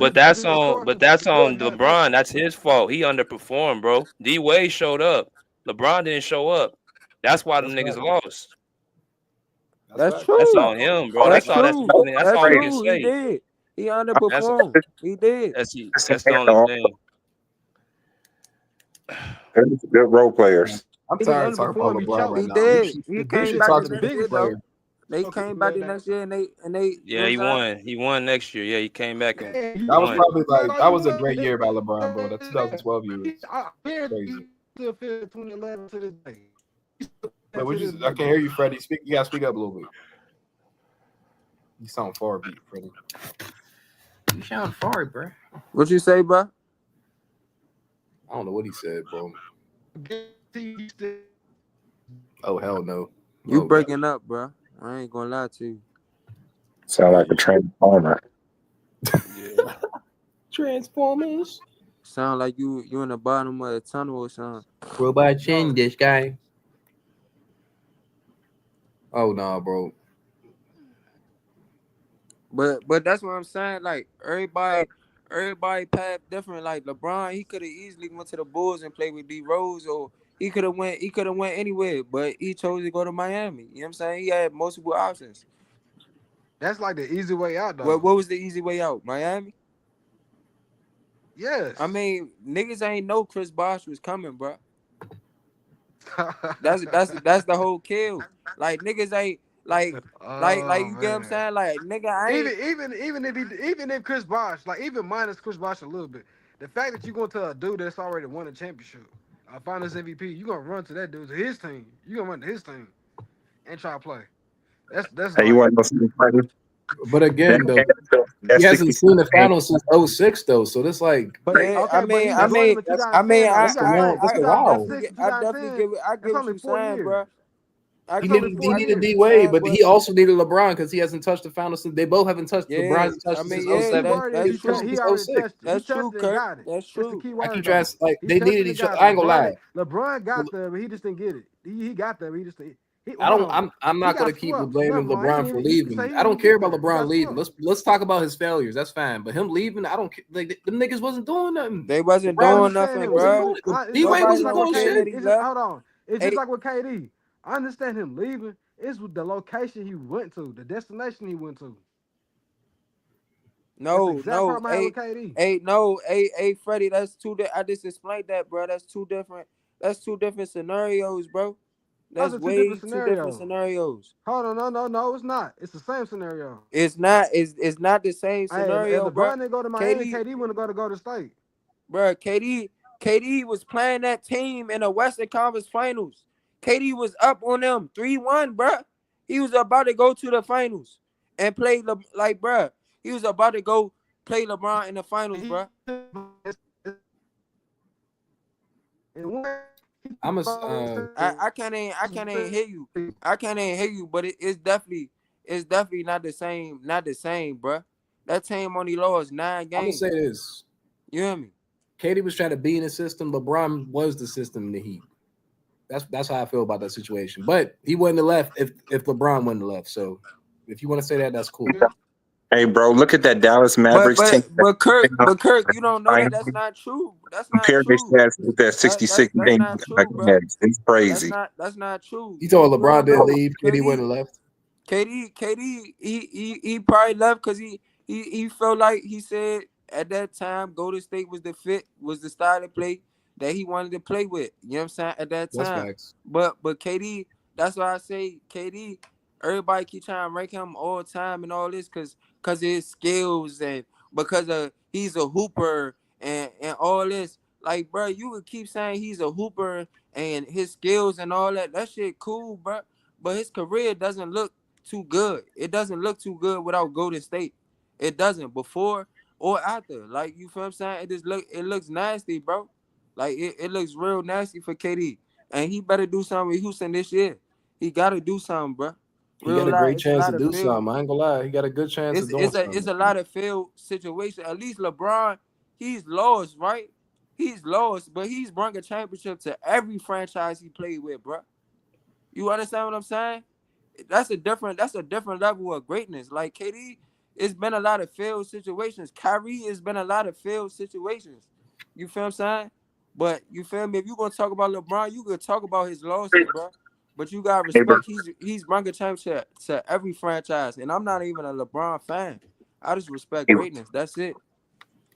Speaker 7: but
Speaker 11: defense
Speaker 7: that's
Speaker 11: in the
Speaker 7: on
Speaker 11: court,
Speaker 7: but that's
Speaker 11: it
Speaker 7: on
Speaker 11: wasn't nothing else.
Speaker 7: LeBron. That's his fault. He underperformed, bro. D Wade showed up. LeBron didn't show up. That's why them
Speaker 13: That's
Speaker 7: niggas
Speaker 13: right.
Speaker 7: lost.
Speaker 13: That's
Speaker 18: That's
Speaker 13: right.
Speaker 7: That's
Speaker 18: true.
Speaker 7: on him, bro.
Speaker 10: Oh,
Speaker 18: That's
Speaker 7: That's
Speaker 10: that's
Speaker 7: all.
Speaker 18: true.
Speaker 7: That's
Speaker 18: That's
Speaker 7: all we can
Speaker 18: true. He
Speaker 7: say.
Speaker 18: did. He
Speaker 7: That's
Speaker 18: underperformed. He did.
Speaker 7: that's the only thing.
Speaker 10: they're good role players.
Speaker 13: I'm
Speaker 11: He didn't
Speaker 13: tired of talking about
Speaker 11: underperform. He
Speaker 13: LeBron
Speaker 11: choked.
Speaker 13: right
Speaker 18: He
Speaker 13: now. You
Speaker 18: did.
Speaker 13: should
Speaker 18: He
Speaker 13: you
Speaker 18: came
Speaker 13: should
Speaker 18: back
Speaker 13: talk
Speaker 18: the
Speaker 13: to the
Speaker 18: next
Speaker 13: bigger
Speaker 18: year though.
Speaker 13: player.
Speaker 11: They
Speaker 21: They
Speaker 11: okay,
Speaker 21: came back
Speaker 11: man.
Speaker 21: the next year and they you know
Speaker 7: Yeah,
Speaker 21: what I'm
Speaker 7: he
Speaker 21: saying?
Speaker 7: won. He won next year. Yeah, he came back and
Speaker 11: Man,
Speaker 13: That was
Speaker 7: won.
Speaker 13: probably like that was a great year by LeBron, bro. That 2012 year was
Speaker 11: I
Speaker 13: crazy.
Speaker 11: still feel 2011 to this day.
Speaker 13: Wait,
Speaker 11: To
Speaker 13: what you?
Speaker 11: this
Speaker 13: I
Speaker 11: day,
Speaker 13: can't hear
Speaker 11: bro.
Speaker 13: you, Freddie. You gotta speak up a little bit. You sound far beat, Freddie. You sound far, bro.
Speaker 21: What you say, bro?
Speaker 13: I don't know what he said, bro. Oh hell no.
Speaker 21: You
Speaker 13: Oh god.
Speaker 21: breaking up, bro. I ain't gonna lie to you.
Speaker 10: Sound like a transformer.
Speaker 7: Yeah.
Speaker 13: Transformers.
Speaker 21: Sound like you in the bottom of the tunnel or something.
Speaker 13: Robot change this guy. Oh nah, bro.
Speaker 21: But that's what I'm saying. Like everybody path different. Like LeBron, he could have easily went to the Bulls and played with D Rose, or he could have went anywhere, but he chose to go to Miami. You know what I'm saying? He had multiple options.
Speaker 11: That's like the easy way out, though.
Speaker 21: What was the easy way out? Miami?
Speaker 11: Yes.
Speaker 21: I mean, niggas ain't know Chris Bosh was coming, bro. That's the whole kill. Like niggas ain't like you get what I'm saying? Like nigga, I ain't
Speaker 11: even if Chris Bosh, like even minus Chris Bosh a little bit, the fact that you going to a dude that's already won a championship, a Finals MVP, you gonna run to that dude to his team. You gonna run to his team and try to play. That's
Speaker 10: Hey, you
Speaker 11: like.
Speaker 10: want to know something funny?
Speaker 13: But again, though,
Speaker 10: That
Speaker 13: he hasn't
Speaker 10: 66
Speaker 13: seen the
Speaker 10: game,
Speaker 13: finals since 06, though. So that's like
Speaker 11: But
Speaker 21: yeah,
Speaker 11: okay, but he was winning in
Speaker 13: that's
Speaker 11: 2010 though. You
Speaker 13: that's a
Speaker 11: gotta
Speaker 13: long
Speaker 11: think
Speaker 13: that's a while.
Speaker 11: 2006 to
Speaker 21: I definitely
Speaker 11: 2010.
Speaker 21: I get
Speaker 11: That's
Speaker 21: what
Speaker 11: only
Speaker 21: you
Speaker 11: 4
Speaker 21: saying,
Speaker 11: years.
Speaker 21: bro. I
Speaker 11: That's
Speaker 21: get
Speaker 11: only
Speaker 21: what
Speaker 11: 4
Speaker 21: I get
Speaker 13: Needed
Speaker 21: what
Speaker 11: years.
Speaker 13: D
Speaker 21: you
Speaker 13: Wade,
Speaker 21: saying,
Speaker 13: but
Speaker 21: but
Speaker 13: he also needed LeBron because he hasn't touched the finals since they both haven't touched. LeBron
Speaker 21: yeah,
Speaker 13: hasn't touched
Speaker 21: I
Speaker 13: it
Speaker 21: mean,
Speaker 13: since
Speaker 11: The
Speaker 21: yeah,
Speaker 11: key
Speaker 13: 07.
Speaker 11: word
Speaker 21: that's
Speaker 11: is
Speaker 13: He's touched
Speaker 11: he
Speaker 13: it
Speaker 21: true.
Speaker 11: already
Speaker 13: since 06.
Speaker 11: touched it. He
Speaker 21: That's
Speaker 11: touched
Speaker 21: true,
Speaker 11: it and
Speaker 21: Kirk.
Speaker 11: got it.
Speaker 21: That's
Speaker 11: That's the
Speaker 21: true.
Speaker 11: key
Speaker 13: I keep
Speaker 11: word
Speaker 13: trying
Speaker 11: though.
Speaker 13: to, like
Speaker 11: He
Speaker 13: they
Speaker 11: touched it
Speaker 13: needed
Speaker 11: and
Speaker 13: each other.
Speaker 11: got
Speaker 13: I
Speaker 11: it.
Speaker 13: ain't gonna lie.
Speaker 11: LeBron got there, but he just didn't get it. He got there, but he just he
Speaker 13: I
Speaker 11: hold
Speaker 13: don't.
Speaker 11: on.
Speaker 13: I'm
Speaker 11: He
Speaker 13: not
Speaker 11: got
Speaker 13: gonna keep
Speaker 11: swept.
Speaker 13: blaming
Speaker 11: Never mind.
Speaker 13: LeBron for
Speaker 11: You can say
Speaker 13: leaving.
Speaker 11: he
Speaker 13: I
Speaker 11: didn't
Speaker 13: don't
Speaker 11: even
Speaker 13: care
Speaker 11: get
Speaker 13: about
Speaker 11: there. He
Speaker 13: LeBron
Speaker 11: got
Speaker 13: leaving.
Speaker 11: swept.
Speaker 13: Let's talk about his failures. That's fine. But him leaving, I don't. Like them niggas wasn't doing nothing.
Speaker 21: They wasn't
Speaker 11: I
Speaker 13: LeBron
Speaker 21: doing
Speaker 11: understand
Speaker 21: nothing,
Speaker 11: him
Speaker 13: wasn't
Speaker 21: bro.
Speaker 13: doing
Speaker 11: leaving.
Speaker 13: it. D Wade
Speaker 11: It's
Speaker 21: Nobody
Speaker 11: just
Speaker 13: wasn't
Speaker 11: like with
Speaker 21: don't
Speaker 13: doing
Speaker 21: care
Speaker 11: KD.
Speaker 21: that
Speaker 13: shit.
Speaker 21: he
Speaker 11: It's just
Speaker 21: left.
Speaker 11: hold on. It's just
Speaker 21: Hey,
Speaker 11: like with KD. I understand him leaving. It's with the location he went to, the destination he went to. That's the exact
Speaker 21: no.
Speaker 11: problem I had with KD.
Speaker 21: Freddie, that's I just explained that, bro. That's two different. That's two different scenarios, bro.
Speaker 11: Those
Speaker 21: That's
Speaker 11: are two different
Speaker 21: way two different
Speaker 11: scenarios.
Speaker 21: scenarios.
Speaker 11: Hold on, no, it's not. It's the same scenario.
Speaker 21: It's not. It's not the same
Speaker 11: Hey, if
Speaker 21: scenario, bro.
Speaker 11: LeBron didn't go to Miami,
Speaker 21: KD,
Speaker 11: KD wouldn't go to Golden State.
Speaker 21: bro. KD was playing that team in the Western Conference Finals. KD was up on them 3-1, bro. He was about to go to the finals and play like, bro. He was about to go play LeBron in the finals, bro.
Speaker 13: I'm a.
Speaker 21: I can't even hear you. I can't even hear you, but it's definitely not the same. Not the same, bro. That team only lost 9
Speaker 13: I'm gonna
Speaker 21: games.
Speaker 13: say this.
Speaker 21: You hear me?
Speaker 13: KD was trying to be in the system. LeBron was the system in the Heat. That's how I feel about that situation. But he wouldn't have left if LeBron wouldn't have left. So if you want to say that, that's cool.
Speaker 10: hey, bro, look at that Dallas
Speaker 21: But
Speaker 10: Mavericks team.
Speaker 21: Kirk, you don't know that. That's not true. That's not
Speaker 10: Compare their
Speaker 21: true.
Speaker 10: stats with that 66
Speaker 21: That's
Speaker 10: game
Speaker 21: not true, bro.
Speaker 10: against. It's crazy.
Speaker 21: That's not true.
Speaker 13: You told
Speaker 21: You
Speaker 13: LeBron
Speaker 21: don't
Speaker 13: didn't
Speaker 21: know.
Speaker 13: leave, KD wouldn't have left.
Speaker 21: KD, he probably left because he felt like he said at that time Golden State was the style of play that he wanted to play with. You know what I'm saying? At that
Speaker 13: That's
Speaker 21: time.
Speaker 13: facts.
Speaker 21: But KD, that's why I say KD, everybody keep trying to rank him all the time and all this because of his skills and because of he's a hooper and all this. Like, bro, you would keep saying he's a hooper and his skills and all that. That shit cool, bro. But his career doesn't look too good. It doesn't look too good without Golden State. It doesn't before or after. Like, you feel what I'm saying? It looks nasty, bro. Like it looks real nasty for KD. And he better do something with Houston this year. He gotta do something, bro.
Speaker 13: He got
Speaker 21: Real
Speaker 13: a
Speaker 21: life.
Speaker 13: great
Speaker 21: It's a
Speaker 13: chance to
Speaker 21: lot of
Speaker 13: do
Speaker 21: field.
Speaker 13: something. I ain't gonna lie. He got a good chance of doing
Speaker 21: It's
Speaker 13: something.
Speaker 21: a lot of field situation. At least LeBron, he's lost, right? He's lost, but he's brought a championship to every franchise he played with, bro. You understand what I'm saying? That's a different level of greatness. Like KD, it's been a lot of failed situations. Kyrie, it's been a lot of failed situations. You feel what I'm saying? But you feel me? If you gonna talk about LeBron, you could talk about his losses, bro. But you gotta
Speaker 10: Hey, bro.
Speaker 21: respect he's brought a championship to every franchise. And I'm not even a LeBron fan. I just respect
Speaker 10: Hey,
Speaker 21: greatness. That's it.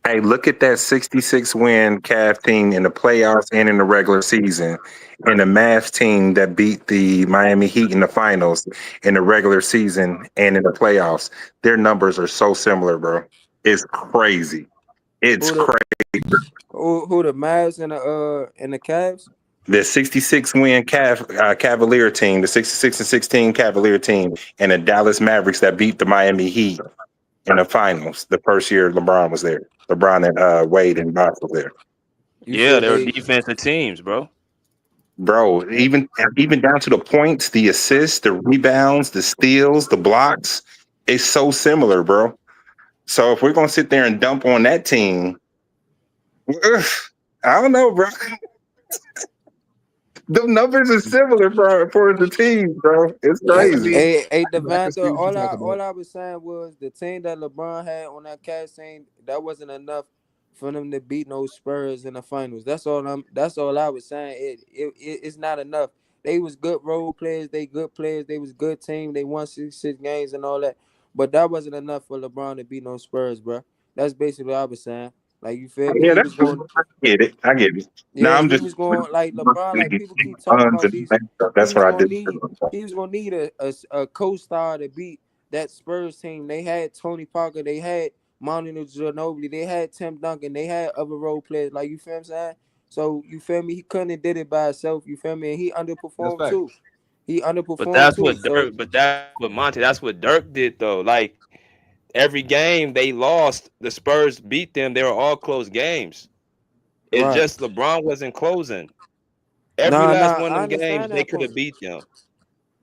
Speaker 10: Hey, look at that 66 win Cavs team in the playoffs and in the regular season, and the Mavs team that beat the Miami Heat in the finals in the regular season and in the playoffs. Their numbers are so similar, bro. It's crazy. It's
Speaker 18: Who the
Speaker 10: crazy.
Speaker 18: who the Mavs and the Cavs?
Speaker 10: The 66 win Cavalier team, the 66 and 16 Cavalier team, and the Dallas Mavericks that beat the Miami Heat in the finals. The first year LeBron was there. LeBron and Wade and Bosh was there.
Speaker 18: You
Speaker 7: Yeah,
Speaker 18: said
Speaker 7: they're
Speaker 18: they
Speaker 7: defensive teams, bro.
Speaker 10: Bro, even down to the points, the assists, the rebounds, the steals, the blocks, it's so similar, bro. So if we're gonna sit there and dump on that team, ugh, I don't know, bro. The numbers are similar for the team, bro. It's
Speaker 11: That
Speaker 18: Hey,
Speaker 11: could
Speaker 10: crazy.
Speaker 11: be.
Speaker 18: hey,
Speaker 11: I can see
Speaker 18: Devonta,
Speaker 11: what you're talking
Speaker 18: all
Speaker 11: about.
Speaker 18: I was saying was the team that LeBron had on that Cavs team, that wasn't enough for them to beat no Spurs in the finals. That's all I was saying. It's not enough. They was good role players, they good players, they was good team, they won 66 games and all that. But that wasn't enough for LeBron to beat no Spurs, bro. That's basically what I was saying. Like you feel me?
Speaker 10: Yeah,
Speaker 18: He
Speaker 10: that's
Speaker 18: was
Speaker 10: true.
Speaker 18: going
Speaker 10: I get it. I get it. Now
Speaker 18: Yeah,
Speaker 10: I'm
Speaker 18: he
Speaker 10: just
Speaker 18: was going like LeBron. Like people keep talking
Speaker 10: runs
Speaker 18: about
Speaker 10: and
Speaker 18: these. He
Speaker 10: that's
Speaker 18: was
Speaker 10: what I
Speaker 18: gonna
Speaker 10: did.
Speaker 18: need. He was gonna need a co-star to beat that Spurs team. They had Tony Parker. They had Manu Ginobili. They had Tim Duncan. They had other role players. Like you feel what I'm saying? So you feel me? He couldn't have did it by himself. You feel me? And he
Speaker 13: That's
Speaker 18: underperformed
Speaker 13: fact.
Speaker 18: too. He
Speaker 7: But
Speaker 18: underperformed
Speaker 7: that's
Speaker 18: too.
Speaker 7: what
Speaker 18: So
Speaker 7: Dirk. But that's what Monty. That's what Dirk did though. Like every game they lost, the Spurs beat them. They were all close games. It's
Speaker 18: right.
Speaker 7: just LeBron wasn't closing. Every
Speaker 18: Nah,
Speaker 7: last
Speaker 18: nah.
Speaker 7: one of
Speaker 18: I
Speaker 7: them games
Speaker 18: understand
Speaker 7: they
Speaker 18: that
Speaker 7: could
Speaker 18: point.
Speaker 7: have beat them.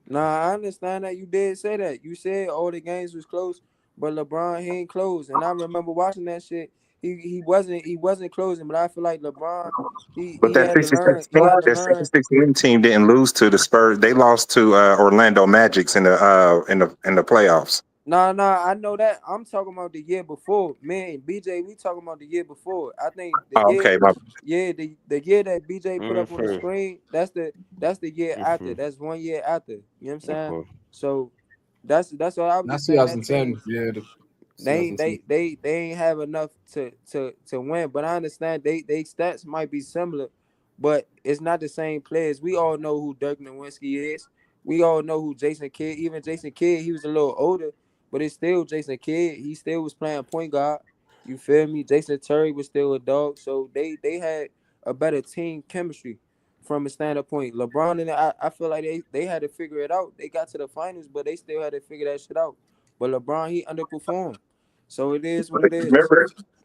Speaker 18: Nah, I understand that you did say that. You said all the games was close, but LeBron he ain't close. And I remember watching that shit. He wasn't closing, but I feel like LeBron
Speaker 10: But
Speaker 18: he had to learn. He had to
Speaker 10: that
Speaker 18: learn.
Speaker 10: 66 win team didn't lose to the Spurs. They lost to Orlando Magics in the playoffs.
Speaker 18: Nah, I know that. I'm talking about the year before. Man, BJ, we talking about the year before. I think the
Speaker 10: Oh,
Speaker 18: year,
Speaker 10: okay.
Speaker 18: yeah, the year that BJ put up on the
Speaker 7: Mm-hmm.
Speaker 18: screen, that's the year after.
Speaker 7: Mm-hmm.
Speaker 18: That's 1 year after. You know what I'm saying?
Speaker 7: Mm-hmm.
Speaker 18: So that's all I was
Speaker 13: Not
Speaker 18: just saying. That
Speaker 13: 2010.
Speaker 18: team.
Speaker 13: Yeah,
Speaker 18: They ain't
Speaker 13: 2010.
Speaker 18: they ain't have enough to win. But I understand they stats might be similar, but it's not the same players. We all know who Dirk Nowitzki is. We all know who Jason Kidd. Even Jason Kidd, he was a little older, but it's still Jason Kidd. He still was playing point guard. You feel me? Jason Terry was still a dog. So they had a better team chemistry from a standpoint. LeBron and I feel like they had to figure it out. They got to the finals, but they still had to figure that shit out. But LeBron, he underperformed. So it is what it is.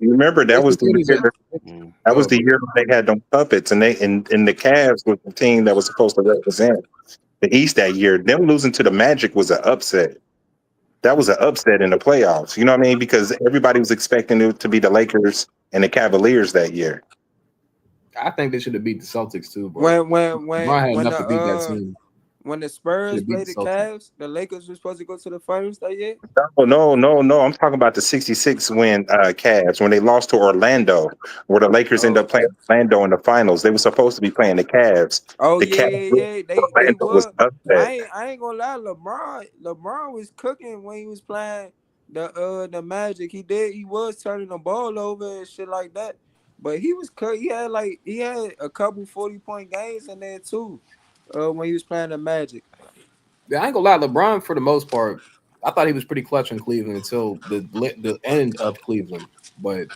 Speaker 10: You remember that was
Speaker 13: Jason
Speaker 10: the
Speaker 13: Kidd is
Speaker 10: year
Speaker 13: a.
Speaker 10: that was
Speaker 13: Oh,
Speaker 10: the year they had them puppets and and the Cavs was the team that was supposed to represent the East that year. Them losing to the Magic was an upset. That was an upset in the playoffs. You know what I mean? Because everybody was expecting it to be the Lakers and the Cavaliers that year.
Speaker 13: I think they should have beat the Celtics too, but
Speaker 18: When when when
Speaker 13: LeBron had
Speaker 18: when
Speaker 13: enough
Speaker 18: the
Speaker 13: to beat that team.
Speaker 18: when the
Speaker 13: Should
Speaker 18: Spurs
Speaker 13: have beat
Speaker 18: played
Speaker 13: the
Speaker 18: the
Speaker 13: Celtics.
Speaker 18: Cavs, the Lakers were supposed to go to the finals that year.
Speaker 10: Oh no! I'm talking about the '66 win Cavs when they lost to Orlando, where the Lakers ended
Speaker 18: Oh,
Speaker 10: up playing Orlando in the finals. They were supposed to be playing the Cavs.
Speaker 18: oh
Speaker 10: The
Speaker 18: yeah,
Speaker 10: Cavs,
Speaker 18: yeah, yeah. They
Speaker 10: Orlando was
Speaker 18: were.
Speaker 10: upset.
Speaker 18: I ain't gonna lie. LeBron was cooking when he was playing the Magic. He was turning the ball over and shit like that. But he was cut. He had a couple 40-point games in there too. When he was playing the Magic.
Speaker 13: Yeah, I ain't gonna lie. LeBron, for the most part, I thought he was pretty clutch in Cleveland until the end of Cleveland. But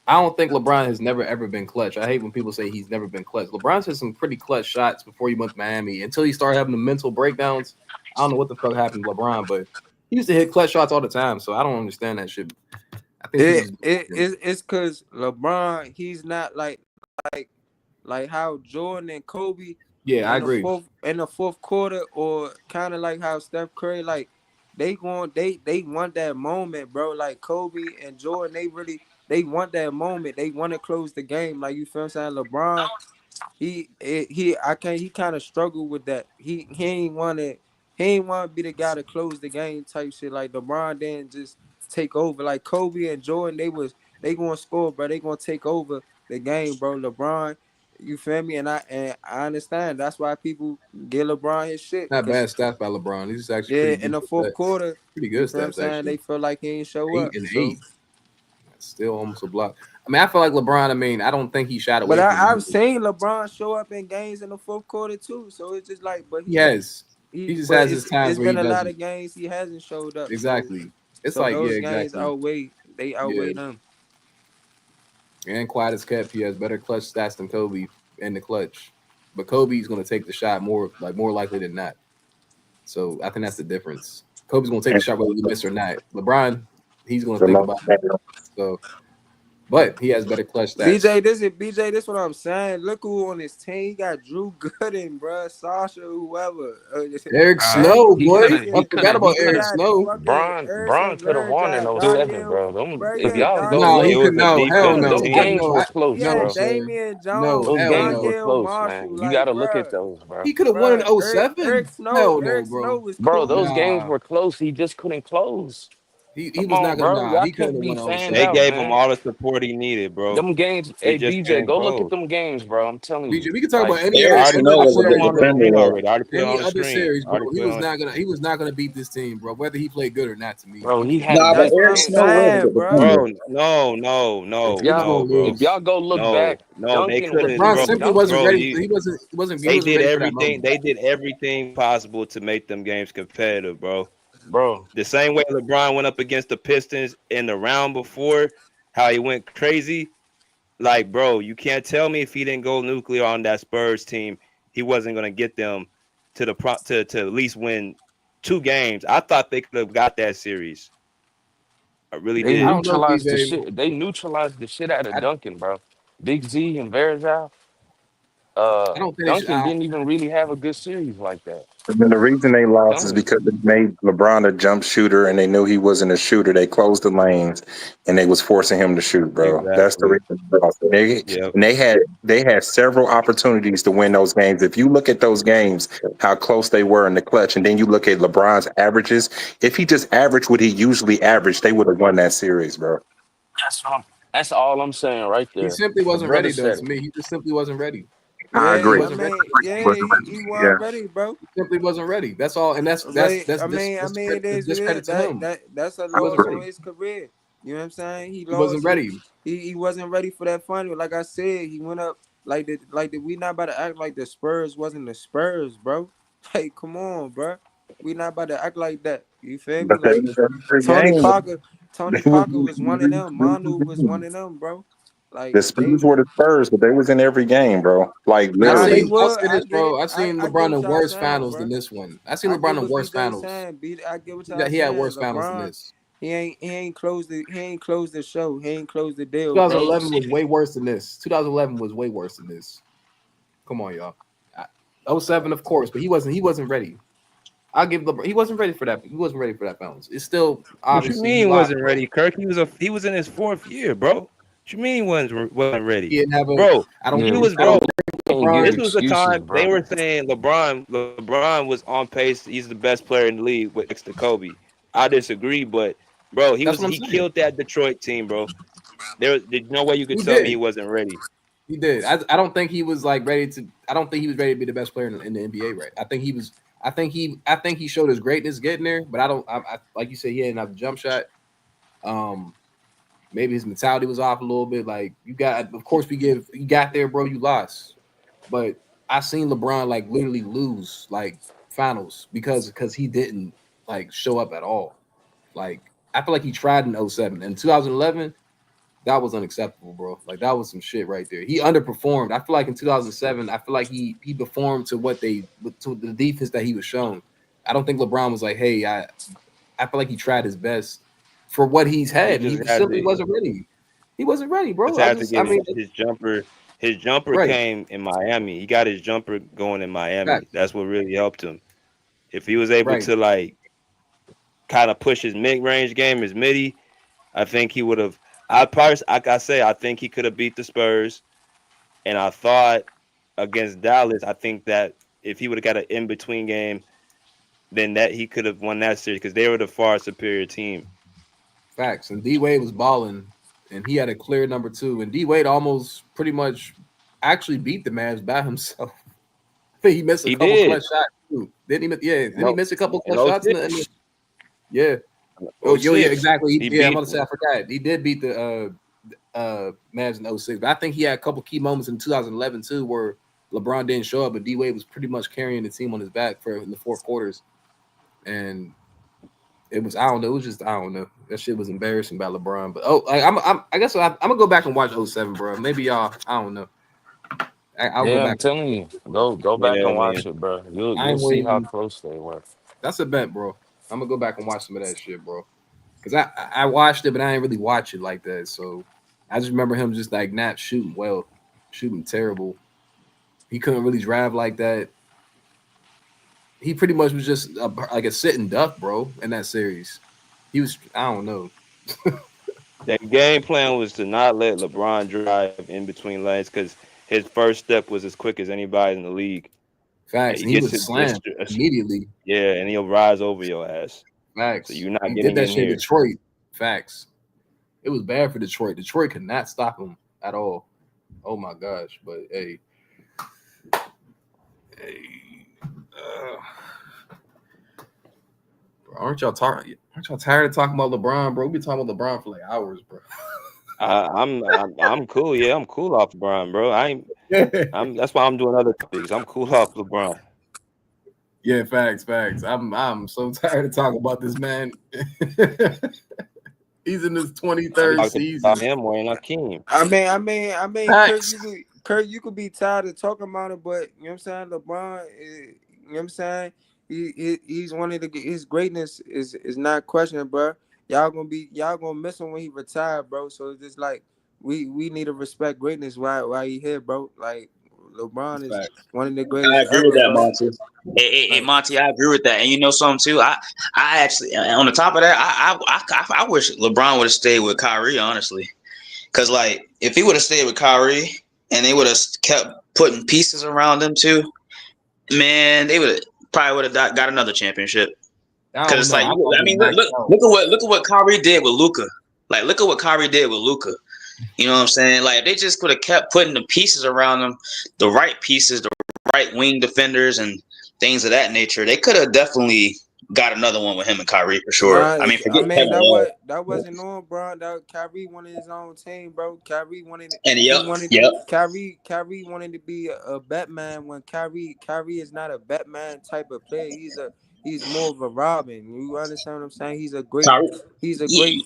Speaker 13: I don't think LeBron has never ever been clutch. I hate when people say he's never been clutch. LeBron's had some pretty clutch shots before he went to Miami. Until he started having the mental breakdowns, I don't know what the fuck happened to LeBron, but he used to hit clutch shots all the time. So I don't understand that shit. I think people just
Speaker 18: It's cause LeBron, he's not like like how Jordan and Kobe
Speaker 13: yeah, I agree.
Speaker 18: in the fourth quarter, or kind of like how Steph Curry, like they want that moment, bro. Like Kobe and Jordan, they want that moment. They want to close the game. Like you feel what I'm saying? LeBron, he kind of struggled with that. He ain't want to be the guy to close the game type shit. Like LeBron didn't just take over. Like Kobe and Jordan, they gonna score, bro. They gonna take over the game, bro. LeBron, you feel me? And I understand. That's why people get LeBron his shit.
Speaker 13: Not bad
Speaker 18: Cause
Speaker 13: stats by LeBron. These actually
Speaker 18: yeah,
Speaker 13: pretty
Speaker 18: in the
Speaker 13: decent
Speaker 18: fourth
Speaker 13: stats.
Speaker 18: quarter,
Speaker 13: Pretty
Speaker 18: you
Speaker 13: good
Speaker 18: feel what I'm
Speaker 13: stats
Speaker 18: saying?
Speaker 13: actually.
Speaker 18: They feel like he ain't show
Speaker 13: Eight
Speaker 18: up.
Speaker 13: and
Speaker 18: So
Speaker 13: eight. That's still almost a block. I mean, I feel like LeBron. I mean, I don't think he shot
Speaker 18: But
Speaker 13: away from
Speaker 18: I've
Speaker 13: it.
Speaker 18: seen LeBron show up in games in the fourth quarter too. So it's just like, but
Speaker 13: He has. He just
Speaker 18: but
Speaker 13: has his times
Speaker 18: it's
Speaker 13: where he
Speaker 18: been a lot
Speaker 13: doesn't.
Speaker 18: of games he hasn't showed up.
Speaker 13: Exactly. It's
Speaker 18: So
Speaker 13: like, yeah,
Speaker 18: those games
Speaker 13: exactly.
Speaker 18: outweigh
Speaker 13: Yeah.
Speaker 18: them.
Speaker 13: And quiet as kept, he has better clutch stats than Kobe in the clutch. But Kobe's going to take the shot more likely than not. So I think that's the difference. Kobe's going to take the shot whether you miss or not. LeBron, he's going to think about it. So, but he has better clutch stats.
Speaker 18: BJ, this what I'm saying. Look who on his team. He got Drew Gooden, bruh, Sasha, whoever.
Speaker 13: Eric Snow,
Speaker 7: He
Speaker 13: boy.
Speaker 7: could have.
Speaker 13: I
Speaker 7: He could
Speaker 13: forgot
Speaker 7: have. He
Speaker 13: about
Speaker 7: could
Speaker 13: Eric
Speaker 7: have.
Speaker 18: got
Speaker 13: Snow.
Speaker 18: fucking
Speaker 7: Bron could have won in '07,
Speaker 18: Daniel,
Speaker 7: bro.
Speaker 18: bro.
Speaker 7: If
Speaker 18: Yeah,
Speaker 7: y'all go
Speaker 13: No,
Speaker 7: look,
Speaker 13: he
Speaker 7: it
Speaker 18: Daniel.
Speaker 13: could
Speaker 7: was a
Speaker 13: no, hell
Speaker 7: defense.
Speaker 13: no.
Speaker 7: Them games
Speaker 13: No,
Speaker 7: were close,
Speaker 18: Yeah,
Speaker 13: no,
Speaker 7: bro.
Speaker 13: sir.
Speaker 18: Damian
Speaker 13: No,
Speaker 18: Jones,
Speaker 7: Those
Speaker 13: hell
Speaker 7: games were
Speaker 13: no.
Speaker 18: Daniel
Speaker 7: close,
Speaker 18: Marshall,
Speaker 7: man. You got
Speaker 18: like,
Speaker 7: to look at
Speaker 18: bruh,
Speaker 7: those, bro.
Speaker 13: He could have won in
Speaker 18: Eric
Speaker 13: 07?
Speaker 18: Snow,
Speaker 13: Hell no,
Speaker 18: Eric Snow
Speaker 13: bro.
Speaker 18: was
Speaker 7: Bro, those
Speaker 18: cool.
Speaker 7: games
Speaker 13: Nah.
Speaker 7: were close. He just couldn't close.
Speaker 13: He
Speaker 7: Come
Speaker 13: was not
Speaker 7: on,
Speaker 13: gonna
Speaker 7: bro.
Speaker 13: nah.
Speaker 7: Y'all
Speaker 13: He couldn't
Speaker 7: can't
Speaker 13: have
Speaker 7: be
Speaker 13: won in
Speaker 7: fanned
Speaker 6: They
Speaker 13: 07.
Speaker 7: out,
Speaker 6: gave him
Speaker 7: man.
Speaker 6: all the support he needed, bro.
Speaker 7: Them games,
Speaker 6: They
Speaker 7: hey
Speaker 6: just
Speaker 7: BJ,
Speaker 6: couldn't
Speaker 7: go look at
Speaker 6: close.
Speaker 7: them games, bro. I'm telling you.
Speaker 13: We can talk
Speaker 7: Like,
Speaker 13: about any
Speaker 5: Eric
Speaker 6: I
Speaker 13: other
Speaker 6: already,
Speaker 5: Snow
Speaker 6: I
Speaker 5: was a
Speaker 6: put him
Speaker 5: good
Speaker 6: on the
Speaker 5: defender
Speaker 6: screen
Speaker 5: though.
Speaker 6: already. I already put it
Speaker 13: any
Speaker 6: on the
Speaker 13: other
Speaker 6: screen.
Speaker 13: series,
Speaker 6: I
Speaker 13: bro.
Speaker 6: already put it on.
Speaker 13: He was not gonna beat this team, bro. Whether he played good or not, to me,
Speaker 7: bro,
Speaker 13: he
Speaker 7: he
Speaker 13: can't.
Speaker 7: had
Speaker 5: Nah, but
Speaker 7: best
Speaker 18: That's what
Speaker 5: Eric
Speaker 18: I'm
Speaker 7: games.
Speaker 5: Snow was a
Speaker 18: saying,
Speaker 5: good
Speaker 18: bro.
Speaker 5: defender.
Speaker 6: Bro, no, no,
Speaker 7: If
Speaker 6: no,
Speaker 13: He was
Speaker 7: y'all,
Speaker 13: gonna
Speaker 6: no, bro.
Speaker 7: if
Speaker 13: lose.
Speaker 7: y'all go look
Speaker 6: No,
Speaker 7: back,
Speaker 6: no, they
Speaker 7: Duncan was,
Speaker 6: couldn't,
Speaker 13: LeBron
Speaker 6: bro.
Speaker 7: bro,
Speaker 13: simply wasn't
Speaker 7: Duncan.
Speaker 6: Bro,
Speaker 13: ready.
Speaker 6: you,
Speaker 13: He wasn't ready for that moment.
Speaker 6: they did everything possible to make them games competitive, bro.
Speaker 7: Bro,
Speaker 6: The same way LeBron went up against the Pistons in the round before, how he went crazy. Like, bro, you can't tell me if he didn't go nuclear on that Spurs team, he wasn't gonna get them to to at least win 2 games. I thought they could have got that series. I really
Speaker 7: they
Speaker 13: I
Speaker 6: did.
Speaker 13: don't know,
Speaker 7: neutralized the
Speaker 13: BJ.
Speaker 7: shit. They neutralized the shit out of
Speaker 13: I,
Speaker 7: Duncan, bro. Big Z and Verjao.
Speaker 13: I don't think they should.
Speaker 7: Duncan didn't even really have a good series like that.
Speaker 10: And the reason they lost is
Speaker 7: Telling you.
Speaker 10: because they made LeBron a jump shooter, and they knew he wasn't a shooter. They closed the lanes, and they was forcing him to shoot, bro. That's the
Speaker 6: Exactly.
Speaker 10: reason they lost.
Speaker 6: Yep.
Speaker 10: And they had several opportunities to win those games. If you look at those games, how close they were in the clutch, and then you look at LeBron's averages. If he just averaged what he usually averaged, they would have won that series, bro.
Speaker 7: That's all I'm saying right
Speaker 13: He
Speaker 7: there.
Speaker 13: simply
Speaker 7: The
Speaker 13: wasn't
Speaker 7: brother
Speaker 13: ready, though.
Speaker 7: said
Speaker 13: To
Speaker 7: it.
Speaker 13: me, he just simply wasn't ready.
Speaker 3: I
Speaker 18: Yeah,
Speaker 13: He
Speaker 3: agree.
Speaker 18: I
Speaker 13: wasn't ready.
Speaker 18: mean, yeah, he
Speaker 3: Yeah.
Speaker 18: wasn't ready, bro.
Speaker 13: He simply wasn't ready. That's all. And that's
Speaker 18: But
Speaker 13: discredit,
Speaker 18: it is what it
Speaker 13: discredit
Speaker 18: is.
Speaker 13: to him.
Speaker 18: That's a
Speaker 13: He wasn't
Speaker 18: loss on
Speaker 13: ready.
Speaker 18: his career. You know what I'm saying? He
Speaker 13: He wasn't
Speaker 18: lost.
Speaker 13: ready.
Speaker 18: He wasn't ready for that final. Like I said, he went up we not about to act like the Spurs wasn't the Spurs, bro. Like, come on, bro. We not about to act like that. You feel me?
Speaker 10: But they
Speaker 18: Like
Speaker 10: was in every
Speaker 18: Tony
Speaker 10: game.
Speaker 18: Parker,
Speaker 10: They
Speaker 18: Tony
Speaker 10: was
Speaker 18: Parker was one of them. Manu was one of them, bro.
Speaker 10: the
Speaker 18: Like
Speaker 10: Spurs were the Spurs, but they was in every game, bro. Like
Speaker 18: they
Speaker 10: literally.
Speaker 13: I'll
Speaker 18: were.
Speaker 13: say
Speaker 18: I
Speaker 13: this,
Speaker 18: get it.
Speaker 13: bro. I've seen
Speaker 18: I get
Speaker 13: LeBron
Speaker 18: what
Speaker 13: in
Speaker 18: y'all
Speaker 13: worse
Speaker 18: saying,
Speaker 13: finals than
Speaker 18: bro.
Speaker 13: this one. I've seen
Speaker 18: I get
Speaker 13: LeBron in
Speaker 18: what
Speaker 13: worse
Speaker 18: BJ
Speaker 13: finals.
Speaker 18: saying. I get what y'all
Speaker 13: He had
Speaker 18: saying.
Speaker 13: worse finals than
Speaker 18: LeBron,
Speaker 13: this.
Speaker 18: he ain't closed the show. He ain't closed the deal, bro.
Speaker 13: 2011 was way worse than this. 2011 was way worse than this. Come on, y'all. 07, of course, but he wasn't ready. I'll give LeBron. He wasn't ready for that. He wasn't ready for that balance. It's still
Speaker 6: What you
Speaker 13: obviously he
Speaker 6: mean
Speaker 13: lost,
Speaker 6: wasn't
Speaker 13: bro.
Speaker 6: ready, Kirk? He was in his 4th year, bro. What you mean wasn't ready,
Speaker 13: He didn't have a.
Speaker 6: bro?
Speaker 13: I don't
Speaker 6: He
Speaker 13: think.
Speaker 6: was,
Speaker 13: I don't
Speaker 6: bro.
Speaker 13: think
Speaker 7: Can't give
Speaker 13: LeBron.
Speaker 6: This was the
Speaker 7: excuses,
Speaker 6: time they
Speaker 7: bro.
Speaker 6: were saying LeBron was on pace. He's the best player in the league with next to Kobe. I disagree, but bro,
Speaker 13: That's what I'm
Speaker 6: he
Speaker 13: saying.
Speaker 6: killed that Detroit team, bro. There's no way you could
Speaker 13: He
Speaker 6: tell me
Speaker 13: did.
Speaker 6: he wasn't ready.
Speaker 13: He did. I don't think he was like ready to. I don't think he was ready to be the best player in the NBA. Right. I think he was. I think he showed his greatness getting there, but I don't. Like you said, he had enough jump shot. Maybe his mentality was off a little bit. Like you got, of course, you got there, bro. You lost, but I seen LeBron like literally lose like finals because he didn't like show up at all. Like I feel like he tried in 07 and 2011. That was unacceptable, bro. Like that was some shit right there. He underperformed. I feel like in 2007, I feel like he performed to to the defense that he was shown. I don't think LeBron was like, hey, I feel like he tried his best for what he's
Speaker 6: He
Speaker 13: had, and
Speaker 6: just
Speaker 13: he
Speaker 6: had
Speaker 13: simply
Speaker 6: to
Speaker 13: wasn't ready. He wasn't ready, bro.
Speaker 6: just had to
Speaker 13: I
Speaker 6: get
Speaker 13: mean,
Speaker 6: his jumper. His jumper
Speaker 13: right,
Speaker 6: came in Miami. He got his jumper going in Miami.
Speaker 13: facts,
Speaker 6: That's what really helped him. If he was able
Speaker 13: right,
Speaker 6: to like kind of push his mid range game, his midi, I think he would have. Like I say, I think he could have beat the Spurs. And I thought against Dallas, I think that if he would have got an in between game, then that he could have won that series because they were the far superior team.
Speaker 13: facts. And D Wade was balling, and he had a clear number two. And D Wade almost pretty much actually beat the Mavs by himself. I think he missed a
Speaker 6: He
Speaker 13: couple
Speaker 6: did.
Speaker 13: clutch shots too. Didn't he? Yeah, didn't he
Speaker 6: No,
Speaker 13: miss a couple
Speaker 6: in
Speaker 13: clutch shots in
Speaker 6: '06.
Speaker 13: yeah. Oh,
Speaker 6: '06.
Speaker 13: yeah, exactly.
Speaker 6: He
Speaker 13: Yeah, I'm
Speaker 6: beat.
Speaker 13: gonna say I forgot. He did beat the Mavs in 06. But I think he had a couple key moments in 2011 too, where LeBron didn't show up, but D Wade was pretty much carrying the team on his back for in the fourth quarters, and it was I don't know. It was just I don't know. That shit was embarrassing about LeBron. But I guess I'm gonna go back and watch 07, bro. Maybe y'all I don't know. I'll go
Speaker 6: Yeah, I'm
Speaker 13: back.
Speaker 6: telling you, go back
Speaker 7: Yeah,
Speaker 6: and
Speaker 7: man.
Speaker 6: watch it, bro.
Speaker 13: I
Speaker 6: You'll
Speaker 13: ain't
Speaker 6: see how
Speaker 13: waiting.
Speaker 6: close they were.
Speaker 13: That's a bet, bro. I'm gonna go back and watch some of that shit, bro. Cause I watched it, but I didn't really watch it like that. So I just remember him just like not shooting well, shooting terrible. He couldn't really drive like that. He pretty much was just like a sitting duck, bro, in that series. He was I don't know.
Speaker 6: Their game plan was to not let LeBron drive in between lanes because his first step was as quick as anybody in the league.
Speaker 13: Facts.
Speaker 6: He
Speaker 13: And he
Speaker 6: gets
Speaker 13: was
Speaker 6: to
Speaker 13: slammed immediately.
Speaker 6: yeah, and he'll rise over your ass. So
Speaker 13: Facts.
Speaker 6: you're not
Speaker 13: He did
Speaker 6: getting
Speaker 13: that
Speaker 6: in
Speaker 13: shit in
Speaker 6: here.
Speaker 13: Detroit. Facts. It was bad for Detroit. Detroit could not stop him at all. Oh my gosh. But hey. Bro, aren't y'all tired of talking about LeBron, bro? We been talking about LeBron for like hours, bro.
Speaker 6: I'm cool. Yeah, I'm cool off LeBron, bro. That's why I'm doing other topics. I'm cool off LeBron.
Speaker 13: Yeah, facts. I'm so tired of talking about this man. He's in his
Speaker 6: I
Speaker 13: 23rd
Speaker 6: talked
Speaker 13: season.
Speaker 6: about him more than Hakeem.
Speaker 11: Kurt, you could be tired of talking about it, but you know what I'm saying. LeBron, you know what I'm saying. He's one of his greatness is not questioned, bro. Y'all gonna miss him when he retired, bro. So it's just like we need to respect greatness while he here, bro. Like LeBron is one of the
Speaker 17: I
Speaker 11: greatest
Speaker 17: agree with
Speaker 11: ever,
Speaker 17: that,
Speaker 11: bro.
Speaker 17: Monty. Hey,
Speaker 11: Like,
Speaker 17: Monty, I agree with that. And you know something too. I actually on the top of that, I wish LeBron would have stayed with Kyrie, honestly. Because like if he would have stayed with Kyrie and they would have kept putting pieces around them too, man, they would have got another championship.
Speaker 13: I
Speaker 17: Because
Speaker 13: don't
Speaker 17: it's
Speaker 13: know.
Speaker 17: like
Speaker 13: I thought
Speaker 17: I
Speaker 13: they
Speaker 17: mean,
Speaker 13: maxed out.
Speaker 17: look at what Kyrie did with Luka. Like look at what Kyrie did with Luka. You know what I'm saying? Like if they just could have kept putting the pieces around them, the right pieces, the right wing defenders and things of that nature, they could have definitely got another one with him and Kyrie for sure.
Speaker 11: nah,
Speaker 17: I mean,
Speaker 11: I
Speaker 17: forget
Speaker 11: mean
Speaker 17: Kevin Love.
Speaker 11: that wasn't on, bro. That Kyrie wanted his own team, bro.
Speaker 17: And
Speaker 11: He
Speaker 17: yep,
Speaker 11: wanted
Speaker 17: yep.
Speaker 11: Kyrie wanted to be a Batman when Kyrie is not a Batman type of player. He's more of a Robin. You understand what I'm saying?
Speaker 17: Kyrie,
Speaker 11: He's a
Speaker 17: he,
Speaker 11: great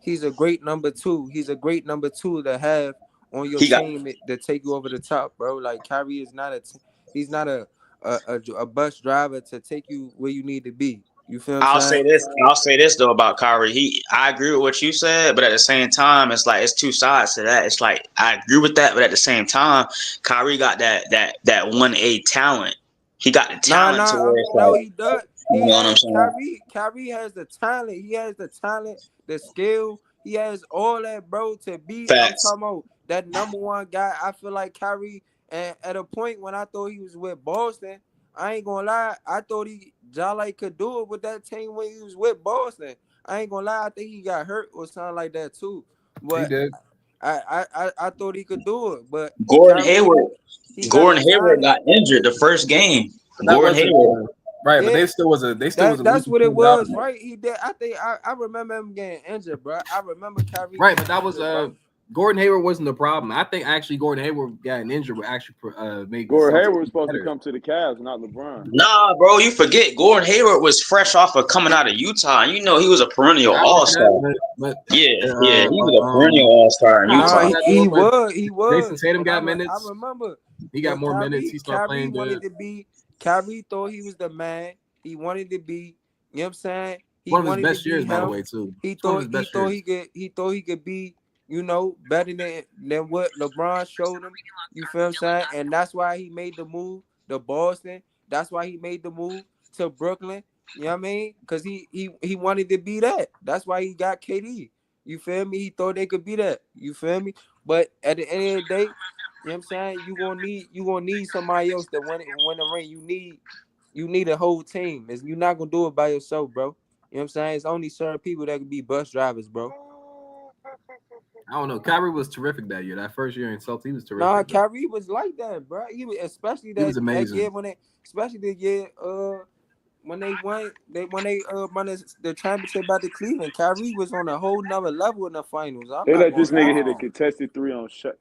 Speaker 11: he's a great number two. He's a great number two to have on your
Speaker 17: he got.
Speaker 11: team to take you over the top, bro. Like Kyrie is not he's not a bus driver to take you where you need to be. You feel what I'm
Speaker 17: I'll
Speaker 11: saying?
Speaker 17: say this. I'll say this though about Kyrie. I agree with what you said, but at the same time, it's like it's two sides to that. It's like I agree with that, but at the same time, Kyrie got that 1A talent. He got the talent to where it's
Speaker 11: No,
Speaker 17: like,
Speaker 11: he does.
Speaker 17: you know what I'm saying?
Speaker 11: Kyrie has the talent. He has the talent, the skill. He has all that, bro, to be. I'm
Speaker 17: Facts.
Speaker 11: talking about that number one guy. I feel like Kyrie, and at a point when I thought he was with Boston, I ain't gonna lie. I thought Jolly could do it with that team when he was with Boston. I ain't gonna lie. I think he got hurt or something like that too.
Speaker 13: He
Speaker 11: But
Speaker 13: did.
Speaker 11: I thought he could do it. But
Speaker 17: Gordon
Speaker 11: Kyrie,
Speaker 17: Hayward.
Speaker 11: he got a
Speaker 17: Gordon Hayward
Speaker 11: talent.
Speaker 17: got injured the first game.
Speaker 13: But that
Speaker 17: Gordon
Speaker 13: wasn't
Speaker 17: Hayward.
Speaker 13: right. But
Speaker 11: Yeah,
Speaker 13: they still was a
Speaker 11: that's
Speaker 13: losing
Speaker 11: what it
Speaker 13: team without
Speaker 11: was,
Speaker 13: him.
Speaker 11: right? He did. I think I remember him getting injured, bro. I remember Kyrie
Speaker 13: Right, but
Speaker 11: getting
Speaker 13: that was
Speaker 11: injured, bro.
Speaker 13: Gordon Hayward wasn't the problem. I think actually Gordon Hayward getting injured would actually make the
Speaker 1: Gordon
Speaker 13: Celtics
Speaker 1: Hayward was supposed to
Speaker 13: better.
Speaker 1: come to the Cavs, not LeBron.
Speaker 17: Nah, bro, you forget Gordon Hayward was fresh off of coming out of Utah, and you know he was a perennial
Speaker 13: I
Speaker 17: All
Speaker 13: remember
Speaker 17: Star.
Speaker 13: that, but
Speaker 17: Yeah, he was a perennial All Star in
Speaker 13: I
Speaker 11: No,
Speaker 17: Utah.
Speaker 13: remember that though. But
Speaker 11: he
Speaker 13: Jason
Speaker 11: was,
Speaker 13: Tatum
Speaker 11: and
Speaker 13: got
Speaker 11: I
Speaker 13: minutes.
Speaker 11: remember.
Speaker 13: He got
Speaker 11: But
Speaker 13: more minutes. He started
Speaker 11: Kyrie
Speaker 13: playing good.
Speaker 11: wanted to be. Kyrie thought he was the man. He wanted to be. You know what I'm saying? He
Speaker 13: One of his
Speaker 11: wanted to
Speaker 13: best
Speaker 11: be
Speaker 13: years, by the
Speaker 11: him.
Speaker 13: way, too.
Speaker 11: He
Speaker 13: It's one of
Speaker 11: thought
Speaker 13: his best years.
Speaker 11: he thought he could be, you know, better than what LeBron showed him. You feel what I'm saying? And that's why he made the move to Boston. That's why he made the move to Brooklyn. You know what I mean? Because he wanted to be that. That's why he got KD. You feel me? He thought they could be that. You feel me? But at the end of the day, you know what I'm saying? You gonna need somebody else that win the ring. You need a whole team. You're not gonna do it by yourself, bro. You know what I'm saying? It's only certain people that can be bus drivers, bro.
Speaker 13: I don't know. Kyrie was terrific that year. That first year in Celtics, he was
Speaker 11: Nah,
Speaker 13: terrific.
Speaker 11: Kyrie was like that, bro. He was especially
Speaker 13: He was
Speaker 11: that year
Speaker 13: amazing.
Speaker 11: especially the year
Speaker 18: when they won the championship at the Cleveland, Kyrie was on a whole nother level in the finals. I'm
Speaker 1: They
Speaker 18: not
Speaker 1: let
Speaker 18: gonna
Speaker 1: this nigga hit a
Speaker 18: lie.
Speaker 1: contested three on shot.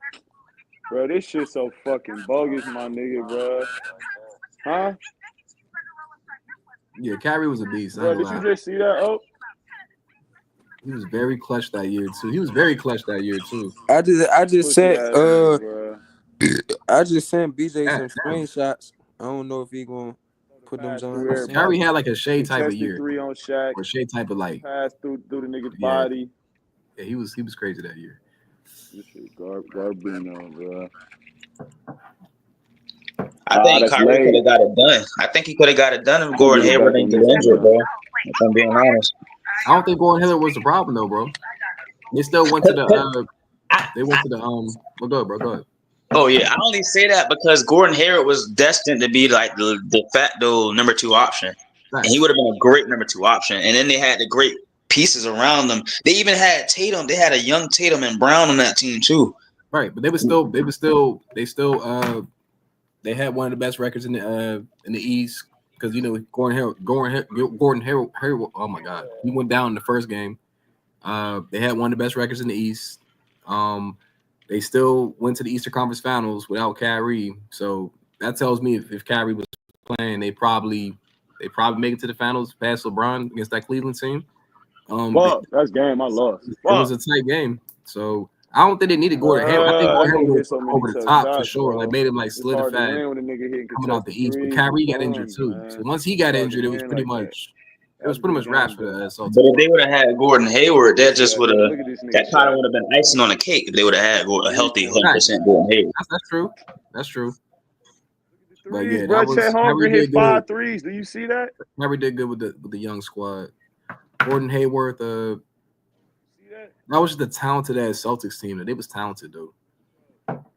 Speaker 1: Bro, this shit so fucking bogus, my nigga, bro. Huh?
Speaker 13: Yeah, Kyrie was a beast. I
Speaker 1: Bro,
Speaker 13: ain't
Speaker 1: did
Speaker 13: gonna
Speaker 1: you
Speaker 13: lie.
Speaker 1: just see that? Oh,
Speaker 13: He was very clutch that year too. He was very clutch that year too.
Speaker 18: I just
Speaker 1: pussy
Speaker 18: sent
Speaker 1: ass nigga, bro.
Speaker 18: I just sent BJ
Speaker 13: That,
Speaker 18: some screenshots. I don't know if he gonna put them
Speaker 1: Pass
Speaker 18: on
Speaker 1: through
Speaker 18: his
Speaker 13: Kyrie
Speaker 1: everybody.
Speaker 18: team.
Speaker 13: had like a Shea type of
Speaker 1: Contested
Speaker 13: year,
Speaker 1: three on Shaq.
Speaker 13: or Shea type of like.
Speaker 1: Pass through the nigga's
Speaker 13: Yeah,
Speaker 1: body.
Speaker 13: yeah, he was crazy that year.
Speaker 1: This shit garbino, bro.
Speaker 17: I think
Speaker 1: That's
Speaker 17: Kyrie could
Speaker 1: late.
Speaker 17: have got it done. I think he could have got it done if
Speaker 1: I'm gonna
Speaker 17: Gordon
Speaker 1: get it
Speaker 17: Hayward
Speaker 1: back
Speaker 17: didn't
Speaker 1: on
Speaker 17: get
Speaker 1: this
Speaker 17: injured,
Speaker 1: nigga.
Speaker 17: bro. If I'm being honest.
Speaker 13: I don't think Gordon Hayward was the problem though, bro. They still went to the. They went to the. Well, go ahead, bro. Go ahead.
Speaker 17: Oh yeah, I only say that because Gordon Hayward was destined to be like the de facto number 2 option, and he
Speaker 13: Facts.
Speaker 17: would have been a great number 2 option. And then they had the great pieces around them. They even had Tatum. They had a young Tatum and Brown on that team too.
Speaker 13: Right, but they had one of the best records in the East because Gordon Hayward. Oh my God, he went down in the first game. They had one of the best records in the East. They still went to the Eastern Conference Finals without Kyrie. So that tells me if Kyrie was playing, they probably make it to the finals past LeBron against that Cleveland team.
Speaker 1: Fuck, that's game I lost.
Speaker 13: It was
Speaker 1: Fuck.
Speaker 13: a tight game. So I don't think they needed Gordon Hayward. I think
Speaker 1: That
Speaker 13: Gordon
Speaker 1: nigga
Speaker 13: Hayward
Speaker 1: hit so
Speaker 13: was
Speaker 1: many
Speaker 13: over the
Speaker 1: tough
Speaker 13: top for
Speaker 1: shots,
Speaker 13: sure. Like
Speaker 1: bro.
Speaker 13: made him like
Speaker 1: It's hard to
Speaker 13: solidified
Speaker 1: win when a nigga hitting
Speaker 13: coming out the
Speaker 1: contested
Speaker 13: East. But
Speaker 1: threes
Speaker 13: Kyrie
Speaker 1: and
Speaker 13: got injured
Speaker 1: bums,
Speaker 13: too.
Speaker 1: man.
Speaker 13: So once he
Speaker 1: It's
Speaker 13: got
Speaker 1: hard to
Speaker 13: injured, it was
Speaker 1: win
Speaker 13: pretty
Speaker 1: like that.
Speaker 13: much wraps for the Celtics.
Speaker 17: But if they would have had Gordon Hayward, that
Speaker 1: Pussy
Speaker 17: just
Speaker 1: ass
Speaker 17: would
Speaker 1: nigga.
Speaker 17: have
Speaker 1: Look at this nigga
Speaker 17: that kind
Speaker 1: Shaq.
Speaker 17: of would have been icing on the cake if they would have had a healthy 100% Gordon Hayward.
Speaker 13: That's true. That's true. But
Speaker 1: Threes,
Speaker 13: yeah,
Speaker 1: bro.
Speaker 13: that was
Speaker 1: Chet
Speaker 13: Kyrie
Speaker 1: Holmgren hit
Speaker 13: did good.
Speaker 1: 5 threes. Do you see that?
Speaker 13: Kyrie did good with the young squad. Gordon Hayward, that was just a talented ass Celtics team. They was talented though.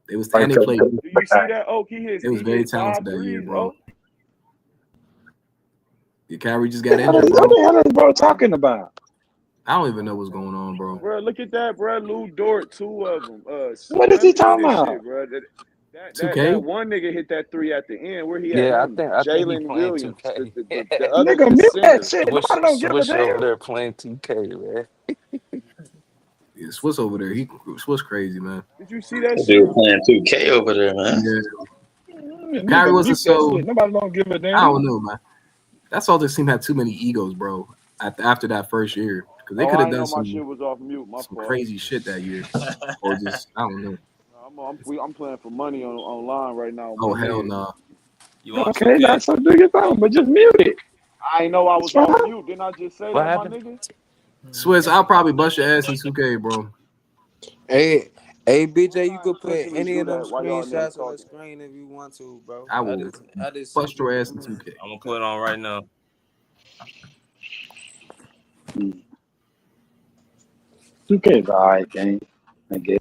Speaker 13: They was and they played.
Speaker 1: Do you see that? Oh, he
Speaker 13: was very
Speaker 1: hit 5
Speaker 13: talented that year,
Speaker 1: threes.
Speaker 13: bro.
Speaker 1: Oh,
Speaker 13: Yeah, Kyrie just got
Speaker 12: What
Speaker 13: injured, bro.
Speaker 12: the hell is bro talking about?
Speaker 13: I don't even know what's going on, bro.
Speaker 1: bro, look at that, bro. Lou Dort, 2 of them.
Speaker 12: What is he
Speaker 1: Look at
Speaker 12: talking
Speaker 1: this
Speaker 12: about?
Speaker 1: shit, bro. That
Speaker 13: 2K?
Speaker 1: one nigga hit that 3 at the end. Where he at?
Speaker 20: Yeah,
Speaker 1: Him,
Speaker 20: I think he
Speaker 1: Jalen
Speaker 20: playing
Speaker 1: Williams,
Speaker 20: 2K.
Speaker 1: the other,
Speaker 12: Nigga,
Speaker 1: the
Speaker 12: mute that
Speaker 1: center.
Speaker 12: shit.
Speaker 20: Swish,
Speaker 12: Nobody don't give a
Speaker 20: Swish over
Speaker 12: damn.
Speaker 20: there playing 2K, man.
Speaker 13: Yeah, Swiss over there. Swiss crazy, man.
Speaker 1: Did you see that
Speaker 17: They
Speaker 1: shit?
Speaker 17: were playing 2K over there, man.
Speaker 13: Yeah. Kyrie
Speaker 12: Nigga,
Speaker 13: wasn't
Speaker 12: mute that
Speaker 13: so.
Speaker 12: shit. Nobody don't give a damn.
Speaker 13: I don't know, man. That Celtics team had too many egos, bro. After that first year, because they could
Speaker 1: I
Speaker 13: have
Speaker 1: ain't
Speaker 13: done
Speaker 1: know my shit was off mute. My
Speaker 13: some
Speaker 1: fault.
Speaker 13: crazy shit that year, or just I don't know.
Speaker 1: I'm playing for money online right now.
Speaker 13: Oh hell no!
Speaker 7: You want
Speaker 12: Okay,
Speaker 7: 2K?
Speaker 12: that's so do your thing, but just mute it.
Speaker 1: I ain't know I was
Speaker 12: That's
Speaker 1: off
Speaker 12: fine.
Speaker 1: mute. Didn't I just say
Speaker 20: What
Speaker 1: that, my
Speaker 20: happened?
Speaker 1: nigga?
Speaker 13: Swiss, I'll probably bust your ass in 2K, bro.
Speaker 18: Hey, BJ, you could put
Speaker 1: Officially
Speaker 18: any
Speaker 1: do
Speaker 18: of them
Speaker 1: that while y'all niggas
Speaker 18: screenshots on the
Speaker 1: talking.
Speaker 18: screen if you want to, bro.
Speaker 13: I will
Speaker 18: I just
Speaker 13: bust
Speaker 18: sent
Speaker 13: your
Speaker 18: it.
Speaker 13: ass in 2K.
Speaker 7: I'm gonna put it on right now.
Speaker 12: 2K is alright game, I guess.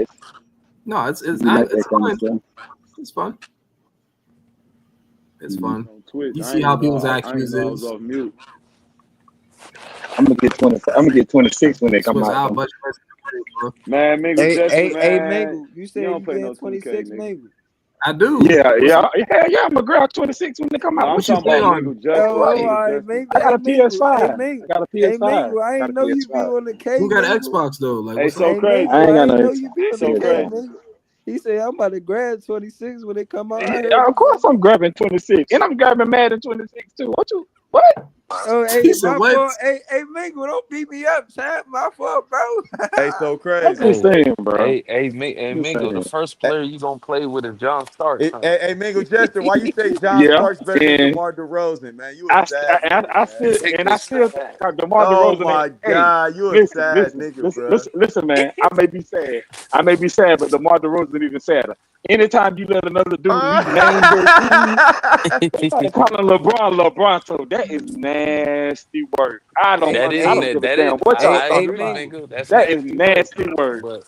Speaker 13: No, it's
Speaker 12: You like that kind of
Speaker 13: fun.
Speaker 12: stuff.
Speaker 13: It's fun. It's fun.
Speaker 1: On Twitch,
Speaker 13: You
Speaker 1: I
Speaker 13: see
Speaker 1: ain't
Speaker 13: how
Speaker 1: even know.
Speaker 13: people's
Speaker 1: I ain't
Speaker 13: IQs
Speaker 1: know I was
Speaker 13: is.
Speaker 1: off mute.
Speaker 12: I'm gonna get 20. I'm gonna get 26 when they come
Speaker 13: Swiss,
Speaker 12: out.
Speaker 13: I'll
Speaker 12: Though.
Speaker 13: bust your ass in 2K, bro.
Speaker 1: Man, Mingle Jester,
Speaker 18: Hey,
Speaker 1: man.
Speaker 18: Mangle, you
Speaker 1: You
Speaker 18: said
Speaker 1: don't
Speaker 18: you
Speaker 1: play no
Speaker 18: getting
Speaker 1: 2K,
Speaker 18: 26,
Speaker 1: nigga.
Speaker 18: Mangle.
Speaker 13: I do.
Speaker 12: Yeah. I'm gonna grab 26 when they come
Speaker 1: No,
Speaker 12: out.
Speaker 1: I'm
Speaker 12: What you
Speaker 1: talking about
Speaker 12: saying?
Speaker 1: Mingle Jester.
Speaker 18: Oh,
Speaker 1: Mingle
Speaker 18: all right,
Speaker 1: Jester.
Speaker 18: Mangle.
Speaker 12: I got
Speaker 18: Hey,
Speaker 12: a
Speaker 18: Mangle. Hey,
Speaker 12: PS5.
Speaker 18: Mangle.
Speaker 12: I got a
Speaker 18: Hey,
Speaker 12: PS5.
Speaker 18: Mangle. I
Speaker 12: I got
Speaker 18: ain't
Speaker 12: a
Speaker 18: know you be
Speaker 12: PS5.
Speaker 18: on the K,
Speaker 13: Who got an
Speaker 18: Mangle.
Speaker 13: Xbox though? Like,
Speaker 1: Hey,
Speaker 13: what's
Speaker 1: so
Speaker 13: up?
Speaker 18: Hey,
Speaker 1: crazy.
Speaker 18: Mangle.
Speaker 12: I ain't
Speaker 18: I
Speaker 12: got
Speaker 18: ain't
Speaker 12: no
Speaker 18: know
Speaker 12: Xbox.
Speaker 18: you be on the
Speaker 1: So
Speaker 12: PS5.
Speaker 18: K,
Speaker 1: crazy.
Speaker 18: Mangle. He said I'm about to grab 26 when they come out. I
Speaker 12: Yeah,
Speaker 18: heard
Speaker 12: of
Speaker 18: you,
Speaker 12: course
Speaker 18: Mangle.
Speaker 12: I'm grabbing 26, and I'm grabbing Madden 26 too. What?
Speaker 18: Oh, hey,
Speaker 13: He said
Speaker 18: my
Speaker 13: what?
Speaker 18: fault. Hey, Mangle, don't beat me up, champ. My fault, bro.
Speaker 2: Hey, so
Speaker 12: I'm
Speaker 2: crazy.
Speaker 12: just
Speaker 20: Hey,
Speaker 12: saying, bro.
Speaker 20: hey,
Speaker 12: Just
Speaker 20: Mingo, the
Speaker 12: saying.
Speaker 20: first player you gonna play with is John Starks,
Speaker 2: Hey,
Speaker 20: huh?
Speaker 2: hey, Mingle Jester, why you say John
Speaker 12: Yeah,
Speaker 2: Stark's better than
Speaker 12: and
Speaker 2: DeMar DeRozan, man? You a sad nigga, man.
Speaker 12: I still think DeMar
Speaker 2: Oh
Speaker 12: DeRozan.
Speaker 2: my
Speaker 12: Hey,
Speaker 2: God, you a
Speaker 12: listen,
Speaker 2: sad
Speaker 12: listen,
Speaker 2: nigga,
Speaker 12: listen,
Speaker 2: bruh.
Speaker 12: listen, listen, man. I may be sad, but DeMar DeRozan even sadder. Anytime you let another dude rename their team, they started calling LeBron. So that is nasty work. I don't
Speaker 20: That is
Speaker 12: I don't give a
Speaker 20: that is
Speaker 12: damn what y'all
Speaker 20: I
Speaker 12: talk
Speaker 20: agree,
Speaker 12: about.
Speaker 18: Mangle.
Speaker 20: Mingo. That's
Speaker 12: That is
Speaker 20: nasty work,
Speaker 12: nasty work.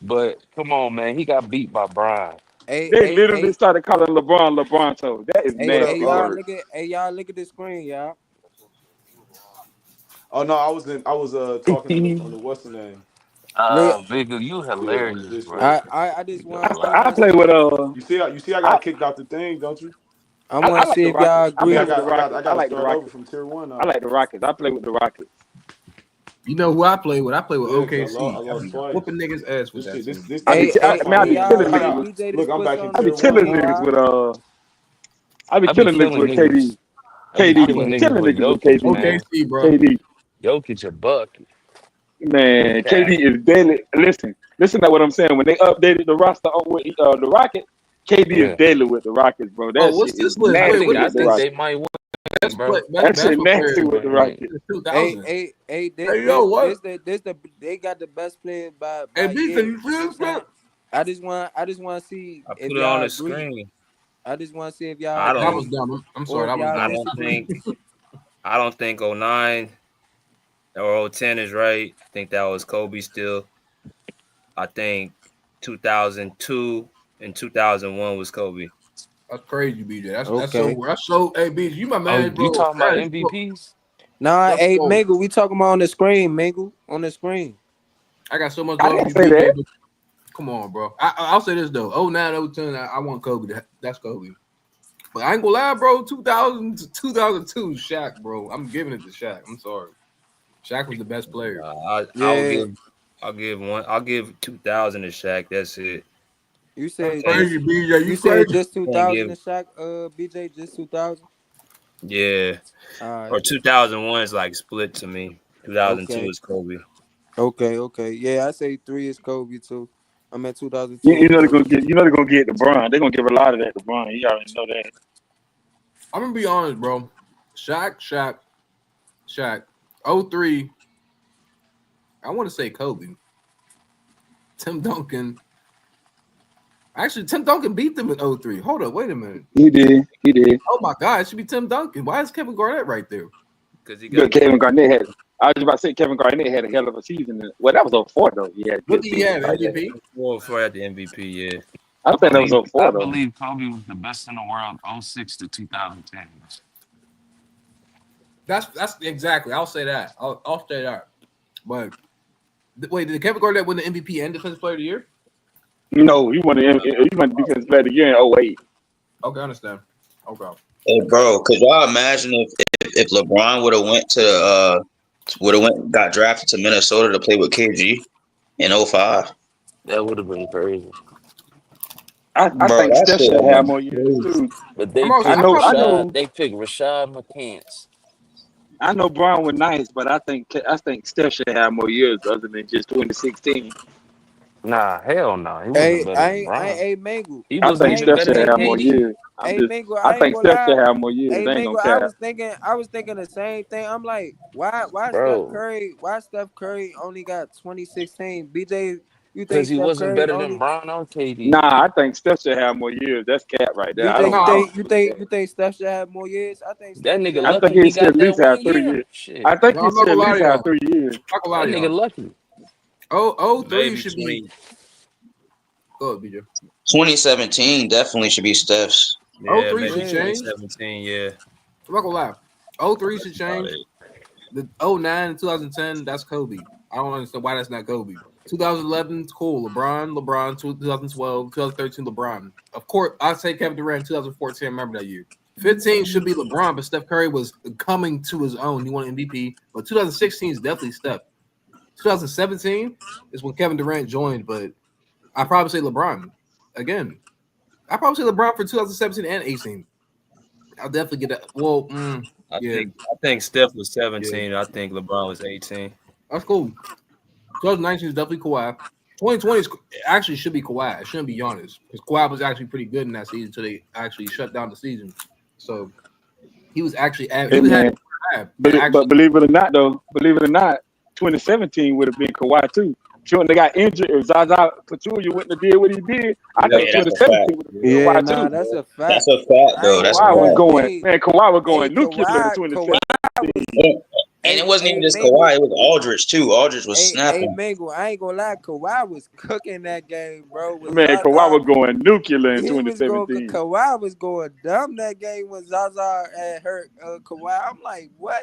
Speaker 20: but come on, man, he got beat by Brian.
Speaker 18: Hey,
Speaker 12: They
Speaker 18: hey,
Speaker 12: literally
Speaker 18: hey,
Speaker 12: started calling LeBron. So that is
Speaker 2: What
Speaker 18: hey,
Speaker 2: up?
Speaker 12: nasty work.
Speaker 18: y'all look at the screen, y'all.
Speaker 2: Oh no, I was talking on the what's the name?
Speaker 18: Look,
Speaker 20: Mingo, you
Speaker 2: Yeah, on the
Speaker 20: hilarious, bro.
Speaker 2: Discord.
Speaker 18: I just
Speaker 20: You
Speaker 18: want
Speaker 20: doing a
Speaker 18: to say
Speaker 20: lot.
Speaker 12: I
Speaker 18: this.
Speaker 12: play with
Speaker 2: You see I
Speaker 12: I
Speaker 2: got kicked out the thing, don't you?
Speaker 18: I
Speaker 4: I
Speaker 18: want to
Speaker 4: like
Speaker 18: see
Speaker 4: the
Speaker 18: if y'all
Speaker 4: Rockets.
Speaker 1: I mean,
Speaker 4: Play
Speaker 18: agree.
Speaker 4: with the Rockets.
Speaker 1: I
Speaker 4: I
Speaker 1: got to
Speaker 4: like the
Speaker 1: start over
Speaker 4: Rockets.
Speaker 1: from tier one
Speaker 4: I
Speaker 1: now.
Speaker 4: like the Rockets. I play with the Rockets.
Speaker 13: You know who I play with? I play with
Speaker 1: Yeah, because I
Speaker 13: OKC. I
Speaker 1: lost
Speaker 13: be
Speaker 1: twice.
Speaker 13: whooping niggas ass with
Speaker 1: This
Speaker 13: that
Speaker 1: shit,
Speaker 13: team.
Speaker 4: I be,
Speaker 18: Hey,
Speaker 1: this my
Speaker 18: hey,
Speaker 4: man, I
Speaker 1: final
Speaker 18: hey,
Speaker 4: be
Speaker 1: year,
Speaker 4: killing
Speaker 18: y'all.
Speaker 1: man.
Speaker 18: Hey,
Speaker 4: niggas.
Speaker 18: BJ, this
Speaker 1: Look, I'm
Speaker 18: puts
Speaker 1: back in
Speaker 18: on
Speaker 4: I
Speaker 18: the
Speaker 4: be
Speaker 1: tier
Speaker 18: screen,
Speaker 1: one
Speaker 4: killing
Speaker 1: now.
Speaker 4: niggas
Speaker 18: y'all.
Speaker 4: with I be
Speaker 20: I be
Speaker 4: killing niggas
Speaker 20: killing
Speaker 4: with
Speaker 20: niggas.
Speaker 4: KD.
Speaker 20: I be
Speaker 4: KD,
Speaker 20: killing
Speaker 4: man.
Speaker 20: niggas
Speaker 4: Killing
Speaker 20: with
Speaker 4: niggas with
Speaker 20: Jokic,
Speaker 4: KD.
Speaker 20: man.
Speaker 13: OKC, bro.
Speaker 4: KD.
Speaker 20: Jokic a bucket.
Speaker 4: Man,
Speaker 20: Yeah.
Speaker 4: KD is deadly. Listen to what I'm saying. When they updated the roster with the Rockets, KD is
Speaker 20: Yeah.
Speaker 4: deadly with the Rockets, bro.
Speaker 13: Oh,
Speaker 4: That
Speaker 13: what's
Speaker 4: shit is
Speaker 13: this list?
Speaker 20: I
Speaker 13: Wait,
Speaker 4: nasty
Speaker 20: think
Speaker 13: what
Speaker 20: I
Speaker 4: with
Speaker 13: is
Speaker 4: the
Speaker 20: think
Speaker 13: this?
Speaker 20: they
Speaker 4: Rockets.
Speaker 20: might win,
Speaker 13: Best play,
Speaker 20: bro.
Speaker 13: best
Speaker 4: That shit
Speaker 13: basketball
Speaker 20: I
Speaker 4: nasty
Speaker 13: player
Speaker 20: think
Speaker 4: with
Speaker 20: they
Speaker 4: the
Speaker 20: might.
Speaker 4: Rockets.
Speaker 13: in
Speaker 18: Hey,
Speaker 13: 2000.
Speaker 18: hey, hey,
Speaker 13: Hey, yo, what?
Speaker 18: they got the best player
Speaker 13: Hey,
Speaker 18: by
Speaker 13: B, can
Speaker 18: year.
Speaker 13: you
Speaker 18: You know what
Speaker 13: see
Speaker 18: I'm
Speaker 13: this, bro?
Speaker 18: saying? I just want to see
Speaker 6: I
Speaker 18: if
Speaker 6: put it on
Speaker 18: y'all
Speaker 6: the
Speaker 18: agree.
Speaker 6: screen.
Speaker 18: I just want to see if y'all
Speaker 6: I
Speaker 13: That was
Speaker 6: don't.
Speaker 18: agree
Speaker 13: dumb. I'm
Speaker 18: or
Speaker 13: sorry,
Speaker 18: if
Speaker 13: that was
Speaker 18: y'all
Speaker 6: I
Speaker 13: dumb.
Speaker 6: don't
Speaker 18: disagree.
Speaker 6: think. I don't think '09 or '10 is right. I think that was Kobe still. I think 2002 and 2001 was Kobe.
Speaker 13: That's crazy, BJ.
Speaker 18: Okay.
Speaker 13: That's so. Hey, BJ, you my
Speaker 20: Oh,
Speaker 13: man,
Speaker 20: you
Speaker 13: bro.
Speaker 20: talking about
Speaker 13: That's so.
Speaker 20: MVPs?
Speaker 18: Nah,
Speaker 13: That's
Speaker 18: hey,
Speaker 13: so.
Speaker 18: Mangle, we talking about on the screen, Mangle, on the screen.
Speaker 13: I got so much
Speaker 4: I
Speaker 13: love for
Speaker 4: didn't
Speaker 13: you,
Speaker 4: say
Speaker 13: BJ.
Speaker 4: that.
Speaker 13: But come on, bro. I'll say this though. 09, 010, I want Kobe. That's Kobe. But I ain't gonna lie, bro. 2000 to 2002, Shaq, bro. I'm giving it to Shaq. I'm sorry. Shaq was the best player.
Speaker 18: Yeah,
Speaker 6: I'll give 2000 to Shaq. That's it.
Speaker 18: you
Speaker 13: That's
Speaker 18: said
Speaker 6: Hey,
Speaker 13: crazy,
Speaker 18: just
Speaker 13: BJ.
Speaker 18: you
Speaker 13: You
Speaker 18: said
Speaker 13: crazy.
Speaker 18: just
Speaker 6: can't
Speaker 18: 2000
Speaker 6: give.
Speaker 18: and Shaq, BJ, just 2000.
Speaker 6: Yeah,
Speaker 18: All
Speaker 6: or
Speaker 18: right.
Speaker 6: 2001 is like split to me. 2002
Speaker 18: Okay.
Speaker 6: is Kobe.
Speaker 18: Okay. Yeah, I say 3 is Kobe too. I'm at 2002
Speaker 4: You
Speaker 18: is
Speaker 4: know they're gonna
Speaker 18: Kobe.
Speaker 4: get. You know they're gonna get LeBron. They're gonna give a lot of that to LeBron. You already know that.
Speaker 13: I'm gonna be honest, bro. Shaq. 03. I want to say Kobe. Tim Duncan. Actually, Tim Duncan beat them in 03. Hold up, wait a minute.
Speaker 4: He did. He did.
Speaker 13: Oh my God, it should be Tim Duncan. Why is Kevin Garnett right there?
Speaker 6: Because he
Speaker 4: But
Speaker 6: got
Speaker 4: Kevin Garnett had. I was about to say Kevin Garnett had a hell of a season. Well, that was 04 though. He had a
Speaker 13: What
Speaker 4: good
Speaker 13: did he
Speaker 4: season
Speaker 13: have?
Speaker 4: like that.
Speaker 13: MVP?
Speaker 6: for at the MVP. Yeah,
Speaker 4: I think that was
Speaker 20: I
Speaker 4: 04 though.
Speaker 20: believe Kobe was the best in the world '06 to 2010.
Speaker 13: That's exactly. I'll say that. I'll say that. But wait, did Kevin Garnett win the MVP and Defensive Player of the Year?
Speaker 4: No, he won defense player of the year in 08.
Speaker 13: Okay, I understand. Okay.
Speaker 17: Hey, bro, could y'all imagine if LeBron would have got drafted to Minnesota to play with KG in '05?
Speaker 20: That would have been crazy.
Speaker 4: I
Speaker 17: Bro,
Speaker 4: think
Speaker 17: that
Speaker 4: Steph
Speaker 17: shit
Speaker 4: should
Speaker 17: would have
Speaker 4: have
Speaker 17: been
Speaker 4: more years
Speaker 17: crazy.
Speaker 4: too.
Speaker 20: But they
Speaker 13: I'm also.
Speaker 4: I
Speaker 20: picked
Speaker 13: I
Speaker 4: know. I
Speaker 13: probably.
Speaker 20: Rashad.
Speaker 4: know.
Speaker 20: They picked Rashad McCants.
Speaker 4: I know Brown was nice, but I think Steph should have more years other than just 2016.
Speaker 20: Nah, hell no. He wasn't
Speaker 18: Hey,
Speaker 20: better than Bron.
Speaker 18: hey, Mangle.
Speaker 20: He
Speaker 4: I
Speaker 20: wasn't
Speaker 4: think
Speaker 18: I
Speaker 20: even
Speaker 18: ain't,
Speaker 4: Steph
Speaker 20: better
Speaker 4: should
Speaker 20: than
Speaker 18: hey,
Speaker 4: have more
Speaker 20: KD.
Speaker 4: years.
Speaker 18: hey, Mangle.
Speaker 4: I
Speaker 18: I ain't
Speaker 4: think
Speaker 18: gonna
Speaker 4: Steph should
Speaker 18: lie.
Speaker 4: have more years.
Speaker 18: Hey,
Speaker 4: They ain't gonna
Speaker 18: Mangle.
Speaker 4: cap.
Speaker 18: I was thinking the same thing. I'm like,
Speaker 20: Bro,
Speaker 18: Why Steph Curry only got 2016? BJ, you
Speaker 20: because
Speaker 18: think
Speaker 20: he
Speaker 18: Steph
Speaker 20: wasn't
Speaker 18: Curry
Speaker 20: better than
Speaker 18: only?
Speaker 20: Bron or KD.
Speaker 4: Nah, I think Steph should have more years. That's cap right there. I
Speaker 18: BJ,
Speaker 4: don't.
Speaker 13: No,
Speaker 4: I
Speaker 13: I'm,
Speaker 4: don't believe that.
Speaker 18: you think Steph should have more years? I think
Speaker 20: That
Speaker 18: Steph
Speaker 20: nigga
Speaker 18: should
Speaker 4: I
Speaker 18: have
Speaker 4: think
Speaker 20: lucky
Speaker 18: more.
Speaker 4: he
Speaker 20: he
Speaker 4: should
Speaker 20: got
Speaker 4: at
Speaker 20: that
Speaker 4: least have
Speaker 20: 1
Speaker 4: 3
Speaker 20: year.
Speaker 4: years. I
Speaker 20: Shit.
Speaker 4: think
Speaker 13: no,
Speaker 4: he
Speaker 13: I'm not
Speaker 4: should
Speaker 13: gonna
Speaker 4: at
Speaker 13: lie
Speaker 4: least
Speaker 13: to
Speaker 4: have
Speaker 13: y'all.
Speaker 4: 3 years.
Speaker 13: Not gonna lie
Speaker 20: That
Speaker 13: to
Speaker 20: nigga
Speaker 13: y'all.
Speaker 20: lucky.
Speaker 13: Oh, 03
Speaker 6: Maybe
Speaker 13: should be.
Speaker 6: 20.
Speaker 13: Go ahead, BJ.
Speaker 17: 2017 definitely should be Steph's.
Speaker 6: Yeah,
Speaker 13: 03
Speaker 6: maybe
Speaker 13: should
Speaker 18: Yeah.
Speaker 13: change.
Speaker 6: 2017. Yeah,
Speaker 13: I'm not gonna lie. 03 should
Speaker 6: that's about
Speaker 13: change.
Speaker 6: it.
Speaker 13: The 09 and 2010, that's Kobe. I don't understand why that's not Kobe. 2011, cool. LeBron, 2012, 2013, LeBron. Of course, I'd say Kevin Durant, 2014. Remember that year. 15 should be LeBron, but Steph Curry was coming to his own. He won MVP, but 2016 is definitely Steph. 2017 is when Kevin Durant joined, but I probably say LeBron again. I probably say LeBron for 2017 and 18. I'll definitely get that. Well, yeah,
Speaker 6: I think Steph was
Speaker 13: yeah,
Speaker 6: 17. I think LeBron was 18.
Speaker 13: that's cool. 2019 is definitely Kawhi. 2020 is actually should be Kawhi. It shouldn't be Giannis because Kawhi was actually pretty good in that season until they actually shut down the season. So he was actually he
Speaker 4: Hey
Speaker 13: was
Speaker 4: man,
Speaker 13: and
Speaker 4: but
Speaker 13: actually
Speaker 4: believe it or not, though, 2017 would have been Kawhi too. Sure, they got injured. If Zaza Pachulia wouldn't have did what he did, I
Speaker 17: Yeah,
Speaker 4: think
Speaker 17: that's a fact.
Speaker 4: 2017 would have been
Speaker 18: Yeah,
Speaker 4: Kawhi
Speaker 18: nah,
Speaker 4: too.
Speaker 18: that's a
Speaker 17: That's
Speaker 18: fact.
Speaker 17: a fact,
Speaker 18: I
Speaker 17: though.
Speaker 18: ain't
Speaker 17: That's
Speaker 18: gonna
Speaker 17: a
Speaker 4: Kawhi was
Speaker 18: lie.
Speaker 17: fact.
Speaker 4: going,
Speaker 18: Hey,
Speaker 4: man. Kawhi was
Speaker 18: hey,
Speaker 4: going nuclear in
Speaker 18: Kawhi
Speaker 4: 2017.
Speaker 17: And it
Speaker 18: Hey,
Speaker 17: wasn't even
Speaker 18: hey,
Speaker 17: just
Speaker 18: Mangle.
Speaker 17: Kawhi; it was Aldridge too. Aldridge was
Speaker 18: Hey,
Speaker 17: snapping.
Speaker 18: Mangle. I ain't gonna lie. Kawhi was cooking that game, bro. With
Speaker 4: Man, Kawhi
Speaker 18: Zaza,
Speaker 4: was going nuclear in
Speaker 18: he was going.
Speaker 4: 2017.
Speaker 18: Kawhi was going dumb that game when Zaza had hurt Kawhi. I'm like, what?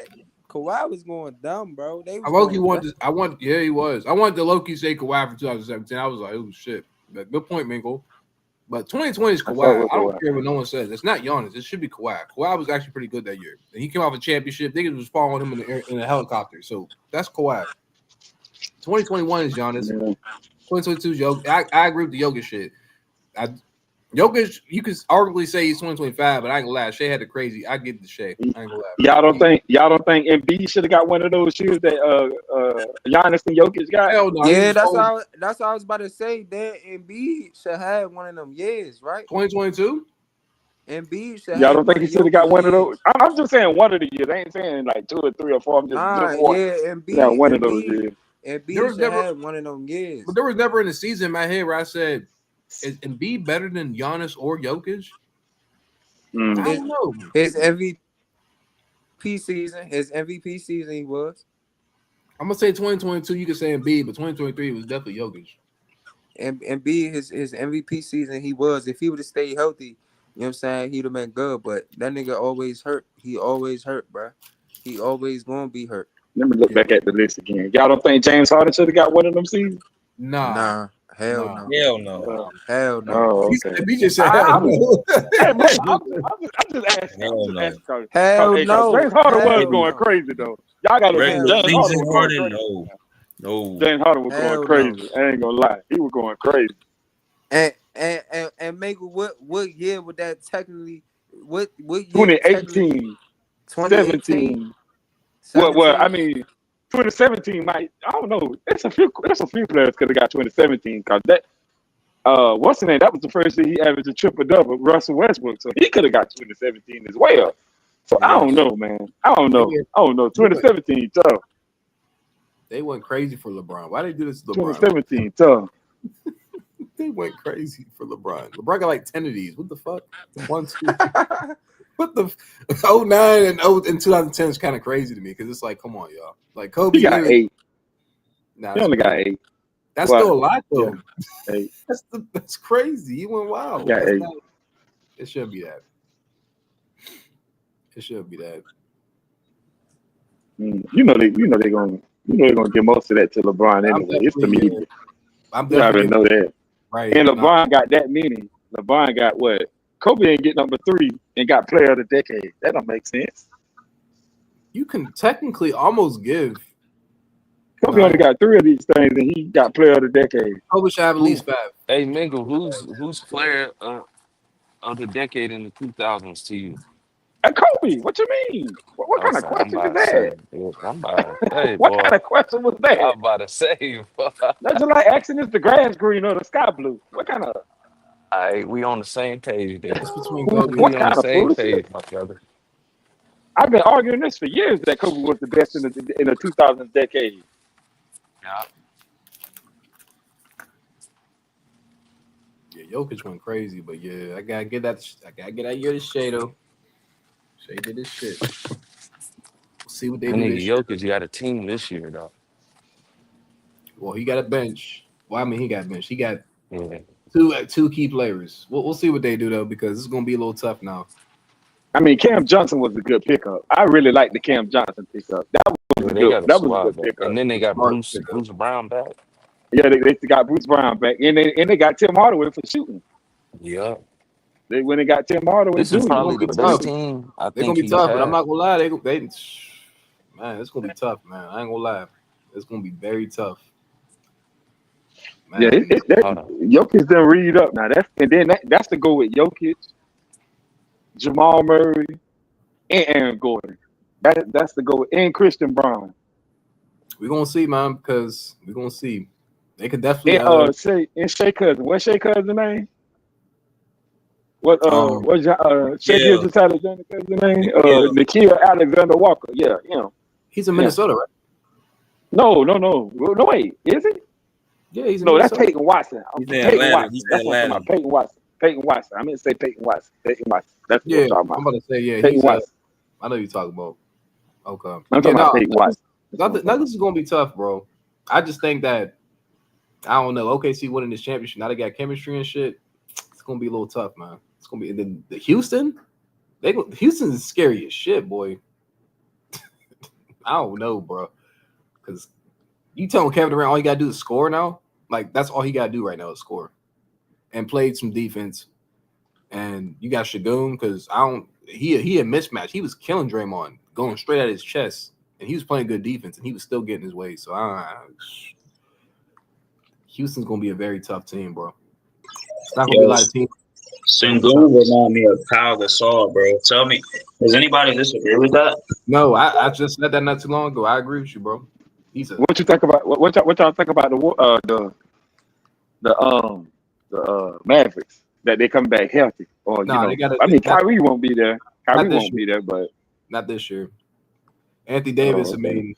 Speaker 18: Kawhi was going dumb, bro. They
Speaker 13: I
Speaker 18: was
Speaker 13: Loki
Speaker 18: going dumb.
Speaker 13: wanted. Yeah, he was. I wanted the Loki say Kawhi for 2017. I was like, oh shit. But good point, Mingle. But 2020 is
Speaker 1: I fuck
Speaker 13: Kawhi.
Speaker 1: with
Speaker 13: I don't
Speaker 1: Kawhi.
Speaker 13: care what no one says. It's not Giannis. It should be Kawhi. Kawhi was actually pretty good that year. And he came off a championship. Niggas was following him in the air, in a helicopter. So that's Kawhi. 2021 is Giannis.
Speaker 1: Yeah.
Speaker 13: 2022 is Jokic. I agree with the Jokic shit. Jokic, you could arguably say he's 2025, but I ain't gonna lie. Shea had the crazy. I get the Shea. I ain't gonna lie.
Speaker 12: Y'all don't think Embiid should have got one of those shoes that Giannis and Jokic got?
Speaker 13: Hell no.
Speaker 18: Yeah, that's what I was about to say. That Embiid should have one of them years, right?
Speaker 13: 2022.
Speaker 18: Embiid should
Speaker 12: Y'all
Speaker 18: have
Speaker 12: don't
Speaker 18: one
Speaker 12: think he
Speaker 18: of
Speaker 12: should have got
Speaker 18: Jokic's
Speaker 12: one of
Speaker 18: years.
Speaker 12: those? I'm just saying one of the years. I ain't saying like 2 or 3 or 4. I'm just
Speaker 18: Nah,
Speaker 12: one.
Speaker 18: yeah,
Speaker 12: Yeah, one of those
Speaker 18: Embiid
Speaker 12: years.
Speaker 13: There
Speaker 18: Embiid
Speaker 13: was
Speaker 18: should
Speaker 13: never,
Speaker 18: have one of them years.
Speaker 13: but there was never in the season in my head where I said, "Is Embiid better than Giannis or Jokic?" I don't know.
Speaker 18: His MVP season, he was.
Speaker 13: I'm gonna say 2022. You could say Embiid, but 2023 was definitely Jokic.
Speaker 18: And Embiid, his MVP season, he was. If he would have stayed healthy, you know what I'm saying, he'd have been good. But that nigga always hurt. He always hurt, bro. He always gonna be hurt.
Speaker 12: Let me look back at the list again. Y'all don't think James Harden should have got one of them seasons?
Speaker 13: Nah,
Speaker 18: hell no.
Speaker 6: Hell no.
Speaker 18: Hell no.
Speaker 12: Oh, okay.
Speaker 13: He just said hell no.
Speaker 12: Hey, bro, I'm just asking.
Speaker 6: Hell
Speaker 12: I'm
Speaker 6: no.
Speaker 12: just asking.
Speaker 18: Hell
Speaker 12: Hey,
Speaker 18: no.
Speaker 12: James Harden was
Speaker 18: Hell
Speaker 12: going
Speaker 18: no.
Speaker 12: crazy though. Y'all gotta admit,
Speaker 6: Regular
Speaker 12: James Harden
Speaker 6: season
Speaker 12: was going
Speaker 6: Harden,
Speaker 12: crazy.
Speaker 6: no.
Speaker 12: James Harden was
Speaker 18: Hell
Speaker 12: going crazy. I ain't gonna lie, he was going crazy.
Speaker 18: And make what year would that technically? What year?
Speaker 12: 2018,
Speaker 18: 2018.
Speaker 12: 17. Well, I mean, 2017 might. I don't know. It's a few players could have got 2017 because that. What's the name? That was the first year he averaged a triple double. Russell Westbrook, so he could have got 2017 as well. So I don't know, man. I don't know. 2017 tough.
Speaker 13: They went crazy for LeBron. Why they do this to LeBron?
Speaker 12: 2017 tough.
Speaker 13: They went crazy for LeBron. LeBron got like 10 of these. What the fuck? 1, 2. What the 09 and 2010 is kind of crazy to me because it's like, come on, y'all. Like Kobe,
Speaker 12: He got 8.
Speaker 13: Nah,
Speaker 12: He only got 8.
Speaker 13: That's
Speaker 12: What?
Speaker 13: still a lot though.
Speaker 12: Yeah. 8.
Speaker 13: That's crazy. He went wild.
Speaker 12: Got 8.
Speaker 13: It shouldn't be that. It should be that.
Speaker 12: You know they're gonna give most of that to LeBron anyway. It's the media. You already know that.
Speaker 13: Right.
Speaker 12: And LeBron got that many. LeBron got what? Kobe ain't get number 3 and got player of the decade. That don't make sense.
Speaker 13: You can technically almost give.
Speaker 12: Kobe only got 3 of these things and he got player of the decade.
Speaker 13: Kobe should have at least 5.
Speaker 20: Hey, Mingle, who's player of the decade in the 2000s to you?
Speaker 12: Kobe, what you mean? What kind of question is that?
Speaker 20: I'm about to say,
Speaker 12: What
Speaker 20: boy.
Speaker 12: kind of question was that?
Speaker 20: I'm about to say, boy.
Speaker 12: That's just like asking is the grass green or the sky blue. What kind of?
Speaker 20: All right, we on the same page there.
Speaker 13: It's between
Speaker 20: We
Speaker 13: Kobe.
Speaker 12: What
Speaker 20: on
Speaker 12: kind
Speaker 20: the
Speaker 12: of
Speaker 20: same
Speaker 12: bullshit?
Speaker 20: page, my brother.
Speaker 12: I've been arguing this for years that Kobe was the best in the 2000s decade.
Speaker 20: Yeah.
Speaker 13: Yeah, Jokic went crazy, but yeah, I gotta get that year to Shea though. Shea did his shit. We'll see what they
Speaker 20: That
Speaker 13: do
Speaker 20: nigga
Speaker 13: this year.
Speaker 20: Jokic got a team this year, though.
Speaker 13: Well, he got a bench. Well, I mean, he got bench. He got
Speaker 20: Yeah.
Speaker 13: two key players. We'll see what they do though, because it's gonna be a little tough now.
Speaker 12: I mean, Cam Johnson was a good pickup. I really like the Cam Johnson pickup. That was a
Speaker 20: They got
Speaker 12: good. That was a
Speaker 20: squad
Speaker 12: good
Speaker 20: back.
Speaker 12: pickup.
Speaker 20: And then they got
Speaker 13: Smart
Speaker 20: Bruce
Speaker 13: pickup.
Speaker 20: Brown back.
Speaker 12: Yeah, they got Bruce Brown back, and they got Tim Hardaway for shooting.
Speaker 20: Yeah.
Speaker 12: When they got Tim Hardaway
Speaker 20: This is
Speaker 12: Jr.
Speaker 20: probably the best
Speaker 13: tough.
Speaker 20: team I
Speaker 13: They're
Speaker 20: think
Speaker 13: gonna be
Speaker 20: he's
Speaker 13: tough, but I'm
Speaker 20: had.
Speaker 13: not gonna lie. Man, it's gonna be tough, man. I ain't gonna lie. It's gonna be very tough. Man.
Speaker 12: Yeah, Jokic done read up now. That's to go with Jokic, Jamal Murray, and Aaron Gordon. That's to go with and Christian Brown.
Speaker 13: We're gonna see, man, because we're gonna see. They could definitely
Speaker 12: And Shea Cousin. What's Shea Cousin name? What's Shea
Speaker 10: Yeah.
Speaker 12: Gilgeous Alexander cousin name?
Speaker 10: Yeah.
Speaker 12: Nikhil Alexander Walker. Yeah,
Speaker 13: he's in Minnesota, right?
Speaker 12: No, wait, is he?
Speaker 13: Yeah, he's in
Speaker 12: No, that's
Speaker 13: Minnesota.
Speaker 12: Peyton Watson.
Speaker 10: He's in
Speaker 12: Peyton
Speaker 10: Atlanta.
Speaker 12: Watson.
Speaker 10: He's in
Speaker 12: That's what I'm talking
Speaker 10: Atlanta.
Speaker 12: about. Peyton Watson. I meant to say Peyton Watson. That's what
Speaker 13: Yeah,
Speaker 12: I'm talking about.
Speaker 13: I'm about to say, yeah,
Speaker 12: Peyton
Speaker 13: he's
Speaker 12: Watson.
Speaker 13: I know you're talking about. Okay.
Speaker 12: I'm talking about Peyton Watson.
Speaker 13: Nuggets is gonna be tough, bro. I just think that I don't know. OKC winning this championship, now they got chemistry and shit. It's gonna be a little tough, man. It's gonna be. And then the Houston, Houston's scary as shit, boy. I don't know, bro. Because you telling Kevin Durant all you gotta do is score now. Like that's all he gotta do right now is score. and played some defense. And you got Shagun because he had mismatch. He was killing Draymond, going straight at his chest, and he was playing good defense, and he was still getting his way. So Houston's gonna be a very tough team, bro. It's not gonna be a lot of teams.
Speaker 17: Sengun remind me of Pau Gasol, bro. Tell me, does anybody disagree with that?
Speaker 13: No, I just said that not too long ago. I agree with you, bro.
Speaker 12: What you think about what y'all think about the Mavericks that they come back healthy? Or Kyrie won't be there. Kyrie won't be there, but
Speaker 13: not this year. Anthony Davis.
Speaker 12: okay.
Speaker 13: I mean,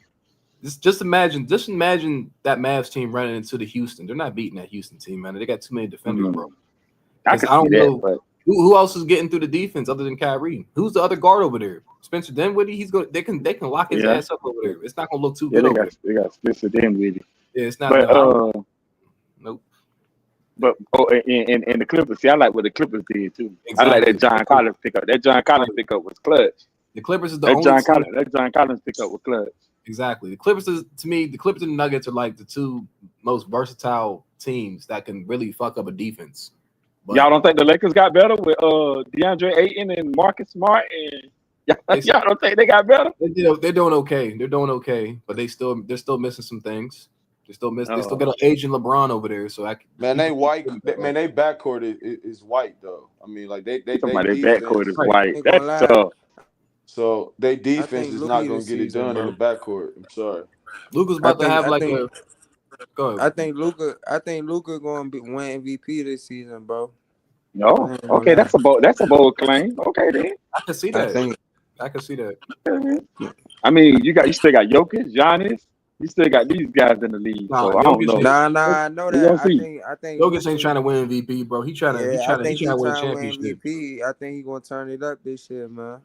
Speaker 13: just imagine that Mavs team running into the Houston. They're not beating that Houston team, man. They got too many defenders, bro.
Speaker 12: I can
Speaker 13: don't
Speaker 12: see
Speaker 13: know
Speaker 12: that, but
Speaker 13: who else is getting through the defense other than Kyrie. Who's the other guard over there? Spencer Dinwiddie. They can lock his ass up over there. It's not gonna look too good.
Speaker 12: They got Spencer Dinwiddie.
Speaker 13: Yeah, it's not.
Speaker 12: But
Speaker 13: nope.
Speaker 12: But and the Clippers. See, I like what the Clippers did too.
Speaker 13: Exactly.
Speaker 12: I like that John Collins pickup. That John Collins pickup was clutch.
Speaker 13: The Clippers is the
Speaker 12: that
Speaker 13: only
Speaker 12: John
Speaker 13: team.
Speaker 12: Collins. That John Collins pickup was clutch.
Speaker 13: Exactly. The Clippers is, to me, the Clippers and the Nuggets are like the two most versatile teams that can really fuck up a defense.
Speaker 12: But y'all don't think the Lakers got better with DeAndre Ayton and Marcus Smart and y'all don't think they got better?
Speaker 13: They're doing okay. They're doing okay, but they're still missing some things. They still got an aging LeBron over there. So
Speaker 2: they white. Man, they backcourt is white though. I mean, like they
Speaker 12: backcourt is white. That's tough.
Speaker 2: So their defense is not going to get it done in the backcourt. I'm sorry.
Speaker 13: Luka's about to have a. Go ahead.
Speaker 21: I think Luka going to win MVP this season, bro.
Speaker 12: No, okay, that's a bold claim. Okay, then
Speaker 13: I can see that. I can see that.
Speaker 12: I mean, you still got Jokic, Giannis. You still got these guys in the league. So I don't know.
Speaker 21: I know that. I think
Speaker 13: Jokic ain't trying to win MVP, bro. He trying to win a championship.
Speaker 21: MVP. I think he's gonna turn it up this year, man.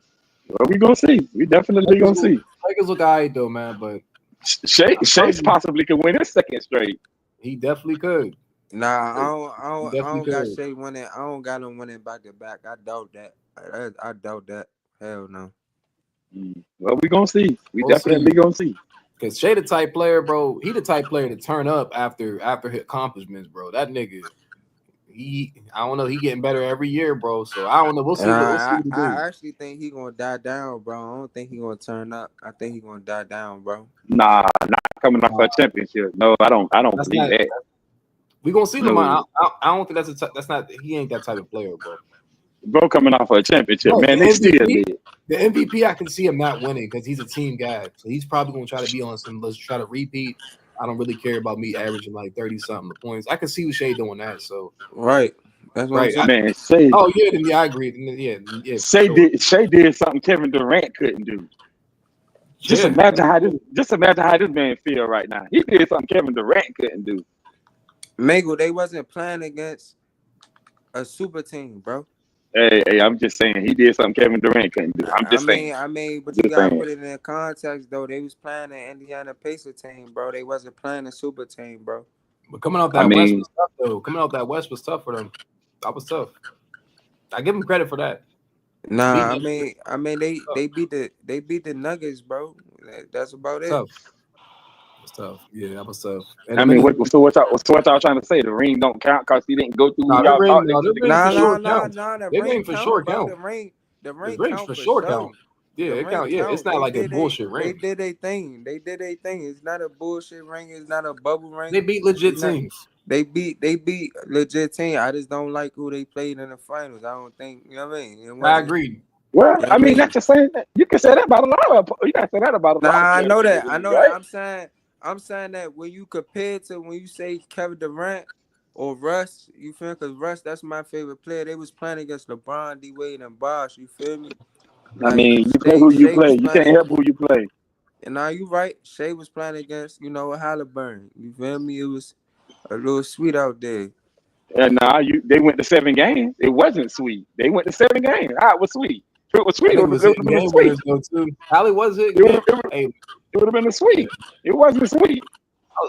Speaker 12: Well, we gonna see. We definitely gonna see.
Speaker 13: Lakers look alright though, man. But
Speaker 12: Shea possibly could win his second straight.
Speaker 13: He definitely could.
Speaker 21: Nah, I don't got Shea winning. I don't got him winning back to back. I doubt that. I doubt that. Hell no.
Speaker 12: Well, we gonna see. We'll definitely gonna see.
Speaker 13: Cause Shea the type player, bro. He the type player to turn up after his accomplishments, bro. That nigga, I don't know. He getting better every year, bro. So I don't know. We'll see.
Speaker 21: I actually think he gonna die down, bro. I don't think he gonna turn up. I think he gonna die down, bro.
Speaker 12: Nah, not coming off a championship. No, I don't believe that.
Speaker 13: We gonna see Lamar. I don't think that's not. He ain't that type of player, bro.
Speaker 12: Bro, coming off a championship, man. They still did.
Speaker 13: The MVP, I can see him not winning because he's a team guy. So he's probably gonna try to be on some. Let's try to repeat. I don't really care about me averaging like 30-something points. I can see Shea doing that. So
Speaker 21: right, that's what I'm
Speaker 12: saying. Man, Shea.
Speaker 13: Oh yeah, I agree. Yeah.
Speaker 12: Shea did something Kevin Durant couldn't do. Just imagine how this man feel right now. He did something Kevin Durant couldn't do.
Speaker 21: Mango, they wasn't playing against a super team, bro.
Speaker 12: Hey, I'm just saying he did something Kevin Durant couldn't do. I'm just saying.
Speaker 21: I mean, but you gotta put it in context though. They was playing an Indiana Pacer team, bro. They wasn't playing a super team, bro.
Speaker 13: But coming out that West was tough though. Coming out that West was tough for them. That was tough. I give them credit for that.
Speaker 21: Nah, I mean they beat the Nuggets, bro. That's about it.
Speaker 13: Tough. It's tough. Yeah, that was tough.
Speaker 12: And I mean, what y'all trying to say? The ring don't count because he didn't go through.
Speaker 21: Nah,
Speaker 13: the ring for sure count.
Speaker 21: The ring
Speaker 13: for sure count. Yeah, it count. Yeah, it's not like a bullshit ring.
Speaker 21: They did their thing. It's not a bullshit ring. It's not a bubble ring.
Speaker 13: They beat legit teams.
Speaker 21: They beat legit team. I just don't like who they played in the finals. I don't think, you know what I mean?
Speaker 13: I agree.
Speaker 12: Well, I mean, that's just saying that. You can say that about a lot of. You can say that about a lot.
Speaker 21: I know that. Right? I'm saying that when you compare to when you say Kevin Durant or Russ, you feel? Because Russ, that's my favorite player. They was playing against LeBron, D Wade, and Bosh. You feel me?
Speaker 12: Like, I mean, you play who you play. You can't help who you play.
Speaker 21: And now you right. Shea was playing against, Halliburton. You feel me? It was a little sweet out there.
Speaker 12: And now they went to 7 games. It wasn't sweet. They went to 7 games. It was sweet. If it was sweet, it would have been sweet.
Speaker 13: Hallie was it?
Speaker 12: It would have been a sweet. It wasn't sweet.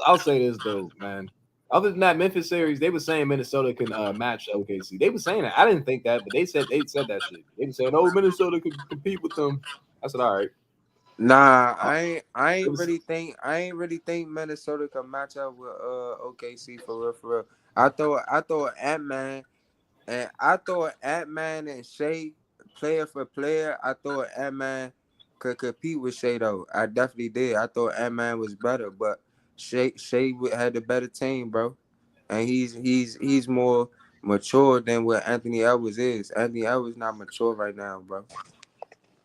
Speaker 13: I'll say this though, man. Other than that Memphis series, they were saying Minnesota can match OKC. They were saying that. I didn't think that, but they said that shit. They were saying, "Oh, Minnesota could compete with them." I said, "All right."
Speaker 21: Nah, I ain't really think Minnesota could match up with OKC for real. I thought Ant-Man and Shea, player for player, I thought Ant-Man could compete with Shea though. I definitely did. I thought Ant-Man was better, but Shea had the better team, bro. And he's more mature than what Anthony Edwards is. Anthony Edwards not mature right now, bro.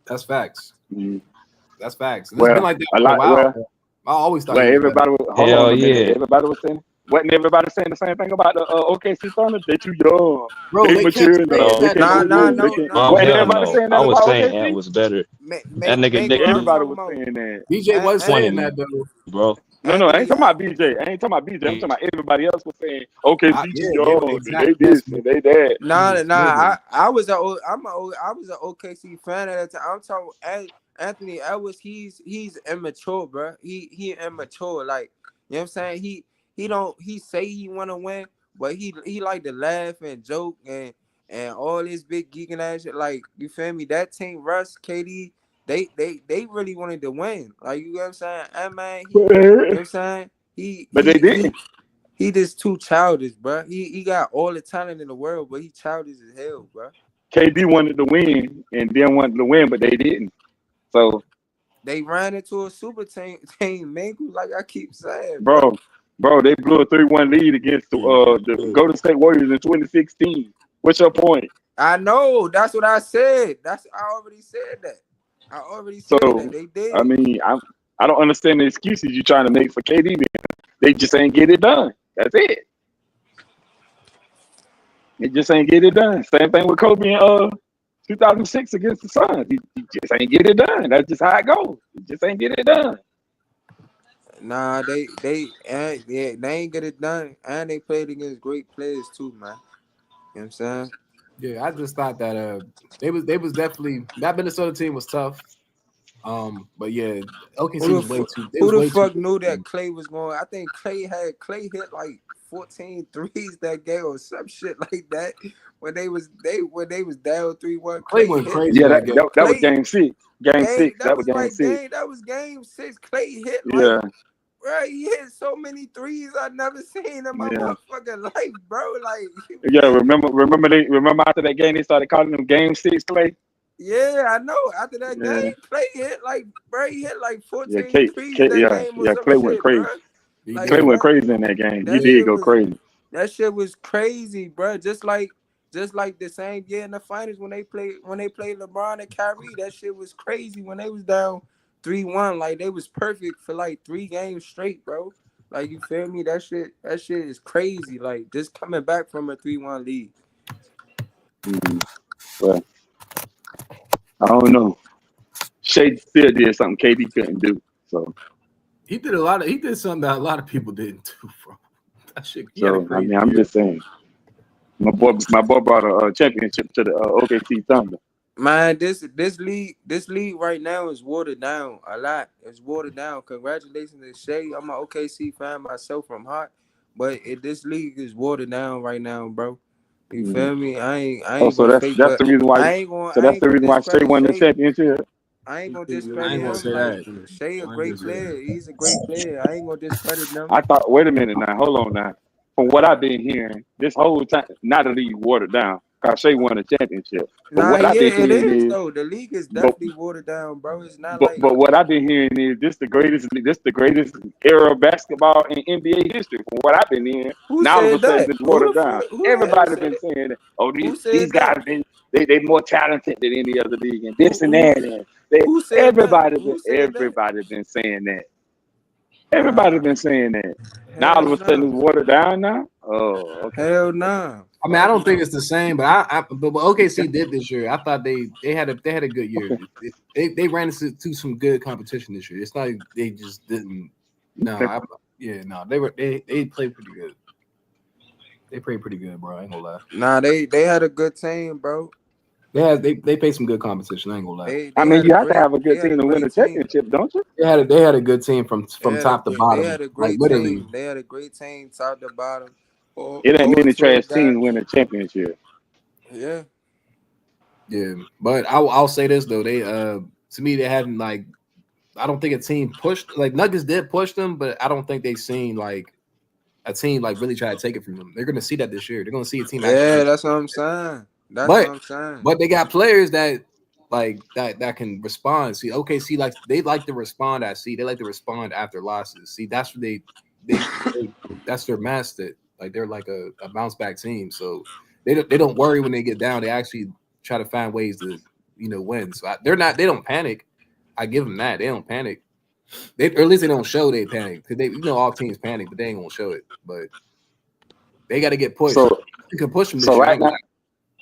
Speaker 13: That's facts.
Speaker 12: Mm.
Speaker 13: That's facts. And it's been
Speaker 12: Well,
Speaker 13: like that
Speaker 12: a
Speaker 13: for a
Speaker 12: lot.
Speaker 13: while.
Speaker 12: Well,
Speaker 13: I always thought
Speaker 12: well,
Speaker 13: he was better.
Speaker 12: everybody. Hold
Speaker 20: Hell
Speaker 12: on a minute.
Speaker 20: yeah.
Speaker 12: Everybody was saying. Wasn't everybody saying the same thing about the OKC Thunder? They too young.
Speaker 13: Bro,
Speaker 12: They
Speaker 13: they kept
Speaker 12: mature enough.
Speaker 13: saying
Speaker 12: They
Speaker 20: No,
Speaker 13: that though,
Speaker 12: capable.
Speaker 21: Nah,
Speaker 13: bro.
Speaker 12: They
Speaker 21: no,
Speaker 12: can.
Speaker 21: no.
Speaker 12: Wasn't
Speaker 20: hell
Speaker 12: everybody
Speaker 20: no.
Speaker 12: saying
Speaker 20: I
Speaker 12: that
Speaker 20: was
Speaker 12: about
Speaker 20: saying Ant
Speaker 12: OKC?
Speaker 20: was better. That nigga,
Speaker 21: Mango,
Speaker 20: nigga
Speaker 21: I'm
Speaker 12: Everybody
Speaker 21: talking
Speaker 12: was
Speaker 21: about
Speaker 12: saying that.
Speaker 13: BJ was saying
Speaker 20: twenty,
Speaker 13: that though.
Speaker 20: bro.
Speaker 12: No, I ain't
Speaker 21: Anthony.
Speaker 12: talking about BJ. I ain't talking about BJ. I'm talking about everybody else was saying OKC too
Speaker 13: Yeah,
Speaker 12: young. They
Speaker 13: exactly.
Speaker 12: this
Speaker 13: That's
Speaker 12: and they that.
Speaker 21: Nah. I was I was an OKC fan at the time. I'm talking Anthony Edwards. He's immature, bro. He immature. Like, you know what I'm saying. He say he want to win, but he like to laugh and joke and all this big geeking ass shit. Like, you feel me? That team, Russ, KD, they really wanted to win. Like, you know what I'm saying. And man, you know what I'm saying.
Speaker 12: But they didn't.
Speaker 21: He just too childish, bro. He got all the talent in the world, but he childish as hell, bro.
Speaker 12: KD wanted to win and then wanted to win, but they didn't. So,
Speaker 21: They ran into a super team, Mango, like I keep saying, bro.
Speaker 12: bro, they blew a 3-1 lead against the Golden State Warriors in 2016. What's your point?
Speaker 21: I know. That's what I said. I already said that. I already said that.
Speaker 12: So,
Speaker 21: They
Speaker 12: I
Speaker 21: did.
Speaker 12: mean, I don't understand the excuses you're trying to make for KD. They just ain't get it done. That's it. They just ain't get it done. Same thing with Kobe in 2006 against the Suns. He just ain't get it done. That's just how it goes. He just ain't get it done.
Speaker 21: Nah, they ain't get it done, and they played against great players too, man. You know what I'm saying?
Speaker 13: Yeah, I just thought that they was definitely that Minnesota team was tough. But yeah, OKC was way too. It
Speaker 21: Who
Speaker 13: was
Speaker 21: the
Speaker 13: way too
Speaker 21: fuck
Speaker 13: good.
Speaker 21: knew that Clay was going? I think Clay hit like 14 threes that game or some shit like that. When they was down 3-1,
Speaker 13: Clay
Speaker 21: Clay
Speaker 13: went
Speaker 21: hit.
Speaker 13: crazy
Speaker 12: Yeah,
Speaker 13: that game.
Speaker 12: that was
Speaker 21: Clay
Speaker 12: game six. Game
Speaker 21: game
Speaker 12: six. That was game six.
Speaker 21: that was game 6. Clay hit like,
Speaker 12: Yeah,
Speaker 21: bro, he hit so many threes I never seen in my
Speaker 12: yeah.
Speaker 21: motherfucking life, bro. Like,
Speaker 12: Yeah, remember after that game they started calling them game six Clay?
Speaker 21: yeah, I know. After that
Speaker 12: Yeah.
Speaker 21: game, Clay hit like, bro, he hit like
Speaker 12: Yeah,
Speaker 21: 14 threes that game or
Speaker 12: yeah,
Speaker 21: some
Speaker 12: Clay went
Speaker 21: shit,
Speaker 12: crazy.
Speaker 21: bro.
Speaker 13: He
Speaker 21: Like,
Speaker 12: Clay
Speaker 13: did.
Speaker 12: went
Speaker 21: bro,
Speaker 12: crazy in that game. He
Speaker 21: that
Speaker 12: did
Speaker 21: shit
Speaker 12: go
Speaker 21: was
Speaker 12: crazy.
Speaker 21: that shit was crazy, bro. Just like the same year in the finals when they played LeBron and Kyrie, that shit was crazy when they was down 3-1. Like, they was perfect for like 3 games straight, bro. Like, you feel me? That shit is crazy. Like, just coming back from a 3-1 lead.
Speaker 12: But I don't know. Shea still did something KD couldn't do. So
Speaker 13: He did something that a lot of people didn't do, bro. That shit. He had a
Speaker 12: I
Speaker 13: crazy
Speaker 12: mean, I'm
Speaker 13: year.
Speaker 12: just saying. My boy brought a championship to the OKC Thunder.
Speaker 21: Man, this league right now is watered down a lot. It's watered down. Congratulations to Shea. I'm an OKC fan myself from Hot, but this league is watered down right now, bro. You feel me? I
Speaker 12: Oh,
Speaker 21: ain't
Speaker 12: so
Speaker 21: gonna fake,
Speaker 12: that's
Speaker 21: but
Speaker 12: the reason why. So
Speaker 21: I
Speaker 12: that's
Speaker 21: ain't
Speaker 12: the
Speaker 21: gonna
Speaker 12: reason why Shea
Speaker 21: discredit
Speaker 12: won the
Speaker 21: Shea.
Speaker 12: championship.
Speaker 21: I ain't gonna
Speaker 13: I
Speaker 21: discredit
Speaker 13: ain't gonna
Speaker 21: him.
Speaker 13: say
Speaker 21: Like,
Speaker 13: that.
Speaker 21: Shea a
Speaker 13: I ain't gonna
Speaker 21: great
Speaker 13: say that.
Speaker 21: player. He's a great player. I ain't gonna discredit them.
Speaker 12: I thought, wait a minute now, hold on now. From what I've been hearing, this whole time, not the league watered down. Cause Shea won a championship. But
Speaker 21: Nah,
Speaker 12: what I've
Speaker 21: yeah,
Speaker 12: been
Speaker 21: it
Speaker 12: hearing
Speaker 21: is
Speaker 12: is,
Speaker 21: though. The league is
Speaker 12: but
Speaker 21: definitely watered down, bro. It's not like
Speaker 12: but what I've been hearing is this the greatest era of basketball in NBA history. From what I've been hearing,
Speaker 21: who
Speaker 12: now all of
Speaker 21: said
Speaker 12: a sudden
Speaker 21: that?
Speaker 12: it's
Speaker 21: Who
Speaker 12: watered
Speaker 21: the
Speaker 12: down.
Speaker 21: fuck? Who the hell
Speaker 12: Everybody
Speaker 21: said
Speaker 12: been
Speaker 21: it?
Speaker 12: saying that. Oh,
Speaker 21: Who
Speaker 12: these
Speaker 21: said
Speaker 12: guys
Speaker 21: that?
Speaker 12: they more talented than any other league and this and
Speaker 21: Who
Speaker 12: that and they
Speaker 21: who said that? Who said that?
Speaker 12: everybody been saying that. Everybody
Speaker 21: Nah,
Speaker 12: been saying that. Now all
Speaker 21: hell
Speaker 12: of a sudden
Speaker 21: nah.
Speaker 12: it's watered down now. Oh, okay.
Speaker 21: Hell nah.
Speaker 13: I mean, I
Speaker 21: Fuck
Speaker 13: don't think
Speaker 21: no.
Speaker 13: it's the same, but but what OKC did this year, I thought they had a good year. They ran into some good competition this year. It's not like they just didn't. No, they played pretty good. They played pretty good, bro. I ain't gonna lie.
Speaker 21: Nah, they had a good team, bro.
Speaker 13: They played some good competition. I ain't gonna lie.
Speaker 12: I
Speaker 21: They
Speaker 12: mean,
Speaker 21: had a
Speaker 12: you have to
Speaker 21: great
Speaker 12: have a good team to win a
Speaker 21: team.
Speaker 12: championship, don't you?
Speaker 13: They had a good team from top to
Speaker 21: They
Speaker 13: bottom,
Speaker 21: had a
Speaker 13: like
Speaker 21: great
Speaker 13: literally.
Speaker 21: team. They had a great team, top to bottom.
Speaker 12: It ain't
Speaker 21: All
Speaker 12: many
Speaker 21: 12
Speaker 12: trash teams
Speaker 21: guys.
Speaker 12: win a championship.
Speaker 21: Yeah.
Speaker 13: Yeah, but I'll say this though, they to me they hadn't like I don't think a team pushed like Nuggets did push them, but I don't think they seen like a team like really try to take it from them. They're gonna see that this year. They're gonna see a team
Speaker 21: Yeah,
Speaker 13: actually.
Speaker 21: that's what I'm saying. That's
Speaker 13: But
Speaker 21: what I'm saying.
Speaker 13: but they got players that like that can respond. See, OKC like they like to respond. They like to respond after losses. See, that's what they that's their master. Like they're like a bounce back team. So they don't worry when they get down. They actually try to find ways to win. So they don't panic. I give them that. They don't panic. Or at least they don't show they panic because all teams panic, but they ain't gonna show it. But they got to get pushed.
Speaker 12: So
Speaker 13: You can push them this
Speaker 12: so
Speaker 13: year. I
Speaker 12: right
Speaker 13: ain't gonna
Speaker 12: now,
Speaker 13: lie.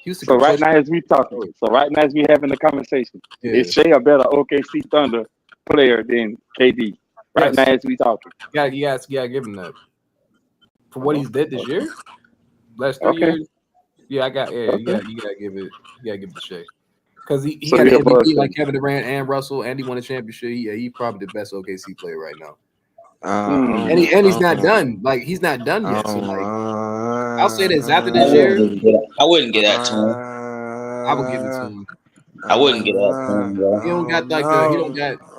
Speaker 13: Houston
Speaker 12: so
Speaker 13: can
Speaker 12: right
Speaker 13: push
Speaker 12: now
Speaker 13: them.
Speaker 12: as we talking, so right now as we having the conversation,
Speaker 13: Yeah.
Speaker 12: is Shea a better OKC Thunder player than KD? Right now
Speaker 13: Yes.
Speaker 12: as we talking.
Speaker 13: Yeah, you gotta give him that for what he's did this year. Last 3
Speaker 12: Okay.
Speaker 13: years. Yeah, I got. Yeah,
Speaker 12: Okay.
Speaker 13: you gotta give it. You gotta give it to Shea because he
Speaker 12: So
Speaker 13: got
Speaker 12: he
Speaker 13: an
Speaker 12: above
Speaker 13: MVP
Speaker 12: Shea.
Speaker 13: like Kevin Durant and Russell, and he won a championship. He probably the best OKC player right now. And he's not done. Like he's not done yet. So like I'll say this after this year,
Speaker 17: I wouldn't get that to him.
Speaker 13: I would give it to him.
Speaker 17: I wouldn't get that to him, bro.
Speaker 13: He don't got like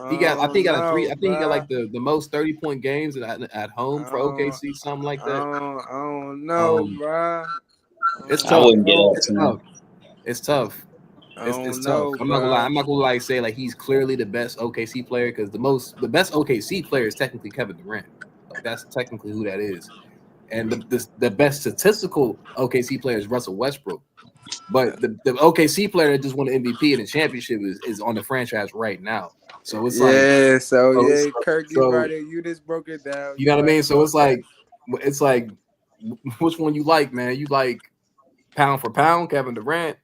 Speaker 13: he got I think he got a three. I think he got like the most 30-point games at home for OKC, something like that.
Speaker 21: I don't know, bruh.
Speaker 13: It's
Speaker 17: I
Speaker 13: tough.
Speaker 17: wouldn't get that
Speaker 13: It's
Speaker 17: to him.
Speaker 13: tough. It's tough.
Speaker 21: I
Speaker 13: It's
Speaker 21: don't
Speaker 13: tough.
Speaker 21: know,
Speaker 13: I'm not gonna lie.
Speaker 21: bruh.
Speaker 13: I'm not gonna like say like he's clearly the best OKC player because the best OKC player is technically Kevin Durant. Like that's technically who that is. And the best statistical OKC player is Russell Westbrook. But the OKC player that just won the MVP and the championship is on the franchise right now. So it's like
Speaker 21: Yeah, so yeah, Kirk, you
Speaker 13: so
Speaker 21: right. You just broke it down.
Speaker 13: you know what I
Speaker 21: right
Speaker 13: mean? So
Speaker 21: about that.
Speaker 13: it's like which one you like, man? You like pound for pound, Kevin Durant,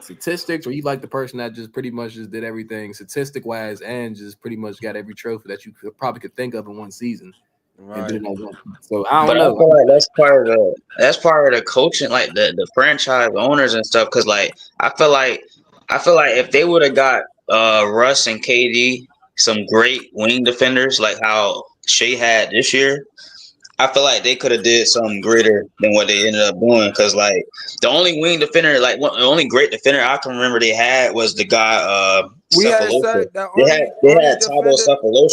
Speaker 13: statistics, or you like the person that just pretty much just did everything statistic wise and just pretty much got every trophy that you probably could think of in one season and did it all one. So I
Speaker 17: But
Speaker 13: don't
Speaker 17: I
Speaker 13: know.
Speaker 17: feel like that's part of the coaching, like the franchise owners and stuff. Because like I feel like if they would have got Russ and KD, some great wing defenders like how Shea had this year, I feel like they could have did something greater than what they ended up doing. Because like the only wing defender, like the only great defender I can remember they had was the guy
Speaker 21: We had
Speaker 17: Cephalosha.
Speaker 21: the
Speaker 17: They
Speaker 21: only
Speaker 17: had Thabo
Speaker 21: defender.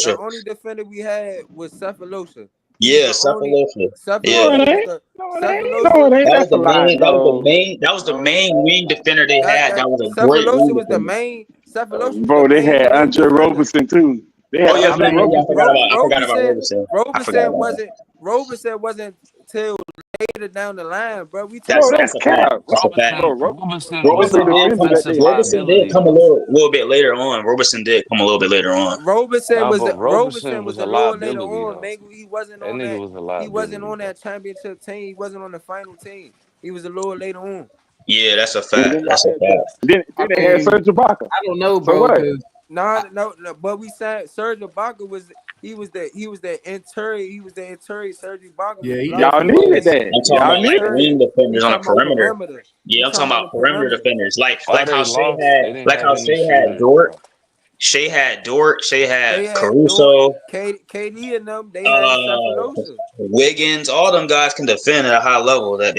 Speaker 21: The
Speaker 17: Cephalosha.
Speaker 21: only defender we had was Cephalosha. He was
Speaker 17: Yeah,
Speaker 21: the only.
Speaker 17: Cephalosha. Yeah.
Speaker 21: Cephalosha was the Cephalosha.
Speaker 12: That's a lie.
Speaker 17: That was the main wing defender they had.
Speaker 21: That
Speaker 17: That was a great
Speaker 21: Cephalosha
Speaker 17: wing
Speaker 21: was the
Speaker 17: defender.
Speaker 21: main. Cephalosha was the
Speaker 12: Bro, they
Speaker 21: main
Speaker 12: had
Speaker 21: wing
Speaker 12: Andre
Speaker 21: defender.
Speaker 12: Roberson too. They had
Speaker 17: Oh yeah,
Speaker 12: Andre
Speaker 17: yeah,
Speaker 12: Roberson.
Speaker 17: I forgot about Roberson. I forgot about that.
Speaker 21: Roberson wasn't till later down the line, bro. We
Speaker 12: Bro,
Speaker 21: talking
Speaker 12: that's
Speaker 21: about
Speaker 17: a fact.
Speaker 12: cap.
Speaker 17: That's a fact.
Speaker 12: Bro,
Speaker 20: Roberson
Speaker 12: Roberson
Speaker 20: was
Speaker 12: the
Speaker 20: an
Speaker 12: defender that
Speaker 20: offensive
Speaker 12: they had.
Speaker 17: Roberson did
Speaker 20: liability.
Speaker 17: come a little bit later on. Roberson did come a little bit later on.
Speaker 21: Roberson
Speaker 20: Nah,
Speaker 21: was
Speaker 20: but
Speaker 21: Roberson
Speaker 20: Roberson
Speaker 21: was
Speaker 20: was
Speaker 21: a
Speaker 20: a
Speaker 21: little later
Speaker 20: liability
Speaker 21: on.
Speaker 20: though.
Speaker 21: Maybe he wasn't
Speaker 20: That
Speaker 21: on
Speaker 20: nigga
Speaker 21: that.
Speaker 20: was a
Speaker 21: He wasn't
Speaker 20: liability,
Speaker 21: on
Speaker 20: bro.
Speaker 21: that championship team. He wasn't on the final team. He was a little later on.
Speaker 17: Yeah, that's a
Speaker 12: And
Speaker 17: fact.
Speaker 12: then
Speaker 17: That's a
Speaker 12: y'all
Speaker 17: fact.
Speaker 12: then
Speaker 13: I
Speaker 12: they had
Speaker 13: mean,
Speaker 12: Serge Ibaka.
Speaker 13: I don't know,
Speaker 12: So
Speaker 13: bro,
Speaker 12: what?
Speaker 13: because
Speaker 21: No, but we said Serge Ibaka was the interior Serge Ibaka
Speaker 13: yeah,
Speaker 21: was
Speaker 13: he
Speaker 12: Y'all
Speaker 21: blocking
Speaker 13: definitely
Speaker 12: needed
Speaker 13: was.
Speaker 21: niggas.
Speaker 12: that.
Speaker 17: I'm talking
Speaker 12: Y'all
Speaker 17: about like
Speaker 12: needed
Speaker 21: Interior.
Speaker 17: wing
Speaker 12: that.
Speaker 21: He
Speaker 17: defenders on the
Speaker 21: talking about
Speaker 17: perimeter.
Speaker 21: perimeter.
Speaker 17: Yeah,
Speaker 21: He
Speaker 17: I'm talking
Speaker 21: talking
Speaker 17: about
Speaker 21: about the
Speaker 17: perimeter
Speaker 21: perimeter.
Speaker 17: defenders.
Speaker 20: Why
Speaker 17: Like
Speaker 20: they
Speaker 17: how Shea
Speaker 20: lost?
Speaker 17: had
Speaker 20: They didn't
Speaker 17: like
Speaker 20: have
Speaker 17: how
Speaker 20: any
Speaker 17: Shea had
Speaker 20: shooters,
Speaker 17: Dort.
Speaker 20: bro.
Speaker 17: Shea had
Speaker 21: They had Dort,
Speaker 17: Caruso,
Speaker 21: KD and them. They had Cephalosha.
Speaker 17: Wiggins. All them guys can defend at a high level that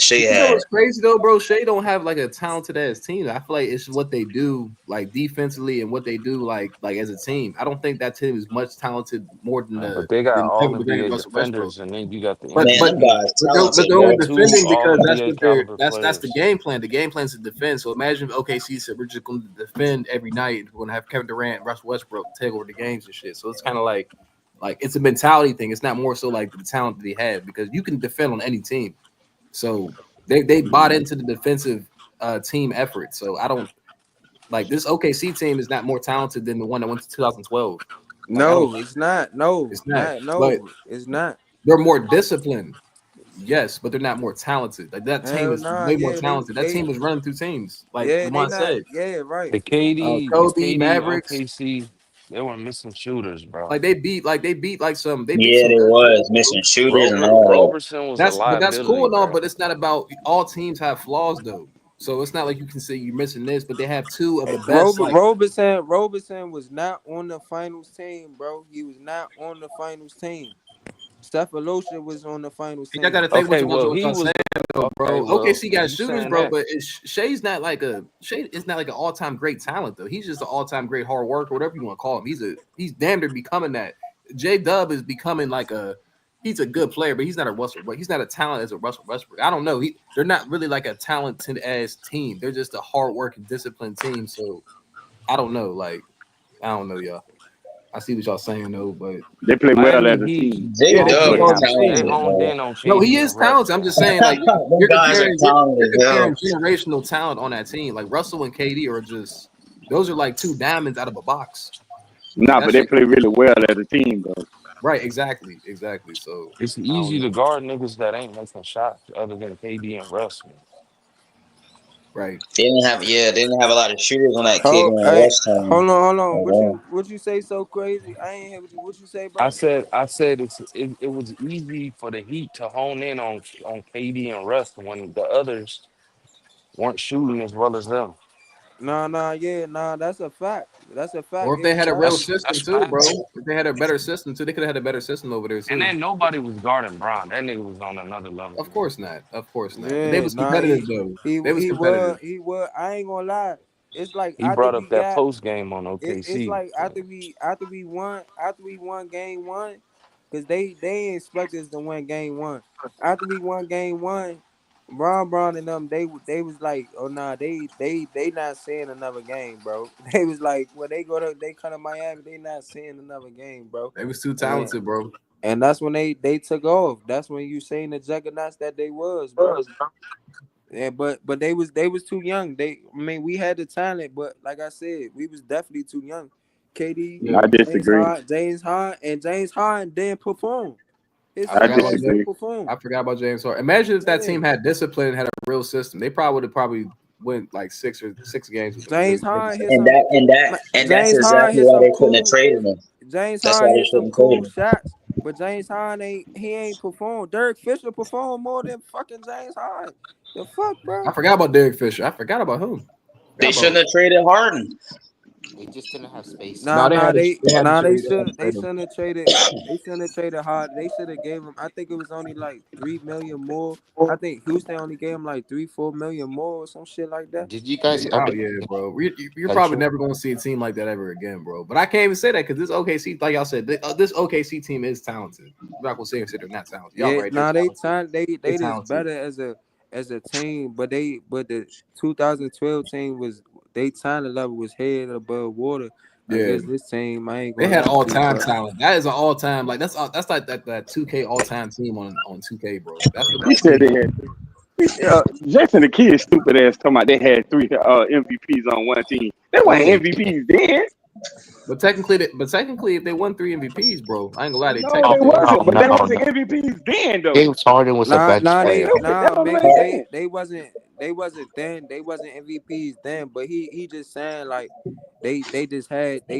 Speaker 17: Shea
Speaker 13: You know
Speaker 17: had.
Speaker 13: what's crazy though, bro? Shea don't have like a talented ass team. I feel like it's what they do, like defensively, and what they do, like as a team. I don't think that team is much talented more than
Speaker 20: But they got all
Speaker 13: Kevin Durant and
Speaker 20: NBA
Speaker 13: Russell Westbrook.
Speaker 20: defenders, and then you got the
Speaker 13: But
Speaker 17: Man,
Speaker 13: but
Speaker 17: them
Speaker 20: MVP.
Speaker 17: guys
Speaker 13: but
Speaker 17: talented,
Speaker 13: they're
Speaker 20: You
Speaker 13: only
Speaker 17: bro.
Speaker 20: got two
Speaker 13: defending
Speaker 20: all
Speaker 13: because that's
Speaker 20: NBA
Speaker 13: what they're
Speaker 20: caliber
Speaker 13: that's the
Speaker 20: players.
Speaker 13: game plan. The game plan is to defend. So imagine if OKC said we're just going to defend every night. We're going to have Kevin Durant and Russell Westbrook take over the games and shit. So it's kind of like it's a mentality thing. It's not more so like the talent that they have because you can defend on any team. So they bought into the defensive team effort. So I don't like this OKC team is not more talented than the one that went to 2012. Like I don't,
Speaker 21: No, it's not. No,
Speaker 13: it's not. But
Speaker 21: it's not.
Speaker 13: they're more disciplined. Yes, but they're not more talented. Like that team
Speaker 21: Hell
Speaker 13: is
Speaker 21: nah.
Speaker 13: way more
Speaker 21: Yeah,
Speaker 13: talented. That
Speaker 21: they
Speaker 13: team was running through teams. Like
Speaker 21: yeah, they
Speaker 13: Lamont
Speaker 21: not.
Speaker 13: said,
Speaker 21: Yeah, right.
Speaker 20: The
Speaker 13: Kobe,
Speaker 20: KD
Speaker 13: Mavericks.
Speaker 20: OKC, they were missing shooters, bro.
Speaker 13: Like they beat some
Speaker 17: Yeah, they
Speaker 13: good
Speaker 17: was
Speaker 13: teams, bro.
Speaker 17: missing shooters and all that.
Speaker 20: Roberson was a
Speaker 13: That's cool
Speaker 20: liability,
Speaker 13: and all,
Speaker 20: bro.
Speaker 13: but it's not about all teams have flaws though. So it's not like you can say you're missing this, but they have two of the best. Like
Speaker 21: Roberson was not on the finals team, bro. He was not on the finals team. Cephalosha was on the finals
Speaker 13: I got
Speaker 21: team.
Speaker 13: to think
Speaker 20: Okay,
Speaker 13: what
Speaker 20: well, he
Speaker 13: y'all
Speaker 20: was
Speaker 13: saying though,
Speaker 20: okay.
Speaker 13: bro.
Speaker 20: Well,
Speaker 13: OKC
Speaker 20: if
Speaker 13: got
Speaker 20: you
Speaker 13: shooters,
Speaker 20: saying
Speaker 13: bro,
Speaker 20: that,
Speaker 13: but Shea's not like Shea is not like an all-time great talent though. He's just an all-time great hard worker, whatever you want to call him. He's damn near becoming that. J Dub is becoming like he's a good player, but he's not a Russell. But he's not a talent as a Russell Westbrook. I don't know. They're not really like a talented ass team. They're just a hard working, disciplined team. So I don't know. Like I don't know, y'all. I see what y'all saying though, but
Speaker 12: They play well
Speaker 20: Miami
Speaker 12: as a
Speaker 20: Heat
Speaker 12: team.
Speaker 17: J
Speaker 13: yeah, they play
Speaker 17: Dub
Speaker 13: well
Speaker 17: is
Speaker 13: as a
Speaker 20: they
Speaker 13: team.
Speaker 17: talented,
Speaker 20: honed
Speaker 17: bro.
Speaker 20: in on
Speaker 13: No, he
Speaker 20: KD
Speaker 13: is
Speaker 20: and Russ,
Speaker 13: talented. I'm just
Speaker 20: man.
Speaker 13: saying, like
Speaker 17: Them
Speaker 13: you're
Speaker 17: guys are
Speaker 13: comparing, you're
Speaker 17: talented as
Speaker 13: comparing
Speaker 17: hell.
Speaker 13: generational talent on that team. Like Russell and KD are just those are like two diamonds out of a box. Like
Speaker 12: Nah,
Speaker 13: that
Speaker 12: but they
Speaker 13: shit.
Speaker 12: play really well as a team, though.
Speaker 13: Right, exactly. So
Speaker 20: It's
Speaker 13: I don't
Speaker 20: easy to
Speaker 13: know.
Speaker 20: guard niggas that ain't making shots other than KD and Russ, man.
Speaker 13: Right.
Speaker 17: They didn't have a lot of shooters on that KD
Speaker 18: Oh,
Speaker 17: and
Speaker 18: hey,
Speaker 17: Russ team.
Speaker 18: hold on.
Speaker 17: Like, man.
Speaker 18: What you say so crazy? I ain't hear what you say,
Speaker 20: I
Speaker 18: bro.
Speaker 20: said it was easy for the Heat to hone in on KD and Russ when the others weren't shooting as well as them.
Speaker 18: Nah, that's a fact. That's a
Speaker 13: Or
Speaker 18: fact.
Speaker 13: if they had a real system
Speaker 20: That's
Speaker 13: too, bro.
Speaker 20: facts.
Speaker 13: If they had a better system too, they could have had a better system over there
Speaker 20: And
Speaker 13: too.
Speaker 20: then nobody was guarding Bron. That nigga was on another level,
Speaker 13: Of
Speaker 20: man.
Speaker 13: course not. Of course not. But they
Speaker 18: Yeah,
Speaker 13: was competitive though. They was competitive.
Speaker 18: he was. I ain't gonna lie. It's like
Speaker 20: He
Speaker 18: after
Speaker 20: brought up
Speaker 18: we
Speaker 20: that
Speaker 18: got
Speaker 20: post game on
Speaker 18: it's
Speaker 20: OKC.
Speaker 18: like after we won game one, because they ain't expect us to win game one. After we won game one, Brown and them they was like, oh nah, they not seeing another game, bro. They was like when they come to Miami, they not seeing another game, bro.
Speaker 13: They was too
Speaker 18: And
Speaker 13: talented, bro.
Speaker 18: and that's when they took off. That's when you seen the juggernauts that they was, bro. Yeah, but they was too young. I mean, we had the talent, but like I said, we was definitely too young. KD,
Speaker 13: Yeah.
Speaker 12: I disagree.
Speaker 18: James Harden didn't perform. His
Speaker 13: I
Speaker 12: I
Speaker 13: forgot
Speaker 18: son
Speaker 13: about
Speaker 18: didn't
Speaker 12: disagree.
Speaker 18: perform.
Speaker 13: I forgot about James Harden. Imagine if that
Speaker 18: Yeah.
Speaker 13: team had discipline and had a real system. They probably would have went like six games with them.
Speaker 18: James Harden hit
Speaker 17: And
Speaker 18: some
Speaker 17: that and that and that's
Speaker 18: James Harden
Speaker 17: exactly
Speaker 18: hit
Speaker 17: why
Speaker 18: some
Speaker 17: they couldn't have
Speaker 18: cool
Speaker 17: traded him.
Speaker 18: James
Speaker 17: That's why
Speaker 18: Harden
Speaker 17: they
Speaker 18: hit some
Speaker 17: couldn't trade
Speaker 18: cool
Speaker 17: him.
Speaker 18: shots, but James Harden ain't performed. Derek Fisher performed more than fucking James Harden. The fuck, bro?
Speaker 13: I forgot about Derek Fisher. I forgot about him.
Speaker 17: They
Speaker 13: Forgot
Speaker 17: shouldn't
Speaker 13: about
Speaker 17: have traded Harden.
Speaker 15: They just didn't have space.
Speaker 13: no, they had to
Speaker 18: They
Speaker 13: trade. They had to
Speaker 18: should they
Speaker 13: trade him.
Speaker 18: shouldn't have traded. They shouldn't have traded hard. They should have gave him. I think it was only like 3 million more. I think Houston only gave him like 3-4 million more or some shit like that.
Speaker 15: Did you guys
Speaker 13: Oh yeah, bro. You're probably never gonna see a team like that ever again, bro. But I can't even say that because this OKC, like y'all said, this OKC team is talented. I'm not gonna say they're not talented. Y'all
Speaker 18: Yeah,
Speaker 13: right? They're
Speaker 18: nah, they
Speaker 13: talented.
Speaker 18: time
Speaker 13: They
Speaker 18: they just
Speaker 13: talented.
Speaker 18: better as a team, but the 2012 team was they talent level was head above water
Speaker 13: Yeah,
Speaker 18: against this team. I ain't
Speaker 13: they
Speaker 18: gonna
Speaker 13: had
Speaker 18: lie
Speaker 13: all
Speaker 18: to you,
Speaker 13: time
Speaker 18: bro.
Speaker 13: talent. That is an all time like that's like that 2K all time team on 2K, bro. That's what
Speaker 12: He
Speaker 13: that
Speaker 12: said
Speaker 13: team
Speaker 12: they
Speaker 13: is.
Speaker 12: had Jason the kid stupid ass talking about they had three MVPs on one team. They
Speaker 13: No,
Speaker 12: weren't
Speaker 13: they didn't.
Speaker 12: MVPs then.
Speaker 13: But technically, if they won 3 MVPs, bro, I ain't gonna lie, they
Speaker 12: No, they
Speaker 13: technically are.
Speaker 15: Oh
Speaker 12: wasn't. But they
Speaker 15: no,
Speaker 12: wasn't
Speaker 15: no.
Speaker 12: MVPs then though.
Speaker 15: James Harden was a bench
Speaker 12: That's
Speaker 15: player.
Speaker 12: stupid. That don't
Speaker 18: Mickey,
Speaker 12: make sense.
Speaker 18: they wasn't then they wasn't MVPs then, but he just saying like they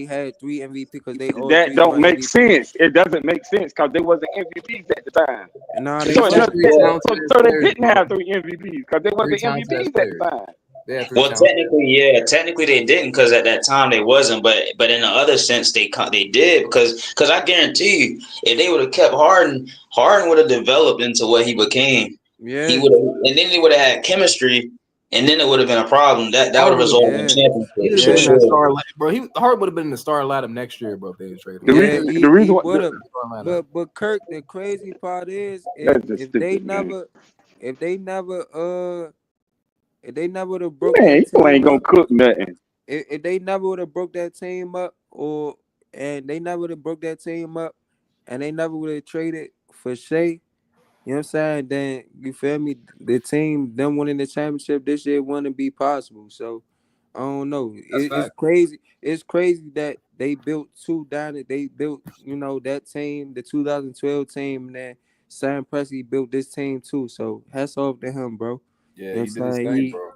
Speaker 18: had 3 MVP because they all
Speaker 12: That
Speaker 18: three
Speaker 12: don't
Speaker 18: were
Speaker 12: make
Speaker 18: MVP.
Speaker 12: sense. It doesn't make sense because they wasn't MVPs at the time.
Speaker 18: And now
Speaker 13: They
Speaker 18: they
Speaker 12: So,
Speaker 13: had
Speaker 18: wasn't.
Speaker 13: three talented ass
Speaker 12: so they
Speaker 13: players,
Speaker 12: didn't
Speaker 13: bro.
Speaker 12: have three MVPs because they
Speaker 13: Three
Speaker 12: wasn't
Speaker 13: talented ass
Speaker 12: MVPs at the
Speaker 13: players.
Speaker 12: time.
Speaker 13: They had three
Speaker 17: Well,
Speaker 13: talented.
Speaker 17: technically they didn't because at that time they wasn't. But in the other sense they did because I guarantee you if they would have kept Harden, Harden would have developed into what he became. He
Speaker 18: Yeah,
Speaker 17: would have, and then they would have had chemistry, and then it would have been a problem. That would have
Speaker 13: Harden would have
Speaker 17: resulted in
Speaker 18: yeah,
Speaker 13: he would
Speaker 17: championships
Speaker 13: have
Speaker 17: for
Speaker 13: been in
Speaker 18: yeah,
Speaker 13: that
Speaker 17: sure.
Speaker 13: star, bro. Harden would have been in the star lineup next year, bro. If they traded him.
Speaker 18: yeah.
Speaker 12: The
Speaker 18: He
Speaker 12: reason
Speaker 18: would have.
Speaker 13: Star lineup.
Speaker 18: But Kirk, the crazy part is
Speaker 12: that's just stupid, man.
Speaker 18: if they never if they never would have broke
Speaker 12: Man,
Speaker 18: that
Speaker 12: you ain't
Speaker 18: team
Speaker 12: gonna
Speaker 18: up,
Speaker 12: cook nothing.
Speaker 18: if they never would have broke that team up, and they never would have broke that team up, and they never would have traded for Shea, you know what I'm saying? Then you feel me? The team, them winning the championship this year, wouldn't be possible. So I don't know.
Speaker 13: That's
Speaker 18: It's
Speaker 13: fact.
Speaker 18: crazy. It's crazy that they built two down. They built, that team, the 2012 team, and then Sam Presti built this team too. So hats off to him, bro.
Speaker 13: Yeah,
Speaker 18: You know
Speaker 13: he
Speaker 18: what
Speaker 13: did
Speaker 18: I'm
Speaker 13: his
Speaker 18: saying?
Speaker 13: thing, bro.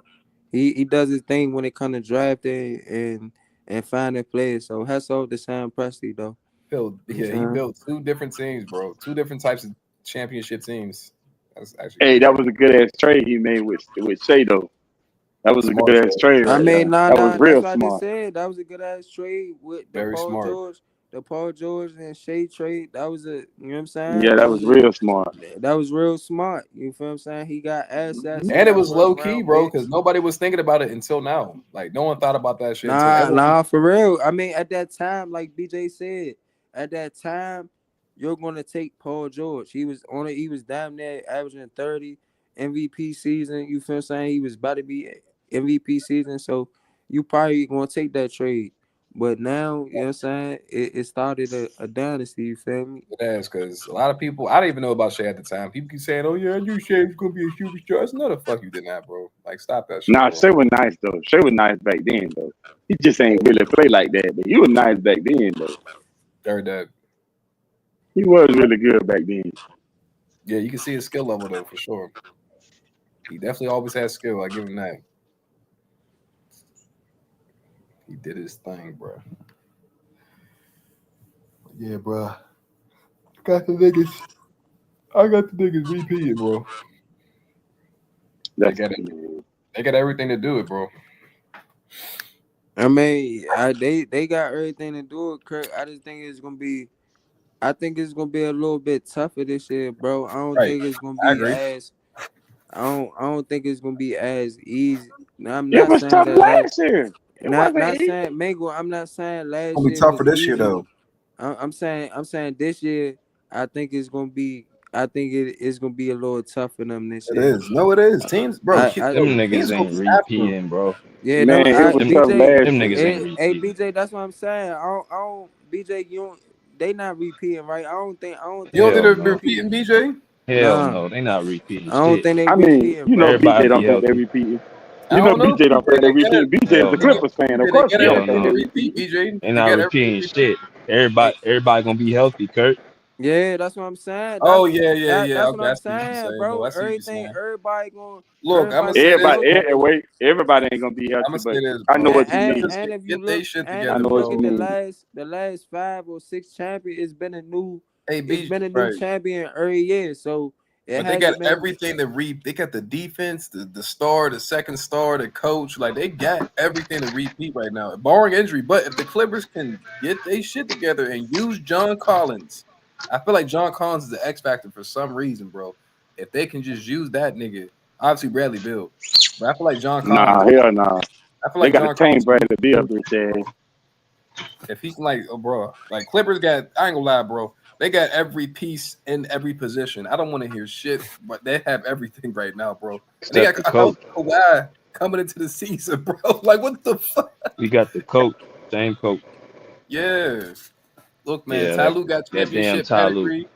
Speaker 18: He does his thing when it comes to drafting and finding players. So hats off to Sam Presti though. You know what
Speaker 13: He
Speaker 18: I'm saying?
Speaker 13: built two different teams, bro. Two different types of championship teams. That's actually
Speaker 12: Hey,
Speaker 13: pretty
Speaker 12: that
Speaker 13: crazy.
Speaker 12: was a good ass trade he made with Shea though. That was a
Speaker 13: Smart
Speaker 12: good ass
Speaker 13: trade.
Speaker 12: trade
Speaker 18: I
Speaker 12: right
Speaker 18: mean,
Speaker 12: there. That was
Speaker 18: that's
Speaker 12: real
Speaker 18: what I just
Speaker 12: smart.
Speaker 18: said. That was a good ass trade with
Speaker 13: Very smart.
Speaker 18: The Paul George and Shea trade. That was you know what I'm saying?
Speaker 12: Yeah, that was real smart.
Speaker 18: That was real smart. You feel what I'm saying? He got assets. He
Speaker 13: And it
Speaker 18: got
Speaker 13: was
Speaker 18: first
Speaker 13: low key,
Speaker 18: round
Speaker 13: bro, because
Speaker 18: picks.
Speaker 13: nobody was thinking about it until now. Like no one thought about that shit until everyone.
Speaker 18: Nah, for real. I mean, at that time, like BJ said, at that time, you're gonna take Paul George. He was on it. He was damn near averaging 30 MVP season. You feel what I'm saying? He was about to be MVP season. So you probably gonna take that trade. But now, you know what I'm saying? It started a dynasty. You feel me?
Speaker 13: That's because a lot of people, I didn't even know about Shea at the time. People keep saying, "Oh yeah, I knew Shea was gonna be a superstar." It's no, the fuck you did not, bro. Like, stop that shit,
Speaker 12: Nah,
Speaker 13: bro.
Speaker 12: Shea was nice though. Shea was nice back then though. He just ain't really play like that, but he was nice back then though.
Speaker 13: Heard that.
Speaker 12: He was really good back then.
Speaker 13: Yeah, you can see his skill level though for sure. He definitely always had skill. I give him that. He did his thing, bro. Yeah, bro. Got the niggas. I got the niggas repeating, bro. They got it. They got everything to do it, bro.
Speaker 18: I mean, they got everything to do it, Kirk. I just think it's gonna be. I think it's gonna be a little bit tougher this year, bro. I don't
Speaker 13: Right.
Speaker 18: think it's gonna
Speaker 13: I
Speaker 18: be
Speaker 13: agree.
Speaker 18: as. I don't think it's gonna be as easy. Now, I'm
Speaker 12: It
Speaker 18: not
Speaker 12: was
Speaker 18: saying
Speaker 12: tough
Speaker 18: that
Speaker 12: last year. It wasn't
Speaker 18: not
Speaker 12: easy.
Speaker 18: saying Mango. I'm not saying
Speaker 13: It's
Speaker 18: last
Speaker 13: gonna be
Speaker 18: year
Speaker 13: tougher
Speaker 18: was
Speaker 13: this year
Speaker 18: easy.
Speaker 13: though.
Speaker 18: I'm saying this year. I think it's gonna be. I think it's gonna be a little tougher for them this
Speaker 13: It
Speaker 18: year.
Speaker 13: is. No, it is. Teams, bro.
Speaker 18: I
Speaker 16: Them
Speaker 13: Teams
Speaker 16: niggas
Speaker 13: gonna
Speaker 16: ain't
Speaker 13: be after him.
Speaker 16: repeating, bro.
Speaker 18: Yeah,
Speaker 12: Man, it was
Speaker 16: Them,
Speaker 12: tough
Speaker 18: BJ,
Speaker 12: last
Speaker 16: them
Speaker 12: year.
Speaker 16: niggas ain't
Speaker 18: hey
Speaker 16: repeating.
Speaker 18: BJ, that's what I'm saying. I don't BJ, you don't, they not repeating, right? I don't think
Speaker 13: You don't think
Speaker 16: Hell
Speaker 13: they're
Speaker 16: no.
Speaker 13: repeating, BJ?
Speaker 16: Hell
Speaker 18: Nah,
Speaker 16: no. They not repeating
Speaker 18: I don't
Speaker 16: shit.
Speaker 18: think they
Speaker 12: I mean,
Speaker 18: repeating,
Speaker 12: you know,
Speaker 18: bro.
Speaker 12: BJ
Speaker 16: Everybody be
Speaker 12: don't think they
Speaker 16: healthy.
Speaker 12: repeating.
Speaker 13: I
Speaker 12: You know,
Speaker 13: don't know,
Speaker 12: BJ don't think they
Speaker 13: They got it.
Speaker 12: repeating. BJ is
Speaker 16: Hell
Speaker 12: a
Speaker 13: They get,
Speaker 16: no.
Speaker 12: Clippers fan. Of
Speaker 13: BJ, they
Speaker 12: course,
Speaker 13: get
Speaker 12: he don't
Speaker 16: Hell
Speaker 12: think
Speaker 13: everything
Speaker 12: they
Speaker 13: to
Speaker 16: no.
Speaker 13: repeat,
Speaker 12: repeating.
Speaker 13: BJ.
Speaker 16: They
Speaker 13: They
Speaker 16: not
Speaker 13: got everything to
Speaker 16: repeating
Speaker 13: repeat.
Speaker 16: shit. Everybody gonna be healthy, Kurt.
Speaker 18: Yeah, that's what I'm saying.
Speaker 13: Oh yeah.
Speaker 18: That's what
Speaker 13: Okay, I
Speaker 18: I'm
Speaker 13: see what you're
Speaker 18: saying,
Speaker 13: saying, though.
Speaker 18: bro.
Speaker 13: I see what you're saying. Look, I'm gonna
Speaker 18: Everybody
Speaker 13: say
Speaker 18: gonna be
Speaker 13: this,
Speaker 12: Everybody,
Speaker 18: healthy.
Speaker 13: bro.
Speaker 12: wait, everybody ain't gonna be
Speaker 13: I'm
Speaker 12: healthy,
Speaker 13: gonna
Speaker 12: but
Speaker 13: say this,
Speaker 12: I know
Speaker 13: bro.
Speaker 12: what you
Speaker 18: And
Speaker 12: mean.
Speaker 13: Clippers
Speaker 18: and if you
Speaker 13: get their
Speaker 18: look
Speaker 13: shit
Speaker 18: and if
Speaker 12: I
Speaker 13: together,
Speaker 12: know
Speaker 18: you
Speaker 12: what
Speaker 18: look
Speaker 12: you
Speaker 13: bro.
Speaker 18: at
Speaker 12: mean.
Speaker 18: the last 5 or 6 champions,
Speaker 13: Hey,
Speaker 18: it's
Speaker 13: BJ,
Speaker 18: been a new
Speaker 13: right?
Speaker 18: champion every year. So it
Speaker 13: But they got
Speaker 18: hasn't been.
Speaker 13: everything to reap. They got the defense, the star, the second star, the coach. Like they got everything to repeat right now, barring injury. But if the Clippers can get their shit together and use John Collins, I feel like John Collins is the X factor for some reason, bro. If they can just use that nigga, obviously Bradley Beal, but I feel like John
Speaker 12: Nah,
Speaker 13: Collins.
Speaker 12: hell nah.
Speaker 13: I feel
Speaker 12: They
Speaker 13: like
Speaker 12: got to
Speaker 13: John
Speaker 12: tame
Speaker 13: Collins can
Speaker 12: Bradley Beal, bitch ass.
Speaker 13: if he can like, oh, bro, like Clippers got. I ain't gonna lie, bro. They got every piece in every position. I don't want to hear shit, but they have everything right now, bro. And they
Speaker 16: Except
Speaker 13: got
Speaker 16: the
Speaker 13: a healthy
Speaker 16: coach.
Speaker 13: Kawhi coming into the season, bro. Like what the fuck?
Speaker 16: We got the coach. Same coach.
Speaker 13: Yeah. Look, man,
Speaker 16: Yeah,
Speaker 13: Ty Lue got
Speaker 16: that damn
Speaker 13: championship
Speaker 16: Tyloo.
Speaker 13: pedigree.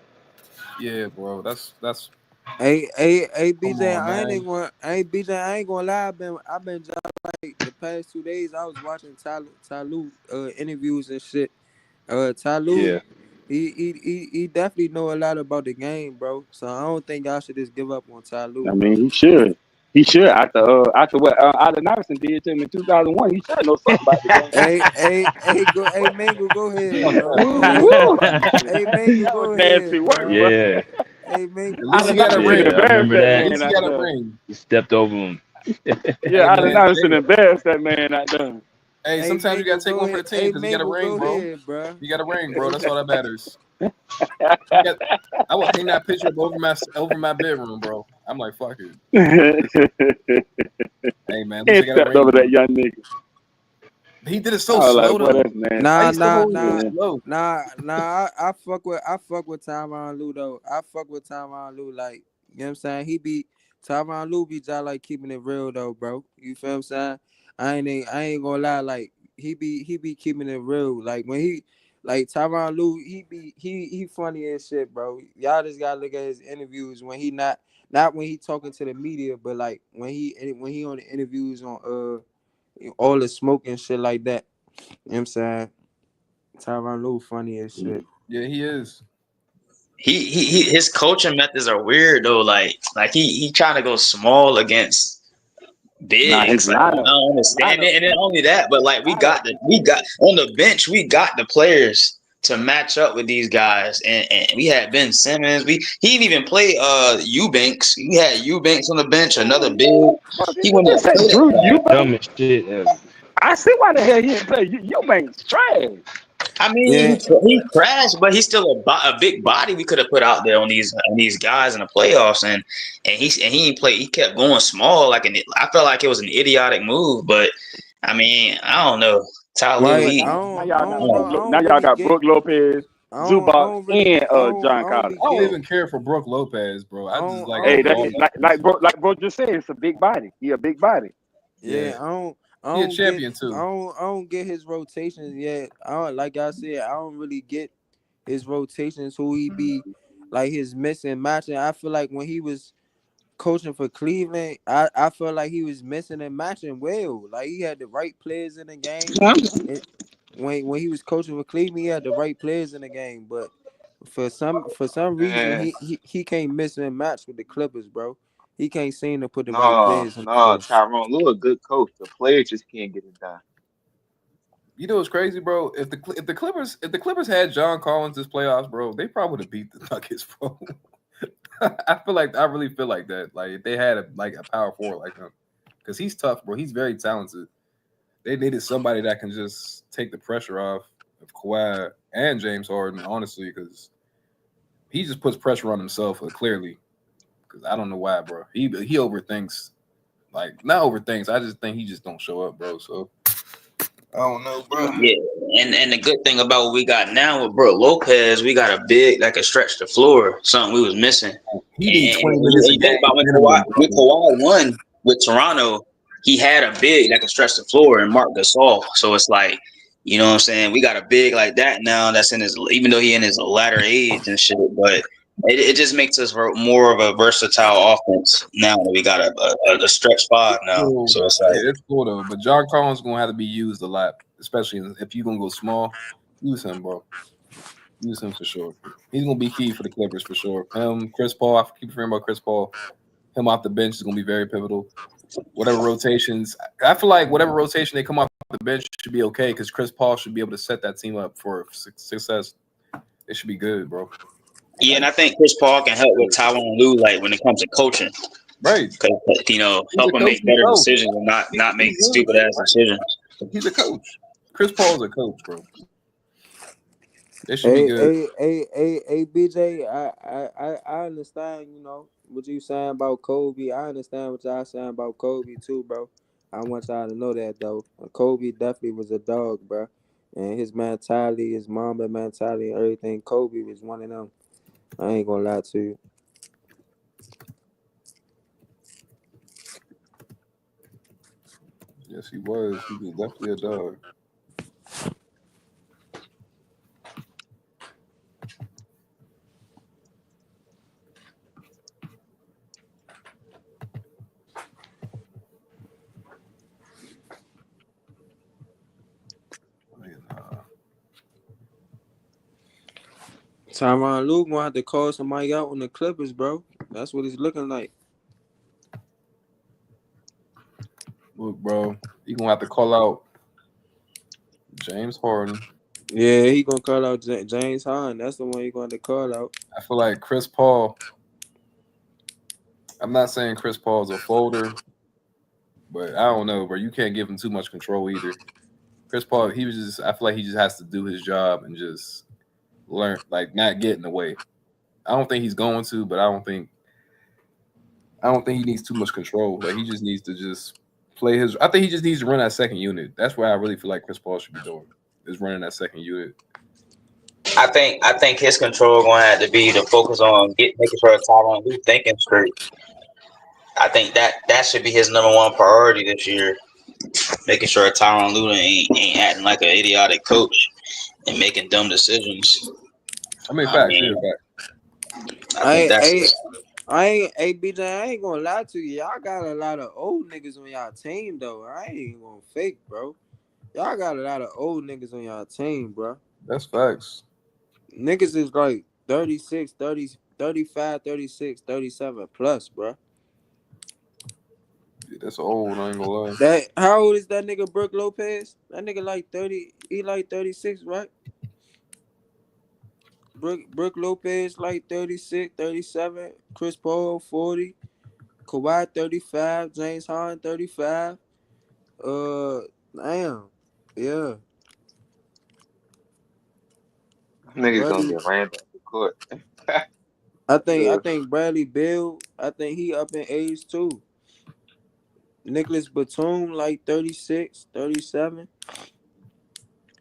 Speaker 13: Yeah, bro. That's.
Speaker 18: Hey,
Speaker 13: Come
Speaker 18: BJ,
Speaker 13: on, man.
Speaker 18: BJ, I ain't gonna lie. I've been just like the past 2 days. I was watching Tyloo interviews and shit. Tyloo,
Speaker 16: Yeah.
Speaker 18: he definitely know a lot about the game, bro. So I don't think y'all should just give up on
Speaker 12: I
Speaker 18: Tyloo, bro.
Speaker 12: mean, he should. He should after what Allen Iverson did to him in 2001. He should know something about the game.
Speaker 18: Hey, Mango, go ahead,
Speaker 13: Fuck
Speaker 18: bro.
Speaker 13: that, bro.
Speaker 12: Woo,
Speaker 18: Hey,
Speaker 12: woo.
Speaker 18: hey, Mango,
Speaker 12: That was
Speaker 18: go
Speaker 12: nasty
Speaker 18: ahead,
Speaker 12: work,
Speaker 18: bro.
Speaker 12: bro.
Speaker 16: Yeah.
Speaker 18: Hey,
Speaker 13: At
Speaker 18: Mango,
Speaker 13: least
Speaker 18: go
Speaker 13: he got a
Speaker 12: Allen Iverson
Speaker 18: ahead,
Speaker 16: Yeah, I
Speaker 13: ring.
Speaker 18: bro.
Speaker 12: embarrassed
Speaker 16: remember
Speaker 12: that
Speaker 13: At
Speaker 16: that.
Speaker 13: least
Speaker 12: man
Speaker 13: he
Speaker 12: out
Speaker 13: got a
Speaker 12: there.
Speaker 13: ring.
Speaker 16: He stepped over him.
Speaker 12: Yeah,
Speaker 13: Hey,
Speaker 12: Allen
Speaker 13: man.
Speaker 12: Iverson embarrassed that man out there.
Speaker 13: Hey,
Speaker 18: Hey,
Speaker 13: sometimes you
Speaker 18: Mango,
Speaker 13: gotta take
Speaker 18: go
Speaker 13: one for
Speaker 18: ahead.
Speaker 13: the team
Speaker 18: Hey,
Speaker 13: because he got a
Speaker 18: Mango,
Speaker 13: ring,
Speaker 18: go
Speaker 13: bro.
Speaker 18: ahead, bro.
Speaker 13: He got a ring, bro.
Speaker 18: Hey,
Speaker 13: That's all that matters. He got. I would hang that picture up over my bedroom, bro. I'm like, fuck it. Hey, man, at least
Speaker 12: He
Speaker 13: I got a
Speaker 12: stepped
Speaker 13: ring,
Speaker 12: over
Speaker 13: bro.
Speaker 12: that young nigga.
Speaker 13: He did it
Speaker 12: I
Speaker 13: so
Speaker 12: was like,
Speaker 13: slow
Speaker 12: boy,
Speaker 13: though.
Speaker 12: that's nasty.
Speaker 13: Why
Speaker 18: Nah,
Speaker 13: he still
Speaker 18: nah,
Speaker 13: holding it
Speaker 18: nah,
Speaker 12: Yeah.
Speaker 13: slow?
Speaker 18: nah. I fuck with Tyronn Lue though. I fuck with Tyronn Lue. Like, you know what I'm saying? Tyronn Lue be just like keeping it real though, bro. You feel what I'm saying? I ain't gonna lie. Like he be keeping it real. Like when like Tyronn Lue, he funny as shit, bro. Y'all just gotta look at his interviews when he not when he talking to the media, but like when he on the interviews on all the smoke and shit like that. You know what I'm saying? Tyronn Lue funny as shit.
Speaker 13: Yeah, he is.
Speaker 17: His coaching methods are weird though. Like he trying to go small against
Speaker 12: Nah, his
Speaker 17: bigs. Like I
Speaker 12: lineup,
Speaker 17: don't understand
Speaker 12: lineup,
Speaker 17: it. And then only that, but like
Speaker 12: lineup.
Speaker 17: we got on the bench, we got the players to match up with these guys. And we had Ben Simmons. He didn't even play Eubanks. We had Eubanks on the bench, another big.
Speaker 12: Fuck, did
Speaker 17: He
Speaker 12: you
Speaker 17: wouldn't
Speaker 12: just
Speaker 17: even
Speaker 12: say
Speaker 17: play that
Speaker 12: Drew
Speaker 17: guy.
Speaker 12: Eubanks?
Speaker 16: Dumbest shit ever.
Speaker 12: I see why the hell he didn't play. Eubanks trash.
Speaker 17: I mean,
Speaker 18: Yeah,
Speaker 17: he crashed, but he's still a big body we could have put out there on these guys in the playoffs, and he didn't play. He kept going small, I felt like it was an idiotic move, but I mean, I don't know. Ty Lue,
Speaker 18: right.
Speaker 12: Now y'all
Speaker 18: I
Speaker 12: got
Speaker 18: don't know. I
Speaker 12: Now
Speaker 18: don't
Speaker 12: y'all
Speaker 18: really
Speaker 12: got
Speaker 18: get.
Speaker 12: Brooke Lopez.
Speaker 11: I
Speaker 12: Zubac,
Speaker 11: don't really,
Speaker 12: and
Speaker 11: I
Speaker 12: John
Speaker 11: don't
Speaker 12: Collins.
Speaker 11: be
Speaker 13: I don't
Speaker 11: getting,
Speaker 13: even care for Brooke Lopez, bro. I just
Speaker 11: I
Speaker 13: like
Speaker 12: Hey,
Speaker 11: don't
Speaker 12: that's
Speaker 13: overall.
Speaker 11: really,
Speaker 12: like bro just said, it's a big body. He a big body.
Speaker 13: Yeah,
Speaker 11: yeah, I
Speaker 13: he a
Speaker 11: don't get,
Speaker 13: champion too.
Speaker 11: I don't get his rotations yet. I don't, like I said, I don't really get his rotations. Who he be, like his missing matching. I feel like when he was coaching for Cleveland, I felt like he was missing and matching well. Like he had the right players in the game. And when he was coaching for Cleveland, he had the right players in the game. But for some reason,
Speaker 5: Man,
Speaker 11: he can't miss and match with the Clippers, bro. He can't seem to put the right
Speaker 5: no,
Speaker 11: players on the
Speaker 5: no,
Speaker 11: floor.
Speaker 5: Tyrone Lue a good coach. The players just can't get it done.
Speaker 13: You know what's crazy, bro? If the Clippers had John Collins this playoffs, bro, they probably would have beat the Nuggets, bro. I really feel like that. Like if they had a power forward like him, because he's tough, bro. He's very talented. They needed somebody that can just take the pressure off of Kawhi and James Harden, honestly, because he just puts pressure on himself clearly. Because I don't know why, bro. He overthinks, like not overthinks. I just think he just don't show up, bro. So I don't know, bro.
Speaker 17: Yeah, and the good thing about what we got now with Brooke Lopez, we got a big like a stretch the floor, something we was missing.
Speaker 13: He need
Speaker 17: And
Speaker 13: 20
Speaker 17: when
Speaker 13: minutes a
Speaker 17: you think
Speaker 13: game
Speaker 17: about
Speaker 13: minimum,
Speaker 17: When
Speaker 13: bro.
Speaker 17: Kawhi won with Toronto, he had a big that could stretch the floor and Mark Gasol. So it's like, you know what I'm saying? We got a big like that now that's in his, even though he in his latter age and shit, but it just makes us more of a versatile offense now that we got a stretch five now.
Speaker 13: Cool.
Speaker 17: So it's like,
Speaker 13: Yeah, it's cool though. But John Collins gonna have to be used a lot, especially if you're gonna go small. Use him, bro. Use him for sure. He's gonna be key for the Clippers for sure. Him, Chris Paul. I keep forgetting about Chris Paul. Him off the bench is gonna be very pivotal. Whatever rotations, I feel like whatever rotation they come off the bench should be okay because Chris Paul should be able to set that team up for success. It should be good, bro.
Speaker 17: yeah, and I think Chris Paul can help with Tyronn Lue, like when it comes to coaching,
Speaker 13: Right.
Speaker 17: because
Speaker 13: He's a
Speaker 17: help him
Speaker 13: coach
Speaker 17: make better
Speaker 13: himself.
Speaker 17: decisions and not make
Speaker 13: He
Speaker 17: stupid
Speaker 13: is.
Speaker 17: ass decisions.
Speaker 13: He's a coach. Chris Paul is a coach, bro. It should be
Speaker 11: Hey,
Speaker 13: good.
Speaker 11: hey, BJ, I understand, what you saying about Kobe. I understand what y'all saying about Kobe too, bro. I want y'all to know that though. Kobe definitely was a dog, bro. And his mentality, his Mamba mentality, and everything. Kobe was one of them. I ain't gonna lie to you.
Speaker 13: Yes, he was. He was definitely a dog.
Speaker 11: Tyronn Lue gonna have to call somebody out on the Clippers, bro. That's what it's looking like.
Speaker 13: Look, bro, you gonna have to call out James Harden.
Speaker 11: Yeah, he gonna call out James Harden. That's the one he going to call out.
Speaker 13: I feel like Chris Paul. I'm not saying Chris Paul's a folder, but I don't know, bro. You can't give him too much control either. Chris Paul, he was just. I feel like he just has to do his job and just learn, like not get in the way. I don't think he's going to, but I don't think he needs too much control. Like he just needs to just play his. I think he just needs to run that second unit. That's what I really feel like Chris Paul should be doing. Is running that second unit.
Speaker 17: I think his control going to have to be to focus on making sure Tyronn Lue thinking straight. I think that should be his number one priority this year, making sure Tyronn Lue ain't acting like an idiotic coach and making dumb decisions.
Speaker 13: I mean,
Speaker 17: I
Speaker 13: facts. Yeah,
Speaker 17: mean,
Speaker 13: facts.
Speaker 17: I think that's
Speaker 11: Hey, BJ, I ain't gonna lie to you. Y'all got a lot of old niggas on y'all team, though. I ain't gonna fake, bro. Y'all got a lot of old niggas on y'all team, bro.
Speaker 13: That's facts.
Speaker 11: Niggas is like 36, 30, 35, 36, 37 plus, bro.
Speaker 13: Yeah, that's old. I ain't gonna lie.
Speaker 11: How old is that nigga Brooke Lopez? That nigga like 30, he like 36, right? Brooke Lopez like 36, 37, Chris Paul 40, Kawhi 35, James Harden 35. Damn. Yeah.
Speaker 5: Niggas gonna
Speaker 11: Bradley,
Speaker 5: get ran off the court.
Speaker 11: I
Speaker 5: Yeah.
Speaker 11: think Bradley Bill, I think he up in age too. Nicholas Batum like 36, 37.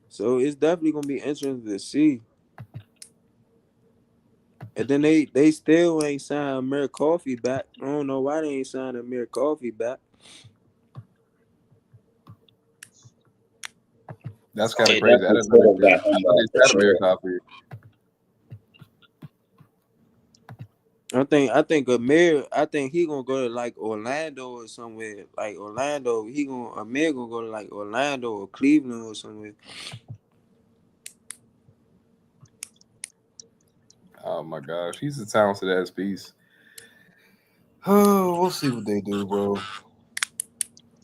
Speaker 11: So it's definitely gonna be interesting to see.
Speaker 21: And then they still ain't signed Amir Coffee back. I don't know why they ain't signed Amir Coffee back.
Speaker 10: That's kind of
Speaker 17: They
Speaker 10: crazy. I
Speaker 17: definitely
Speaker 10: didn't know
Speaker 17: could have got him
Speaker 10: they
Speaker 17: back for
Speaker 10: said Amir
Speaker 17: sure.
Speaker 10: Coffee.
Speaker 21: I think Amir, I think he gonna go to like Orlando or somewhere. Like Orlando, Amir gonna go to like Orlando or Cleveland or somewhere.
Speaker 10: Oh my gosh, he's a talented ass piece. Oh, we'll see what they do, bro.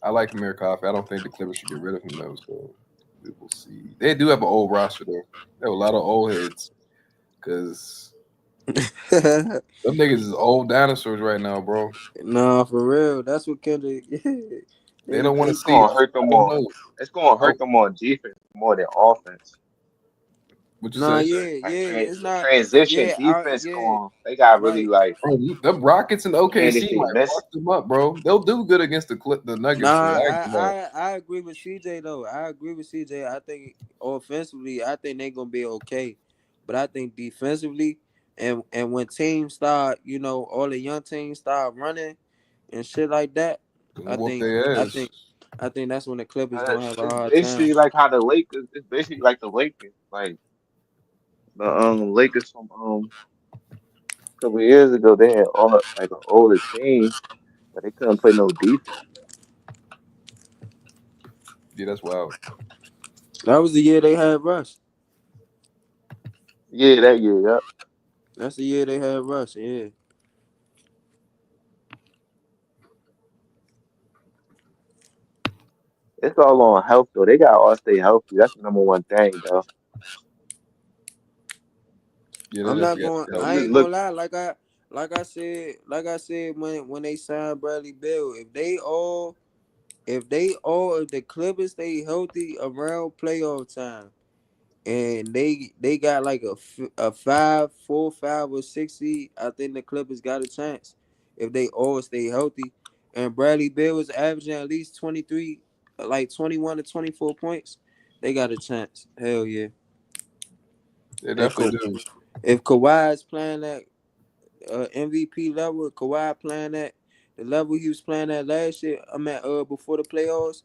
Speaker 10: I like Amir Coffee. I don't think the Clippers should get rid of him though. So we will see. They do have an old roster though. They have a lot of old heads because them niggas is old dinosaurs right now, bro.
Speaker 21: Nah, for real. That's what Kendrick.
Speaker 10: They don't want to
Speaker 5: It's
Speaker 10: see.
Speaker 5: gonna hurt
Speaker 10: I
Speaker 5: them
Speaker 10: don't
Speaker 5: on.
Speaker 10: know.
Speaker 5: It's gonna
Speaker 10: Oh,
Speaker 5: hurt them on defense more than offense.
Speaker 10: what you
Speaker 21: Nah,
Speaker 10: say?
Speaker 21: yeah,
Speaker 5: Like
Speaker 21: it's not.
Speaker 5: transition
Speaker 21: Yeah,
Speaker 5: defense
Speaker 21: yeah,
Speaker 5: going. They got really
Speaker 21: right.
Speaker 5: like
Speaker 10: Bro, the Rockets and OKC
Speaker 5: manage they
Speaker 10: might
Speaker 5: miss.
Speaker 10: fuck them up, bro. They'll do good against the Nuggets. So
Speaker 21: Nah,
Speaker 10: I ain't gonna lie.
Speaker 21: I agree with CJ though. I agree with CJ. I think offensively, I think they gonna be okay, but I think defensively, and when teams start, all the young teams start running and shit like that,
Speaker 10: Gonna
Speaker 21: I
Speaker 10: whoop
Speaker 21: think
Speaker 10: their
Speaker 21: I
Speaker 10: ass.
Speaker 21: think I think that's when the Clippers gonna have a
Speaker 5: It's
Speaker 21: hard time.
Speaker 5: basically like how the Lakers. It's basically like the Lakers. Like the Lakers from a couple of years ago. They had all like an older team, but they couldn't play no defense.
Speaker 10: Yeah, that's wild.
Speaker 21: That was the year they had Russ.
Speaker 5: Yeah, that year. Yep.
Speaker 21: That's the year they had Russ. Yeah.
Speaker 5: It's all on health though. They got to all stay healthy. That's the number one thing though.
Speaker 10: Yeah, they
Speaker 21: I'm not
Speaker 10: definitely got
Speaker 21: going.
Speaker 10: to help.
Speaker 21: I
Speaker 5: You
Speaker 21: ain't
Speaker 5: look,
Speaker 21: gonna lie. Like I said when they signed Bradley Beal, if the Clippers stay healthy around playoff time, and they got like a 5, 4, 5 or 6 seed, I think the Clippers got a chance if they all stay healthy. And Bradley Beal was averaging at least 23, like 21 to 24 points. They got a chance. Hell yeah.
Speaker 10: They
Speaker 21: If Ka-
Speaker 10: definitely do.
Speaker 21: if Kawhi is playing at MVP level, Kawhi playing at the level he was playing at last year, before the playoffs,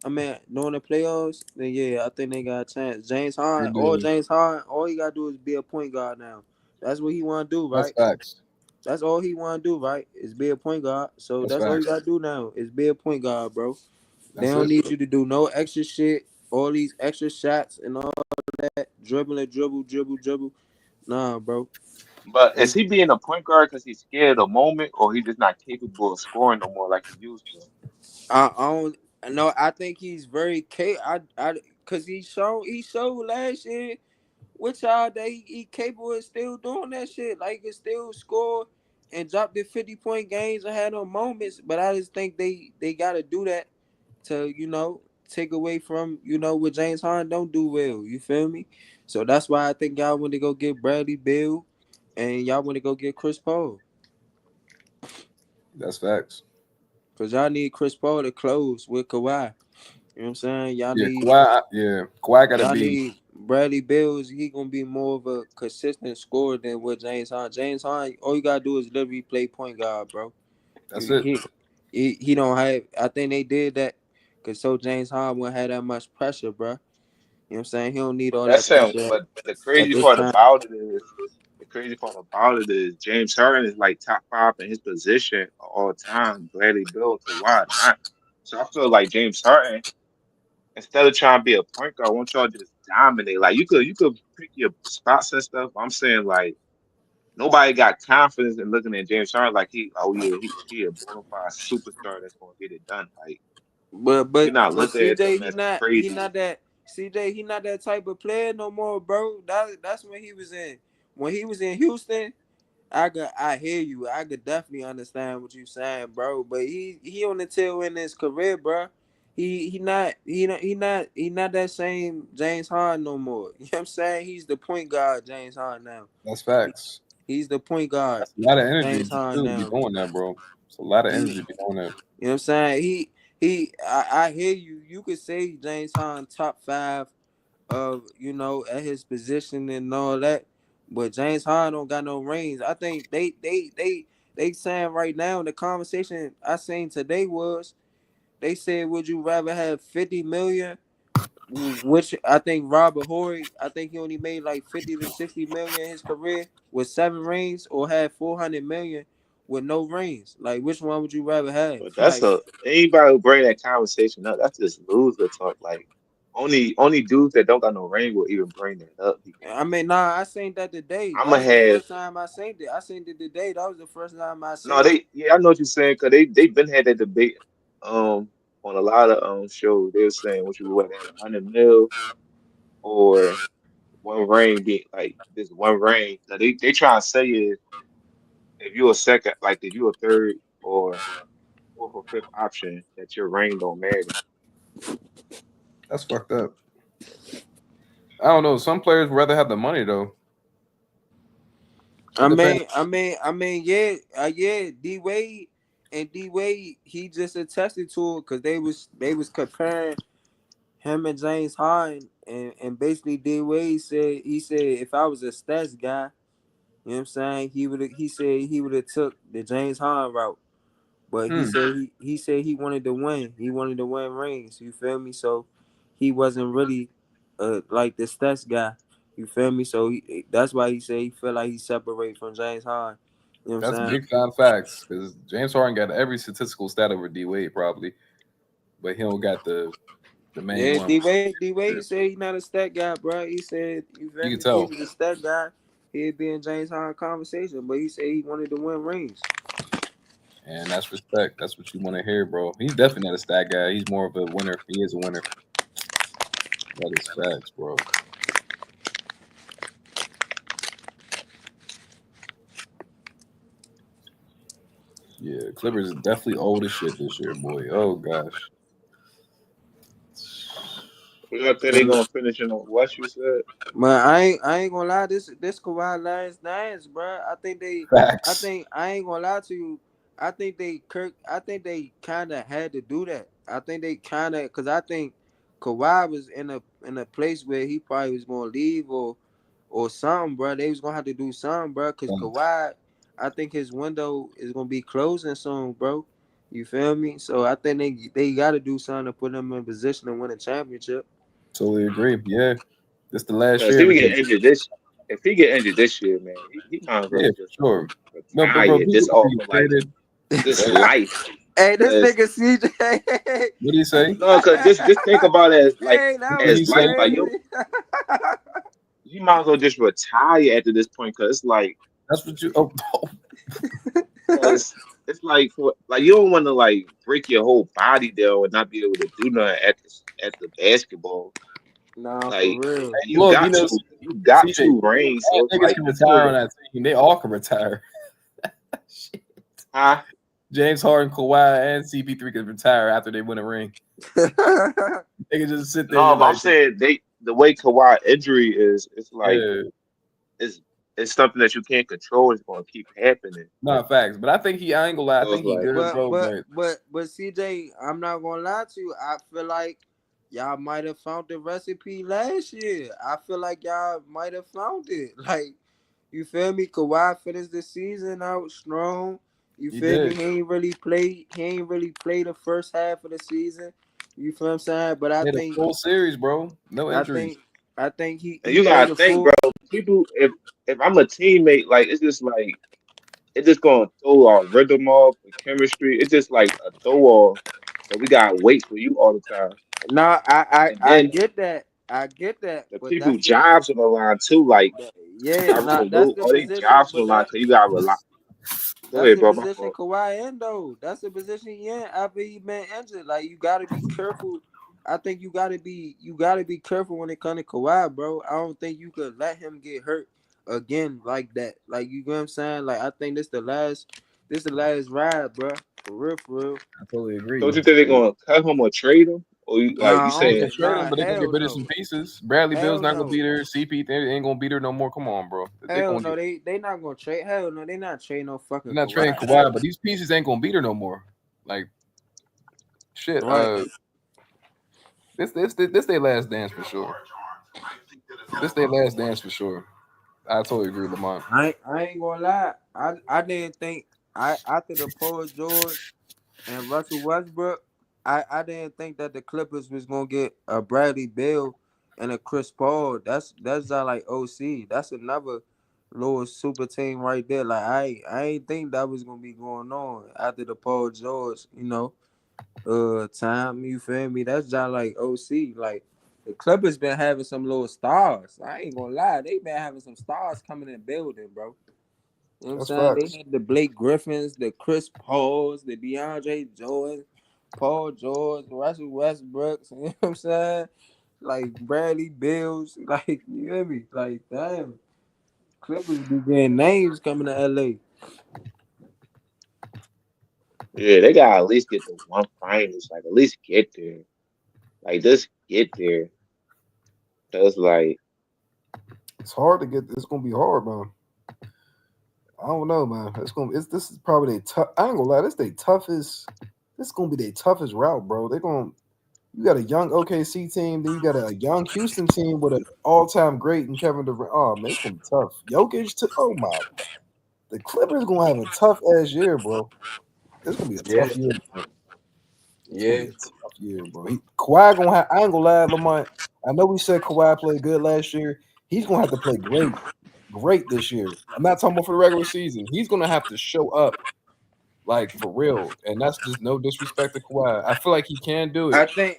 Speaker 21: during the playoffs, then yeah, I think they got a chance.
Speaker 10: They do.
Speaker 21: James Harden, all he gotta do is be a point guard now. That's what he wanna do,
Speaker 10: That's
Speaker 21: right?
Speaker 10: facts.
Speaker 21: That's all he wanna do, right? Is be a point guard. So
Speaker 10: That's
Speaker 21: that's all you
Speaker 10: facts.
Speaker 21: gotta do now is be a point guard, bro. They
Speaker 10: That's
Speaker 21: don't
Speaker 10: it.
Speaker 21: need you to do no extra shit, all these extra shots and all that, dribbling, dribble. Nah, bro.
Speaker 5: but is
Speaker 21: It's,
Speaker 5: he being a point guard because he's scared of the moment, or he just not capable of scoring no more like he used to?
Speaker 21: I don't know. I think he's very cause he showed last year with y'all that he capable of still doing that shit. Like he can still score and drop the 50-point games and had no moments. But I just think they gotta do that to, take away from, what James Harden don't do well. You feel me? So that's why I think y'all want to go get Bradley Bill and y'all want to go get Chris Paul.
Speaker 10: That's facts.
Speaker 21: Cause y'all need Chris Paul to close with Kawhi. You know what I'm saying? Y'all
Speaker 10: Yeah,
Speaker 21: need
Speaker 10: Kawhi. Yeah, Kawhi got to
Speaker 21: Y'all
Speaker 10: be.
Speaker 21: need Bradley Bills. He gonna be more of a consistent scorer than what James Harden. James Harden, all you gotta do is literally play point guard, bro.
Speaker 10: That's
Speaker 21: You
Speaker 10: it.
Speaker 21: he don't have. I think they did that because so James Harden won't have that much pressure, bro. You know what I'm saying? He don't need
Speaker 5: But
Speaker 21: all
Speaker 5: that's
Speaker 21: that
Speaker 5: him.
Speaker 21: pressure
Speaker 5: But the
Speaker 21: at
Speaker 5: crazy
Speaker 21: this
Speaker 5: part
Speaker 21: time.
Speaker 5: about it is, James Harden is like top five in his position of all time. Bradley Bill to why not? So I feel like James Harden, instead of trying to be a point guard, I want y'all to just dominate. Like you could pick your spots and stuff. I'm saying like nobody got confidence in looking at James Harden like he a bona fide superstar that's gonna get it done. Like
Speaker 21: But
Speaker 5: you're
Speaker 21: but
Speaker 5: not
Speaker 21: but
Speaker 5: looking at
Speaker 21: CJ,
Speaker 5: them
Speaker 21: he
Speaker 5: as
Speaker 21: not he
Speaker 5: crazy.
Speaker 21: not that CJ. He not that type of player no more, bro. That's when he was in Houston. I hear you. I could definitely understand what you're saying, bro. But he on the tail end of his career, bro. He not that same James Harden no more. You know what I'm saying? He's the point guard, James Harden now.
Speaker 10: That's
Speaker 21: He-
Speaker 10: facts.
Speaker 21: He's the point guard,
Speaker 10: That's a lot of energy
Speaker 21: James
Speaker 10: to
Speaker 21: Harden
Speaker 10: do to be
Speaker 21: now.
Speaker 10: doing that, bro. It's a lot of
Speaker 21: He,
Speaker 10: energy to be doing that.
Speaker 21: you know what I'm saying? I hear you. You could say James Harden top 5 of, at his position and all that.
Speaker 18: but James Harden don't got no rings. I think they saying right now in the conversation I seen today was they said, would you rather have 50 million, which I think Robert Horry, I think he only made like 50 to 60 million in his career with 7 rings, or have 400 million with no rings? Like, which one would you rather have?
Speaker 5: But that's
Speaker 18: Like,
Speaker 5: a anybody who bring that conversation up, that's just loser talk. Like only dudes that don't got no ring will even bring that up.
Speaker 18: I mean, nah, I seen that today. That
Speaker 5: I'ma
Speaker 18: was the
Speaker 5: have
Speaker 18: first time I seen it. I seen it today. That was the first time I
Speaker 5: no,
Speaker 18: seen it.
Speaker 5: they yeah, I know what you're saying because they been had that debate on a lot of shows. They were saying what you would have 100 mil or one ring being like this one ring. So they try to say is if you're a second, like if you're a third or fourth or fifth option, that your ring don't matter.
Speaker 13: That's fucked up. I don't know. Some players would rather have the money though. It depends.
Speaker 18: Yeah, D Wade and D Wade, he just attested to it because they was comparing him and James Harden, and basically D Wade said, he said, if I was a stats guy, you know what I'm saying, he said he would have took the James Harden route. But he
Speaker 13: Hmm.
Speaker 18: said he said he wanted to win. He wanted to win rings. You feel me? So he wasn't really like the stats guy. You feel me? So that's why he said he felt like he separated from James Harden. You know what
Speaker 13: That's
Speaker 18: I'm saying?
Speaker 13: big time facts because James Harden got every statistical stat over D Wade probably, but he don't got the main
Speaker 18: Yeah,
Speaker 13: one.
Speaker 18: D Wade said he not a stat guy, bro. He said, you feel
Speaker 13: You can
Speaker 18: me? If he
Speaker 13: tell,
Speaker 18: was a stat guy, he'd be in James Harden conversation. But he said he wanted to win rings.
Speaker 13: and that's respect. That's what you want to hear, bro. He's definitely not a stat guy. He's more of a winner. He is a winner. That is facts, bro. Yeah, Clippers is definitely old as shit this year, boy. Oh gosh.
Speaker 5: You don't think they gonna finish in what you said?
Speaker 18: But I ain't gonna lie, this Kawhi last dance, bro.
Speaker 13: Facts.
Speaker 18: I ain't gonna lie to you. I think they kind of had to do that. I think they kind of, cause I think Kawhi was in a place where he probably was gonna leave or something, bro. They was gonna have to do something, bro. Cause Kawhi, I think his window is gonna be closing soon, bro. You feel me? So I think they got to do something to put them in position to win a championship.
Speaker 13: Totally agree. Yeah, this the last
Speaker 5: Because
Speaker 13: year
Speaker 5: he would get
Speaker 13: because
Speaker 5: injured this. If he get injured this year, man, he might as well
Speaker 13: yeah,
Speaker 5: just
Speaker 13: for sure. No, but bro,
Speaker 5: retire
Speaker 13: people
Speaker 5: just
Speaker 13: can
Speaker 5: off
Speaker 13: be
Speaker 5: of like
Speaker 13: traded.
Speaker 5: just life.
Speaker 18: Hey, this
Speaker 5: Cause
Speaker 18: nigga CJ.
Speaker 13: What do you say?
Speaker 5: no, cause just think about it as like
Speaker 18: Hey, that
Speaker 13: What
Speaker 18: was
Speaker 13: he
Speaker 5: as life.
Speaker 13: say?
Speaker 5: Like
Speaker 18: crazy.
Speaker 5: you might as well just retire after this point. Cause it's like
Speaker 13: That's what you. Oh,
Speaker 5: cause it's like for like you don't want to like break your whole body down and not be able to do nothing at the basketball.
Speaker 18: Nah, for
Speaker 5: Like
Speaker 18: real.
Speaker 13: look, you know,
Speaker 5: you got
Speaker 13: CJ,
Speaker 5: two rings, so
Speaker 13: bad
Speaker 5: it's
Speaker 13: niggas
Speaker 5: like
Speaker 13: can
Speaker 5: you still
Speaker 13: retire on that team. They all can retire.
Speaker 5: huh?
Speaker 13: James Harden, Kawhi, and CP3 can retire after they win a ring. They can just sit there
Speaker 5: No,
Speaker 13: and
Speaker 5: but I'm
Speaker 13: like,
Speaker 5: saying the way Kawhi injury is, it's like
Speaker 13: yeah,
Speaker 5: it's it's something that you can't control. It's going to keep happening.
Speaker 13: not facts. But I think I ain't gonna lie. I
Speaker 5: So
Speaker 13: think
Speaker 5: it's
Speaker 13: he
Speaker 5: like
Speaker 13: good, bro. But
Speaker 18: But CJ, I'm not gonna lie to you. I feel like y'all might have found the recipe last year. I feel like y'all might have found it. Like, you feel me? Kawhi finished the season out strong. You
Speaker 13: he
Speaker 18: feel me?
Speaker 13: did.
Speaker 18: He ain't really play the first half of the season. You feel what I'm saying? But
Speaker 13: He had a full series, bro. No
Speaker 18: I
Speaker 13: injuries.
Speaker 18: think I think
Speaker 5: and
Speaker 18: he
Speaker 5: you
Speaker 18: played
Speaker 5: gotta
Speaker 18: a
Speaker 5: think, bro.
Speaker 18: full.
Speaker 5: People, if I'm a teammate, like it's just like it's just going to throw our rhythm off, the chemistry. It's just like a throw off that we gotta wait for you all the time.
Speaker 18: No,
Speaker 5: And
Speaker 18: I
Speaker 5: then
Speaker 18: get that. I get that.
Speaker 5: the
Speaker 18: But
Speaker 5: people jobs on the line too. Like
Speaker 18: yeah,
Speaker 5: Tyrone
Speaker 18: that's
Speaker 5: Lue,
Speaker 18: the
Speaker 5: all they
Speaker 18: position.
Speaker 5: jobs on
Speaker 18: But
Speaker 5: the line because you gotta rely. Go
Speaker 18: that's
Speaker 5: ahead,
Speaker 18: the
Speaker 5: bro. My
Speaker 18: position
Speaker 5: fault.
Speaker 18: Kawhi in though. That's the position he in after he been injured. Like, you gotta be careful. I think you gotta be careful when it comes to Kawhi, bro. I don't think you could let him get hurt again like that. Like, you know what I'm saying? Like, I think this the last ride, bro. For real, for real.
Speaker 13: I totally agree.
Speaker 5: Don't you think they're gonna cut him or trade him? Or you, like you
Speaker 18: Nah, I
Speaker 13: They
Speaker 18: don't
Speaker 13: can
Speaker 5: saying?
Speaker 18: think.
Speaker 13: trade him,
Speaker 18: Nah,
Speaker 13: but they gonna get
Speaker 18: hell
Speaker 13: rid of some
Speaker 18: no.
Speaker 13: pieces. Bradley Bill's
Speaker 18: Hell
Speaker 13: not gonna
Speaker 18: no.
Speaker 13: be there. CP ain't gonna beat her no more. Come on, bro. They
Speaker 18: Hell
Speaker 13: gonna
Speaker 18: no.
Speaker 13: get.
Speaker 18: They not gonna trade. Hell no. They not trading no
Speaker 13: They're
Speaker 18: fucking
Speaker 13: not trading
Speaker 18: Kawhi.
Speaker 13: Kawhi, but these pieces ain't gonna beat her no more. Like shit.
Speaker 18: Right.
Speaker 13: This their last dance for sure. This their last dance for sure. I totally agree, Lamont.
Speaker 21: I ain't gonna lie. I didn't think I after the Paul George and Russell Westbrook, I didn't think that the Clippers was gonna get a Bradley Beal and a Chris Paul. That's not like OC. That's another little super team right there. Like I ain't think that was gonna be going on after the Paul George, time. You feel me? That's just like OC. Like the Clippers been having some little stars. I ain't gonna lie, they been having some stars coming in the building, bro. You know what I'm
Speaker 13: That's
Speaker 21: saying?
Speaker 13: facts.
Speaker 21: They had the Blake Griffins, the Chris Pauls, the DeAndre Jordan, Paul George, Russell Westbrooks, you know what I'm saying? Like Bradley Bills, like you hear me? Like damn, Clippers be getting names coming to LA.
Speaker 5: Yeah, they gotta at least get the one finals. Like at least get there. Like just get there. Cause like
Speaker 13: It's hard to get. It's gonna be hard, man. I don't know, man. This is probably their tough. I ain't gonna lie. This they toughest. This is gonna be their toughest route, bro. They gonna. You got a young OKC team, then you got a young Houston team with an all-time great and Kevin Durant. Oh man, it's gonna be tough. Jokic to oh my, the Clippers gonna have a tough ass year, bro. It's gonna be a
Speaker 21: Yeah,
Speaker 13: tough year, bro. It's gonna
Speaker 21: yeah.
Speaker 13: be a tough year, bro. Kawhi gonna have. I ain't gonna lie, Lamont. I know we said Kawhi played good last year. He's gonna have to play great this year. I'm not talking about for the regular season. He's gonna have to show up like for real, and that's just no disrespect to Kawhi. I feel like he can do it.
Speaker 21: I think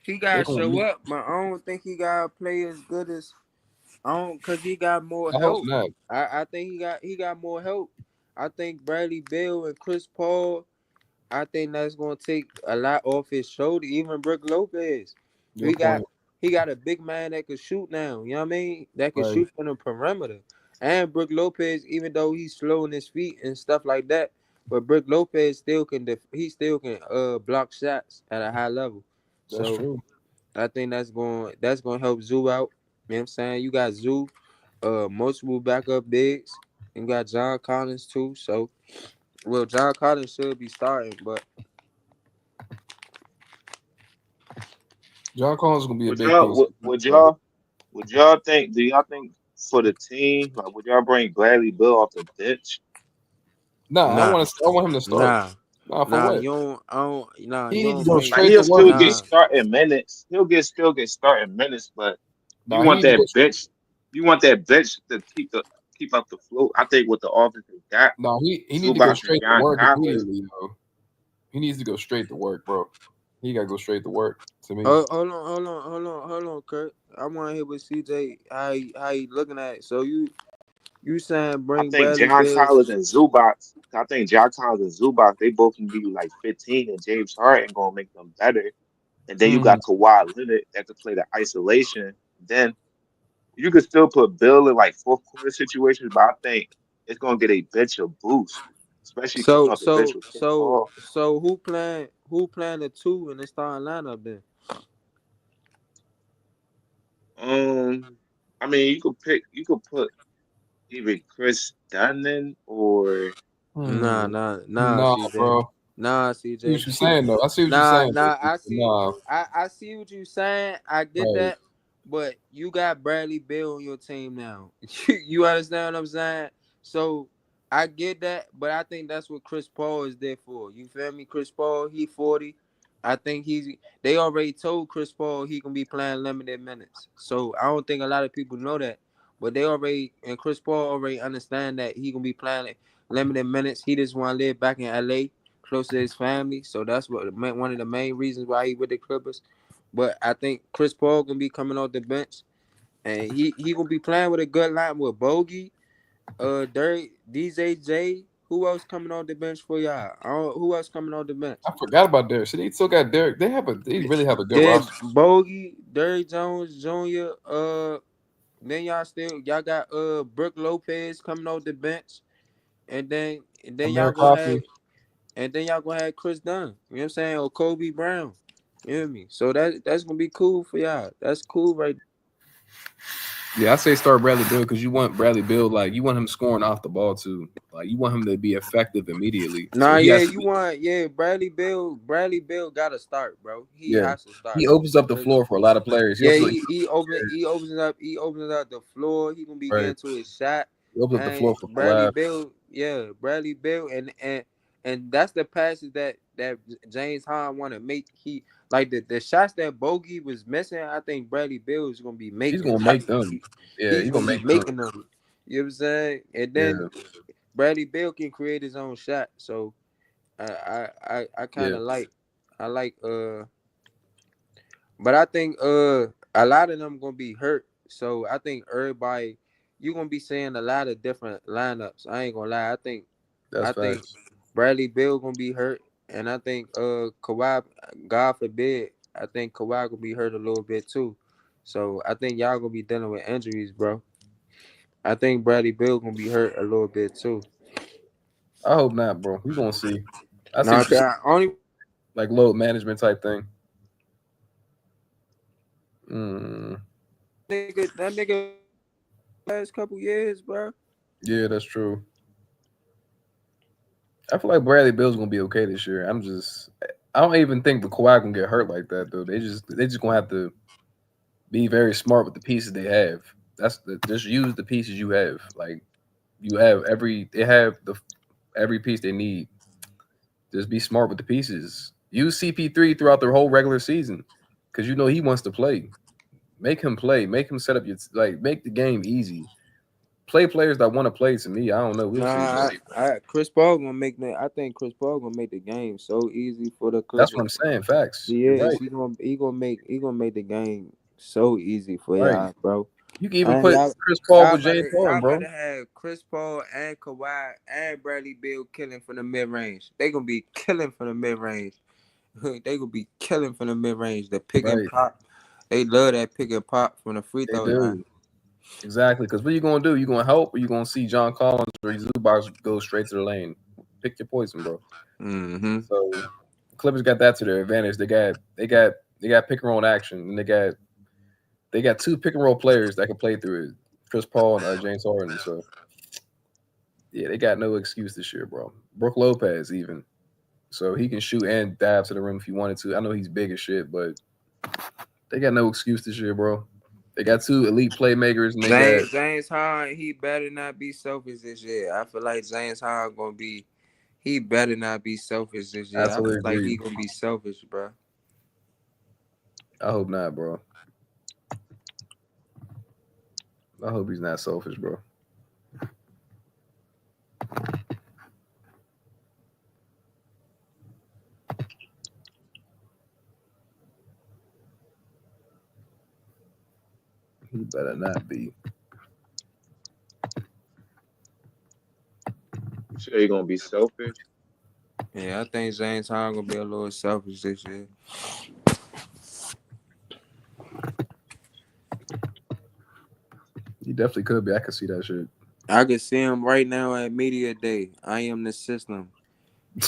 Speaker 21: he
Speaker 13: They're
Speaker 21: gotta
Speaker 13: gonna
Speaker 21: show
Speaker 13: need.
Speaker 21: up, but I don't think he gotta play as good as I don't, cause he got more
Speaker 13: I hope
Speaker 21: help.
Speaker 13: not.
Speaker 21: I think he got more help. I think Bradley Beal and Chris Paul. I think that's gonna take a lot off his shoulder. Even Brook Lopez,
Speaker 13: Your
Speaker 21: he got
Speaker 13: point,
Speaker 21: he got a big man that can shoot now. You know what I mean? That can
Speaker 13: right?
Speaker 21: shoot from the perimeter. And Brook Lopez, even though he's slow in his feet and stuff like that, but Brook Lopez still can he still can block shots at a high level.
Speaker 13: That's
Speaker 21: So
Speaker 13: true.
Speaker 21: I think that's gonna help Zoo out. You know what I'm saying? You got Zoo, multiple backup bigs. You got John Collins too. So well, John Collins should be starting, but
Speaker 13: John Collins is gonna be a
Speaker 5: would
Speaker 13: big
Speaker 5: y'all
Speaker 13: piece.
Speaker 5: would y'all think do y'all think for the team, like would y'all bring Bradley Bill off the bench?
Speaker 13: Nah,
Speaker 21: nah,
Speaker 13: I want him to start.
Speaker 21: nah,
Speaker 13: Nah, for
Speaker 21: nah.
Speaker 13: what?
Speaker 21: You don't. I don't. Nah,
Speaker 13: He
Speaker 21: you
Speaker 13: need to
Speaker 21: don't
Speaker 13: go
Speaker 21: bring.
Speaker 5: Like
Speaker 13: straight to
Speaker 5: he'll
Speaker 13: work
Speaker 5: still get
Speaker 21: Nah,
Speaker 13: again.
Speaker 5: starting minutes. He'll get still get starting minutes, but you
Speaker 13: Nah, he
Speaker 5: want
Speaker 13: need to go.
Speaker 5: that bench. You want that bench to keep up the flow. I think with the offense they got,
Speaker 13: Nah, he need to go
Speaker 5: Zubac and
Speaker 13: straight to
Speaker 5: John
Speaker 13: work
Speaker 5: Collins.
Speaker 13: immediately, though. He needs to go straight to work, bro. He gotta go straight to work. To me,
Speaker 21: hold on, Kurt. I want to hear what CJ how he looking at it. So you saying
Speaker 5: I
Speaker 21: bring
Speaker 5: think
Speaker 21: Bradley
Speaker 5: John
Speaker 21: Bills?
Speaker 5: Collins and Zubac. I think John Collins and Zubac, they both can give you like 15, and James Harden gonna make them better. And then you
Speaker 13: mm,
Speaker 5: got Kawhi Leonard that could play the isolation. Then you could still put Bill in like fourth quarter situations, but I think it's gonna get a bench a boost, especially coming
Speaker 21: So
Speaker 5: off the bench
Speaker 21: so
Speaker 5: with Chris
Speaker 21: so
Speaker 5: Paul.
Speaker 21: so who playing the two in the starting lineup then?
Speaker 5: Um, I mean, you could put either Chris Dunn or
Speaker 13: hmm.
Speaker 21: Nah,
Speaker 13: Nah,
Speaker 21: CJ.
Speaker 13: bro.
Speaker 21: Nah,
Speaker 13: I see what
Speaker 21: CJ.
Speaker 13: you're saying, though. I see what you're
Speaker 21: Nah,
Speaker 13: saying.
Speaker 21: nah.
Speaker 13: Though. Nah,
Speaker 21: I see what you saying. I get
Speaker 13: right.
Speaker 21: that, but you got Bradley Bill on your team now. You understand what I'm saying? So I get that, but I think that's what Chris Paul is there for. You feel me? Chris Paul, he 40. I think they already told Chris Paul he can be playing limited minutes. So I don't think a lot of people know that. But they already and Chris Paul already understand that he gonna be playing limited minutes. He just want to live back in LA close to his family. So that's one of the main reasons why he with the Clippers. But I think Chris Paul gonna be coming off the bench, and he gonna be playing with a good line with Bogey, Dirk, DJ. Who else coming off the bench for y'all? Who else coming off the bench?
Speaker 13: I forgot about Derek. See, they still got Derek. They really have a good
Speaker 21: Yeah,
Speaker 13: roster.
Speaker 21: Bogey, Derrick Jones Jr. Then y'all got Brook Lopez coming off the bench, and then y'all
Speaker 13: Amir
Speaker 21: gonna
Speaker 13: Coffey.
Speaker 21: have and then y'all gonna have Chris Dunn. You know what I'm saying? Or Kobe Brown. You hear me? So that's gonna be cool for y'all. That's cool right
Speaker 13: Yeah, I say start Bradley Beal because you want Bradley Beal, like you want him scoring off the ball too. Like you want him to be effective immediately. So
Speaker 18: Nah,
Speaker 13: he
Speaker 18: yeah,
Speaker 13: has to
Speaker 18: you
Speaker 13: be.
Speaker 18: want Bradley Bill. Bradley Bill got to start, bro. He
Speaker 13: Yeah,
Speaker 18: has to
Speaker 13: he
Speaker 18: start.
Speaker 13: opens up the
Speaker 18: 'Cause,
Speaker 13: floor for a lot of players. He
Speaker 18: yeah,
Speaker 13: opens up,
Speaker 18: he opens up the floor. He gonna be
Speaker 13: right.
Speaker 18: getting to his shot.
Speaker 13: He opens up the
Speaker 18: And
Speaker 13: floor for collab.
Speaker 18: Bradley Bill, and that's the passes that James Harden want to make. He like the shots that Bogey was missing. I think Bradley Bill is gonna be
Speaker 13: He's
Speaker 18: making.
Speaker 13: gonna make them. Yeah,
Speaker 18: He's
Speaker 13: he's gonna
Speaker 18: gonna be
Speaker 13: make them.
Speaker 18: making them. You know what I'm saying? And then
Speaker 13: Yeah,
Speaker 18: Bradley Bill can create his own shot. So I kind
Speaker 13: yeah,
Speaker 18: of I like but I think a lot of them gonna be hurt. So I think everybody you gonna be seeing a lot of different lineups. I ain't gonna lie.
Speaker 13: that's
Speaker 18: I think
Speaker 13: facts.
Speaker 18: Bradley Bill gonna be hurt, and I think Kawhi, God forbid, I think Kawhi gonna be hurt a little bit too. So I think y'all gonna be dealing with injuries, bro. I think Bradley Bill gonna be hurt a little bit too.
Speaker 13: I hope not, bro. We gonna see. I see
Speaker 18: No,
Speaker 13: what you're saying,
Speaker 18: only
Speaker 13: like load management type thing. Mm,
Speaker 18: that nigga last couple years, bro.
Speaker 13: yeah, that's true. I feel like Bradley Bill's gonna be okay this year. I don't even think the Kawhi gonna get hurt like that though. They just gonna have to be very smart with the pieces they have. Just use the pieces you have. Like they have every piece they need. Just be smart with the pieces. Use CP3 throughout the whole regular season because you know he wants to play. Make him play. Make him set up make the game easy. Play players that want to play. To me, I don't know. We'll see, bro.
Speaker 18: Nah, Chris Paul gonna make the. I think Chris Paul gonna make the game so easy for the
Speaker 13: That's what
Speaker 18: Clippers.
Speaker 13: I'm saying. Facts.
Speaker 18: He
Speaker 13: You're
Speaker 18: is.
Speaker 13: right.
Speaker 18: He gonna make the game so easy for
Speaker 13: Right.
Speaker 18: y'all, bro.
Speaker 13: You can even
Speaker 18: And
Speaker 13: put Chris Paul with James
Speaker 18: y'all
Speaker 13: Harden,
Speaker 18: about
Speaker 13: bro.
Speaker 18: to have Chris Paul and Kawhi and Bradley Beal killing from the mid range. They gonna be killing from the mid range. They gonna be killing from the mid range. The pick and
Speaker 13: Right.
Speaker 18: pop. They love that pick and pop from the free
Speaker 13: They
Speaker 18: throw line.
Speaker 13: do. Exactly. Because what you gonna do? You gonna help, or you gonna see John Collins or Zubac go straight to the lane? Pick your poison, bro.
Speaker 18: Mm-hmm.
Speaker 13: So Clippers got that to their advantage. They got pick and roll action, and they got two pick and roll players that can play through it. Chris Paul and James Harden. So yeah, they got no excuse this year, bro. Brook Lopez even. So he can shoot and dive to the rim if he wanted to. I know he's big as shit, but they got no excuse this year, bro. They got two elite playmakers, and they got
Speaker 18: James Harden, he better not be selfish this year. I feel like James Harden gonna be. He better not be selfish this year. I feel
Speaker 13: absolutely
Speaker 18: like
Speaker 13: agree.
Speaker 18: he gonna be selfish, bro.
Speaker 13: I hope not, bro. I hope he's not selfish, bro. He better not be.
Speaker 5: You sure you're gonna be selfish?
Speaker 18: Yeah, I think James Harden gonna be a little selfish this year.
Speaker 13: He definitely could be. I could see that shit.
Speaker 18: I can see him right now at media day. I am the system.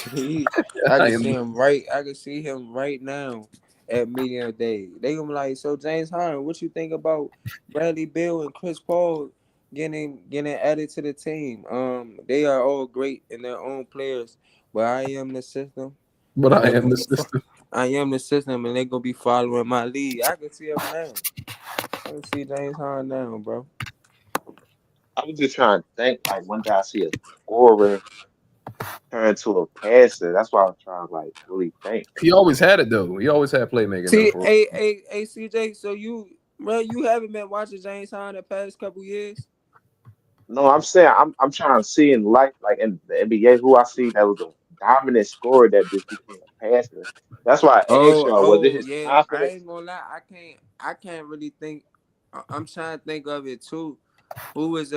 Speaker 18: I
Speaker 13: I
Speaker 18: can
Speaker 13: am.
Speaker 18: see him right. I can see him right now at media day. They gonna be like, so James Harden, what you think about Bradley Beal and Chris Paul getting added to the team? They are all great in their own players, but I am the system,
Speaker 13: But
Speaker 18: and
Speaker 13: I
Speaker 18: they
Speaker 13: am
Speaker 18: gonna
Speaker 13: the
Speaker 18: be.
Speaker 13: system.
Speaker 18: I am the system, and they gonna be following my lead. I can see him now. I can see James Harden now, bro.
Speaker 5: I was just trying to think, like one day I see a scorer turn to a passer. That's why I was trying to like really think.
Speaker 13: He always had it though. He always had playmaking though.
Speaker 18: See,
Speaker 13: For
Speaker 18: CJ. So you haven't been watching James Harden the past couple years.
Speaker 5: No, I'm saying I'm trying to see in life, like in the NBA, who I see that was a dominant scorer that just became a passer. That's why I asked y'all, was it his
Speaker 18: Yeah. I
Speaker 5: confidence?
Speaker 18: ain't gonna lie. I can't really think. I'm trying to think of it too.
Speaker 5: Because
Speaker 18: Who was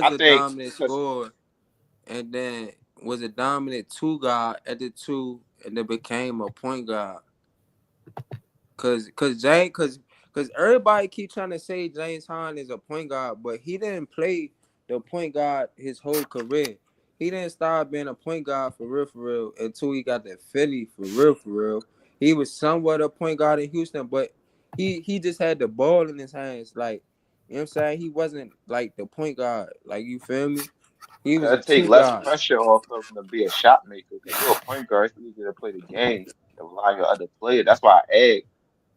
Speaker 5: I
Speaker 18: a
Speaker 5: think,
Speaker 18: dominant
Speaker 5: because
Speaker 18: scorer and then was a dominant two guard at the two and then became a point guard. Cause everybody keep trying to say James Harden is a point guard, but he didn't play the point guard his whole career. He didn't start being a point guard for real, until he got that Philly for real. He was somewhat a point guard in Houston, but he just had the ball in his hands. Like
Speaker 21: You know what I'm saying? He wasn't like the point guard. Like you feel me? He was a
Speaker 5: That take
Speaker 21: two
Speaker 5: less
Speaker 21: guard.
Speaker 5: pressure off of him to be a shot maker because you're a point guard. It's easier to play the game and rely on your other player. That's why I asked,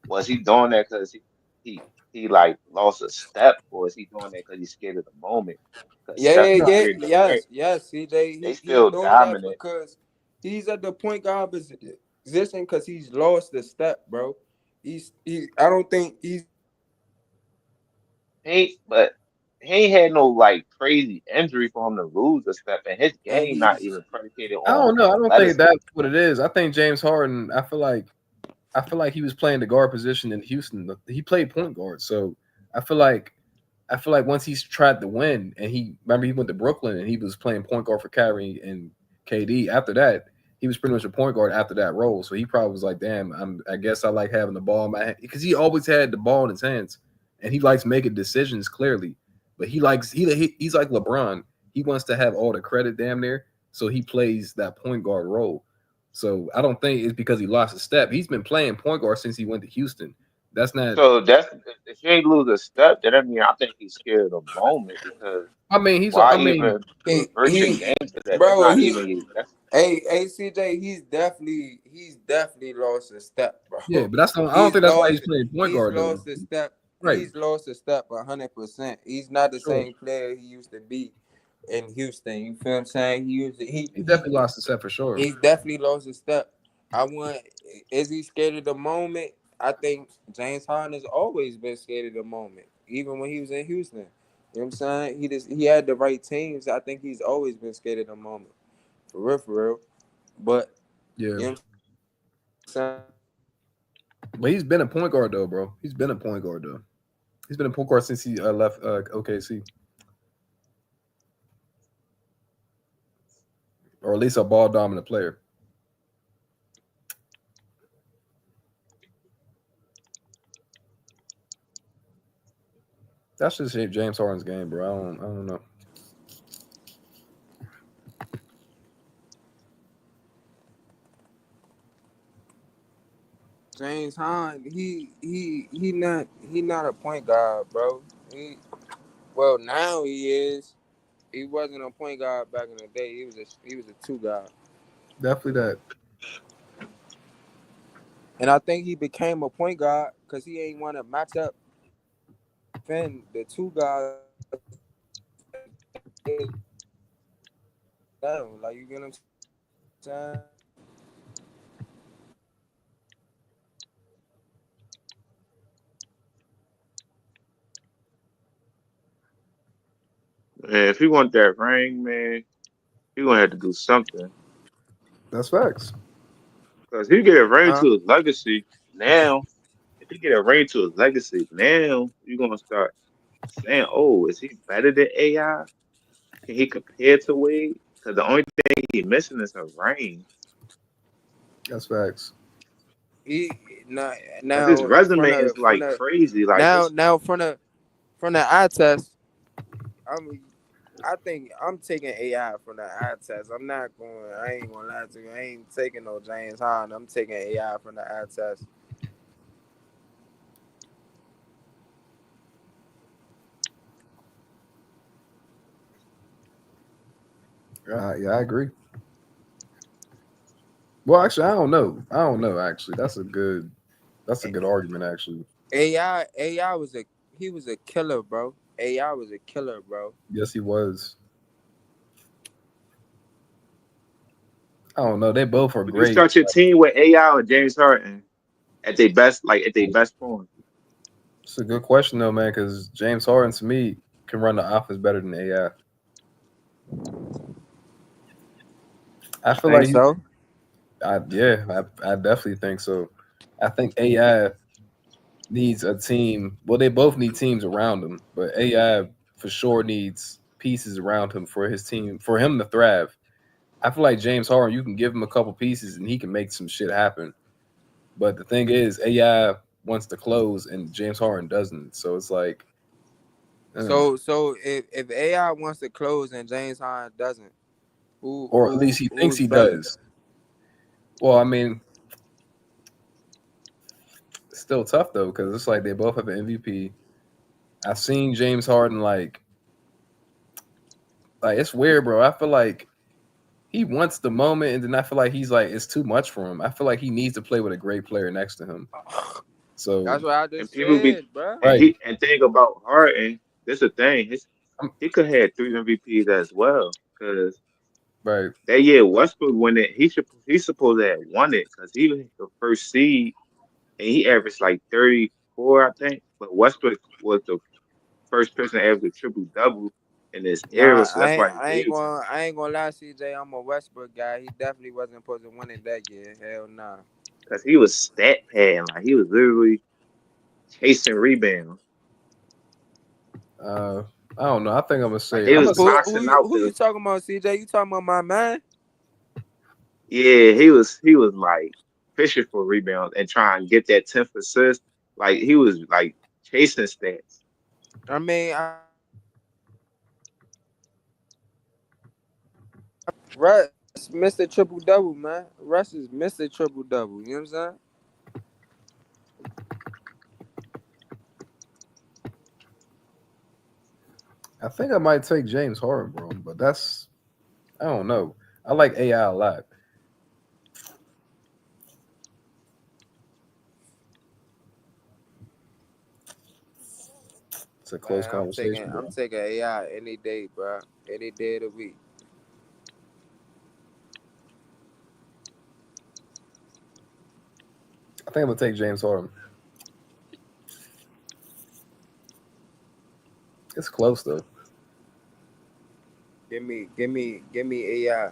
Speaker 5: was he doing that because he he like lost a step, or is he doing that because he's scared of the moment? Because
Speaker 21: Yeah,
Speaker 5: Steph
Speaker 21: yeah,
Speaker 5: and
Speaker 21: yeah,
Speaker 5: Curry,
Speaker 21: yes, yes.
Speaker 5: they
Speaker 21: He
Speaker 5: still
Speaker 21: doing that
Speaker 5: dominant.
Speaker 21: because he's at the point guard position because he's lost the step, bro. I don't think he's
Speaker 5: But he ain't had no like crazy injury for him to lose a step, and his
Speaker 21: and
Speaker 5: game not
Speaker 21: he's
Speaker 5: even predicated
Speaker 13: I
Speaker 5: on
Speaker 13: don't know. I don't think
Speaker 5: athleticism.
Speaker 13: that's what it is. I think James Harden. I feel like he was playing the guard position in Houston. He played point guard, so I feel like once he's tried to win, and he went to Brooklyn and he was playing point guard for Kyrie and KD. After that, he was pretty much a point guard after that role. So he probably was like, "Damn, I guess I like having the ball in my hand," because he always had the ball in his hands, and he likes making decisions clearly. But he's like LeBron. He wants to have all the credit damn near, so he plays that point guard role. So I don't think it's because he lost a step. He's been playing point guard since he went to Houston. That's not.
Speaker 5: So that's if you ain't lose a step, then I mean I think he's scared of the moment because
Speaker 13: I mean, he's.
Speaker 5: why
Speaker 13: I mean,
Speaker 5: even reverse your game to that? That's
Speaker 21: bro.
Speaker 5: not even that's
Speaker 21: Hey, CJ, he's definitely lost a step,
Speaker 13: yeah,
Speaker 21: bro.
Speaker 13: but that's not. I don't
Speaker 21: He's
Speaker 13: think that's why
Speaker 21: lost
Speaker 13: he's playing point
Speaker 21: he's
Speaker 13: guard though.
Speaker 21: lost a step.
Speaker 13: Right.
Speaker 21: He's lost a step 100%. He's not the
Speaker 13: Sure.
Speaker 21: same player he used to be in Houston. You feel what I'm saying?
Speaker 13: He definitely lost a step for sure.
Speaker 21: He's definitely lost a step. I want is he scared of the moment? I think James Harden has always been scared of the moment, even when he was in Houston. You know what I'm saying? He had the right teams. I think he's always been scared of the moment. For real, for real. But
Speaker 13: Yeah.
Speaker 21: you know what I'm saying?
Speaker 13: But he's been a point guard though, bro. He's been a point guard though. He's been a point guard since he left OKC, or at least a ball dominant player. That's just James Harden's game, bro. I don't know.
Speaker 21: James Harden, he not a point guard, bro. Well now he is. He wasn't a point guard back in the day. He was a two guard.
Speaker 13: Definitely that.
Speaker 21: And I think he became a point guard because he ain't want to match up defend the two guys down. Like you get what I'm saying?
Speaker 5: man, if he want that ring, man, he gonna have to do something.
Speaker 13: That's facts.
Speaker 5: Because he get a ring
Speaker 21: Huh?
Speaker 5: to his legacy now. If he get a ring to his legacy now, you're gonna start saying, "Oh, is he better than AI? Can he compare to Wade?" Because the only thing he missing is a ring.
Speaker 13: That's facts.
Speaker 21: He now
Speaker 5: Because his
Speaker 21: now
Speaker 5: resume is like crazy. Like it's
Speaker 21: now from the eye test. I think I'm taking AI from the eye test. I'm not going. I ain't gonna lie to you. I ain't taking no James Harden. I'm taking AI from the eye test.
Speaker 13: Yeah, I agree. Well, actually, I don't know. I don't know. Actually, that's a good argument. Actually,
Speaker 21: AI was a killer, bro. AI was a killer, bro.
Speaker 13: yes, he was. I don't know. They both are
Speaker 5: would you
Speaker 13: great.
Speaker 5: start your team with AI or James Harden at their best, like at their best form?
Speaker 13: It's a good question though, man. Because James Harden to me can run the offense better than AI. I
Speaker 21: You
Speaker 13: feel
Speaker 21: think
Speaker 13: like
Speaker 21: so?
Speaker 13: I definitely think so. I think AI needs a team. Well, they both need teams around him, but AI for sure needs pieces around him for his team for him to thrive. I feel like James Harden, you can give him a couple pieces and he can make some shit happen. But the thing is, AI wants to close and James Harden doesn't. So it's like,
Speaker 21: So if AI wants to close and James Harden doesn't,
Speaker 13: or at least he thinks
Speaker 21: who's
Speaker 13: he
Speaker 21: better?
Speaker 13: does. Well, I mean, it's still tough though because it's like they both have an MVP. I've seen James Harden like it's weird, bro. I feel like he wants the moment, and then I feel like he's like it's too much for him. I feel like he needs to play with a great player next to him. So
Speaker 18: That's what I
Speaker 5: And
Speaker 18: just
Speaker 5: people be
Speaker 18: said, bro.
Speaker 5: and
Speaker 13: right,
Speaker 5: he and think about Harden. This the thing. He could have had 3 MVPs as well. Because
Speaker 13: right.
Speaker 5: that year Westbrook won it. He's supposed to have won it because he was the first seed and he averaged like 34, I think. But Westbrook was the first person to average a triple double in this era,
Speaker 18: Nah,
Speaker 5: so that's why he
Speaker 18: I
Speaker 5: gave
Speaker 18: ain't
Speaker 5: it to him.
Speaker 18: gonna I ain't gonna lie, CJ. I'm a Westbrook guy. He definitely wasn't supposed to win it that year. Hell nah.
Speaker 5: Because he was stat padding, like he was literally chasing rebounds.
Speaker 13: Uh, I don't know. I think
Speaker 5: Like they
Speaker 13: I'm
Speaker 5: was
Speaker 13: gonna say
Speaker 5: boxing out
Speaker 18: Who you
Speaker 5: the
Speaker 18: talking about, CJ? You talking about my man?
Speaker 5: yeah, he was like fishing for rebounds and trying to get that 10th assist. Like he was like chasing stats.
Speaker 18: I mean, Russ Mr. Triple Double, man. Russ is Mr. Triple Double. You know what I'm saying?
Speaker 13: I think I might take James Harden, bro. But that's I don't know. I like AI a lot. It's a close
Speaker 18: Man,
Speaker 13: conversation,
Speaker 18: I'm
Speaker 13: bro.
Speaker 18: taking AI any day, bro. Any day of the week.
Speaker 13: I think I'm gonna take James Harden. It's close though.
Speaker 18: Give me AI.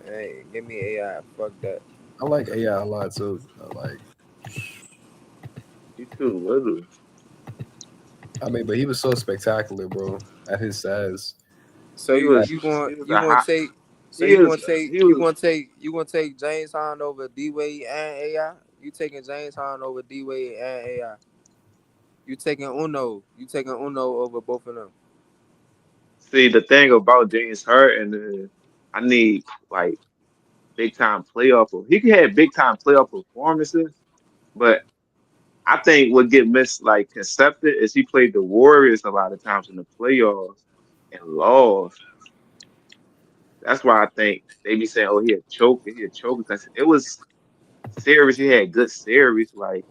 Speaker 18: Hey, give me AI. Fuck that.
Speaker 13: I like AI a lot too.
Speaker 5: You too little.
Speaker 13: I mean, but he was so spectacular, bro. At his size.
Speaker 18: So
Speaker 5: He was he was
Speaker 18: you
Speaker 5: a
Speaker 18: gonna
Speaker 5: hot
Speaker 18: take
Speaker 5: he was he was
Speaker 18: you gonna take James Harden over D Wade and AI? You taking James Harden over D Wade and AI? You taking Uno? You taking Uno over both of them?
Speaker 5: see the thing about James Harden is I need like big time playoff. He can have big time playoff performances, but I think what get mis like concepted is he played the Warriors a lot of times in the playoffs and lost. That's why I think they be saying, "Oh, he a choker," because it was series. He had good series. Like,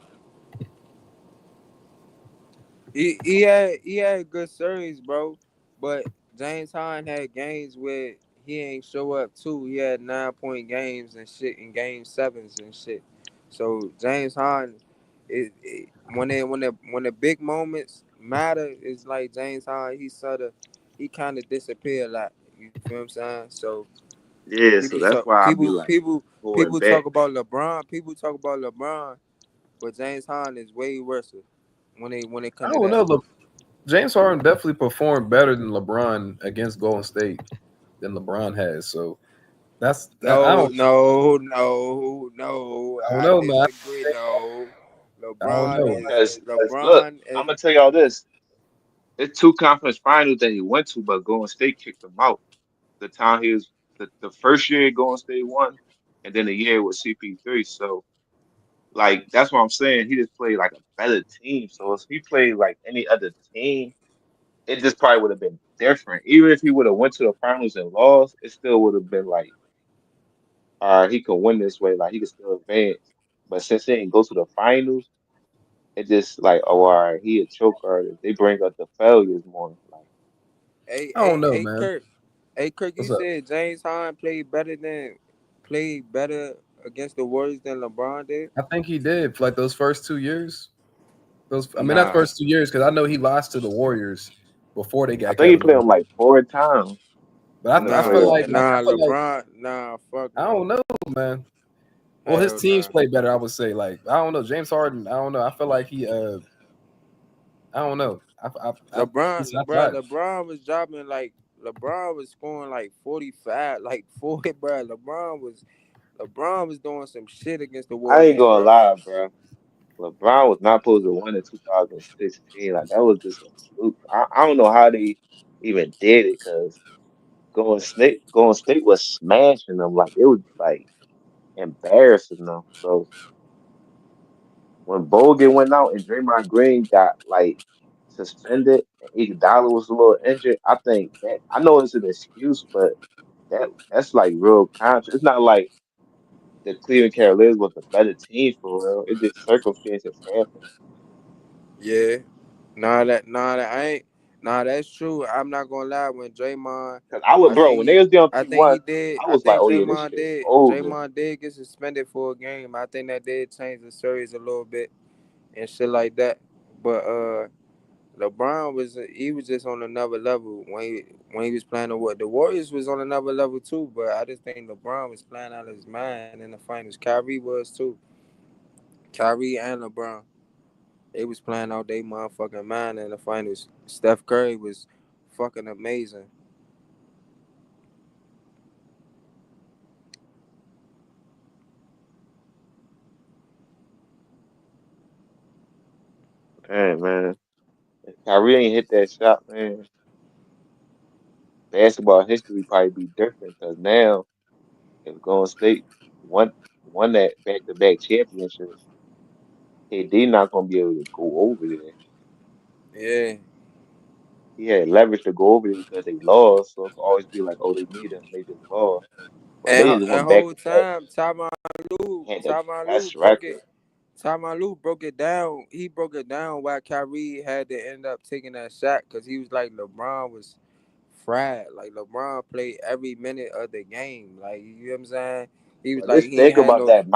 Speaker 18: He had good series, bro. But James Harden had games where he ain't show up too. He had 9 point games and shit in game sevens and shit. So James Harden, when the big moments matter, it's like James Harden. He kind of disappear a lot. You feel what I'm saying? So
Speaker 5: yeah, so that's why I be like going
Speaker 18: people
Speaker 5: back.
Speaker 18: talk about LeBron. People talk about LeBron, but James Harden is way worse when it
Speaker 13: I
Speaker 18: come to
Speaker 13: don't
Speaker 18: that.
Speaker 13: know. James Harden definitely performed better than LeBron against Golden State than LeBron has. So that's that.
Speaker 18: No, no, no, no.
Speaker 13: I don't
Speaker 18: I
Speaker 13: know, man.
Speaker 18: disagree. No,
Speaker 13: I don't know.
Speaker 5: Because look,
Speaker 18: LeBron is
Speaker 5: I'm gonna tell y'all this: it's 2 conference finals that he went to, but Golden State kicked him out. The time he was the first year Golden State won, and then the year with CP3. So like that's what I'm saying. He just played like a better team. So if he played like any other team, it just probably would have been different. Even if he would have went to the finals and lost, it still would have been like, all right, he could win this way. Like he could still advance. But since he didn't go to the finals, it just like, oh, all right, he a choke artist. They bring up the failures more. Like,
Speaker 13: I don't know, man.
Speaker 18: Kirk. Hey Kirk, you
Speaker 13: What's up?
Speaker 18: said James Harden played better against the Warriors than LeBron did.
Speaker 13: I think he did for like those first 2 years. I mean, not
Speaker 18: Nah,
Speaker 13: first 2 years because I know he lost to the Warriors before they
Speaker 5: I
Speaker 13: got
Speaker 5: think he
Speaker 13: Kevin
Speaker 5: played
Speaker 13: Durant.
Speaker 5: him like 4 times in
Speaker 13: But
Speaker 5: the
Speaker 13: I feel
Speaker 18: nah,
Speaker 13: like
Speaker 5: playoffs.
Speaker 18: nah. LeBron, nah. Fuck
Speaker 13: I
Speaker 18: no.
Speaker 13: don't know, man. Well, his
Speaker 18: Hell
Speaker 13: teams
Speaker 18: nah.
Speaker 13: play better. I would say, like I don't know, James Harden. I don't know. I feel like I don't know. He's outside.
Speaker 18: LeBron was dropping like LeBron was scoring like 45, like 40, bro. LeBron was doing some shit against the
Speaker 5: I ain't
Speaker 18: Warriors,
Speaker 5: gonna
Speaker 18: bro.
Speaker 5: lie, bro. LeBron was not supposed to win in 2016. Like that was just a fluke. I don't know how they even did it because Golden State was smashing them. Like it was like embarrassing them. So when Bogut went out and Draymond Green got like suspended and Iguodala was a little injured, I think that I know it's an excuse, but that's like real conscious. It's not like the Cleveland Cavaliers was a better team for real. It just circumstances happen.
Speaker 21: Yeah. That I ain't. Nah, that's true. I'm not gonna lie. When Draymond,
Speaker 5: Cause I was,
Speaker 21: I
Speaker 5: bro,
Speaker 21: think
Speaker 5: when they was down
Speaker 21: I
Speaker 5: three
Speaker 21: think
Speaker 5: one,
Speaker 21: he did.
Speaker 5: I
Speaker 21: I
Speaker 5: was like,
Speaker 21: think
Speaker 5: oh yeah, this shit over.
Speaker 21: Draymond did get suspended for a game. I think that did change the series a little bit and shit like that. But LeBron was just on another level when he was playing the Warriors was on another level too. But I just think LeBron was playing out of his mind in the finals. Kyrie was too. Kyrie and LeBron. They was playing out their motherfucking mind in the finals. Steph Curry was fucking amazing.
Speaker 5: Damn, man. If Kyrie ain't hit that shot, man, basketball history probably be different. Cause now if Golden State won won that back to back championship, KD not gonna be able to go over there.
Speaker 21: Yeah.
Speaker 5: He had leverage to go over there because they lost, so it could always be like, oh, they need him, they just lost. But they just
Speaker 21: And
Speaker 5: went back
Speaker 21: whole
Speaker 5: to back,
Speaker 21: time,
Speaker 5: had the
Speaker 21: Tyronn Lue
Speaker 5: best record.
Speaker 21: broke it down. He broke it down why Kyrie had to end up taking that shot because he was like LeBron was fried. Like LeBron played every minute of the game. Like you know what I'm saying? He was
Speaker 5: But
Speaker 21: like
Speaker 5: just
Speaker 21: he ain't
Speaker 5: think
Speaker 21: had
Speaker 5: about
Speaker 21: no.
Speaker 5: that.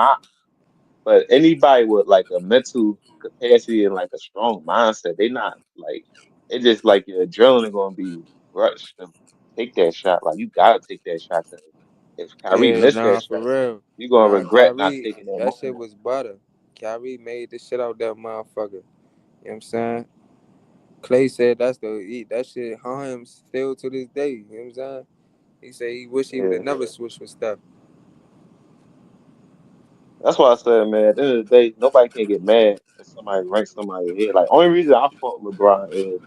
Speaker 5: But anybody with like a mental capacity and like a strong mindset, they not like it's just like your adrenaline gonna be rushed to take that shot. Like you gotta take that shot. 'Cause if Kyrie
Speaker 21: Yeah,
Speaker 5: missed that
Speaker 21: nah, for
Speaker 5: shot,
Speaker 21: real.
Speaker 5: you're gonna
Speaker 21: Nah,
Speaker 5: regret not
Speaker 21: Kyrie,
Speaker 5: taking that
Speaker 21: that shit
Speaker 5: moment.
Speaker 21: was butter. Kyrie made the shit out that motherfucker. You know what I'm saying? Clay said that shit haunt him still to this day. You know what I'm saying? He said he wish he would
Speaker 5: Yeah,
Speaker 21: have never switched with stuff.
Speaker 5: that's why I said, man. At the end of the day, nobody can get mad if somebody ranks somebody ahead. Like only reason I fought LeBron is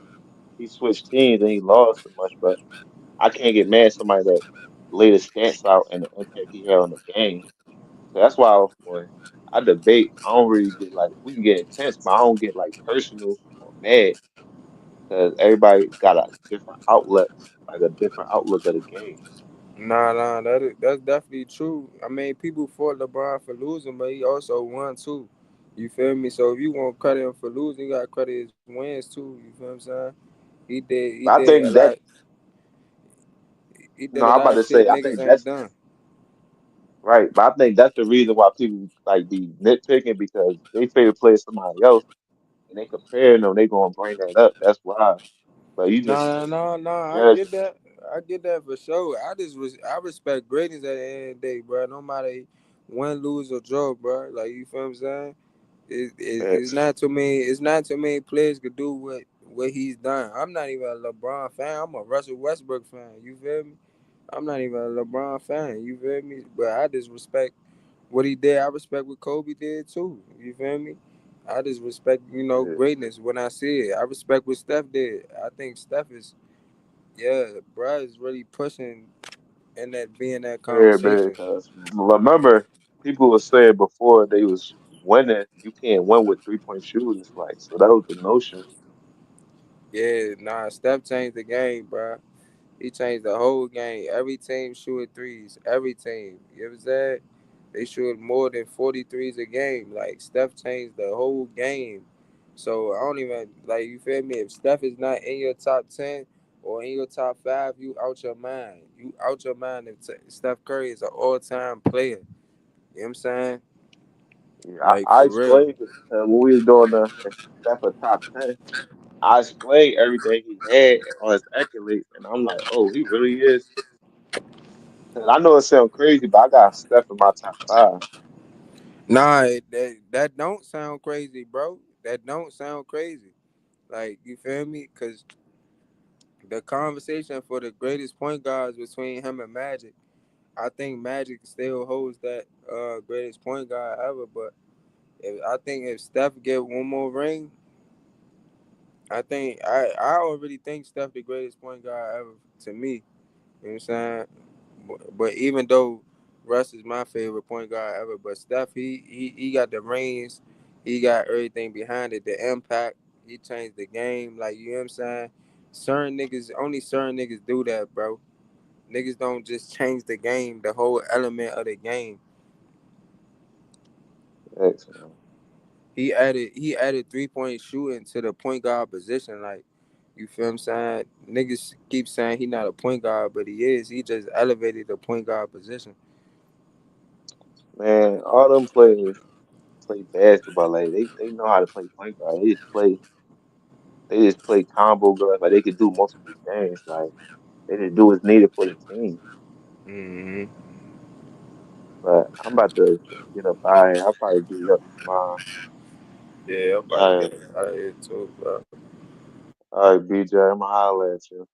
Speaker 5: he switched teams and he lost so much, but I can't get mad at somebody that laid his stats out and the impact he had on the game. So that's why when I debate, I don't really get like we can get intense, but I don't get like personal or mad because everybody got a different outlet, like a different outlook of the game.
Speaker 21: Nah, that's definitely true. I mean, people fought LeBron for losing, but he also won too. You feel me? So if you want credit him for losing, you got credit his wins too. You feel what I'm saying? He
Speaker 5: But I
Speaker 21: did a
Speaker 5: think
Speaker 21: lot.
Speaker 5: that
Speaker 21: He did a
Speaker 5: no, I'm
Speaker 21: lot
Speaker 5: about
Speaker 21: of
Speaker 5: to
Speaker 21: shit
Speaker 5: say I
Speaker 21: niggas
Speaker 5: think
Speaker 21: ain't
Speaker 5: that's
Speaker 21: done.
Speaker 5: right, but I think that's the reason why people like be nitpicking because they favorite play somebody else and they comparing them, they gonna bring that up. That's why. But you just
Speaker 21: No. I
Speaker 5: judge.
Speaker 21: get that. I get that for sure. I respect greatness at the end of the day, bro. No matter win, lose or draw, bro. Like you feel what I'm saying? It's not too many. It's not too many players could do what he's done. I'm not even a LeBron fan. I'm a Russell Westbrook fan. You feel me? I'm not even a LeBron fan. You feel me? But I just respect what he did. I respect what Kobe did too. You feel me? I just respect, greatness when I see it. I respect what Steph did. I think Steph is, yeah, bruh is really pushing in that being that
Speaker 5: Yeah, man,
Speaker 21: conversation.
Speaker 5: because remember, people were saying before they was winning, you can't win with 3-point shooters. Like, so that was the notion.
Speaker 21: Yeah, nah, Steph changed the game, bruh. He changed the whole game. Every team shooting threes. Every team. You know what I'm saying? They shoot more than 40 threes a game. Like Steph changed the whole game. So I don't even like you feel me? If Steph is not in your top 10 or in your top 5, you out your mind. You out your mind if Steph Curry is an all-time player. You know what I'm saying?
Speaker 5: Yeah,
Speaker 21: Like
Speaker 5: I
Speaker 21: for real.
Speaker 5: explained it, when we was doing the Steph a top 10. I explained everything he had and all his accolades, and I'm like, oh, he really is. 'Cause I know it sounds crazy, but I got Steph in my top 5.
Speaker 21: Nah, that don't sound crazy, bro. That don't sound crazy. Like, you feel me? Cause the conversation for the greatest point guards between him and Magic, I think Magic still holds that greatest point guard ever. But I think if Steph get one more ring, I already think Steph the greatest point guard ever to me. You know what I'm saying? But even though Russ is my favorite point guard ever, but Steph he got the rings, he got everything behind it, the impact. He changed the game. Like, you know what I'm saying? Only certain niggas do that, bro. Niggas don't just change the game, the whole element of the game.
Speaker 5: Excellent.
Speaker 21: He added 3-point shooting to the point guard position. Like, you feel what I'm saying? Niggas keep saying he not a point guard, but he is. He just elevated the point guard position.
Speaker 5: Man, all them players play basketball. Like they know how to play point guard. They just play combo guards. Like they could do multiple things. Like they just do what's needed for the team.
Speaker 21: Hmm.
Speaker 5: But I'm about to get up out of here. I'll probably be up tomorrow.
Speaker 21: Yeah, I'm about to
Speaker 5: All
Speaker 21: get
Speaker 5: right,
Speaker 21: out of here too, bro.
Speaker 5: all right, BJ. I'm gonna holler at you.